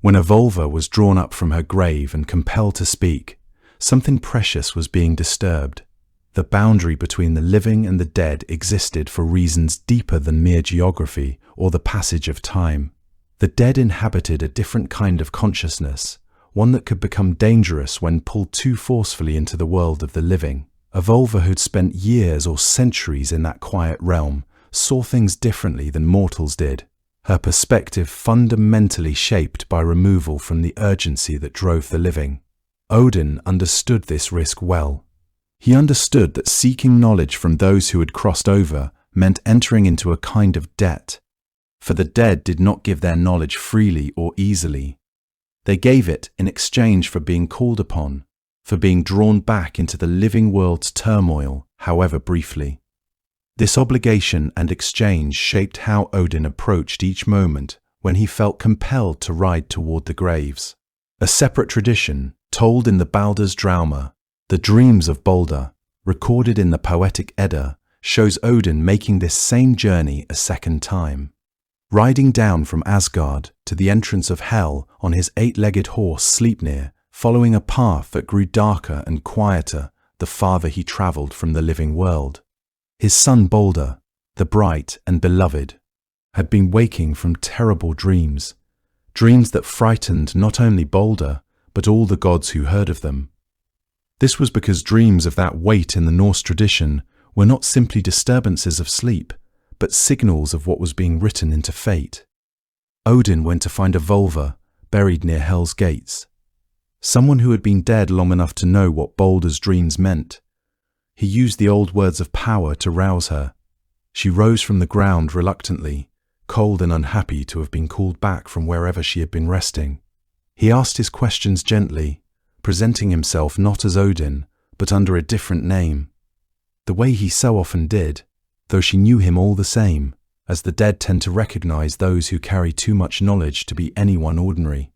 When a Volva was drawn up from her grave and compelled to speak, something precious was being disturbed. The boundary between the living and the dead existed for reasons deeper than mere geography or the passage of time. The dead inhabited a different kind of consciousness, one that could become dangerous when pulled too forcefully into the world of the living. A Volva who'd spent years or centuries in that quiet realm saw things differently than mortals did, her perspective fundamentally shaped by removal from the urgency that drove the living. Odin understood this risk well. He understood that seeking knowledge from those who had crossed over meant entering into a kind of debt, for the dead did not give their knowledge freely or easily. They gave it in exchange for being called upon, for being drawn back into the living world's turmoil, however briefly. This obligation and exchange shaped how Odin approached each moment when he felt compelled to ride toward the graves. A separate tradition, told in the Baldur's Drauma, the dreams of Baldur, recorded in the Poetic Edda, shows Odin making this same journey a second time. Riding down from Asgard to the entrance of Hel on his 8-legged horse Sleipnir, following a path that grew darker and quieter the farther he travelled from the living world. His son Baldur, the bright and beloved, had been waking from terrible dreams, dreams that frightened not only Baldur, but all the gods who heard of them. This was because dreams of that weight in the Norse tradition were not simply disturbances of sleep, but signals of what was being written into fate. Odin went to find a vulva buried near Hell's gates, someone who had been dead long enough to know what Balder's dreams meant. He used the old words of power to rouse her. She rose from the ground reluctantly, cold and unhappy to have been called back from wherever she had been resting. He asked his questions gently, presenting himself not as Odin, but under a different name, the way he so often did, though she knew him all the same, as the dead tend to recognize those who carry too much knowledge to be anyone ordinary.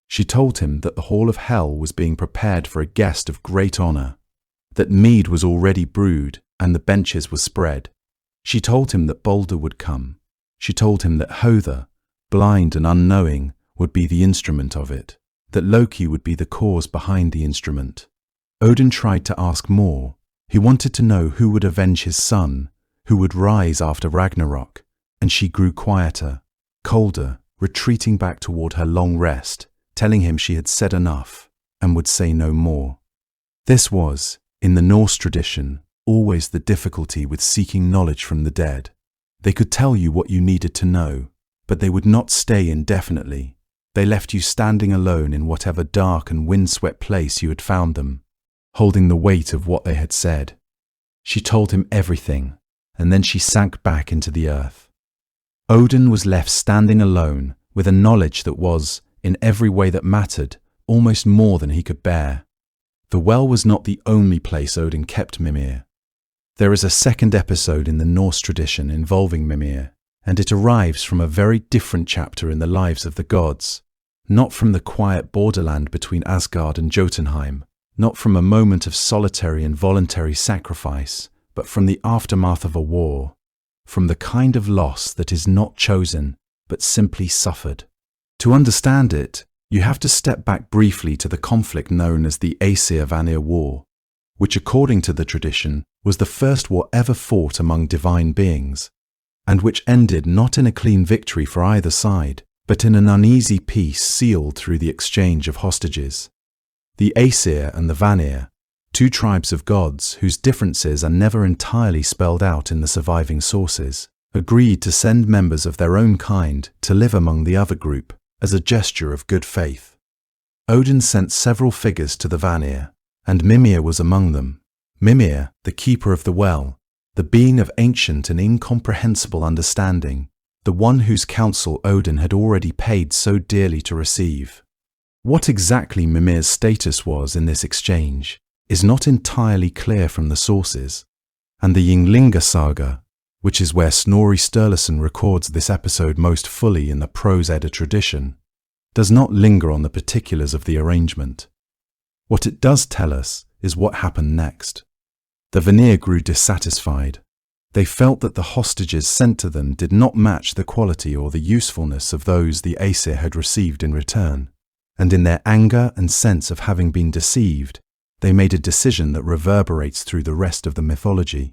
She told him that the hall of hell was being prepared for a guest of great honor, that mead was already brewed and the benches were spread. She told him that Balder would come. She told him that Hother, blind and unknowing, would be the instrument of it, that Loki would be the cause behind the instrument. Odin tried to ask more. He wanted to know who would avenge his son, who would rise after Ragnarok, and she grew quieter, colder, retreating back toward her long rest, telling him she had said enough and would say no more. This was, in the Norse tradition, always the difficulty with seeking knowledge from the dead. They could tell you what you needed to know, but they would not stay indefinitely. They left you standing alone in whatever dark and windswept place you had found them, holding the weight of what they had said. She told him everything, and then she sank back into the earth. Odin was left standing alone with a knowledge that was, in every way that mattered, almost more than he could bear. The well was not the only place Odin kept Mimir. There is a second episode in the Norse tradition involving Mimir, and it arrives from a very different chapter in the lives of the gods, not from the quiet borderland between Asgard and Jotunheim, not from a moment of solitary and voluntary sacrifice, but from the aftermath of a war, from the kind of loss that is not chosen, but simply suffered. To understand it, you have to step back briefly to the conflict known as the Aesir-Vanir War, which according to the tradition was the first war ever fought among divine beings, and which ended not in a clean victory for either side, but in an uneasy peace sealed through the exchange of hostages. The Aesir and the Vanir, two tribes of gods whose differences are never entirely spelled out in the surviving sources, agreed to send members of their own kind to live among the other group as a gesture of good faith. Odin sent several figures to the Vanir, and Mimir was among them. Mimir, the keeper of the well, the being of ancient and incomprehensible understanding, the one whose counsel Odin had already paid so dearly to receive. What exactly Mimir's status was in this exchange is not entirely clear from the sources, and the Ynglinga saga, which is where Snorri Sturluson records this episode most fully in the Prose Edda tradition, does not linger on the particulars of the arrangement. What it does tell us is what happened next. The Vanir grew dissatisfied. They felt that the hostages sent to them did not match the quality or the usefulness of those the Aesir had received in return, and in their anger and sense of having been deceived, they made a decision that reverberates through the rest of the mythology.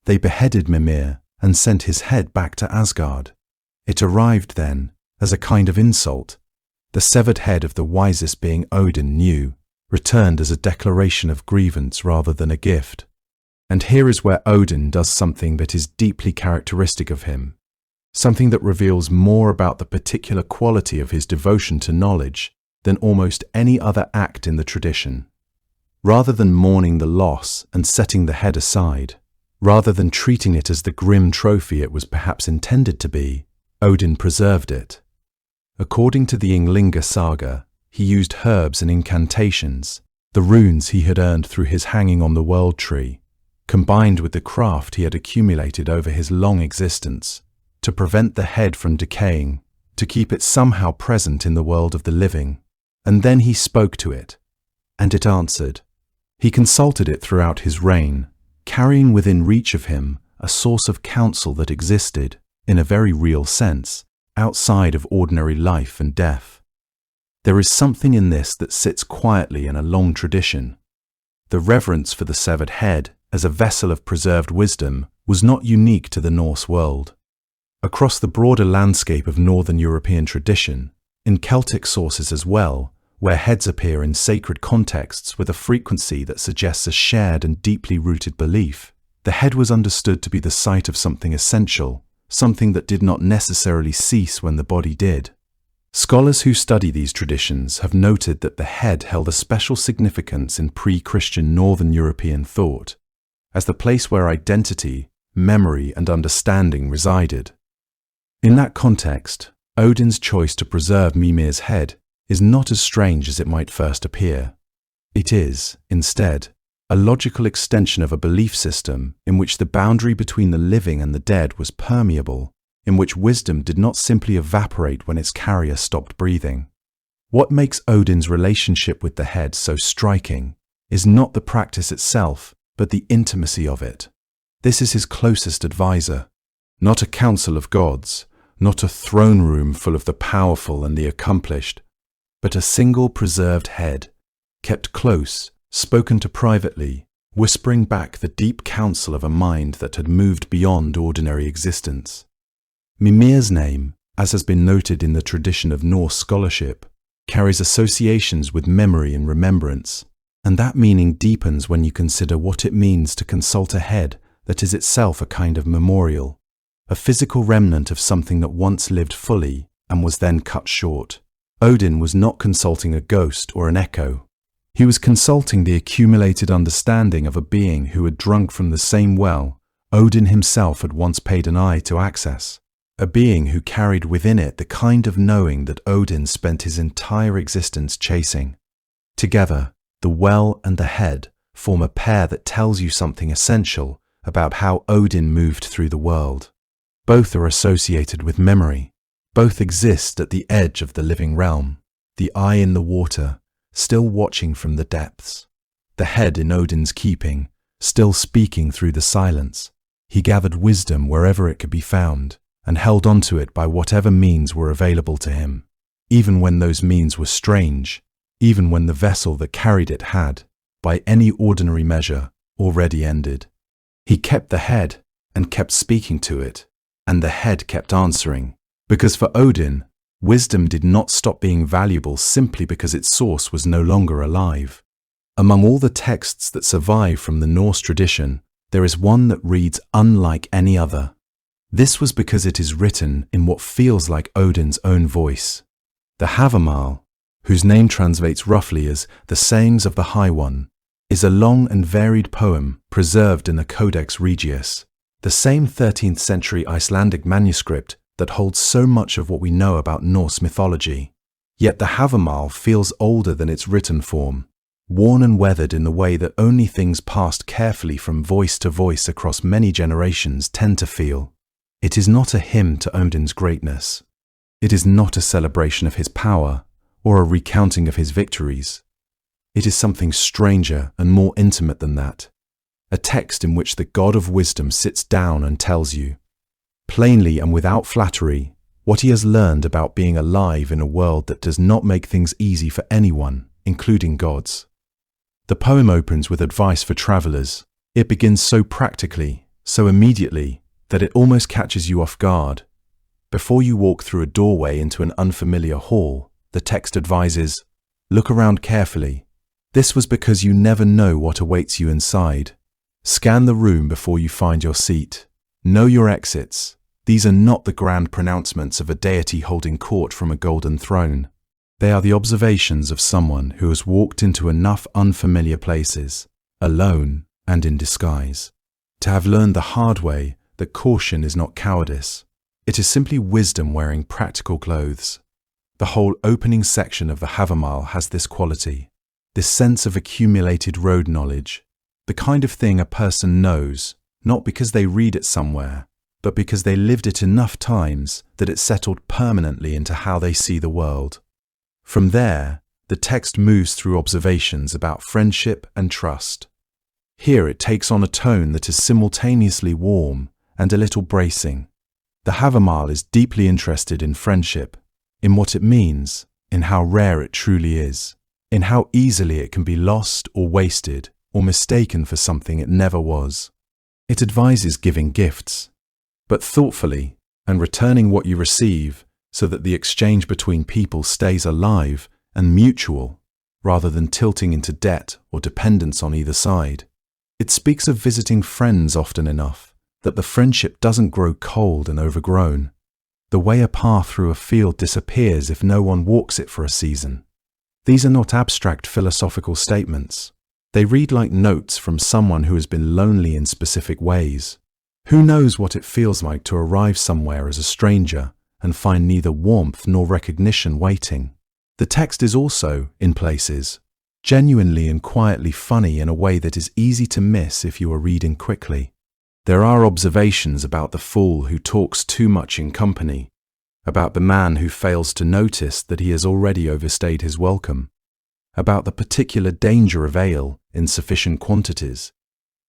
They beheaded Mimir and sent his head back to Asgard. It arrived then, as a kind of insult. The severed head of the wisest being Odin knew, returned as a declaration of grievance rather than a gift. And here is where Odin does something that is deeply characteristic of him, something that reveals more about the particular quality of his devotion to knowledge than almost any other act in the tradition. Rather than mourning the loss and setting the head aside, rather than treating it as the grim trophy it was perhaps intended to be, Odin preserved it. According to the Ynglinga saga, he used herbs and incantations, the runes he had earned through his hanging on the world tree, combined with the craft he had accumulated over his long existence, to prevent the head from decaying, to keep it somehow present in the world of the living. And then he spoke to it, and it answered. He consulted it throughout his reign, carrying within reach of him a source of counsel that existed, in a very real sense, outside of ordinary life and death. There is something in this that sits quietly in a long tradition. The reverence for the severed head as a vessel of preserved wisdom was not unique to the Norse world. Across the broader landscape of Northern European tradition, in Celtic sources as well, where heads appear in sacred contexts with a frequency that suggests a shared and deeply rooted belief, The head was understood to be the site of something essential, something that did not necessarily cease when the body did. Scholars who study these traditions have noted that the head held a special significance in pre-Christian Northern European thought, as the place where identity, memory, and understanding resided. In that context, Odin's choice to preserve Mimir's head is not as strange as it might first appear. It is, instead, a logical extension of a belief system in which the boundary between the living and the dead was permeable, in which wisdom did not simply evaporate when its carrier stopped breathing. What makes Odin's relationship with the head so striking is not the practice itself, but the intimacy of it. This is his closest advisor, not a council of gods, not a throne room full of the powerful and the accomplished, but a single preserved head, kept close, spoken to privately, whispering back the deep counsel of a mind that had moved beyond ordinary existence. Mimir's name, as has been noted in the tradition of Norse scholarship, carries associations with memory and remembrance, and that meaning deepens when you consider what it means to consult a head that is itself a kind of memorial, a physical remnant of something that once lived fully and was then cut short. Odin was not consulting a ghost or an echo. He was consulting the accumulated understanding of a being who had drunk from the same well Odin himself had once paid an eye to access, a being who carried within it the kind of knowing that Odin spent his entire existence chasing. Together, the well and the head form a pair that tells you something essential about how Odin moved through the world. Both are associated with memory. Both exist at the edge of the living realm, the eye in the water, still watching from the depths. The head in Odin's keeping, still speaking through the silence. He gathered wisdom wherever it could be found, and held onto it by whatever means were available to him, even when those means were strange, even when the vessel that carried it had, by any ordinary measure, already ended. He kept the head, and kept speaking to it, and the head kept answering, because for Odin, wisdom did not stop being valuable simply because its source was no longer alive. Among all the texts that survive from the Norse tradition, there is one that reads unlike any other. This was because it is written in what feels like Odin's own voice. The Havamal, whose name translates roughly as the Sayings of the High One, is a long and varied poem preserved in the Codex Regius, the same 13th century Icelandic manuscript that holds so much of what we know about Norse mythology. Yet the Havamal feels older than its written form, worn and weathered in the way that only things passed carefully from voice to voice across many generations tend to feel. It is not a hymn to Odin's greatness. It is not a celebration of his power or a recounting of his victories. It is something stranger and more intimate than that, a text in which the God of wisdom sits down and tells you, plainly and without flattery, what he has learned about being alive in a world that does not make things easy for anyone, including gods. The poem opens with advice for travelers. It begins so practically, so immediately, that it almost catches you off guard. Before you walk through a doorway into an unfamiliar hall, the text advises, look around carefully. This was because you never know what awaits you inside. Scan the room before you find your seat. Know your exits. These are not the grand pronouncements of a deity holding court from a golden throne. They are the observations of someone who has walked into enough unfamiliar places, alone and in disguise, to have learned the hard way that caution is not cowardice. It is simply wisdom wearing practical clothes. The whole opening section of the Havamal has this quality, this sense of accumulated road knowledge, the kind of thing a person knows, not because they read it somewhere, but because they lived it enough times that it settled permanently into how they see the world. From there, the text moves through observations about friendship and trust. Here it takes on a tone that is simultaneously warm and a little bracing. The Havamal is deeply interested in friendship, in what it means, in how rare it truly is, in how easily it can be lost or wasted or mistaken for something it never was. It advises giving gifts, but thoughtfully, and returning what you receive so that the exchange between people stays alive and mutual, rather than tilting into debt or dependence on either side. It speaks of visiting friends often enough that the friendship doesn't grow cold and overgrown. The way a path through a field disappears if no one walks it for a season. These are not abstract philosophical statements. They read like notes from someone who has been lonely in specific ways. Who knows what it feels like to arrive somewhere as a stranger and find neither warmth nor recognition waiting? The text is also, in places, genuinely and quietly funny in a way that is easy to miss if you are reading quickly. There are observations about the fool who talks too much in company, about the man who fails to notice that he has already overstayed his welcome, about the particular danger of ale in sufficient quantities,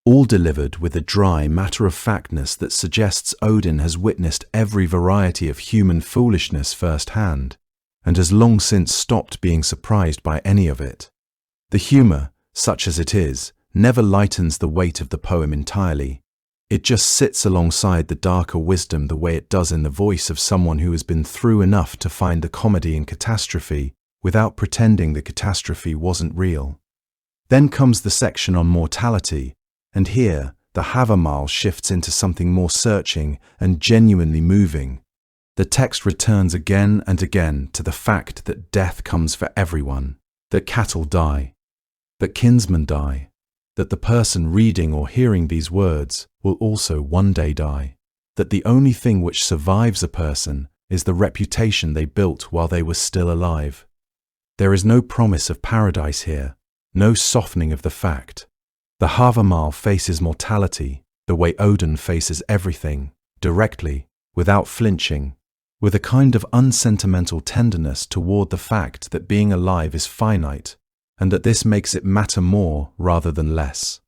all delivered with a dry matter-of-factness that suggests Odin has witnessed every variety of human foolishness firsthand, and has long since stopped being surprised by any of it. The humour, such as it is, never lightens the weight of the poem entirely. It just sits alongside the darker wisdom the way it does in the voice of someone who has been through enough to find the comedy in catastrophe without pretending the catastrophe wasn't real. Then comes the section on mortality, and here the Havamal shifts into something more searching and genuinely moving. The text returns again and again to the fact that death comes for everyone, that cattle die, that kinsmen die, that the person reading or hearing these words will also one day die, that the only thing which survives a person is the reputation they built while they were still alive. There is no promise of paradise here, no softening of the fact. The Havamal faces mortality the way Odin faces everything, directly, without flinching, with a kind of unsentimental tenderness toward the fact that being alive is finite, and that this makes it matter more rather than less.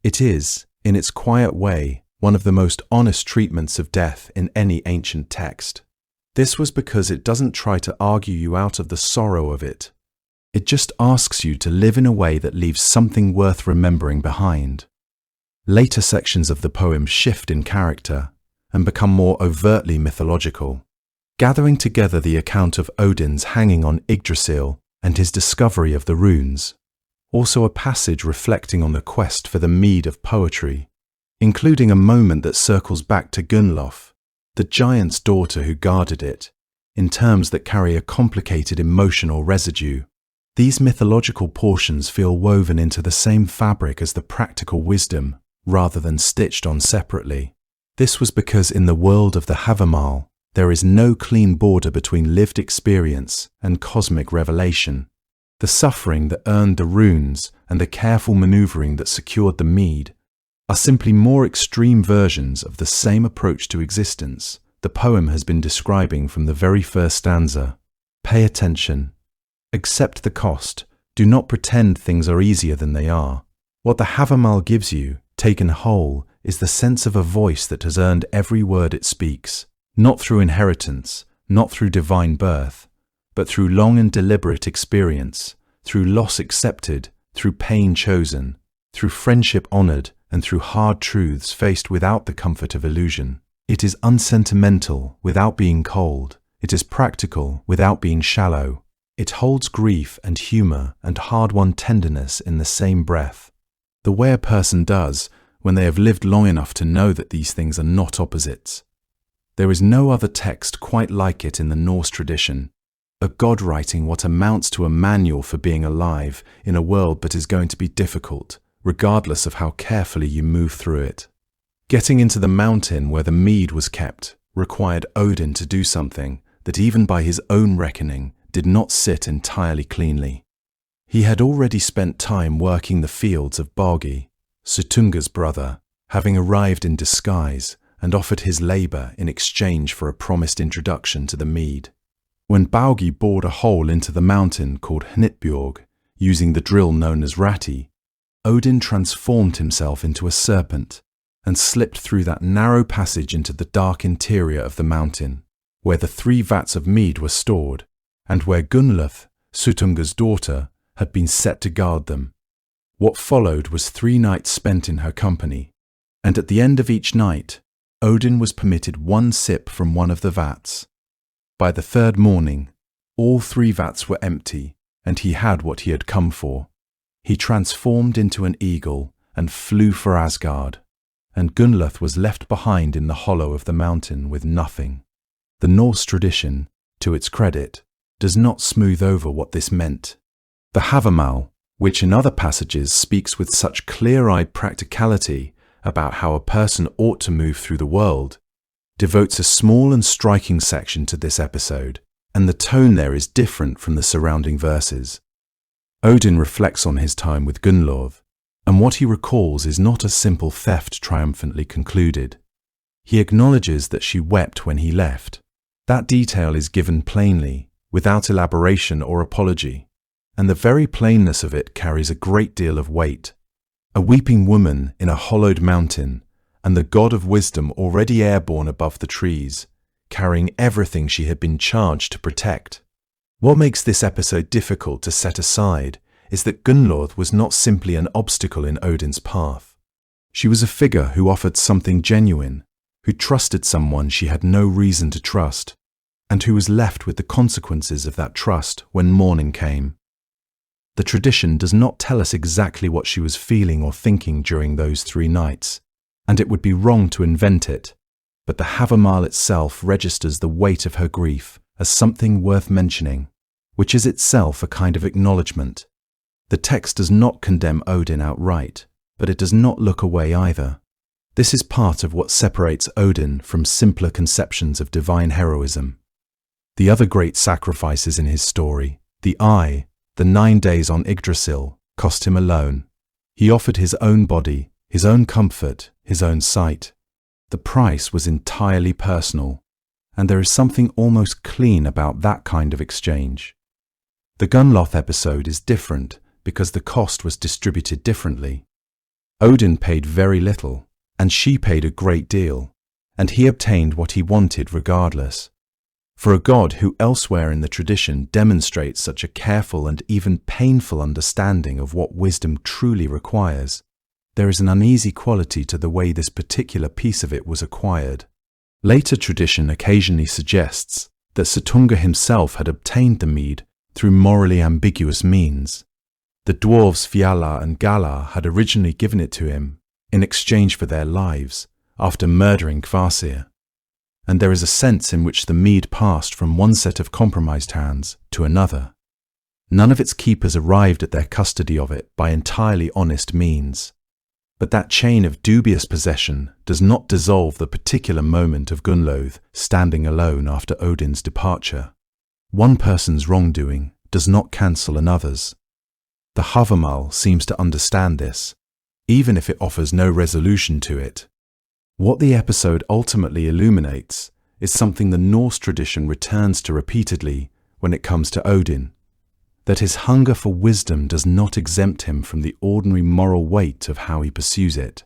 It is, in its quiet way, one of the most honest treatments of death in any ancient text. This was because it doesn't try to argue you out of the sorrow of it. It just asks you to live in a way that leaves something worth remembering behind. Later sections of the poem shift in character and become more overtly mythological, gathering together the account of Odin's hanging on Yggdrasil and his discovery of the runes, also a passage reflecting on the quest for the mead of poetry, including a moment that circles back to Gunnlof, the giant's daughter who guarded it, in terms that carry a complicated emotional residue. These mythological portions feel woven into the same fabric as the practical wisdom, rather than stitched on separately. This was because in the world of the Havamal, there is no clean border between lived experience and cosmic revelation. The suffering that earned the runes and the careful maneuvering that secured the mead are simply more extreme versions of the same approach to existence the poem has been describing from the very first stanza. Pay attention. Accept the cost. Do not pretend things are easier than they are. What the Havamal gives you, taken whole, is the sense of a voice that has earned every word it speaks, not through inheritance, not through divine birth, but through long and deliberate experience, through loss accepted, through pain chosen, through friendship honored, and through hard truths faced without the comfort of illusion. It is unsentimental without being cold. It is practical without being shallow. It holds grief and humor and hard-won tenderness in the same breath, the way a person does when they have lived long enough to know that these things are not opposites. There is no other text quite like it in the Norse tradition, a god writing what amounts to a manual for being alive in a world that is going to be difficult, regardless of how carefully you move through it. Getting into the mountain where the mead was kept required Odin to do something that even by his own reckoning did not sit entirely cleanly. He had already spent time working the fields of Baugi, Sutunga's brother, having arrived in disguise and offered his labour in exchange for a promised introduction to the mead. When Baugi bored a hole into the mountain called Hnitbjorg, using the drill known as Rati, Odin transformed himself into a serpent and slipped through that narrow passage into the dark interior of the mountain, where the 3 vats of mead were stored, and where Gunnlof, Sutunga's daughter, had been set to guard them. What followed was 3 nights spent in her company, and at the end of each night, Odin was permitted 1 sip from one of the vats. By the 3rd morning, all 3 vats were empty, and he had what he had come for. He transformed into an eagle and flew for Asgard, and Gunnloth was left behind in the hollow of the mountain with nothing. The Norse tradition, to its credit, does not smooth over what this meant. The Havamal, which in other passages speaks with such clear-eyed practicality about how a person ought to move through the world, devotes a small and striking section to this episode, and the tone there is different from the surrounding verses. Odin reflects on his time with Gunnloth, and what he recalls is not a simple theft triumphantly concluded. He acknowledges that she wept when he left. That detail is given plainly, without elaboration or apology, and the very plainness of it carries a great deal of weight. A weeping woman in a hollowed mountain, and the god of wisdom already airborne above the trees, carrying everything she had been charged to protect. What makes this episode difficult to set aside is that Gunnloth was not simply an obstacle in Odin's path. She was a figure who offered something genuine, who trusted someone she had no reason to trust, and who was left with the consequences of that trust when morning came. The tradition does not tell us exactly what she was feeling or thinking during those 3 nights, and it would be wrong to invent it, but the Havamal itself registers the weight of her grief as something worth mentioning, which is itself a kind of acknowledgement. The text does not condemn Odin outright, but it does not look away either. This is part of what separates Odin from simpler conceptions of divine heroism. The other great sacrifices in his story, the eye, the 9 days on Yggdrasil, cost him alone. He offered his own body, his own comfort, his own sight. The price was entirely personal, and there is something almost clean about that kind of exchange. The Gunnloth episode is different because the cost was distributed differently. Odin paid very little, and she paid a great deal, and he obtained what he wanted regardless. For a god who elsewhere in the tradition demonstrates such a careful and even painful understanding of what wisdom truly requires, there is an uneasy quality to the way this particular piece of it was acquired. Later tradition occasionally suggests that Suttungr himself had obtained the mead through morally ambiguous means. The dwarves Fiala and Galar had originally given it to him in exchange for their lives after murdering Kvasir, and there is a sense in which the mead passed from one set of compromised hands to another. None of its keepers arrived at their custody of it by entirely honest means. But that chain of dubious possession does not dissolve the particular moment of Gunnloth standing alone after Odin's departure. One person's wrongdoing does not cancel another's. The Havamal seems to understand this, even if it offers no resolution to it. What the episode ultimately illuminates is something the Norse tradition returns to repeatedly when it comes to Odin, that his hunger for wisdom does not exempt him from the ordinary moral weight of how he pursues it.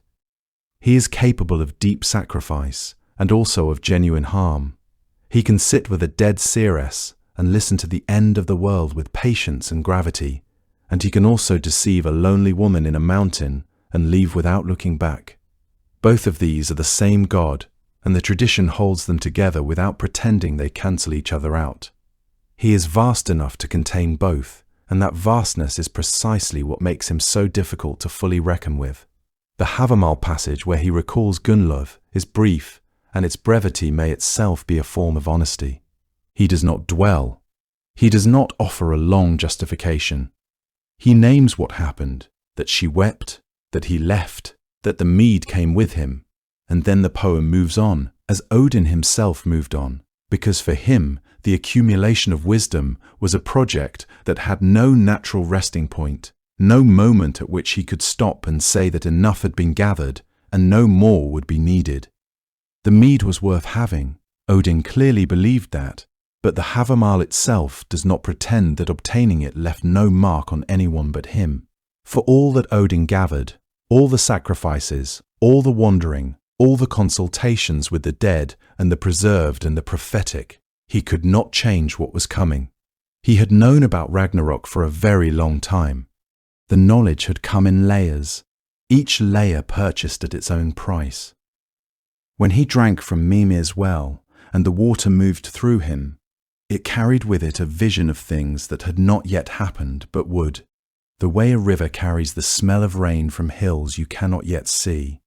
He is capable of deep sacrifice and also of genuine harm. He can sit with a dead seeress and listen to the end of the world with patience and gravity, and he can also deceive a lonely woman in a mountain and leave without looking back. Both of these are the same God, and the tradition holds them together without pretending they cancel each other out. He is vast enough to contain both, and that vastness is precisely what makes him so difficult to fully reckon with. The Havamal passage where he recalls Gunnloth is brief, and its brevity may itself be a form of honesty. He does not dwell. He does not offer a long justification. He names what happened, that she wept, that he left, that the mead came with him, and then the poem moves on, as Odin himself moved on, because for him the accumulation of wisdom was a project that had no natural resting point, no moment at which he could stop and say that enough had been gathered and no more would be needed. The mead was worth having. Odin clearly believed that, but the Havamal itself does not pretend that obtaining it left no mark on anyone but him. For all that Odin gathered, all the sacrifices, all the wandering, all the consultations with the dead and the preserved and the prophetic, he could not change what was coming. He had known about Ragnarok for a very long time. The knowledge had come in layers, each layer purchased at its own price. When he drank from Mimir's well and the water moved through him, it carried with it a vision of things that had not yet happened but would. the way a river carries the smell of rain from hills you cannot yet see.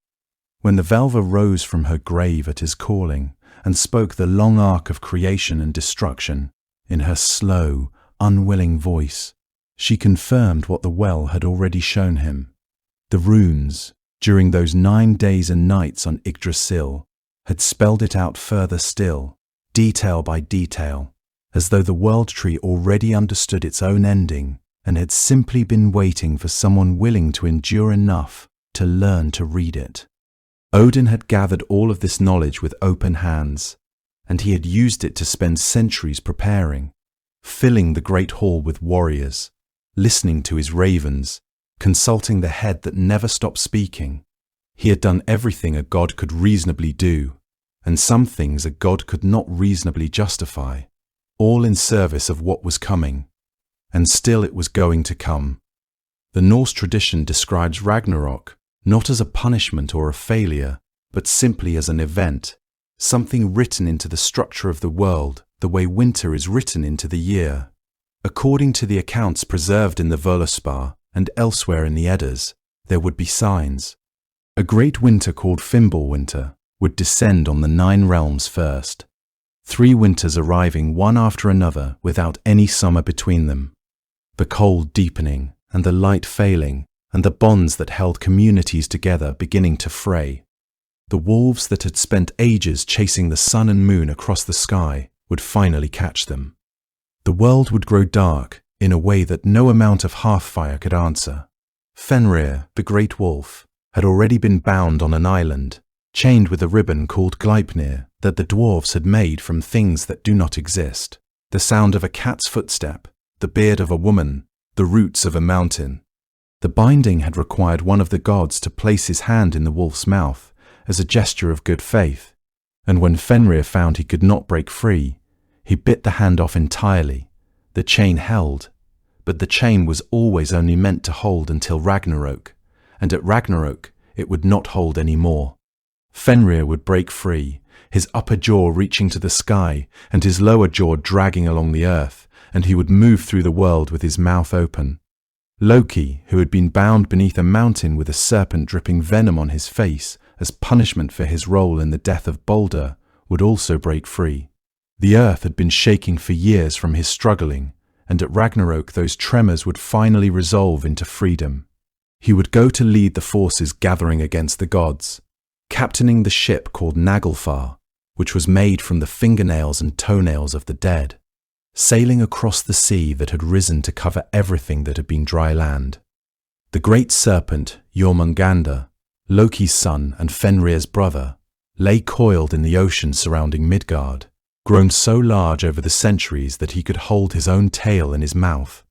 When the Velva rose from her grave at his calling and spoke the long arc of creation and destruction, in her slow, unwilling voice, she confirmed what the well had already shown him. The runes, during those 9 days and nights on Yggdrasil, had spelled it out further still, detail by detail, as though the world tree already understood its own ending and had simply been waiting for someone willing to endure enough to learn to read it. Odin had gathered all of this knowledge with open hands, and he had used it to spend centuries preparing, filling the great hall with warriors, listening to his ravens, consulting the head that never stopped speaking. He had done everything a god could reasonably do, and some things a god could not reasonably justify, all in service of what was coming. And still it was going to come. The Norse tradition describes Ragnarok not as a punishment or a failure, but simply as an event, something written into the structure of the world the way winter is written into the year. According to the accounts preserved in the Völuspá and elsewhere in the Eddas, there would be signs. A great winter called Fimbulwinter would descend on the 9 realms first, 3 winters arriving one after another without any summer between them. The cold deepening and the light failing, and the bonds that held communities together beginning to fray. The wolves that had spent ages chasing the sun and moon across the sky would finally catch them. The world would grow dark in a way that no amount of hearthfire could answer. Fenrir, the great wolf, had already been bound on an island, chained with a ribbon called Gleipnir that the dwarves had made from things that do not exist. The sound of a cat's footstep, the beard of a woman, the roots of a mountain. The binding had required one of the gods to place his hand in the wolf's mouth as a gesture of good faith, and when Fenrir found he could not break free, he bit the hand off entirely. The chain held, but the chain was always only meant to hold until Ragnarok, and at Ragnarok it would not hold any more. Fenrir would break free, his upper jaw reaching to the sky and his lower jaw dragging along the earth, and he would move through the world with his mouth open. Loki, who had been bound beneath a mountain with a serpent dripping venom on his face as punishment for his role in the death of Balder, would also break free. The earth had been shaking for years from his struggling, and at Ragnarok those tremors would finally resolve into freedom. He would go to lead the forces gathering against the gods, captaining the ship called Naglfar, which was made from the fingernails and toenails of the dead, sailing across the sea that had risen to cover everything that had been dry land. The great serpent, Jormungandr, Loki's son and Fenrir's brother, lay coiled in the ocean surrounding Midgard, grown so large over the centuries that he could hold his own tail in his mouth.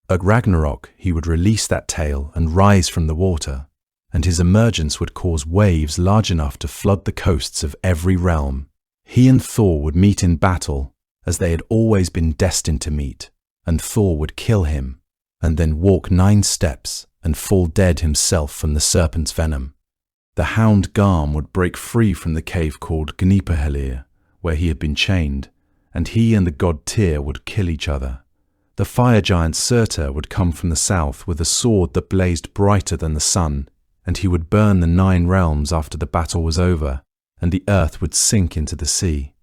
At Ragnarok, he would release that tail and rise from the water, and his emergence would cause waves large enough to flood the coasts of every realm. He and Thor would meet in battle, as they had always been destined to meet, and Thor would kill him, and then walk 9 steps and fall dead himself from the serpent's venom. The hound Garm would break free from the cave called Gnipahellir, where he had been chained, and he and the god Tyr would kill each other. The fire giant Surtur would come from the south with a sword that blazed brighter than the sun, and he would burn the 9 realms after the battle was over, and the earth would sink into the sea.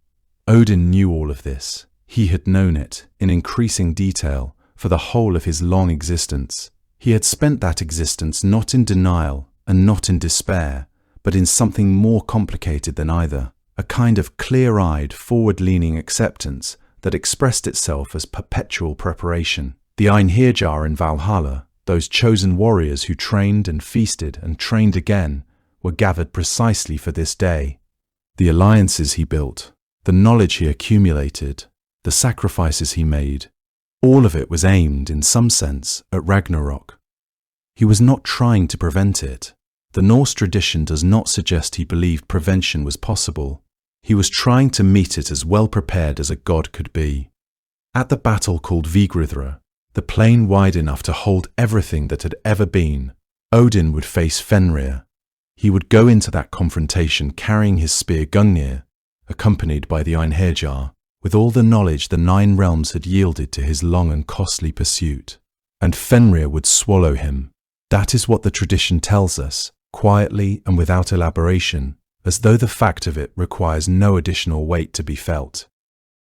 Odin knew all of this. He had known it, in increasing detail, for the whole of his long existence. He had spent that existence not in denial and not in despair, but in something more complicated than either, a kind of clear-eyed, forward-leaning acceptance that expressed itself as perpetual preparation. The Einherjar in Valhalla, those chosen warriors who trained and feasted and trained again, were gathered precisely for this day. The alliances he built, the knowledge he accumulated, the sacrifices he made, all of it was aimed, in some sense, at Ragnarok. He was not trying to prevent it. The Norse tradition does not suggest he believed prevention was possible. He was trying to meet it as well prepared as a god could be. At the battle called Vigridr, the plain wide enough to hold everything that had ever been, Odin would face Fenrir. He would go into that confrontation carrying his spear Gungnir, accompanied by the Einherjar, with all the knowledge the 9 realms had yielded to his long and costly pursuit. and Fenrir would swallow him. That is what the tradition tells us, quietly and without elaboration, as though the fact of it requires no additional weight to be felt.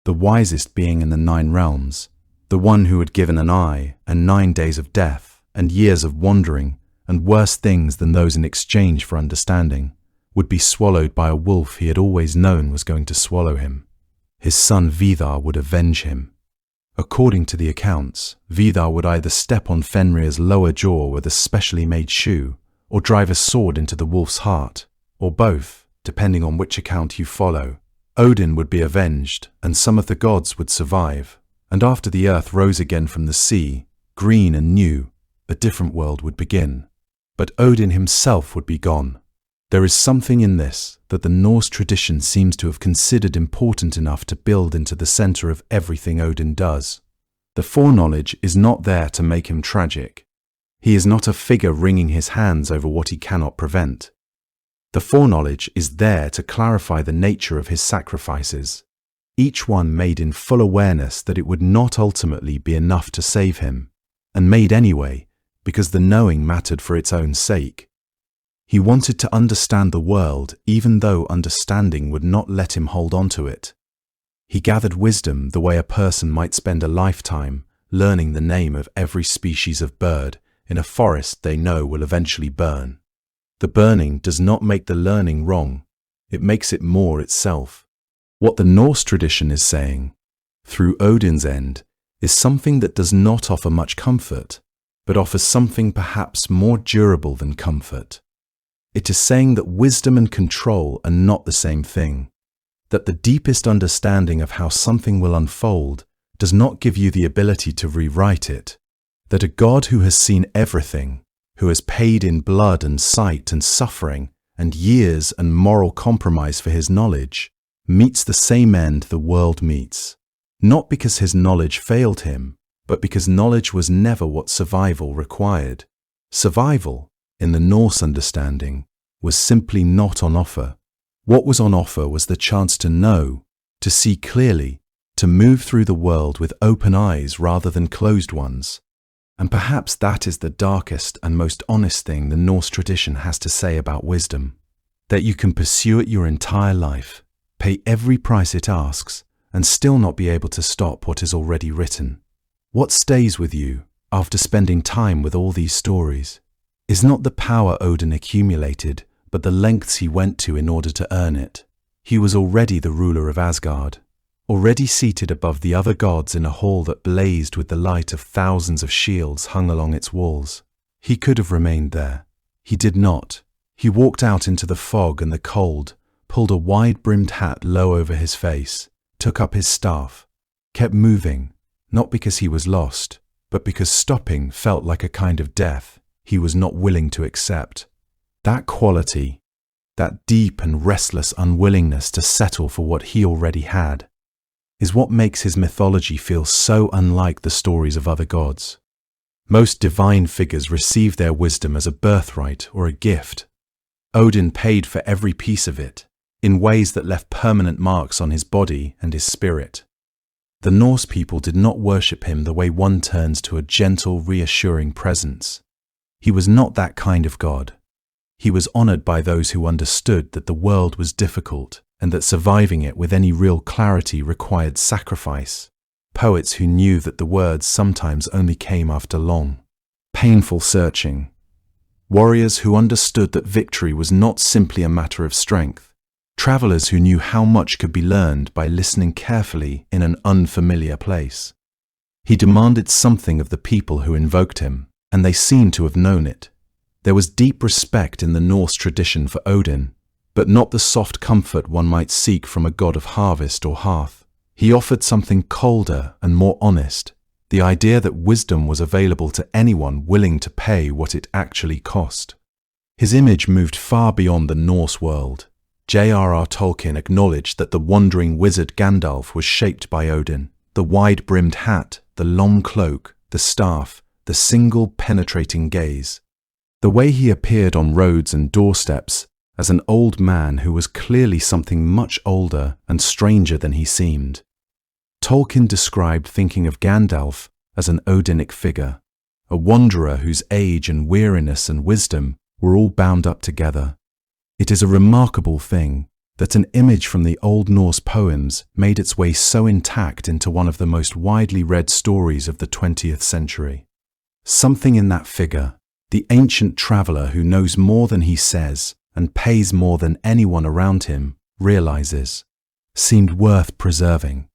The wisest being in the 9 realms, the one who had given an eye and 9 days of death and years of wandering and worse things than those in exchange for understanding, would be swallowed by a wolf he had always known was going to swallow him. His son Vidar would avenge him. According to the accounts, Vidar would either step on Fenrir's lower jaw with a specially made shoe, or drive a sword into the wolf's heart, or both, depending on which account you follow. Odin would be avenged, and some of the gods would survive, and after the earth rose again from the sea, green and new, a different world would begin. But Odin himself would be gone. There is something in this that the Norse tradition seems to have considered important enough to build into the center of everything Odin does. The foreknowledge is not there to make him tragic. He is not a figure wringing his hands over what he cannot prevent. The foreknowledge is there to clarify the nature of his sacrifices, each one made in full awareness that it would not ultimately be enough to save him, and made anyway because the knowing mattered for its own sake. He wanted to understand the world even though understanding would not let him hold on to it. He gathered wisdom the way a person might spend a lifetime learning the name of every species of bird in a forest they know will eventually burn. The burning does not make the learning wrong, it makes it more itself. What the Norse tradition is saying, through Odin's end, is something that does not offer much comfort, but offers something perhaps more durable than comfort. It is saying that wisdom and control are not the same thing, that the deepest understanding of how something will unfold does not give you the ability to rewrite it, that a God who has seen everything, who has paid in blood and sight and suffering and years and moral compromise for his knowledge, meets the same end the world meets, not because his knowledge failed him, but because knowledge was never what survival required. Survival, in the Norse understanding, was simply not on offer. What was on offer was the chance to know, to see clearly, to move through the world with open eyes rather than closed ones. And perhaps that is the darkest and most honest thing the Norse tradition has to say about wisdom, that you can pursue it your entire life, pay every price it asks, and still not be able to stop what is already written. What stays with you, after spending time with all these stories, is not the power Odin accumulated, but the lengths he went to in order to earn it. He was already the ruler of Asgard, already seated above the other gods in a hall that blazed with the light of thousands of shields hung along its walls. He could have remained there. He did not. He walked out into the fog and the cold, pulled a wide-brimmed hat low over his face, took up his staff, kept moving, not because he was lost, but because stopping felt like a kind of death he was not willing to accept. That quality, that deep and restless unwillingness to settle for what he already had, is what makes his mythology feel so unlike the stories of other gods. Most divine figures receive their wisdom as a birthright or a gift. Odin paid for every piece of it, in ways that left permanent marks on his body and his spirit. The Norse people did not worship him the way one turns to a gentle, reassuring presence. He was not that kind of god. He was honored by those who understood that the world was difficult and that surviving it with any real clarity required sacrifice. Poets who knew that the words sometimes only came after long, painful searching. Warriors who understood that victory was not simply a matter of strength. Travelers who knew how much could be learned by listening carefully in an unfamiliar place. He demanded something of the people who invoked him, and they seemed to have known it. There was deep respect in the Norse tradition for Odin, but not the soft comfort one might seek from a god of harvest or hearth. He offered something colder and more honest, the idea that wisdom was available to anyone willing to pay what it actually cost. His image moved far beyond the Norse world. J.R.R. Tolkien acknowledged that the wandering wizard Gandalf was shaped by Odin. The wide-brimmed hat, the long cloak, the staff, the single penetrating gaze. The way he appeared on roads and doorsteps as an old man who was clearly something much older and stranger than he seemed. Tolkien described thinking of Gandalf as an Odinic figure. a wanderer whose age and weariness and wisdom were all bound up together. It is a remarkable thing that an image from the Old Norse poems made its way so intact into one of the most widely read stories of the 20th century. Something in that figure, the ancient traveler who knows more than he says and pays more than anyone around him realizes, seemed worth preserving.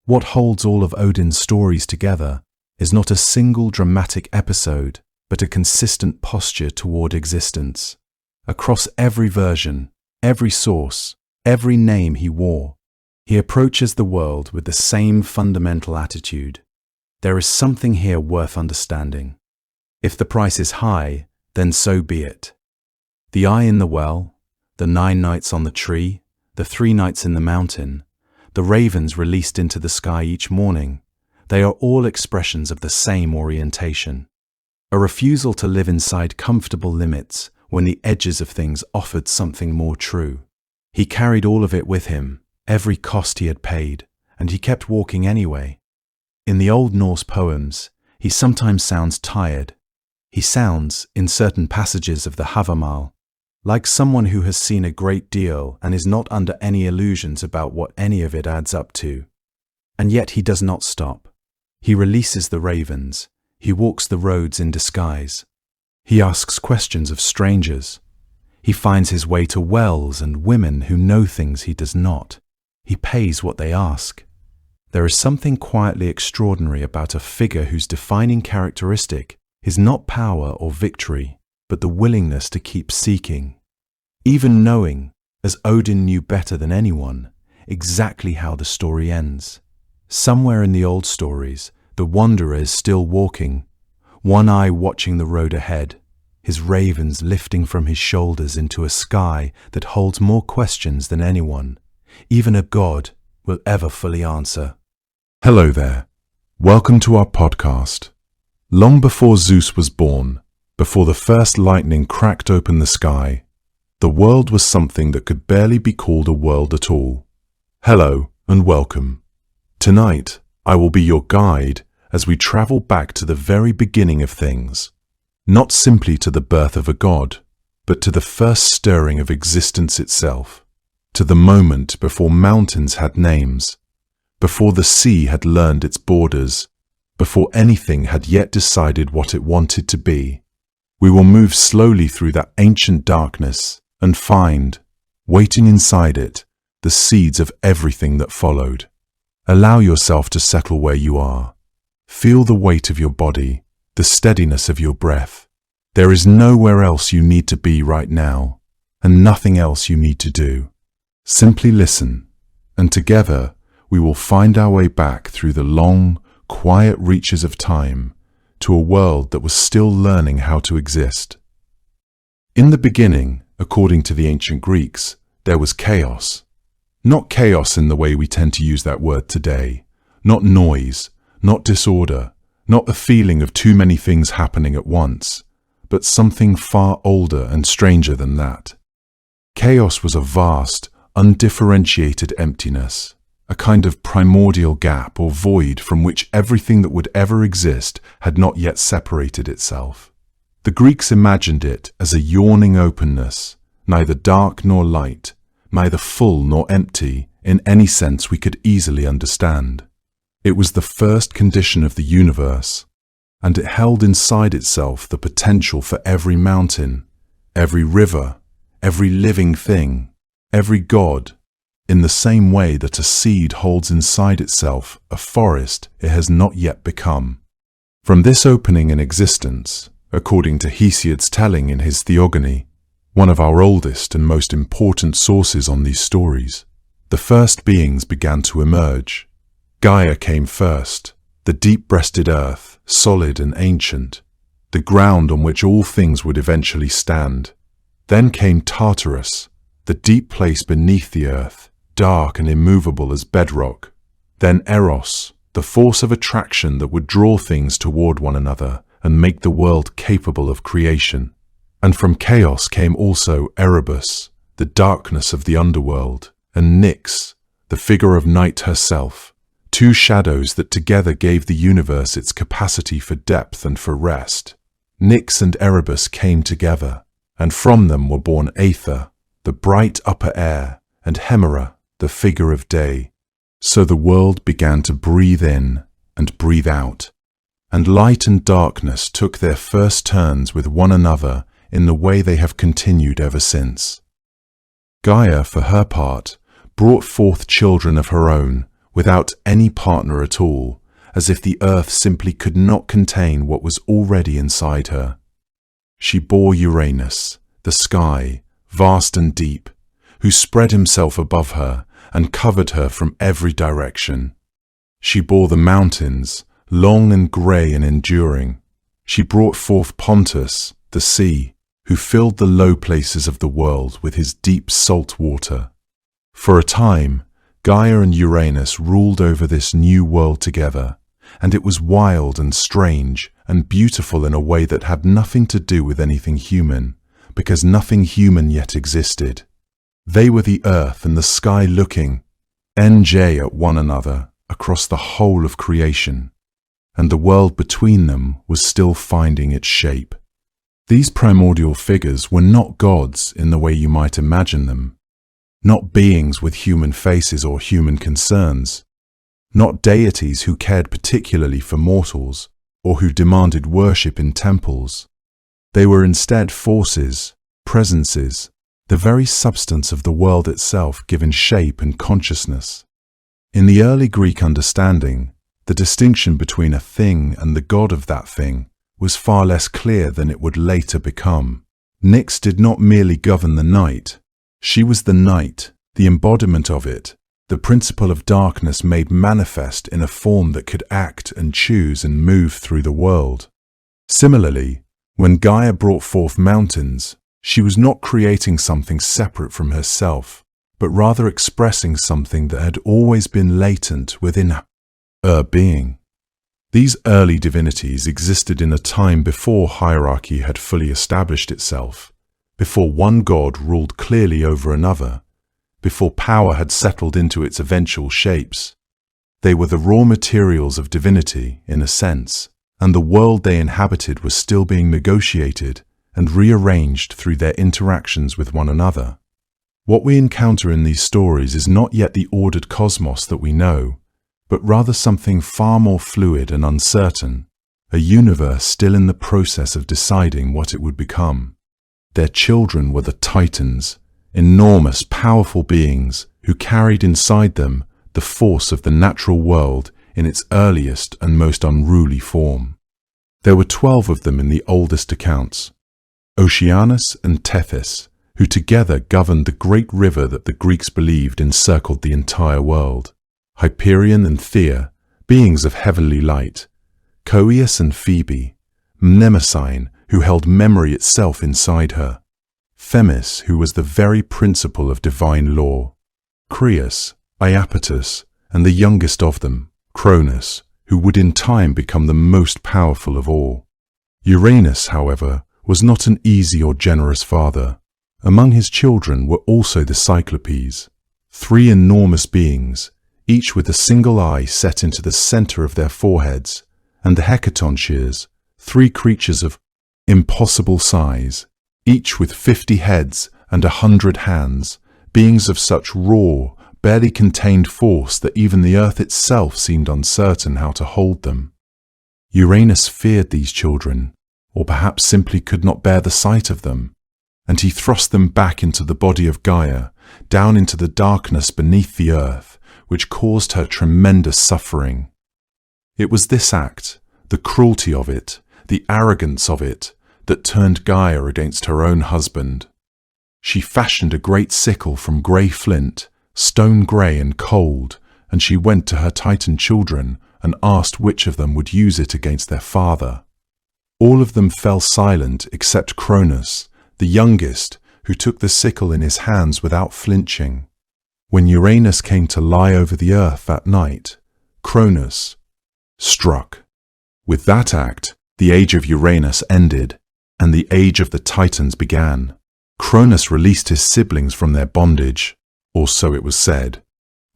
What holds all of Odin's stories together is not a single dramatic episode, but a consistent posture toward existence. Across every version, every source, every name he wore, he approaches the world with the same fundamental attitude. There is something here worth understanding. If the price is high, then so be it. The eye in the well, the 9 nights on the tree, the 3 nights in the mountain, the ravens released into the sky each morning, they are all expressions of the same orientation. A refusal to live inside comfortable limits when the edges of things offered something more true. He carried all of it with him, every cost he had paid, and he kept walking anyway. In the Old Norse poems, he sometimes sounds tired. He sounds, in certain passages of the Havamal, like someone who has seen a great deal and is not under any illusions about what any of it adds up to. And yet he does not stop. He releases the ravens. He walks the roads in disguise. He asks questions of strangers. He finds his way to wells and women who know things he does not. He pays what they ask. There is something quietly extraordinary about a figure whose defining characteristic is not power or victory, but the willingness to keep seeking. Even knowing, as Odin knew better than anyone, exactly how the story ends. Somewhere in the old stories, the wanderer is still walking, one eye watching the road ahead, his ravens lifting from his shoulders into a sky that holds more questions than anyone, even a god, will ever fully answer. Hello there. Welcome to our podcast. Long before Zeus was born, before the first lightning cracked open the sky, the world was something that could barely be called a world at all. Hello and welcome. Tonight, I will be your guide as we travel back to the very beginning of things, not simply to the birth of a god, but to the first stirring of existence itself, to the moment before mountains had names, before the sea had learned its borders, before anything had yet decided what it wanted to be. We will move slowly through that ancient darkness and find, waiting inside it, the seeds of everything that followed. Allow yourself to settle where you are. Feel the weight of your body, the steadiness of your breath. There is nowhere else you need to be right now, and nothing else you need to do. Simply listen, and together we will find our way back through the long, quiet reaches of time to a world that was still learning how to exist. In the beginning, according to the ancient Greeks, there was chaos. Not chaos in the way we tend to use that word today, not noise, not disorder, not the feeling of too many things happening at once, but something far older and stranger than that. Chaos was a vast, undifferentiated emptiness, a kind of primordial gap or void from which everything that would ever exist had not yet separated itself. The Greeks imagined it as a yawning openness, neither dark nor light, neither full nor empty in any sense we could easily understand. It was the first condition of the universe, and it held inside itself the potential for every mountain, every river, every living thing, every god, in the same way that a seed holds inside itself a forest it has not yet become. From this opening in existence, according to Hesiod's telling in his Theogony, one of our oldest and most important sources on these stories, the first beings began to emerge. Gaia came first, the deep-breasted earth, solid and ancient, the ground on which all things would eventually stand. Then came Tartarus, the deep place beneath the earth, dark and immovable as bedrock. Then Eros, the force of attraction that would draw things toward one another and make the world capable of creation. And from chaos came also Erebus, the darkness of the underworld, and Nyx, the figure of night herself, two shadows that together gave the universe its capacity for depth and for rest. Nyx and Erebus came together, and from them were born Aether, the bright upper air, and Hemera, the figure of day. So the world began to breathe in and breathe out, and light and darkness took their first turns with one another in the way they have continued ever since. Gaia, for her part, brought forth children of her own, without any partner at all, as if the earth simply could not contain what was already inside her. She bore Uranus, the sky, vast and deep, who spread himself above her and covered her from every direction. She bore the mountains, long and grey and enduring. She brought forth Pontus, the sea, who filled the low places of the world with his deep salt water. For a time, Gaia and Uranus ruled over this new world together, and it was wild and strange and beautiful in a way that had nothing to do with anything human, because nothing human yet existed. They were the earth and the sky looking, NJ, at one another across the whole of creation, and the world between them was still finding its shape. These primordial figures were not gods in the way you might imagine them, not beings with human faces or human concerns, not deities who cared particularly for mortals or who demanded worship in temples. They were instead forces, presences, the very substance of the world itself given shape and consciousness. In the early Greek understanding, the distinction between a thing and the god of that thing was far less clear than it would later become. Nyx did not merely govern the night. She was the night, the embodiment of it, the principle of darkness made manifest in a form that could act and choose and move through the world. Similarly, when Gaia brought forth mountains, she was not creating something separate from herself, but rather expressing something that had always been latent within her being. These early divinities existed in a time before hierarchy had fully established itself, before one god ruled clearly over another, before power had settled into its eventual shapes. They were the raw materials of divinity, in a sense, and the world they inhabited was still being negotiated and rearranged through their interactions with one another. What we encounter in these stories is not yet the ordered cosmos that we know, but rather something far more fluid and uncertain, a universe still in the process of deciding what it would become. Their children were the Titans, enormous, powerful beings who carried inside them the force of the natural world in its earliest and most unruly form. There were 12 of them in the oldest accounts, Oceanus and Tethys, who together governed the great river that the Greeks believed encircled the entire world. Hyperion and Thea, beings of heavenly light, Coeus and Phoebe, Mnemosyne, who held memory itself inside her, Themis, who was the very principle of divine law, Creus, Iapetus, and the youngest of them, Cronus, who would in time become the most powerful of all. Uranus, however, was not an easy or generous father. Among his children were also the Cyclopes, 3 enormous beings, each with a single eye set into the center of their foreheads, and the Hecatontures, 3 creatures of impossible size, each with 50 heads and 100 hands, beings of such raw, barely contained force that even the earth itself seemed uncertain how to hold them. Uranus feared these children, or perhaps simply could not bear the sight of them, and he thrust them back into the body of Gaia, down into the darkness beneath the earth, which caused her tremendous suffering. It was this act, the cruelty of it, the arrogance of it, that turned Gaia against her own husband. She fashioned a great sickle from grey flint, stone grey and cold, and she went to her Titan children and asked which of them would use it against their father. All of them fell silent except Cronus, the youngest, who took the sickle in his hands without flinching. When Uranus came to lie over the earth that night, Cronus struck. With that act, the age of Uranus ended, and the age of the Titans began. Cronus released his siblings from their bondage, or so it was said.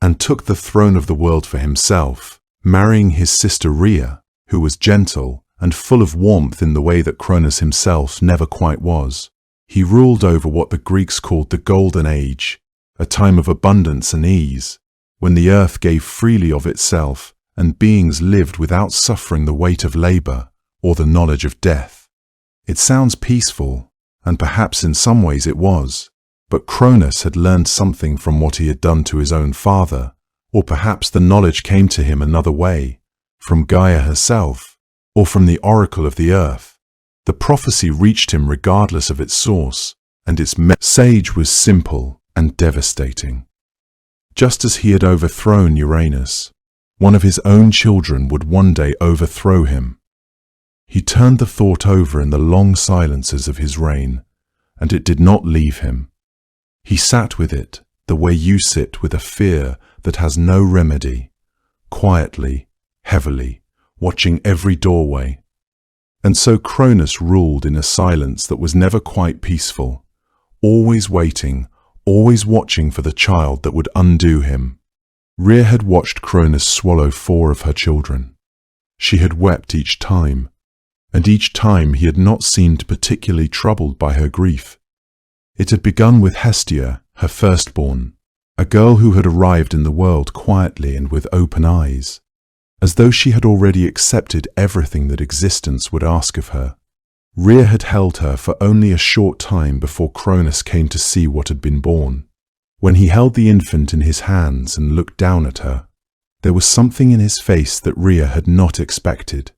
and took the throne of the world for himself, marrying his sister Rhea, who was gentle and full of warmth in the way that Cronus himself never quite was. He ruled over what the Greeks called the Golden Age, a time of abundance and ease, when the earth gave freely of itself and beings lived without suffering the weight of labor or the knowledge of death. It sounds peaceful, and perhaps in some ways it was, but Cronus had learned something from what he had done to his own father, or perhaps the knowledge came to him another way, from Gaia herself, or from the oracle of the earth. The prophecy reached him regardless of its source, and its message was simple and devastating. Just as he had overthrown Uranus, one of his own children would one day overthrow him. He turned the thought over in the long silences of his reign, and it did not leave him. He sat with it the way you sit with a fear that has no remedy, quietly, heavily, watching every doorway. And so Cronus ruled in a silence that was never quite peaceful, always waiting, always watching for the child that would undo him. Rhea had watched Cronus swallow 4 of her children. She had wept each time, and each time he had not seemed particularly troubled by her grief. It had begun with Hestia, her firstborn, a girl who had arrived in the world quietly and with open eyes, as though she had already accepted everything that existence would ask of her. Rhea had held her for only a short time before Cronus came to see what had been born. When he held the infant in his hands and looked down at her, there was something in his face that Rhea had not expected.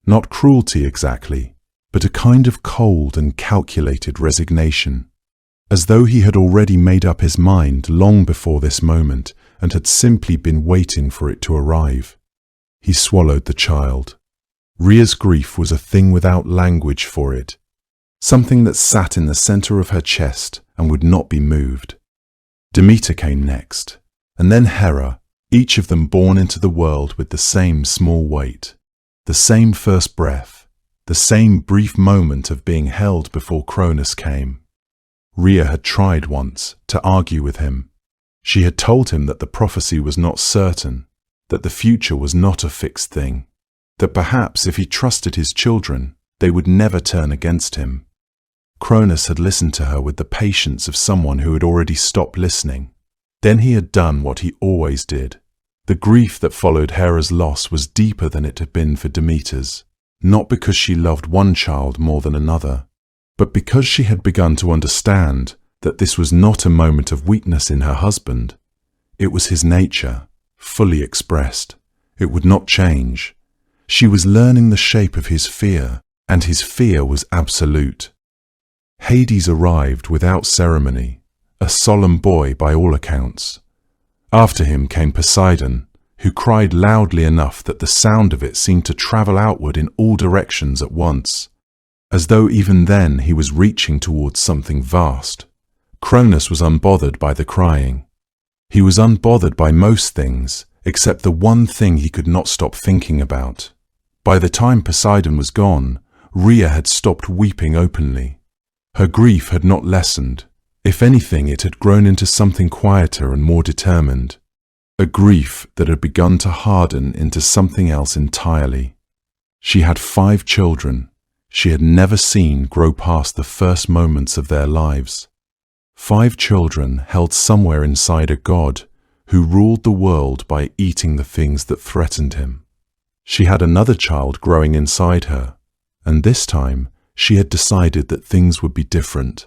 Not cruelty exactly, but a kind of cold and calculated resignation, as though he had already made up his mind long before this moment and had simply been waiting for it to arrive. He swallowed the child. Rhea's grief was a thing without language for it, something that sat in the center of her chest and would not be moved. Demeter came next, and then Hera, each of them born into the world with the same small weight, the same first breath, the same brief moment of being held before Cronus came. Rhea had tried once to argue with him. She had told him that the prophecy was not certain, that the future was not a fixed thing, that perhaps if he trusted his children, they would never turn against him. Cronus had listened to her with the patience of someone who had already stopped listening. Then he had done what he always did. The grief that followed Hera's loss was deeper than it had been for Demeter's, not because she loved one child more than another, but because she had begun to understand that this was not a moment of weakness in her husband. It was his nature, fully expressed. It would not change. She was learning the shape of his fear, and his fear was absolute. Hades arrived without ceremony, a solemn boy by all accounts. After him came Poseidon, who cried loudly enough that the sound of it seemed to travel outward in all directions at once, as though even then he was reaching towards something vast. Cronus was unbothered by the crying. He was unbothered by most things, except the one thing he could not stop thinking about. By the time Poseidon was gone, Rhea had stopped weeping openly. Her grief had not lessened. If anything, it had grown into something quieter and more determined. A grief that had begun to harden into something else entirely. She had 5 children she had never seen grow past the first moments of their lives. 5 children held somewhere inside a god who ruled the world by eating the things that threatened him. She had another child growing inside her, and this time she had decided that things would be different.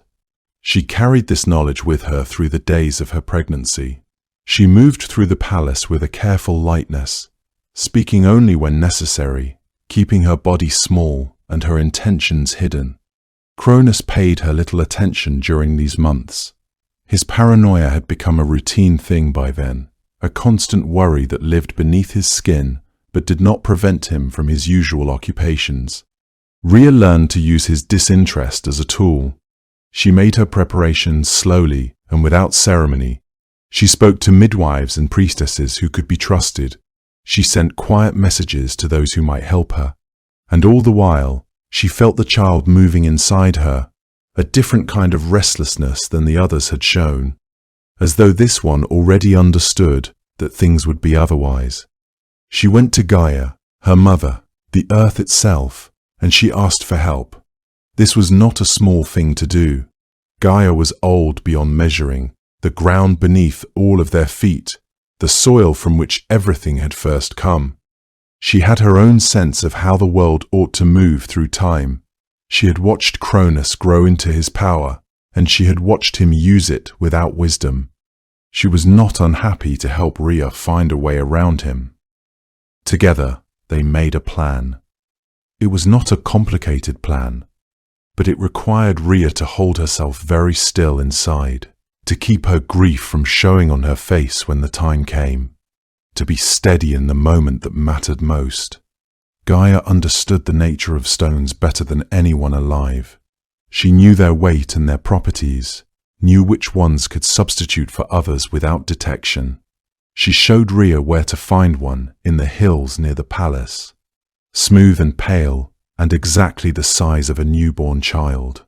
She carried this knowledge with her through the days of her pregnancy. She moved through the palace with a careful lightness, speaking only when necessary, keeping her body small and her intentions hidden. Cronus paid her little attention during these months. His paranoia had become a routine thing by then, a constant worry that lived beneath his skin but did not prevent him from his usual occupations. Rhea learned to use his disinterest as a tool. She made her preparations slowly and without ceremony. She spoke to midwives and priestesses who could be trusted. She sent quiet messages to those who might help her. And all the while, she felt the child moving inside her, a different kind of restlessness than the others had shown, as though this one already understood that things would be otherwise. She went to Gaia, her mother, the earth itself, and she asked for help. This was not a small thing to do. Gaia was old beyond measuring, the ground beneath all of their feet, the soil from which everything had first come. She had her own sense of how the world ought to move through time. She had watched Cronus grow into his power, and she had watched him use it without wisdom. She was not unhappy to help Rhea find a way around him. Together, they made a plan. It was not a complicated plan, but it required Rhea to hold herself very still inside, to keep her grief from showing on her face when the time came, to be steady in the moment that mattered most. Gaia understood the nature of stones better than anyone alive. She knew their weight and their properties, knew which ones could substitute for others without detection. She showed Rhea where to find one in the hills near the palace, smooth and pale, and exactly the size of a newborn child.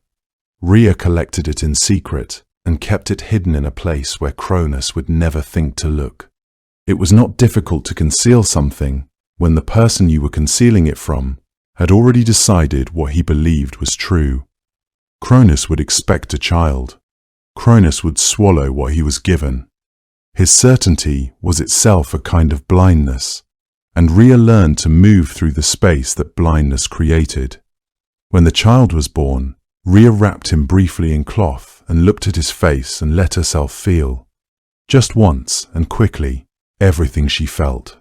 Rhea collected it in secret and kept it hidden in a place where Cronus would never think to look. It was not difficult to conceal something when the person you were concealing it from had already decided what he believed was true. Cronus would expect a child. Cronus would swallow what he was given. His certainty was itself a kind of blindness, and Rhea learned to move through the space that blindness created. When the child was born, Rhea wrapped him briefly in cloth and looked at his face and let herself feel, just once and quickly, everything she felt.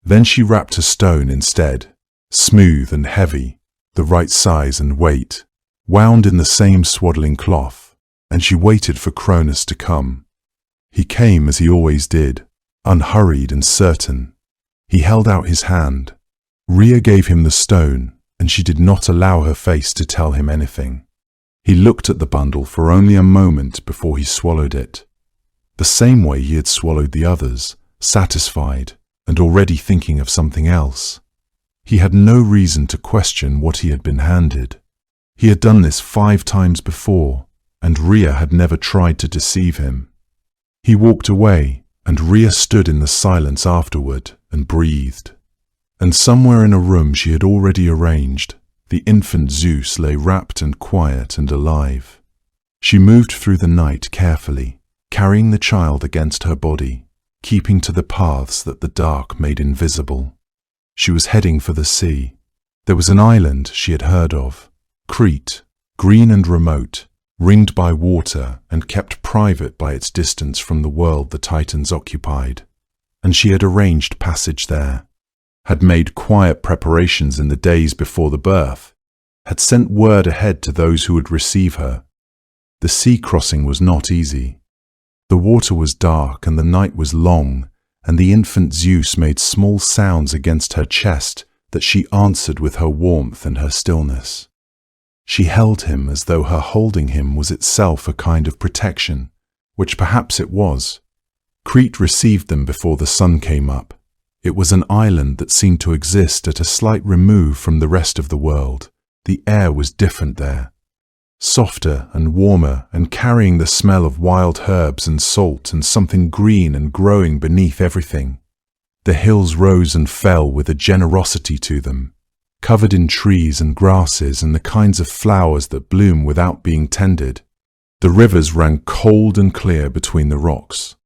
Then she wrapped a stone instead, smooth and heavy, the right size and weight, wound in the same swaddling cloth, and she waited for Cronus to come. He came as he always did, unhurried and certain. He held out his hand. Rhea gave him the stone, and she did not allow her face to tell him anything. He looked at the bundle for only a moment before he swallowed it, the same way he had swallowed the others, satisfied and already thinking of something else. He had no reason to question what he had been handed. He had done this 5 times before, and Rhea had never tried to deceive him. He walked away, and Rhea stood in the silence afterward and breathed. And somewhere in a room she had already arranged, the infant Zeus lay wrapped and quiet and alive. She moved through the night carefully, carrying the child against her body, keeping to the paths that the dark made invisible. She was heading for the sea. There was an island she had heard of, Crete, green and remote, ringed by water and kept private by its distance from the world the Titans occupied, and she had arranged passage there, had made quiet preparations in the days before the birth, had sent word ahead to those who would receive her. The sea crossing was not easy. The water was dark and the night was long, and the infant Zeus made small sounds against her chest that she answered with her warmth and her stillness. She held him as though her holding him was itself a kind of protection, which perhaps it was. Crete received them before the sun came up. It was an island that seemed to exist at a slight remove from the rest of the world. The air was different there, softer and warmer and carrying the smell of wild herbs and salt and something green and growing beneath everything. The hills rose and fell with a generosity to them, covered in trees and grasses and the kinds of flowers that bloom without being tended. The rivers ran cold and clear between the rocks.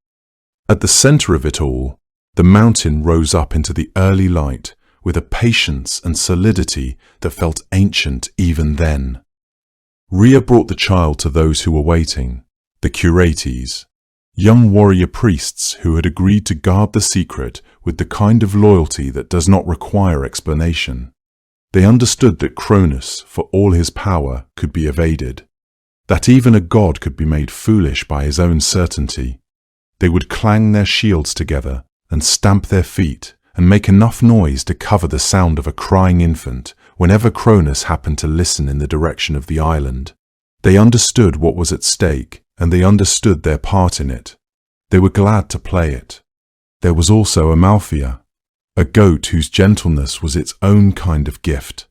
At the center of it all, the mountain rose up into the early light with a patience and solidity that felt ancient even then. Rhea brought the child to those who were waiting, the Curates, young warrior priests who had agreed to guard the secret with the kind of loyalty that does not require explanation. They understood that Cronus, for all his power, could be evaded, that even a god could be made foolish by his own certainty. They would clang their shields together and stamp their feet and make enough noise to cover the sound of a crying infant whenever Cronus happened to listen in the direction of the island. They understood what was at stake, and they understood their part in it. They were glad to play it. There was also Amalthea, a goat whose gentleness was its own kind of gift.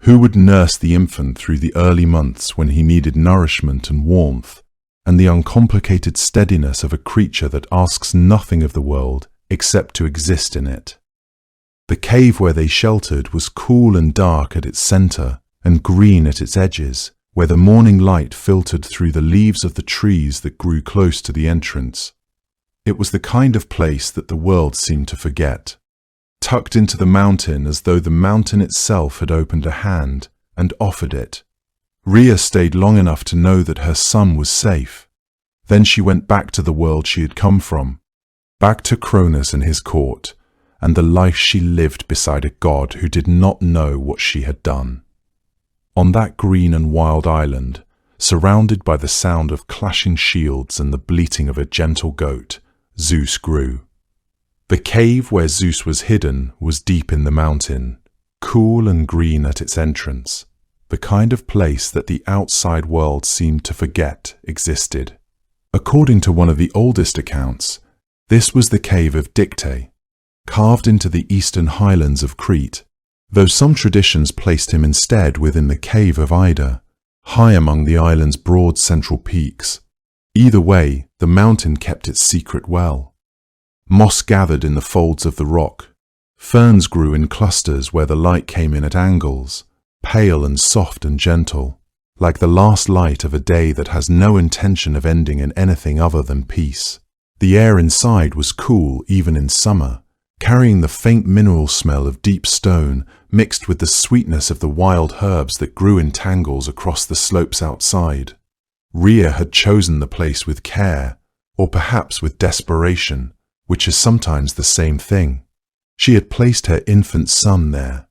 Who would nurse the infant through the early months when he needed nourishment and warmth, and the uncomplicated steadiness of a creature that asks nothing of the world except to exist in it. The cave where they sheltered was cool and dark at its center and green at its edges, where the morning light filtered through the leaves of the trees that grew close to the entrance. It was the kind of place that the world seemed to forget, tucked into the mountain as though the mountain itself had opened a hand and offered it. Rhea stayed long enough to know that her son was safe. Then she went back to the world she had come from, back to Cronus and his court, and the life she lived beside a god who did not know what she had done. On that green and wild island, surrounded by the sound of clashing shields and the bleating of a gentle goat, Zeus grew. The cave where Zeus was hidden was deep in the mountain, cool and green at its entrance, the kind of place that the outside world seemed to forget existed. According to one of the oldest accounts, this was the cave of Dicte, carved into the eastern highlands of Crete, though some traditions placed him instead within the cave of Ida, high among the island's broad central peaks. Either way, the mountain kept its secret well. Moss gathered in the folds of the rock. Ferns grew in clusters where the light came in at angles, pale and soft and gentle, like the last light of a day that has no intention of ending in anything other than peace. The air inside was cool even in summer, carrying the faint mineral smell of deep stone mixed with the sweetness of the wild herbs that grew in tangles across the slopes outside. Rhea had chosen the place with care, or perhaps with desperation, which is sometimes the same thing. She had placed her infant son there,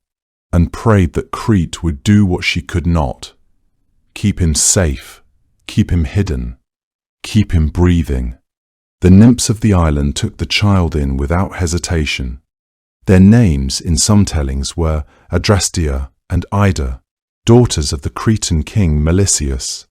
and prayed that Crete would do what she could not. Keep him safe, keep him hidden, keep him breathing. The nymphs of the island took the child in without hesitation. Their names, in some tellings, were Adrastea and Ida, daughters of the Cretan king Melisius,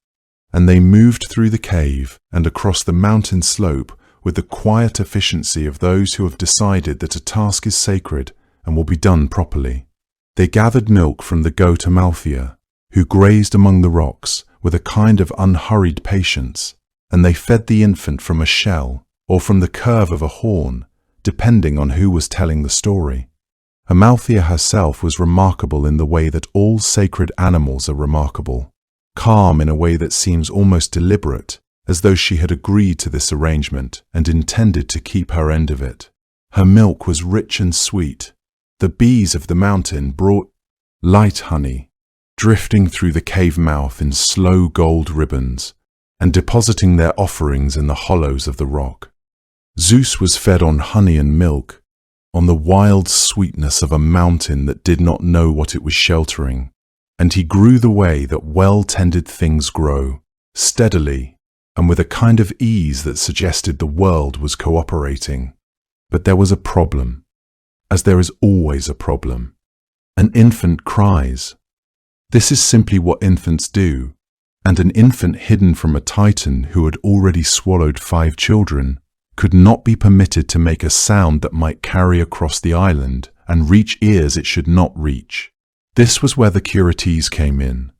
and they moved through the cave and across the mountain slope with the quiet efficiency of those who have decided that a task is sacred and will be done properly. They gathered milk from the goat Amalthea, who grazed among the rocks with a kind of unhurried patience, and they fed the infant from a shell or from the curve of a horn, depending on who was telling the story. Amalthea herself was remarkable in the way that all sacred animals are remarkable, calm in a way that seems almost deliberate, as though she had agreed to this arrangement and intended to keep her end of it. Her milk was rich and sweet. The bees of the mountain brought light honey, drifting through the cave mouth in slow gold ribbons, and depositing their offerings in the hollows of the rock. Zeus was fed on honey and milk, on the wild sweetness of a mountain that did not know what it was sheltering, and he grew the way that well-tended things grow, steadily, and with a kind of ease that suggested the world was cooperating. But there was a problem, as there is always a problem. An infant cries. This is simply what infants do, and an infant hidden from a titan who had already swallowed 5 children could not be permitted to make a sound that might carry across the island and reach ears it should not reach. This was where the Curetes came in.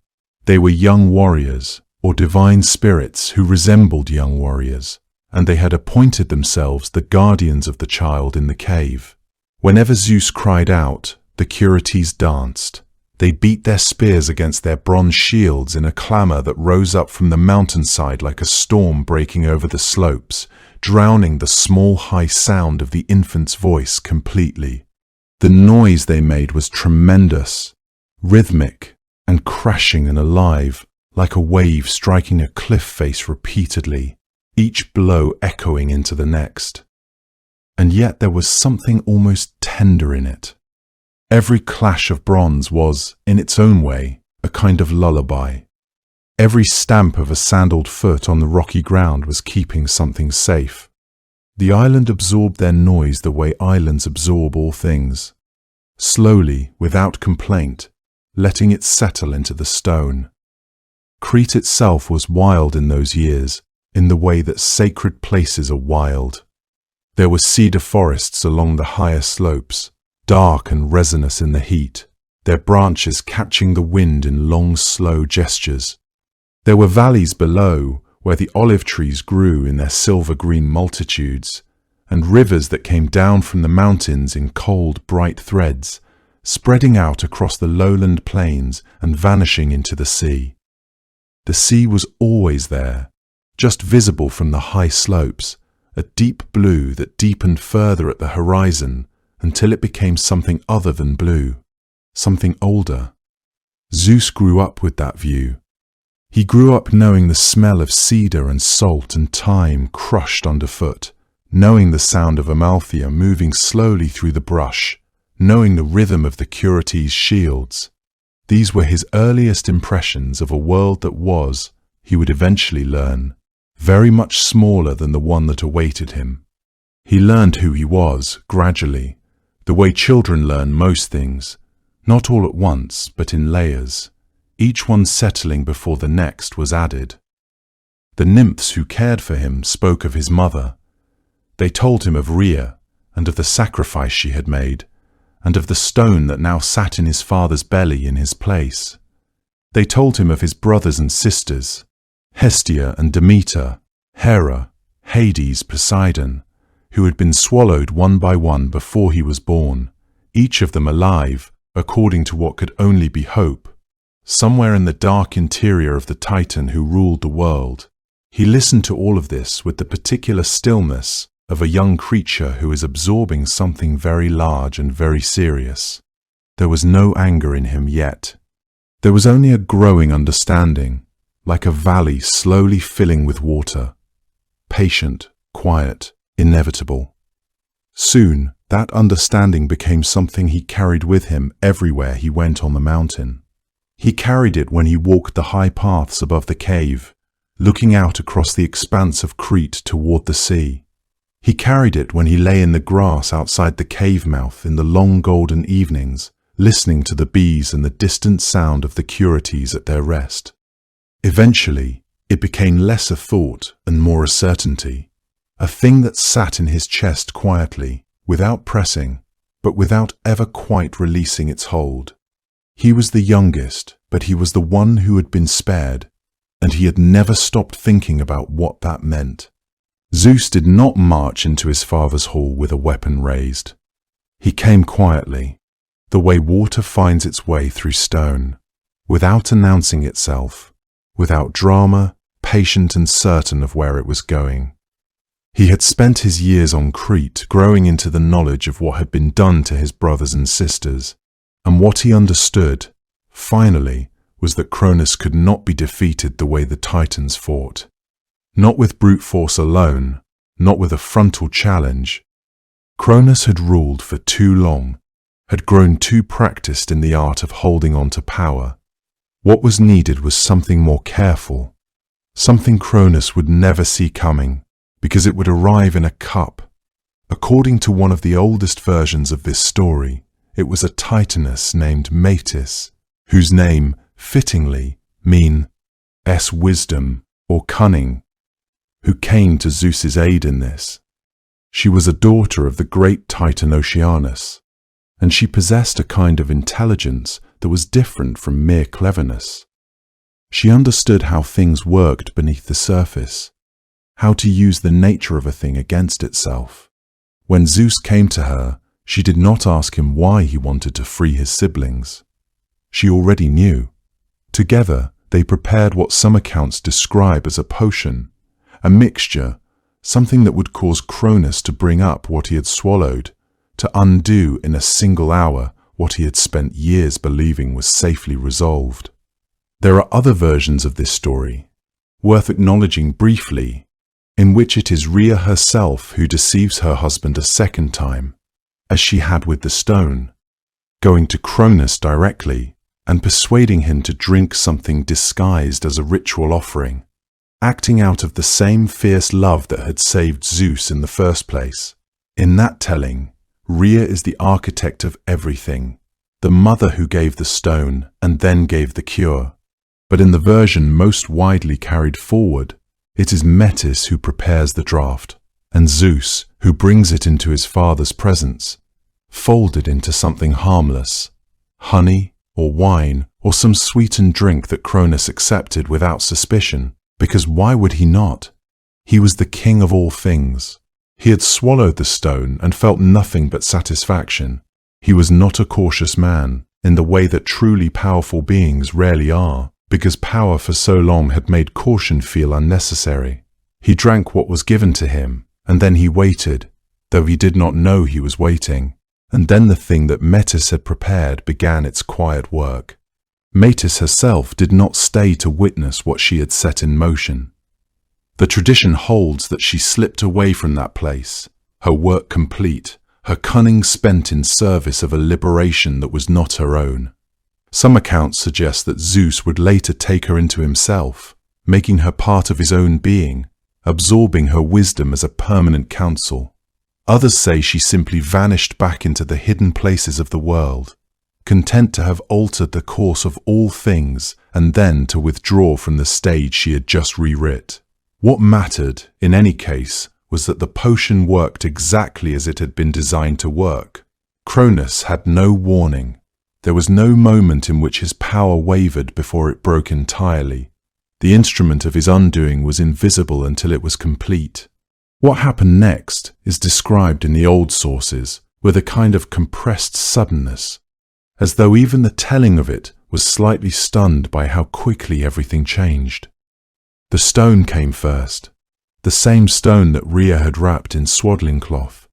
They were young warriors, or divine spirits who resembled young warriors, and they had appointed themselves the guardians of the child in the cave. Whenever Zeus cried out, the Curetes danced. They beat their spears against their bronze shields in a clamour that rose up from the mountainside like a storm breaking over the slopes, drowning the small high sound of the infant's voice completely. The noise they made was tremendous, rhythmic, and crashing and alive, like a wave striking a cliff face repeatedly, each blow echoing into the next. And yet there was something almost tender in it. Every clash of bronze was, in its own way, a kind of lullaby. Every stamp of a sandaled foot on the rocky ground was keeping something safe. The island absorbed their noise the way islands absorb all things, slowly, without complaint, letting it settle into the stone. Crete itself was wild in those years, in the way that sacred places are wild. There were cedar forests along the higher slopes, dark and resinous in the heat, their branches catching the wind in long, slow gestures. There were valleys below, where the olive trees grew in their silver-green multitudes, and rivers that came down from the mountains in cold, bright threads, spreading out across the lowland plains and vanishing into the sea. The sea was always there, just visible from the high slopes, a deep blue that deepened further at the horizon until it became something other than blue, something older. Zeus grew up with that view. He grew up knowing the smell of cedar and salt and thyme crushed underfoot, knowing the sound of Amalthea moving slowly through the brush, knowing the rhythm of the Curetes' shields. These were his earliest impressions of a world that was, he would eventually learn, very much smaller than the one that awaited him. He learned who he was, gradually, the way children learn most things, not all at once, but in layers, each one settling before the next was added. The nymphs who cared for him spoke of his mother. They told him of Rhea, and of the sacrifice she had made, and of the stone that now sat in his father's belly in his place. They told him of his brothers and sisters, Hestia and Demeter, Hera, Hades, Poseidon, who had been swallowed one by one before he was born, each of them alive, according to what could only be hope, somewhere in the dark interior of the Titan who ruled the world. He listened to all of this with the particular stillness of a young creature who is absorbing something very large and very serious. There was no anger in him yet. There was only a growing understanding, like a valley slowly filling with water, patient, quiet, inevitable. Soon, that understanding became something he carried with him everywhere he went on the mountain. He carried it when he walked the high paths above the cave, looking out across the expanse of Crete toward the sea. He carried it when he lay in the grass outside the cave mouth in the long golden evenings, listening to the bees and the distant sound of the Curetes at their rest. Eventually, it became less a thought and more a certainty, a thing that sat in his chest quietly, without pressing, but without ever quite releasing its hold. He was the youngest, but he was the one who had been spared, and he had never stopped thinking about what that meant. Zeus did not march into his father's hall with a weapon raised. He came quietly, the way water finds its way through stone, without announcing itself, without drama, patient and certain of where it was going. He had spent his years on Crete growing into the knowledge of what had been done to his brothers and sisters, and what he understood, finally, was that Cronus could not be defeated the way the Titans fought. Not with brute force alone, not with a frontal challenge. Cronus had ruled for too long, had grown too practiced in the art of holding on to power. What was needed was something more careful, something Cronus would never see coming, because it would arrive in a cup. According to one of the oldest versions of this story, it was a Titaness named Metis, whose name, fittingly, means wisdom or cunning, who came to Zeus's aid in this. She was a daughter of the great Titan Oceanus, and she possessed a kind of intelligence that was different from mere cleverness. She understood how things worked beneath the surface, how to use the nature of a thing against itself. When Zeus came to her, she did not ask him why he wanted to free his siblings. She already knew. Together, they prepared what some accounts describe as a potion, a mixture, something that would cause Cronus to bring up what he had swallowed, to undo in a single hour what he had spent years believing was safely resolved. There are other versions of this story, worth acknowledging briefly, in which it is Rhea herself who deceives her husband a second time, as she had with the stone, going to Cronus directly and persuading him to drink something disguised as a ritual offering, acting out of the same fierce love that had saved Zeus in the first place. In that telling, Rhea is the architect of everything, the mother who gave the stone and then gave the cure. But in the version most widely carried forward, it is Metis who prepares the draught, and Zeus who brings it into his father's presence, folded into something harmless, honey or wine or some sweetened drink that Cronus accepted without suspicion, Because why would he not? He was the king of all things. He had swallowed the stone and felt nothing but satisfaction. He was not a cautious man, in the way that truly powerful beings rarely are, because power for so long had made caution feel unnecessary. He drank what was given to him, and then he waited, though he did not know he was waiting. And then the thing that Metis had prepared began its quiet work. Metis herself did not stay to witness what she had set in motion. The tradition holds that she slipped away from that place, her work complete, her cunning spent in service of a liberation that was not her own. Some accounts suggest that Zeus would later take her into himself, making her part of his own being, absorbing her wisdom as a permanent counsel. Others say she simply vanished back into the hidden places of the world, content to have altered the course of all things and then to withdraw from the stage she had just rewrit. What mattered, in any case, was that the potion worked exactly as it had been designed to work. Cronus had no warning. There was no moment in which his power wavered before it broke entirely. The instrument of his undoing was invisible until it was complete. What happened next is described in the old sources with a kind of compressed suddenness, as though even the telling of it was slightly stunned by how quickly everything changed. The stone came first, the same stone that Rhea had wrapped in swaddling cloth,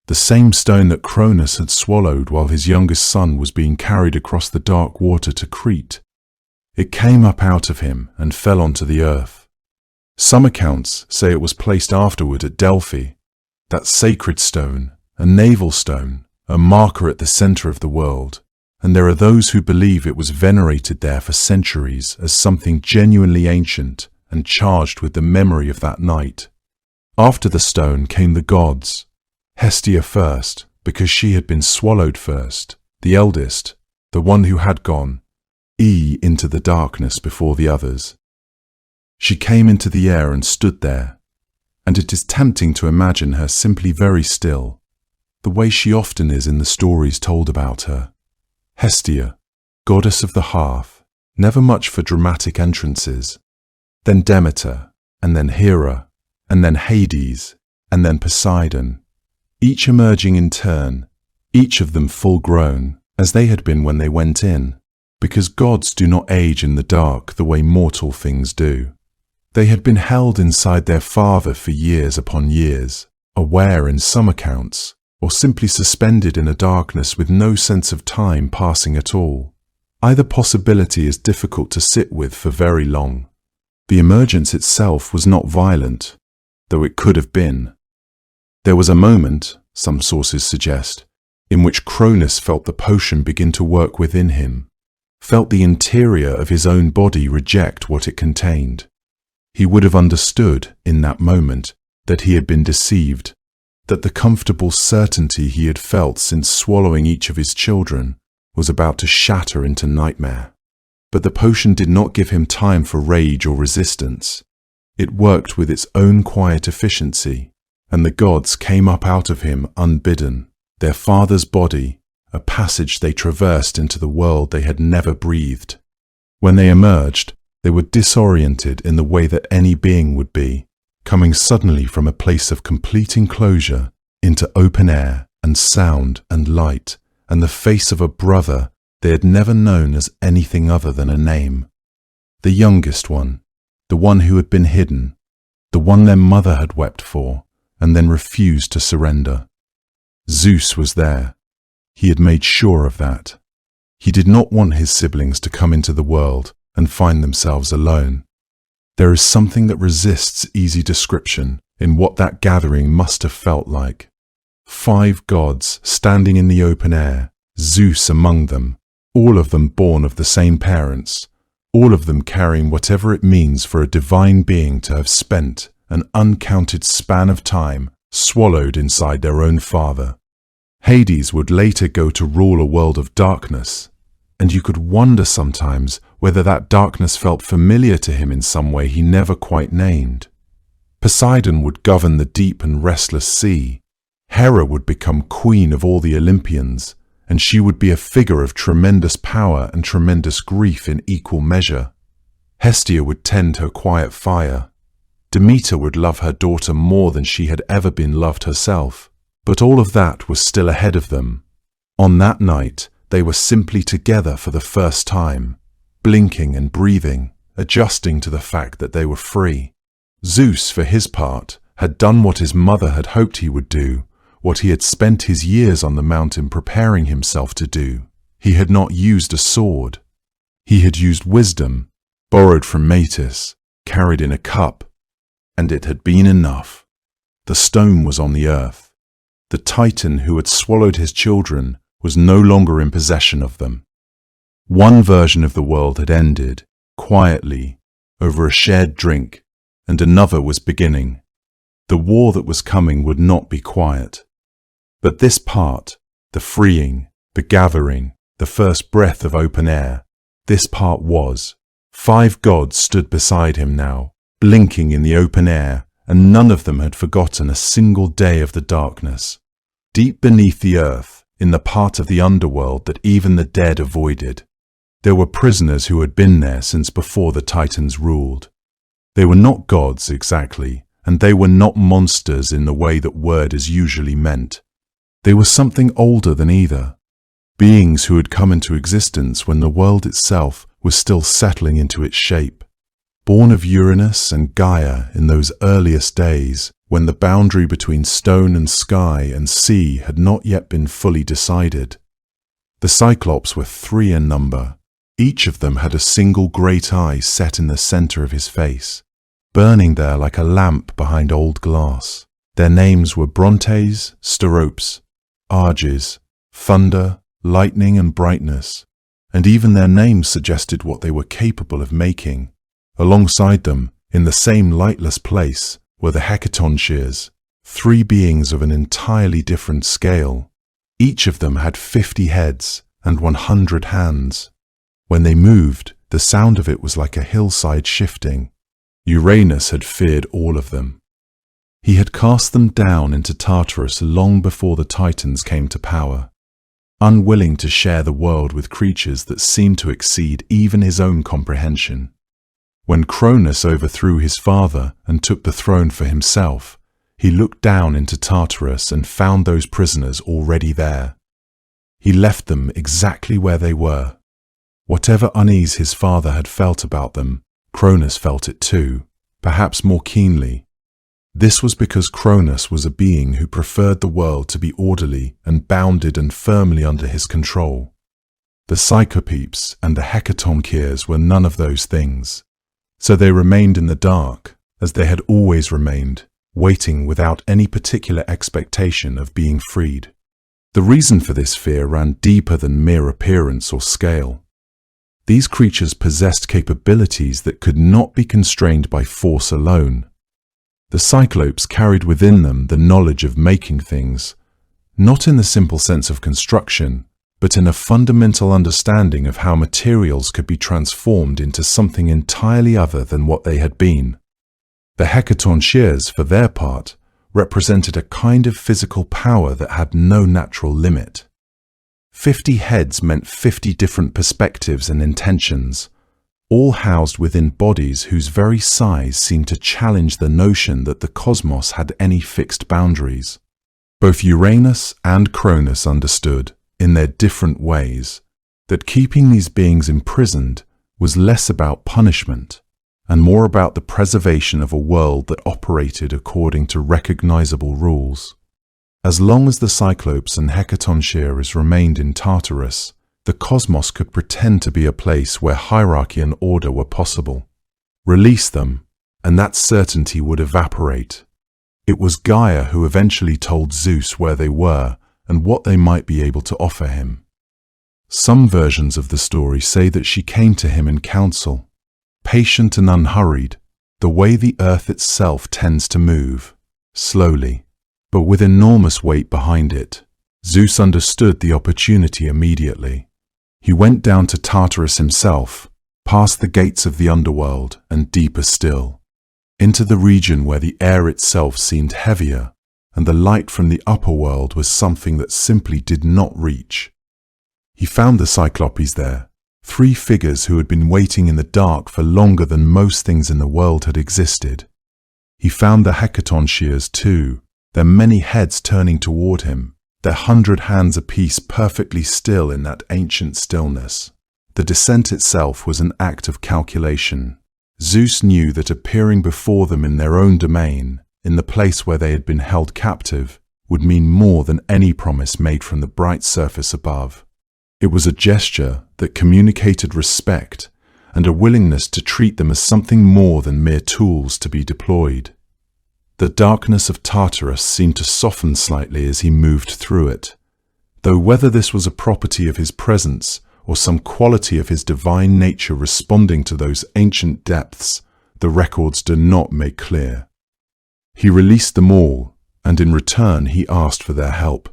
the same stone that Cronus had swallowed while his youngest son was being carried across the dark water to Crete. It came up out of him and fell onto the earth. Some accounts say it was placed afterward at Delphi, that sacred stone, a navel stone, a marker at the center of the world, and there are those who believe it was venerated there for centuries as something genuinely ancient and charged with the memory of that night. After the stone came the gods. Hestia first, because she had been swallowed first, the eldest, the one who had gone, into the darkness before the others. She came into the air and stood there, and it is tempting to imagine her simply very still, the way she often is in the stories told about her. Hestia, goddess of the hearth, never much for dramatic entrances. Then Demeter, and then Hera, and then Hades, and then Poseidon, each emerging in turn, each of them full-grown, as they had been when they went in, because gods do not age in the dark the way mortal things do. They had been held inside their father for years upon years, aware in some accounts, or simply suspended in a darkness with no sense of time passing at all. Either possibility is difficult to sit with for very long. The emergence itself was not violent, though it could have been. There was a moment, some sources suggest, in which Cronus felt the potion begin to work within him, felt the interior of his own body reject what it contained. He would have understood, in that moment, that he had been deceived, that the comfortable certainty he had felt since swallowing each of his children was about to shatter into nightmare. But the potion did not give him time for rage or resistance. It worked with its own quiet efficiency, and the gods came up out of him unbidden, their father's body, a passage they traversed into the world they had never breathed. When they emerged, they were disoriented in the way that any being would be, coming suddenly from a place of complete enclosure into open air and sound and light, and the face of a brother they had never known as anything other than a name. The youngest one, the one who had been hidden, the one their mother had wept for, and then refused to surrender. Zeus was there. He had made sure of that. He did not want his siblings to come into the world and find themselves alone. There is something that resists easy description in what that gathering must have felt like. 5 gods standing in the open air, Zeus among them, all of them born of the same parents, all of them carrying whatever it means for a divine being to have spent an uncounted span of time swallowed inside their own father. Hades would later go to rule a world of darkness, and you could wonder sometimes whether that darkness felt familiar to him in some way he never quite named. Poseidon would govern the deep and restless sea. Hera would become queen of all the Olympians, and she would be a figure of tremendous power and tremendous grief in equal measure. Hestia would tend her quiet fire. Demeter would love her daughter more than she had ever been loved herself. But all of that was still ahead of them. On that night, they were simply together for the first time, blinking and breathing, adjusting to the fact that they were free. Zeus, for his part, had done what his mother had hoped he would do, what he had spent his years on the mountain preparing himself to do. He had not used a sword. He had used wisdom, borrowed from Metis, carried in a cup, and it had been enough. The stone was on the earth. The Titan who had swallowed his children was no longer in possession of them. One version of the world had ended, quietly, over a shared drink, and another was beginning. The war that was coming would not be quiet. But this part, the freeing, the gathering, the first breath of open air, this part was. 5 gods stood beside him now, blinking in the open air, and none of them had forgotten a single day of the darkness. Deep beneath the earth, in the part of the underworld that even the dead avoided, there were prisoners who had been there since before the Titans ruled. They were not gods exactly, and they were not monsters in the way that word is usually meant. They were something older than either. Beings who had come into existence when the world itself was still settling into its shape. Born of Uranus and Gaia in those earliest days, when the boundary between stone and sky and sea had not yet been fully decided. The Cyclops were 3 in number. Each of them had a single great eye set in the center of his face, burning there like a lamp behind old glass. Their names were Brontes, Steropes, Arges, Thunder, Lightning and Brightness, and even their names suggested what they were capable of making. Alongside them, in the same lightless place, were the Hecatoncheires, 3 beings of an entirely different scale. Each of them had 50 heads and 100 hands. When they moved, the sound of it was like a hillside shifting. Uranus had feared all of them. He had cast them down into Tartarus long before the Titans came to power, unwilling to share the world with creatures that seemed to exceed even his own comprehension. When Cronus overthrew his father and took the throne for himself, he looked down into Tartarus and found those prisoners already there. He left them exactly where they were. Whatever unease his father had felt about them, Cronus felt it too, perhaps more keenly. This was because Cronus was a being who preferred the world to be orderly and bounded and firmly under his control. The Cyclopes and the Hecatoncheires were none of those things. So they remained in the dark, as they had always remained, waiting without any particular expectation of being freed. The reason for this fear ran deeper than mere appearance or scale. These creatures possessed capabilities that could not be constrained by force alone. The Cyclopes carried within them the knowledge of making things, not in the simple sense of construction, but in a fundamental understanding of how materials could be transformed into something entirely other than what they had been. The Hecatoncheires, for their part, represented a kind of physical power that had no natural limit. 50 heads meant 50 different perspectives and intentions, all housed within bodies whose very size seemed to challenge the notion that the cosmos had any fixed boundaries. Both Uranus and Cronus understood, in their different ways, that keeping these beings imprisoned was less about punishment and more about the preservation of a world that operated according to recognizable rules. As long as the Cyclopes and Hecatoncheires remained in Tartarus, the cosmos could pretend to be a place where hierarchy and order were possible. Release them, and that certainty would evaporate. It was Gaia who eventually told Zeus where they were and what they might be able to offer him. Some versions of the story say that she came to him in counsel, patient and unhurried, the way the earth itself tends to move, slowly, but with enormous weight behind it. Zeus understood the opportunity immediately. He went down to Tartarus himself, past the gates of the underworld and deeper still, into the region where the air itself seemed heavier, and the light from the upper world was something that simply did not reach. He found the Cyclopes there, 3 figures who had been waiting in the dark for longer than most things in the world had existed. He found the hecatonciers too, their many heads turning toward him, their 100 hands apiece perfectly still in that ancient stillness. The descent itself was an act of calculation. Zeus knew that appearing before them in their own domain, in the place where they had been held captive, would mean more than any promise made from the bright surface above. It was a gesture that communicated respect and a willingness to treat them as something more than mere tools to be deployed. The darkness of Tartarus seemed to soften slightly as he moved through it, though whether this was a property of his presence or some quality of his divine nature responding to those ancient depths, the records do not make clear. He released them all, and in return he asked for their help.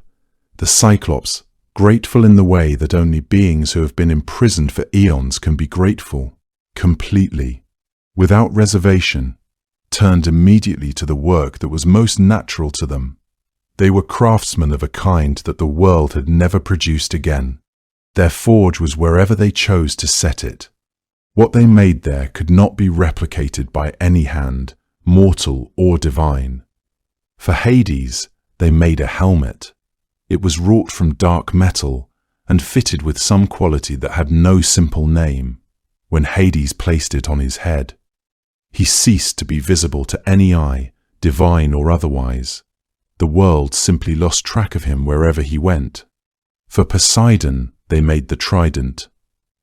The Cyclops, grateful in the way that only beings who have been imprisoned for eons can be grateful, completely, without reservation, turned immediately to the work that was most natural to them. They were craftsmen of a kind that the world had never produced again. Their forge was wherever they chose to set it. What they made there could not be replicated by any hand, mortal or divine. For Hades, they made a helmet. It was wrought from dark metal and fitted with some quality that had no simple name. When Hades placed it on his head, he ceased to be visible to any eye, divine or otherwise. The world simply lost track of him wherever he went. For Poseidon, they made the trident,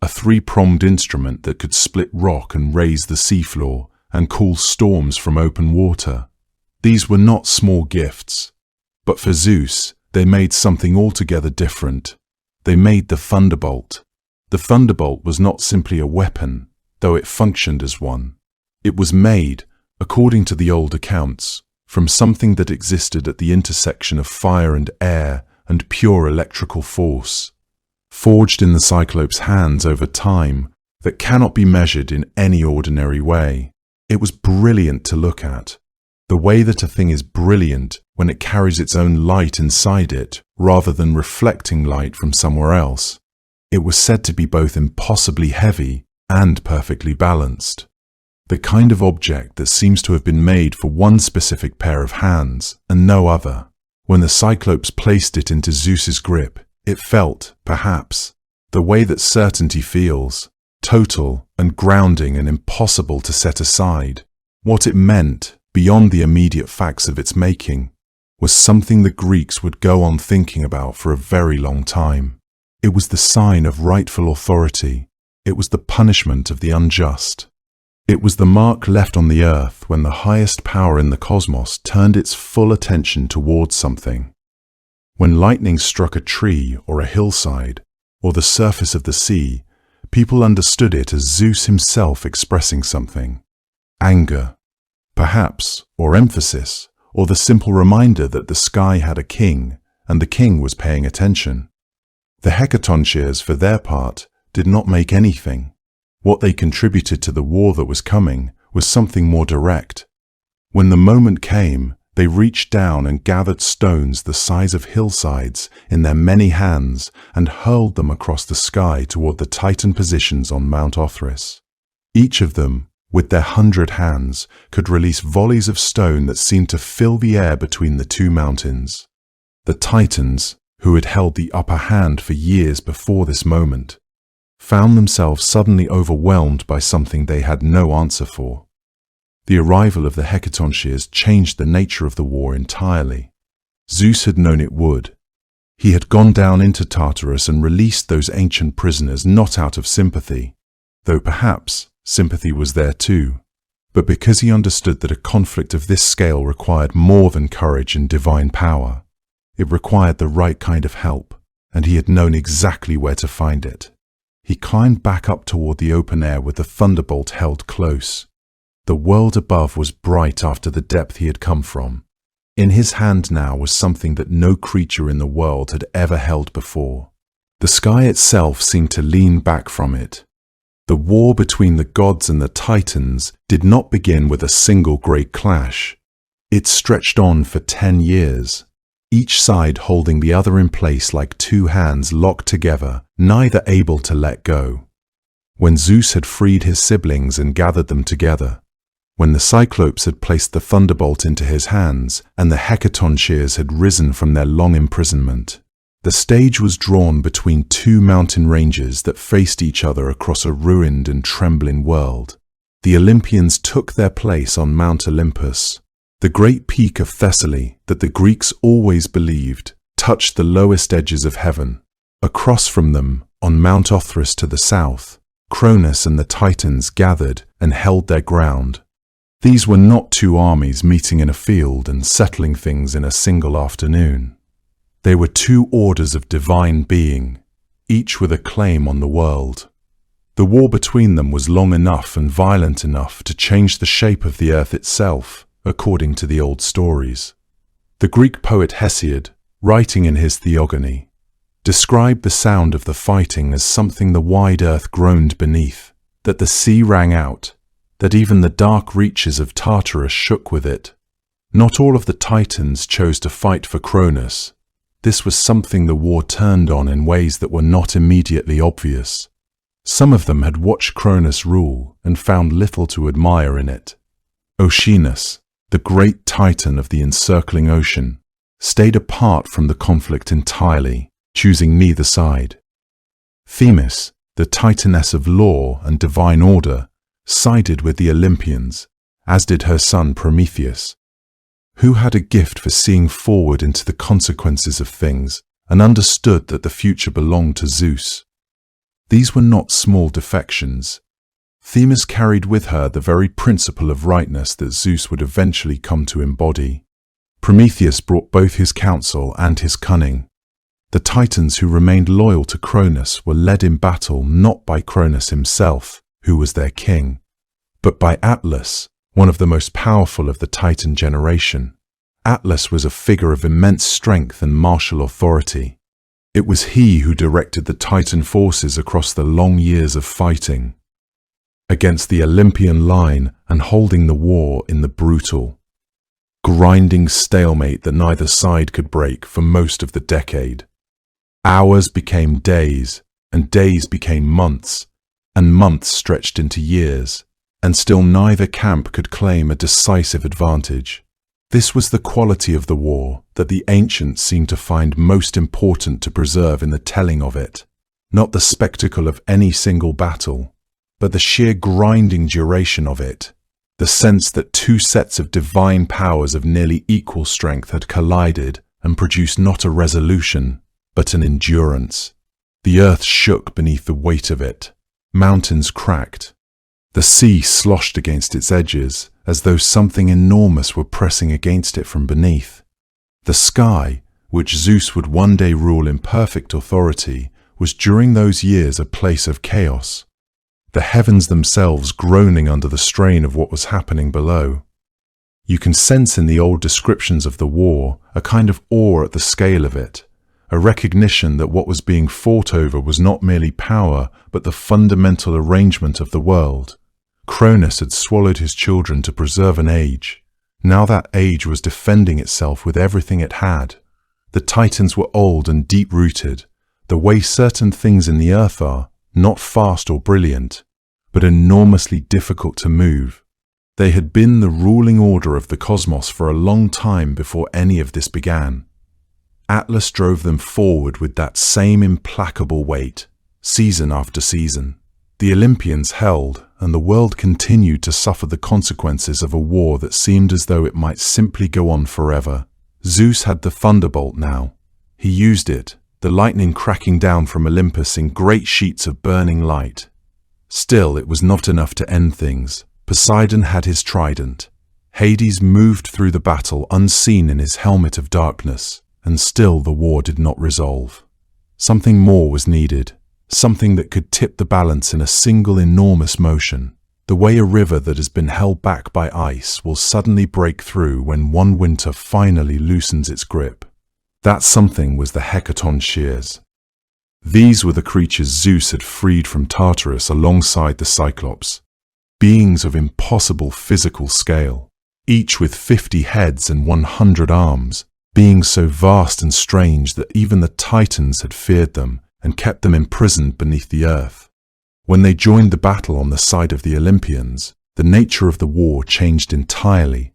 a 3-pronged instrument that could split rock and raise the seafloor and cool storms from open water. These were not small gifts. But for Zeus, they made something altogether different. They made the thunderbolt. The thunderbolt was not simply a weapon, though it functioned as one. It was made, according to the old accounts, from something that existed at the intersection of fire and air and pure electrical force, forged in the Cyclops' hands over time that cannot be measured in any ordinary way. It was brilliant to look at, the way that a thing is brilliant when it carries its own light inside it rather than reflecting light from somewhere else. It was said to be both impossibly heavy and perfectly balanced. The kind of object that seems to have been made for one specific pair of hands and no other. When the Cyclops placed it into Zeus's grip, it felt, perhaps, the way that certainty feels, total and grounding and impossible to set aside. What it meant, beyond the immediate facts of its making, was something the Greeks would go on thinking about for a very long time. It was the sign of rightful authority. It was the punishment of the unjust. It was the mark left on the earth when the highest power in the cosmos turned its full attention towards something. When lightning struck a tree or a hillside or the surface of the sea, people understood it as Zeus himself expressing something. Anger, perhaps, or emphasis, or the simple reminder that the sky had a king and the king was paying attention. The hecatonciers, for their part, did not make anything. What they contributed to the war that was coming was something more direct. When the moment came, they reached down and gathered stones the size of hillsides in their many hands and hurled them across the sky toward the Titan positions on Mount Othrys. Each of them, with their 100 hands, could release volleys of stone that seemed to fill the air between the two mountains. The Titans, who had held the upper hand for years before this moment, found themselves suddenly overwhelmed by something they had no answer for. The arrival of the hecatonciers changed the nature of the war entirely. Zeus had known it would. He had gone down into Tartarus and released those ancient prisoners not out of sympathy, though perhaps sympathy was there too, but because he understood that a conflict of this scale required more than courage and divine power. It required the right kind of help, and he had known exactly where to find it. He climbed back up toward the open air with the thunderbolt held close. The world above was bright after the depth he had come from. In his hand now was something that no creature in the world had ever held before. The sky itself seemed to lean back from it. The war between the gods and the Titans did not begin with a single great clash. It stretched on for 10 years. Each side holding the other in place like two hands locked together, neither able to let go. when Zeus had freed his siblings and gathered them together, when the Cyclopes had placed the thunderbolt into his hands and the hecatonchyrs had risen from their long imprisonment. The stage was drawn between two mountain ranges that faced each other across a ruined and trembling world. The Olympians took their place on Mount Olympus. The great peak of Thessaly that the Greeks always believed touched the lowest edges of heaven. Across from them, on Mount Othrys to the south, Cronus and the Titans gathered and held their ground. These were not two armies meeting in a field and settling things in a single afternoon. They were two orders of divine being, each with a claim on the world. The war between them was long enough and violent enough to change the shape of the earth itself, according to the old stories. The Greek poet Hesiod, writing in his Theogony, described the sound of the fighting as something the wide earth groaned beneath, that the sea rang out, that even the dark reaches of Tartarus shook with it. Not all of the Titans chose to fight for Cronus. This was something the war turned on in ways that were not immediately obvious. Some of them had watched Cronus rule and found little to admire in it. Oceanus, the great Titan of the encircling ocean, stayed apart from the conflict entirely, choosing neither side. Themis, the Titaness of law and divine order, sided with the Olympians, as did her son Prometheus, who had a gift for seeing forward into the consequences of things and understood that the future belonged to Zeus. These were not small defections. Themis carried with her the very principle of rightness that Zeus would eventually come to embody. Prometheus brought both his counsel and his cunning. The Titans who remained loyal to Cronus were led in battle not by Cronus himself, who was their king, but by Atlas, one of the most powerful of the Titan generation. Atlas was a figure of immense strength and martial authority. It was he who directed the Titan forces across the long years of fighting against the Olympian line and holding the war in the brutal, grinding stalemate that neither side could break for most of the decade. Hours became days, and days became months, and months stretched into years, and still neither camp could claim a decisive advantage. This was the quality of the war that the ancients seemed to find most important to preserve in the telling of it, not the spectacle of any single battle, but the sheer grinding duration of it, the sense that two sets of divine powers of nearly equal strength had collided and produced not a resolution, but an endurance. The earth shook beneath the weight of it. Mountains cracked. The sea sloshed against its edges, as though something enormous were pressing against it from beneath. The sky, which Zeus would one day rule in perfect authority, was during those years a place of chaos, the heavens themselves groaning under the strain of what was happening below. You can sense in the old descriptions of the war a kind of awe at the scale of it, a recognition that what was being fought over was not merely power, but the fundamental arrangement of the world. Cronus had swallowed his children to preserve an age. Now that age was defending itself with everything it had. The Titans were old and deep-rooted, the way certain things in the earth are, not fast or brilliant, but enormously difficult to move. They had been the ruling order of the cosmos for a long time before any of this began. Atlas drove them forward with that same implacable weight, season after season. The Olympians held, and the world continued to suffer the consequences of a war that seemed as though it might simply go on forever. Zeus had the thunderbolt now. He used it, the lightning cracking down from Olympus in great sheets of burning light. Still, it was not enough to end things. Poseidon had his trident. Hades moved through the battle unseen in his helmet of darkness, and still the war did not resolve. Something more was needed. Something that could tip the balance in a single enormous motion, the way a river that has been held back by ice will suddenly break through when one winter finally loosens its grip. That something was the hecatonchyrs. These were the creatures Zeus had freed from Tartarus alongside the Cyclops, beings of impossible physical scale, each with 50 heads and 100 arms, beings so vast and strange that even the Titans had feared them and kept them imprisoned beneath the earth. When they joined the battle on the side of the Olympians, the nature of the war changed entirely.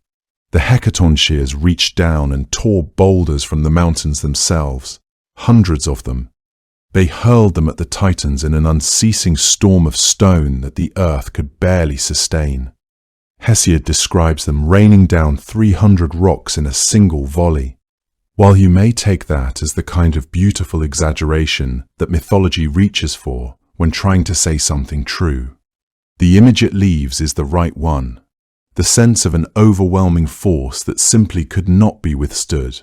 The hecaton shears reached down and tore boulders from the mountains themselves, hundreds of them. They hurled them at the Titans in an unceasing storm of stone that the earth could barely sustain. Hesiod describes them raining down 300 rocks in a single volley. While you may take that as the kind of beautiful exaggeration that mythology reaches for when trying to say something true, the image it leaves is the right one. The sense of an overwhelming force that simply could not be withstood.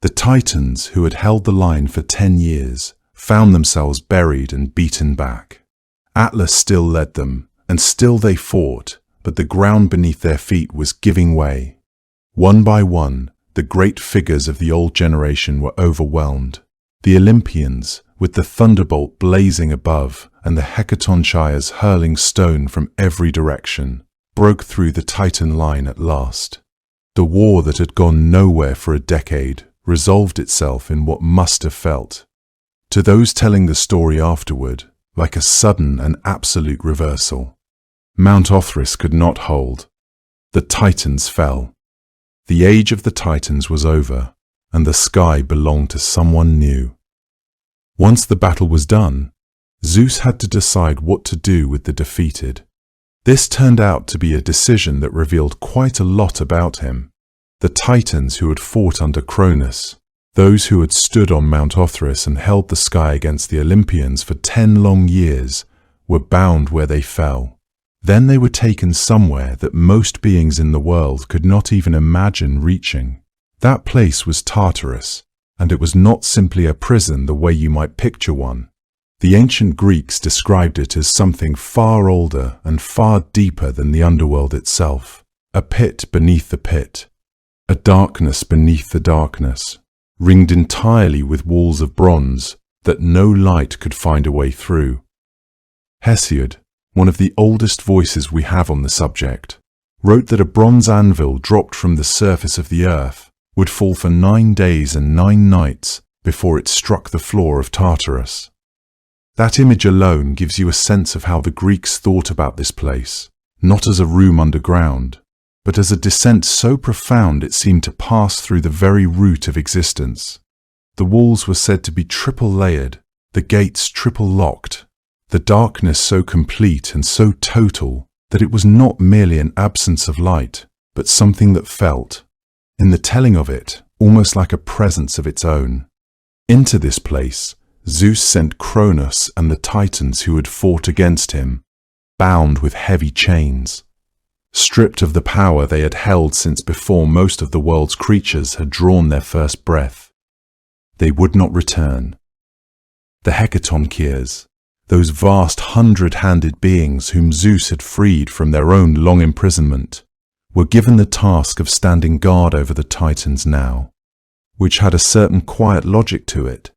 The Titans, who had held the line for 10 years, found themselves buried and beaten back. Atlas still led them, and still they fought, but the ground beneath their feet was giving way. One by one, the great figures of the old generation were overwhelmed. The Olympians, with the thunderbolt blazing above and the hecaton shears hurling stone from every direction, broke through the Titan line at last. The war that had gone nowhere for a decade resolved itself in what must have felt, to those telling the story afterward, like a sudden and absolute reversal. Mount Othrys could not hold. The Titans fell. The age of the Titans was over, and the sky belonged to someone new. Once the battle was done, Zeus had to decide what to do with the defeated. This turned out to be a decision that revealed quite a lot about him. The Titans who had fought under Cronus, those who had stood on Mount Othrys and held the sky against the Olympians for 10 long years, were bound where they fell. Then they were taken somewhere that most beings in the world could not even imagine reaching. That place was Tartarus, and it was not simply a prison the way you might picture one. The ancient Greeks described it as something far older and far deeper than the underworld itself, a pit beneath the pit, a darkness beneath the darkness, ringed entirely with walls of bronze that no light could find a way through. Hesiod, one of the oldest voices we have on the subject, wrote that a bronze anvil dropped from the surface of the earth would fall for 9 days and 9 nights before it struck the floor of Tartarus. That image alone gives you a sense of how the Greeks thought about this place, not as a room underground, but as a descent so profound it seemed to pass through the very root of existence. The walls were said to be triple layered, the gates triple locked, the darkness so complete and so total that it was not merely an absence of light, but something that felt, in the telling of it, almost like a presence of its own. Into this place, Zeus sent Cronus and the Titans who had fought against him, bound with heavy chains. Stripped of the power they had held since before most of the world's creatures had drawn their first breath. They would not return. The Hecatoncheires, those vast 100-handed beings whom Zeus had freed from their own long imprisonment, were given the task of standing guard over the Titans now, which had a certain quiet logic to it.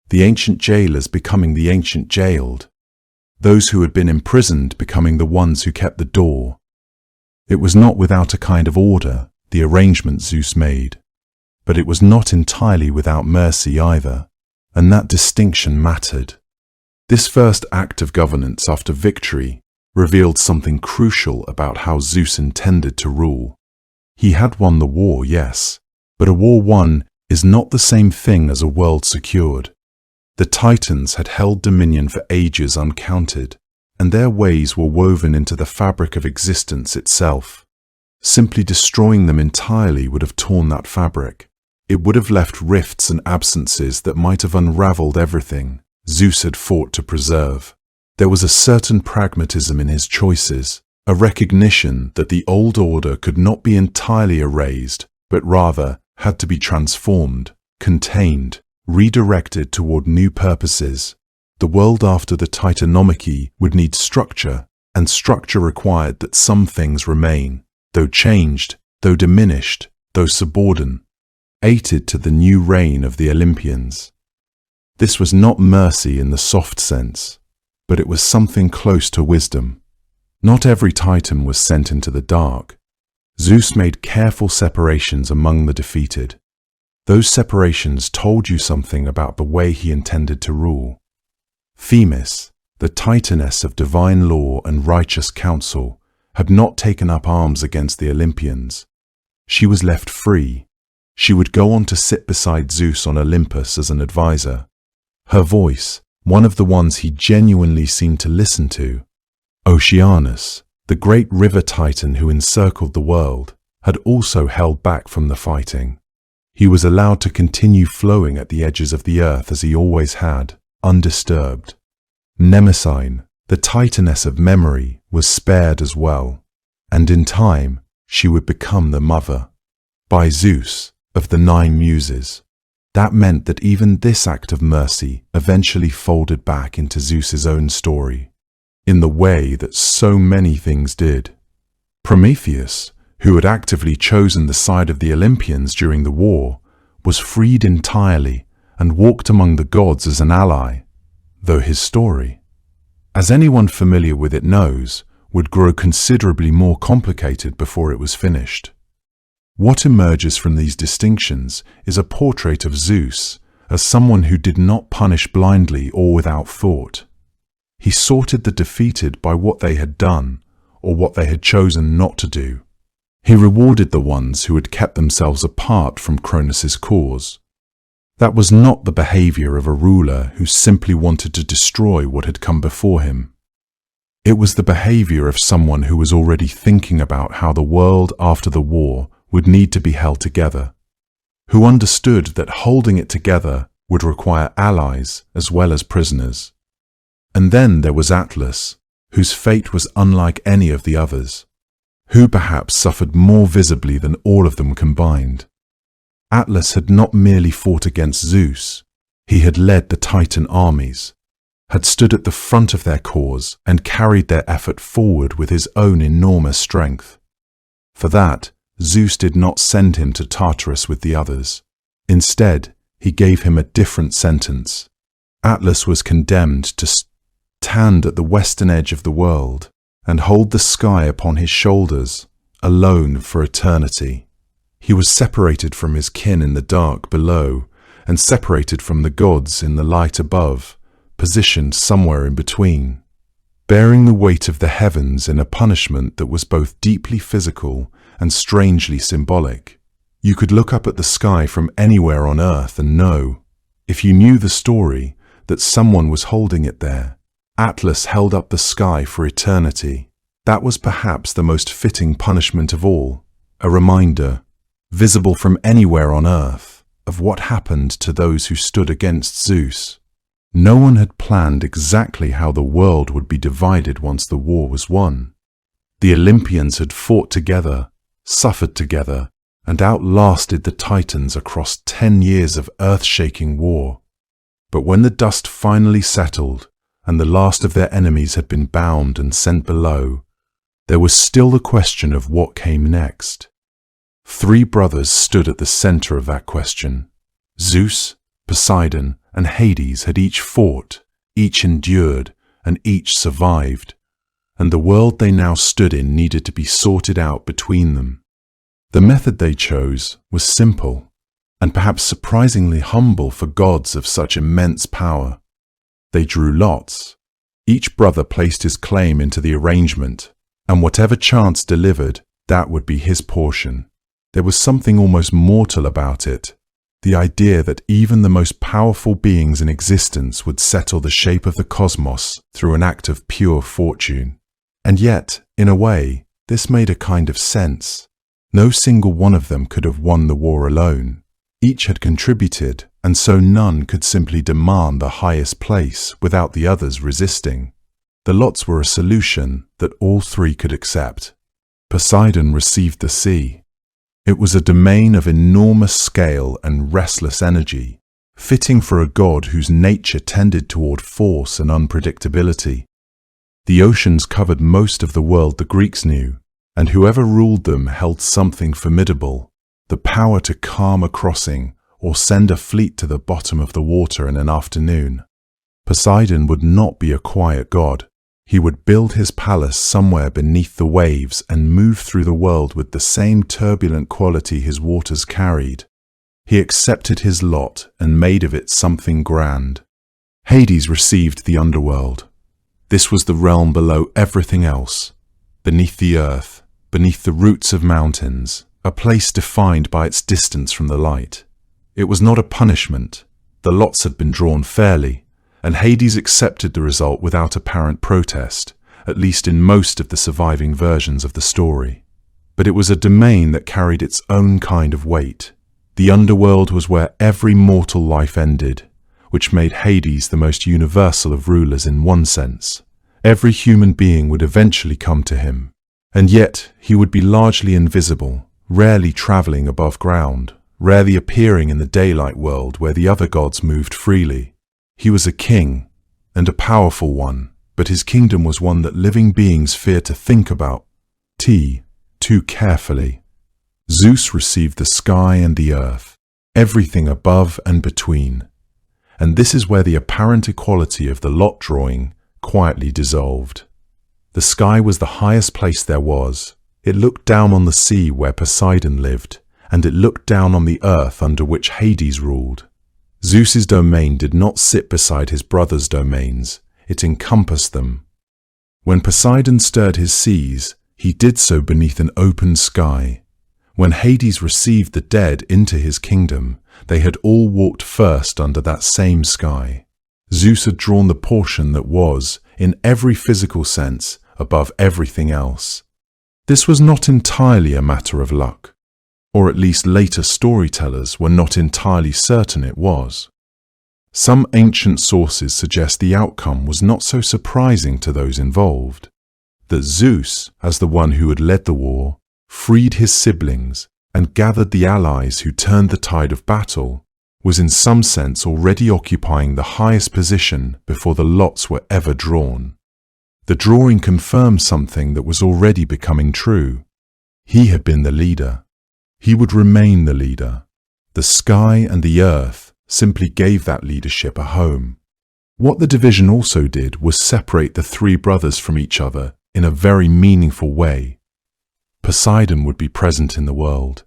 The ancient jailers becoming the ancient jailed, those who had been imprisoned becoming the ones who kept the door. It was not without a kind of order, the arrangement Zeus made, but it was not entirely without mercy either, and that distinction mattered. This first act of governance after victory revealed something crucial about how Zeus intended to rule. He had won the war, yes, but a war won is not the same thing as a world secured. The Titans had held dominion for ages uncounted, and their ways were woven into the fabric of existence itself. Simply destroying them entirely would have torn that fabric. It would have left rifts and absences that might have unraveled everything Zeus had fought to preserve. There was a certain pragmatism in his choices, a recognition that the old order could not be entirely erased, but rather had to be transformed, contained, redirected toward new purposes. The world after the Titanomachy would need structure, and structure required that some things remain, though changed, though diminished, though subordinate, to the new reign of the Olympians. This was not mercy in the soft sense, but it was something close to wisdom. Not every Titan was sent into the dark. Zeus made careful separations among the defeated. Those separations told you something about the way he intended to rule. Themis, the Titaness of divine law and righteous counsel, had not taken up arms against the Olympians. She was left free. She would go on to sit beside Zeus on Olympus as an advisor. Her voice, one of the ones he genuinely seemed to listen to. Oceanus, the great river titan who encircled the world, had also held back from the fighting. He was allowed to continue flowing at the edges of the earth as he always had, undisturbed. Mnemosyne, the titaness of memory, was spared as well, and in time she would become the mother, by Zeus, of the 9 muses. That meant that even this act of mercy eventually folded back into Zeus's own story, in the way that so many things did. Prometheus, who had actively chosen the side of the Olympians during the war, was freed entirely and walked among the gods as an ally, though his story, as anyone familiar with it knows, would grow considerably more complicated before it was finished. What emerges from these distinctions is a portrait of Zeus as someone who did not punish blindly or without thought. He sorted the defeated by what they had done or what they had chosen not to do. He rewarded the ones who had kept themselves apart from Cronus's cause. That was not the behavior of a ruler who simply wanted to destroy what had come before him. It was the behavior of someone who was already thinking about how the world after the war would need to be held together, who understood that holding it together would require allies as well as prisoners. And then there was Atlas, whose fate was unlike any of the others, who perhaps suffered more visibly than all of them combined. Atlas had not merely fought against Zeus, he had led the Titan armies, had stood at the front of their cause and carried their effort forward with his own enormous strength. For that, Zeus did not send him to Tartarus with the others. Instead, he gave him a different sentence. Atlas was condemned to stand at the western edge of the world and hold the sky upon his shoulders, alone for eternity. He was separated from his kin in the dark below and separated from the gods in the light above, positioned somewhere in between, bearing the weight of the heavens in a punishment that was both deeply physical and strangely symbolic. You could look up at the sky from anywhere on earth and know, if you knew the story, that someone was holding it there. Atlas held up the sky for eternity. That was perhaps the most fitting punishment of all, a reminder, visible from anywhere on earth, of what happened to those who stood against Zeus. No one had planned exactly how the world would be divided once the war was won. The Olympians had fought together, suffered together, and outlasted the Titans across 10 years of earth-shaking war. But when the dust finally settled, and the last of their enemies had been bound and sent below, there was still the question of what came next. 3 brothers stood at the center of that question. Zeus, Poseidon, and Hades had each fought, each endured, and each survived, and the world they now stood in needed to be sorted out between them. The method they chose was simple, and perhaps surprisingly humble for gods of such immense power. They drew lots. Each brother placed his claim into the arrangement, and whatever chance delivered, that would be his portion. There was something almost mortal about it, the idea that even the most powerful beings in existence would settle the shape of the cosmos through an act of pure fortune. And yet, in a way, this made a kind of sense. No single one of them could have won the war alone. Each had contributed, and so none could simply demand the highest place without the others resisting. The lots were a solution that all 3 could accept. Poseidon received the sea. It was a domain of enormous scale and restless energy, fitting for a god whose nature tended toward force and unpredictability. The oceans covered most of the world the Greeks knew, and whoever ruled them held something formidable, the power to calm a crossing or send a fleet to the bottom of the water in an afternoon. Poseidon would not be a quiet god. He would build his palace somewhere beneath the waves and move through the world with the same turbulent quality his waters carried. He accepted his lot and made of it something grand. Hades received the Underworld. This was the realm below everything else, beneath the earth, beneath the roots of mountains, a place defined by its distance from the light. It was not a punishment. The lots had been drawn fairly, and Hades accepted the result without apparent protest, at least in most of the surviving versions of the story. But it was a domain that carried its own kind of weight. The Underworld was where every mortal life ended, which made Hades the most universal of rulers in one sense. Every human being would eventually come to him, and yet he would be largely invisible, rarely traveling above ground, rarely appearing in the daylight world where the other gods moved freely. He was a king, and a powerful one, but his kingdom was one that living beings feared to think about too carefully. Zeus received the sky and the earth, everything above and between, and this is where the apparent equality of the lot drawing quietly dissolved. The sky was the highest place there was. It looked down on the sea where Poseidon lived, and it looked down on the earth under which Hades ruled. Zeus's domain did not sit beside his brothers' domains, it encompassed them. When Poseidon stirred his seas, he did so beneath an open sky. When Hades received the dead into his kingdom, they had all walked first under that same sky. Zeus had drawn the portion that was, in every physical sense, above everything else. This was not entirely a matter of luck, or at least later storytellers were not entirely certain it was. Some ancient sources suggest the outcome was not so surprising to those involved, that Zeus, as the one who had led the war, freed his siblings and gathered the allies who turned the tide of battle, was in some sense already occupying the highest position before the lots were ever drawn. The drawing confirmed something that was already becoming true. He had been the leader. He would remain the leader. The sky and the earth simply gave that leadership a home. What the division also did was separate the three brothers from each other in a very meaningful way. Poseidon would be present in the world.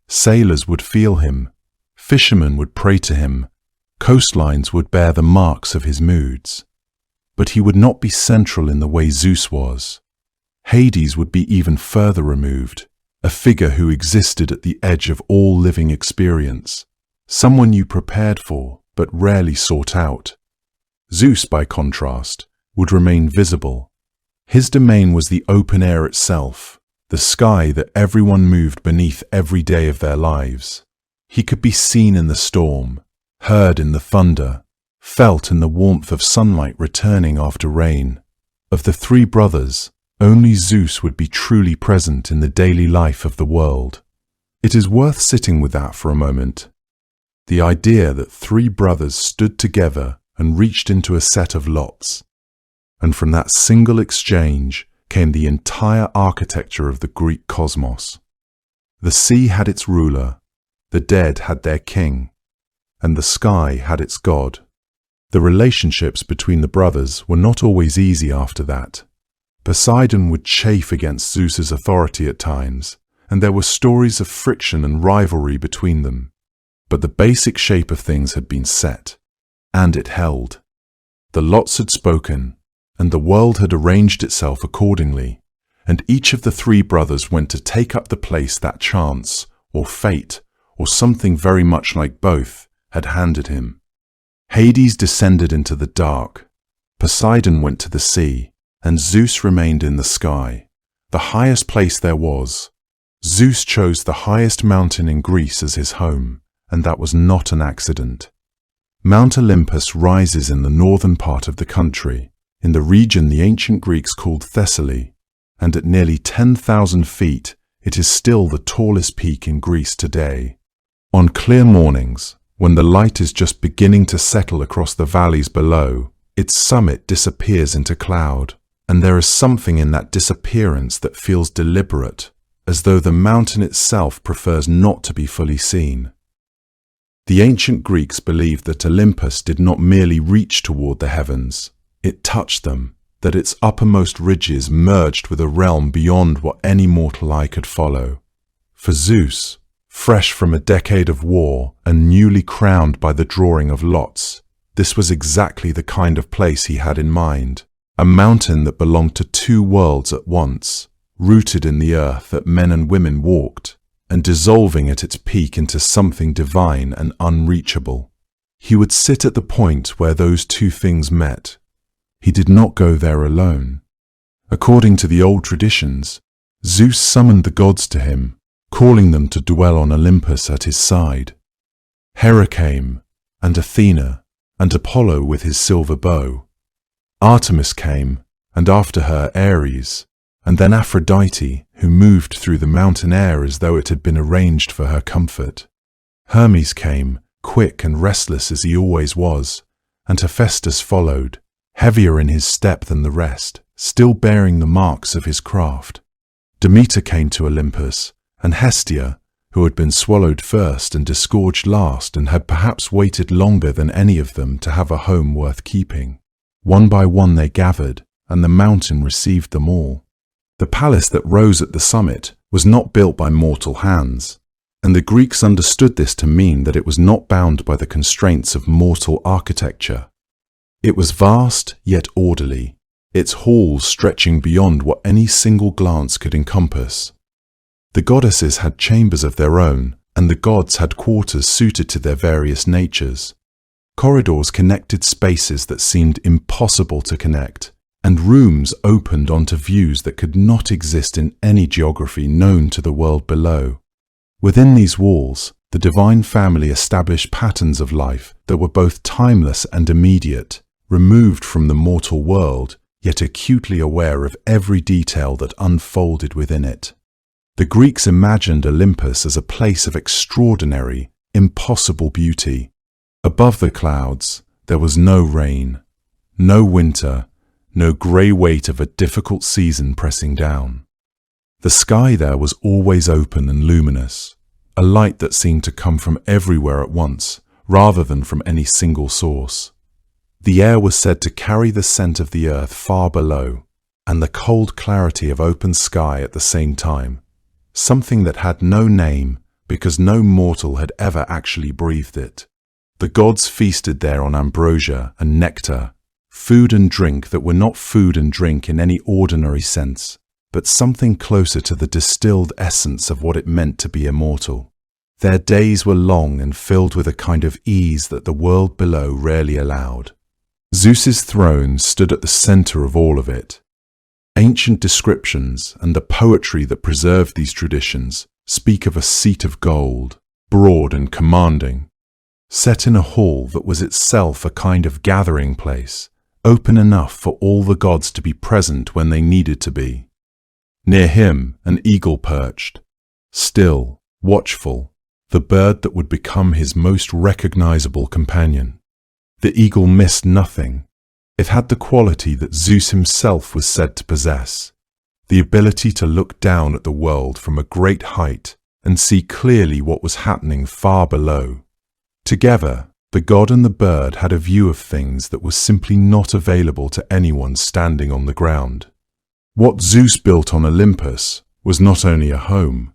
Sailors would feel him. Fishermen would pray to him. Coastlines would bear the marks of his moods. But he would not be central in the way Zeus was. Hades would be even further removed, a figure who existed at the edge of all living experience, someone you prepared for but rarely sought out. Zeus, by contrast, would remain visible. His domain was the open air itself, the sky that everyone moved beneath every day of their lives. He could be seen in the storm, heard in the thunder, felt in the warmth of sunlight returning after rain. Of the three brothers, only Zeus would be truly present in the daily life of the world. It is worth sitting with that for a moment. The idea that three brothers stood together and reached into a set of lots, and from that single exchange came the entire architecture of the Greek cosmos. The sea had its ruler, the dead had their king, and the sky had its god. The relationships between the brothers were not always easy after that. Poseidon would chafe against Zeus's authority at times, and there were stories of friction and rivalry between them. But the basic shape of things had been set, and it held. The lots had spoken, and the world had arranged itself accordingly, and each of the three brothers went to take up the place that chance, or fate, or something very much like both, had handed him. Hades descended into the dark, Poseidon went to the sea, and Zeus remained in the sky, the highest place there was. Zeus chose the highest mountain in Greece as his home, and that was not an accident. Mount Olympus rises in the northern part of the country, in the region the ancient Greeks called Thessaly, and at nearly 10,000 feet, it is still the tallest peak in Greece today. On clear mornings, when the light is just beginning to settle across the valleys below, its summit disappears into cloud, and there is something in that disappearance that feels deliberate, as though the mountain itself prefers not to be fully seen. The ancient Greeks believed that Olympus did not merely reach toward the heavens, it touched them, that its uppermost ridges merged with a realm beyond what any mortal eye could follow. For Zeus, fresh from a decade of war and newly crowned by the drawing of lots, this was exactly the kind of place he had in mind. a mountain that belonged to two worlds at once, rooted in the earth that men and women walked, and dissolving at its peak into something divine and unreachable. He would sit at the point where those two things met. He did not go there alone. According to the old traditions, Zeus summoned the gods to him, calling them to dwell on Olympus at his side. Hera came, and Athena, and Apollo with his silver bow. Artemis came, and after her Ares, and then Aphrodite, who moved through the mountain air as though it had been arranged for her comfort. Hermes came, quick and restless as he always was, and Hephaestus followed, heavier in his step than the rest, still bearing the marks of his craft. Demeter came to Olympus, and Hestia, who had been swallowed first and disgorged last and had perhaps waited longer than any of them to have a home worth keeping. One by one they gathered, and the mountain received them all. The palace that rose at the summit was not built by mortal hands, and the Greeks understood this to mean that it was not bound by the constraints of mortal architecture. It was vast yet orderly, its halls stretching beyond what any single glance could encompass. The goddesses had chambers of their own, and the gods had quarters suited to their various natures. Corridors connected spaces that seemed impossible to connect, and rooms opened onto views that could not exist in any geography known to the world below. Within these walls, the divine family established patterns of life that were both timeless and immediate, removed from the mortal world, yet acutely aware of every detail that unfolded within it. The Greeks imagined Olympus as a place of extraordinary, impossible beauty. Above the clouds, there was no rain, no winter, no grey weight of a difficult season pressing down. The sky there was always open and luminous, a light that seemed to come from everywhere at once, rather than from any single source. The air was said to carry the scent of the earth far below, and the cold clarity of open sky at the same time, something that had no name because no mortal had ever actually breathed it. The gods feasted there on ambrosia and nectar, food and drink that were not food and drink in any ordinary sense, but something closer to the distilled essence of what it meant to be immortal. Their days were long and filled with a kind of ease that the world below rarely allowed. Zeus's throne stood at the center of all of it. Ancient descriptions and the poetry that preserved these traditions speak of a seat of gold, broad and commanding, set in a hall that was itself a kind of gathering place, open enough for all the gods to be present when they needed to be. Near him, an eagle perched, still, watchful, the bird that would become his most recognizable companion. The eagle missed nothing. It had the quality that Zeus himself was said to possess, the ability to look down at the world from a great height and see clearly what was happening far below. Together, the god and the bird had a view of things that was simply not available to anyone standing on the ground. What Zeus built on Olympus was not only a home,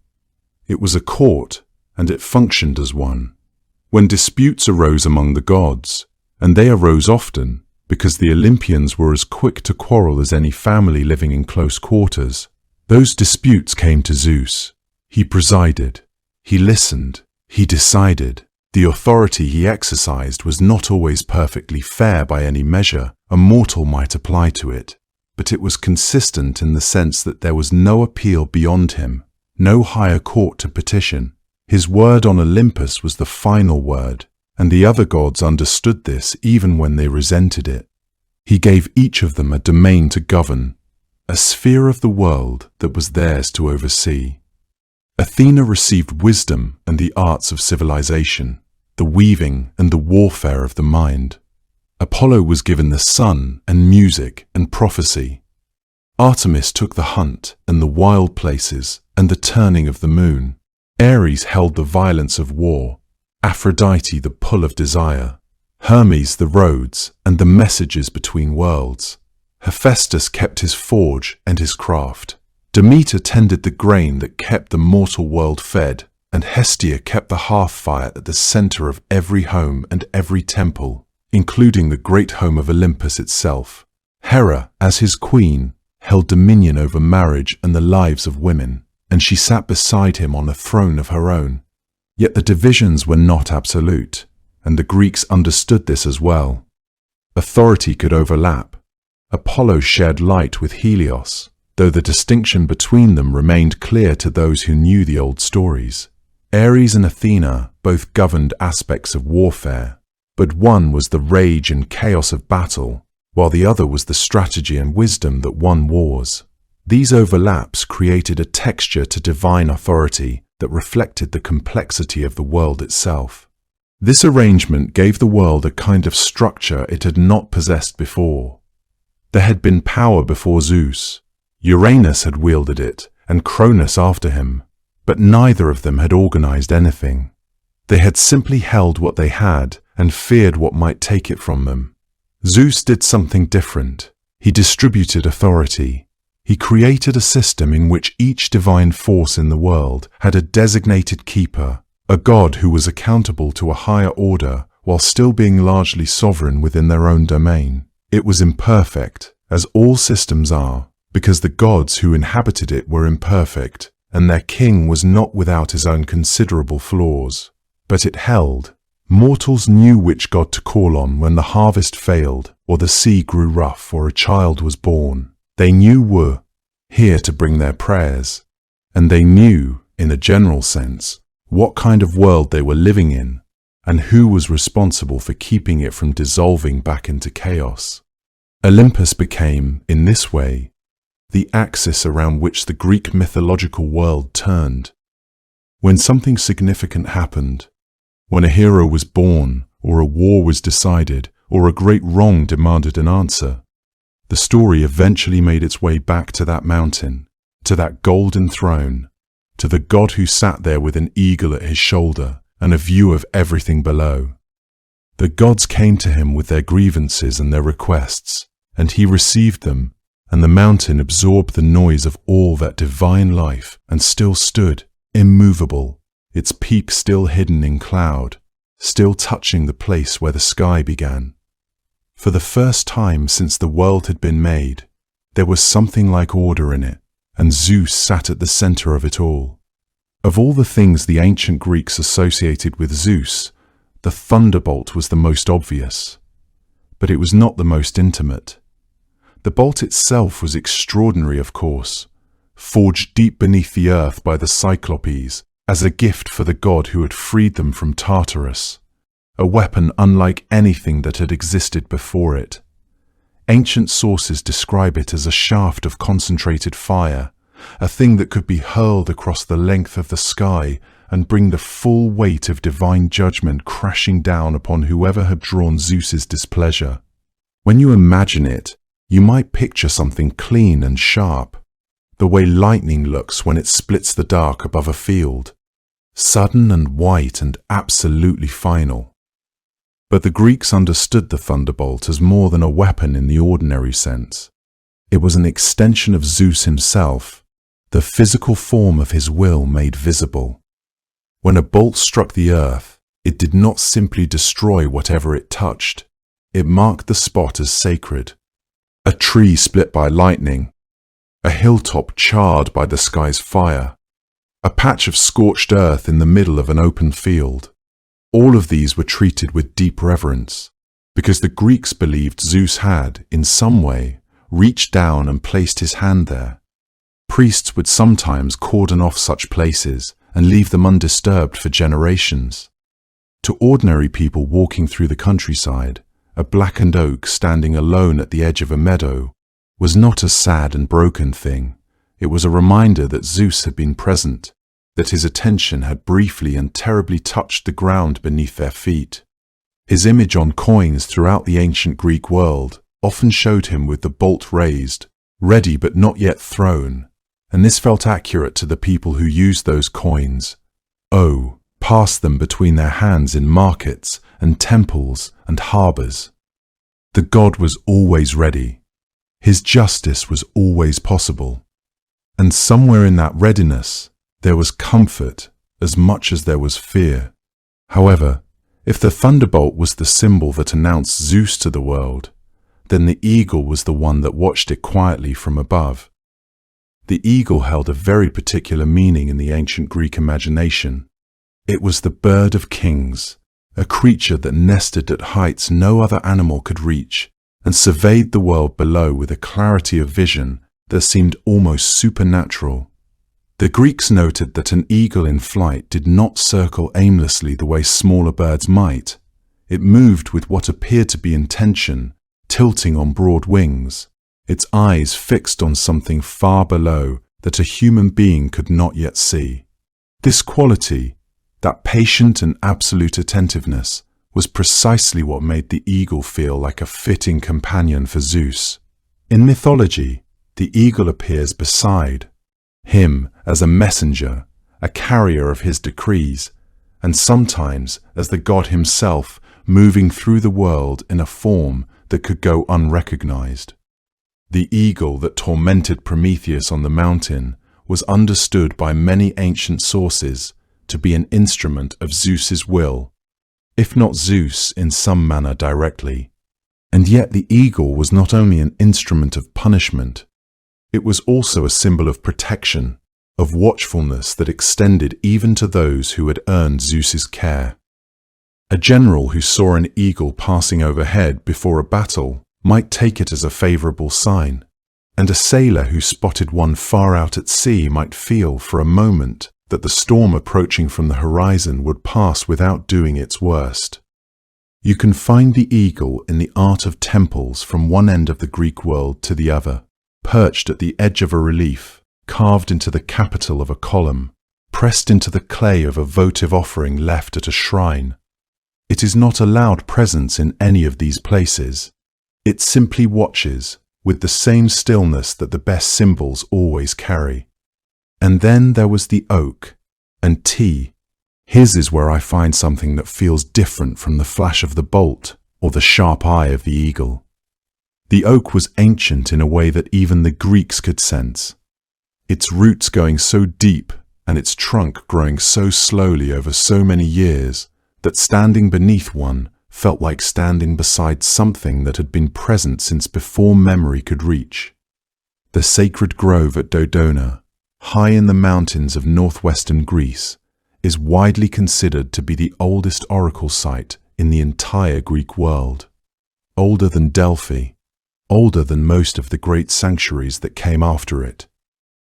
it was a court, and it functioned as one. When disputes arose among the gods, and they arose often because the Olympians were as quick to quarrel as any family living in close quarters, those disputes came to Zeus. He presided, he listened, he decided. The authority he exercised was not always perfectly fair by any measure a mortal might apply to it, but it was consistent in the sense that there was no appeal beyond him, no higher court to petition. His word on Olympus was the final word, and the other gods understood this even when they resented it. He gave each of them a domain to govern, a sphere of the world that was theirs to oversee. Athena received wisdom and the arts of civilization, the weaving and the warfare of the mind. Apollo was given the sun and music and prophecy. Artemis took the hunt and the wild places and the turning of the moon. Ares held the violence of war, Aphrodite the pull of desire, Hermes the roads and the messages between worlds. Hephaestus kept his forge and his craft. Demeter tended the grain that kept the mortal world fed, and Hestia kept the hearth fire at the center of every home and every temple, including the great home of Olympus itself. Hera, as his queen, held dominion over marriage and the lives of women, and she sat beside him on a throne of her own. Yet the divisions were not absolute, and the Greeks understood this as well. Authority could overlap. Apollo shared light with Helios, though the distinction between them remained clear to those who knew the old stories. Ares and Athena both governed aspects of warfare, but one was the rage and chaos of battle, while the other was the strategy and wisdom that won wars. These overlaps created a texture to divine authority that reflected the complexity of the world itself. This arrangement gave the world a kind of structure it had not possessed before. There had been power before Zeus. Uranus had wielded it, and Cronus after him, but neither of them had organized anything. They had simply held what they had and feared what might take it from them. Zeus did something different. He distributed authority. He created a system in which each divine force in the world had a designated keeper, a god who was accountable to a higher order while still being largely sovereign within their own domain. It was imperfect, as all systems are, because the gods who inhabited it were imperfect, and their king was not without his own considerable flaws. But it held. Mortals knew which god to call on when the harvest failed, or the sea grew rough, or a child was born. They knew were here to bring their prayers, and they knew, in a general sense, what kind of world they were living in, and who was responsible for keeping it from dissolving back into chaos. Olympus became, in this way, the axis around which the Greek mythological world turned. When something significant happened, when a hero was born, or a war was decided, or a great wrong demanded an answer, the story eventually made its way back to that mountain, to that golden throne, to the god who sat there with an eagle at his shoulder and a view of everything below. The gods came to him with their grievances and their requests, and he received them, and the mountain absorbed the noise of all that divine life and still stood, immovable, its peak still hidden in cloud, still touching the place where the sky began. For the first time since the world had been made, there was something like order in it, and Zeus sat at the center of it all. Of all the things the ancient Greeks associated with Zeus, the thunderbolt was the most obvious. But it was not the most intimate. The bolt itself was extraordinary, of course, forged deep beneath the earth by the Cyclopes as a gift for the god who had freed them from Tartarus, a weapon unlike anything that had existed before it. Ancient sources describe it as a shaft of concentrated fire, a thing that could be hurled across the length of the sky and bring the full weight of divine judgment crashing down upon whoever had drawn Zeus's displeasure. When you imagine it, you might picture something clean and sharp, the way lightning looks when it splits the dark above a field, sudden and white and absolutely final. But the Greeks understood the thunderbolt as more than a weapon in the ordinary sense. It was an extension of Zeus himself, the physical form of his will made visible. When a bolt struck the earth, it did not simply destroy whatever it touched. It marked the spot as sacred. A tree split by lightning, a hilltop charred by the sky's fire, a patch of scorched earth in the middle of an open field. All of these were treated with deep reverence, because the Greeks believed Zeus had, in some way, reached down and placed his hand there. Priests would sometimes cordon off such places and leave them undisturbed for generations. To ordinary people walking through the countryside, a blackened oak standing alone at the edge of a meadow was not a sad and broken thing. It was a reminder that Zeus had been present, that his attention had briefly and terribly touched the ground beneath their feet. His image on coins throughout the ancient Greek world often showed him with the bolt raised, ready but not yet thrown, and this felt accurate to the people who used those coins. Passed them between their hands in markets and temples and harbors. The god was always ready. His justice was always possible. And somewhere in that readiness, there was comfort as much as there was fear. However, if the thunderbolt was the symbol that announced Zeus to the world, then the eagle was the one that watched it quietly from above. The eagle held a very particular meaning in the ancient Greek imagination. It was the bird of kings, a creature that nested at heights no other animal could reach, and surveyed the world below with a clarity of vision that seemed almost supernatural. The Greeks noted that an eagle in flight did not circle aimlessly the way smaller birds might. It moved with what appeared to be intention, tilting on broad wings, its eyes fixed on something far below that a human being could not yet see. This quality, that patient and absolute attentiveness, was precisely what made the eagle feel like a fitting companion for Zeus. In mythology, the eagle appears beside him as a messenger, a carrier of his decrees, and sometimes as the god himself, moving through the world in a form that could go unrecognized. The eagle that tormented Prometheus on the mountain was understood by many ancient sources to be an instrument of Zeus's will, if not Zeus in some manner directly. And yet the eagle was not only an instrument of punishment, it was also a symbol of protection, of watchfulness that extended even to those who had earned Zeus's care. A general who saw an eagle passing overhead before a battle might take it as a favorable sign, and a sailor who spotted one far out at sea might feel for a moment that the storm approaching from the horizon would pass without doing its worst. You can find the eagle in the art of temples from one end of the Greek world to the other, perched at the edge of a relief, carved into the capital of a column, pressed into the clay of a votive offering left at a shrine. It is not a loud presence in any of these places. It simply watches, with the same stillness that the best symbols always carry. And then there was the oak, and tea. His is where I find something that feels different from the flash of the bolt or the sharp eye of the eagle. The oak was ancient in a way that even the Greeks could sense, its roots going so deep and its trunk growing so slowly over so many years that standing beneath one felt like standing beside something that had been present since before memory could reach. The sacred grove at Dodona, high in the mountains of northwestern Greece, is widely considered to be the oldest oracle site in the entire Greek world. Older than Delphi, older than most of the great sanctuaries that came after it.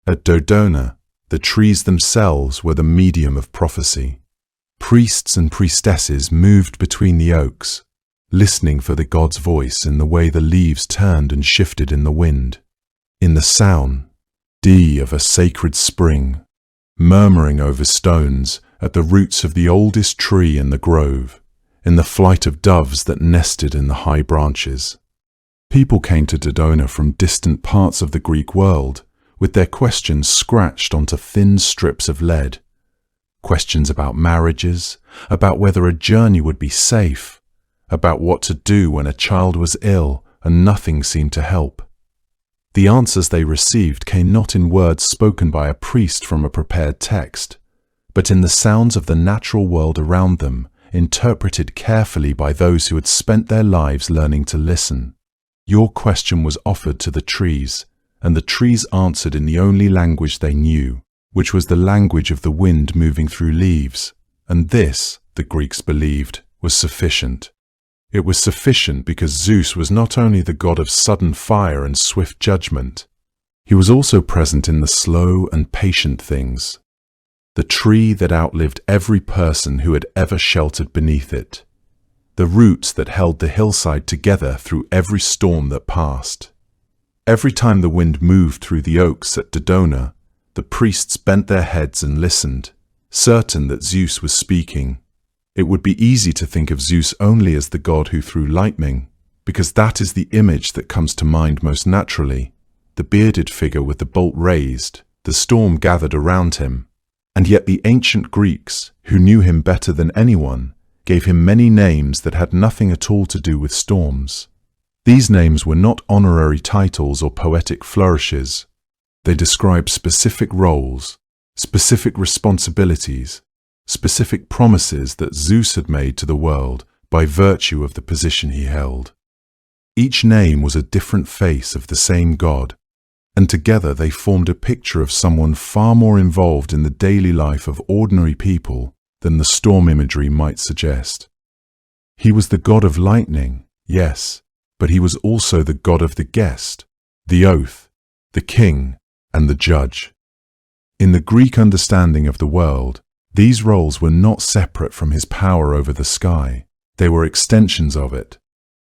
At Dodona, the trees themselves were the medium of prophecy. Priests and priestesses moved between the oaks, listening for the god's voice in the way the leaves turned and shifted in the wind, in the sound of a sacred spring, murmuring over stones at the roots of the oldest tree in the grove, in the flight of doves that nested in the high branches. People came to Dodona from distant parts of the Greek world, with their questions scratched onto thin strips of lead. Questions about marriages, about whether a journey would be safe, about what to do when a child was ill and nothing seemed to help. The answers they received came not in words spoken by a priest from a prepared text, but in the sounds of the natural world around them, interpreted carefully by those who had spent their lives learning to listen. Your question was offered to the trees, and the trees answered in the only language they knew, which was the language of the wind moving through leaves, and this, the Greeks believed, was sufficient. It was sufficient because Zeus was not only the god of sudden fire and swift judgment, he was also present in the slow and patient things. The tree that outlived every person who had ever sheltered beneath it. The roots that held the hillside together through every storm that passed. Every time the wind moved through the oaks at Dodona, the priests bent their heads and listened, certain that Zeus was speaking. It would be easy to think of Zeus only as the god who threw lightning, because that is the image that comes to mind most naturally, the bearded figure with the bolt raised, the storm gathered around him. And yet the ancient Greeks, who knew him better than anyone, gave him many names that had nothing at all to do with storms. These names were not honorary titles or poetic flourishes. They described specific roles, specific responsibilities, specific promises that Zeus had made to the world by virtue of the position he held. Each name was a different face of the same god, and together they formed a picture of someone far more involved in the daily life of ordinary people than the storm imagery might suggest. He was the god of lightning, yes, but he was also the god of the guest, the oath, the king, and the judge. In the Greek understanding of the world, these roles were not separate from his power over the sky. They were extensions of it.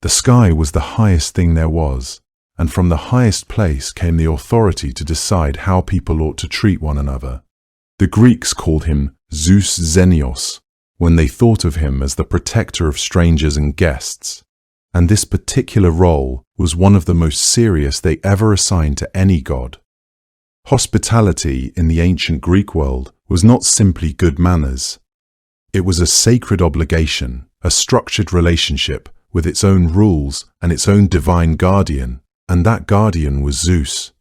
The sky was the highest thing there was, and from the highest place came the authority to decide how people ought to treat one another. The Greeks called him Zeus Zenios when they thought of him as the protector of strangers and guests, and this particular role was one of the most serious they ever assigned to any god. Hospitality in the ancient Greek world was not simply good manners. It was a sacred obligation, a structured relationship with its own rules and its own divine guardian, and that guardian was Zeus.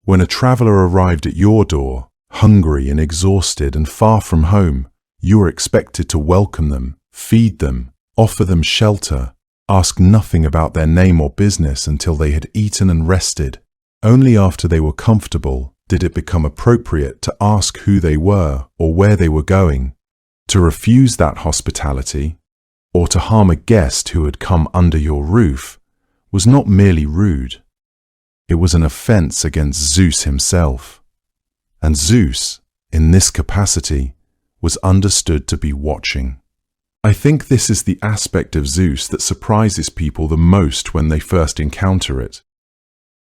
When a traveler arrived at your door, hungry and exhausted and far from home, you were expected to welcome them, feed them, offer them shelter, ask nothing about their name or business until they had eaten and rested. Only after they were comfortable did it become appropriate to ask who they were or where they were going. To refuse that hospitality, or to harm a guest who had come under your roof, was not merely rude. It was an offense against Zeus himself. And Zeus, in this capacity, was understood to be watching. I think this is the aspect of Zeus that surprises people the most when they first encounter it.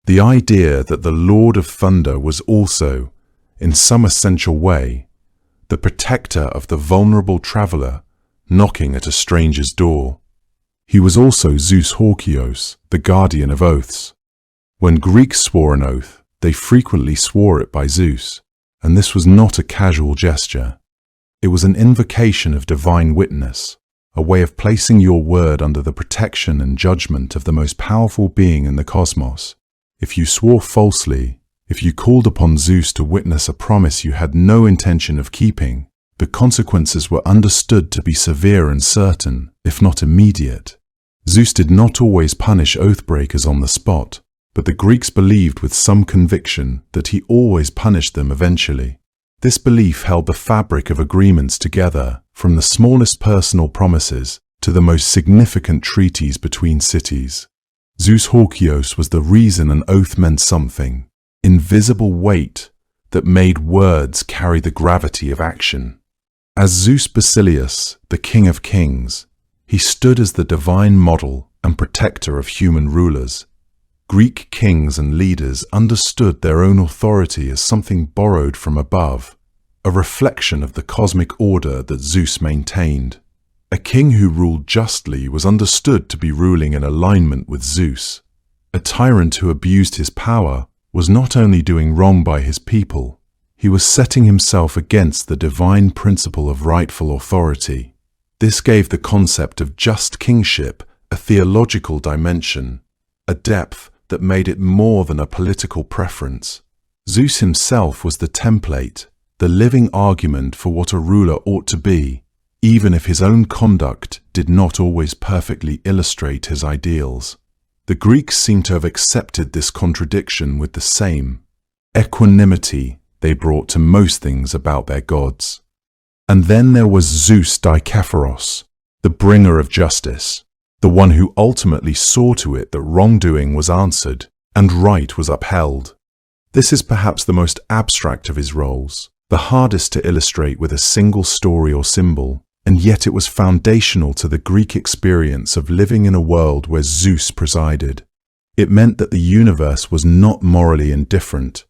The idea that the Lord of Thunder was also, in some essential way, the protector of the vulnerable traveler knocking at a stranger's door. He was also Zeus Horkios, the guardian of oaths. When Greeks swore an oath, they frequently swore it by Zeus, and this was not a casual gesture. It was an invocation of divine witness, a way of placing your word under the protection and judgment of the most powerful being in the cosmos. If you swore falsely, if you called upon Zeus to witness a promise you had no intention of keeping, the consequences were understood to be severe and certain, if not immediate. Zeus did not always punish oath-breakers on the spot, but the Greeks believed with some conviction that he always punished them eventually. This belief held the fabric of agreements together, from the smallest personal promises to the most significant treaties between cities. Zeus Horkios was the reason an oath meant something, invisible weight that made words carry the gravity of action. As Zeus Basilius, the King of Kings, he stood as the divine model and protector of human rulers. Greek kings and leaders understood their own authority as something borrowed from above, a reflection of the cosmic order that Zeus maintained. A king who ruled justly was understood to be ruling in alignment with Zeus. A tyrant who abused his power was not only doing wrong by his people, he was setting himself against the divine principle of rightful authority. This gave the concept of just kingship a theological dimension, a depth that made it more than a political preference. Zeus himself was the template, the living argument for what a ruler ought to be, even if his own conduct did not always perfectly illustrate his ideals. The Greeks seem to have accepted this contradiction with the same equanimity they brought to most things about their gods. And then there was Zeus Dikepharos, the bringer of justice, the one who ultimately saw to it that wrongdoing was answered and right was upheld. This is perhaps the most abstract of his roles, the hardest to illustrate with a single story or symbol, and yet it was foundational to the Greek experience of living in a world where Zeus presided. It meant that the universe was not morally indifferent.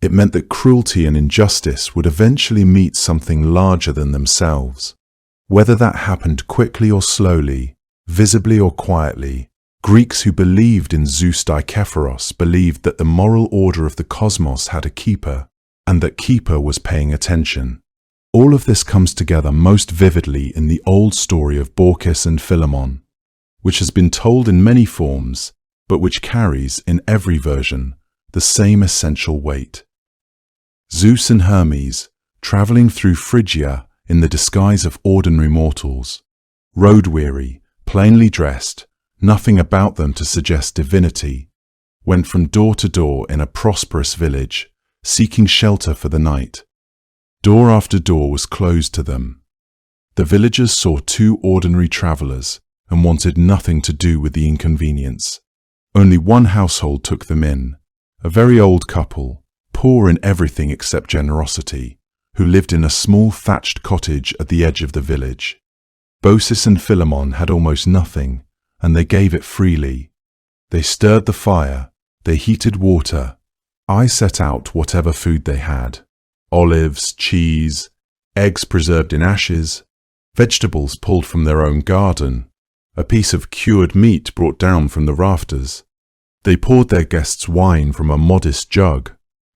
It meant that cruelty and injustice would eventually meet something larger than themselves. Whether that happened quickly or slowly, visibly or quietly, Greeks who believed in Zeus Dikepharos believed that the moral order of the cosmos had a keeper, and that keeper was paying attention. All of this comes together most vividly in the old story of Baucis and Philemon, which has been told in many forms, but which carries, in every version, the same essential weight. Zeus and Hermes, traveling through Phrygia in the disguise of ordinary mortals, road-weary, plainly dressed, nothing about them to suggest divinity, went from door to door in a prosperous village, seeking shelter for the night. Door after door was closed to them. The villagers saw two ordinary travelers and wanted nothing to do with the inconvenience. Only one household took them in, a very old couple, poor in everything except generosity, who lived in a small thatched cottage at the edge of the village. Baucis and Philemon had almost nothing, and they gave it freely. They stirred the fire, they heated water. I set out whatever food they had: olives, cheese, eggs preserved in ashes, vegetables pulled from their own garden, a piece of cured meat brought down from the rafters. They poured their guests wine from a modest jug,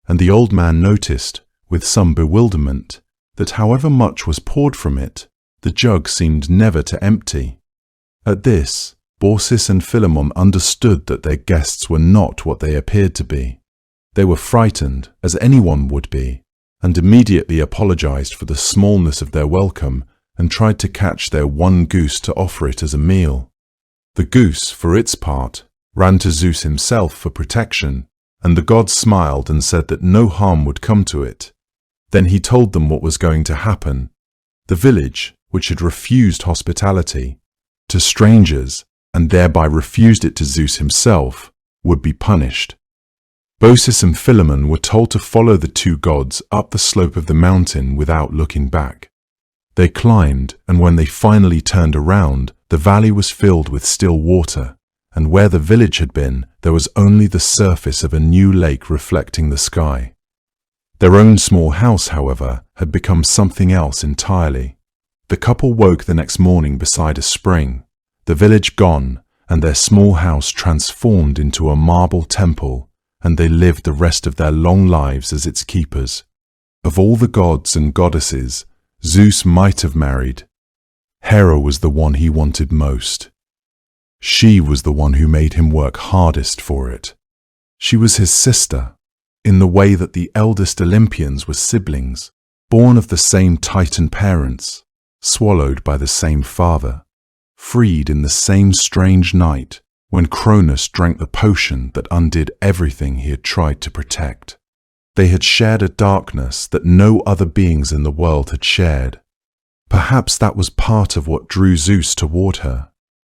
and the old man noticed, with some bewilderment, that however much was poured from it, the jug seemed never to empty. At this, Baucis and Philemon understood that their guests were not what they appeared to be. They were frightened, as anyone would be, and immediately apologized for the smallness of their welcome and tried to catch their one goose to offer it as a meal. The goose, for its part, ran to Zeus himself for protection, and the god smiled and said that no harm would come to it. Then he told them what was going to happen. The village, which had refused hospitality to strangers and thereby refused it to Zeus himself, would be punished. Baucis and Philemon were told to follow the two gods up the slope of the mountain without looking back. They climbed, and when they finally turned around, the valley was filled with still water, and where the village had been, there was only the surface of a new lake reflecting the sky. Their own small house, however, had become something else entirely. The couple woke the next morning beside a spring, the village gone, and their small house transformed into a marble temple, and they lived the rest of their long lives as its keepers. Of all the gods and goddesses Zeus might have married, Hera was the one he wanted most. She was the one who made him work hardest for it. She was his sister, in the way that the eldest Olympians were siblings, born of the same Titan parents, swallowed by the same father, freed in the same strange night when Cronus drank the potion that undid everything he had tried to protect. They had shared a darkness that no other beings in the world had shared. Perhaps that was part of what drew Zeus toward her.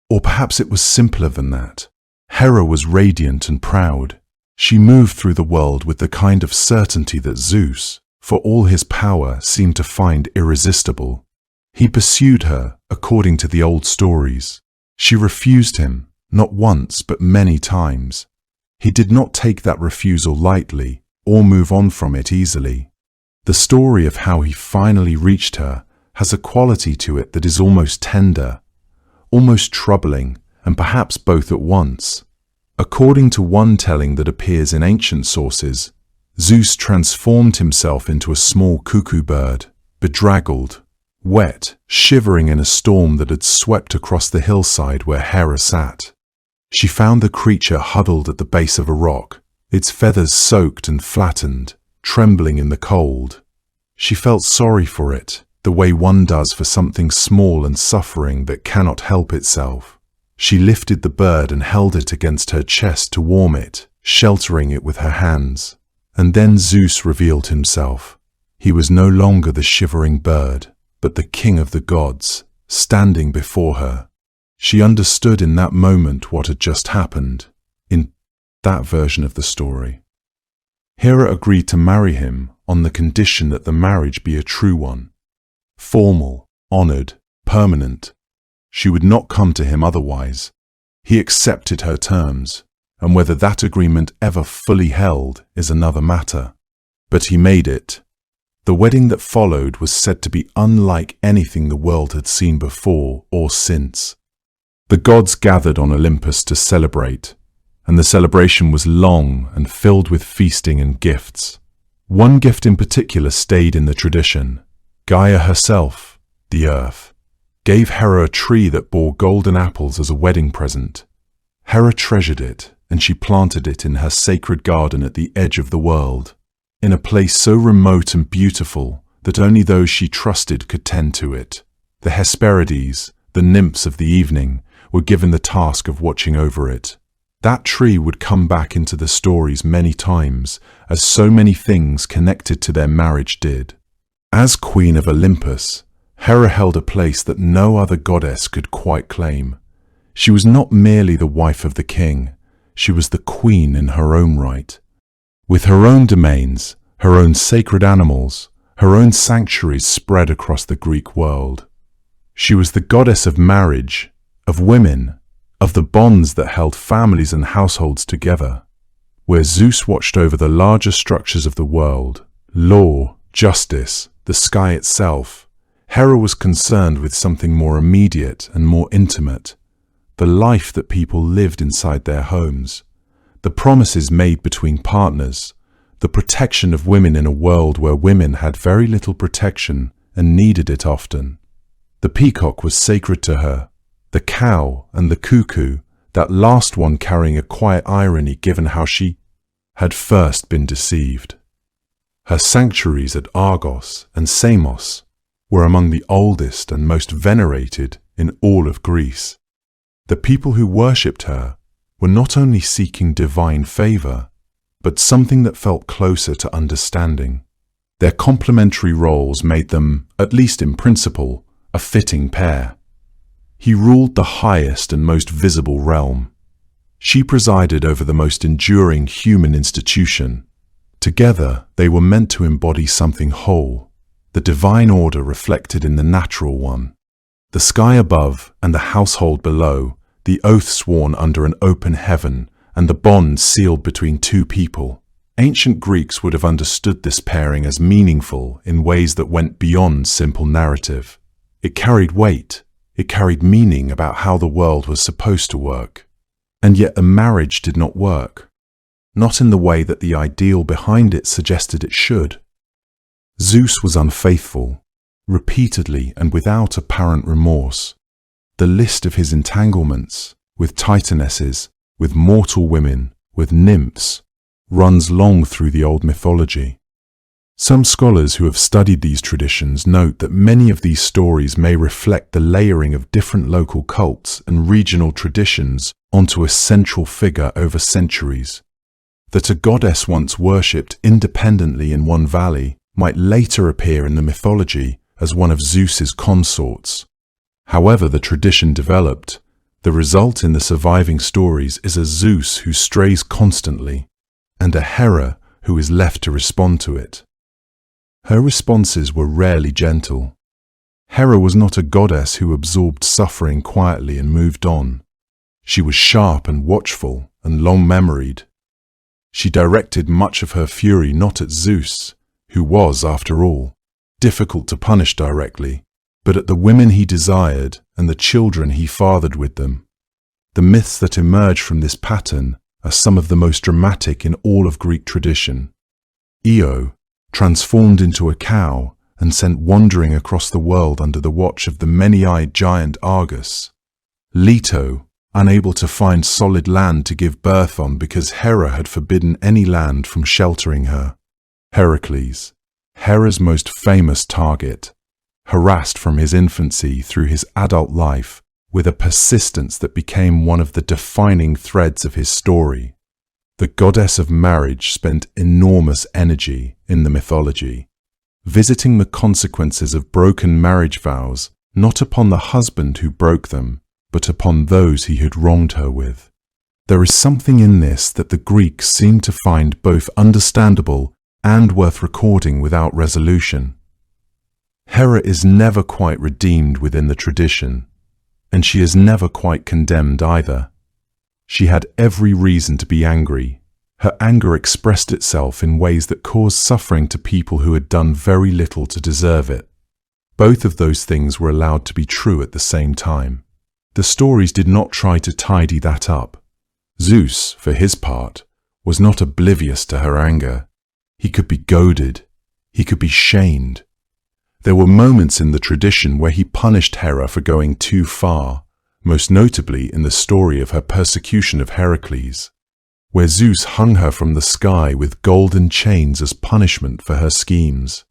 Or perhaps it was simpler than that. Hera was radiant and proud. She moved through the world with the kind of certainty that Zeus, for all his power, seemed to find irresistible. He pursued her, according to the old stories. She refused him, not once but many times. He did not take that refusal lightly, or move on from it easily. The story of how he finally reached her has a quality to it that is almost tender, almost troubling, and perhaps both at once. According to one telling that appears in ancient sources, Zeus transformed himself into a small cuckoo bird, bedraggled, wet, shivering in a storm that had swept across the hillside where Hera sat. She found the creature huddled at the base of a rock, its feathers soaked and flattened, trembling in the cold. She felt sorry for it, the way one does for something small and suffering that cannot help itself. She lifted the bird and held it against her chest to warm it, sheltering it with her hands. And then Zeus revealed himself. He was no longer the shivering bird, but the king of the gods, standing before her. She understood in that moment what had just happened, in that version of the story. Hera agreed to marry him on the condition that the marriage be a true one. Formal, honored, permanent. She would not come to him otherwise. He accepted her terms, and whether that agreement ever fully held is another matter. But he made it. The wedding that followed was said to be unlike anything the world had seen before or since. The gods gathered on Olympus to celebrate, and the celebration was long and filled with feasting and gifts. One gift in particular stayed in the tradition. Gaia herself, the earth, gave Hera a tree that bore golden apples as a wedding present. Hera treasured it, and she planted it in her sacred garden at the edge of the world, in a place so remote and beautiful that only those she trusted could tend to it. The Hesperides, the nymphs of the evening, were given the task of watching over it. That tree would come back into the stories many times, as so many things connected to their marriage did. As Queen of Olympus, Hera held a place that no other goddess could quite claim. She was not merely the wife of the king, she was the queen in her own right. With her own domains, her own sacred animals, her own sanctuaries spread across the Greek world. She was the goddess of marriage, of women, of the bonds that held families and households together. Where Zeus watched over the larger structures of the world, law, justice, the sky itself, Hera was concerned with something more immediate and more intimate, the life that people lived inside their homes, the promises made between partners, the protection of women in a world where women had very little protection and needed it often. The peacock was sacred to her, the cow and the cuckoo, that last one carrying a quiet irony given how she had first been deceived. Her sanctuaries at Argos and Samos were among the oldest and most venerated in all of Greece. The people who worshipped her were not only seeking divine favor, but something that felt closer to understanding. Their complementary roles made them, at least in principle, a fitting pair. He ruled the highest and most visible realm. She presided over the most enduring human institution. Together, they were meant to embody something whole, the divine order reflected in the natural one. The sky above and the household below, the oath sworn under an open heaven, and the bond sealed between two people. Ancient Greeks would have understood this pairing as meaningful in ways that went beyond simple narrative. It carried weight. It carried meaning about how the world was supposed to work. And yet the marriage did not work. Not in the way that the ideal behind it suggested it should. Zeus was unfaithful, repeatedly and without apparent remorse. The list of his entanglements, with titanesses, with mortal women, with nymphs, runs long through the old mythology. Some scholars who have studied these traditions note that many of these stories may reflect the layering of different local cults and regional traditions onto a central figure over centuries. That a goddess once worshipped independently in one valley might later appear in the mythology as one of Zeus's consorts. However the tradition developed, the result in the surviving stories is a Zeus who strays constantly, and a Hera who is left to respond to it. Her responses were rarely gentle. Hera was not a goddess who absorbed suffering quietly and moved on. She was sharp and watchful and long-memoried. She directed much of her fury not at Zeus, who was, after all, difficult to punish directly, but at the women he desired and the children he fathered with them. The myths that emerge from this pattern are some of the most dramatic in all of Greek tradition. Io, transformed into a cow and sent wandering across the world under the watch of the many-eyed giant Argus. Leto, unable to find solid land to give birth on because Hera had forbidden any land from sheltering her. Heracles, Hera's most famous target, harassed from his infancy through his adult life with a persistence that became one of the defining threads of his story. The goddess of marriage spent enormous energy in the mythology, visiting the consequences of broken marriage vows not upon the husband who broke them, but upon those he had wronged her with. There is something in this that the Greeks seem to find both understandable and worth recording without resolution. Hera is never quite redeemed within the tradition, and she is never quite condemned either. She had every reason to be angry. Her anger expressed itself in ways that caused suffering to people who had done very little to deserve it. Both of those things were allowed to be true at the same time. The stories did not try to tidy that up. Zeus, for his part, was not oblivious to her anger. He could be goaded. He could be shamed. There were moments in the tradition where he punished Hera for going too far, most notably in the story of her persecution of Heracles, where Zeus hung her from the sky with golden chains as punishment for her schemes.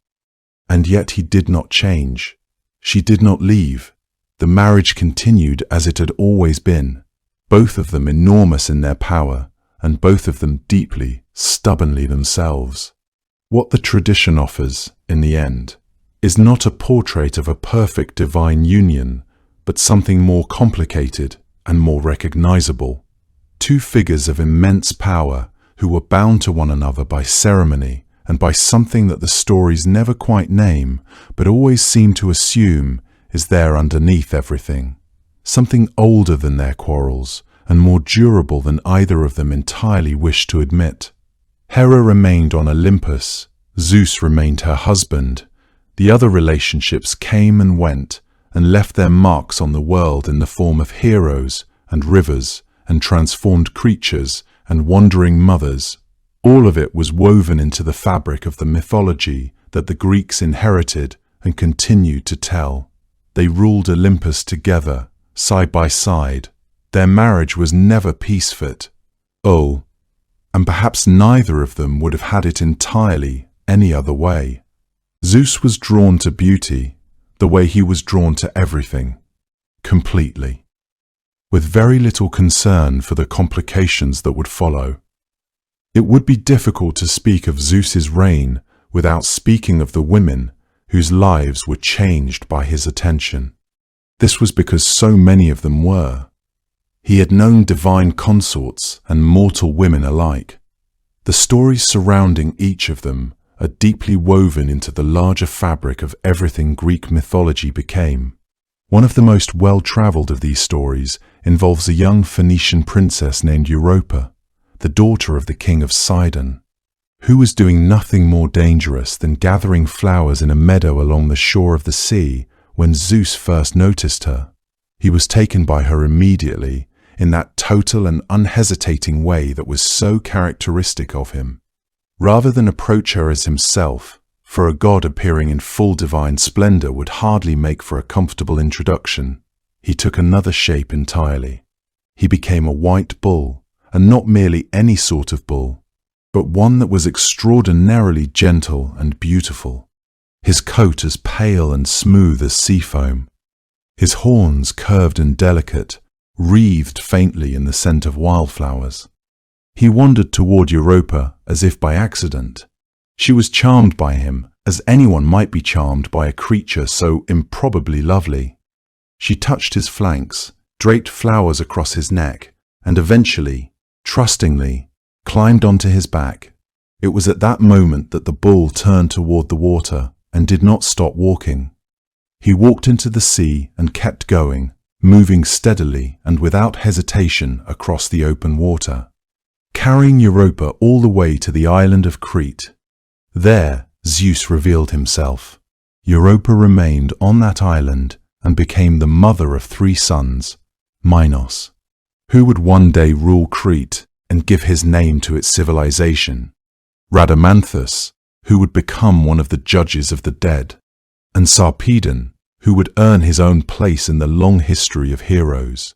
And yet he did not change. She did not leave. the marriage continued as it had always been, both of them enormous in their power, and both of them deeply, stubbornly themselves. What the tradition offers, in the end, is not a portrait of a perfect divine union, but something more complicated and more recognizable. Two figures of immense power who were bound to one another by ceremony and by something that the stories never quite name, but always seem to assume is there underneath everything. Something older than their quarrels and more durable than either of them entirely wished to admit. Hera remained on Olympus, Zeus remained her husband. The other relationships came and went and left their marks on the world in the form of heroes and rivers and transformed creatures and wandering mothers. All of it was woven into the fabric of the mythology that the Greeks inherited and continued to tell. They ruled Olympus together, side by side. Their marriage was never peace-fit. Oh, and perhaps neither of them would have had it entirely any other way. Zeus was drawn to beauty the way he was drawn to everything, completely, with very little concern for the complications that would follow. It would be difficult to speak of Zeus's reign without speaking of the women whose lives were changed by his attention. This was because so many of them were. He had known divine consorts and mortal women alike. The stories surrounding each of them are deeply woven into the larger fabric of everything Greek mythology became. One of the most well-traveled of these stories involves a young Phoenician princess named Europa, the daughter of the king of Sidon, who was doing nothing more dangerous than gathering flowers in a meadow along the shore of the sea when Zeus first noticed her. He was taken by her immediately, in that total and unhesitating way that was so characteristic of him. Rather than approach her as himself, for a god appearing in full divine splendor would hardly make for a comfortable introduction, he took another shape entirely. He became a white bull, and not merely any sort of bull, but one that was extraordinarily gentle and beautiful, his coat as pale and smooth as sea foam, his horns curved and delicate, wreathed faintly in the scent of wildflowers. He wandered toward Europa as if by accident. She was charmed by him, as anyone might be charmed by a creature so improbably lovely. She touched his flanks, draped flowers across his neck, and eventually, trustingly, climbed onto his back. It was at that moment that the bull turned toward the water and did not stop walking. He walked into the sea and kept going, moving steadily and without hesitation across the open water, carrying Europa all the way to the island of Crete. There, Zeus revealed himself. Europa remained on that island and became the mother of 3 sons, Minos, who would one day rule Crete and give his name to its civilization, Rhadamanthus, who would become one of the judges of the dead, and Sarpedon, who would earn his own place in the long history of heroes.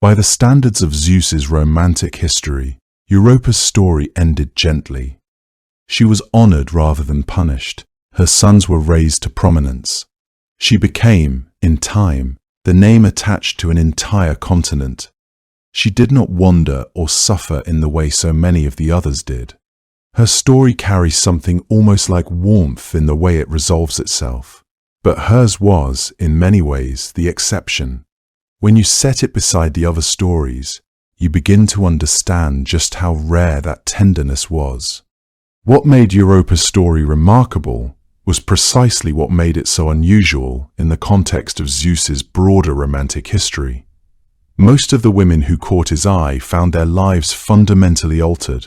By the standards of Zeus's romantic history, Europa's story ended gently. She was honored rather than punished. Her sons were raised to prominence. She became, in time, the name attached to an entire continent. She did not wander or suffer in the way so many of the others did. Her story carries something almost like warmth in the way it resolves itself. But hers was, in many ways, the exception. When you set it beside the other stories, you begin to understand just how rare that tenderness was. What made Europa's story remarkable was precisely what made it so unusual in the context of Zeus's broader romantic history. Most of the women who caught his eye found their lives fundamentally altered,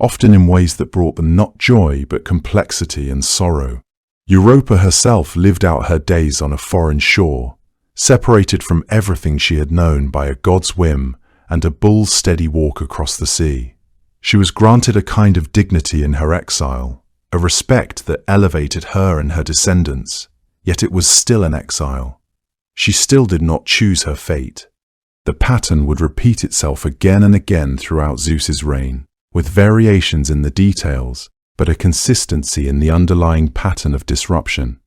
often in ways that brought them not joy but complexity and sorrow. Europa herself lived out her days on a foreign shore, separated from everything she had known by a god's whim and a bull's steady walk across the sea. She was granted a kind of dignity in her exile, a respect that elevated her and her descendants, yet it was still an exile. She still did not choose her fate. The pattern would repeat itself again and again throughout Zeus's reign, with variations in the details, but a consistency in the underlying pattern of disruption.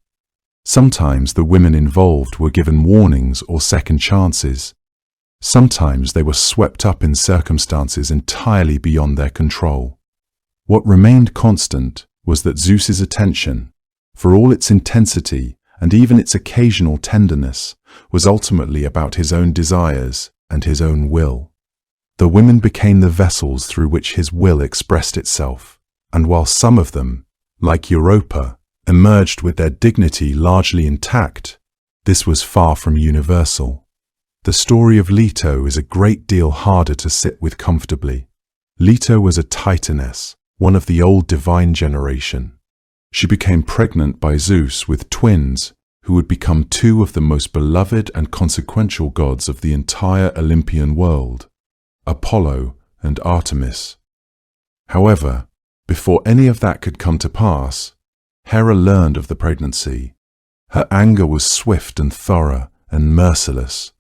Sometimes the women involved were given warnings or second chances. Sometimes they were swept up in circumstances entirely beyond their control. What remained constant was that Zeus's attention, for all its intensity and even its occasional tenderness, was ultimately about his own desires and his own will. The women became the vessels through which his will expressed itself, and while some of them, like Europa, emerged with their dignity largely intact, this was far from universal. The story of Leto is a great deal harder to sit with comfortably. Leto was a titaness, one of the old divine generation. She became pregnant by Zeus with twins who would become two of the most beloved and consequential gods of the entire Olympian world, Apollo and Artemis. However, before any of that could come to pass, Hera learned of the pregnancy. Her anger was swift and thorough and merciless.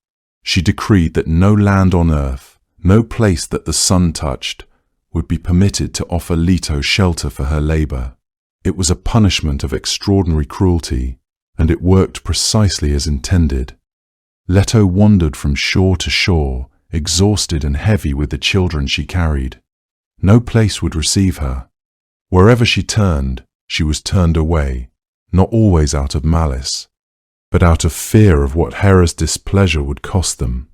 She decreed that no land on earth, no place that the sun touched, would be permitted to offer Leto shelter for her labor. It was a punishment of extraordinary cruelty, and it worked precisely as intended. Leto wandered from shore to shore, exhausted and heavy with the children she carried. No place would receive her. Wherever she turned, she was turned away, not always out of malice, but out of fear of what Hera's displeasure would cost them.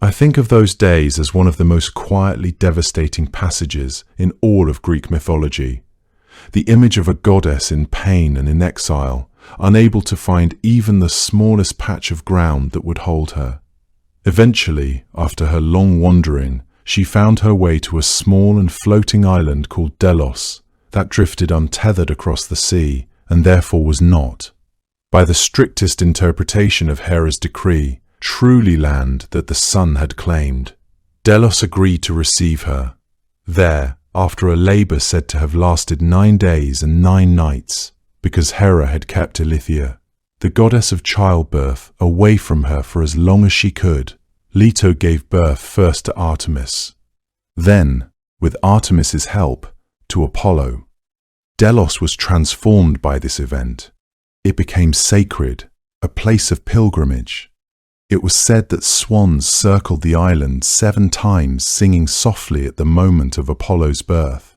I think of those days as one of the most quietly devastating passages in all of Greek mythology. The image of a goddess in pain and in exile, unable to find even the smallest patch of ground that would hold her. Eventually, after her long wandering, she found her way to a small and floating island called Delos, that drifted untethered across the sea, and therefore was not, by the strictest interpretation of Hera's decree, truly land that the sun had claimed. Delos agreed to receive her. There, after a labor said to have lasted 9 days and 9 nights, because Hera had kept Ilithyia, the goddess of childbirth, away from her for as long as she could, Leto gave birth first to Artemis. Then, with Artemis's help, to Apollo. Delos was transformed by this event. It became sacred, a place of pilgrimage. It was said that swans circled the island 7 times, singing softly at the moment of Apollo's birth.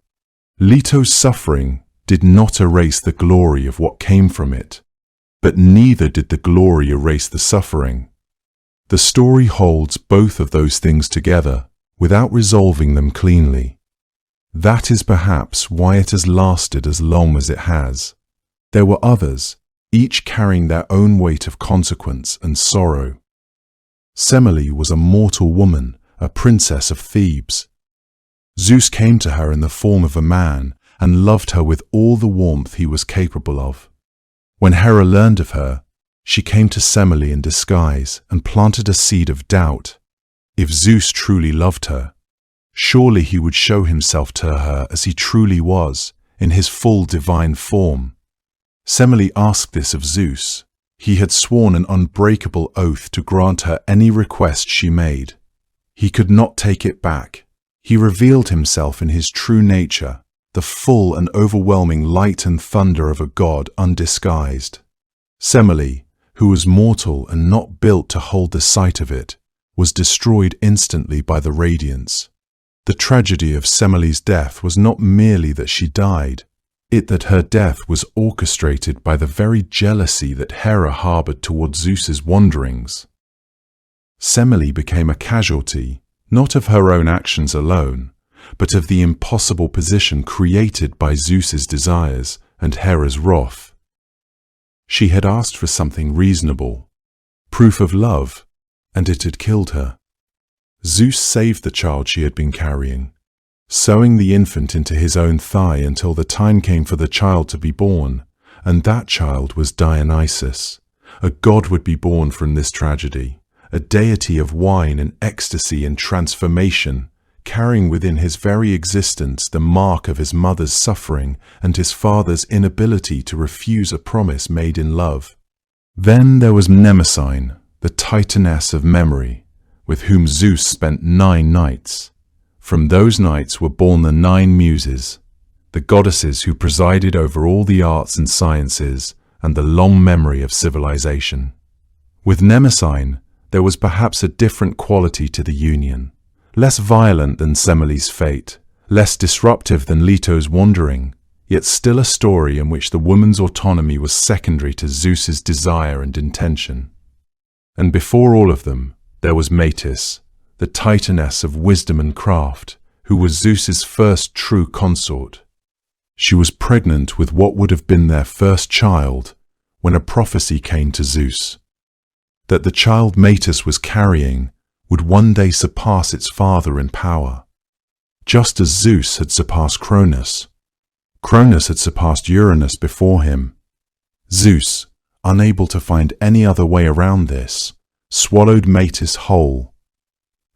Leto's suffering did not erase the glory of what came from it, but neither did the glory erase the suffering. The story holds both of those things together without resolving them cleanly. That is perhaps why it has lasted as long as it has. There were others, each carrying their own weight of consequence and sorrow. Semele was a mortal woman, a princess of Thebes. Zeus came to her in the form of a man and loved her with all the warmth he was capable of. When Hera learned of her, she came to Semele in disguise and planted a seed of doubt. If Zeus truly loved her, surely he would show himself to her as he truly was, in his full divine form. Semele asked this of Zeus. He had sworn an unbreakable oath to grant her any request she made. He could not take it back. He revealed himself in his true nature, the full and overwhelming light and thunder of a god undisguised. Semele, who was mortal and not built to hold the sight of it, was destroyed instantly by the radiance. The tragedy of Semele's death was not merely that she died, it that her death was orchestrated by the very jealousy that Hera harbored toward Zeus's wanderings. Semele became a casualty, not of her own actions alone, but of the impossible position created by Zeus's desires and Hera's wrath. She had asked for something reasonable, proof of love, and it had killed her. Zeus saved the child she had been carrying, sewing the infant into his own thigh until the time came for the child to be born, and that child was Dionysus. A god would be born from this tragedy, a deity of wine and ecstasy and transformation, carrying within his very existence the mark of his mother's suffering and his father's inability to refuse a promise made in love. Then there was Mnemosyne, the titaness of memory, with whom Zeus spent 9 nights. From those nights were born the 9 muses, the goddesses who presided over all the arts and sciences and the long memory of civilization. With Mnemosyne, there was perhaps a different quality to the union, less violent than Semele's fate, less disruptive than Leto's wandering, yet still a story in which the woman's autonomy was secondary to Zeus's desire and intention. And before all of them, there was Metis, the titaness of wisdom and craft, who was Zeus's first true consort. She was pregnant with what would have been their first child when a prophecy came to Zeus, that the child Metis was carrying would one day surpass its father in power, just as Zeus had surpassed Cronus. Cronus had surpassed Uranus before him. Zeus, unable to find any other way around this, swallowed Metis whole.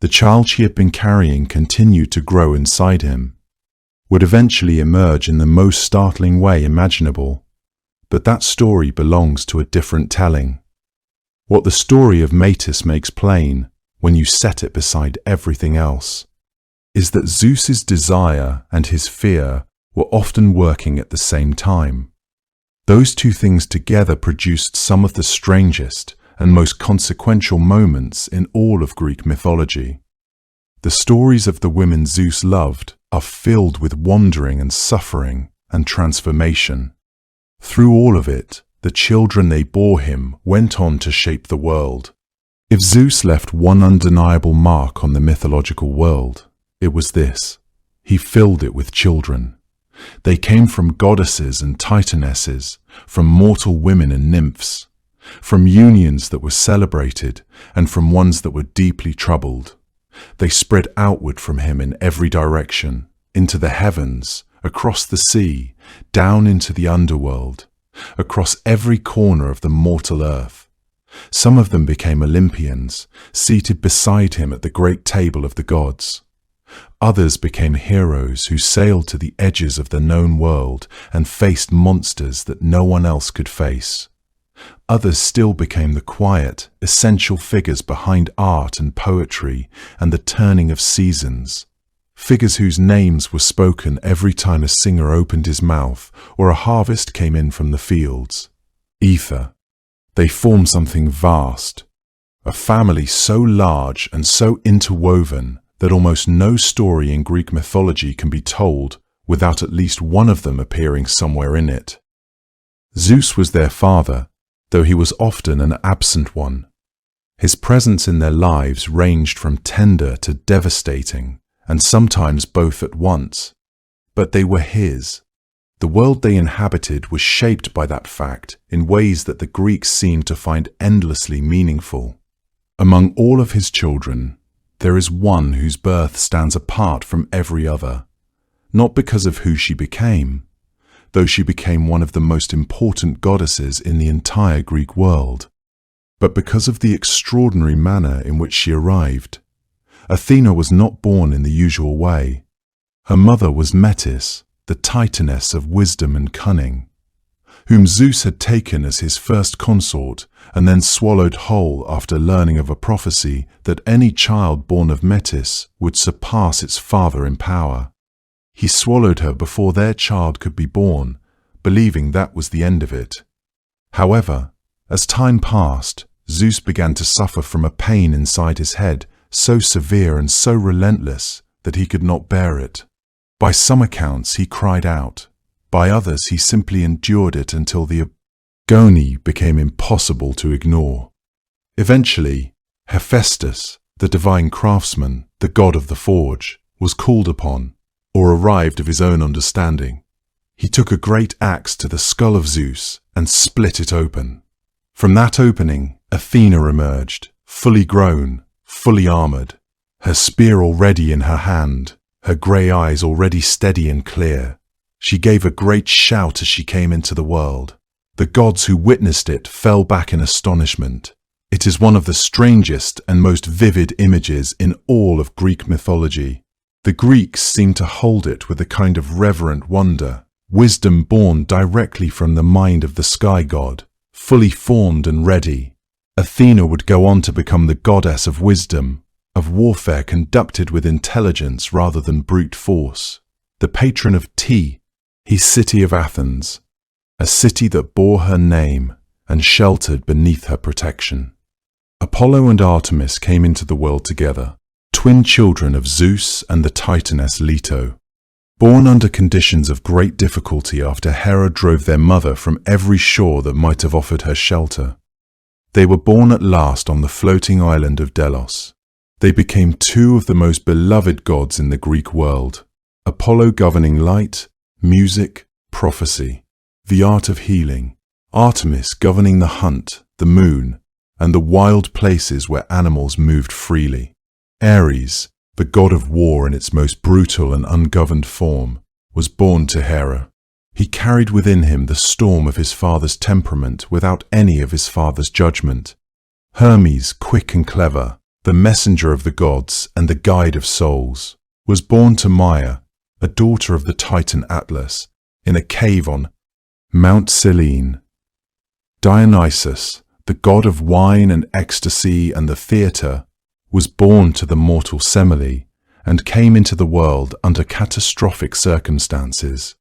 The child she had been carrying continued to grow inside him, would eventually emerge in the most startling way imaginable, but that story belongs to a different telling. What the story of Metis makes plain, when you set it beside everything else, is that Zeus's desire and his fear were often working at the same time. Those two things together produced some of the strangest and most consequential moments in all of Greek mythology. The stories of the women Zeus loved are filled with wandering and suffering and transformation. Through all of it, the children they bore him went on to shape the world. If Zeus left one undeniable mark on the mythological world, it was this: he filled it with children. They came from goddesses and titanesses, from mortal women and nymphs, from unions that were celebrated and from ones that were deeply troubled. They spread outward from him in every direction, into the heavens, across the sea, down into the underworld, across every corner of the mortal earth. Some of them became Olympians, seated beside him at the great table of the gods. Others became heroes who sailed to the edges of the known world and faced monsters that no one else could face. Others still became the quiet, essential figures behind art and poetry and the turning of seasons. Figures whose names were spoken every time a singer opened his mouth or a harvest came in from the fields. Ether. They formed something vast, a family so large and so interwoven that almost no story in Greek mythology can be told without at least one of them appearing somewhere in it. Zeus was their father, though he was often an absent one. His presence in their lives ranged from tender to devastating, and sometimes both at once. But they were his. The world they inhabited was shaped by that fact in ways that the Greeks seemed to find endlessly meaningful. Among all of his children, there is one whose birth stands apart from every other, not because of who she became, though she became one of the most important goddesses in the entire Greek world, but because of the extraordinary manner in which she arrived. Athena was not born in the usual way. Her mother was Metis, the titaness of wisdom and cunning, whom Zeus had taken as his first consort and then swallowed whole after learning of a prophecy that any child born of Metis would surpass its father in power. He swallowed her before their child could be born, believing that was the end of it. However, as time passed, Zeus began to suffer from a pain inside his head so severe and so relentless that he could not bear it. By some accounts he cried out, by others he simply endured it until the agony became impossible to ignore. Eventually, Hephaestus, the divine craftsman, the god of the forge, was called upon, or arrived of his own understanding. He took a great axe to the skull of Zeus and split it open. From that opening, Athena emerged, fully grown, fully armored, her spear already in her hand, her grey eyes already steady and clear. She gave a great shout as she came into the world. The gods who witnessed it fell back in astonishment. It is one of the strangest and most vivid images in all of Greek mythology. The Greeks seem to hold it with a kind of reverent wonder, wisdom born directly from the mind of the sky god, fully formed and ready. Athena would go on to become the goddess of wisdom, of warfare conducted with intelligence rather than brute force, the patron of tea, his city of Athens. a city that bore her name and sheltered beneath her protection. Apollo and Artemis came into the world together, twin children of Zeus and the Titaness Leto. Born under conditions of great difficulty after Hera drove their mother from every shore that might have offered her shelter. They were born at last on the floating island of Delos. They became two of the most beloved gods in the Greek world, Apollo governing light, music, prophecy, the art of healing, Artemis governing the hunt, the moon, and the wild places where animals moved freely. Ares, the god of war in its most brutal and ungoverned form, was born to Hera. He carried within him the storm of his father's temperament without any of his father's judgment. Hermes, quick and clever, the messenger of the gods and the guide of souls, was born to Maia, a daughter of the Titan Atlas, in a cave on Mount Selene. Dionysus, the god of wine and ecstasy and the theatre, was born to the mortal Semele and came into the world under catastrophic circumstances.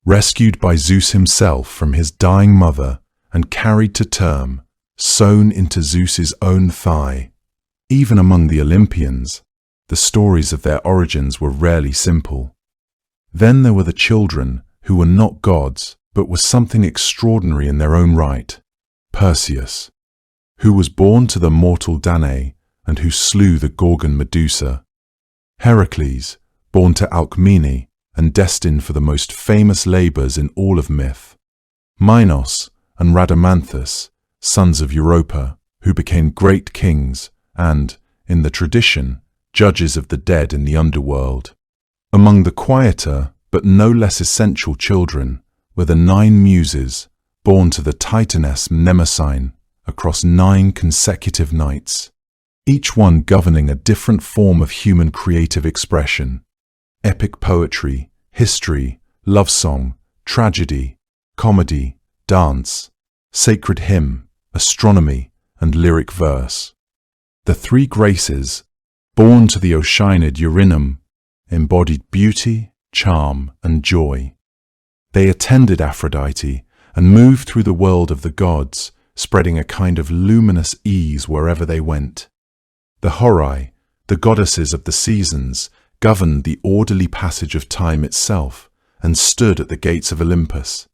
Rescued by Zeus himself from his dying mother and carried to term, sewn into Zeus's own thigh. Even among the Olympians, the stories of their origins were rarely simple. Then there were the children who were not gods but were something extraordinary in their own right. Perseus, who was born to the mortal Danae and who slew the Gorgon Medusa. Heracles, born to Alcmene and destined for the most famous labours in all of myth. Minos and Rhadamanthus, sons of Europa, who became great kings and, in the tradition, judges of the dead in the underworld. Among the quieter but no less essential children were the 9 muses, born to the Titaness Mnemosyne across 9 consecutive nights, each one governing a different form of human creative expression: epic poetry, history, love song, tragedy, comedy, dance, sacred hymn, astronomy, and lyric verse. The 3 Graces, born to the Oceanid Eurinum, embodied beauty, charm, and joy. They attended Aphrodite and moved through the world of the gods, spreading a kind of luminous ease wherever they went. The Horai, the goddesses of the seasons, governed the orderly passage of time itself and stood at the gates of Olympus,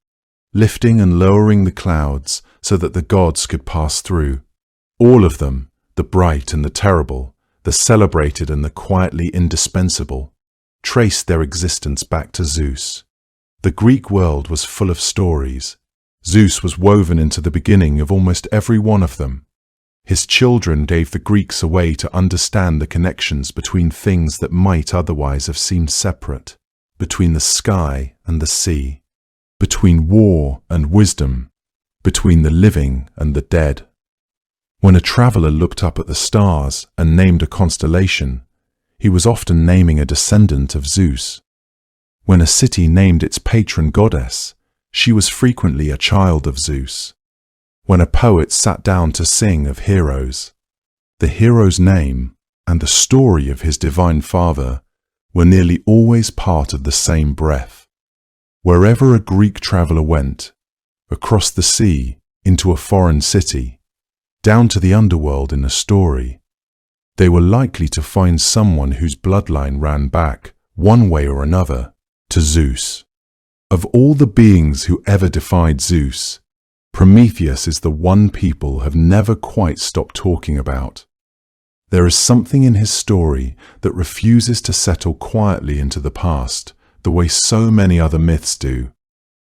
lifting and lowering the clouds so that the gods could pass through. All of them, the bright and the terrible, the celebrated and the quietly indispensable, traced their existence back to Zeus. The Greek world was full of stories. Zeus was woven into the beginning of almost every one of them. His children gave the Greeks a way to understand the connections between things that might otherwise have seemed separate, between the sky and the sea, between war and wisdom, between the living and the dead. When a traveller looked up at the stars and named a constellation, he was often naming a descendant of Zeus. When a city named its patron goddess, she was frequently a child of Zeus. When a poet sat down to sing of heroes, the hero's name and the story of his divine father were nearly always part of the same breath. Wherever a Greek traveller went, across the sea, into a foreign city, down to the underworld in a story, they were likely to find someone whose bloodline ran back, one way or another, to Zeus. Of all the beings who ever defied Zeus, Prometheus is the one people have never quite stopped talking about. There is something in his story that refuses to settle quietly into the past, the way so many other myths do.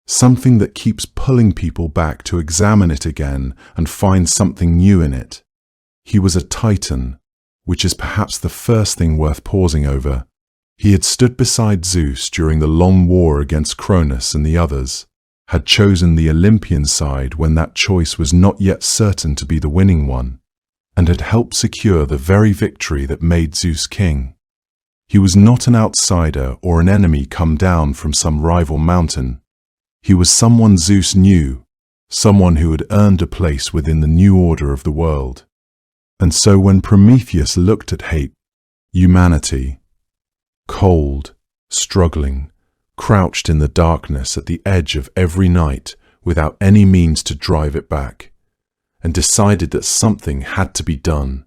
Something that keeps pulling people back to examine it again and find something new in it. He was a Titan, which is perhaps the first thing worth pausing over. He had stood beside Zeus during the long war against Cronus and the others, had chosen the Olympian side when that choice was not yet certain to be the winning one, and had helped secure the very victory that made Zeus king. He was not an outsider or an enemy come down from some rival mountain. He was someone Zeus knew, someone who had earned a place within the new order of the world. And so when Prometheus looked at humanity, cold, struggling, crouched in the darkness at the edge of every night without any means to drive it back, and decided that something had to be done.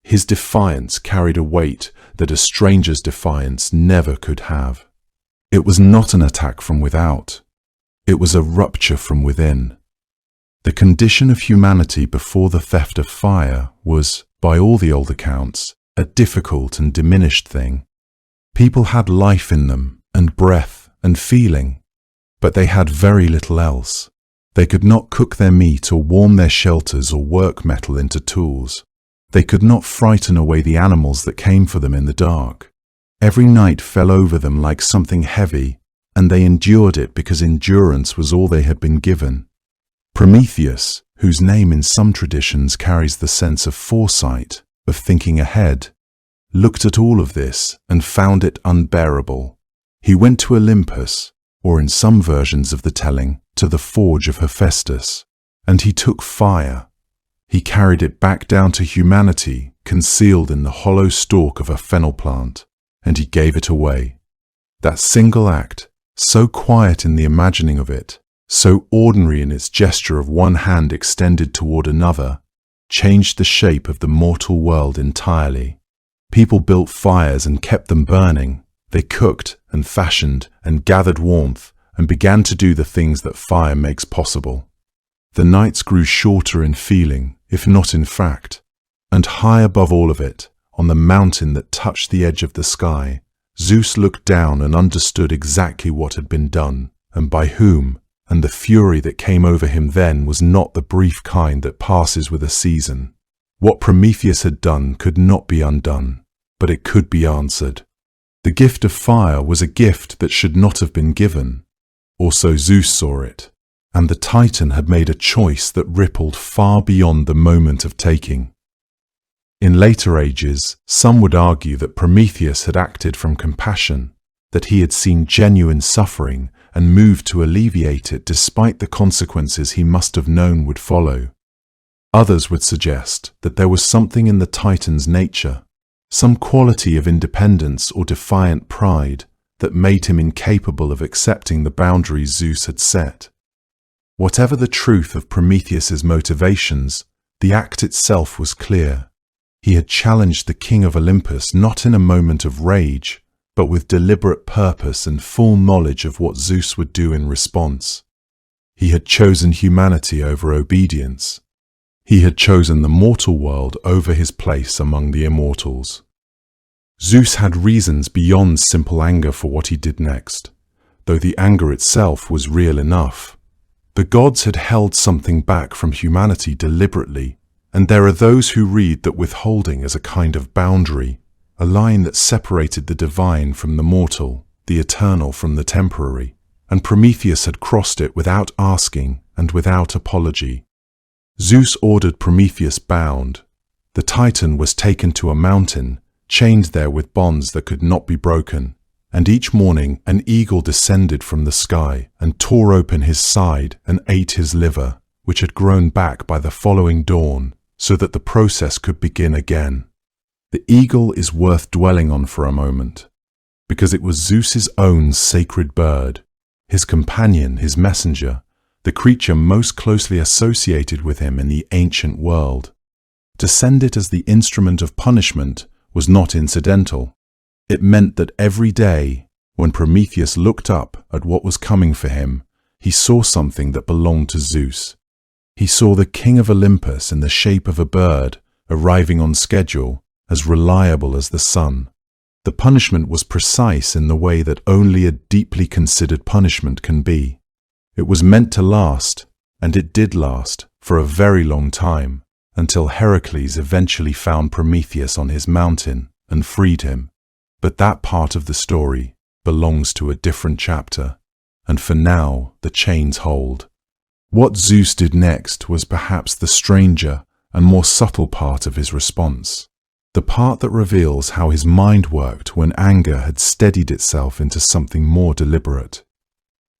His defiance carried a weight that a stranger's defiance never could have. It was not an attack from without. It was a rupture from within. The condition of humanity before the theft of fire was, by all the old accounts, a difficult and diminished thing. People had life in them, and breath, and feeling, but they had very little else. They could not cook their meat or warm their shelters or work metal into tools. They could not frighten away the animals that came for them in the dark. Every night fell over them like something heavy, and they endured it because endurance was all they had been given. Prometheus, whose name in some traditions carries the sense of foresight, of thinking ahead, looked at all of this and found it unbearable. He went to Olympus, or in some versions of the telling, to the forge of Hephaestus, and he took fire. He carried it back down to humanity, concealed in the hollow stalk of a fennel plant, and he gave it away. That single act, so quiet in the imagining of it, so ordinary in its gesture of one hand extended toward another, changed the shape of the mortal world entirely. People built fires and kept them burning. They cooked and fashioned and gathered warmth and began to do the things that fire makes possible. The nights grew shorter in feeling, if not in fact, and high above all of it, on the mountain that touched the edge of the sky, Zeus looked down and understood exactly what had been done, and by whom, and the fury that came over him then was not the brief kind that passes with a season. What Prometheus had done could not be undone, but it could be answered. The gift of fire was a gift that should not have been given. Also Zeus saw it, and the Titan had made a choice that rippled far beyond the moment of taking. In later ages, some would argue that Prometheus had acted from compassion, that he had seen genuine suffering and moved to alleviate it despite the consequences he must have known would follow. Others would suggest that there was something in the Titan's nature, some quality of independence or defiant pride that made him incapable of accepting the boundaries Zeus had set. Whatever the truth of Prometheus's motivations, the act itself was clear. He had challenged the king of Olympus not in a moment of rage, but with deliberate purpose and full knowledge of what Zeus would do in response. He had chosen humanity over obedience. He had chosen the mortal world over his place among the immortals. Zeus had reasons beyond simple anger for what he did next, though the anger itself was real enough. The gods had held something back from humanity deliberately, and there are those who read that withholding as a kind of boundary, a line that separated the divine from the mortal, the eternal from the temporary, and Prometheus had crossed it without asking and without apology. Zeus ordered Prometheus bound. The Titan was taken to a mountain, chained there with bonds that could not be broken, and each morning an eagle descended from the sky and tore open his side and ate his liver, which had grown back by the following dawn, so that the process could begin again. The eagle is worth dwelling on for a moment, because it was Zeus's own sacred bird, his companion, his messenger, the creature most closely associated with him in the ancient world. To send it as the instrument of punishment was not incidental. It meant that every day, when Prometheus looked up at what was coming for him, he saw something that belonged to Zeus. He saw the king of Olympus in the shape of a bird, arriving on schedule, as reliable as the sun. The punishment was precise in the way that only a deeply considered punishment can be. It was meant to last, and it did last, for a very long time, until Heracles eventually found Prometheus on his mountain and freed him. But that part of the story belongs to a different chapter, and for now the chains hold. What Zeus did next was perhaps the stranger and more subtle part of his response, the part that reveals how his mind worked when anger had steadied itself into something more deliberate.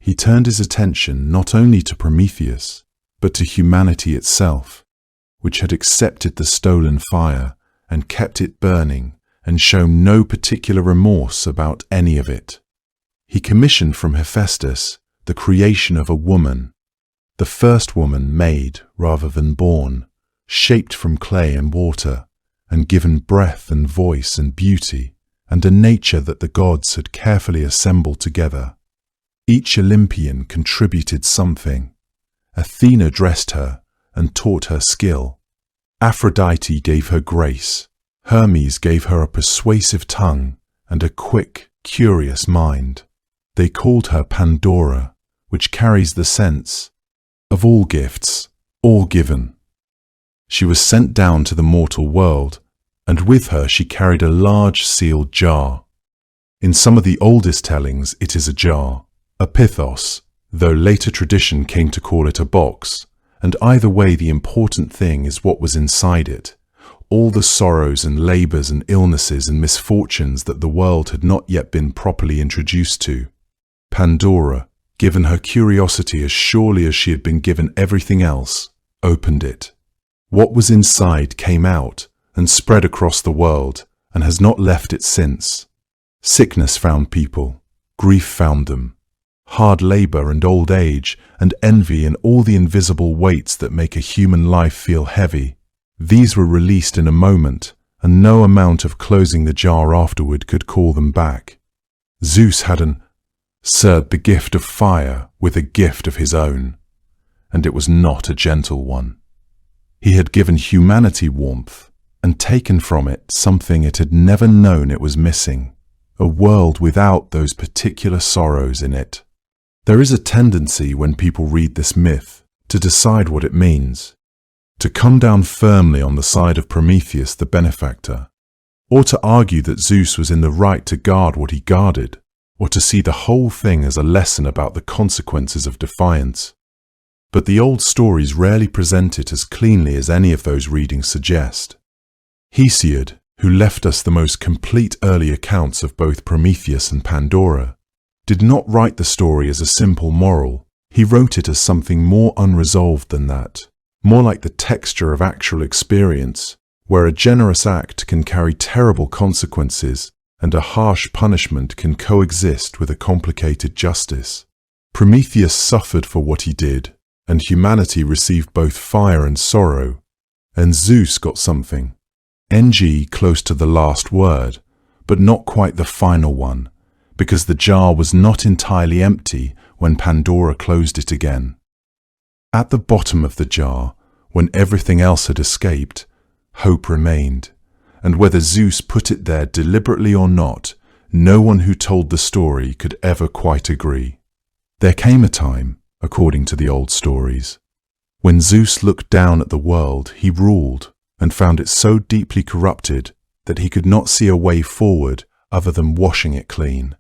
He turned his attention not only to Prometheus, but to humanity itself, which had accepted the stolen fire and kept it burning and shown no particular remorse about any of it. He commissioned from Hephaestus the creation of a woman, The first woman made rather than born, shaped from clay and water, and given breath and voice and beauty, and a nature that the gods had carefully assembled together. Each Olympian contributed something. Athena dressed her and taught her skill. Aphrodite gave her grace. Hermes gave her a persuasive tongue and a quick, curious mind. They called her Pandora, which carries the sense of all gifts, all given. She was sent down to the mortal world, and with her she carried a large sealed jar. In some of the oldest tellings it is a jar, a pithos, though later tradition came to call it a box, and either way the important thing is what was inside it, all the sorrows and labours and illnesses and misfortunes that the world had not yet been properly introduced to. Pandora, given her curiosity as surely as she had been given everything else, opened it. What was inside came out and spread across the world and has not left it since. Sickness found people, grief found them, hard labour and old age and envy and all the invisible weights that make a human life feel heavy. These were released in a moment, and no amount of closing the jar afterward could call them back. Zeus had served the gift of fire with a gift of his own, and it was not a gentle one. He had given humanity warmth, and taken from it something it had never known it was missing, a world without those particular sorrows in it. There is a tendency when people read this myth to decide what it means, to come down firmly on the side of Prometheus the benefactor, or to argue that Zeus was in the right to guard what he guarded, or to see the whole thing as a lesson about the consequences of defiance. But the old stories rarely present it as cleanly as any of those readings suggest. Hesiod, who left us the most complete early accounts of both Prometheus and Pandora, did not write the story as a simple moral. He wrote it as something more unresolved than that, more like the texture of actual experience, where a generous act can carry terrible consequences and a harsh punishment can coexist with a complicated justice. Prometheus suffered for what he did, and humanity received both fire and sorrow, and Zeus got something. NG close to the last word, but not quite the final one, because the jar was not entirely empty when Pandora closed it again. At the bottom of the jar, when everything else had escaped, hope remained, and whether Zeus put it there deliberately or not, no one who told the story could ever quite agree. There came a time, according to the old stories, when Zeus looked down at the world he ruled and found it so deeply corrupted that he could not see a way forward other than washing it clean.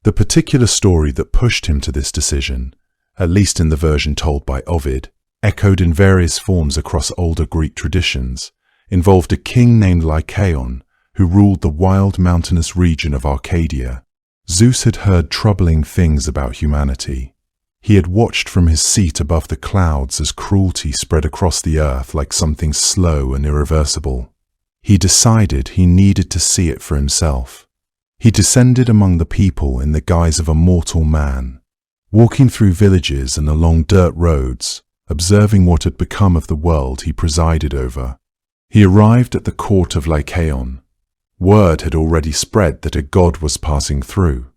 The particular story that pushed him to this decision, at least in the version told by Ovid, echoed in various forms across older Greek traditions, involved a king named Lycaon who ruled the wild mountainous region of Arcadia. Zeus had heard troubling things about humanity. He had watched from his seat above the clouds as cruelty spread across the earth like something slow and irreversible. He decided he needed to see it for himself. He descended among the people in the guise of a mortal man, walking through villages and along dirt roads, observing what had become of the world he presided over. He arrived at the court of Lycaon. Word had already spread that a god was passing through.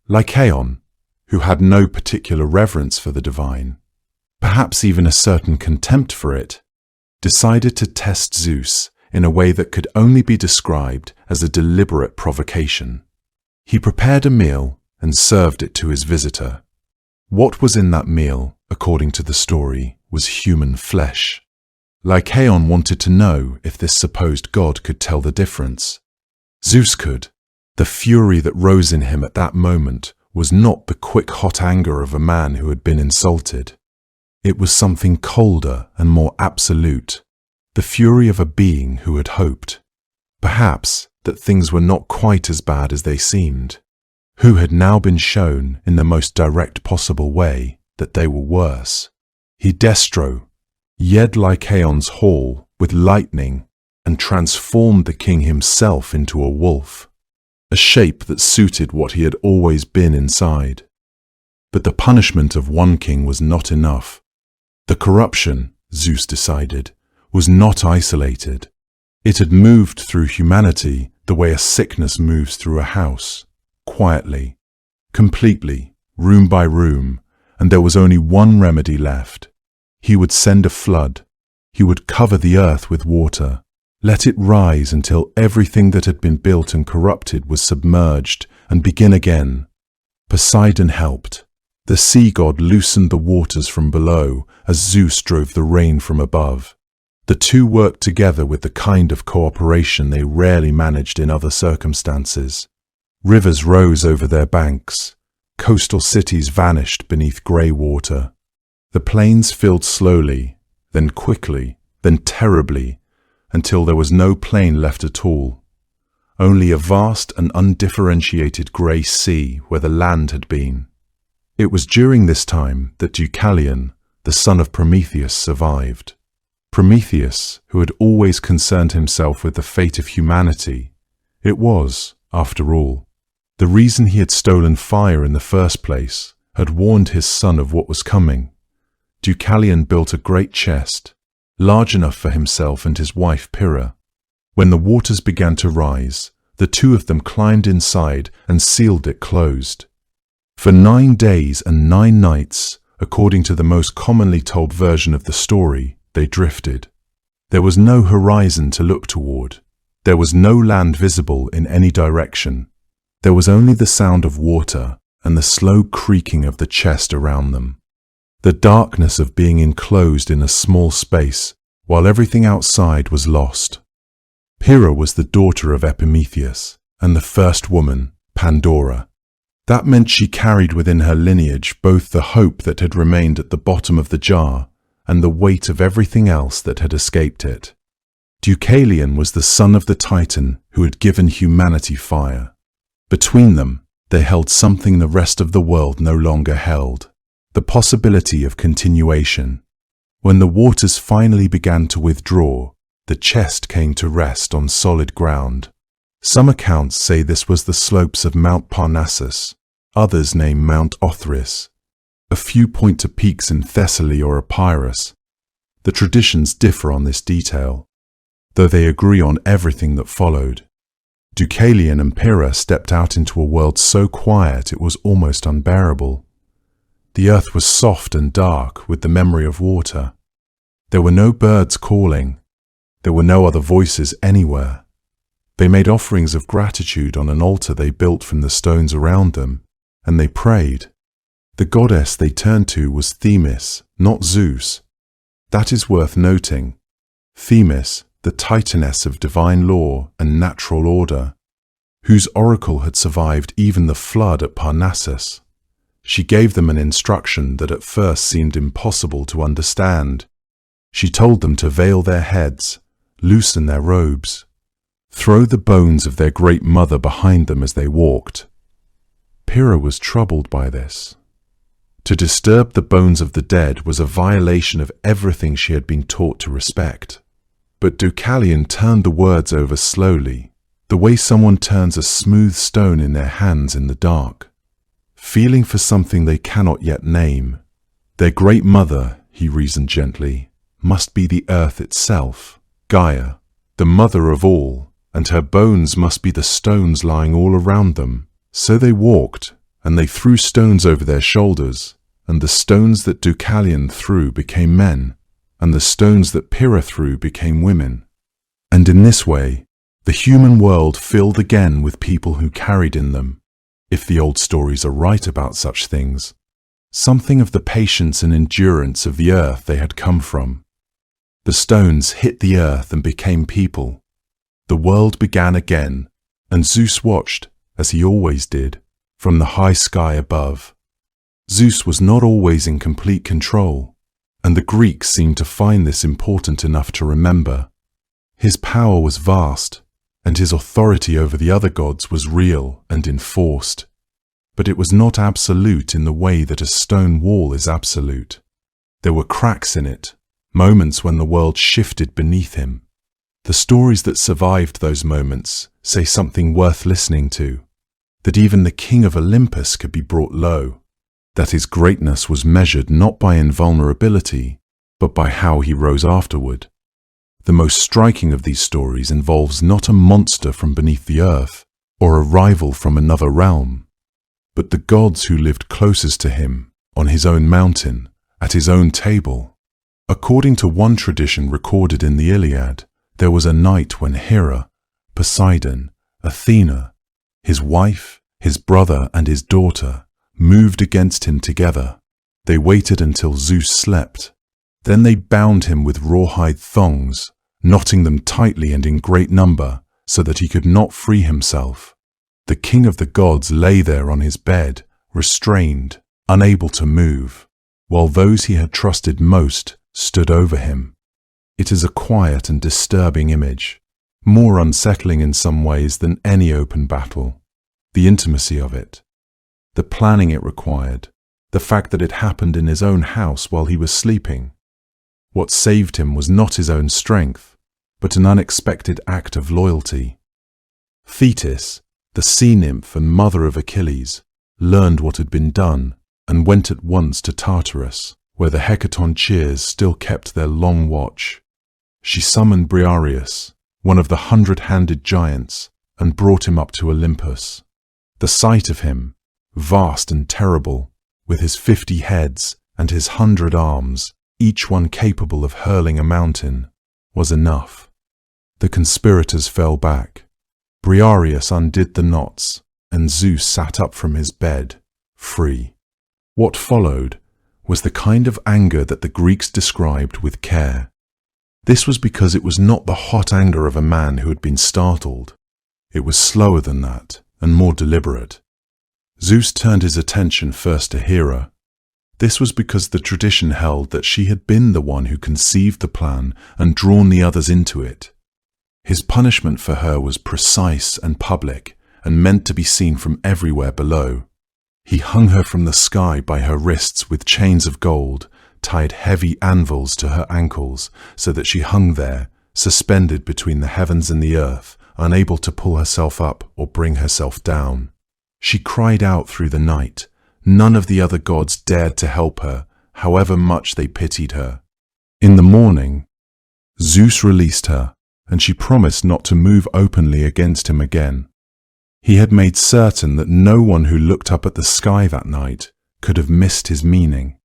Lycaon, who had no particular reverence for the divine, perhaps even a certain contempt for it, decided to test Zeus in a way that could only be described as a deliberate provocation. He prepared a meal and served it to his visitor. What was in that meal, according to the story, was human flesh. Lycaon wanted to know if this supposed god could tell the difference. Zeus could. The fury that rose in him at that moment was not the quick hot anger of a man who had been insulted. It was something colder and more absolute, the fury of a being who had hoped, perhaps, that things were not quite as bad as they seemed, who had now been shown in the most direct possible way that they were worse. He destro, yed Lycaon's hall with lightning and transformed the king himself into a wolf, a shape that suited what he had always been inside. But the punishment of one king was not enough. The corruption, Zeus decided, was not isolated. It had moved through humanity the way a sickness moves through a house, quietly, completely, room by room, and there was only one remedy left. He would send a flood. He would cover the earth with water, let it rise until everything that had been built and corrupted was submerged, and begin again. Poseidon helped. The sea god loosened the waters from below as Zeus drove the rain from above. The two worked together with the kind of cooperation they rarely managed in other circumstances. Rivers rose over their banks. Coastal cities vanished beneath grey water. The plains filled slowly, then quickly, then terribly, until there was no plain left at all. Only a vast and undifferentiated grey sea where the land had been. It was during this time that Deucalion, the son of Prometheus, survived. Prometheus, who had always concerned himself with the fate of humanity, it was, after all, the reason he had stolen fire in the first place, had warned his son of what was coming. Deucalion built a great chest, large enough for himself and his wife Pyrrha. When the waters began to rise, the two of them climbed inside and sealed it closed. For 9 days and 9 nights, according to the most commonly told version of the story, they drifted. There was no horizon to look toward. There was no land visible in any direction. There was only the sound of water and the slow creaking of the chest around them. The darkness of being enclosed in a small space, while everything outside was lost. Pyrrha was the daughter of Epimetheus, and the first woman, Pandora. That meant she carried within her lineage both the hope that had remained at the bottom of the jar and the weight of everything else that had escaped it. Deucalion was the son of the Titan who had given humanity fire. Between them, they held something the rest of the world no longer held, the possibility of continuation. When the waters finally began to withdraw, the chest came to rest on solid ground. Some accounts say this was the slopes of Mount Parnassus, others name Mount Othrys. A few point to peaks in Thessaly or Epirus. The traditions differ on this detail, though they agree on everything that followed. Deucalion and Pyrrha stepped out into a world so quiet it was almost unbearable. The earth was soft and dark with the memory of water. There were no birds calling. There were no other voices anywhere. They made offerings of gratitude on an altar they built from the stones around them, and they prayed. The goddess they turned to was Themis, not Zeus. That is worth noting. Themis, the titaness of divine law and natural order, whose oracle had survived even the flood at Parnassus. She gave them an instruction that at first seemed impossible to understand. She told them to veil their heads, loosen their robes, throw the bones of their great mother behind them as they walked. Pyrrha was troubled by this. To disturb the bones of the dead was a violation of everything she had been taught to respect. But Deucalion turned the words over slowly, the way someone turns a smooth stone in their hands in the dark. Feeling for something they cannot yet name. Their great mother, he reasoned gently, must be the earth itself, Gaia, the mother of all, and her bones must be the stones lying all around them. So they walked, and they threw stones over their shoulders, and the stones that Deucalion threw became men, and the stones that Pyrrha threw became women. And in this way, the human world filled again with people who carried in them, if the old stories are right about such things, something of the patience and endurance of the earth they had come from. The stones hit the earth and became people. The world began again, and Zeus watched, as he always did, from the high sky above. Zeus was not always in complete control, and the Greeks seemed to find this important enough to remember. His power was vast, and his authority over the other gods was real and enforced. But it was not absolute in the way that a stone wall is absolute. There were cracks in it, moments when the world shifted beneath him. The stories that survived those moments say something worth listening to, that even the king of Olympus could be brought low. that his greatness was measured not by invulnerability, but by how he rose afterward. The most striking of these stories involves not a monster from beneath the earth, or a rival from another realm, but the gods who lived closest to him, on his own mountain, at his own table. According to one tradition recorded in the Iliad, there was a night when Hera, Poseidon, Athena, his wife, his brother, and his daughter moved against him together. They waited until Zeus slept. Then they bound him with rawhide thongs, knotting them tightly and in great number, so that he could not free himself. The king of the gods lay there on his bed, restrained, unable to move, while those he had trusted most stood over him. It is a quiet and disturbing image, more unsettling in some ways than any open battle. The intimacy of it, the planning it required, the fact that it happened in his own house while he was sleeping. What saved him was not his own strength, but an unexpected act of loyalty. Thetis, the sea nymph and mother of Achilles, learned what had been done and went at once to Tartarus, where the Hecaton cheers still kept their long watch. She summoned Briareus, one of the 100-handed giants, and brought him up to Olympus. The sight of him, vast and terrible, with his 50 heads and his 100 arms, each one capable of hurling a mountain, was enough. The conspirators fell back. Briareus undid the knots, and Zeus sat up from his bed, free. What followed was the kind of anger that the Greeks described with care. This was because it was not the hot anger of a man who had been startled. It was slower than that, and more deliberate. Zeus turned his attention first to Hera. This was because the tradition held that she had been the one who conceived the plan and drawn the others into it. His punishment for her was precise and public, and meant to be seen from everywhere below. He hung her from the sky by her wrists with chains of gold, tied heavy anvils to her ankles, so that she hung there, suspended between the heavens and the earth, unable to pull herself up or bring herself down. She cried out through the night. None of the other gods dared to help her, however much they pitied her. In the morning, Zeus released her, and she promised not to move openly against him again. He had made certain that no one who looked up at the sky that night could have missed his meaning.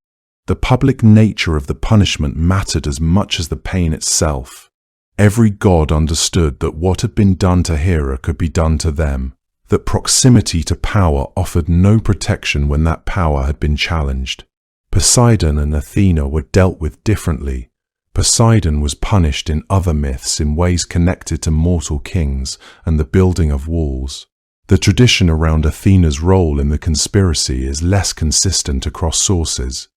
The public nature of the punishment mattered as much as the pain itself. Every god understood that what had been done to Hera could be done to them, that proximity to power offered no protection when that power had been challenged. Poseidon and Athena were dealt with differently. Poseidon was punished in other myths in ways connected to mortal kings and the building of walls. The tradition around Athena's role in the conspiracy is less consistent across sources,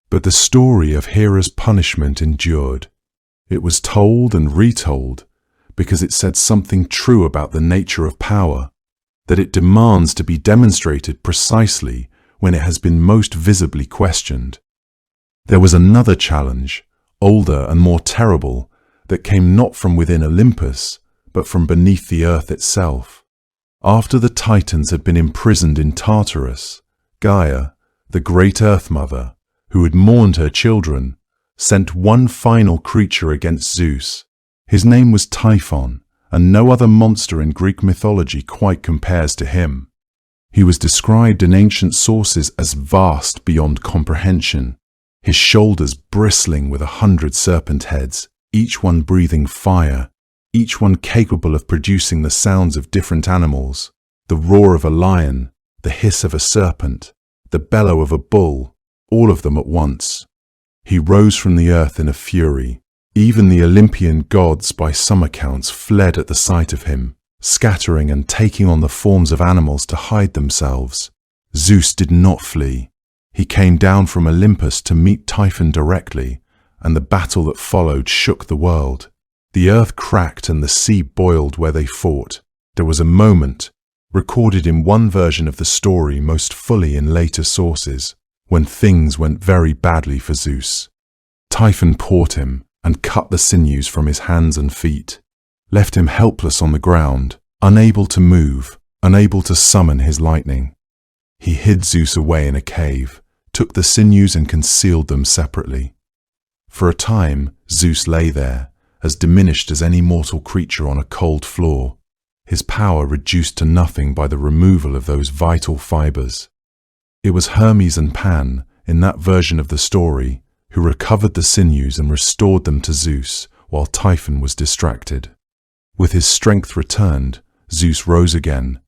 but the story of Hera's punishment endured. It was told and retold because it said something true about the nature of power, that it demands to be demonstrated precisely when it has been most visibly questioned. There was another challenge, older and more terrible, that came not from within Olympus, but from beneath the earth itself. After the Titans had been imprisoned in Tartarus, Gaia, the great Earth Mother, who had mourned her children, sent one final creature against Zeus. His name was Typhon, and no other monster in Greek mythology quite compares to him. He was described in ancient sources as vast beyond comprehension, his shoulders bristling with 100 serpent heads, each one breathing fire, each one capable of producing the sounds of different animals, the roar of a lion, the hiss of a serpent, the bellow of a bull, all of them at once. He rose from the earth in a fury. Even the Olympian gods, by some accounts, fled at the sight of him, scattering and taking on the forms of animals to hide themselves. Zeus did not flee. He came down from Olympus to meet Typhon directly, and the battle that followed shook the world. The earth cracked and the sea boiled where they fought. There was a moment, recorded in one version of the story most fully in later sources, when things went very badly for Zeus. Typhon caught him and cut the sinews from his hands and feet, left him helpless on the ground, unable to move, unable to summon his lightning. He hid Zeus away in a cave, took the sinews and concealed them separately. For a time, Zeus lay there, as diminished as any mortal creature on a cold floor, his power reduced to nothing by the removal of those vital fibers. It was Hermes and Pan, in that version of the story, who recovered the sinews and restored them to Zeus, while Typhon was distracted. With his strength returned, Zeus rose again,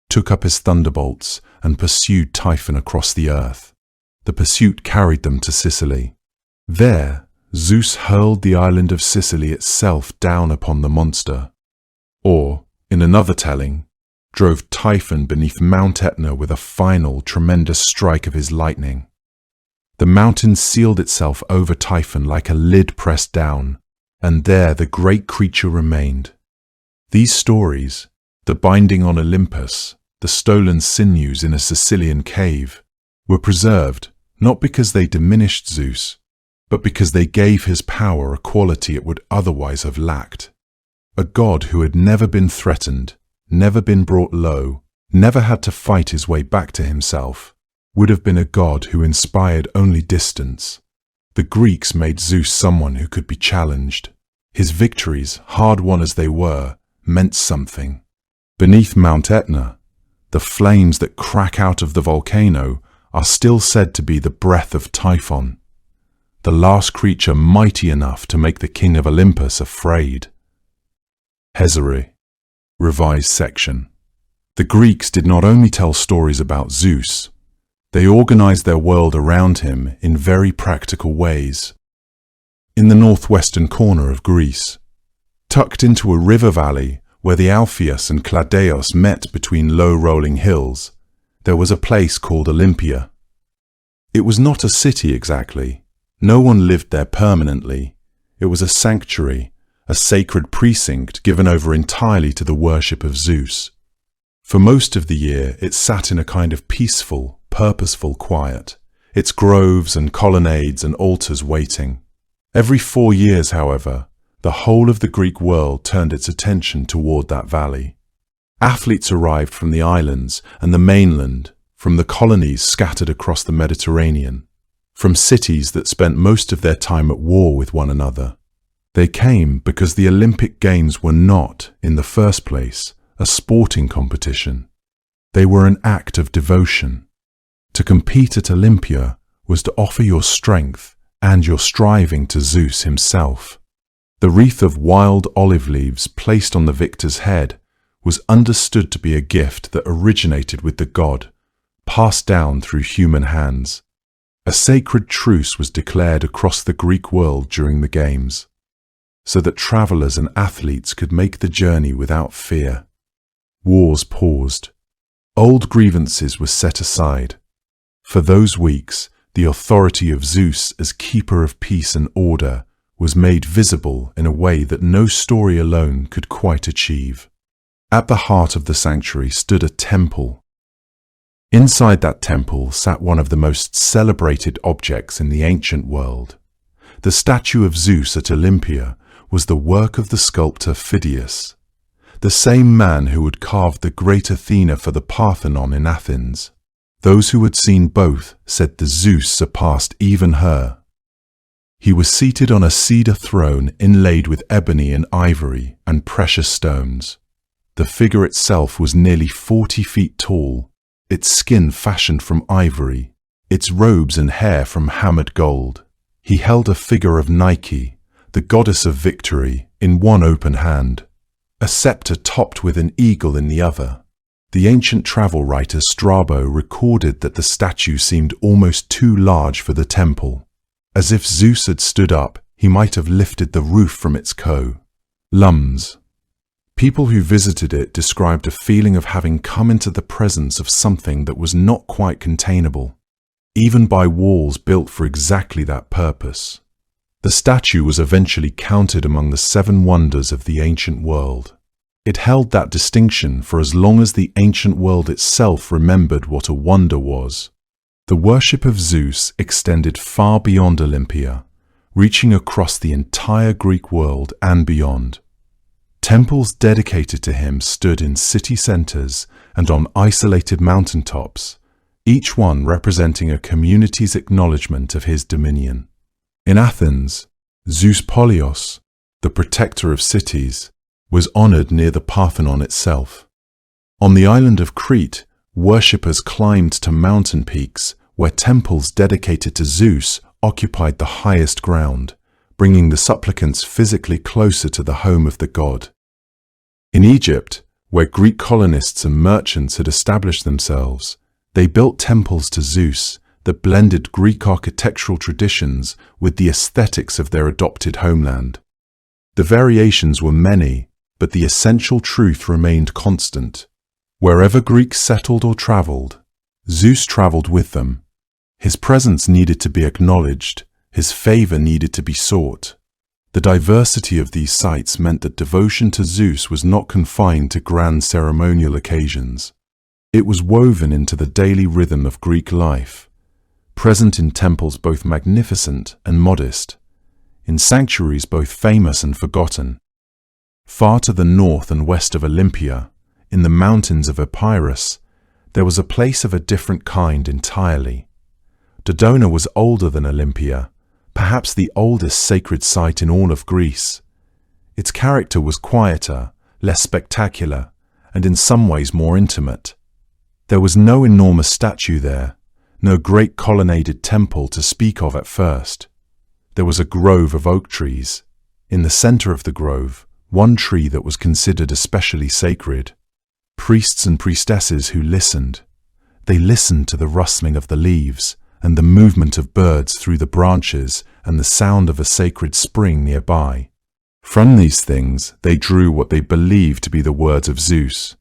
took up his thunderbolts, and pursued Typhon across the earth. The pursuit carried them to Sicily. There, Zeus hurled the island of Sicily itself down upon the monster. Or, in another telling, drove Typhon beneath Mount Etna with a final, tremendous strike of his lightning. The mountain sealed itself over Typhon like a lid pressed down, and there the great creature remained. These stories, the binding on Olympus, the stolen sinews in a Sicilian cave, were preserved not because they diminished Zeus, but because they gave his power a quality it would otherwise have lacked. A god who had never been threatened, never been brought low, never had to fight his way back to himself, would have been a god who inspired only distance. The Greeks made Zeus someone who could be challenged. His victories, hard won as they were, meant something. Beneath Mount Etna, the flames that crack out of the volcano are still said to be the breath of Typhon, the last creature mighty enough to make the king of Olympus afraid. Hesare, revised section. The Greeks did not only tell stories about Zeus, they organized their world around him in very practical ways. In the northwestern corner of Greece, tucked into a river valley where the Alpheus and Cladeos met between low rolling hills, there was a place called Olympia. It was not a city exactly. No one lived there permanently. It was a sanctuary, a sacred precinct given over entirely to the worship of Zeus. For most of the year, it sat in a kind of peaceful, purposeful quiet, its groves and colonnades and altars waiting. Every 4 years, however, the whole of the Greek world turned its attention toward that valley. Athletes arrived from the islands and the mainland, from the colonies scattered across the Mediterranean, from cities that spent most of their time at war with one another. They came because the Olympic Games were not, in the first place, a sporting competition. They were an act of devotion. To compete at Olympia was to offer your strength and your striving to Zeus himself. The wreath of wild olive leaves placed on the victor's head was understood to be a gift that originated with the god, passed down through human hands. A sacred truce was declared across the Greek world during the Games, so that travelers and athletes could make the journey without fear. Wars paused. Old grievances were set aside. For those weeks, the authority of Zeus as keeper of peace and order was made visible in a way that no story alone could quite achieve. At the heart of the sanctuary stood a temple. Inside that temple sat one of the most celebrated objects in the ancient world. The statue of Zeus at Olympia was the work of the sculptor Phidias, the same man who had carved the great Athena for the Parthenon in Athens. Those who had seen both said the Zeus surpassed even her. He was seated on a cedar throne inlaid with ebony and ivory and precious stones. The figure itself was nearly 40 feet tall, its skin fashioned from ivory, its robes and hair from hammered gold. He held a figure of Nike, the goddess of victory, in one open hand, a scepter topped with an eagle in the other. The ancient travel writer Strabo recorded that the statue seemed almost too large for the temple. As if Zeus had stood up, he might have lifted the roof from its columns. People who visited it described a feeling of having come into the presence of something that was not quite containable, even by walls built for exactly that purpose. The statue was eventually counted among the 7 wonders of the ancient world. It held that distinction for as long as the ancient world itself remembered what a wonder was. The worship of Zeus extended far beyond Olympia, reaching across the entire Greek world and beyond. Temples dedicated to him stood in city centers and on isolated mountaintops, each one representing a community's acknowledgement of his dominion. In Athens, Zeus Polios, the protector of cities, was honored near the Parthenon itself. On the island of Crete, worshippers climbed to mountain peaks where temples dedicated to Zeus occupied the highest ground, bringing the supplicants physically closer to the home of the god. In Egypt, where Greek colonists and merchants had established themselves, they built temples to Zeus that blended Greek architectural traditions with the aesthetics of their adopted homeland. The variations were many, but the essential truth remained constant. Wherever Greeks settled or traveled, Zeus traveled with them. His presence needed to be acknowledged, his favor needed to be sought. The diversity of these sites meant that devotion to Zeus was not confined to grand ceremonial occasions. It was woven into the daily rhythm of Greek life, present in temples both magnificent and modest, in sanctuaries both famous and forgotten. Far to the north and west of Olympia, in the mountains of Epirus, there was a place of a different kind entirely. Dodona was older than Olympia, perhaps the oldest sacred site in all of Greece. Its character was quieter, less spectacular, and in some ways more intimate. There was no enormous statue there, no great colonnaded temple to speak of at first. There was a grove of oak trees. In the center of the grove, one tree that was considered especially sacred. Priests and priestesses who listened. They listened to the rustling of the leaves and the movement of birds through the branches and the sound of a sacred spring nearby. From these things, they drew what they believed to be the words of Zeus.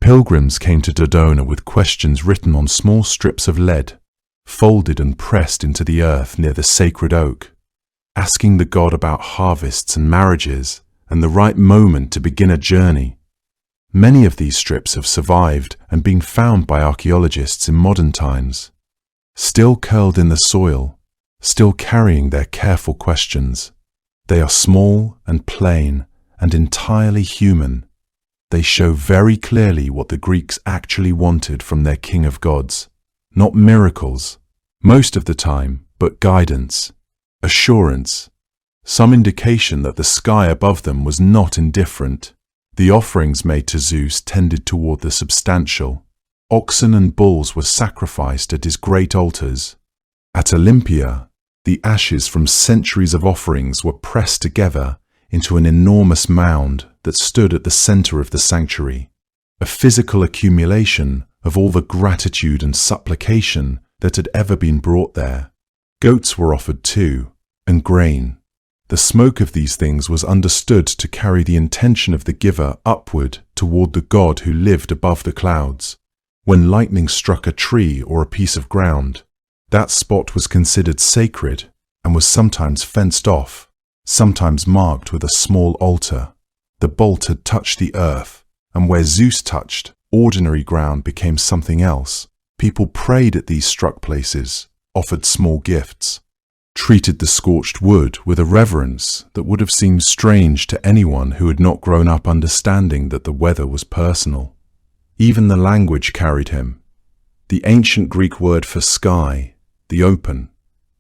Pilgrims came to Dodona with questions written on small strips of lead, folded and pressed into the earth near the sacred oak, asking the god about harvests and marriages and the right moment to begin a journey. Many of these strips have survived and been found by archaeologists in modern times, still curled in the soil, still carrying their careful questions. They are small and plain and entirely human. They show very clearly what the Greeks actually wanted from their king of gods. Not miracles, most of the time, but guidance, assurance, some indication that the sky above them was not indifferent. The offerings made to Zeus tended toward the substantial. Oxen and bulls were sacrificed at his great altars. At Olympia, the ashes from centuries of offerings were pressed together into an enormous mound that stood at the center of the sanctuary, a physical accumulation of all the gratitude and supplication that had ever been brought there. Goats were offered too, and grain. The smoke of these things was understood to carry the intention of the giver upward toward the god who lived above the clouds. When lightning struck a tree or a piece of ground, that spot was considered sacred and was sometimes fenced off, sometimes marked with a small altar. The bolt had touched the earth, and where Zeus touched, ordinary ground became something else. People prayed at these struck places, offered small gifts, treated the scorched wood with a reverence that would have seemed strange to anyone who had not grown up understanding that the weather was personal. Even the language carried him. The ancient Greek word for sky, the open,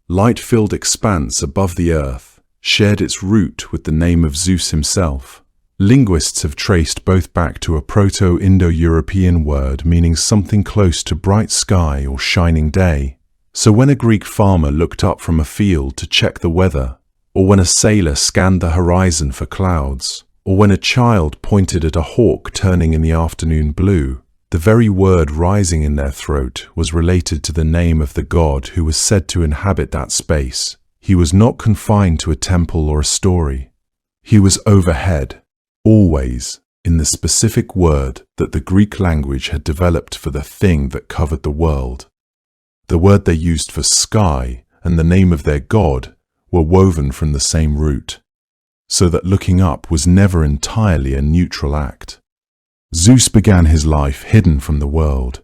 light-filled expanse above the earth, shared its root with the name of Zeus himself. Linguists have traced both back to a Proto-Indo-European word meaning something close to bright sky or shining day. So when a Greek farmer looked up from a field to check the weather, or when a sailor scanned the horizon for clouds, or when a child pointed at a hawk turning in the afternoon blue, the very word rising in their throat was related to the name of the god who was said to inhabit that space. He was not confined to a temple or a story. He was overhead, always, in the specific word that the Greek language had developed for the thing that covered the world. The word they used for sky and the name of their god were woven from the same root, so that looking up was never entirely a neutral act. Zeus began his life hidden from the world,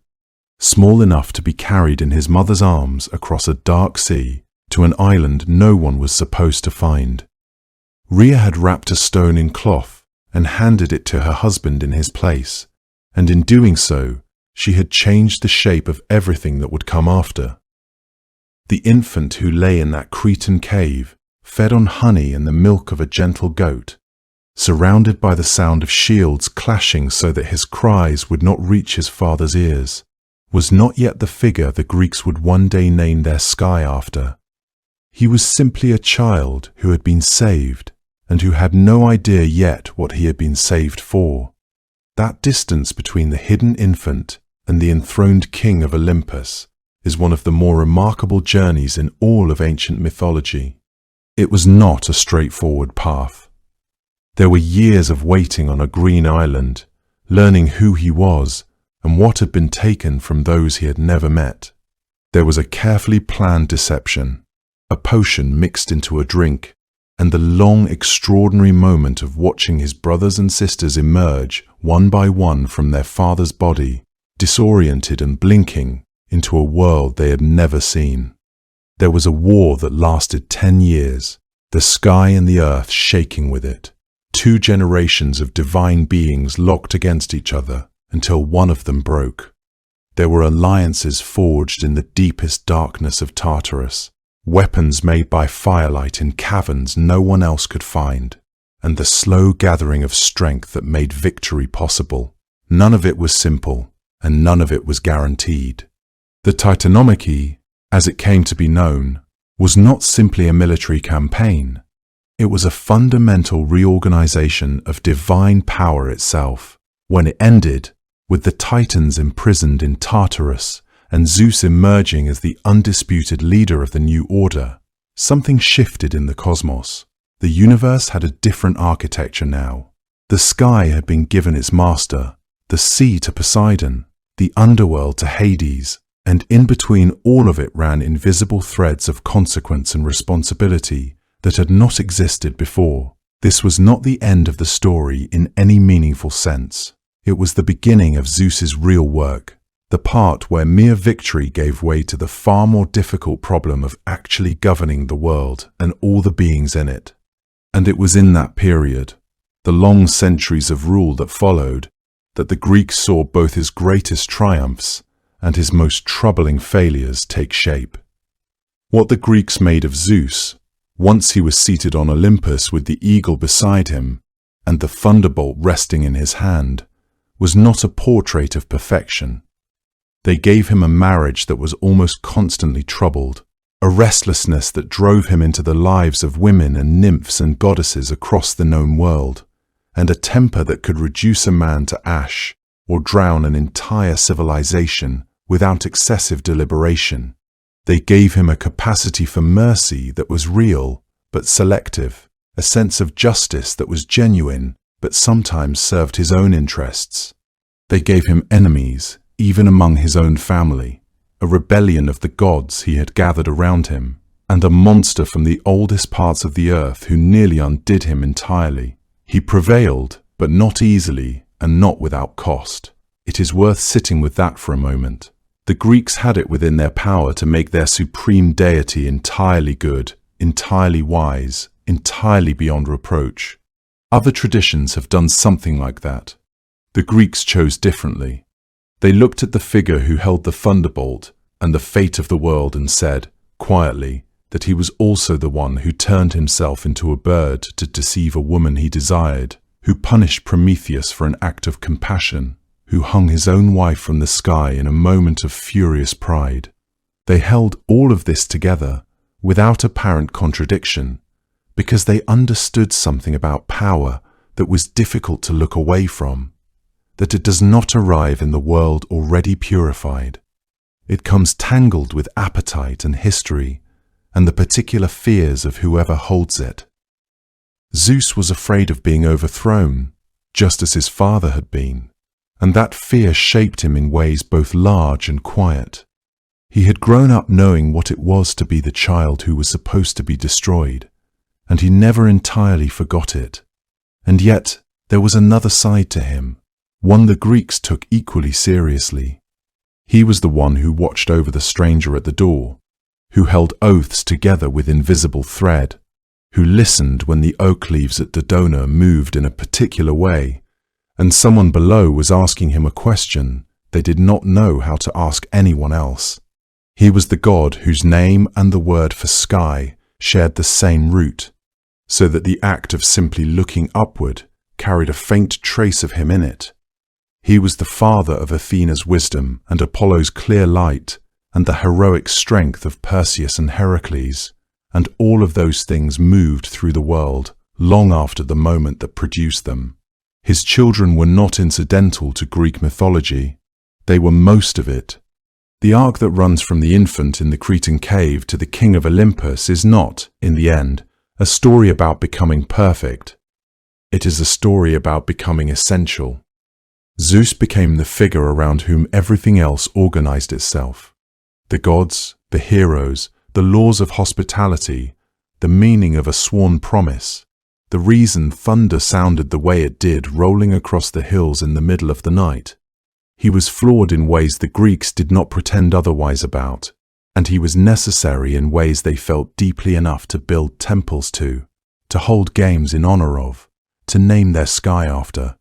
small enough to be carried in his mother's arms across a dark sea to an island no one was supposed to find. Rhea had wrapped a stone in cloth and handed it to her husband in his place, and in doing so, She had changed the shape of everything that would come after. The infant who lay in that Cretan cave, fed on honey and the milk of a gentle goat, surrounded by the sound of shields clashing so that his cries would not reach his father's ears, was not yet the figure the Greeks would one day name their sky after. He was simply a child who had been saved and who had no idea yet what he had been saved for. That distance between the hidden infant and the enthroned king of Olympus is one of the more remarkable journeys in all of ancient mythology. It was not a straightforward path. There were years of waiting on a green island, learning who he was and what had been taken from those he had never met. There was a carefully planned deception, a potion mixed into a drink, and the long, extraordinary moment of watching his brothers and sisters emerge one by one from their father's body, disoriented and blinking, into a world they had never seen. There was a war that lasted 10 years, the sky and the earth shaking with it. 2 generations of divine beings locked against each other until one of them broke. There were alliances forged in the deepest darkness of Tartarus, weapons made by firelight in caverns no one else could find, and the slow gathering of strength that made victory possible. None of it was simple, and none of it was guaranteed. The Titanomachy, as it came to be known, was not simply a military campaign. It was a fundamental reorganization of divine power itself. When it ended, with the Titans imprisoned in Tartarus and Zeus emerging as the undisputed leader of the new order, something shifted in the cosmos. The universe had a different architecture now. The sky had been given its master, the sea to Poseidon, the underworld to Hades, and in between all of it ran invisible threads of consequence and responsibility that had not existed before. This was not the end of the story in any meaningful sense. It was the beginning of Zeus's real work, the part where mere victory gave way to the far more difficult problem of actually governing the world and all the beings in it. And it was in that period, the long centuries of rule that followed, that the Greeks saw both his greatest triumphs and his most troubling failures take shape. What the Greeks made of Zeus, once he was seated on Olympus with the eagle beside him and the thunderbolt resting in his hand, was not a portrait of perfection. They gave him a marriage that was almost constantly troubled, a restlessness that drove him into the lives of women and nymphs and goddesses across the known world, and a temper that could reduce a man to ash or drown an entire civilization without excessive deliberation. They gave him a capacity for mercy that was real but selective, a sense of justice that was genuine but sometimes served his own interests. They gave him enemies, even among his own family, a rebellion of the gods he had gathered around him, and a monster from the oldest parts of the earth who nearly undid him entirely. He prevailed, but not easily and not without cost. It is worth sitting with that for a moment. The Greeks had it within their power to make their supreme deity entirely good, entirely wise, entirely beyond reproach. Other traditions have done something like that. The Greeks chose differently. They looked at the figure who held the thunderbolt and the fate of the world and said, quietly, that he was also the one who turned himself into a bird to deceive a woman he desired, who punished Prometheus for an act of compassion, who hung his own wife from the sky in a moment of furious pride. They held all of this together, without apparent contradiction, because they understood something about power that was difficult to look away from, that it does not arrive in the world already purified. It comes tangled with appetite and history, and the particular fears of whoever holds it. Zeus was afraid of being overthrown, just as his father had been, and that fear shaped him in ways both large and quiet. He had grown up knowing what it was to be the child who was supposed to be destroyed, and he never entirely forgot it. And yet, there was another side to him, one the Greeks took equally seriously. He was the one who watched over the stranger at the door, who held oaths together with invisible thread, who listened when the oak leaves at Dodona moved in a particular way, and someone below was asking him a question They did not know how to ask anyone else. He was the god whose name and the word for sky shared the same root, so that the act of simply looking upward carried a faint trace of him in it. He was the father of Athena's wisdom and Apollo's clear light, and the heroic strength of Perseus and Heracles, and all of those things moved through the world long after the moment that produced them. His children were not incidental to Greek mythology. They were most of it. The arc that runs from the infant in the Cretan cave to the king of Olympus is not, in the end, a story about becoming perfect. It is a story about becoming essential. Zeus became the figure around whom everything else organized itself. The gods, the heroes, the laws of hospitality, the meaning of a sworn promise, the reason thunder sounded the way it did rolling across the hills in the middle of the night. He was flawed in ways the Greeks did not pretend otherwise about, and he was necessary in ways they felt deeply enough to build temples to hold games in honor of, to name their sky after.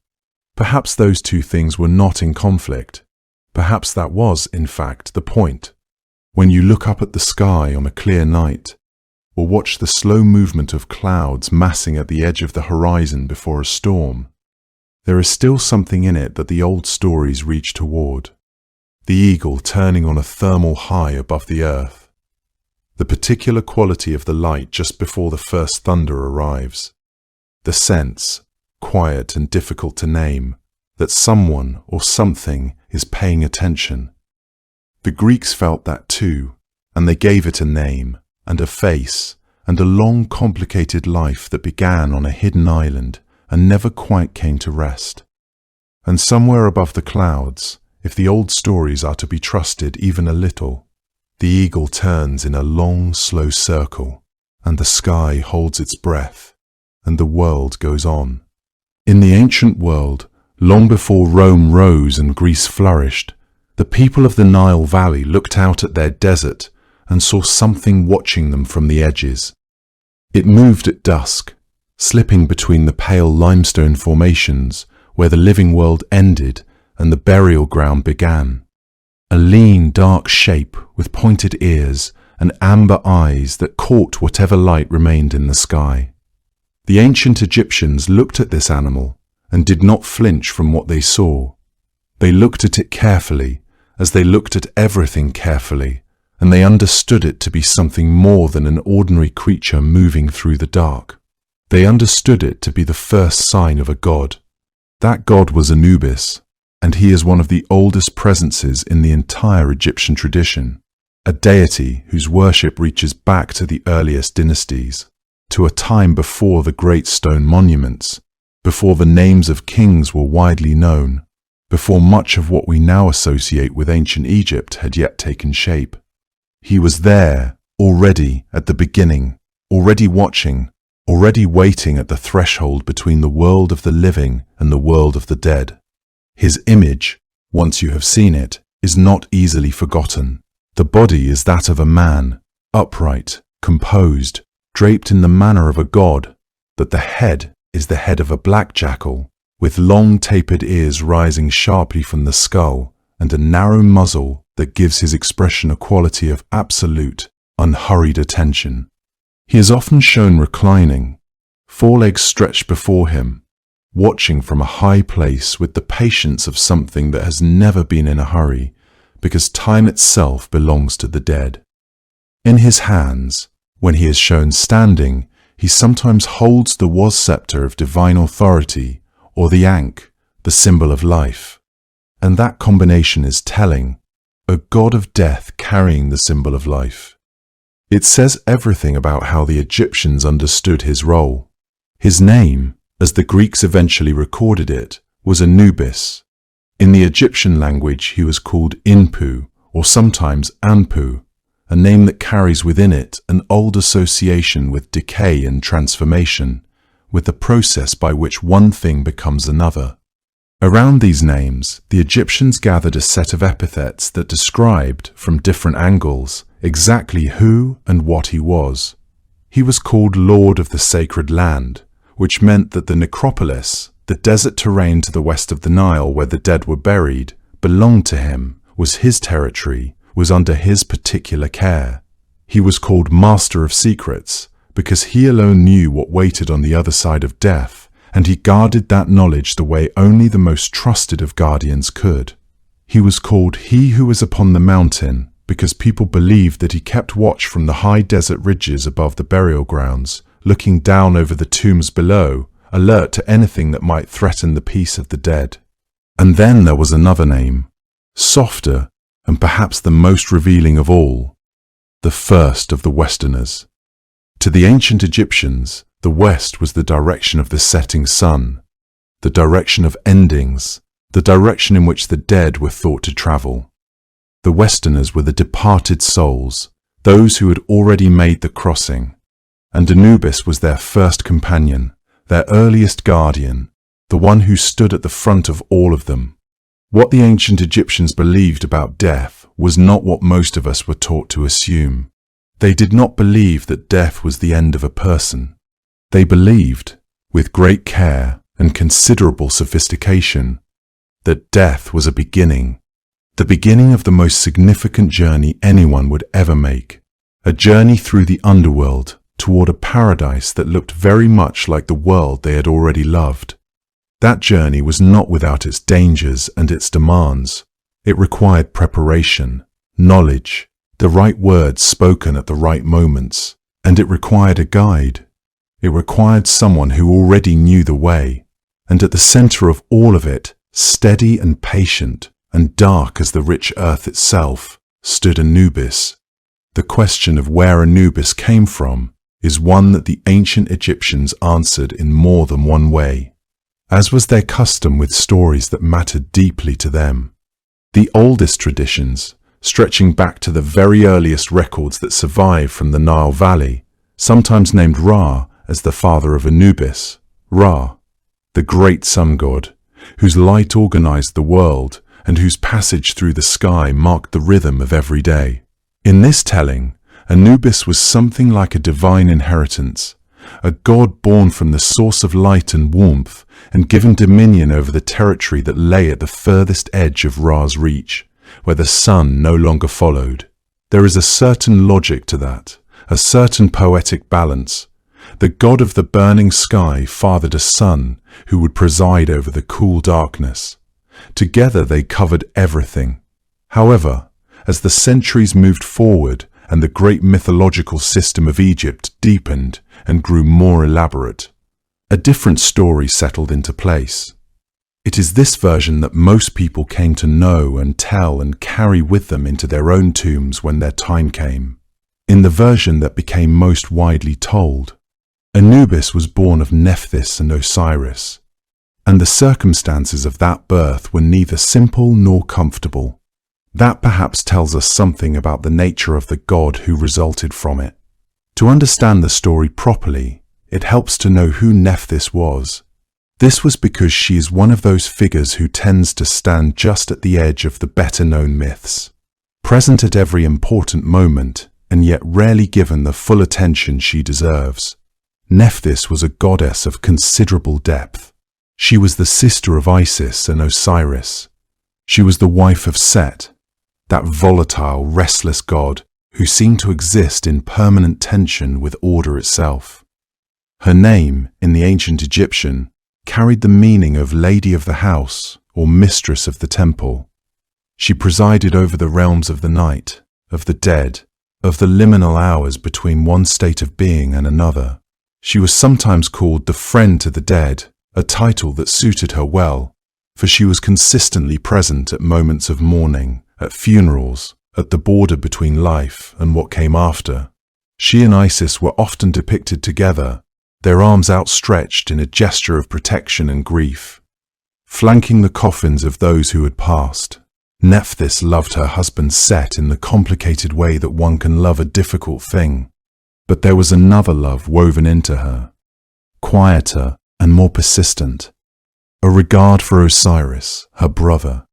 Perhaps those two things were not in conflict. Perhaps that was, in fact, the point. When you look up at the sky on a clear night, or watch the slow movement of clouds massing at the edge of the horizon before a storm, there is still something in it that the old stories reach toward. The eagle turning on a thermal high above the earth. The particular quality of the light just before the first thunder arrives. The sense, quiet and difficult to name, that someone or something is paying attention. The Greeks felt that too, and they gave it a name, and a face, and a long complicated life that began on a hidden island and never quite came to rest. And somewhere above the clouds, if the old stories are to be trusted even a little, the eagle turns in a long, slow circle, and the sky holds its breath, and the world goes on. In the ancient world, long before Rome rose and Greece flourished, the people of the Nile Valley looked out at their desert and saw something watching them from the edges. It moved at dusk, slipping between the pale limestone formations where the living world ended and the burial ground began. A lean, dark shape with pointed ears and amber eyes that caught whatever light remained in the sky. The ancient Egyptians looked at this animal and did not flinch from what they saw. They looked at it carefully, as they looked at everything carefully, and they understood it to be something more than an ordinary creature moving through the dark. They understood it to be the first sign of a god. That god was Anubis, and he is one of the oldest presences in the entire Egyptian tradition, a deity whose worship reaches back to the earliest dynasties, to a time before the great stone monuments, before the names of kings were widely known, before much of what we now associate with ancient Egypt had yet taken shape. He was there, already at the beginning, already watching, already waiting at the threshold between the world of the living and the world of the dead. His image, once you have seen it, is not easily forgotten. The body is that of a man, upright, composed, draped in the manner of a god, that the head is the head of a black jackal, with long tapered ears rising sharply from the skull and a narrow muzzle that gives his expression a quality of absolute, unhurried attention. He is often shown reclining, forelegs stretched before him, watching from a high place with the patience of something that has never been in a hurry, because time itself belongs to the dead. In his hands, when he is shown standing, he sometimes holds the was scepter of divine authority, or the ankh, the symbol of life. And that combination is telling, a god of death carrying the symbol of life. It says everything about how the Egyptians understood his role. His name, as the Greeks eventually recorded it, was Anubis. In the Egyptian language he was called Inpu, or sometimes Anpu, a name that carries within it an old association with decay and transformation, with the process by which one thing becomes another. Around these names, the Egyptians gathered a set of epithets that described, from different angles, exactly who and what he was. He was called Lord of the Sacred Land, which meant that the necropolis, the desert terrain to the west of the Nile where the dead were buried, belonged to him, was his territory, was under his particular care. He was called Master of Secrets because he alone knew what waited on the other side of death, and he guarded that knowledge the way only the most trusted of guardians could. He was called He Who is Upon the Mountain because people believed that he kept watch from the high desert ridges above the burial grounds, looking down over the tombs below, alert to anything that might threaten the peace of the dead. And then there was another name, softer and perhaps the most revealing of all, the first of the Westerners. To the ancient Egyptians, the West was the direction of the setting sun, the direction of endings, the direction in which the dead were thought to travel. The Westerners were the departed souls, those who had already made the crossing, and Anubis was their first companion, their earliest guardian, the one who stood at the front of all of them. What the ancient Egyptians believed about death was not what most of us were taught to assume. They did not believe that death was the end of a person. They believed, with great care and considerable sophistication, that death was a beginning, the beginning of the most significant journey anyone would ever make, a journey through the underworld toward a paradise that looked very much like the world they had already loved. That journey was not without its dangers and its demands. It required preparation, knowledge, the right words spoken at the right moments, and it required a guide. It required someone who already knew the way, and at the center of all of it, steady and patient, and dark as the rich earth itself, stood Anubis. The question of where Anubis came from is one that the ancient Egyptians answered in more than one way, as was their custom with stories that mattered deeply to them. The oldest traditions, stretching back to the very earliest records that survive from the Nile Valley, sometimes named Ra as the father of Anubis, Ra, the great sun god, whose light organized the world and whose passage through the sky marked the rhythm of every day. In this telling, Anubis was something like a divine inheritance, a god born from the source of light and warmth and given dominion over the territory that lay at the furthest edge of Ra's reach, where the sun no longer followed. There is a certain logic to that, a certain poetic balance. The god of the burning sky fathered a son who would preside over the cool darkness. Together they covered everything. However, as the centuries moved forward and the great mythological system of Egypt deepened and grew more elaborate, a different story settled into place. It is this version that most people came to know and tell and carry with them into their own tombs when their time came. In the version that became most widely told, Anubis was born of Nephthys and Osiris, and the circumstances of that birth were neither simple nor comfortable. That perhaps tells us something about the nature of the god who resulted from it. To understand the story properly, it helps to know who Nephthys was. This was because she is one of those figures who tends to stand just at the edge of the better-known myths, present at every important moment, and yet rarely given the full attention she deserves. Nephthys was a goddess of considerable depth. She was the sister of Isis and Osiris. She was the wife of Set, that volatile, restless god who seemed to exist in permanent tension with order itself. Her name, in the ancient Egyptian, carried the meaning of Lady of the House or Mistress of the Temple. She presided over the realms of the night, of the dead, of the liminal hours between one state of being and another. She was sometimes called the friend to the dead, a title that suited her well, for she was consistently present at moments of mourning, at funerals, at the border between life and what came after. She and Isis were often depicted together, their arms outstretched in a gesture of protection and grief, flanking the coffins of those who had passed. Nephthys loved her husband Set in the complicated way that one can love a difficult thing. But there was another love woven into her, quieter and more persistent, a regard for Osiris, her brother,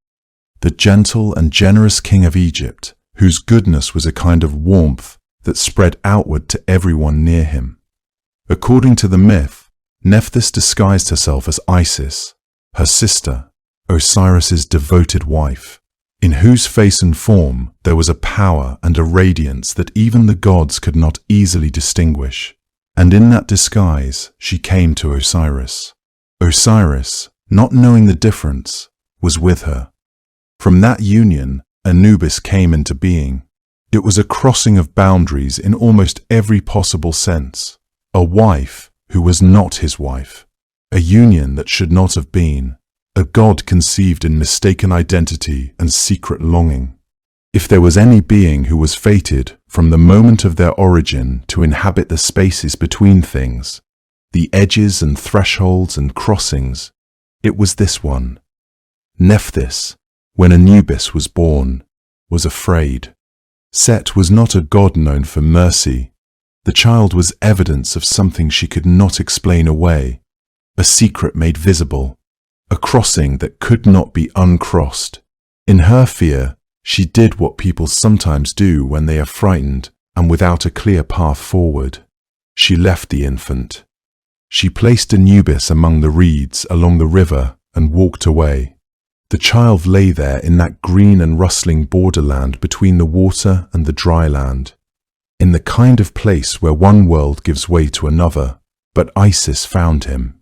the gentle and generous king of Egypt, whose goodness was a kind of warmth that spread outward to everyone near him. According to the myth, Nephthys disguised herself as Isis, her sister, Osiris's devoted wife. in whose face and form there was a power and a radiance that even the gods could not easily distinguish. And in that disguise she came to Osiris. Osiris, not knowing the difference, was with her. From that union, Anubis came into being. It was a crossing of boundaries in almost every possible sense. A wife who was not his wife. A union that should not have been. A god conceived in mistaken identity and secret longing. If there was any being who was fated from the moment of their origin to inhabit the spaces between things, the edges and thresholds and crossings, it was this one. Nephthys, when Anubis was born, was afraid. Set was not a god known for mercy. The child was evidence of something she could not explain away, a secret made visible, a crossing that could not be uncrossed. In her fear, she did what people sometimes do when they are frightened and without a clear path forward. She left the infant. She placed Anubis among the reeds along the river and walked away. The child lay there in that green and rustling borderland between the water and the dry land, in the kind of place where one world gives way to another, but Isis found him.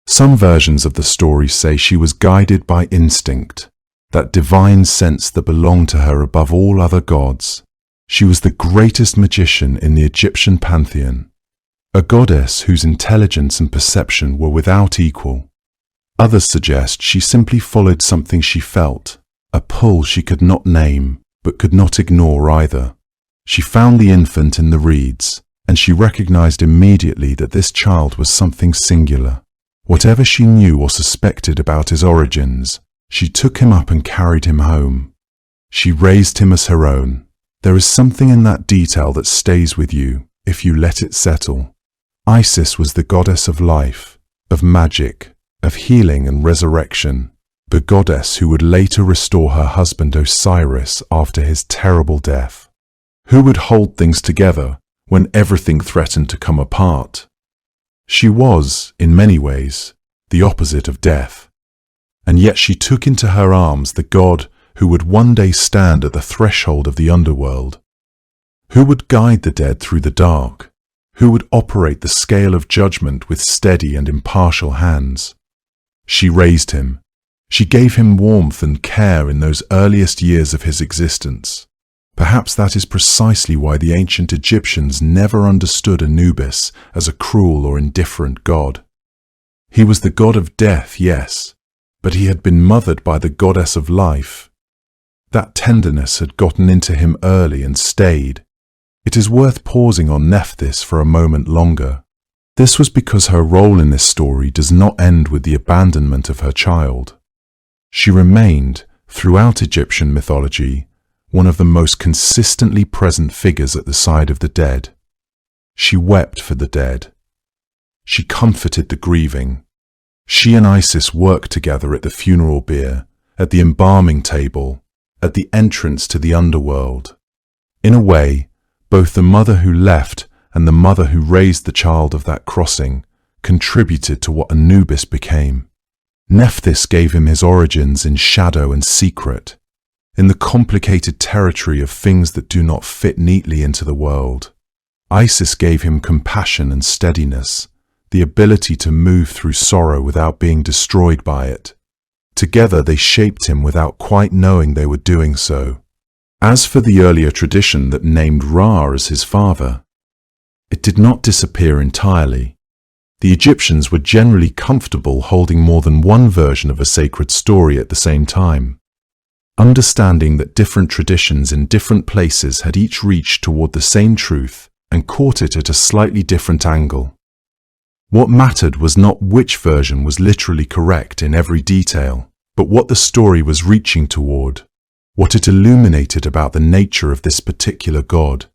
Some versions of the story say she was guided by instinct, that divine sense that belonged to her above all other gods. She was the greatest magician in the Egyptian pantheon, a goddess whose intelligence and perception were without equal. Others suggest she simply followed something she felt, a pull she could not name, but could not ignore either. She found the infant in the reeds, and she recognized immediately that this child was something singular. Whatever she knew or suspected about his origins, she took him up and carried him home. She raised him as her own. There is something in that detail that stays with you if you let it settle. Isis was the goddess of life, of magic, of healing and resurrection, the goddess who would later restore her husband Osiris after his terrible death. Who would hold things together when everything threatened to come apart? She was, in many ways, the opposite of death, and yet she took into her arms the god who would one day stand at the threshold of the underworld, who would guide the dead through the dark, who would operate the scale of judgment with steady and impartial hands. She raised him. She gave him warmth and care in those earliest years of his existence. Perhaps that is precisely why the ancient Egyptians never understood Anubis as a cruel or indifferent god. He was the god of death, yes, but he had been mothered by the goddess of life. That tenderness had gotten into him early and stayed. It is worth pausing on Nephthys for a moment longer. This was because her role in this story does not end with the abandonment of her child. She remained, throughout Egyptian mythology, one of the most consistently present figures at the side of the dead. She wept for the dead. She comforted the grieving. She and Isis worked together at the funeral bier, at the embalming table, at the entrance to the underworld. In a way, both the mother who left and the mother who raised the child of that crossing contributed to what Anubis became. Nephthys gave him his origins in shadow and secret, in the complicated territory of things that do not fit neatly into the world. Isis gave him compassion and steadiness, the ability to move through sorrow without being destroyed by it. Together they shaped him without quite knowing they were doing so. As for the earlier tradition that named Ra as his father, it did not disappear entirely. The Egyptians were generally comfortable holding more than one version of a sacred story at the same time, understanding that different traditions in different places had each reached toward the same truth and caught it at a slightly different angle. What mattered was not which version was literally correct in every detail, but what the story was reaching toward, what it illuminated about the nature of this particular god.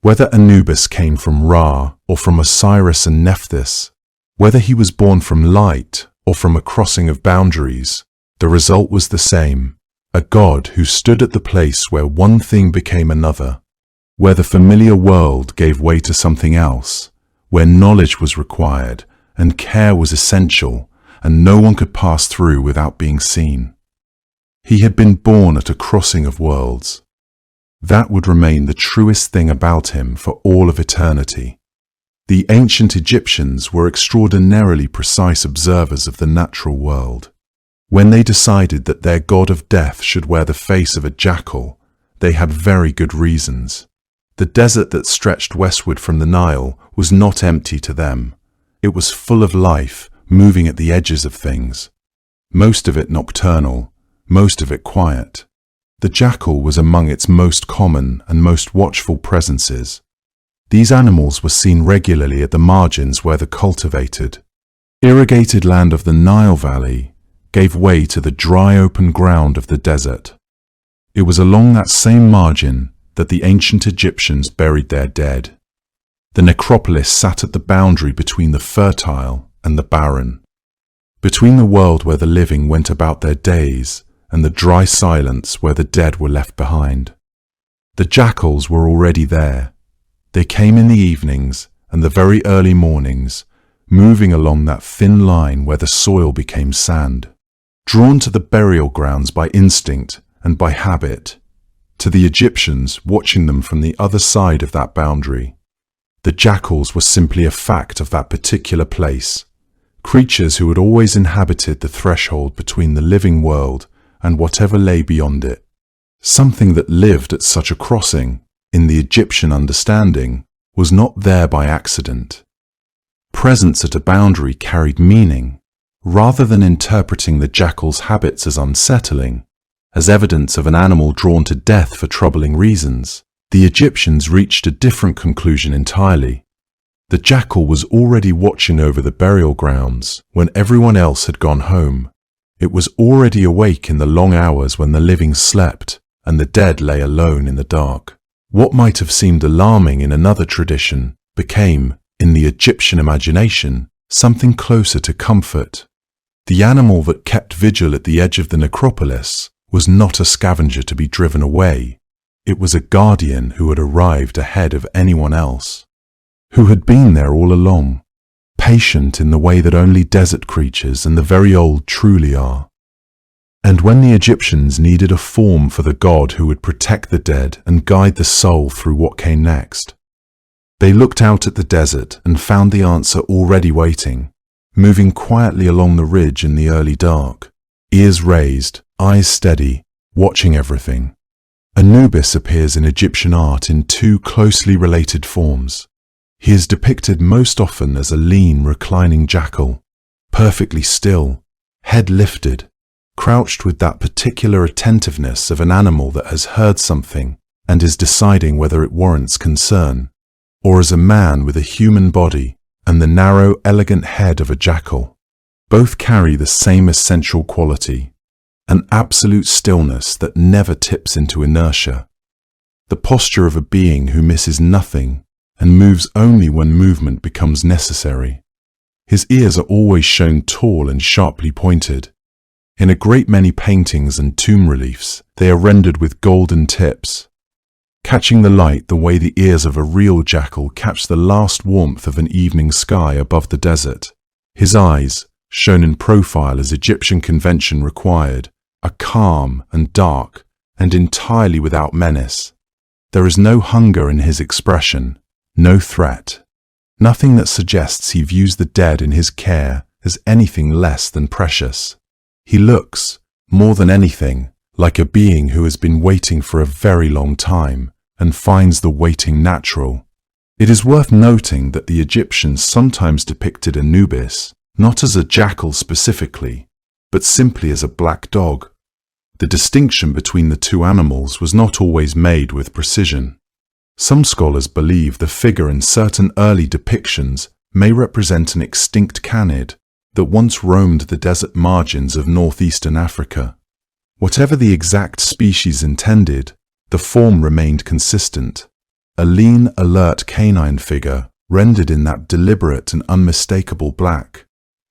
Whether Anubis came from Ra or from Osiris and Nephthys, whether he was born from light or from a crossing of boundaries, the result was the same, a god who stood at the place where one thing became another, where the familiar world gave way to something else, where knowledge was required and care was essential and no one could pass through without being seen. He had been born at a crossing of worlds. That would remain the truest thing about him for all of eternity. The ancient Egyptians were extraordinarily precise observers of the natural world. When they decided that their god of death should wear the face of a jackal, they had very good reasons. The desert that stretched westward from the Nile was not empty to them. It was full of life, moving at the edges of things. Most of it nocturnal, most of it quiet. The jackal was among its most common and most watchful presences. These animals were seen regularly at the margins where the cultivated, irrigated land of the Nile Valley gave way to the dry open ground of the desert. It was along that same margin that the ancient Egyptians buried their dead. The necropolis sat at the boundary between the fertile and the barren, between the world where the living went about their days and the dry silence where the dead were left behind. The jackals were already there. They came in the evenings and the very early mornings, moving along that thin line where the soil became sand, drawn to the burial grounds by instinct and by habit, to the Egyptians watching them from the other side of that boundary. The jackals were simply a fact of that particular place, creatures who had always inhabited the threshold between the living world and whatever lay beyond it. Something that lived at such a crossing, in the Egyptian understanding, was not there by accident. Presence at a boundary carried meaning. Rather than interpreting the jackal's habits as unsettling, as evidence of an animal drawn to death for troubling reasons, the Egyptians reached a different conclusion entirely. The jackal was already watching over the burial grounds when everyone else had gone home. It was already awake in the long hours when the living slept and the dead lay alone in the dark. What might have seemed alarming in another tradition became, in the Egyptian imagination, something closer to comfort. The animal that kept vigil at the edge of the necropolis was not a scavenger to be driven away. It was a guardian who had arrived ahead of anyone else, who had been there all along, patient in the way that only desert creatures and the very old truly are. And when the Egyptians needed a form for the god who would protect the dead and guide the soul through what came next, they looked out at the desert and found the answer already waiting, moving quietly along the ridge in the early dark, ears raised, eyes steady, watching everything. Anubis appears in Egyptian art in two closely related forms. He is depicted most often as a lean, reclining jackal, perfectly still, head lifted, crouched with that particular attentiveness of an animal that has heard something and is deciding whether it warrants concern, or as a man with a human body and the narrow, elegant head of a jackal. Both carry the same essential quality, an absolute stillness that never tips into inertia, the posture of a being who misses nothing and moves only when movement becomes necessary. His ears are always shown tall and sharply pointed. In a great many paintings and tomb reliefs, they are rendered with golden tips, catching the light the way the ears of a real jackal catch the last warmth of an evening sky above the desert. His eyes, shown in profile as Egyptian convention required, are calm and dark and entirely without menace. There is no hunger in his expression, no threat, nothing that suggests he views the dead in his care as anything less than precious. He looks, more than anything, like a being who has been waiting for a very long time and finds the waiting natural. It is worth noting that the Egyptians sometimes depicted Anubis not as a jackal specifically, but simply as a black dog. The distinction between the two animals was not always made with precision. Some scholars believe the figure in certain early depictions may represent an extinct canid that once roamed the desert margins of northeastern Africa. Whatever the exact species intended, the form remained consistent, a lean, alert canine figure rendered in that deliberate and unmistakable black.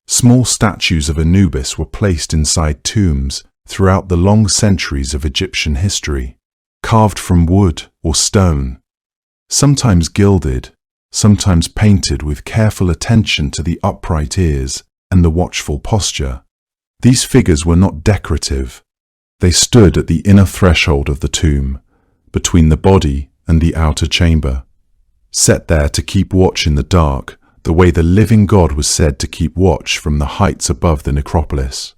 Small statues of Anubis were placed inside tombs throughout the long centuries of Egyptian history, carved from wood or stone, sometimes gilded, sometimes painted with careful attention to the upright ears and the watchful posture. These figures were not decorative. They stood at the inner threshold of the tomb, between the body and the outer chamber, set there to keep watch in the dark, the way the living God was said to keep watch from the heights above the necropolis.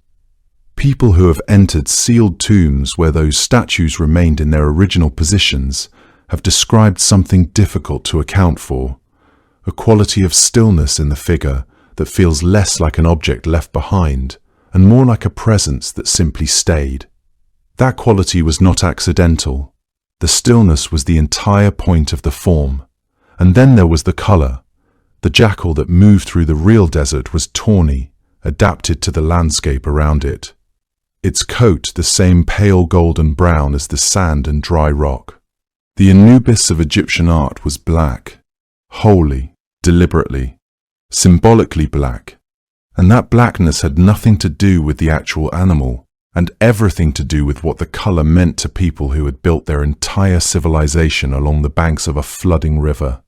People who have entered sealed tombs where those statues remained in their original positions have described something difficult to account for, a quality of stillness in the figure that feels less like an object left behind and more like a presence that simply stayed. That quality was not accidental. The stillness was the entire point of the form. And then there was the color. The jackal that moved through the real desert was tawny, adapted to the landscape around it. Its coat the same pale golden brown as the sand and dry rock. The Anubis of Egyptian art was black, wholly, deliberately, symbolically black. And that blackness had nothing to do with the actual animal, and everything to do with what the color meant to people who had built their entire civilization along the banks of a flooding river.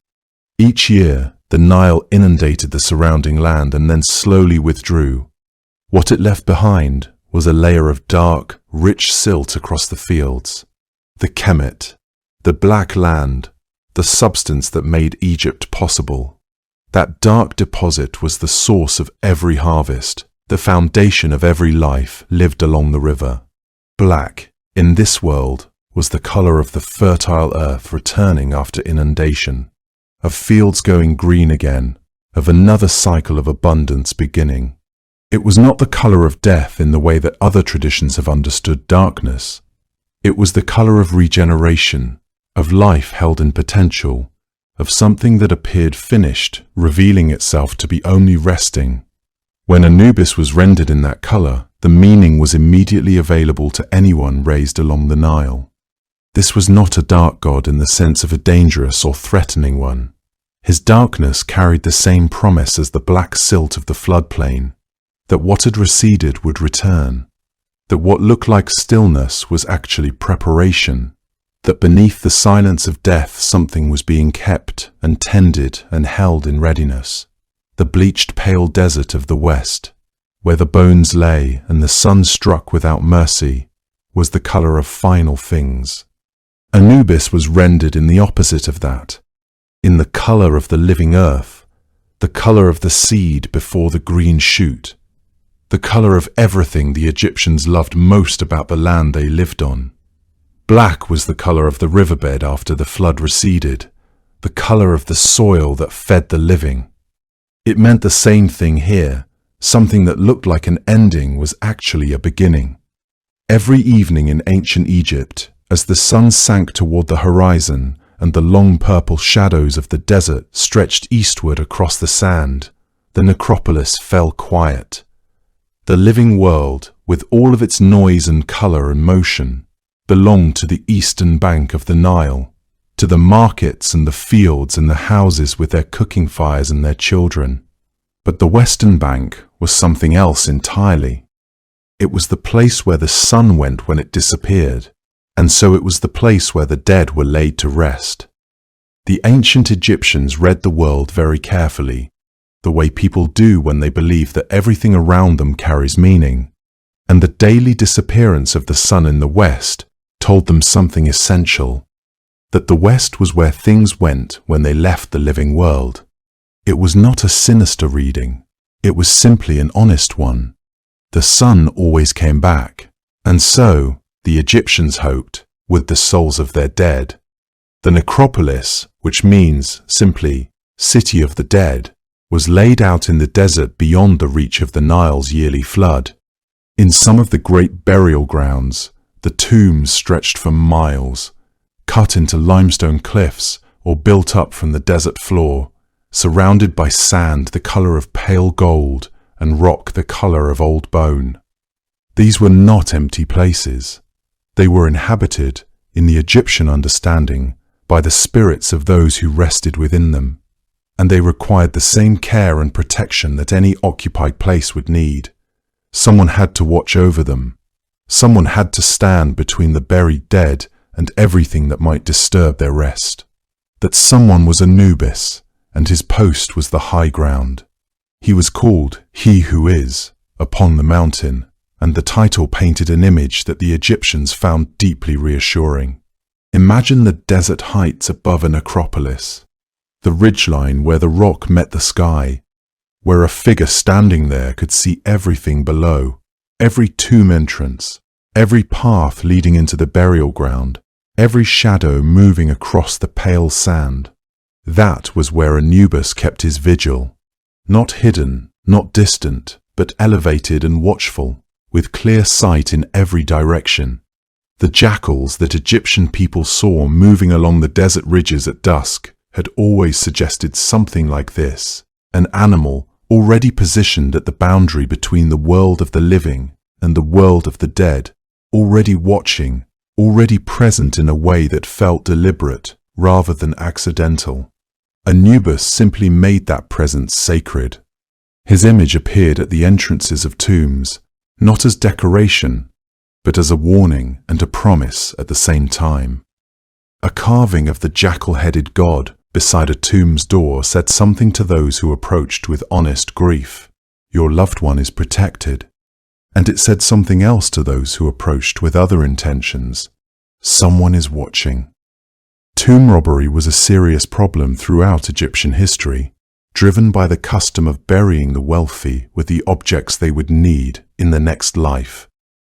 Each year, the Nile inundated the surrounding land and then slowly withdrew. What it left behind was a layer of dark, rich silt across the fields. The Kemet, the black land, the substance that made Egypt possible. That dark deposit was the source of every harvest, the foundation of every life lived along the river. Black, in this world, was the color of the fertile earth returning after inundation, of fields going green again, of another cycle of abundance beginning. It was not the color of death in the way that other traditions have understood darkness. It was the color of regeneration, of life held in potential, of something that appeared finished, revealing itself to be only resting. When Anubis was rendered in that color, the meaning was immediately available to anyone raised along the Nile. This was not a dark god in the sense of a dangerous or threatening one. His darkness carried the same promise as the black silt of the floodplain, that what had receded would return, that what looked like stillness was actually preparation, that beneath the silence of death something was being kept and tended and held in readiness. The bleached pale desert of the west, where the bones lay and the sun struck without mercy, was the color of final things. Anubis was rendered in the opposite of that, in the color of the living earth, the color of the seed before the green shoot, the color of everything the Egyptians loved most about the land they lived on. Black was the color of the riverbed after the flood receded, the color of the soil that fed the living. It meant the same thing here. Something that looked like an ending was actually a beginning. Every evening in ancient Egypt, as the sun sank toward the horizon and the long purple shadows of the desert stretched eastward across the sand, the necropolis fell quiet. The living world, with all of its noise and color and motion, belonged to the eastern bank of the Nile, to the markets and the fields and the houses with their cooking fires and their children. But the western bank was something else entirely. It was the place where the sun went when it disappeared, and so it was the place where the dead were laid to rest. The ancient Egyptians read the world very carefully, the way people do when they believe that everything around them carries meaning, and the daily disappearance of the sun in the west told them something essential, that the west was where things went when they left the living world. It was not a sinister reading. It was simply an honest one. The sun always came back, and so, the Egyptians hoped, with the souls of their dead. The necropolis, which means, simply, city of the dead, was laid out in the desert beyond the reach of the Nile's yearly flood. In some of the great burial grounds, the tombs stretched for miles, cut into limestone cliffs or built up from the desert floor, surrounded by sand the color of pale gold and rock the color of old bone. These were not empty places. They were inhabited, in the Egyptian understanding, by the spirits of those who rested within them, and they required the same care and protection that any occupied place would need. Someone had to watch over them. Someone had to stand between the buried dead and everything that might disturb their rest. That someone was Anubis, and his post was the high ground. He was called He Who Is, upon the mountain, and the title painted an image that the Egyptians found deeply reassuring. Imagine the desert heights above a necropolis, the ridgeline where the rock met the sky, where a figure standing there could see everything below, every tomb entrance, every path leading into the burial ground, every shadow moving across the pale sand. That was where Anubis kept his vigil, not hidden, not distant, but elevated and watchful, with clear sight in every direction. The jackals that Egyptian people saw moving along the desert ridges at dusk had always suggested something like this, an animal already positioned at the boundary between the world of the living and the world of the dead, already watching, already present in a way that felt deliberate rather than accidental. Anubis simply made that presence sacred. His image appeared at the entrances of tombs, not as decoration, but as a warning and a promise at the same time. A carving of the jackal-headed god beside a tomb's door said something to those who approached with honest grief. Your loved one is protected. And it said something else to those who approached with other intentions. Someone is watching. Tomb robbery was a serious problem throughout Egyptian history, driven by the custom of burying the wealthy with the objects they would need in the next life.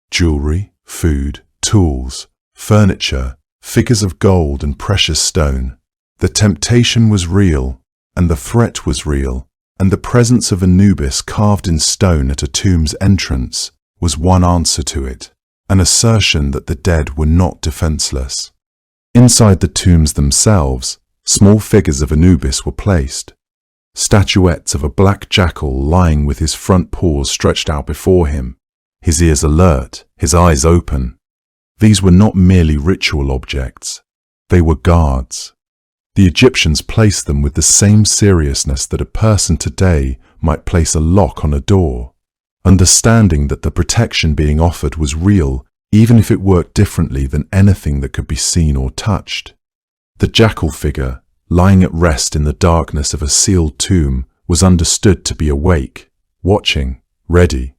Jewelry, food, tools, furniture, figures of gold and precious stone. The temptation was real, and the threat was real, and the presence of Anubis carved in stone at a tomb's entrance was one answer to it, an assertion that the dead were not defenseless. Inside the tombs themselves, small figures of Anubis were placed. Statuettes of a black jackal lying with his front paws stretched out before him, his ears alert, his eyes open. These were not merely ritual objects. They were guards. The Egyptians placed them with the same seriousness that a person today might place a lock on a door, understanding that the protection being offered was real even if it worked differently than anything that could be seen or touched. The jackal figure, lying at rest in the darkness of a sealed tomb, was understood to be awake, watching, ready.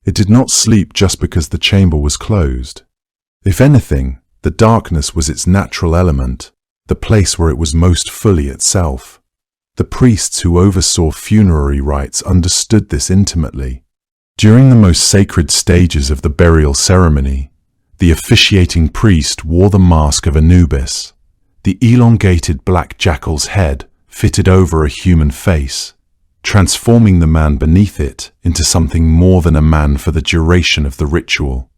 It did not sleep just because the chamber was closed. If anything, the darkness was its natural element, the place where it was most fully itself. The priests who oversaw funerary rites understood this intimately. During the most sacred stages of the burial ceremony, the officiating priest wore the mask of Anubis, the elongated black jackal's head fitted over a human face, transforming the man beneath it into something more than a man for the duration of the ritual.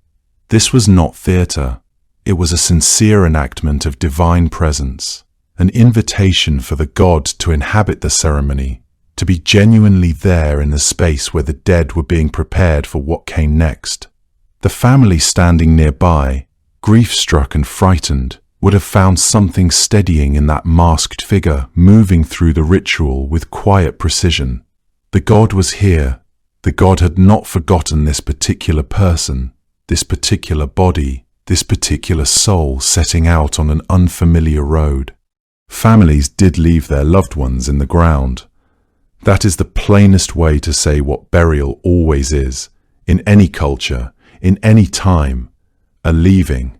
This was not theatre. It was a sincere enactment of divine presence, an invitation for the god to inhabit the ceremony, to be genuinely there in the space where the dead were being prepared for what came next. The family standing nearby, grief-struck and frightened, would have found something steadying in that masked figure moving through the ritual with quiet precision. The god was here. The god had not forgotten this particular person, this particular body, this particular soul setting out on an unfamiliar road. Families did leave their loved ones in the ground. That is the plainest way to say what burial always is, in any culture, in any time, a leaving.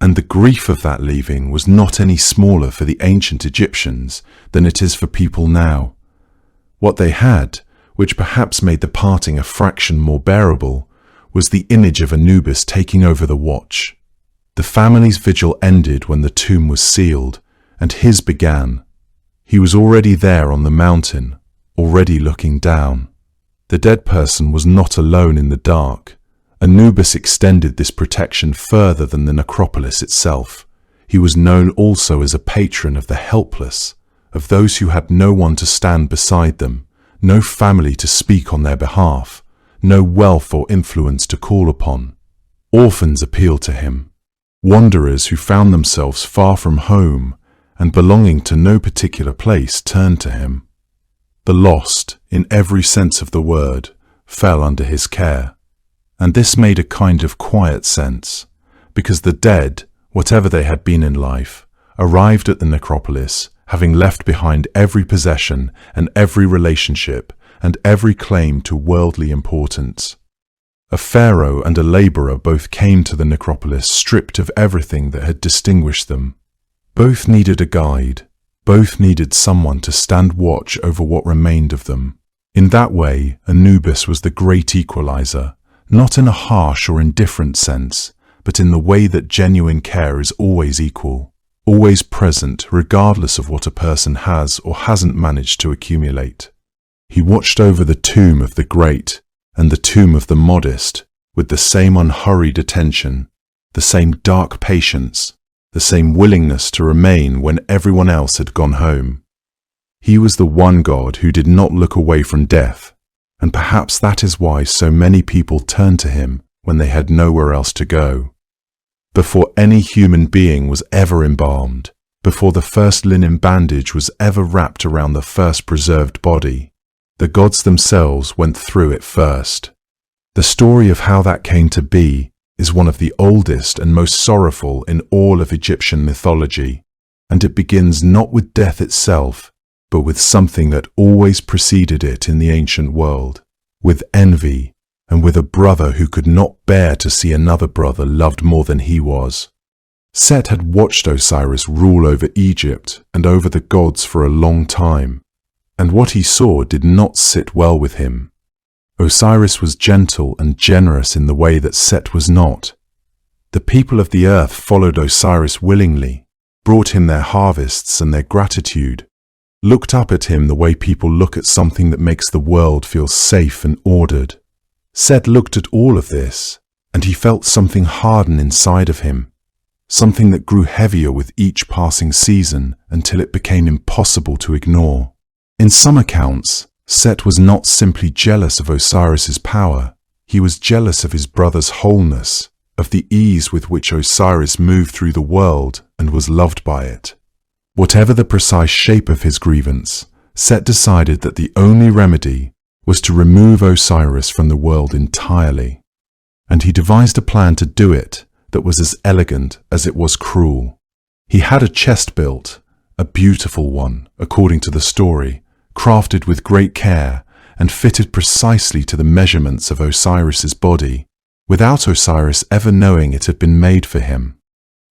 And the grief of that leaving was not any smaller for the ancient Egyptians than it is for people now. What they had, which perhaps made the parting a fraction more bearable, was the image of Anubis taking over the watch. The family's vigil ended when the tomb was sealed, and his began. He was already there on the mountain, already looking down. The dead person was not alone in the dark. Anubis extended this protection further than the necropolis itself. He was known also as a patron of the helpless, of those who had no one to stand beside them, no family to speak on their behalf, no wealth or influence to call upon. Orphans appealed to him, wanderers who found themselves far from home and belonging to no particular place turned to him. The lost, in every sense of the word, fell under his care. And this made a kind of quiet sense, because the dead, whatever they had been in life, arrived at the necropolis, having left behind every possession and every relationship and every claim to worldly importance. A pharaoh and a laborer both came to the necropolis stripped of everything that had distinguished them. Both needed a guide. Both needed someone to stand watch over what remained of them. In that way, Anubis was the great equalizer, not in a harsh or indifferent sense, but in the way that genuine care is always equal, always present regardless of what a person has or hasn't managed to accumulate. He watched over the tomb of the great and the tomb of the modest with the same unhurried attention, the same dark patience, the same willingness to remain when everyone else had gone home. He was the one God who did not look away from death, and perhaps that is why so many people turned to him when they had nowhere else to go. Before any human being was ever embalmed, before the first linen bandage was ever wrapped around the first preserved body, the gods themselves went through it first. The story of how that came to be is one of the oldest and most sorrowful in all of Egyptian mythology, and it begins not with death itself, but with something that always preceded it in the ancient world, with envy, and with a brother who could not bear to see another brother loved more than he was. Set had watched Osiris rule over Egypt and over the gods for a long time, and what he saw did not sit well with him. Osiris was gentle and generous in the way that Set was not. The people of the earth followed Osiris willingly, brought him their harvests and their gratitude, looked up at him the way people look at something that makes the world feel safe and ordered. Set looked at all of this, and he felt something harden inside of him, something that grew heavier with each passing season until it became impossible to ignore. In some accounts, Set was not simply jealous of Osiris's power, he was jealous of his brother's wholeness, of the ease with which Osiris moved through the world and was loved by it. Whatever the precise shape of his grievance, Set decided that the only remedy was to remove Osiris from the world entirely. And he devised a plan to do it that was as elegant as it was cruel. He had a chest built, a beautiful one, according to the story, crafted with great care and fitted precisely to the measurements of Osiris's body, without Osiris ever knowing it had been made for him.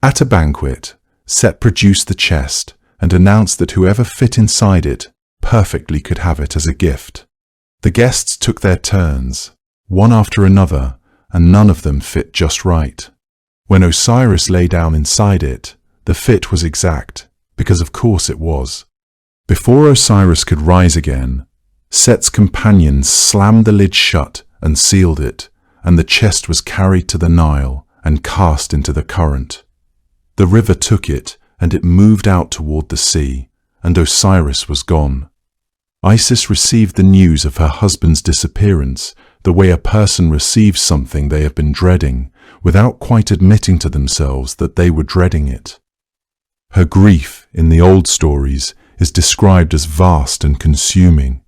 At a banquet, Set produced the chest and announced that whoever fit inside it perfectly could have it as a gift. The guests took their turns, one after another, and none of them fit just right. When Osiris lay down inside it, the fit was exact, because of course it was. Before Osiris could rise again, Set's companions slammed the lid shut and sealed it, and the chest was carried to the Nile and cast into the current. The river took it, and it moved out toward the sea, and Osiris was gone. Isis received the news of her husband's disappearance the way a person receives something they have been dreading, without quite admitting to themselves that they were dreading it. Her grief, in the old stories, is described as vast and consuming.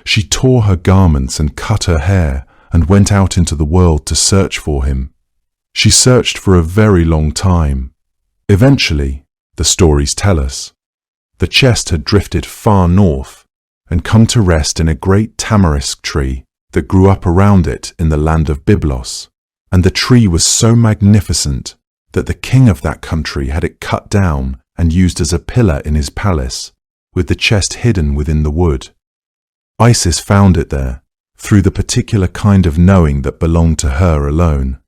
She tore her garments and cut her hair and went out into the world to search for him. She searched for a very long time. Eventually, the stories tell us, the chest had drifted far north and come to rest in a great tamarisk tree that grew up around it in the land of Byblos, and the tree was so magnificent that the king of that country had it cut down and used as a pillar in his palace, with the chest hidden within the wood. Isis found it there, through the particular kind of knowing that belonged to her alone.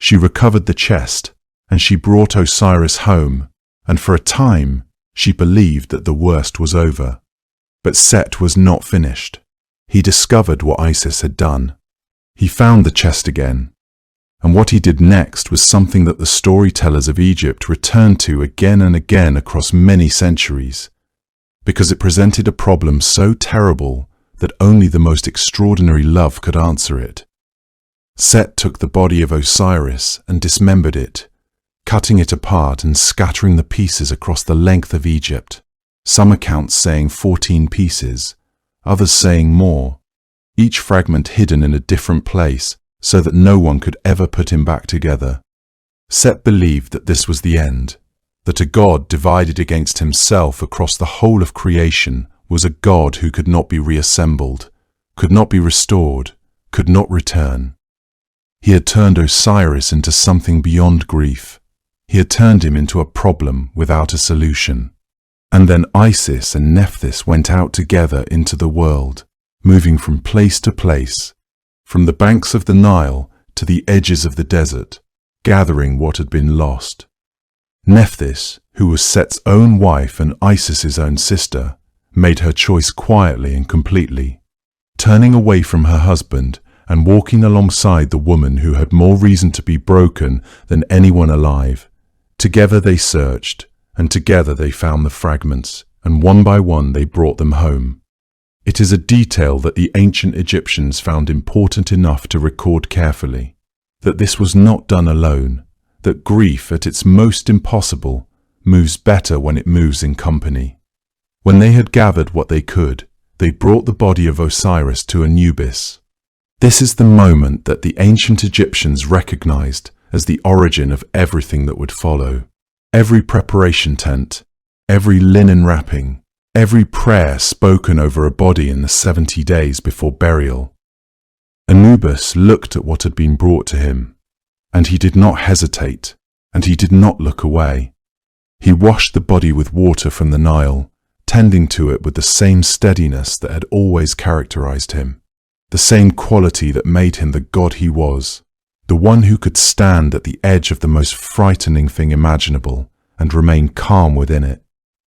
She recovered the chest, and she brought Osiris home, and for a time she believed that the worst was over. But Set was not finished. He discovered what Isis had done. He found the chest again, and what he did next was something that the storytellers of Egypt returned to again and again across many centuries, because it presented a problem so terrible that only the most extraordinary love could answer it. Set took the body of Osiris and dismembered it, cutting it apart and scattering the pieces across the length of Egypt, some accounts saying 14 pieces, others saying more, each fragment hidden in a different place so that no one could ever put him back together. Set believed that this was the end, that a god divided against himself across the whole of creation was a god who could not be reassembled, could not be restored, could not return. He had turned Osiris into something beyond grief. He had turned him into a problem without a solution. And then Isis and Nephthys went out together into the world, moving from place to place, from the banks of the Nile to the edges of the desert, gathering what had been lost. Nephthys, who was Set's own wife and Isis's own sister, made her choice quietly and completely, turning away from her husband and walking alongside the woman who had more reason to be broken than anyone alive. Together they searched, and together they found the fragments, and one by one they brought them home. It is a detail that the ancient Egyptians found important enough to record carefully, that this was not done alone, that grief at its most impossible moves better when it moves in company. When they had gathered what they could, they brought the body of Osiris to Anubis. This is the moment that the ancient Egyptians recognized as the origin of everything that would follow. Every preparation tent, every linen wrapping, every prayer spoken over a body in the 70 days before burial. Anubis looked at what had been brought to him, and he did not hesitate, and he did not look away. He washed the body with water from the Nile, tending to it with the same steadiness that had always characterized him, the same quality that made him the god he was, the one who could stand at the edge of the most frightening thing imaginable and remain calm within it.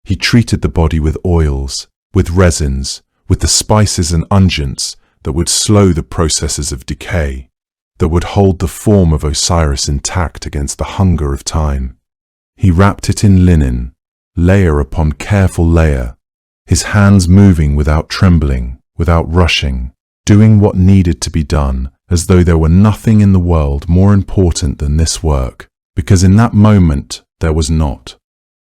He treated the body with oils, with resins, with the spices and unguents that would slow the processes of decay, that would hold the form of Osiris intact against the hunger of time. He wrapped it in linen, layer upon careful layer, his hands moving without trembling, without rushing, doing what needed to be done, as though there were nothing in the world more important than this work, because in that moment there was not.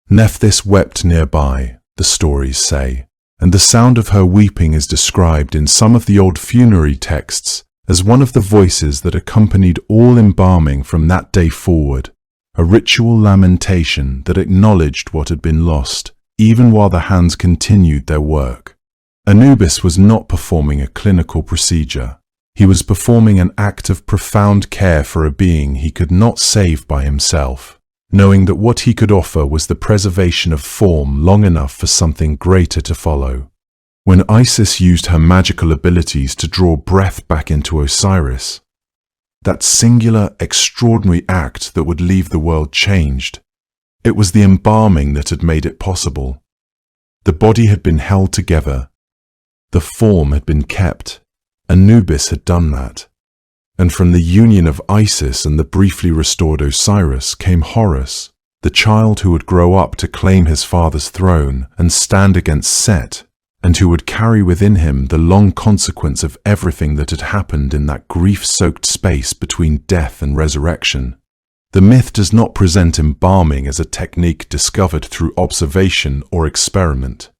Nephthys wept nearby, the stories say, and the sound of her weeping is described in some of the old funerary texts as one of the voices that accompanied all embalming from that day forward, a ritual lamentation that acknowledged what had been lost, even while the hands continued their work. Anubis was not performing a clinical procedure. He was performing an act of profound care for a being he could not save by himself, knowing that what he could offer was the preservation of form long enough for something greater to follow. When Isis used her magical abilities to draw breath back into Osiris, that singular, extraordinary act that would leave the world changed, it was the embalming that had made it possible. The body had been held together. The form had been kept. Anubis had done that. And from the union of Isis and the briefly restored Osiris came Horus, the child who would grow up to claim his father's throne and stand against Set, and who would carry within him the long consequence of everything that had happened in that grief-soaked space between death and resurrection. The myth does not present embalming as a technique discovered through observation or experiment.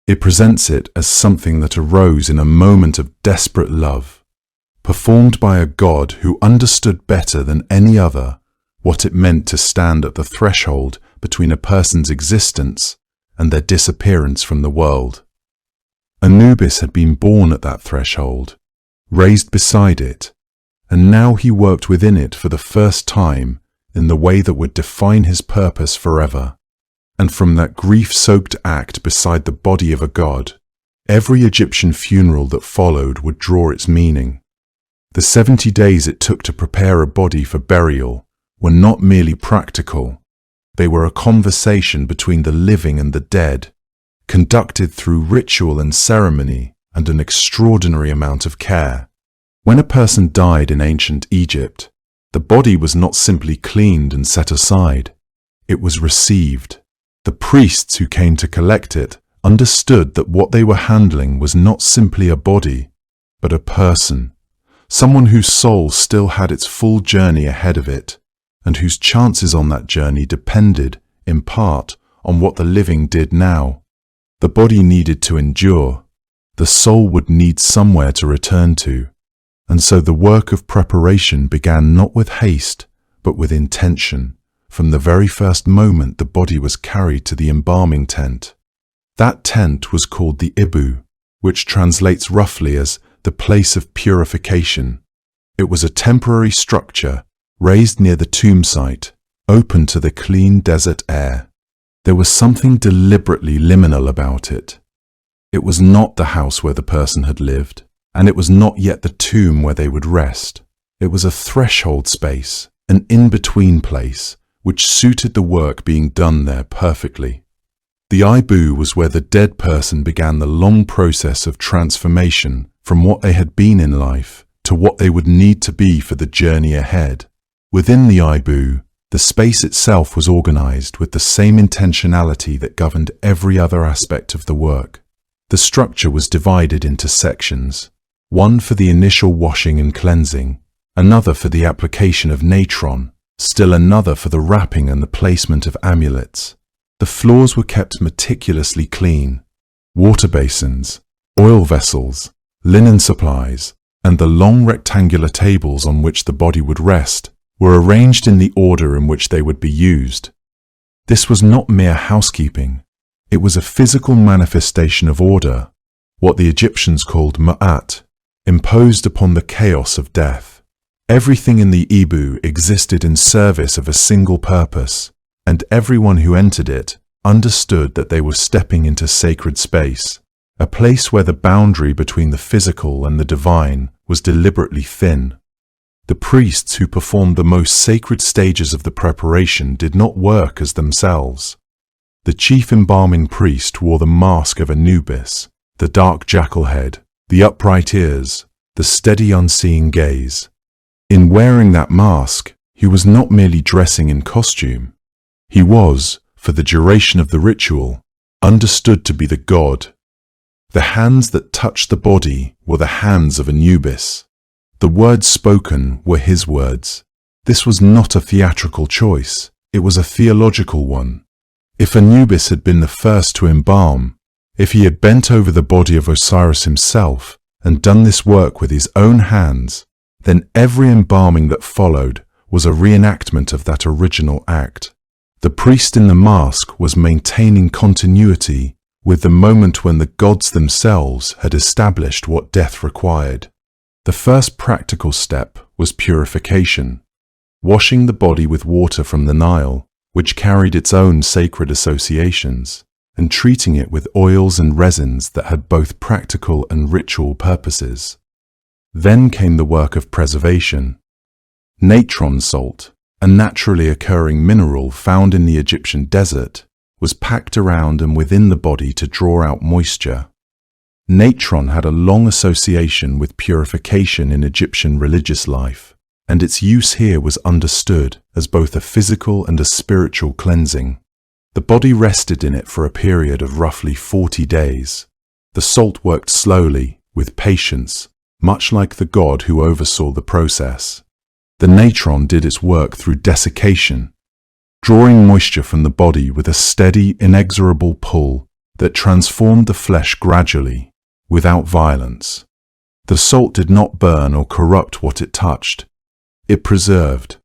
It presents it as something that arose in a moment of desperate love, performed by a god who understood better than any other what it meant to stand at the threshold between a person's existence and their disappearance from the world. Anubis had been born at that threshold, raised beside it, and now he worked within it for the first time in the way that would define his purpose forever. And from that grief-soaked act beside the body of a god, every Egyptian funeral that followed would draw its meaning. The 70 days it took to prepare a body for burial were not merely practical. They were a conversation between the living and the dead, conducted through ritual and ceremony and an extraordinary amount of care. When a person died in ancient Egypt, the body was not simply cleaned and set aside. It was received. The priests who came to collect it understood that what they were handling was not simply a body, but a person, someone whose soul still had its full journey ahead of it, and whose chances on that journey depended, in part, on what the living did now. The body needed to endure. The soul would need somewhere to return to, and so the work of preparation began not with haste, but with intention. From the very first moment the body was carried to the embalming tent. That tent was called the Ibu, which translates roughly as the place of purification. It was a temporary structure, raised near the tomb site, open to the clean desert air. There was something deliberately liminal about it. It was not the house where the person had lived, and it was not yet the tomb where they would rest. It was a threshold space, an in-between place, which suited the work being done there perfectly. The Ibu was where the dead person began the long process of transformation from what they had been in life to what they would need to be for the journey ahead. Within the Ibu, the space itself was organized with the same intentionality that governed every other aspect of the work. The structure was divided into sections, one for the initial washing and cleansing, another for the application of natron, still another for the wrapping and the placement of amulets. The floors were kept meticulously clean. Water basins, oil vessels, linen supplies, and the long rectangular tables on which the body would rest were arranged in the order in which they would be used. This was not mere housekeeping. It was a physical manifestation of order, what the Egyptians called ma'at, imposed upon the chaos of death. Everything in the Ibu existed in service of a single purpose, and everyone who entered it understood that they were stepping into sacred space, a place where the boundary between the physical and the divine was deliberately thin. The priests who performed the most sacred stages of the preparation did not work as themselves. The chief embalming priest wore the mask of Anubis, the dark jackal head, the upright ears, the steady unseeing gaze. In wearing that mask, he was not merely dressing in costume. He was, for the duration of the ritual, understood to be the god. The hands that touched the body were the hands of Anubis. The words spoken were his words. This was not a theatrical choice, it was a theological one. If Anubis had been the first to embalm, if he had bent over the body of Osiris himself and done this work with his own hands, then every embalming that followed was a reenactment of that original act. The priest in the mask was maintaining continuity with the moment when the gods themselves had established what death required. The first practical step was purification, washing the body with water from the Nile, which carried its own sacred associations, and treating it with oils and resins that had both practical and ritual purposes. Then came the work of preservation. Natron salt, a naturally occurring mineral found in the Egyptian desert, was packed around and within the body to draw out moisture. Natron had a long association with purification in Egyptian religious life, and its use here was understood as both a physical and a spiritual cleansing. The body rested in it for a period of roughly 40 days. The salt worked slowly, with patience, much like the god who oversaw the process. The natron did its work through desiccation, drawing moisture from the body with a steady, inexorable pull that transformed the flesh gradually, without violence. The salt did not burn or corrupt what it touched. It preserved.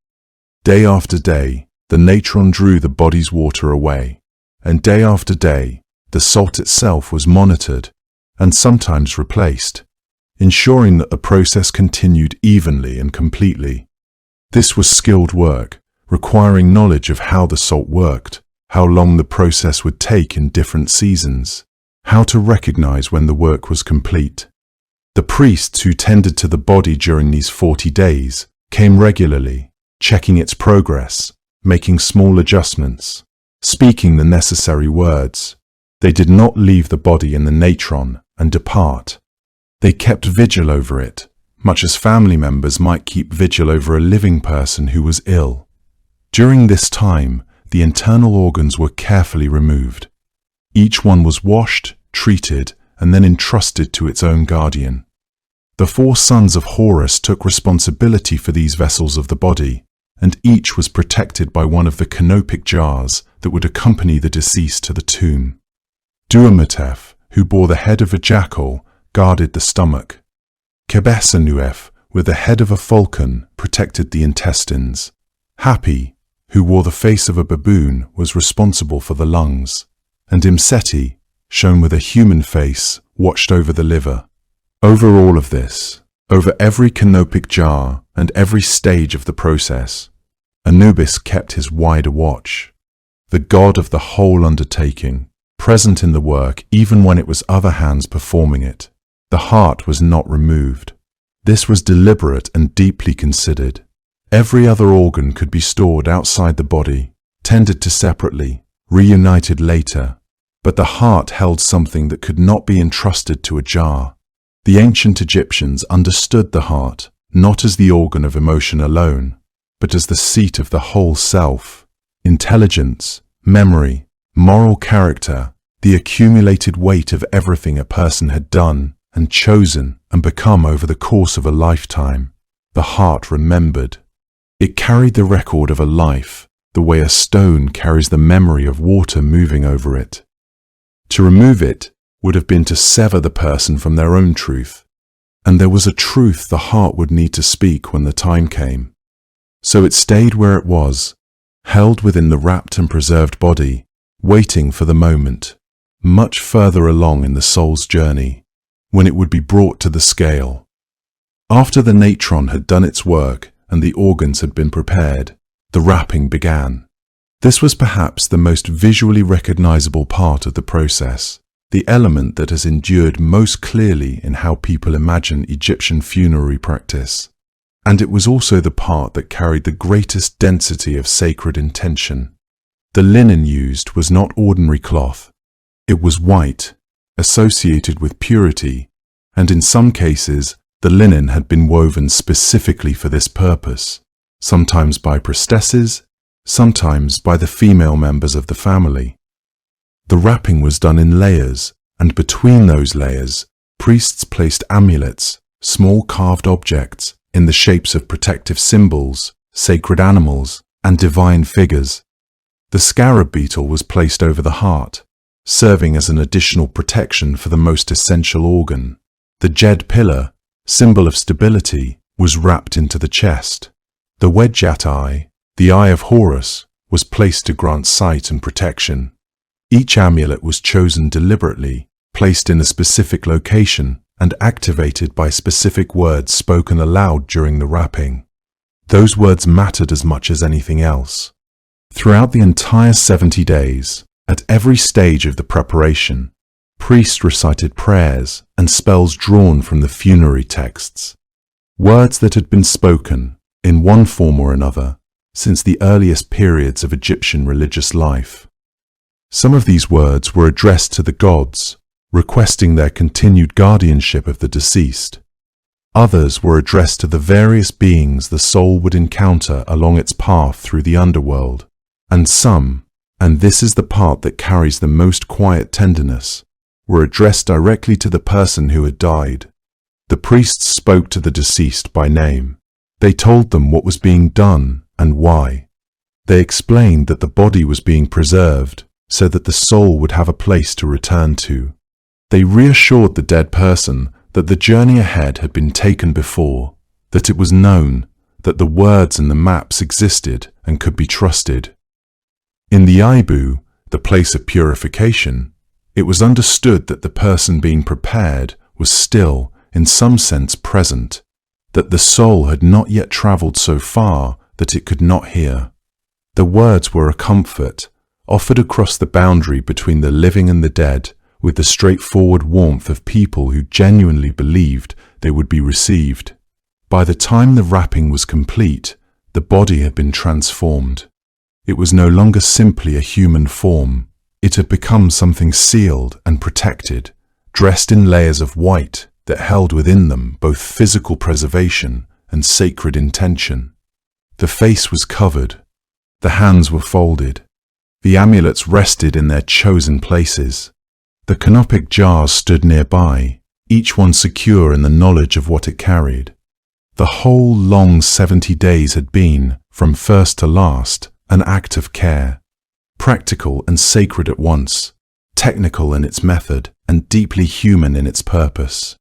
Day after day, the natron drew the body's water away, and day after day, the salt itself was monitored and sometimes replaced, ensuring that the process continued evenly and completely. This was skilled work, requiring knowledge of how the salt worked, how long the process would take in different seasons, how to recognize when the work was complete. The priests who tended to the body during these 40 days came regularly, checking its progress, making small adjustments, speaking the necessary words. They did not leave the body in the natron and depart. They kept vigil over it, much as family members might keep vigil over a living person who was ill. During this time, the internal organs were carefully removed. Each one was washed, treated, and then entrusted to its own guardian. The 4 sons of Horus took responsibility for these vessels of the body, and each was protected by one of the canopic jars that would accompany the deceased to the tomb. Duamatef, who bore the head of a jackal, guarded the stomach. Kebesanuef, with the head of a falcon, protected the intestines. Hapi, who wore the face of a baboon, was responsible for the lungs, and Imseti, shown with a human face, watched over the liver. Over all of this, over every canopic jar, and every stage of the process. Anubis kept his wider watch, the god of the whole undertaking, present in the work even when it was other hands performing it. The heart was not removed. This was deliberate and deeply considered. Every other organ could be stored outside the body, tended to separately, reunited later. But the heart held something that could not be entrusted to a jar. The ancient Egyptians understood the heart not as the organ of emotion alone, but as the seat of the whole self. Intelligence, memory, moral character, the accumulated weight of everything a person had done and chosen and become over the course of a lifetime. The heart remembered. It carried the record of a life, the way a stone carries the memory of water moving over it. To remove it would have been to sever the person from their own truth, and there was a truth the heart would need to speak when the time came. So it stayed where it was, held within the wrapped and preserved body, waiting for the moment, much further along in the soul's journey, when it would be brought to the scale. After the natron had done its work and the organs had been prepared, the wrapping began. This was perhaps the most visually recognizable part of the process, the element that has endured most clearly in how people imagine Egyptian funerary practice. And it was also the part that carried the greatest density of sacred intention. The linen used was not ordinary cloth. It was white, associated with purity, and in some cases, the linen had been woven specifically for this purpose, sometimes by priestesses, sometimes by the female members of the family. The wrapping was done in layers, and between those layers, priests placed amulets, small carved objects, in the shapes of protective symbols, sacred animals, and divine figures. The scarab beetle was placed over the heart, serving as an additional protection for the most essential organ. The jed pillar, symbol of stability, was wrapped into the chest. The wedjat eye, the eye of Horus, was placed to grant sight and protection. Each amulet was chosen deliberately, placed in a specific location, and activated by specific words spoken aloud during the wrapping. Those words mattered as much as anything else. Throughout the entire 70 days, at every stage of the preparation, priests recited prayers and spells drawn from the funerary texts. Words that had been spoken, in one form or another, since the earliest periods of Egyptian religious life. Some of these words were addressed to the gods, requesting their continued guardianship of the deceased. Others were addressed to the various beings the soul would encounter along its path through the underworld. And some, and this is the part that carries the most quiet tenderness, were addressed directly to the person who had died. The priests spoke to the deceased by name. They told them what was being done and why. They explained that the body was being preserved so that the soul would have a place to return to. They reassured the dead person that the journey ahead had been taken before, that it was known, that the words and the maps existed and could be trusted. In the Ibu, the place of purification, it was understood that the person being prepared was still, in some sense, present, that the soul had not yet travelled so far that it could not hear. The words were a comfort, offered across the boundary between the living and the dead, with the straightforward warmth of people who genuinely believed they would be received. By the time the wrapping was complete, the body had been transformed. It was no longer simply a human form. It had become something sealed and protected, dressed in layers of white that held within them both physical preservation and sacred intention. The face was covered. The hands were folded. The amulets rested in their chosen places. The canopic jars stood nearby, each one secure in the knowledge of what it carried. The whole long 70 days had been, from first to last, an act of care, practical and sacred at once, technical in its method and deeply human in its purpose.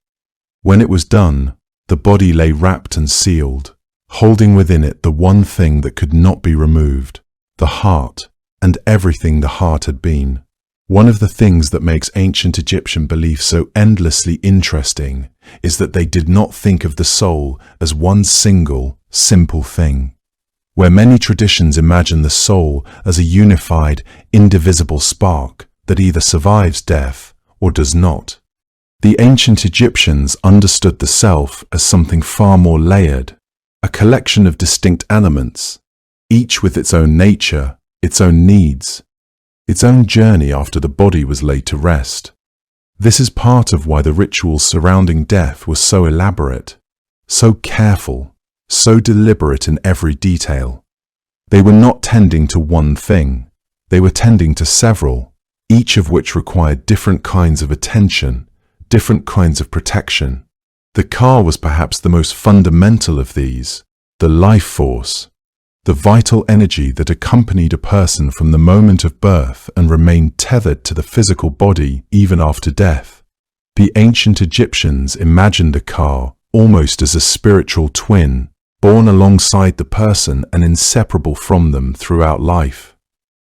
When it was done, the body lay wrapped and sealed, holding within it the one thing that could not be removed, the heart, and everything the heart had been. One of the things that makes ancient Egyptian belief so endlessly interesting is that they did not think of the soul as one single, simple thing. Where many traditions imagine the soul as a unified, indivisible spark that either survives death or does not, the ancient Egyptians understood the self as something far more layered, a collection of distinct elements, each with its own nature, its own needs, its own journey after the body was laid to rest. This is part of why the rituals surrounding death were so elaborate, so careful, so deliberate in every detail. They were not tending to one thing, they were tending to several, each of which required different kinds of attention, different kinds of protection. The Ka was perhaps the most fundamental of these, the life force, the vital energy that accompanied a person from the moment of birth and remained tethered to the physical body even after death. The ancient Egyptians imagined the Ka almost as a spiritual twin, born alongside the person and inseparable from them throughout life.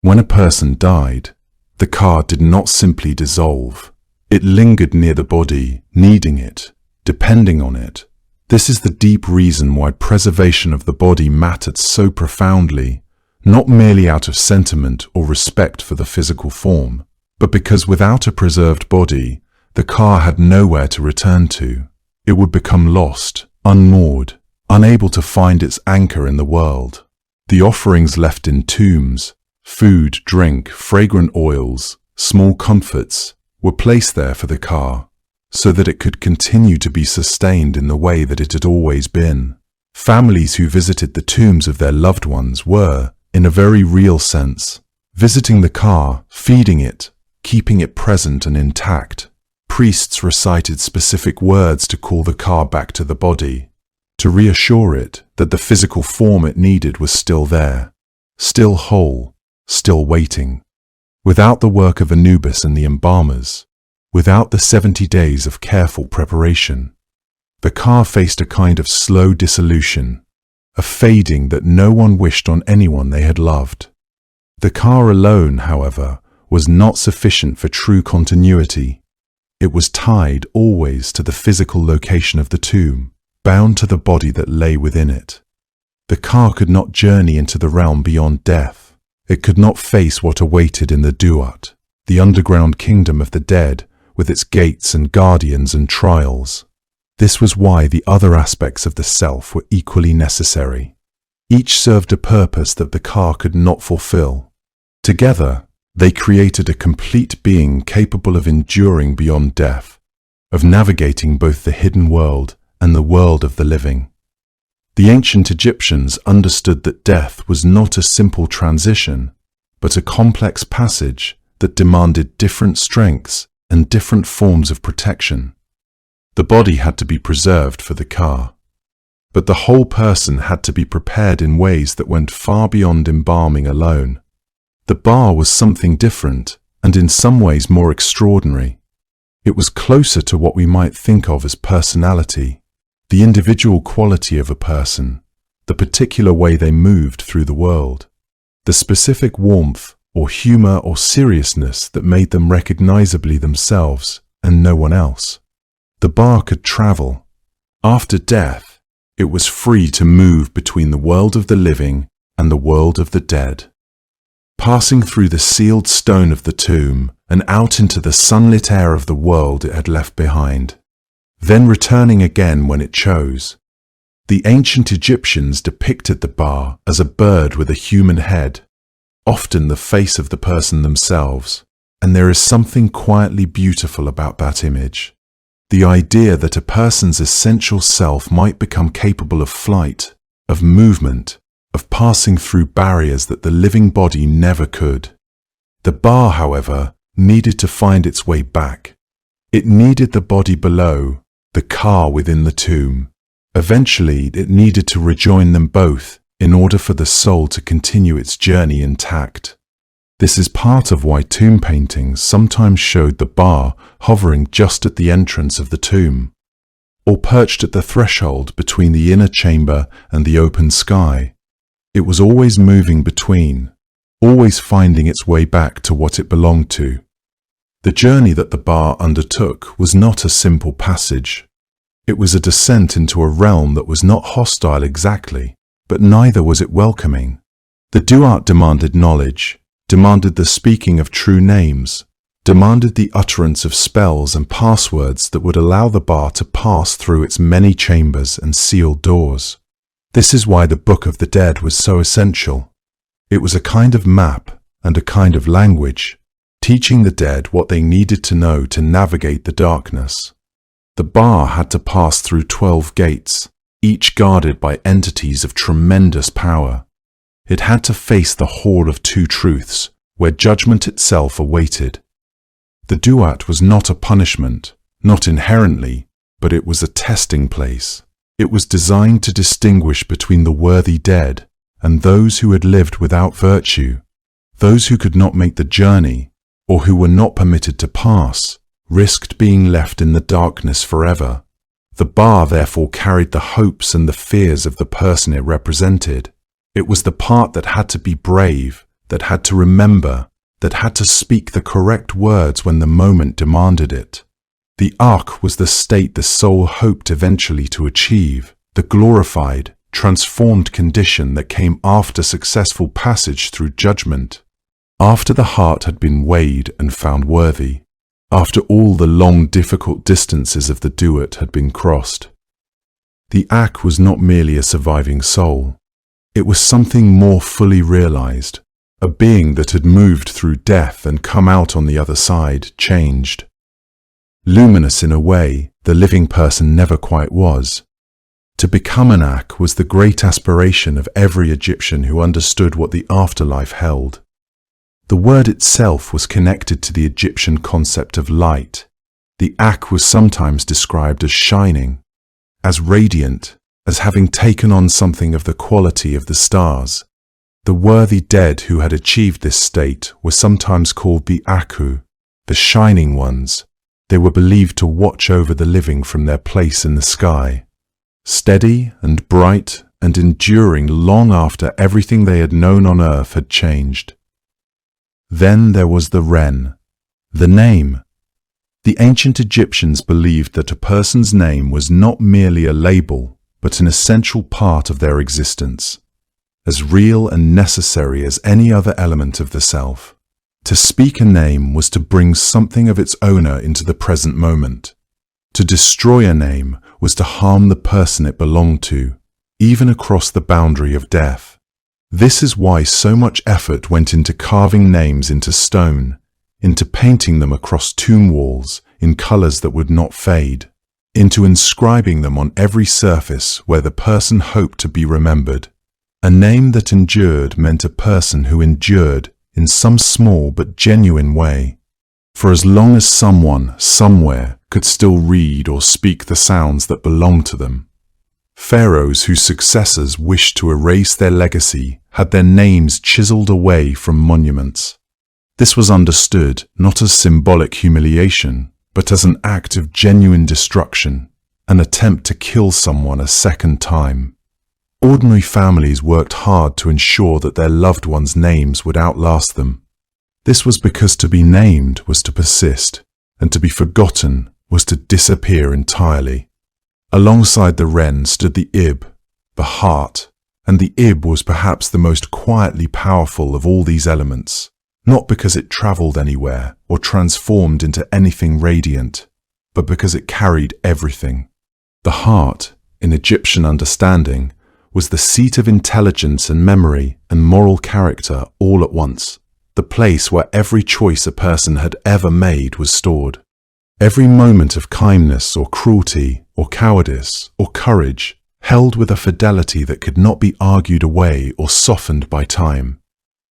When a person died, the Ka did not simply dissolve. It lingered near the body, needing it, depending on it. This is the deep reason why preservation of the body mattered so profoundly, not merely out of sentiment or respect for the physical form, but because without a preserved body, the Ka had nowhere to return to. It would become lost, unmoored, unable to find its anchor in the world. The offerings left in tombs, food, drink, fragrant oils, small comforts, were placed there for the Ka, so that it could continue to be sustained in the way that it had always been. Families who visited the tombs of their loved ones were, in a very real sense, visiting the Ka, feeding it, keeping it present and intact. Priests recited specific words to call the Ka back to the body, to reassure it that the physical form it needed was still there, still whole, still waiting. Without the work of Anubis and the embalmers, without the 70 days of careful preparation, the Ka faced a kind of slow dissolution, a fading that no one wished on anyone they had loved. The Ka alone, however, was not sufficient for true continuity. It was tied always to the physical location of the tomb, bound to the body that lay within it. The Ka could not journey into the realm beyond death. It could not face what awaited in the Duat, the underground kingdom of the dead, with its gates and guardians and trials. This was why the other aspects of the self were equally necessary. Each served a purpose that the Ka could not fulfill. Together, they created a complete being capable of enduring beyond death, of navigating both the hidden world and the world of the living. The ancient Egyptians understood that death was not a simple transition, but a complex passage that demanded different strengths and different forms of protection. The body had to be preserved for the Ka, but the whole person had to be prepared in ways that went far beyond embalming alone. The Ba was something different, and in some ways more extraordinary. It was closer to what we might think of as personality, the individual quality of a person, the particular way they moved through the world, the specific warmth or humor or seriousness that made them recognizably themselves and no one else. The Ba could travel. After death, it was free to move between the world of the living and the world of the dead, passing through the sealed stone of the tomb and out into the sunlit air of the world it had left behind, then returning again when it chose. The ancient Egyptians depicted the Ba as a bird with a human head, often the face of the person themselves, and there is something quietly beautiful about that image. The idea that a person's essential self might become capable of flight, of movement, of passing through barriers that the living body never could. The Ba, however, needed to find its way back. It needed the body below, the Ka within the tomb. Eventually, it needed to rejoin them both in order for the soul to continue its journey intact. This is part of why tomb paintings sometimes showed the Ba hovering just at the entrance of the tomb, or perched at the threshold between the inner chamber and the open sky. It was always moving between, always finding its way back to what it belonged to. The journey that the Ba undertook was not a simple passage. It was a descent into a realm that was not hostile exactly, but neither was it welcoming. The duat demanded knowledge, demanded the speaking of true names, demanded the utterance of spells and passwords that would allow the bar to pass through its many chambers and sealed doors. This is why the Book of the Dead was so essential. It was a kind of map and a kind of language, teaching the dead what they needed to know to navigate the darkness. The bar had to pass through 12 gates, each guarded by entities of tremendous power. It had to face the Hall of Two Truths, where judgment itself awaited. The duat was not a punishment, not inherently, but it was a testing place. It was designed to distinguish between the worthy dead and those who had lived without virtue, those who could not make the journey, or who were not permitted to pass, risked being left in the darkness forever. The bar therefore carried the hopes and the fears of the person it represented. It was the part that had to be brave, that had to remember, that had to speak the correct words when the moment demanded it. The ark was the state the soul hoped eventually to achieve, the glorified, transformed condition that came after successful passage through judgment, after the heart had been weighed and found worthy, after all the long difficult distances of the duat had been crossed. The ark was not merely a surviving soul. It was something more fully realized, a being that had moved through death and come out on the other side, changed. Luminous in a way the living person never quite was. To become an ark was the great aspiration of every Egyptian who understood what the afterlife held. The word itself was connected to the Egyptian concept of light. The ark was sometimes described as shining, as radiant, as having taken on something of the quality of the stars. The worthy dead who had achieved this state were sometimes called the Aku, the shining ones. They were believed to watch over the living from their place in the sky, steady and bright and enduring long after everything they had known on earth had changed. Then there was the Ren, the name. The ancient Egyptians believed that a person's name was not merely a label, but an essential part of their existence, as real and necessary as any other element of the self. To speak a name was to bring something of its owner into the present moment. To destroy a name was to harm the person it belonged to, even across the boundary of death. This is why so much effort went into carving names into stone, into painting them across tomb walls in colors that would not fade, into inscribing them on every surface where the person hoped to be remembered. A name that endured meant a person who endured in some small but genuine way. For as long as someone, somewhere, could still read or speak the sounds that belonged to them. Pharaohs whose successors wished to erase their legacy had their names chiseled away from monuments. This was understood not as symbolic humiliation, but as an act of genuine destruction, an attempt to kill someone a second time. Ordinary families worked hard to ensure that their loved ones' names would outlast them. This was because to be named was to persist, and to be forgotten was to disappear entirely. Alongside the Ren stood the Ib, the heart, and the Ib was perhaps the most quietly powerful of all these elements, not because it traveled anywhere or transformed into anything radiant, but because it carried everything. The heart, in Egyptian understanding, was the seat of intelligence and memory and moral character all at once, the place where every choice a person had ever made was stored. Every moment of kindness or cruelty or cowardice or courage held with a fidelity that could not be argued away or softened by time.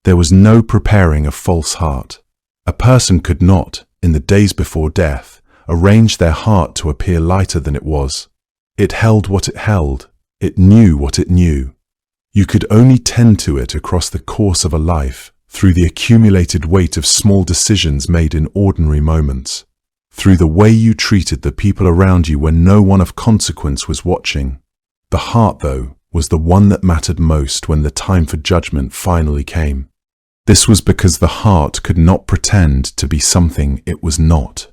There was no preparing a false heart. A person could not, in the days before death, arrange their heart to appear lighter than it was. It held what it held. It knew what it knew. You could only tend to it across the course of a life, through the accumulated weight of small decisions made in ordinary moments, through the way you treated the people around you when no one of consequence was watching. The heart, though, was the one that mattered most when the time for judgment finally came. This was because the heart could not pretend to be something it was not.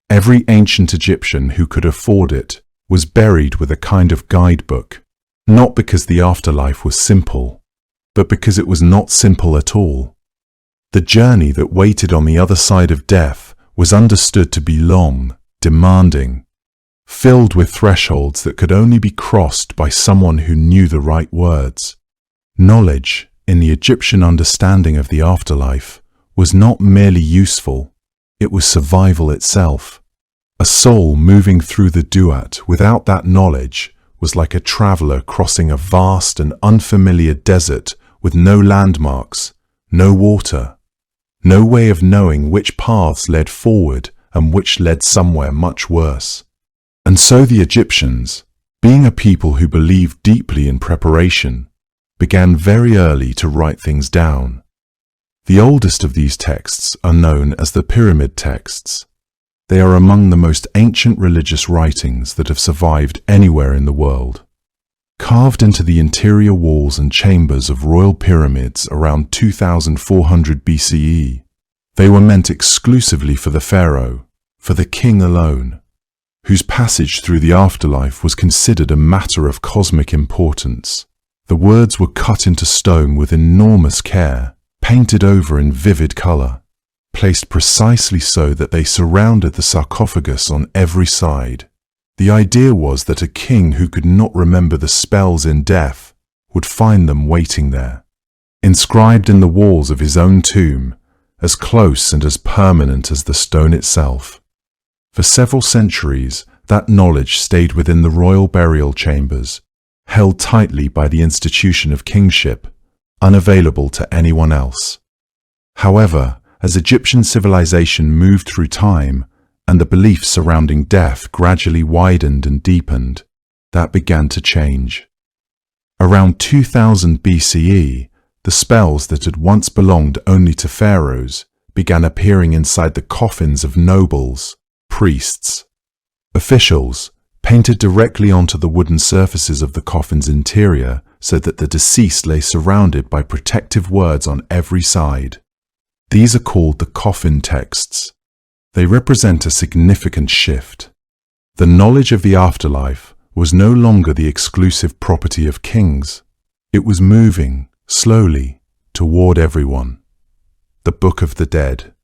Every ancient Egyptian who could afford it was buried with a kind of guidebook, not because the afterlife was simple, but because it was not simple at all. The journey that waited on the other side of death was understood to be long, demanding, filled with thresholds that could only be crossed by someone who knew the right words. Knowledge, in the Egyptian understanding of the afterlife, was not merely useful, it was survival itself. A soul moving through the duat without that knowledge was like a traveler crossing a vast and unfamiliar desert with no landmarks, no water, no way of knowing which paths led forward and which led somewhere much worse. And so the Egyptians, being a people who believed deeply in preparation, began very early to write things down. The oldest of these texts are known as the Pyramid texts. They are among the most ancient religious writings that have survived anywhere in the world. Carved into the interior walls and chambers of royal pyramids around 2400 BCE, they were meant exclusively for the pharaoh, for the king alone, whose passage through the afterlife was considered a matter of cosmic importance. The words were cut into stone with enormous care, painted over in vivid color, placed precisely so that they surrounded the sarcophagus on every side. The idea was that a king who could not remember the spells in death would find them waiting there, inscribed in the walls of his own tomb, as close and as permanent as the stone itself. For several centuries, that knowledge stayed within the royal burial chambers, held tightly by the institution of kingship, unavailable to anyone else. However, as Egyptian civilization moved through time and the beliefs surrounding death gradually widened and deepened, that began to change. Around 2000 BCE, the spells that had once belonged only to pharaohs began appearing inside the coffins of nobles, priests, officials, painted directly onto the wooden surfaces of the coffin's interior so that the deceased lay surrounded by protective words on every side. These are called the coffin texts. They represent a significant shift. The knowledge of the afterlife was no longer the exclusive property of kings. It was moving, slowly, toward everyone. The Book of the Dead.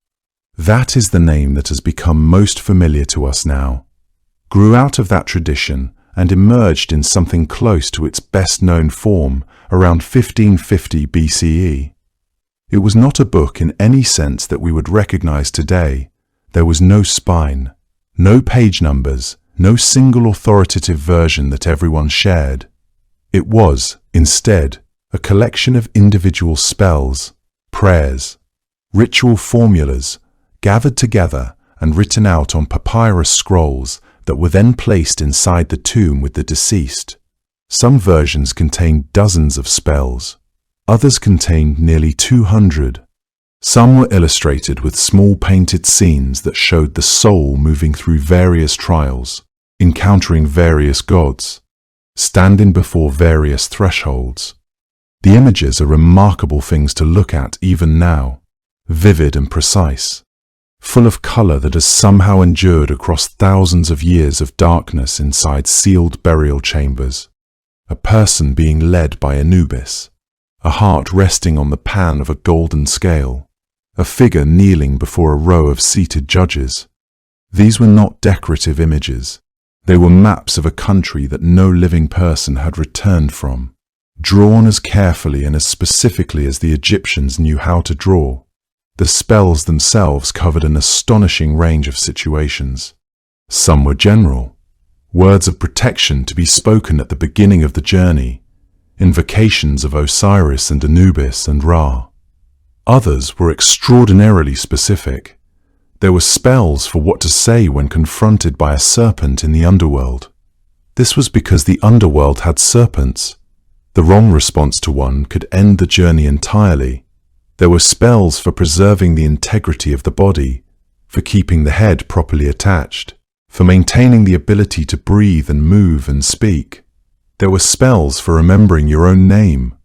That is the name that has become most familiar to us now, grew out of that tradition and emerged in something close to its best-known form around 1550 BCE. It was not a book in any sense that we would recognize today. There was no spine, no page numbers, no single authoritative version that everyone shared. It was, instead, a collection of individual spells, prayers, ritual formulas, gathered together and written out on papyrus scrolls that were then placed inside the tomb with the deceased. Some versions contained dozens of spells. Others contained nearly 200. Some were illustrated with small painted scenes that showed the soul moving through various trials, encountering various gods, standing before various thresholds. The images are remarkable things to look at even now, vivid and precise, full of color that has somehow endured across thousands of years of darkness inside sealed burial chambers. A person being led by Anubis, a heart resting on the pan of a golden scale, a figure kneeling before a row of seated judges. These were not decorative images. They were maps of a country that no living person had returned from, drawn as carefully and as specifically as the Egyptians knew how to draw. The spells themselves covered an astonishing range of situations. Some were general, words of protection to be spoken at the beginning of the journey, invocations of Osiris and Anubis and Ra. Others were extraordinarily specific. There were spells for what to say when confronted by a serpent in the underworld. This was because the underworld had serpents. The wrong response to one could end the journey entirely. There were spells for preserving the integrity of the body, for keeping the head properly attached, for maintaining the ability to breathe and move and speak. There were spells for remembering your own name,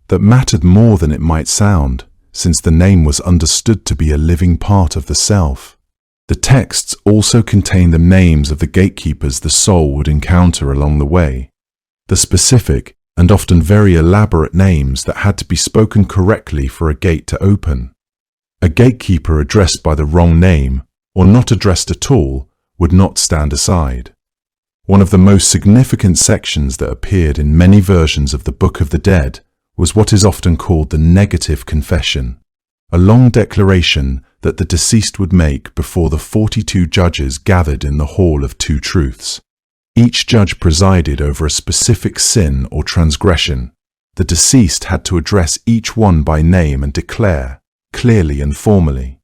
that mattered more than it might sound, since the name was understood to be a living part of the self. The texts also contain the names of the gatekeepers the soul would encounter along the way, the specific and often very elaborate names that had to be spoken correctly for a gate to open. A gatekeeper addressed by the wrong name, or not addressed at all, would not stand aside. One of the most significant sections that appeared in many versions of the Book of the Dead was what is often called the negative confession, a long declaration that the deceased would make before the 42 judges gathered in the Hall of Two Truths. Each judge presided over a specific sin or transgression. The deceased had to address each one by name and declare, clearly and formally,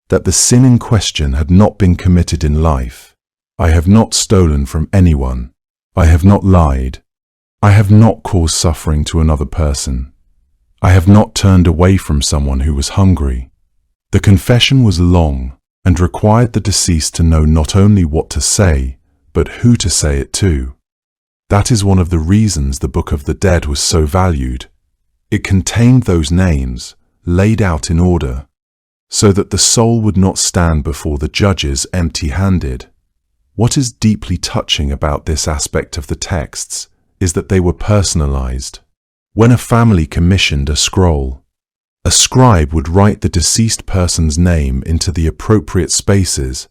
that the sin in question had not been committed in life. I have not stolen from anyone. I have not lied. I have not caused suffering to another person. I have not turned away from someone who was hungry. The confession was long and required the deceased to know not only what to say, but who to say it to. That is one of the reasons the Book of the Dead was so valued. It contained those names, laid out in order, so that the soul would not stand before the judges empty-handed. What is deeply touching about this aspect of the texts is that they were personalized. When a family commissioned a scroll, a scribe would write the deceased person's name into the appropriate spaces,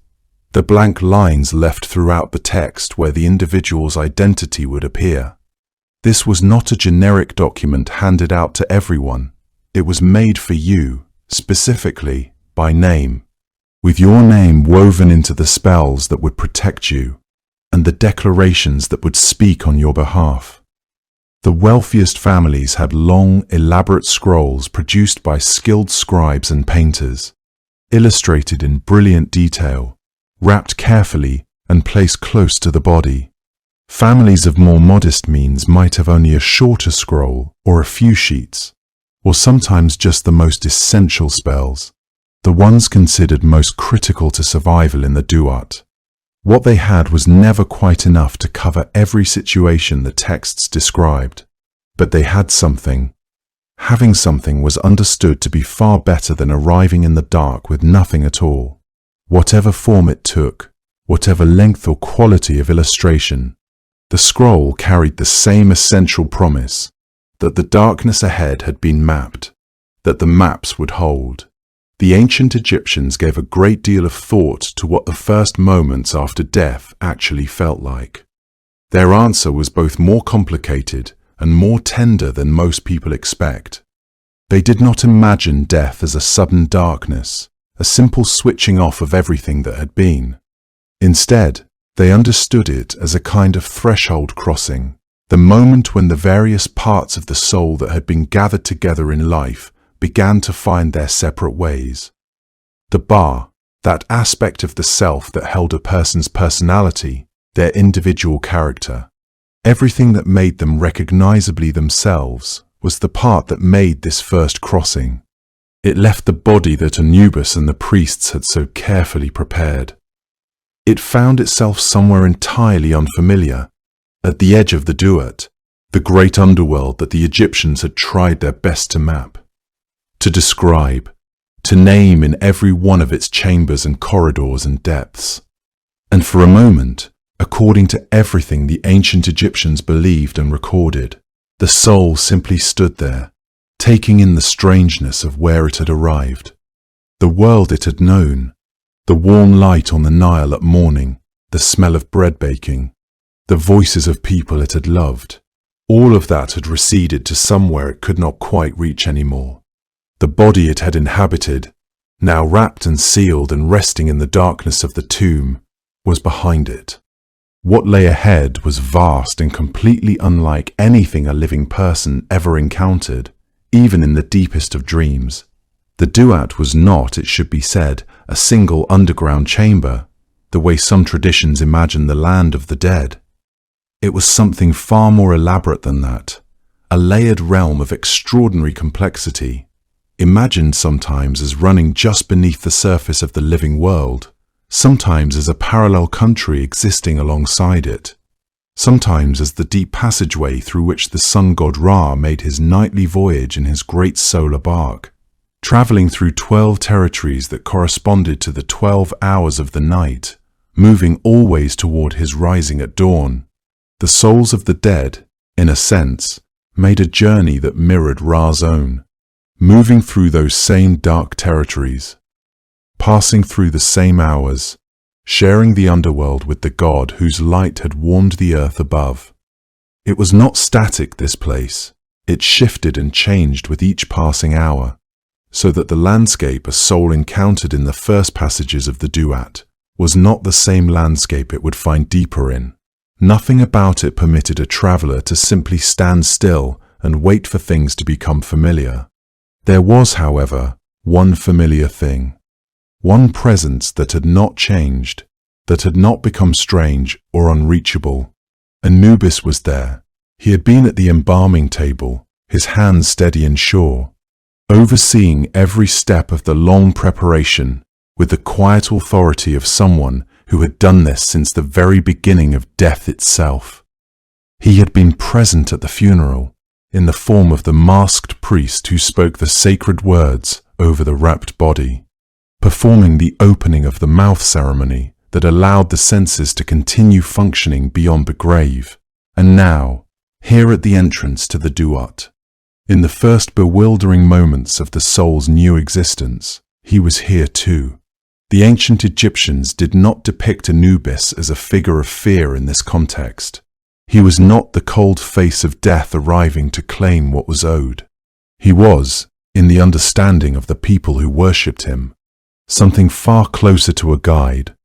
the blank lines left throughout the text where the individual's identity would appear. This was not a generic document handed out to everyone. It was made for you, specifically, by name, with your name woven into the spells that would protect you, and the declarations that would speak on your behalf. The wealthiest families had long, elaborate scrolls produced by skilled scribes and painters, illustrated in brilliant detail, wrapped carefully and placed close to the body. Families of more modest means might have only a shorter scroll or a few sheets, or sometimes just the most essential spells, the ones considered most critical to survival in the duat. What they had was never quite enough to cover every situation the texts described, but they had something. Having something was understood to be far better than arriving in the dark with nothing at all. Whatever form it took, whatever length or quality of illustration, the scroll carried the same essential promise, that the darkness ahead had been mapped, that the maps would hold. The ancient Egyptians gave a great deal of thought to what the first moments after death actually felt like. Their answer was both more complicated and more tender than most people expect. They did not imagine death as a sudden darkness, a simple switching off of everything that had been. Instead, they understood it as a kind of threshold crossing, the moment when the various parts of the soul that had been gathered together in life began to find their separate ways. The bar, that aspect of the self that held a person's personality, their individual character, everything that made them recognizably themselves, was the part that made this first crossing. It left the body that Anubis and the priests had so carefully prepared. It found itself somewhere entirely unfamiliar, at the edge of the duat, the great underworld that the Egyptians had tried their best to map, to describe, to name in every one of its chambers and corridors and depths. And for a moment, according to everything the ancient Egyptians believed and recorded, the soul simply stood there, taking in the strangeness of where it had arrived, the world it had known, the warm light on the Nile at morning, the smell of bread baking, the voices of people it had loved. All of that had receded to somewhere it could not quite reach anymore. The body it had inhabited, now wrapped and sealed and resting in the darkness of the tomb, was behind it. What lay ahead was vast and completely unlike anything a living person ever encountered, even in the deepest of dreams. The duat was not, it should be said, a single underground chamber, the way some traditions imagine the land of the dead. It was something far more elaborate than that, a layered realm of extraordinary complexity, imagined sometimes as running just beneath the surface of the living world, sometimes as a parallel country existing alongside it, sometimes as the deep passageway through which the sun god Ra made his nightly voyage in his great solar bark. traveling through 12 territories that corresponded to the 12 hours of the night, moving always toward his rising at dawn. The souls of the dead, in a sense, made a journey that mirrored Ra's own, moving through those same dark territories, passing through the same hours, sharing the underworld with the god whose light had warmed the earth above. It was not static, this place. It shifted and changed with each passing hour, so that the landscape a soul encountered in the first passages of the duat was not the same landscape it would find deeper in. Nothing about it permitted a traveler to simply stand still and wait for things to become familiar. There was, however, one familiar thing, one presence that had not changed, that had not become strange or unreachable. Anubis was there. He had been at the embalming table, his hands steady and sure, overseeing every step of the long preparation with the quiet authority of someone who had done this since the very beginning of death itself. He had been present at the funeral, in the form of the masked priest who spoke the sacred words over the wrapped body, performing the opening of the mouth ceremony that allowed the senses to continue functioning beyond the grave. And now, here at the entrance to the duat, in the first bewildering moments of the soul's new existence, he was here too. The ancient Egyptians did not depict Anubis as a figure of fear in this context. He was not the cold face of death arriving to claim what was owed. He was, in the understanding of the people who worshipped him, something far closer to a guide,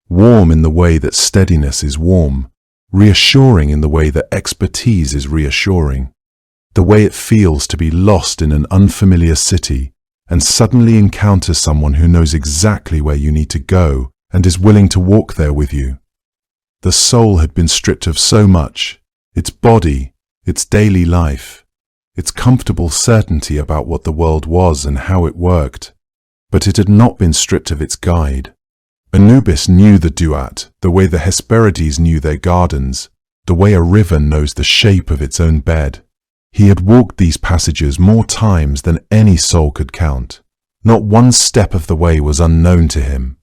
warm in the way that steadiness is warm, reassuring in the way that expertise is reassuring, the way it feels to be lost in an unfamiliar city and suddenly encounter someone who knows exactly where you need to go and is willing to walk there with you. The soul had been stripped of so much, its body, its daily life, its comfortable certainty about what the world was and how it worked, but it had not been stripped of its guide. Anubis knew the duat the way the Hesperides knew their gardens, the way a river knows the shape of its own bed. He had walked these passages more times than any soul could count. Not one step of the way was unknown to him.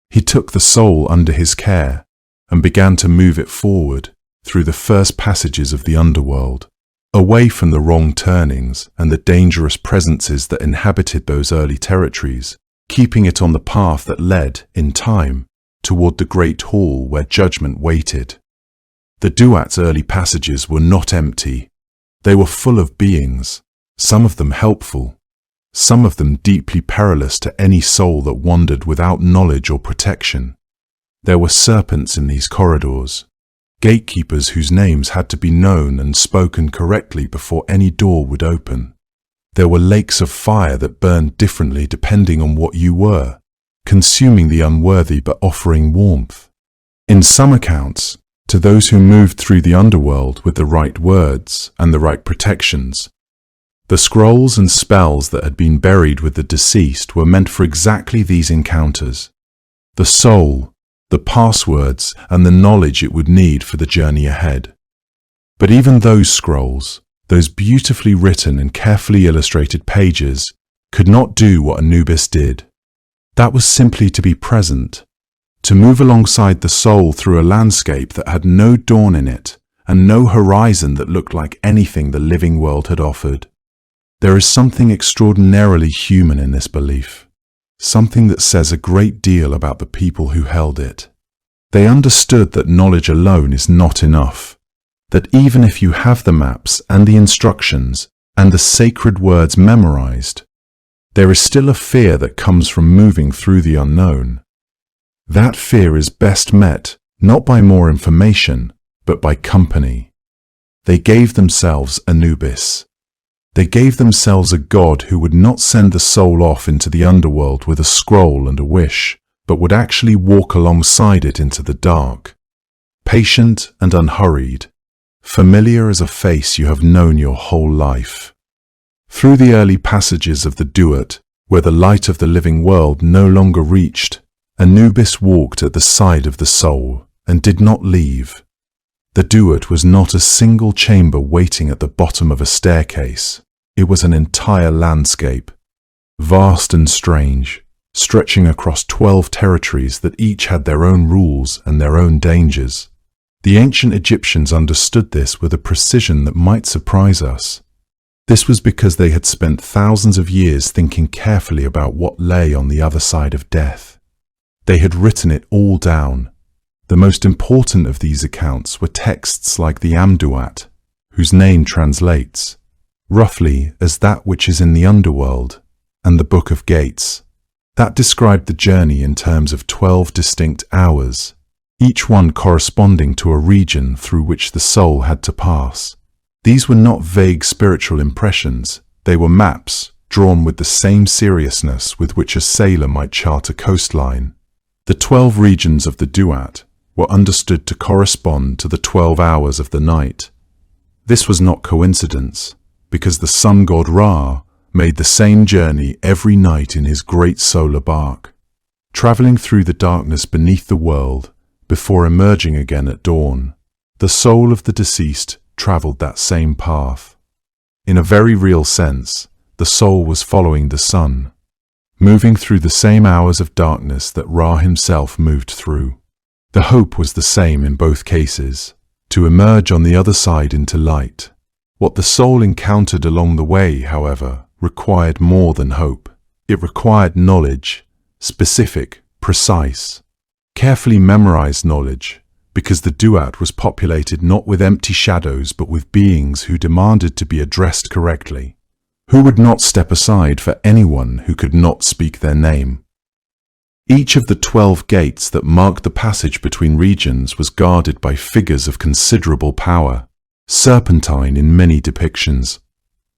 He took the soul under his care and began to move it forward through the first passages of the underworld, away from the wrong turnings and the dangerous presences that inhabited those early territories, keeping it on the path that led, in time, toward the great hall where judgment waited. The duat's early passages were not empty. They were full of beings, some of them helpful, some of them deeply perilous to any soul that wandered without knowledge or protection. There were serpents in these corridors, gatekeepers whose names had to be known and spoken correctly before any door would open. There were lakes of fire that burned differently depending on what you were, consuming the unworthy but offering warmth. In some accounts, to those who moved through the underworld with the right words and the right protections, the scrolls and spells that had been buried with the deceased were meant for exactly these encounters. The soul, the passwords, and the knowledge it would need for the journey ahead. But even those scrolls, those beautifully written and carefully illustrated pages, could not do what Anubis did. That was simply to be present, to move alongside the soul through a landscape that had no dawn in it and no horizon that looked like anything the living world had offered. There is something extraordinarily human in this belief, something that says a great deal about the people who held it. They understood that knowledge alone is not enough, that even if you have the maps and the instructions and the sacred words memorized, there is still a fear that comes from moving through the unknown. That fear is best met not by more information, but by company. They gave themselves Anubis. They gave themselves a god who would not send the soul off into the underworld with a scroll and a wish, but would actually walk alongside it into the dark. Patient and unhurried, familiar as a face you have known your whole life. Through the early passages of the duat, where the light of the living world no longer reached, Anubis walked at the side of the soul and did not leave. The duat was not a single chamber waiting at the bottom of a staircase. It was an entire landscape. vast and strange, stretching across 12 territories that each had their own rules and their own dangers. The ancient Egyptians understood this with a precision that might surprise us. This was because they had spent thousands of years thinking carefully about what lay on the other side of death. They had written it all down. The most important of these accounts were texts like the Amduat, whose name translates, roughly, as that which is in the Underworld, and the Book of Gates. That described the journey in terms of 12 distinct hours, each one corresponding to a region through which the soul had to pass. These were not vague spiritual impressions, they were maps drawn with the same seriousness with which a sailor might chart a coastline. The 12 regions of the Duat were understood to correspond to the 12 hours of the night. This was not coincidence, because the sun god Ra made the same journey every night in his great solar bark, traveling through the darkness beneath the world before emerging again at dawn. The soul of the deceased traveled that same path. In a very real sense, the soul was following the sun, moving through the same hours of darkness that Ra himself moved through. The hope was the same in both cases, to emerge on the other side into light. What the soul encountered along the way, however, required more than hope. It required knowledge, specific, precise, carefully memorized knowledge, because the Duat was populated not with empty shadows but with beings who demanded to be addressed correctly, who would not step aside for anyone who could not speak their name. Each of the 12 gates that marked the passage between regions was guarded by figures of considerable power, serpentine in many depictions,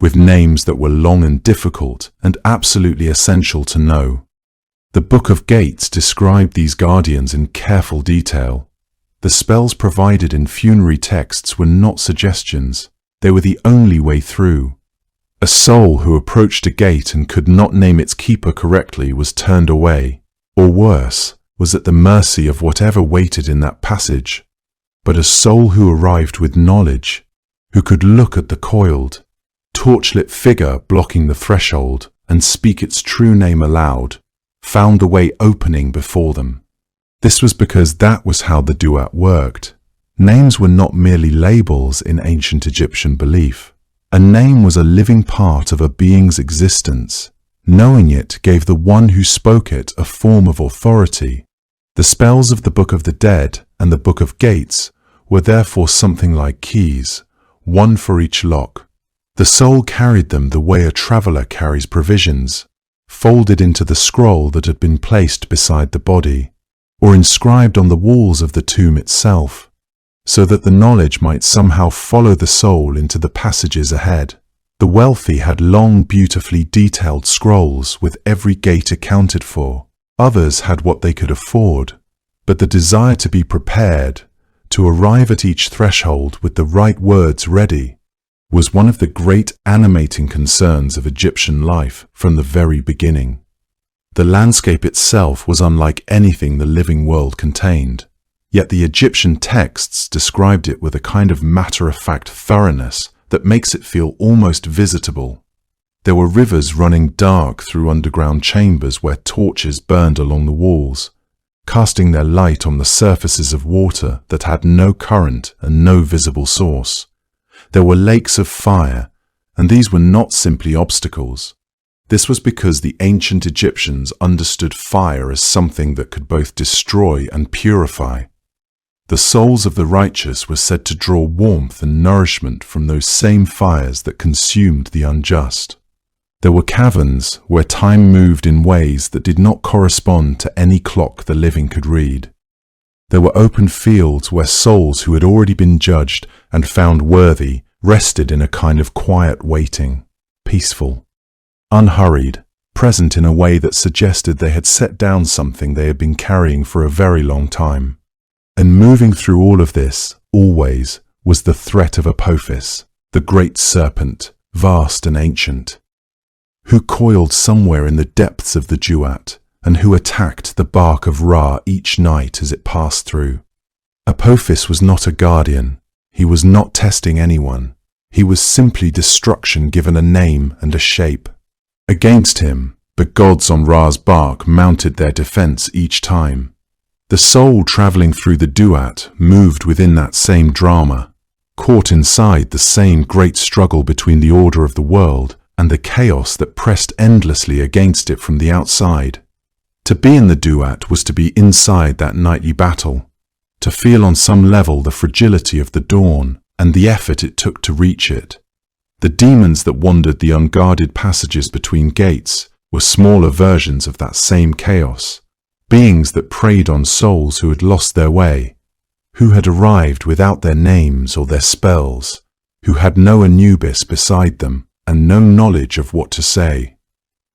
with names that were long and difficult and absolutely essential to know. The Book of Gates described these guardians in careful detail. The spells provided in funerary texts were not suggestions, they were the only way through. A soul who approached a gate and could not name its keeper correctly was turned away, or worse, was at the mercy of whatever waited in that passage. But a soul who arrived with knowledge, who could look at the coiled, torchlit figure blocking the threshold and speak its true name aloud, found the way opening before them. This was because that was how the Duat worked. Names were not merely labels in ancient Egyptian belief. A name was a living part of a being's existence. Knowing it gave the one who spoke it a form of authority. The spells of the Book of the Dead and the Book of Gates were therefore something like keys, one for each lock. The soul carried them the way a traveler carries provisions, folded into the scroll that had been placed beside the body, or inscribed on the walls of the tomb itself, so that the knowledge might somehow follow the soul into the passages ahead. The wealthy had long, beautifully detailed scrolls with every gate accounted for. Others had what they could afford, but the desire to be prepared, to arrive at each threshold with the right words ready, was one of the great animating concerns of Egyptian life from the very beginning. The landscape itself was unlike anything the living world contained, yet the Egyptian texts described it with a kind of matter-of-fact thoroughness that makes it feel almost visitable. There were rivers running dark through underground chambers where torches burned along the walls, casting their light on the surfaces of water that had no current and no visible source. There were lakes of fire, and these were not simply obstacles. This was because the ancient Egyptians understood fire as something that could both destroy and purify. The souls of the righteous were said to draw warmth and nourishment from those same fires that consumed the unjust. There were caverns where time moved in ways that did not correspond to any clock the living could read. There were open fields where souls who had already been judged and found worthy rested in a kind of quiet waiting, peaceful, unhurried, present in a way that suggested they had set down something they had been carrying for a very long time. And moving through all of this, always, was the threat of Apophis, the great serpent, vast and ancient, who coiled somewhere in the depths of the Duat, and who attacked the bark of Ra each night as it passed through. Apophis was not a guardian. He was not testing anyone. He was simply destruction given a name and a shape. Against him, The gods on Ra's bark mounted their defense each time. The soul traveling through the duat moved within that same drama, caught inside the same great struggle between the order of the world and the chaos that pressed endlessly against it from the outside. To be in the duat was to be inside that nightly battle, to feel on some level the fragility of the dawn and the effort it took to reach it. The demons that wandered the unguarded passages between gates were smaller versions of that same chaos, beings that preyed on souls who had lost their way, who had arrived without their names or their spells, who had no Anubis beside them and no knowledge of what to say.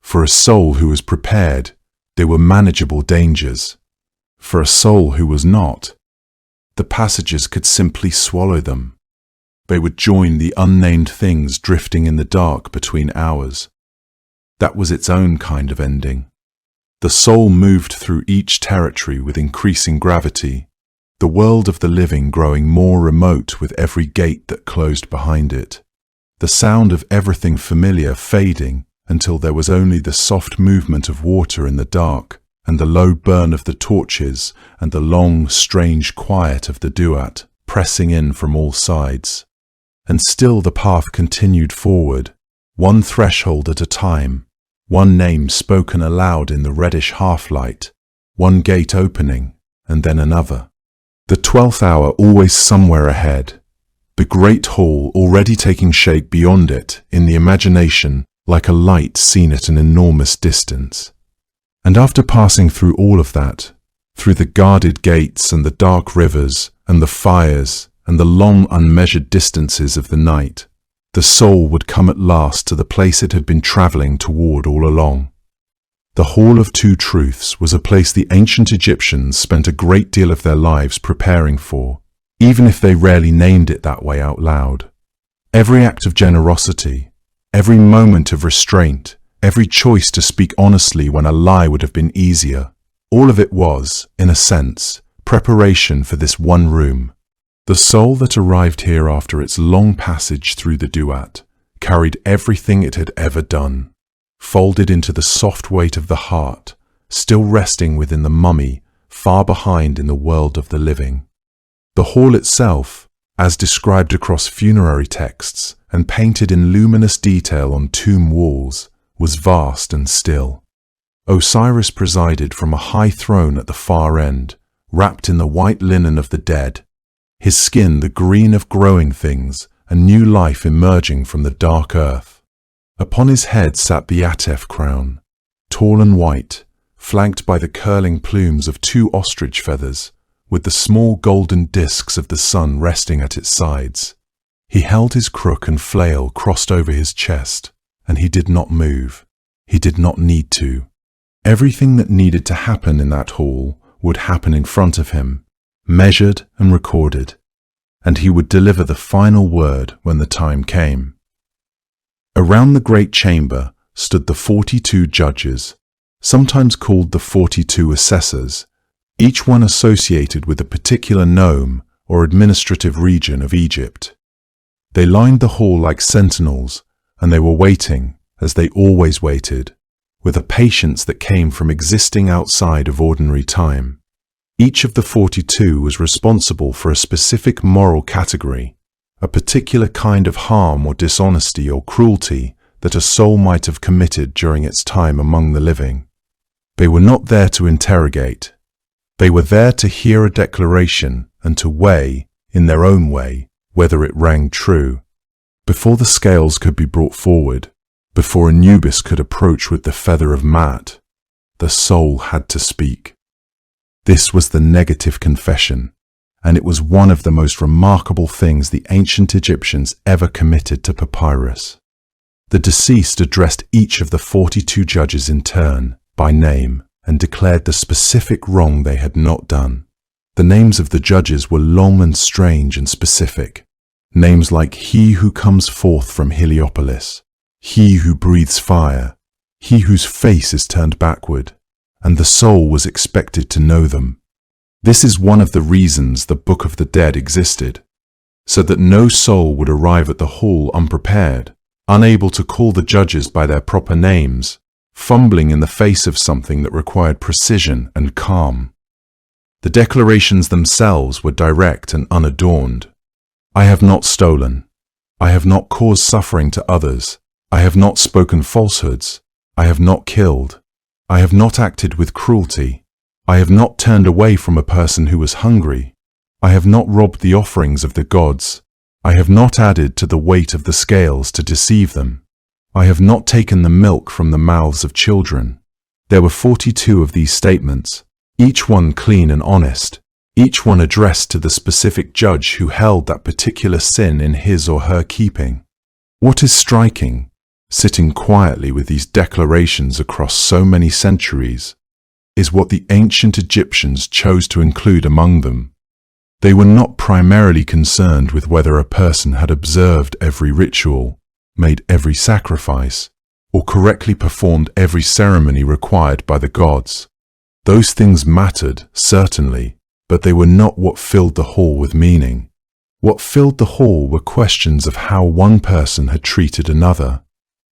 For a soul who was prepared, they were manageable dangers. For a soul who was not, the passages could simply swallow them. They would join the unnamed things drifting in the dark between hours. That was its own kind of ending. The soul moved through each territory with increasing gravity, the world of the living growing more remote with every gate that closed behind it, the sound of everything familiar fading until there was only the soft movement of water in the dark and the low burn of the torches and the long, strange quiet of the duat pressing in from all sides. And still the path continued forward, one threshold at a time, one name spoken aloud in the reddish half-light, one gate opening, and then another. The 12th hour always somewhere ahead, the great hall already taking shape beyond it in the imagination like a light seen at an enormous distance. And after passing through all of that, through the guarded gates and the dark rivers and the fires and the long unmeasured distances of the night, the soul would come at last to the place it had been travelling toward all along. The Hall of Two Truths was a place the ancient Egyptians spent a great deal of their lives preparing for, even if they rarely named it that way out loud. Every act of generosity, every moment of restraint, every choice to speak honestly when a lie would have been easier, all of it was, in a sense, preparation for this one room. The soul that arrived here after its long passage through the duat carried everything it had ever done, folded into the soft weight of the heart, still resting within the mummy far behind in the world of the living. The hall itself, as described across funerary texts and painted in luminous detail on tomb walls, was vast and still. Osiris presided from a high throne at the far end, wrapped in the white linen of the dead, his skin the green of growing things, and new life emerging from the dark earth. Upon his head sat the Atef crown, tall and white, flanked by the curling plumes of 2 ostrich feathers, with the small golden discs of the sun resting at its sides. He held his crook and flail crossed over his chest, and he did not move. He did not need to. Everything that needed to happen in that hall would happen in front of him, measured and recorded, and he would deliver the final word when the time came. Around the great chamber stood the 42 judges, sometimes called the 42 assessors, each one associated with a particular nome or administrative region of Egypt. They lined the hall like sentinels, and they were waiting, as they always waited, with a patience that came from existing outside of ordinary time. Each of the 42 was responsible for a specific moral category, a particular kind of harm or dishonesty or cruelty that a soul might have committed during its time among the living. They were not there to interrogate. They were there to hear a declaration and to weigh, in their own way, whether it rang true. Before the scales could be brought forward, before Anubis could approach with the feather of Maat, the soul had to speak. This was the negative confession, and it was one of the most remarkable things the ancient Egyptians ever committed to papyrus. The deceased addressed each of the 42 judges in turn, by name, and declared the specific wrong they had not done. The names of the judges were long and strange and specific. Names like he who comes forth from Heliopolis, he who breathes fire, he whose face is turned backward, and the soul was expected to know them. This is one of the reasons the Book of the Dead existed, so that no soul would arrive at the hall unprepared, unable to call the judges by their proper names, fumbling in the face of something that required precision and calm. The declarations themselves were direct and unadorned. I have not stolen. I have not caused suffering to others. I have not spoken falsehoods. I have not killed. I have not acted with cruelty. I have not turned away from a person who was hungry. I have not robbed the offerings of the gods. I have not added to the weight of the scales to deceive them. I have not taken the milk from the mouths of children. There were 42 of these statements, each one clean and honest, each one addressed to the specific judge who held that particular sin in his or her keeping. What is striking, sitting quietly with these declarations across so many centuries, is what the ancient Egyptians chose to include among them. They were not primarily concerned with whether a person had observed every ritual, made every sacrifice, or correctly performed every ceremony required by the gods. Those things mattered, certainly, but they were not what filled the hall with meaning. What filled the hall were questions of how one person had treated another,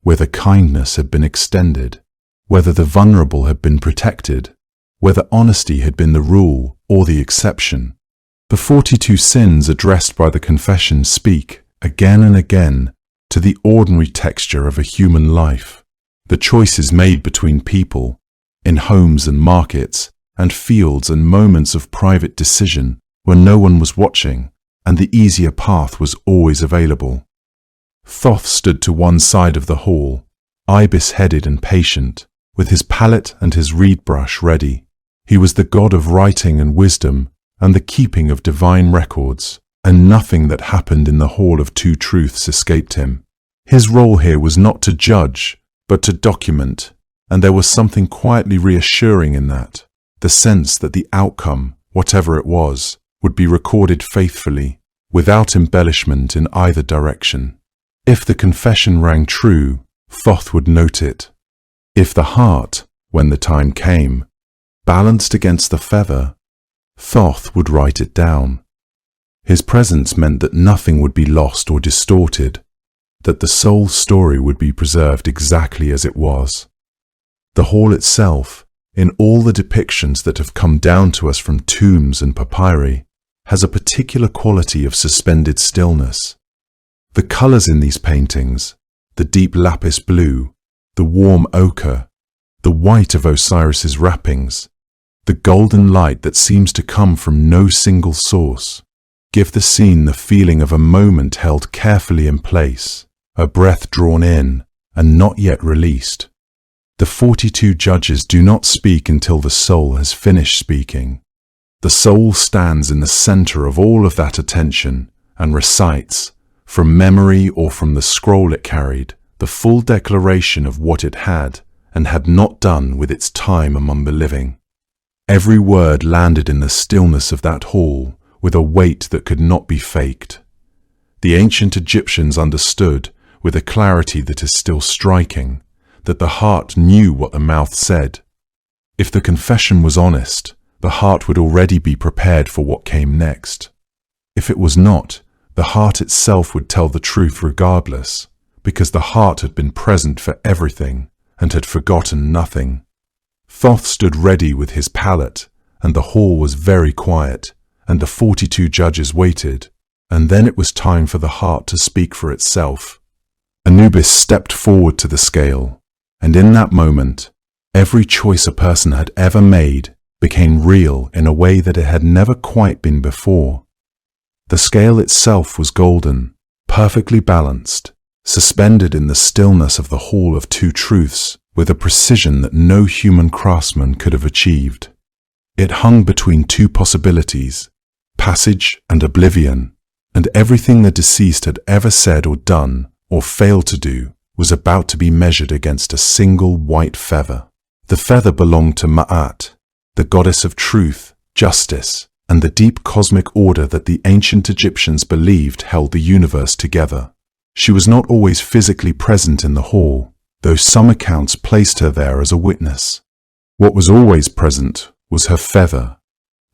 whether kindness had been extended, whether the vulnerable had been protected, whether honesty had been the rule or the exception. The 42 sins addressed by the confession speak, again and again, to the ordinary texture of a human life, the choices made between people, in homes and markets, and fields and moments of private decision when no one was watching, and the easier path was always available. Thoth stood to one side of the hall, ibis-headed and patient, with his palette and his reed brush ready. He was the god of writing and wisdom, and the keeping of divine records, and nothing that happened in the Hall of Two Truths escaped him. His role here was not to judge, but to document, and there was something quietly reassuring in that, the sense that the outcome, whatever it was, would be recorded faithfully, without embellishment in either direction. If the confession rang true, Thoth would note it. If the heart, when the time came, balanced against the feather, Thoth would write it down. His presence meant that nothing would be lost or distorted, that the soul's story would be preserved exactly as it was. The hall itself, in all the depictions that have come down to us from tombs and papyri, has a particular quality of suspended stillness. The colors in these paintings, the deep lapis blue, the warm ochre, the white of Osiris's wrappings, the golden light that seems to come from no single source, give the scene the feeling of a moment held carefully in place, a breath drawn in and not yet released. The 42 judges do not speak until the soul has finished speaking. The soul stands in the center of all of that attention and recites, from memory or from the scroll it carried, the full declaration of what it had and had not done with its time among the living. Every word landed in the stillness of that hall with a weight that could not be faked. The ancient Egyptians understood, with a clarity that is still striking, that the heart knew what the mouth said. If the confession was honest, the heart would already be prepared for what came next. If it was not, the heart itself would tell the truth regardless, because the heart had been present for everything and had forgotten nothing. Thoth stood ready with his palette, and the hall was very quiet, and the 42 judges waited, and then it was time for the heart to speak for itself. Anubis stepped forward to the scale, and in that moment, every choice a person had ever made became real in a way that it had never quite been before. The scale itself was golden, perfectly balanced, suspended in the stillness of the Hall of Two Truths, with a precision that no human craftsman could have achieved. It hung between two possibilities, passage and oblivion, and everything the deceased had ever said or done, or failed to do, was about to be measured against a single white feather. The feather belonged to Ma'at, the goddess of truth, justice, and the deep cosmic order that the ancient Egyptians believed held the universe together. She was not always physically present in the hall, though some accounts placed her there as a witness. What was always present was her feather,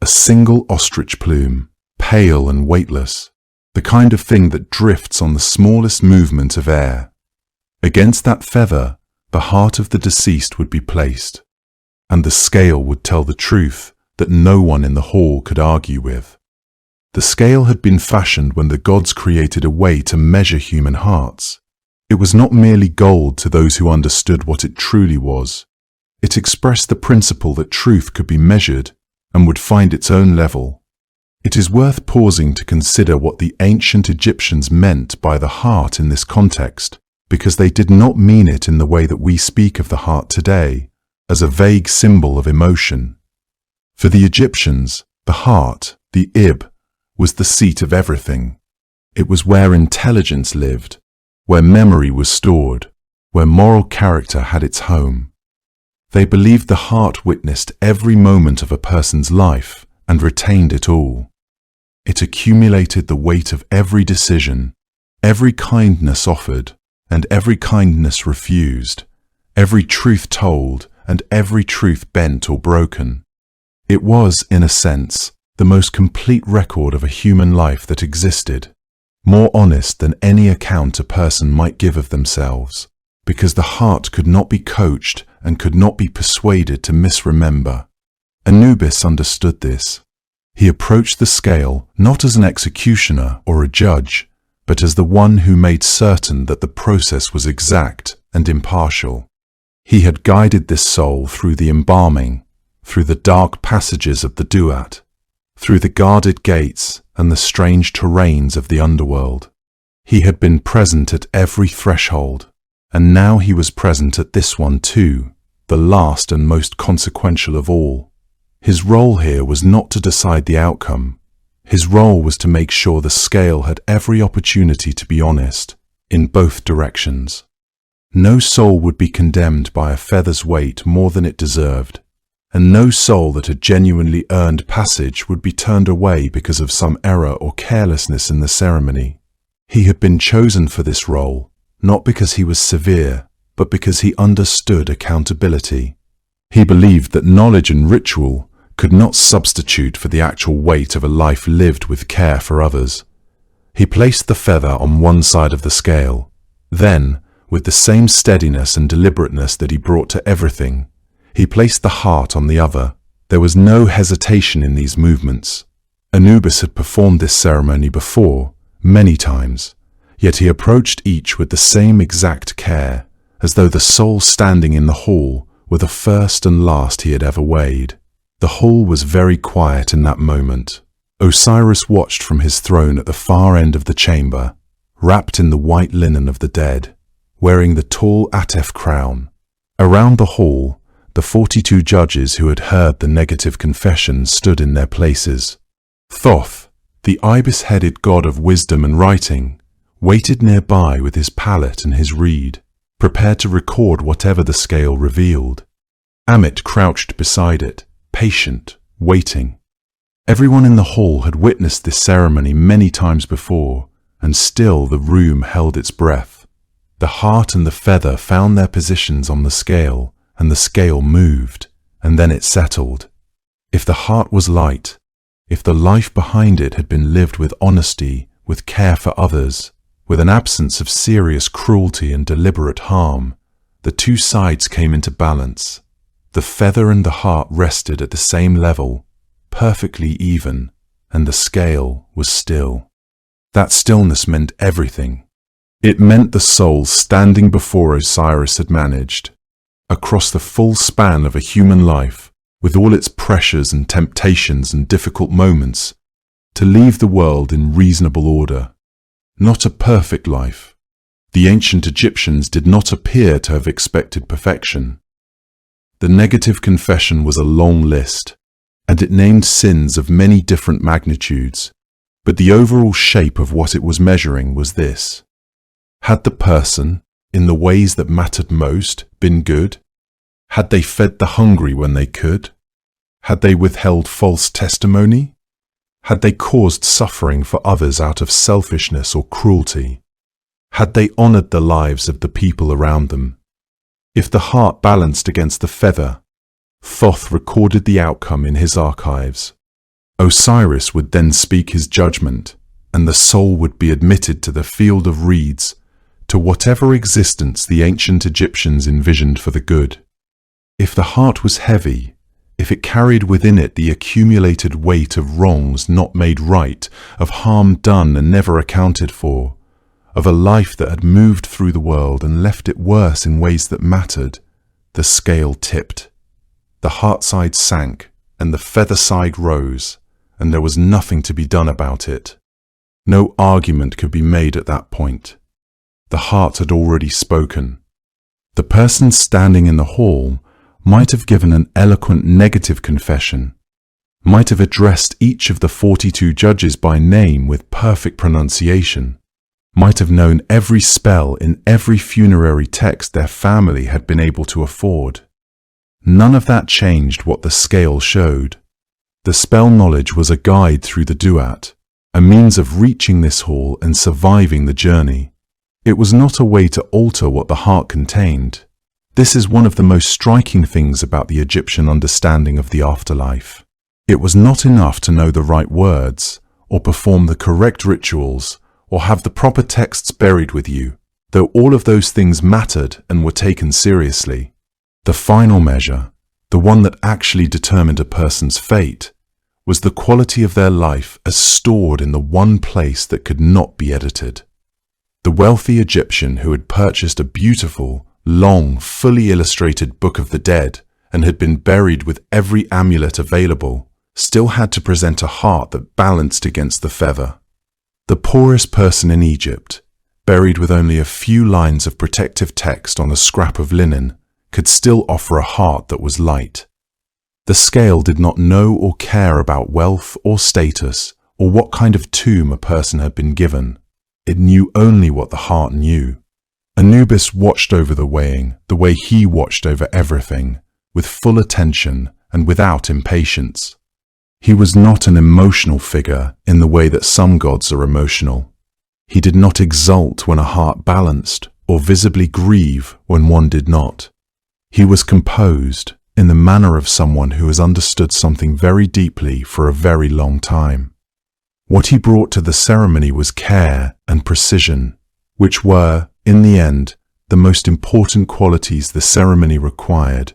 a single ostrich plume, pale and weightless, the kind of thing that drifts on the smallest movement of air. Against that feather, the heart of the deceased would be placed, and the scale would tell the truth that no one in the hall could argue with. The scale had been fashioned when the gods created a way to measure human hearts. It was not merely gold to those who understood what it truly was. It expressed the principle that truth could be measured and would find its own level. It is worth pausing to consider what the ancient Egyptians meant by the heart in this context, because they did not mean it in the way that we speak of the heart today, as a vague symbol of emotion. For the Egyptians, the heart, the ib, was the seat of everything. It was where intelligence lived, where memory was stored, where moral character had its home. They believed the heart witnessed every moment of a person's life and retained it all. It accumulated the weight of every decision, every kindness offered, and every kindness refused, every truth told, and every truth bent or broken. It was, in a sense, the most complete record of a human life that existed, more honest than any account a person might give of themselves, because the heart could not be coached and could not be persuaded to misremember. Anubis understood this. He approached the scale not as an executioner or a judge, but as the one who made certain that the process was exact and impartial. He had guided this soul through the embalming, through the dark passages of the duat, through the guarded gates and the strange terrains of the underworld. He had been present at every threshold, and now he was present at this one too, the last and most consequential of all. His role here was not to decide the outcome. His role was to make sure the scale had every opportunity to be honest, in both directions. No soul would be condemned by a feather's weight more than it deserved, and no soul that had genuinely earned passage would be turned away because of some error or carelessness in the ceremony. He had been chosen for this role, not because he was severe, but because he understood accountability. He believed that knowledge and ritual could not substitute for the actual weight of a life lived with care for others. He placed the feather on one side of the scale. Then, with the same steadiness and deliberateness that he brought to everything, he placed the heart on the other. There was no hesitation in these movements. Anubis had performed this ceremony before, many times, yet he approached each with the same exact care, as though the soul standing in the hall were the first and last he had ever weighed. The hall was very quiet in that moment. Osiris watched from his throne at the far end of the chamber, wrapped in the white linen of the dead, wearing the tall Atef crown. Around the hall, the 42 judges who had heard the negative confession stood in their places. Thoth, the ibis-headed god of wisdom and writing, waited nearby with his palette and his reed, prepared to record whatever the scale revealed. Amit crouched beside it, patient, waiting. Everyone in the hall had witnessed this ceremony many times before, and still the room held its breath. The heart and the feather found their positions on the scale, and the scale moved, and then it settled. If the heart was light, if the life behind it had been lived with honesty, with care for others, with an absence of serious cruelty and deliberate harm, the two sides came into balance. The feather and the heart rested at the same level, perfectly even, and the scale was still. That stillness meant everything. It meant the soul standing before Osiris had managed, across the full span of a human life, with all its pressures and temptations and difficult moments, to leave the world in reasonable order. Not a perfect life. The ancient Egyptians did not appear to have expected perfection. The negative confession was a long list, and it named sins of many different magnitudes, but the overall shape of what it was measuring was this. Had the person, in the ways that mattered most, been good? Had they fed the hungry when they could? Had they withheld false testimony? Had they caused suffering for others out of selfishness or cruelty? Had they honored the lives of the people around them? If the heart balanced against the feather, Thoth recorded the outcome in his archives. Osiris would then speak his judgment, and the soul would be admitted to the field of reeds to whatever existence the ancient Egyptians envisioned for the good. If the heart was heavy, if it carried within it the accumulated weight of wrongs not made right, of harm done and never accounted for, of a life that had moved through the world and left it worse in ways that mattered, the scale tipped. The heart side sank and the feather side rose, and there was nothing to be done about it. No argument could be made at that point. The heart had already spoken. The person standing in the hall might have given an eloquent negative confession, might have addressed each of the 42 judges by name with perfect pronunciation, might have known every spell in every funerary text their family had been able to afford. None of that changed what the scale showed. The spell knowledge was a guide through the duat, a means of reaching this hall and surviving the journey. It was not a way to alter what the heart contained. This is one of the most striking things about the Egyptian understanding of the afterlife. It was not enough to know the right words, or perform the correct rituals, or have the proper texts buried with you, though all of those things mattered and were taken seriously. The final measure, the one that actually determined a person's fate, was the quality of their life as stored in the one place that could not be edited. The wealthy Egyptian who had purchased a beautiful, long, fully illustrated Book of the Dead and had been buried with every amulet available still had to present a heart that balanced against the feather. The poorest person in Egypt, buried with only a few lines of protective text on a scrap of linen, could still offer a heart that was light. The scale did not know or care about wealth or status or what kind of tomb a person had been given. It knew only what the heart knew. Anubis watched over the weighing the way he watched over everything, with full attention and without impatience. He was not an emotional figure in the way that some gods are emotional. He did not exult when a heart balanced or visibly grieve when one did not. He was composed in the manner of someone who has understood something very deeply for a very long time. What he brought to the ceremony was care and precision, which were, in the end, the most important qualities the ceremony required.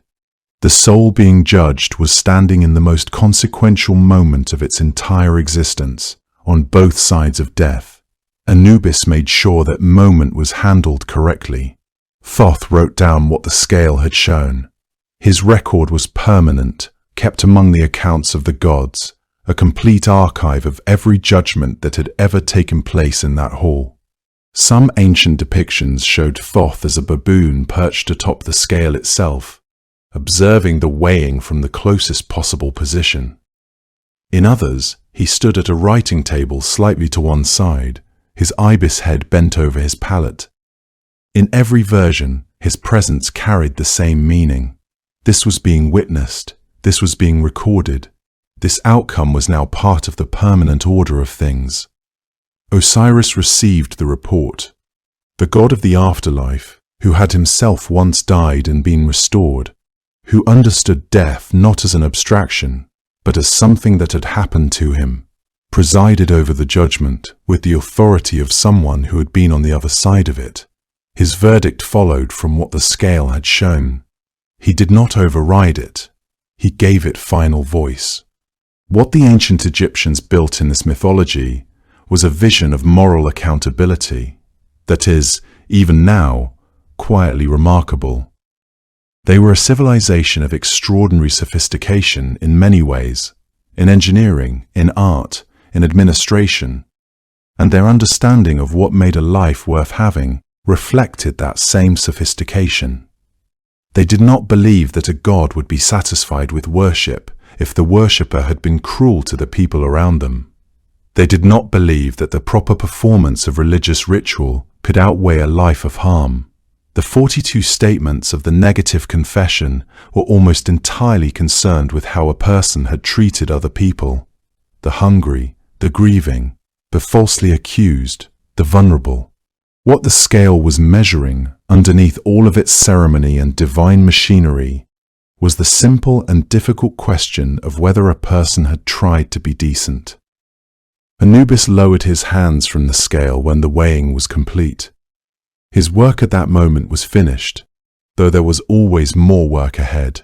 The soul being judged was standing in the most consequential moment of its entire existence, on both sides of death. Anubis made sure that moment was handled correctly. Thoth wrote down what the scale had shown. His record was permanent, kept among the accounts of the gods, a complete archive of every judgment that had ever taken place in that hall. Some ancient depictions showed Thoth as a baboon perched atop the scale itself, observing the weighing from the closest possible position. In others, he stood at a writing table slightly to one side, his ibis head bent over his palette. In every version, his presence carried the same meaning. This was being witnessed, this was being recorded. This outcome was now part of the permanent order of things. Osiris received the report. The god of the afterlife, who had himself once died and been restored, who understood death not as an abstraction, but as something that had happened to him, presided over the judgment with the authority of someone who had been on the other side of it. His verdict followed from what the scale had shown. He did not override it. He gave it final voice. What the ancient Egyptians built in this mythology was a vision of moral accountability that is, even now, quietly remarkable. They were a civilization of extraordinary sophistication in many ways, in engineering, in art, in administration, and their understanding of what made a life worth having reflected that same sophistication. They did not believe that a god would be satisfied with worship if the worshipper had been cruel to the people around them. They did not believe that the proper performance of religious ritual could outweigh a life of harm. The 42 statements of the negative confession were almost entirely concerned with how a person had treated other people, the hungry, the grieving, the falsely accused, the vulnerable. What the scale was measuring underneath all of its ceremony and divine machinery was the simple and difficult question of whether a person had tried to be decent. Anubis lowered his hands from the scale when the weighing was complete. His work at that moment was finished, though there was always more work ahead.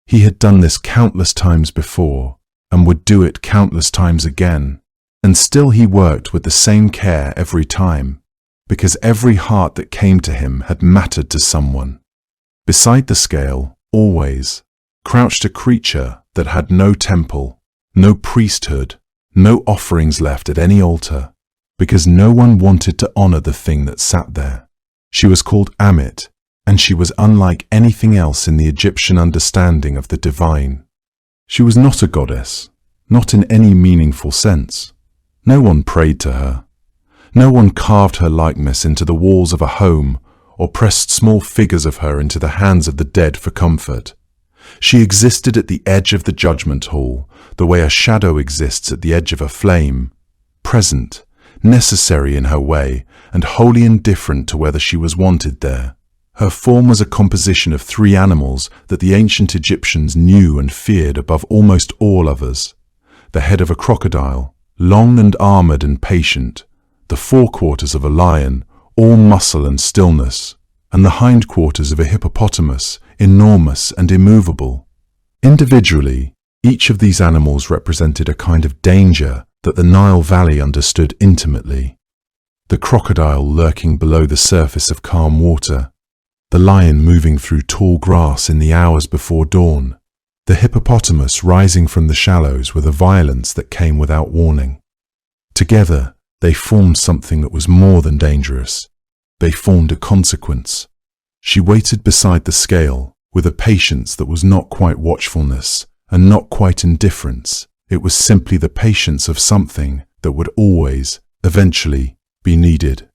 He had done this countless times before, and would do it countless times again, and still he worked with the same care every time, because every heart that came to him had mattered to someone. Beside the scale, always, crouched a creature that had no temple, no priesthood, no offerings left at any altar, because no one wanted to honor the thing that sat there. She was called Amit, and she was unlike anything else in the Egyptian understanding of the divine. She was not a goddess, not in any meaningful sense. No one prayed to her. No one carved her likeness into the walls of a home or pressed small figures of her into the hands of the dead for comfort. She existed at the edge of the judgment hall, the way a shadow exists at the edge of a flame, present, necessary in her way, and wholly indifferent to whether she was wanted there. Her form was a composition of 3 animals that the ancient Egyptians knew and feared above almost all others. The head of a crocodile, long and armored and patient, the forequarters of a lion, all muscle and stillness, and the hindquarters of a hippopotamus, enormous and immovable. Individually, each of these animals represented a kind of danger that the Nile Valley understood intimately. The crocodile lurking below the surface of calm water, the lion moving through tall grass in the hours before dawn, the hippopotamus rising from the shallows with a violence that came without warning. Together, they formed something that was more than dangerous. They formed a consequence. She waited beside the scale with a patience that was not quite watchfulness and not quite indifference. It was simply the patience of something that would always, eventually, be needed.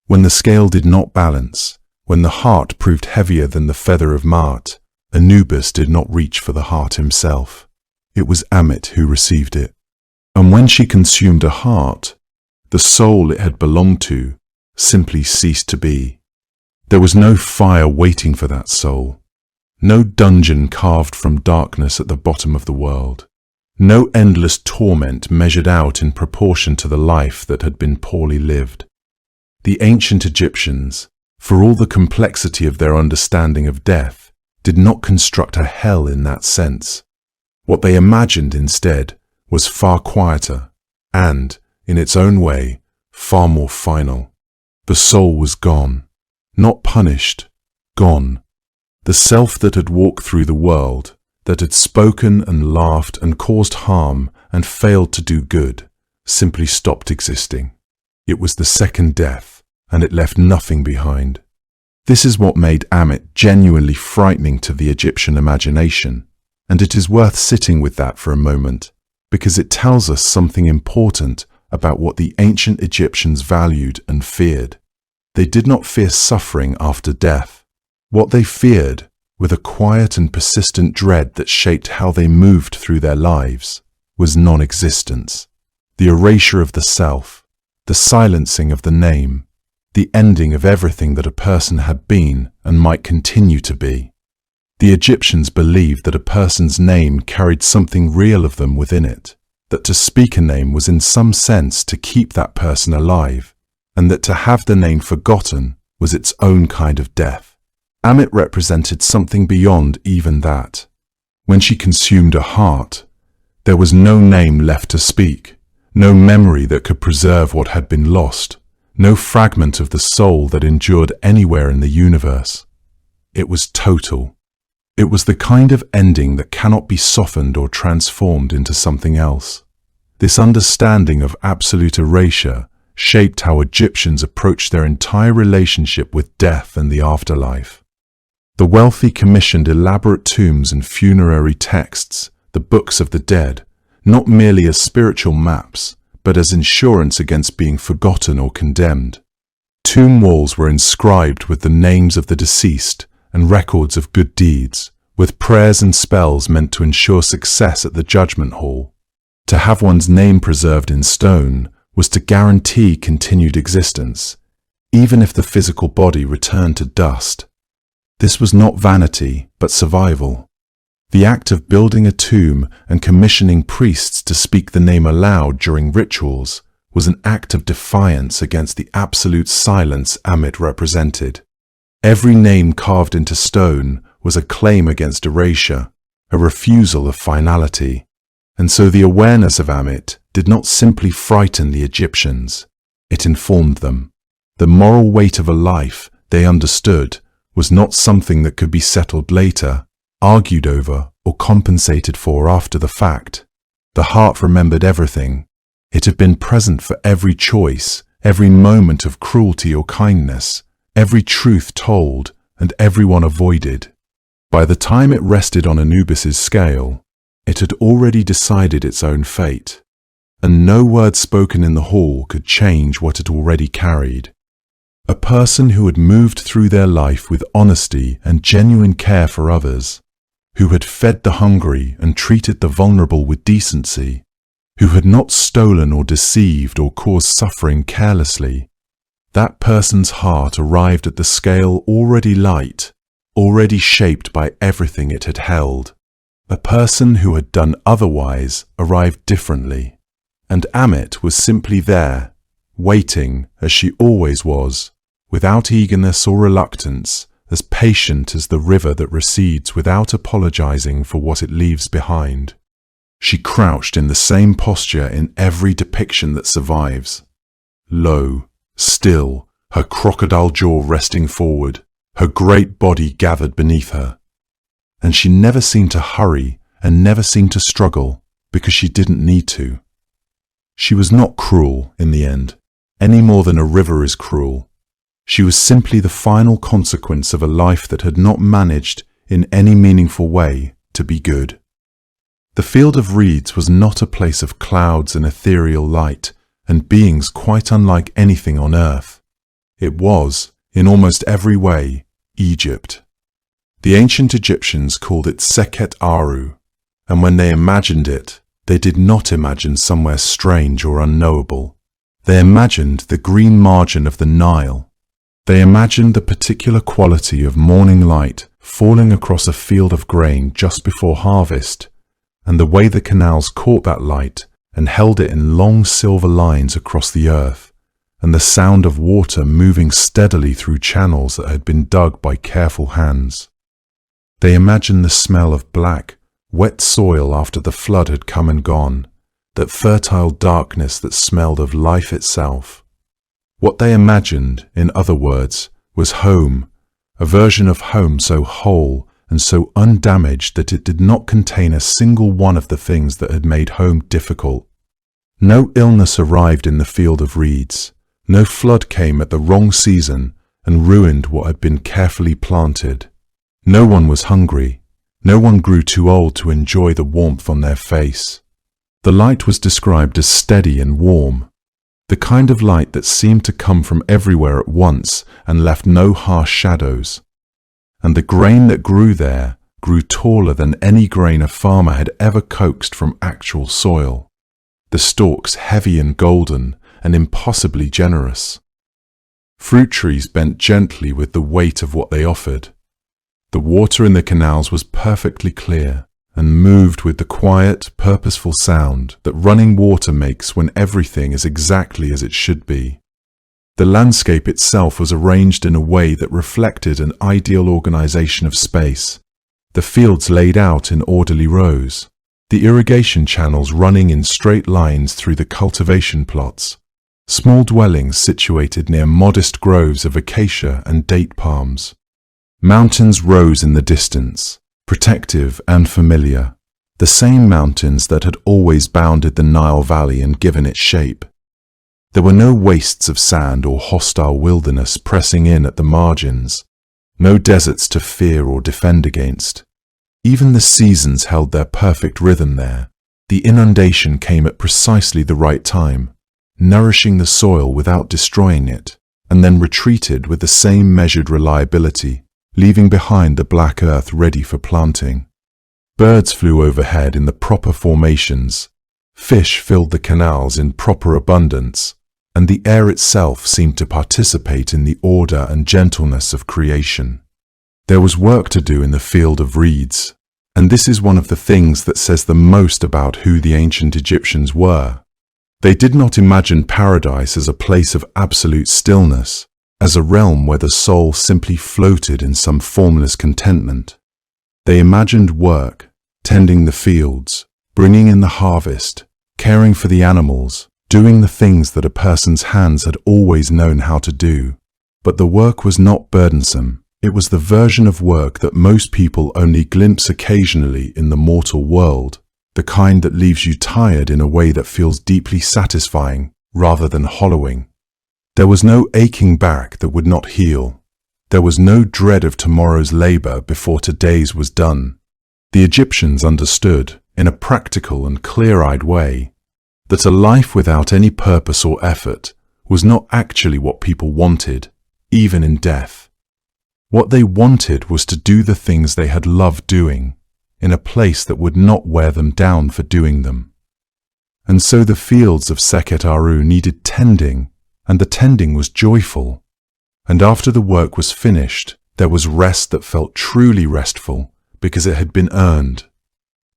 When the scale did not balance, when the heart proved heavier than the feather of Mart, Anubis did not reach for the heart himself. It was Amit who received it. And when she consumed a heart, the soul it had belonged to simply ceased to be. There was no fire waiting for that soul, no dungeon carved from darkness at the bottom of the world, no endless torment measured out in proportion to the life that had been poorly lived. The ancient Egyptians, for all the complexity of their understanding of death, did not construct a hell in that sense. What they imagined instead was far quieter and, in its own way, far more final. The soul was gone, not punished, gone. The self that had walked through the world, that had spoken and laughed and caused harm and failed to do good, simply stopped existing. It was the second death, and it left nothing behind. This is what made Amit genuinely frightening to the Egyptian imagination, and it is worth sitting with that for a moment, because it tells us something important about what the ancient Egyptians valued and feared. They did not fear suffering after death. What they feared, with a quiet and persistent dread that shaped how they moved through their lives, was non-existence, the erasure of the self, the silencing of the name, the ending of everything that a person had been and might continue to be. The Egyptians believed that a person's name carried something real of them within it, that to speak a name was in some sense to keep that person alive, and that to have the name forgotten was its own kind of death. Amit represented something beyond even that. When she consumed a heart, there was no name left to speak, no memory that could preserve what had been lost, no fragment of the soul that endured anywhere in the universe. It was total. It was the kind of ending that cannot be softened or transformed into something else. This understanding of absolute erasure shaped how Egyptians approached their entire relationship with death and the afterlife. The wealthy commissioned elaborate tombs and funerary texts, the books of the dead, not merely as spiritual maps, but as insurance against being forgotten or condemned. Tomb walls were inscribed with the names of the deceased and records of good deeds, with prayers and spells meant to ensure success at the judgment hall. To have one's name preserved in stone was to guarantee continued existence, even if the physical body returned to dust. This was not vanity, but survival. The act of building a tomb and commissioning priests to speak the name aloud during rituals was an act of defiance against the absolute silence Amit represented. Every name carved into stone was a claim against erasure, a refusal of finality. And so the awareness of Amit did not simply frighten the Egyptians, it informed them. The moral weight of a life, they understood, was not something that could be settled later, argued over, or compensated for after the fact. The heart remembered everything. It had been present for every choice, every moment of cruelty or kindness, every truth told and everyone avoided. By the time it rested on Anubis's scale, it had already decided its own fate, and no word spoken in the hall could change what it already carried. A person who had moved through their life with honesty and genuine care for others, who had fed the hungry and treated the vulnerable with decency, who had not stolen or deceived or caused suffering carelessly. That person's heart arrived at the scale already light, already shaped by everything it had held. A person who had done otherwise arrived differently, and Amit was simply there, waiting as she always was, without eagerness or reluctance, as patient as the river that recedes without apologizing for what it leaves behind. She crouched in the same posture in every depiction that survives. Low, still, her crocodile jaw resting forward, her great body gathered beneath her. And she never seemed to hurry and never seemed to struggle because she didn't need to. She was not cruel in the end, any more than a river is cruel. She was simply the final consequence of a life that had not managed, in any meaningful way, to be good. The field of reeds was not a place of clouds and ethereal light and beings quite unlike anything on earth. It was, in almost every way, Egypt. The ancient Egyptians called it Sekhet Aru, and when they imagined it, they did not imagine somewhere strange or unknowable. They imagined the green margin of the Nile. They imagined the particular quality of morning light falling across a field of grain just before harvest, and the way the canals caught that light and held it in long silver lines across the earth, and the sound of water moving steadily through channels that had been dug by careful hands. They imagined the smell of black, wet soil after the flood had come and gone, that fertile darkness that smelled of life itself. What they imagined, in other words, was home, a version of home so whole and so undamaged that it did not contain a single one of the things that had made home difficult. No illness arrived in the field of reeds, no flood came at the wrong season and ruined what had been carefully planted. No one was hungry, no one grew too old to enjoy the warmth on their face. The light was described as steady and warm, the kind of light that seemed to come from everywhere at once and left no harsh shadows. And the grain that grew there grew taller than any grain a farmer had ever coaxed from actual soil, the stalks heavy and golden and impossibly generous. Fruit trees bent gently with the weight of what they offered. The water in the canals was perfectly clear and moved with the quiet, purposeful sound that running water makes when everything is exactly as it should be. The landscape itself was arranged in a way that reflected an ideal organization of space. The fields laid out in orderly rows, the irrigation channels running in straight lines through the cultivation plots, small dwellings situated near modest groves of acacia and date palms. Mountains rose in the distance, protective and familiar, the same mountains that had always bounded the Nile Valley and given it shape. There were no wastes of sand or hostile wilderness pressing in at the margins, no deserts to fear or defend against. Even the seasons held their perfect rhythm there. The inundation came at precisely the right time, nourishing the soil without destroying it, and then retreated with the same measured reliability, leaving behind the black earth ready for planting. Birds flew overhead in the proper formations, fish filled the canals in proper abundance, and the air itself seemed to participate in the order and gentleness of creation. There was work to do in the field of reeds, and this is one of the things that says the most about who the ancient Egyptians were. They did not imagine paradise as a place of absolute stillness, as a realm where the soul simply floated in some formless contentment. They imagined work, tending the fields, bringing in the harvest, caring for the animals, doing the things that a person's hands had always known how to do. But the work was not burdensome. It was the version of work that most people only glimpse occasionally in the mortal world, the kind that leaves you tired in a way that feels deeply satisfying rather than hollowing. There was no aching back that would not heal. There was no dread of tomorrow's labor before today's was done. The Egyptians understood, in a practical and clear-eyed way, that a life without any purpose or effort was not actually what people wanted, even in death. What they wanted was to do the things they had loved doing, in a place that would not wear them down for doing them. And so the fields of Sekhet Aru needed tending, and the tending was joyful. And after the work was finished, there was rest that felt truly restful, because it had been earned.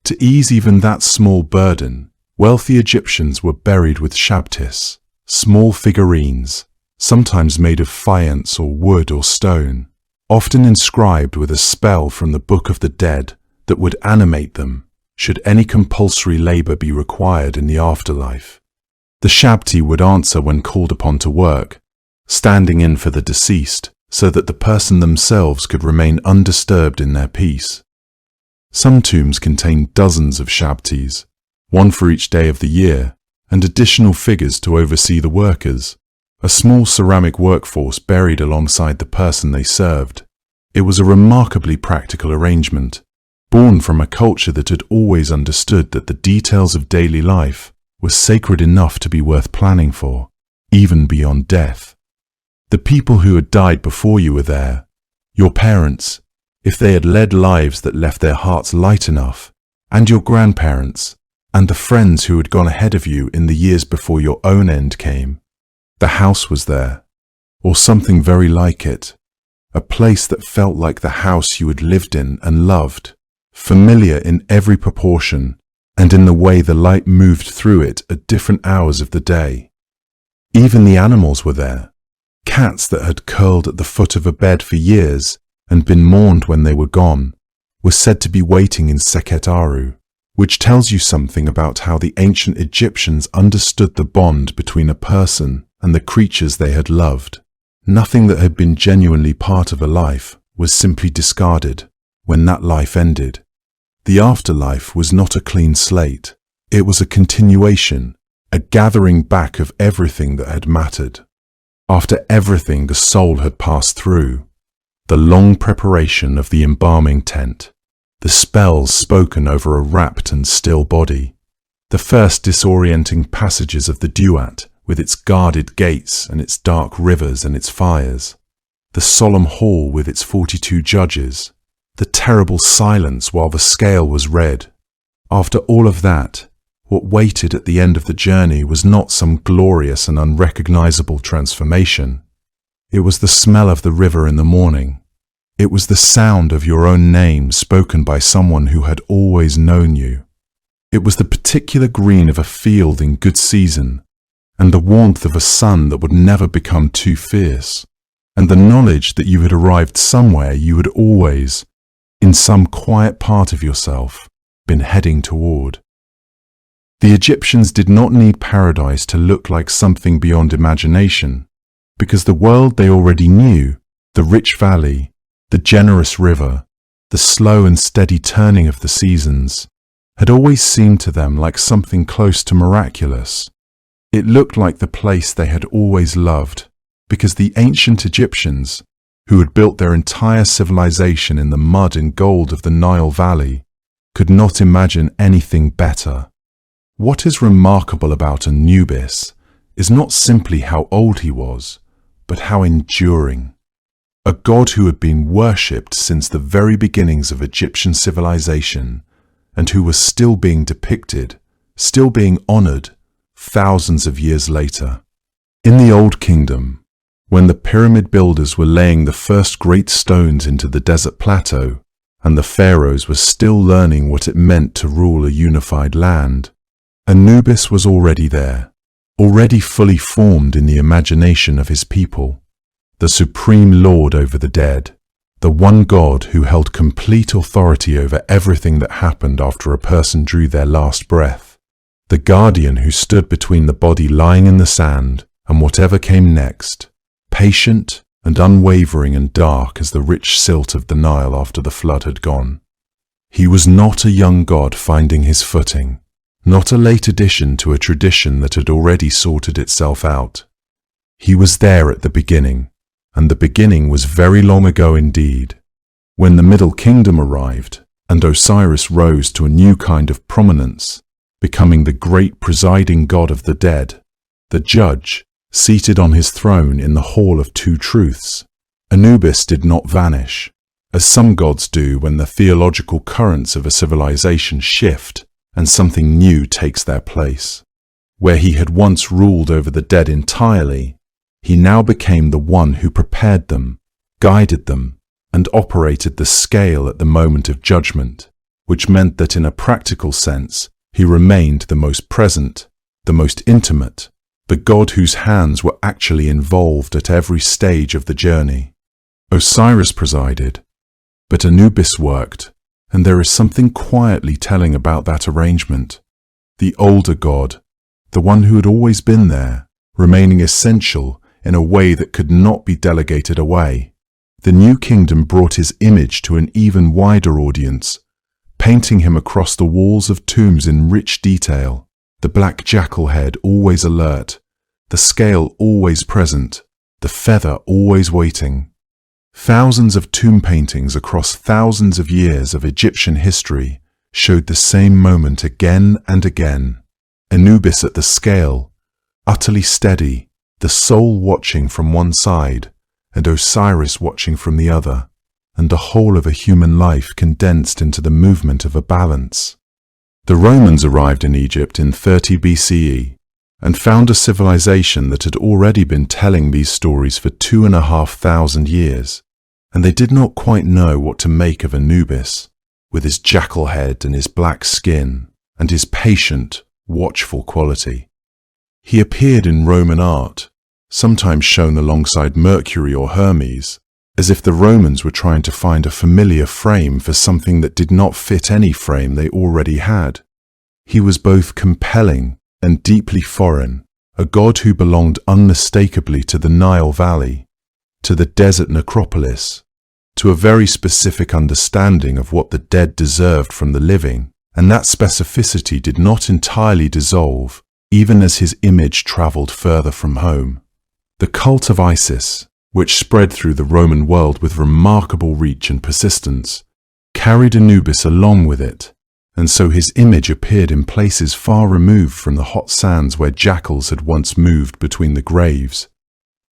To ease even that small burden, wealthy Egyptians were buried with shabtis, small figurines, sometimes made of faience or wood or stone, often inscribed with a spell from the Book of the Dead that would animate them, should any compulsory labor be required in the afterlife. The shabti would answer when called upon to work, standing in for the deceased, so that the person themselves could remain undisturbed in their peace. Some tombs contained dozens of shabtis, one for each day of the year, and additional figures to oversee the workers, a small ceramic workforce buried alongside the person they served. It was a remarkably practical arrangement, born from a culture that had always understood that the details of daily life were sacred enough to be worth planning for, even beyond death. The people who had died before you were there, your parents, if they had led lives that left their hearts light enough, and your grandparents, and the friends who had gone ahead of you in the years before your own end came. The house was there, or something very like it, a place that felt like the house you had lived in and loved, familiar in every proportion, and in the way the light moved through it at different hours of the day. Even the animals were there, cats that had curled at the foot of a bed for years and been mourned when they were gone, were said to be waiting in Sekhet Aru, which tells you something about how the ancient Egyptians understood the bond between a person and the creatures they had loved. Nothing that had been genuinely part of a life was simply discarded when that life ended. The afterlife was not a clean slate. It was a continuation, a gathering back of everything that had mattered. After everything the soul had passed through, the long preparation of the embalming tent, the spells spoken over a rapt and still body, the first disorienting passages of the duat with its guarded gates and its dark rivers and its fires, the solemn hall with its 42 judges, the terrible silence while the scale was read. After all of that, what waited at the end of the journey was not some glorious and unrecognizable transformation. It was the smell of the river in the morning. It was the sound of your own name spoken by someone who had always known you. It was the particular green of a field in good season, and the warmth of a sun that would never become too fierce, and the knowledge that you had arrived somewhere you had always, in some quiet part of yourself, been heading toward. The Egyptians did not need paradise to look like something beyond imagination, because the world they already knew, the rich valley, the generous river, the slow and steady turning of the seasons, had always seemed to them like something close to miraculous. It looked like the place they had always loved, because the ancient Egyptians, who had built their entire civilization in the mud and gold of the Nile Valley, could not imagine anything better. What is remarkable about Anubis is not simply how old he was, but how enduring. A god who had been worshipped since the very beginnings of Egyptian civilization, and who was still being depicted, still being honored, thousands of years later. In the Old Kingdom, when the pyramid builders were laying the first great stones into the desert plateau, and the pharaohs were still learning what it meant to rule a unified land, Anubis was already there, already fully formed in the imagination of his people, the supreme lord over the dead, the one God who held complete authority over everything that happened after a person drew their last breath, the guardian who stood between the body lying in the sand and whatever came next, patient and unwavering and dark as the rich silt of the Nile after the flood had gone. He was not a young god finding his footing, not a late addition to a tradition that had already sorted itself out. He was there at the beginning, and the beginning was very long ago indeed, when the Middle Kingdom arrived and Osiris rose to a new kind of prominence, becoming the great presiding god of the dead, the judge, seated on his throne in the Hall of Two Truths. Anubis did not vanish, as some gods do when the theological currents of a civilization shift and something new takes their place. Where he had once ruled over the dead entirely, he now became the one who prepared them, guided them, and operated the scale at the moment of judgment, which meant that in a practical sense, he remained the most present, the most intimate, the god whose hands were actually involved at every stage of the journey. Osiris presided, but Anubis worked, and there is something quietly telling about that arrangement. The older god, the one who had always been there, remaining essential in a way that could not be delegated away. The new kingdom brought his image to an even wider audience, painting him across the walls of tombs in rich detail, the black jackal head always alert, the scale always present, the feather always waiting. Thousands of tomb paintings across thousands of years of Egyptian history showed the same moment again and again. Anubis at the scale, utterly steady, the soul watching from one side, and Osiris watching from the other, and the whole of a human life condensed into the movement of a balance. The Romans arrived in Egypt in 30 BCE and found a civilization that had already been telling these stories for 2,500 years, and they did not quite know what to make of Anubis, with his jackal head and his black skin, and his patient, watchful quality. He appeared in Roman art, sometimes shown alongside Mercury or Hermes, as if the Romans were trying to find a familiar frame for something that did not fit any frame they already had. He was both compelling and deeply foreign, a god who belonged unmistakably to the Nile Valley, to the desert necropolis, to a very specific understanding of what the dead deserved from the living, and that specificity did not entirely dissolve, even as his image travelled further from home. The cult of Isis, which spread through the Roman world with remarkable reach and persistence, carried Anubis along with it, and so his image appeared in places far removed from the hot sands where jackals had once moved between the graves,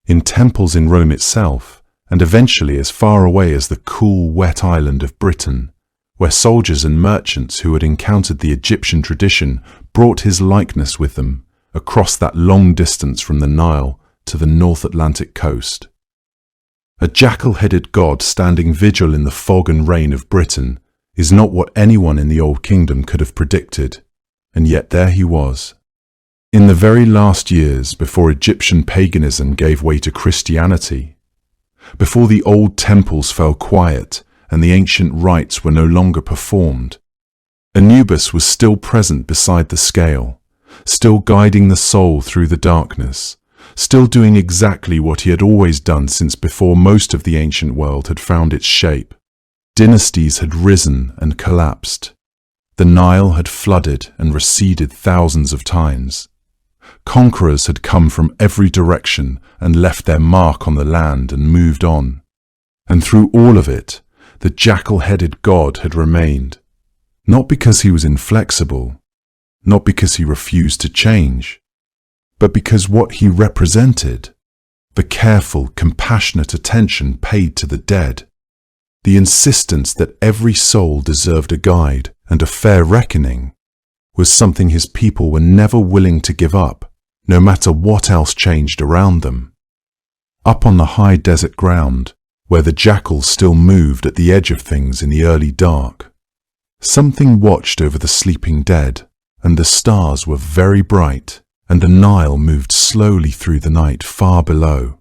in temples in Rome itself, and eventually as far away as the cool, wet island of Britain, where soldiers and merchants who had encountered the Egyptian tradition brought his likeness with them across that long distance from the Nile to the North Atlantic coast. A jackal-headed god standing vigil in the fog and rain of Britain is not what anyone in the Old Kingdom could have predicted, and yet there he was. In the very last years before Egyptian paganism gave way to Christianity, before the old temples fell quiet and the ancient rites were no longer performed, Anubis was still present beside the scale, still guiding the soul through the darkness, still doing exactly what he had always done since before most of the ancient world had found its shape. Dynasties had risen and collapsed. The Nile had flooded and receded thousands of times. Conquerors had come from every direction and left their mark on the land and moved on. And through all of it, the jackal-headed god had remained, not because he was inflexible, not because he refused to change, but because what he represented, the careful, compassionate attention paid to the dead, the insistence that every soul deserved a guide and a fair reckoning, was something his people were never willing to give up, no matter what else changed around them. Up on the high desert ground, where the jackals still moved at the edge of things in the early dark, something watched over the sleeping dead, and the stars were very bright, and the Nile moved slowly through the night far below.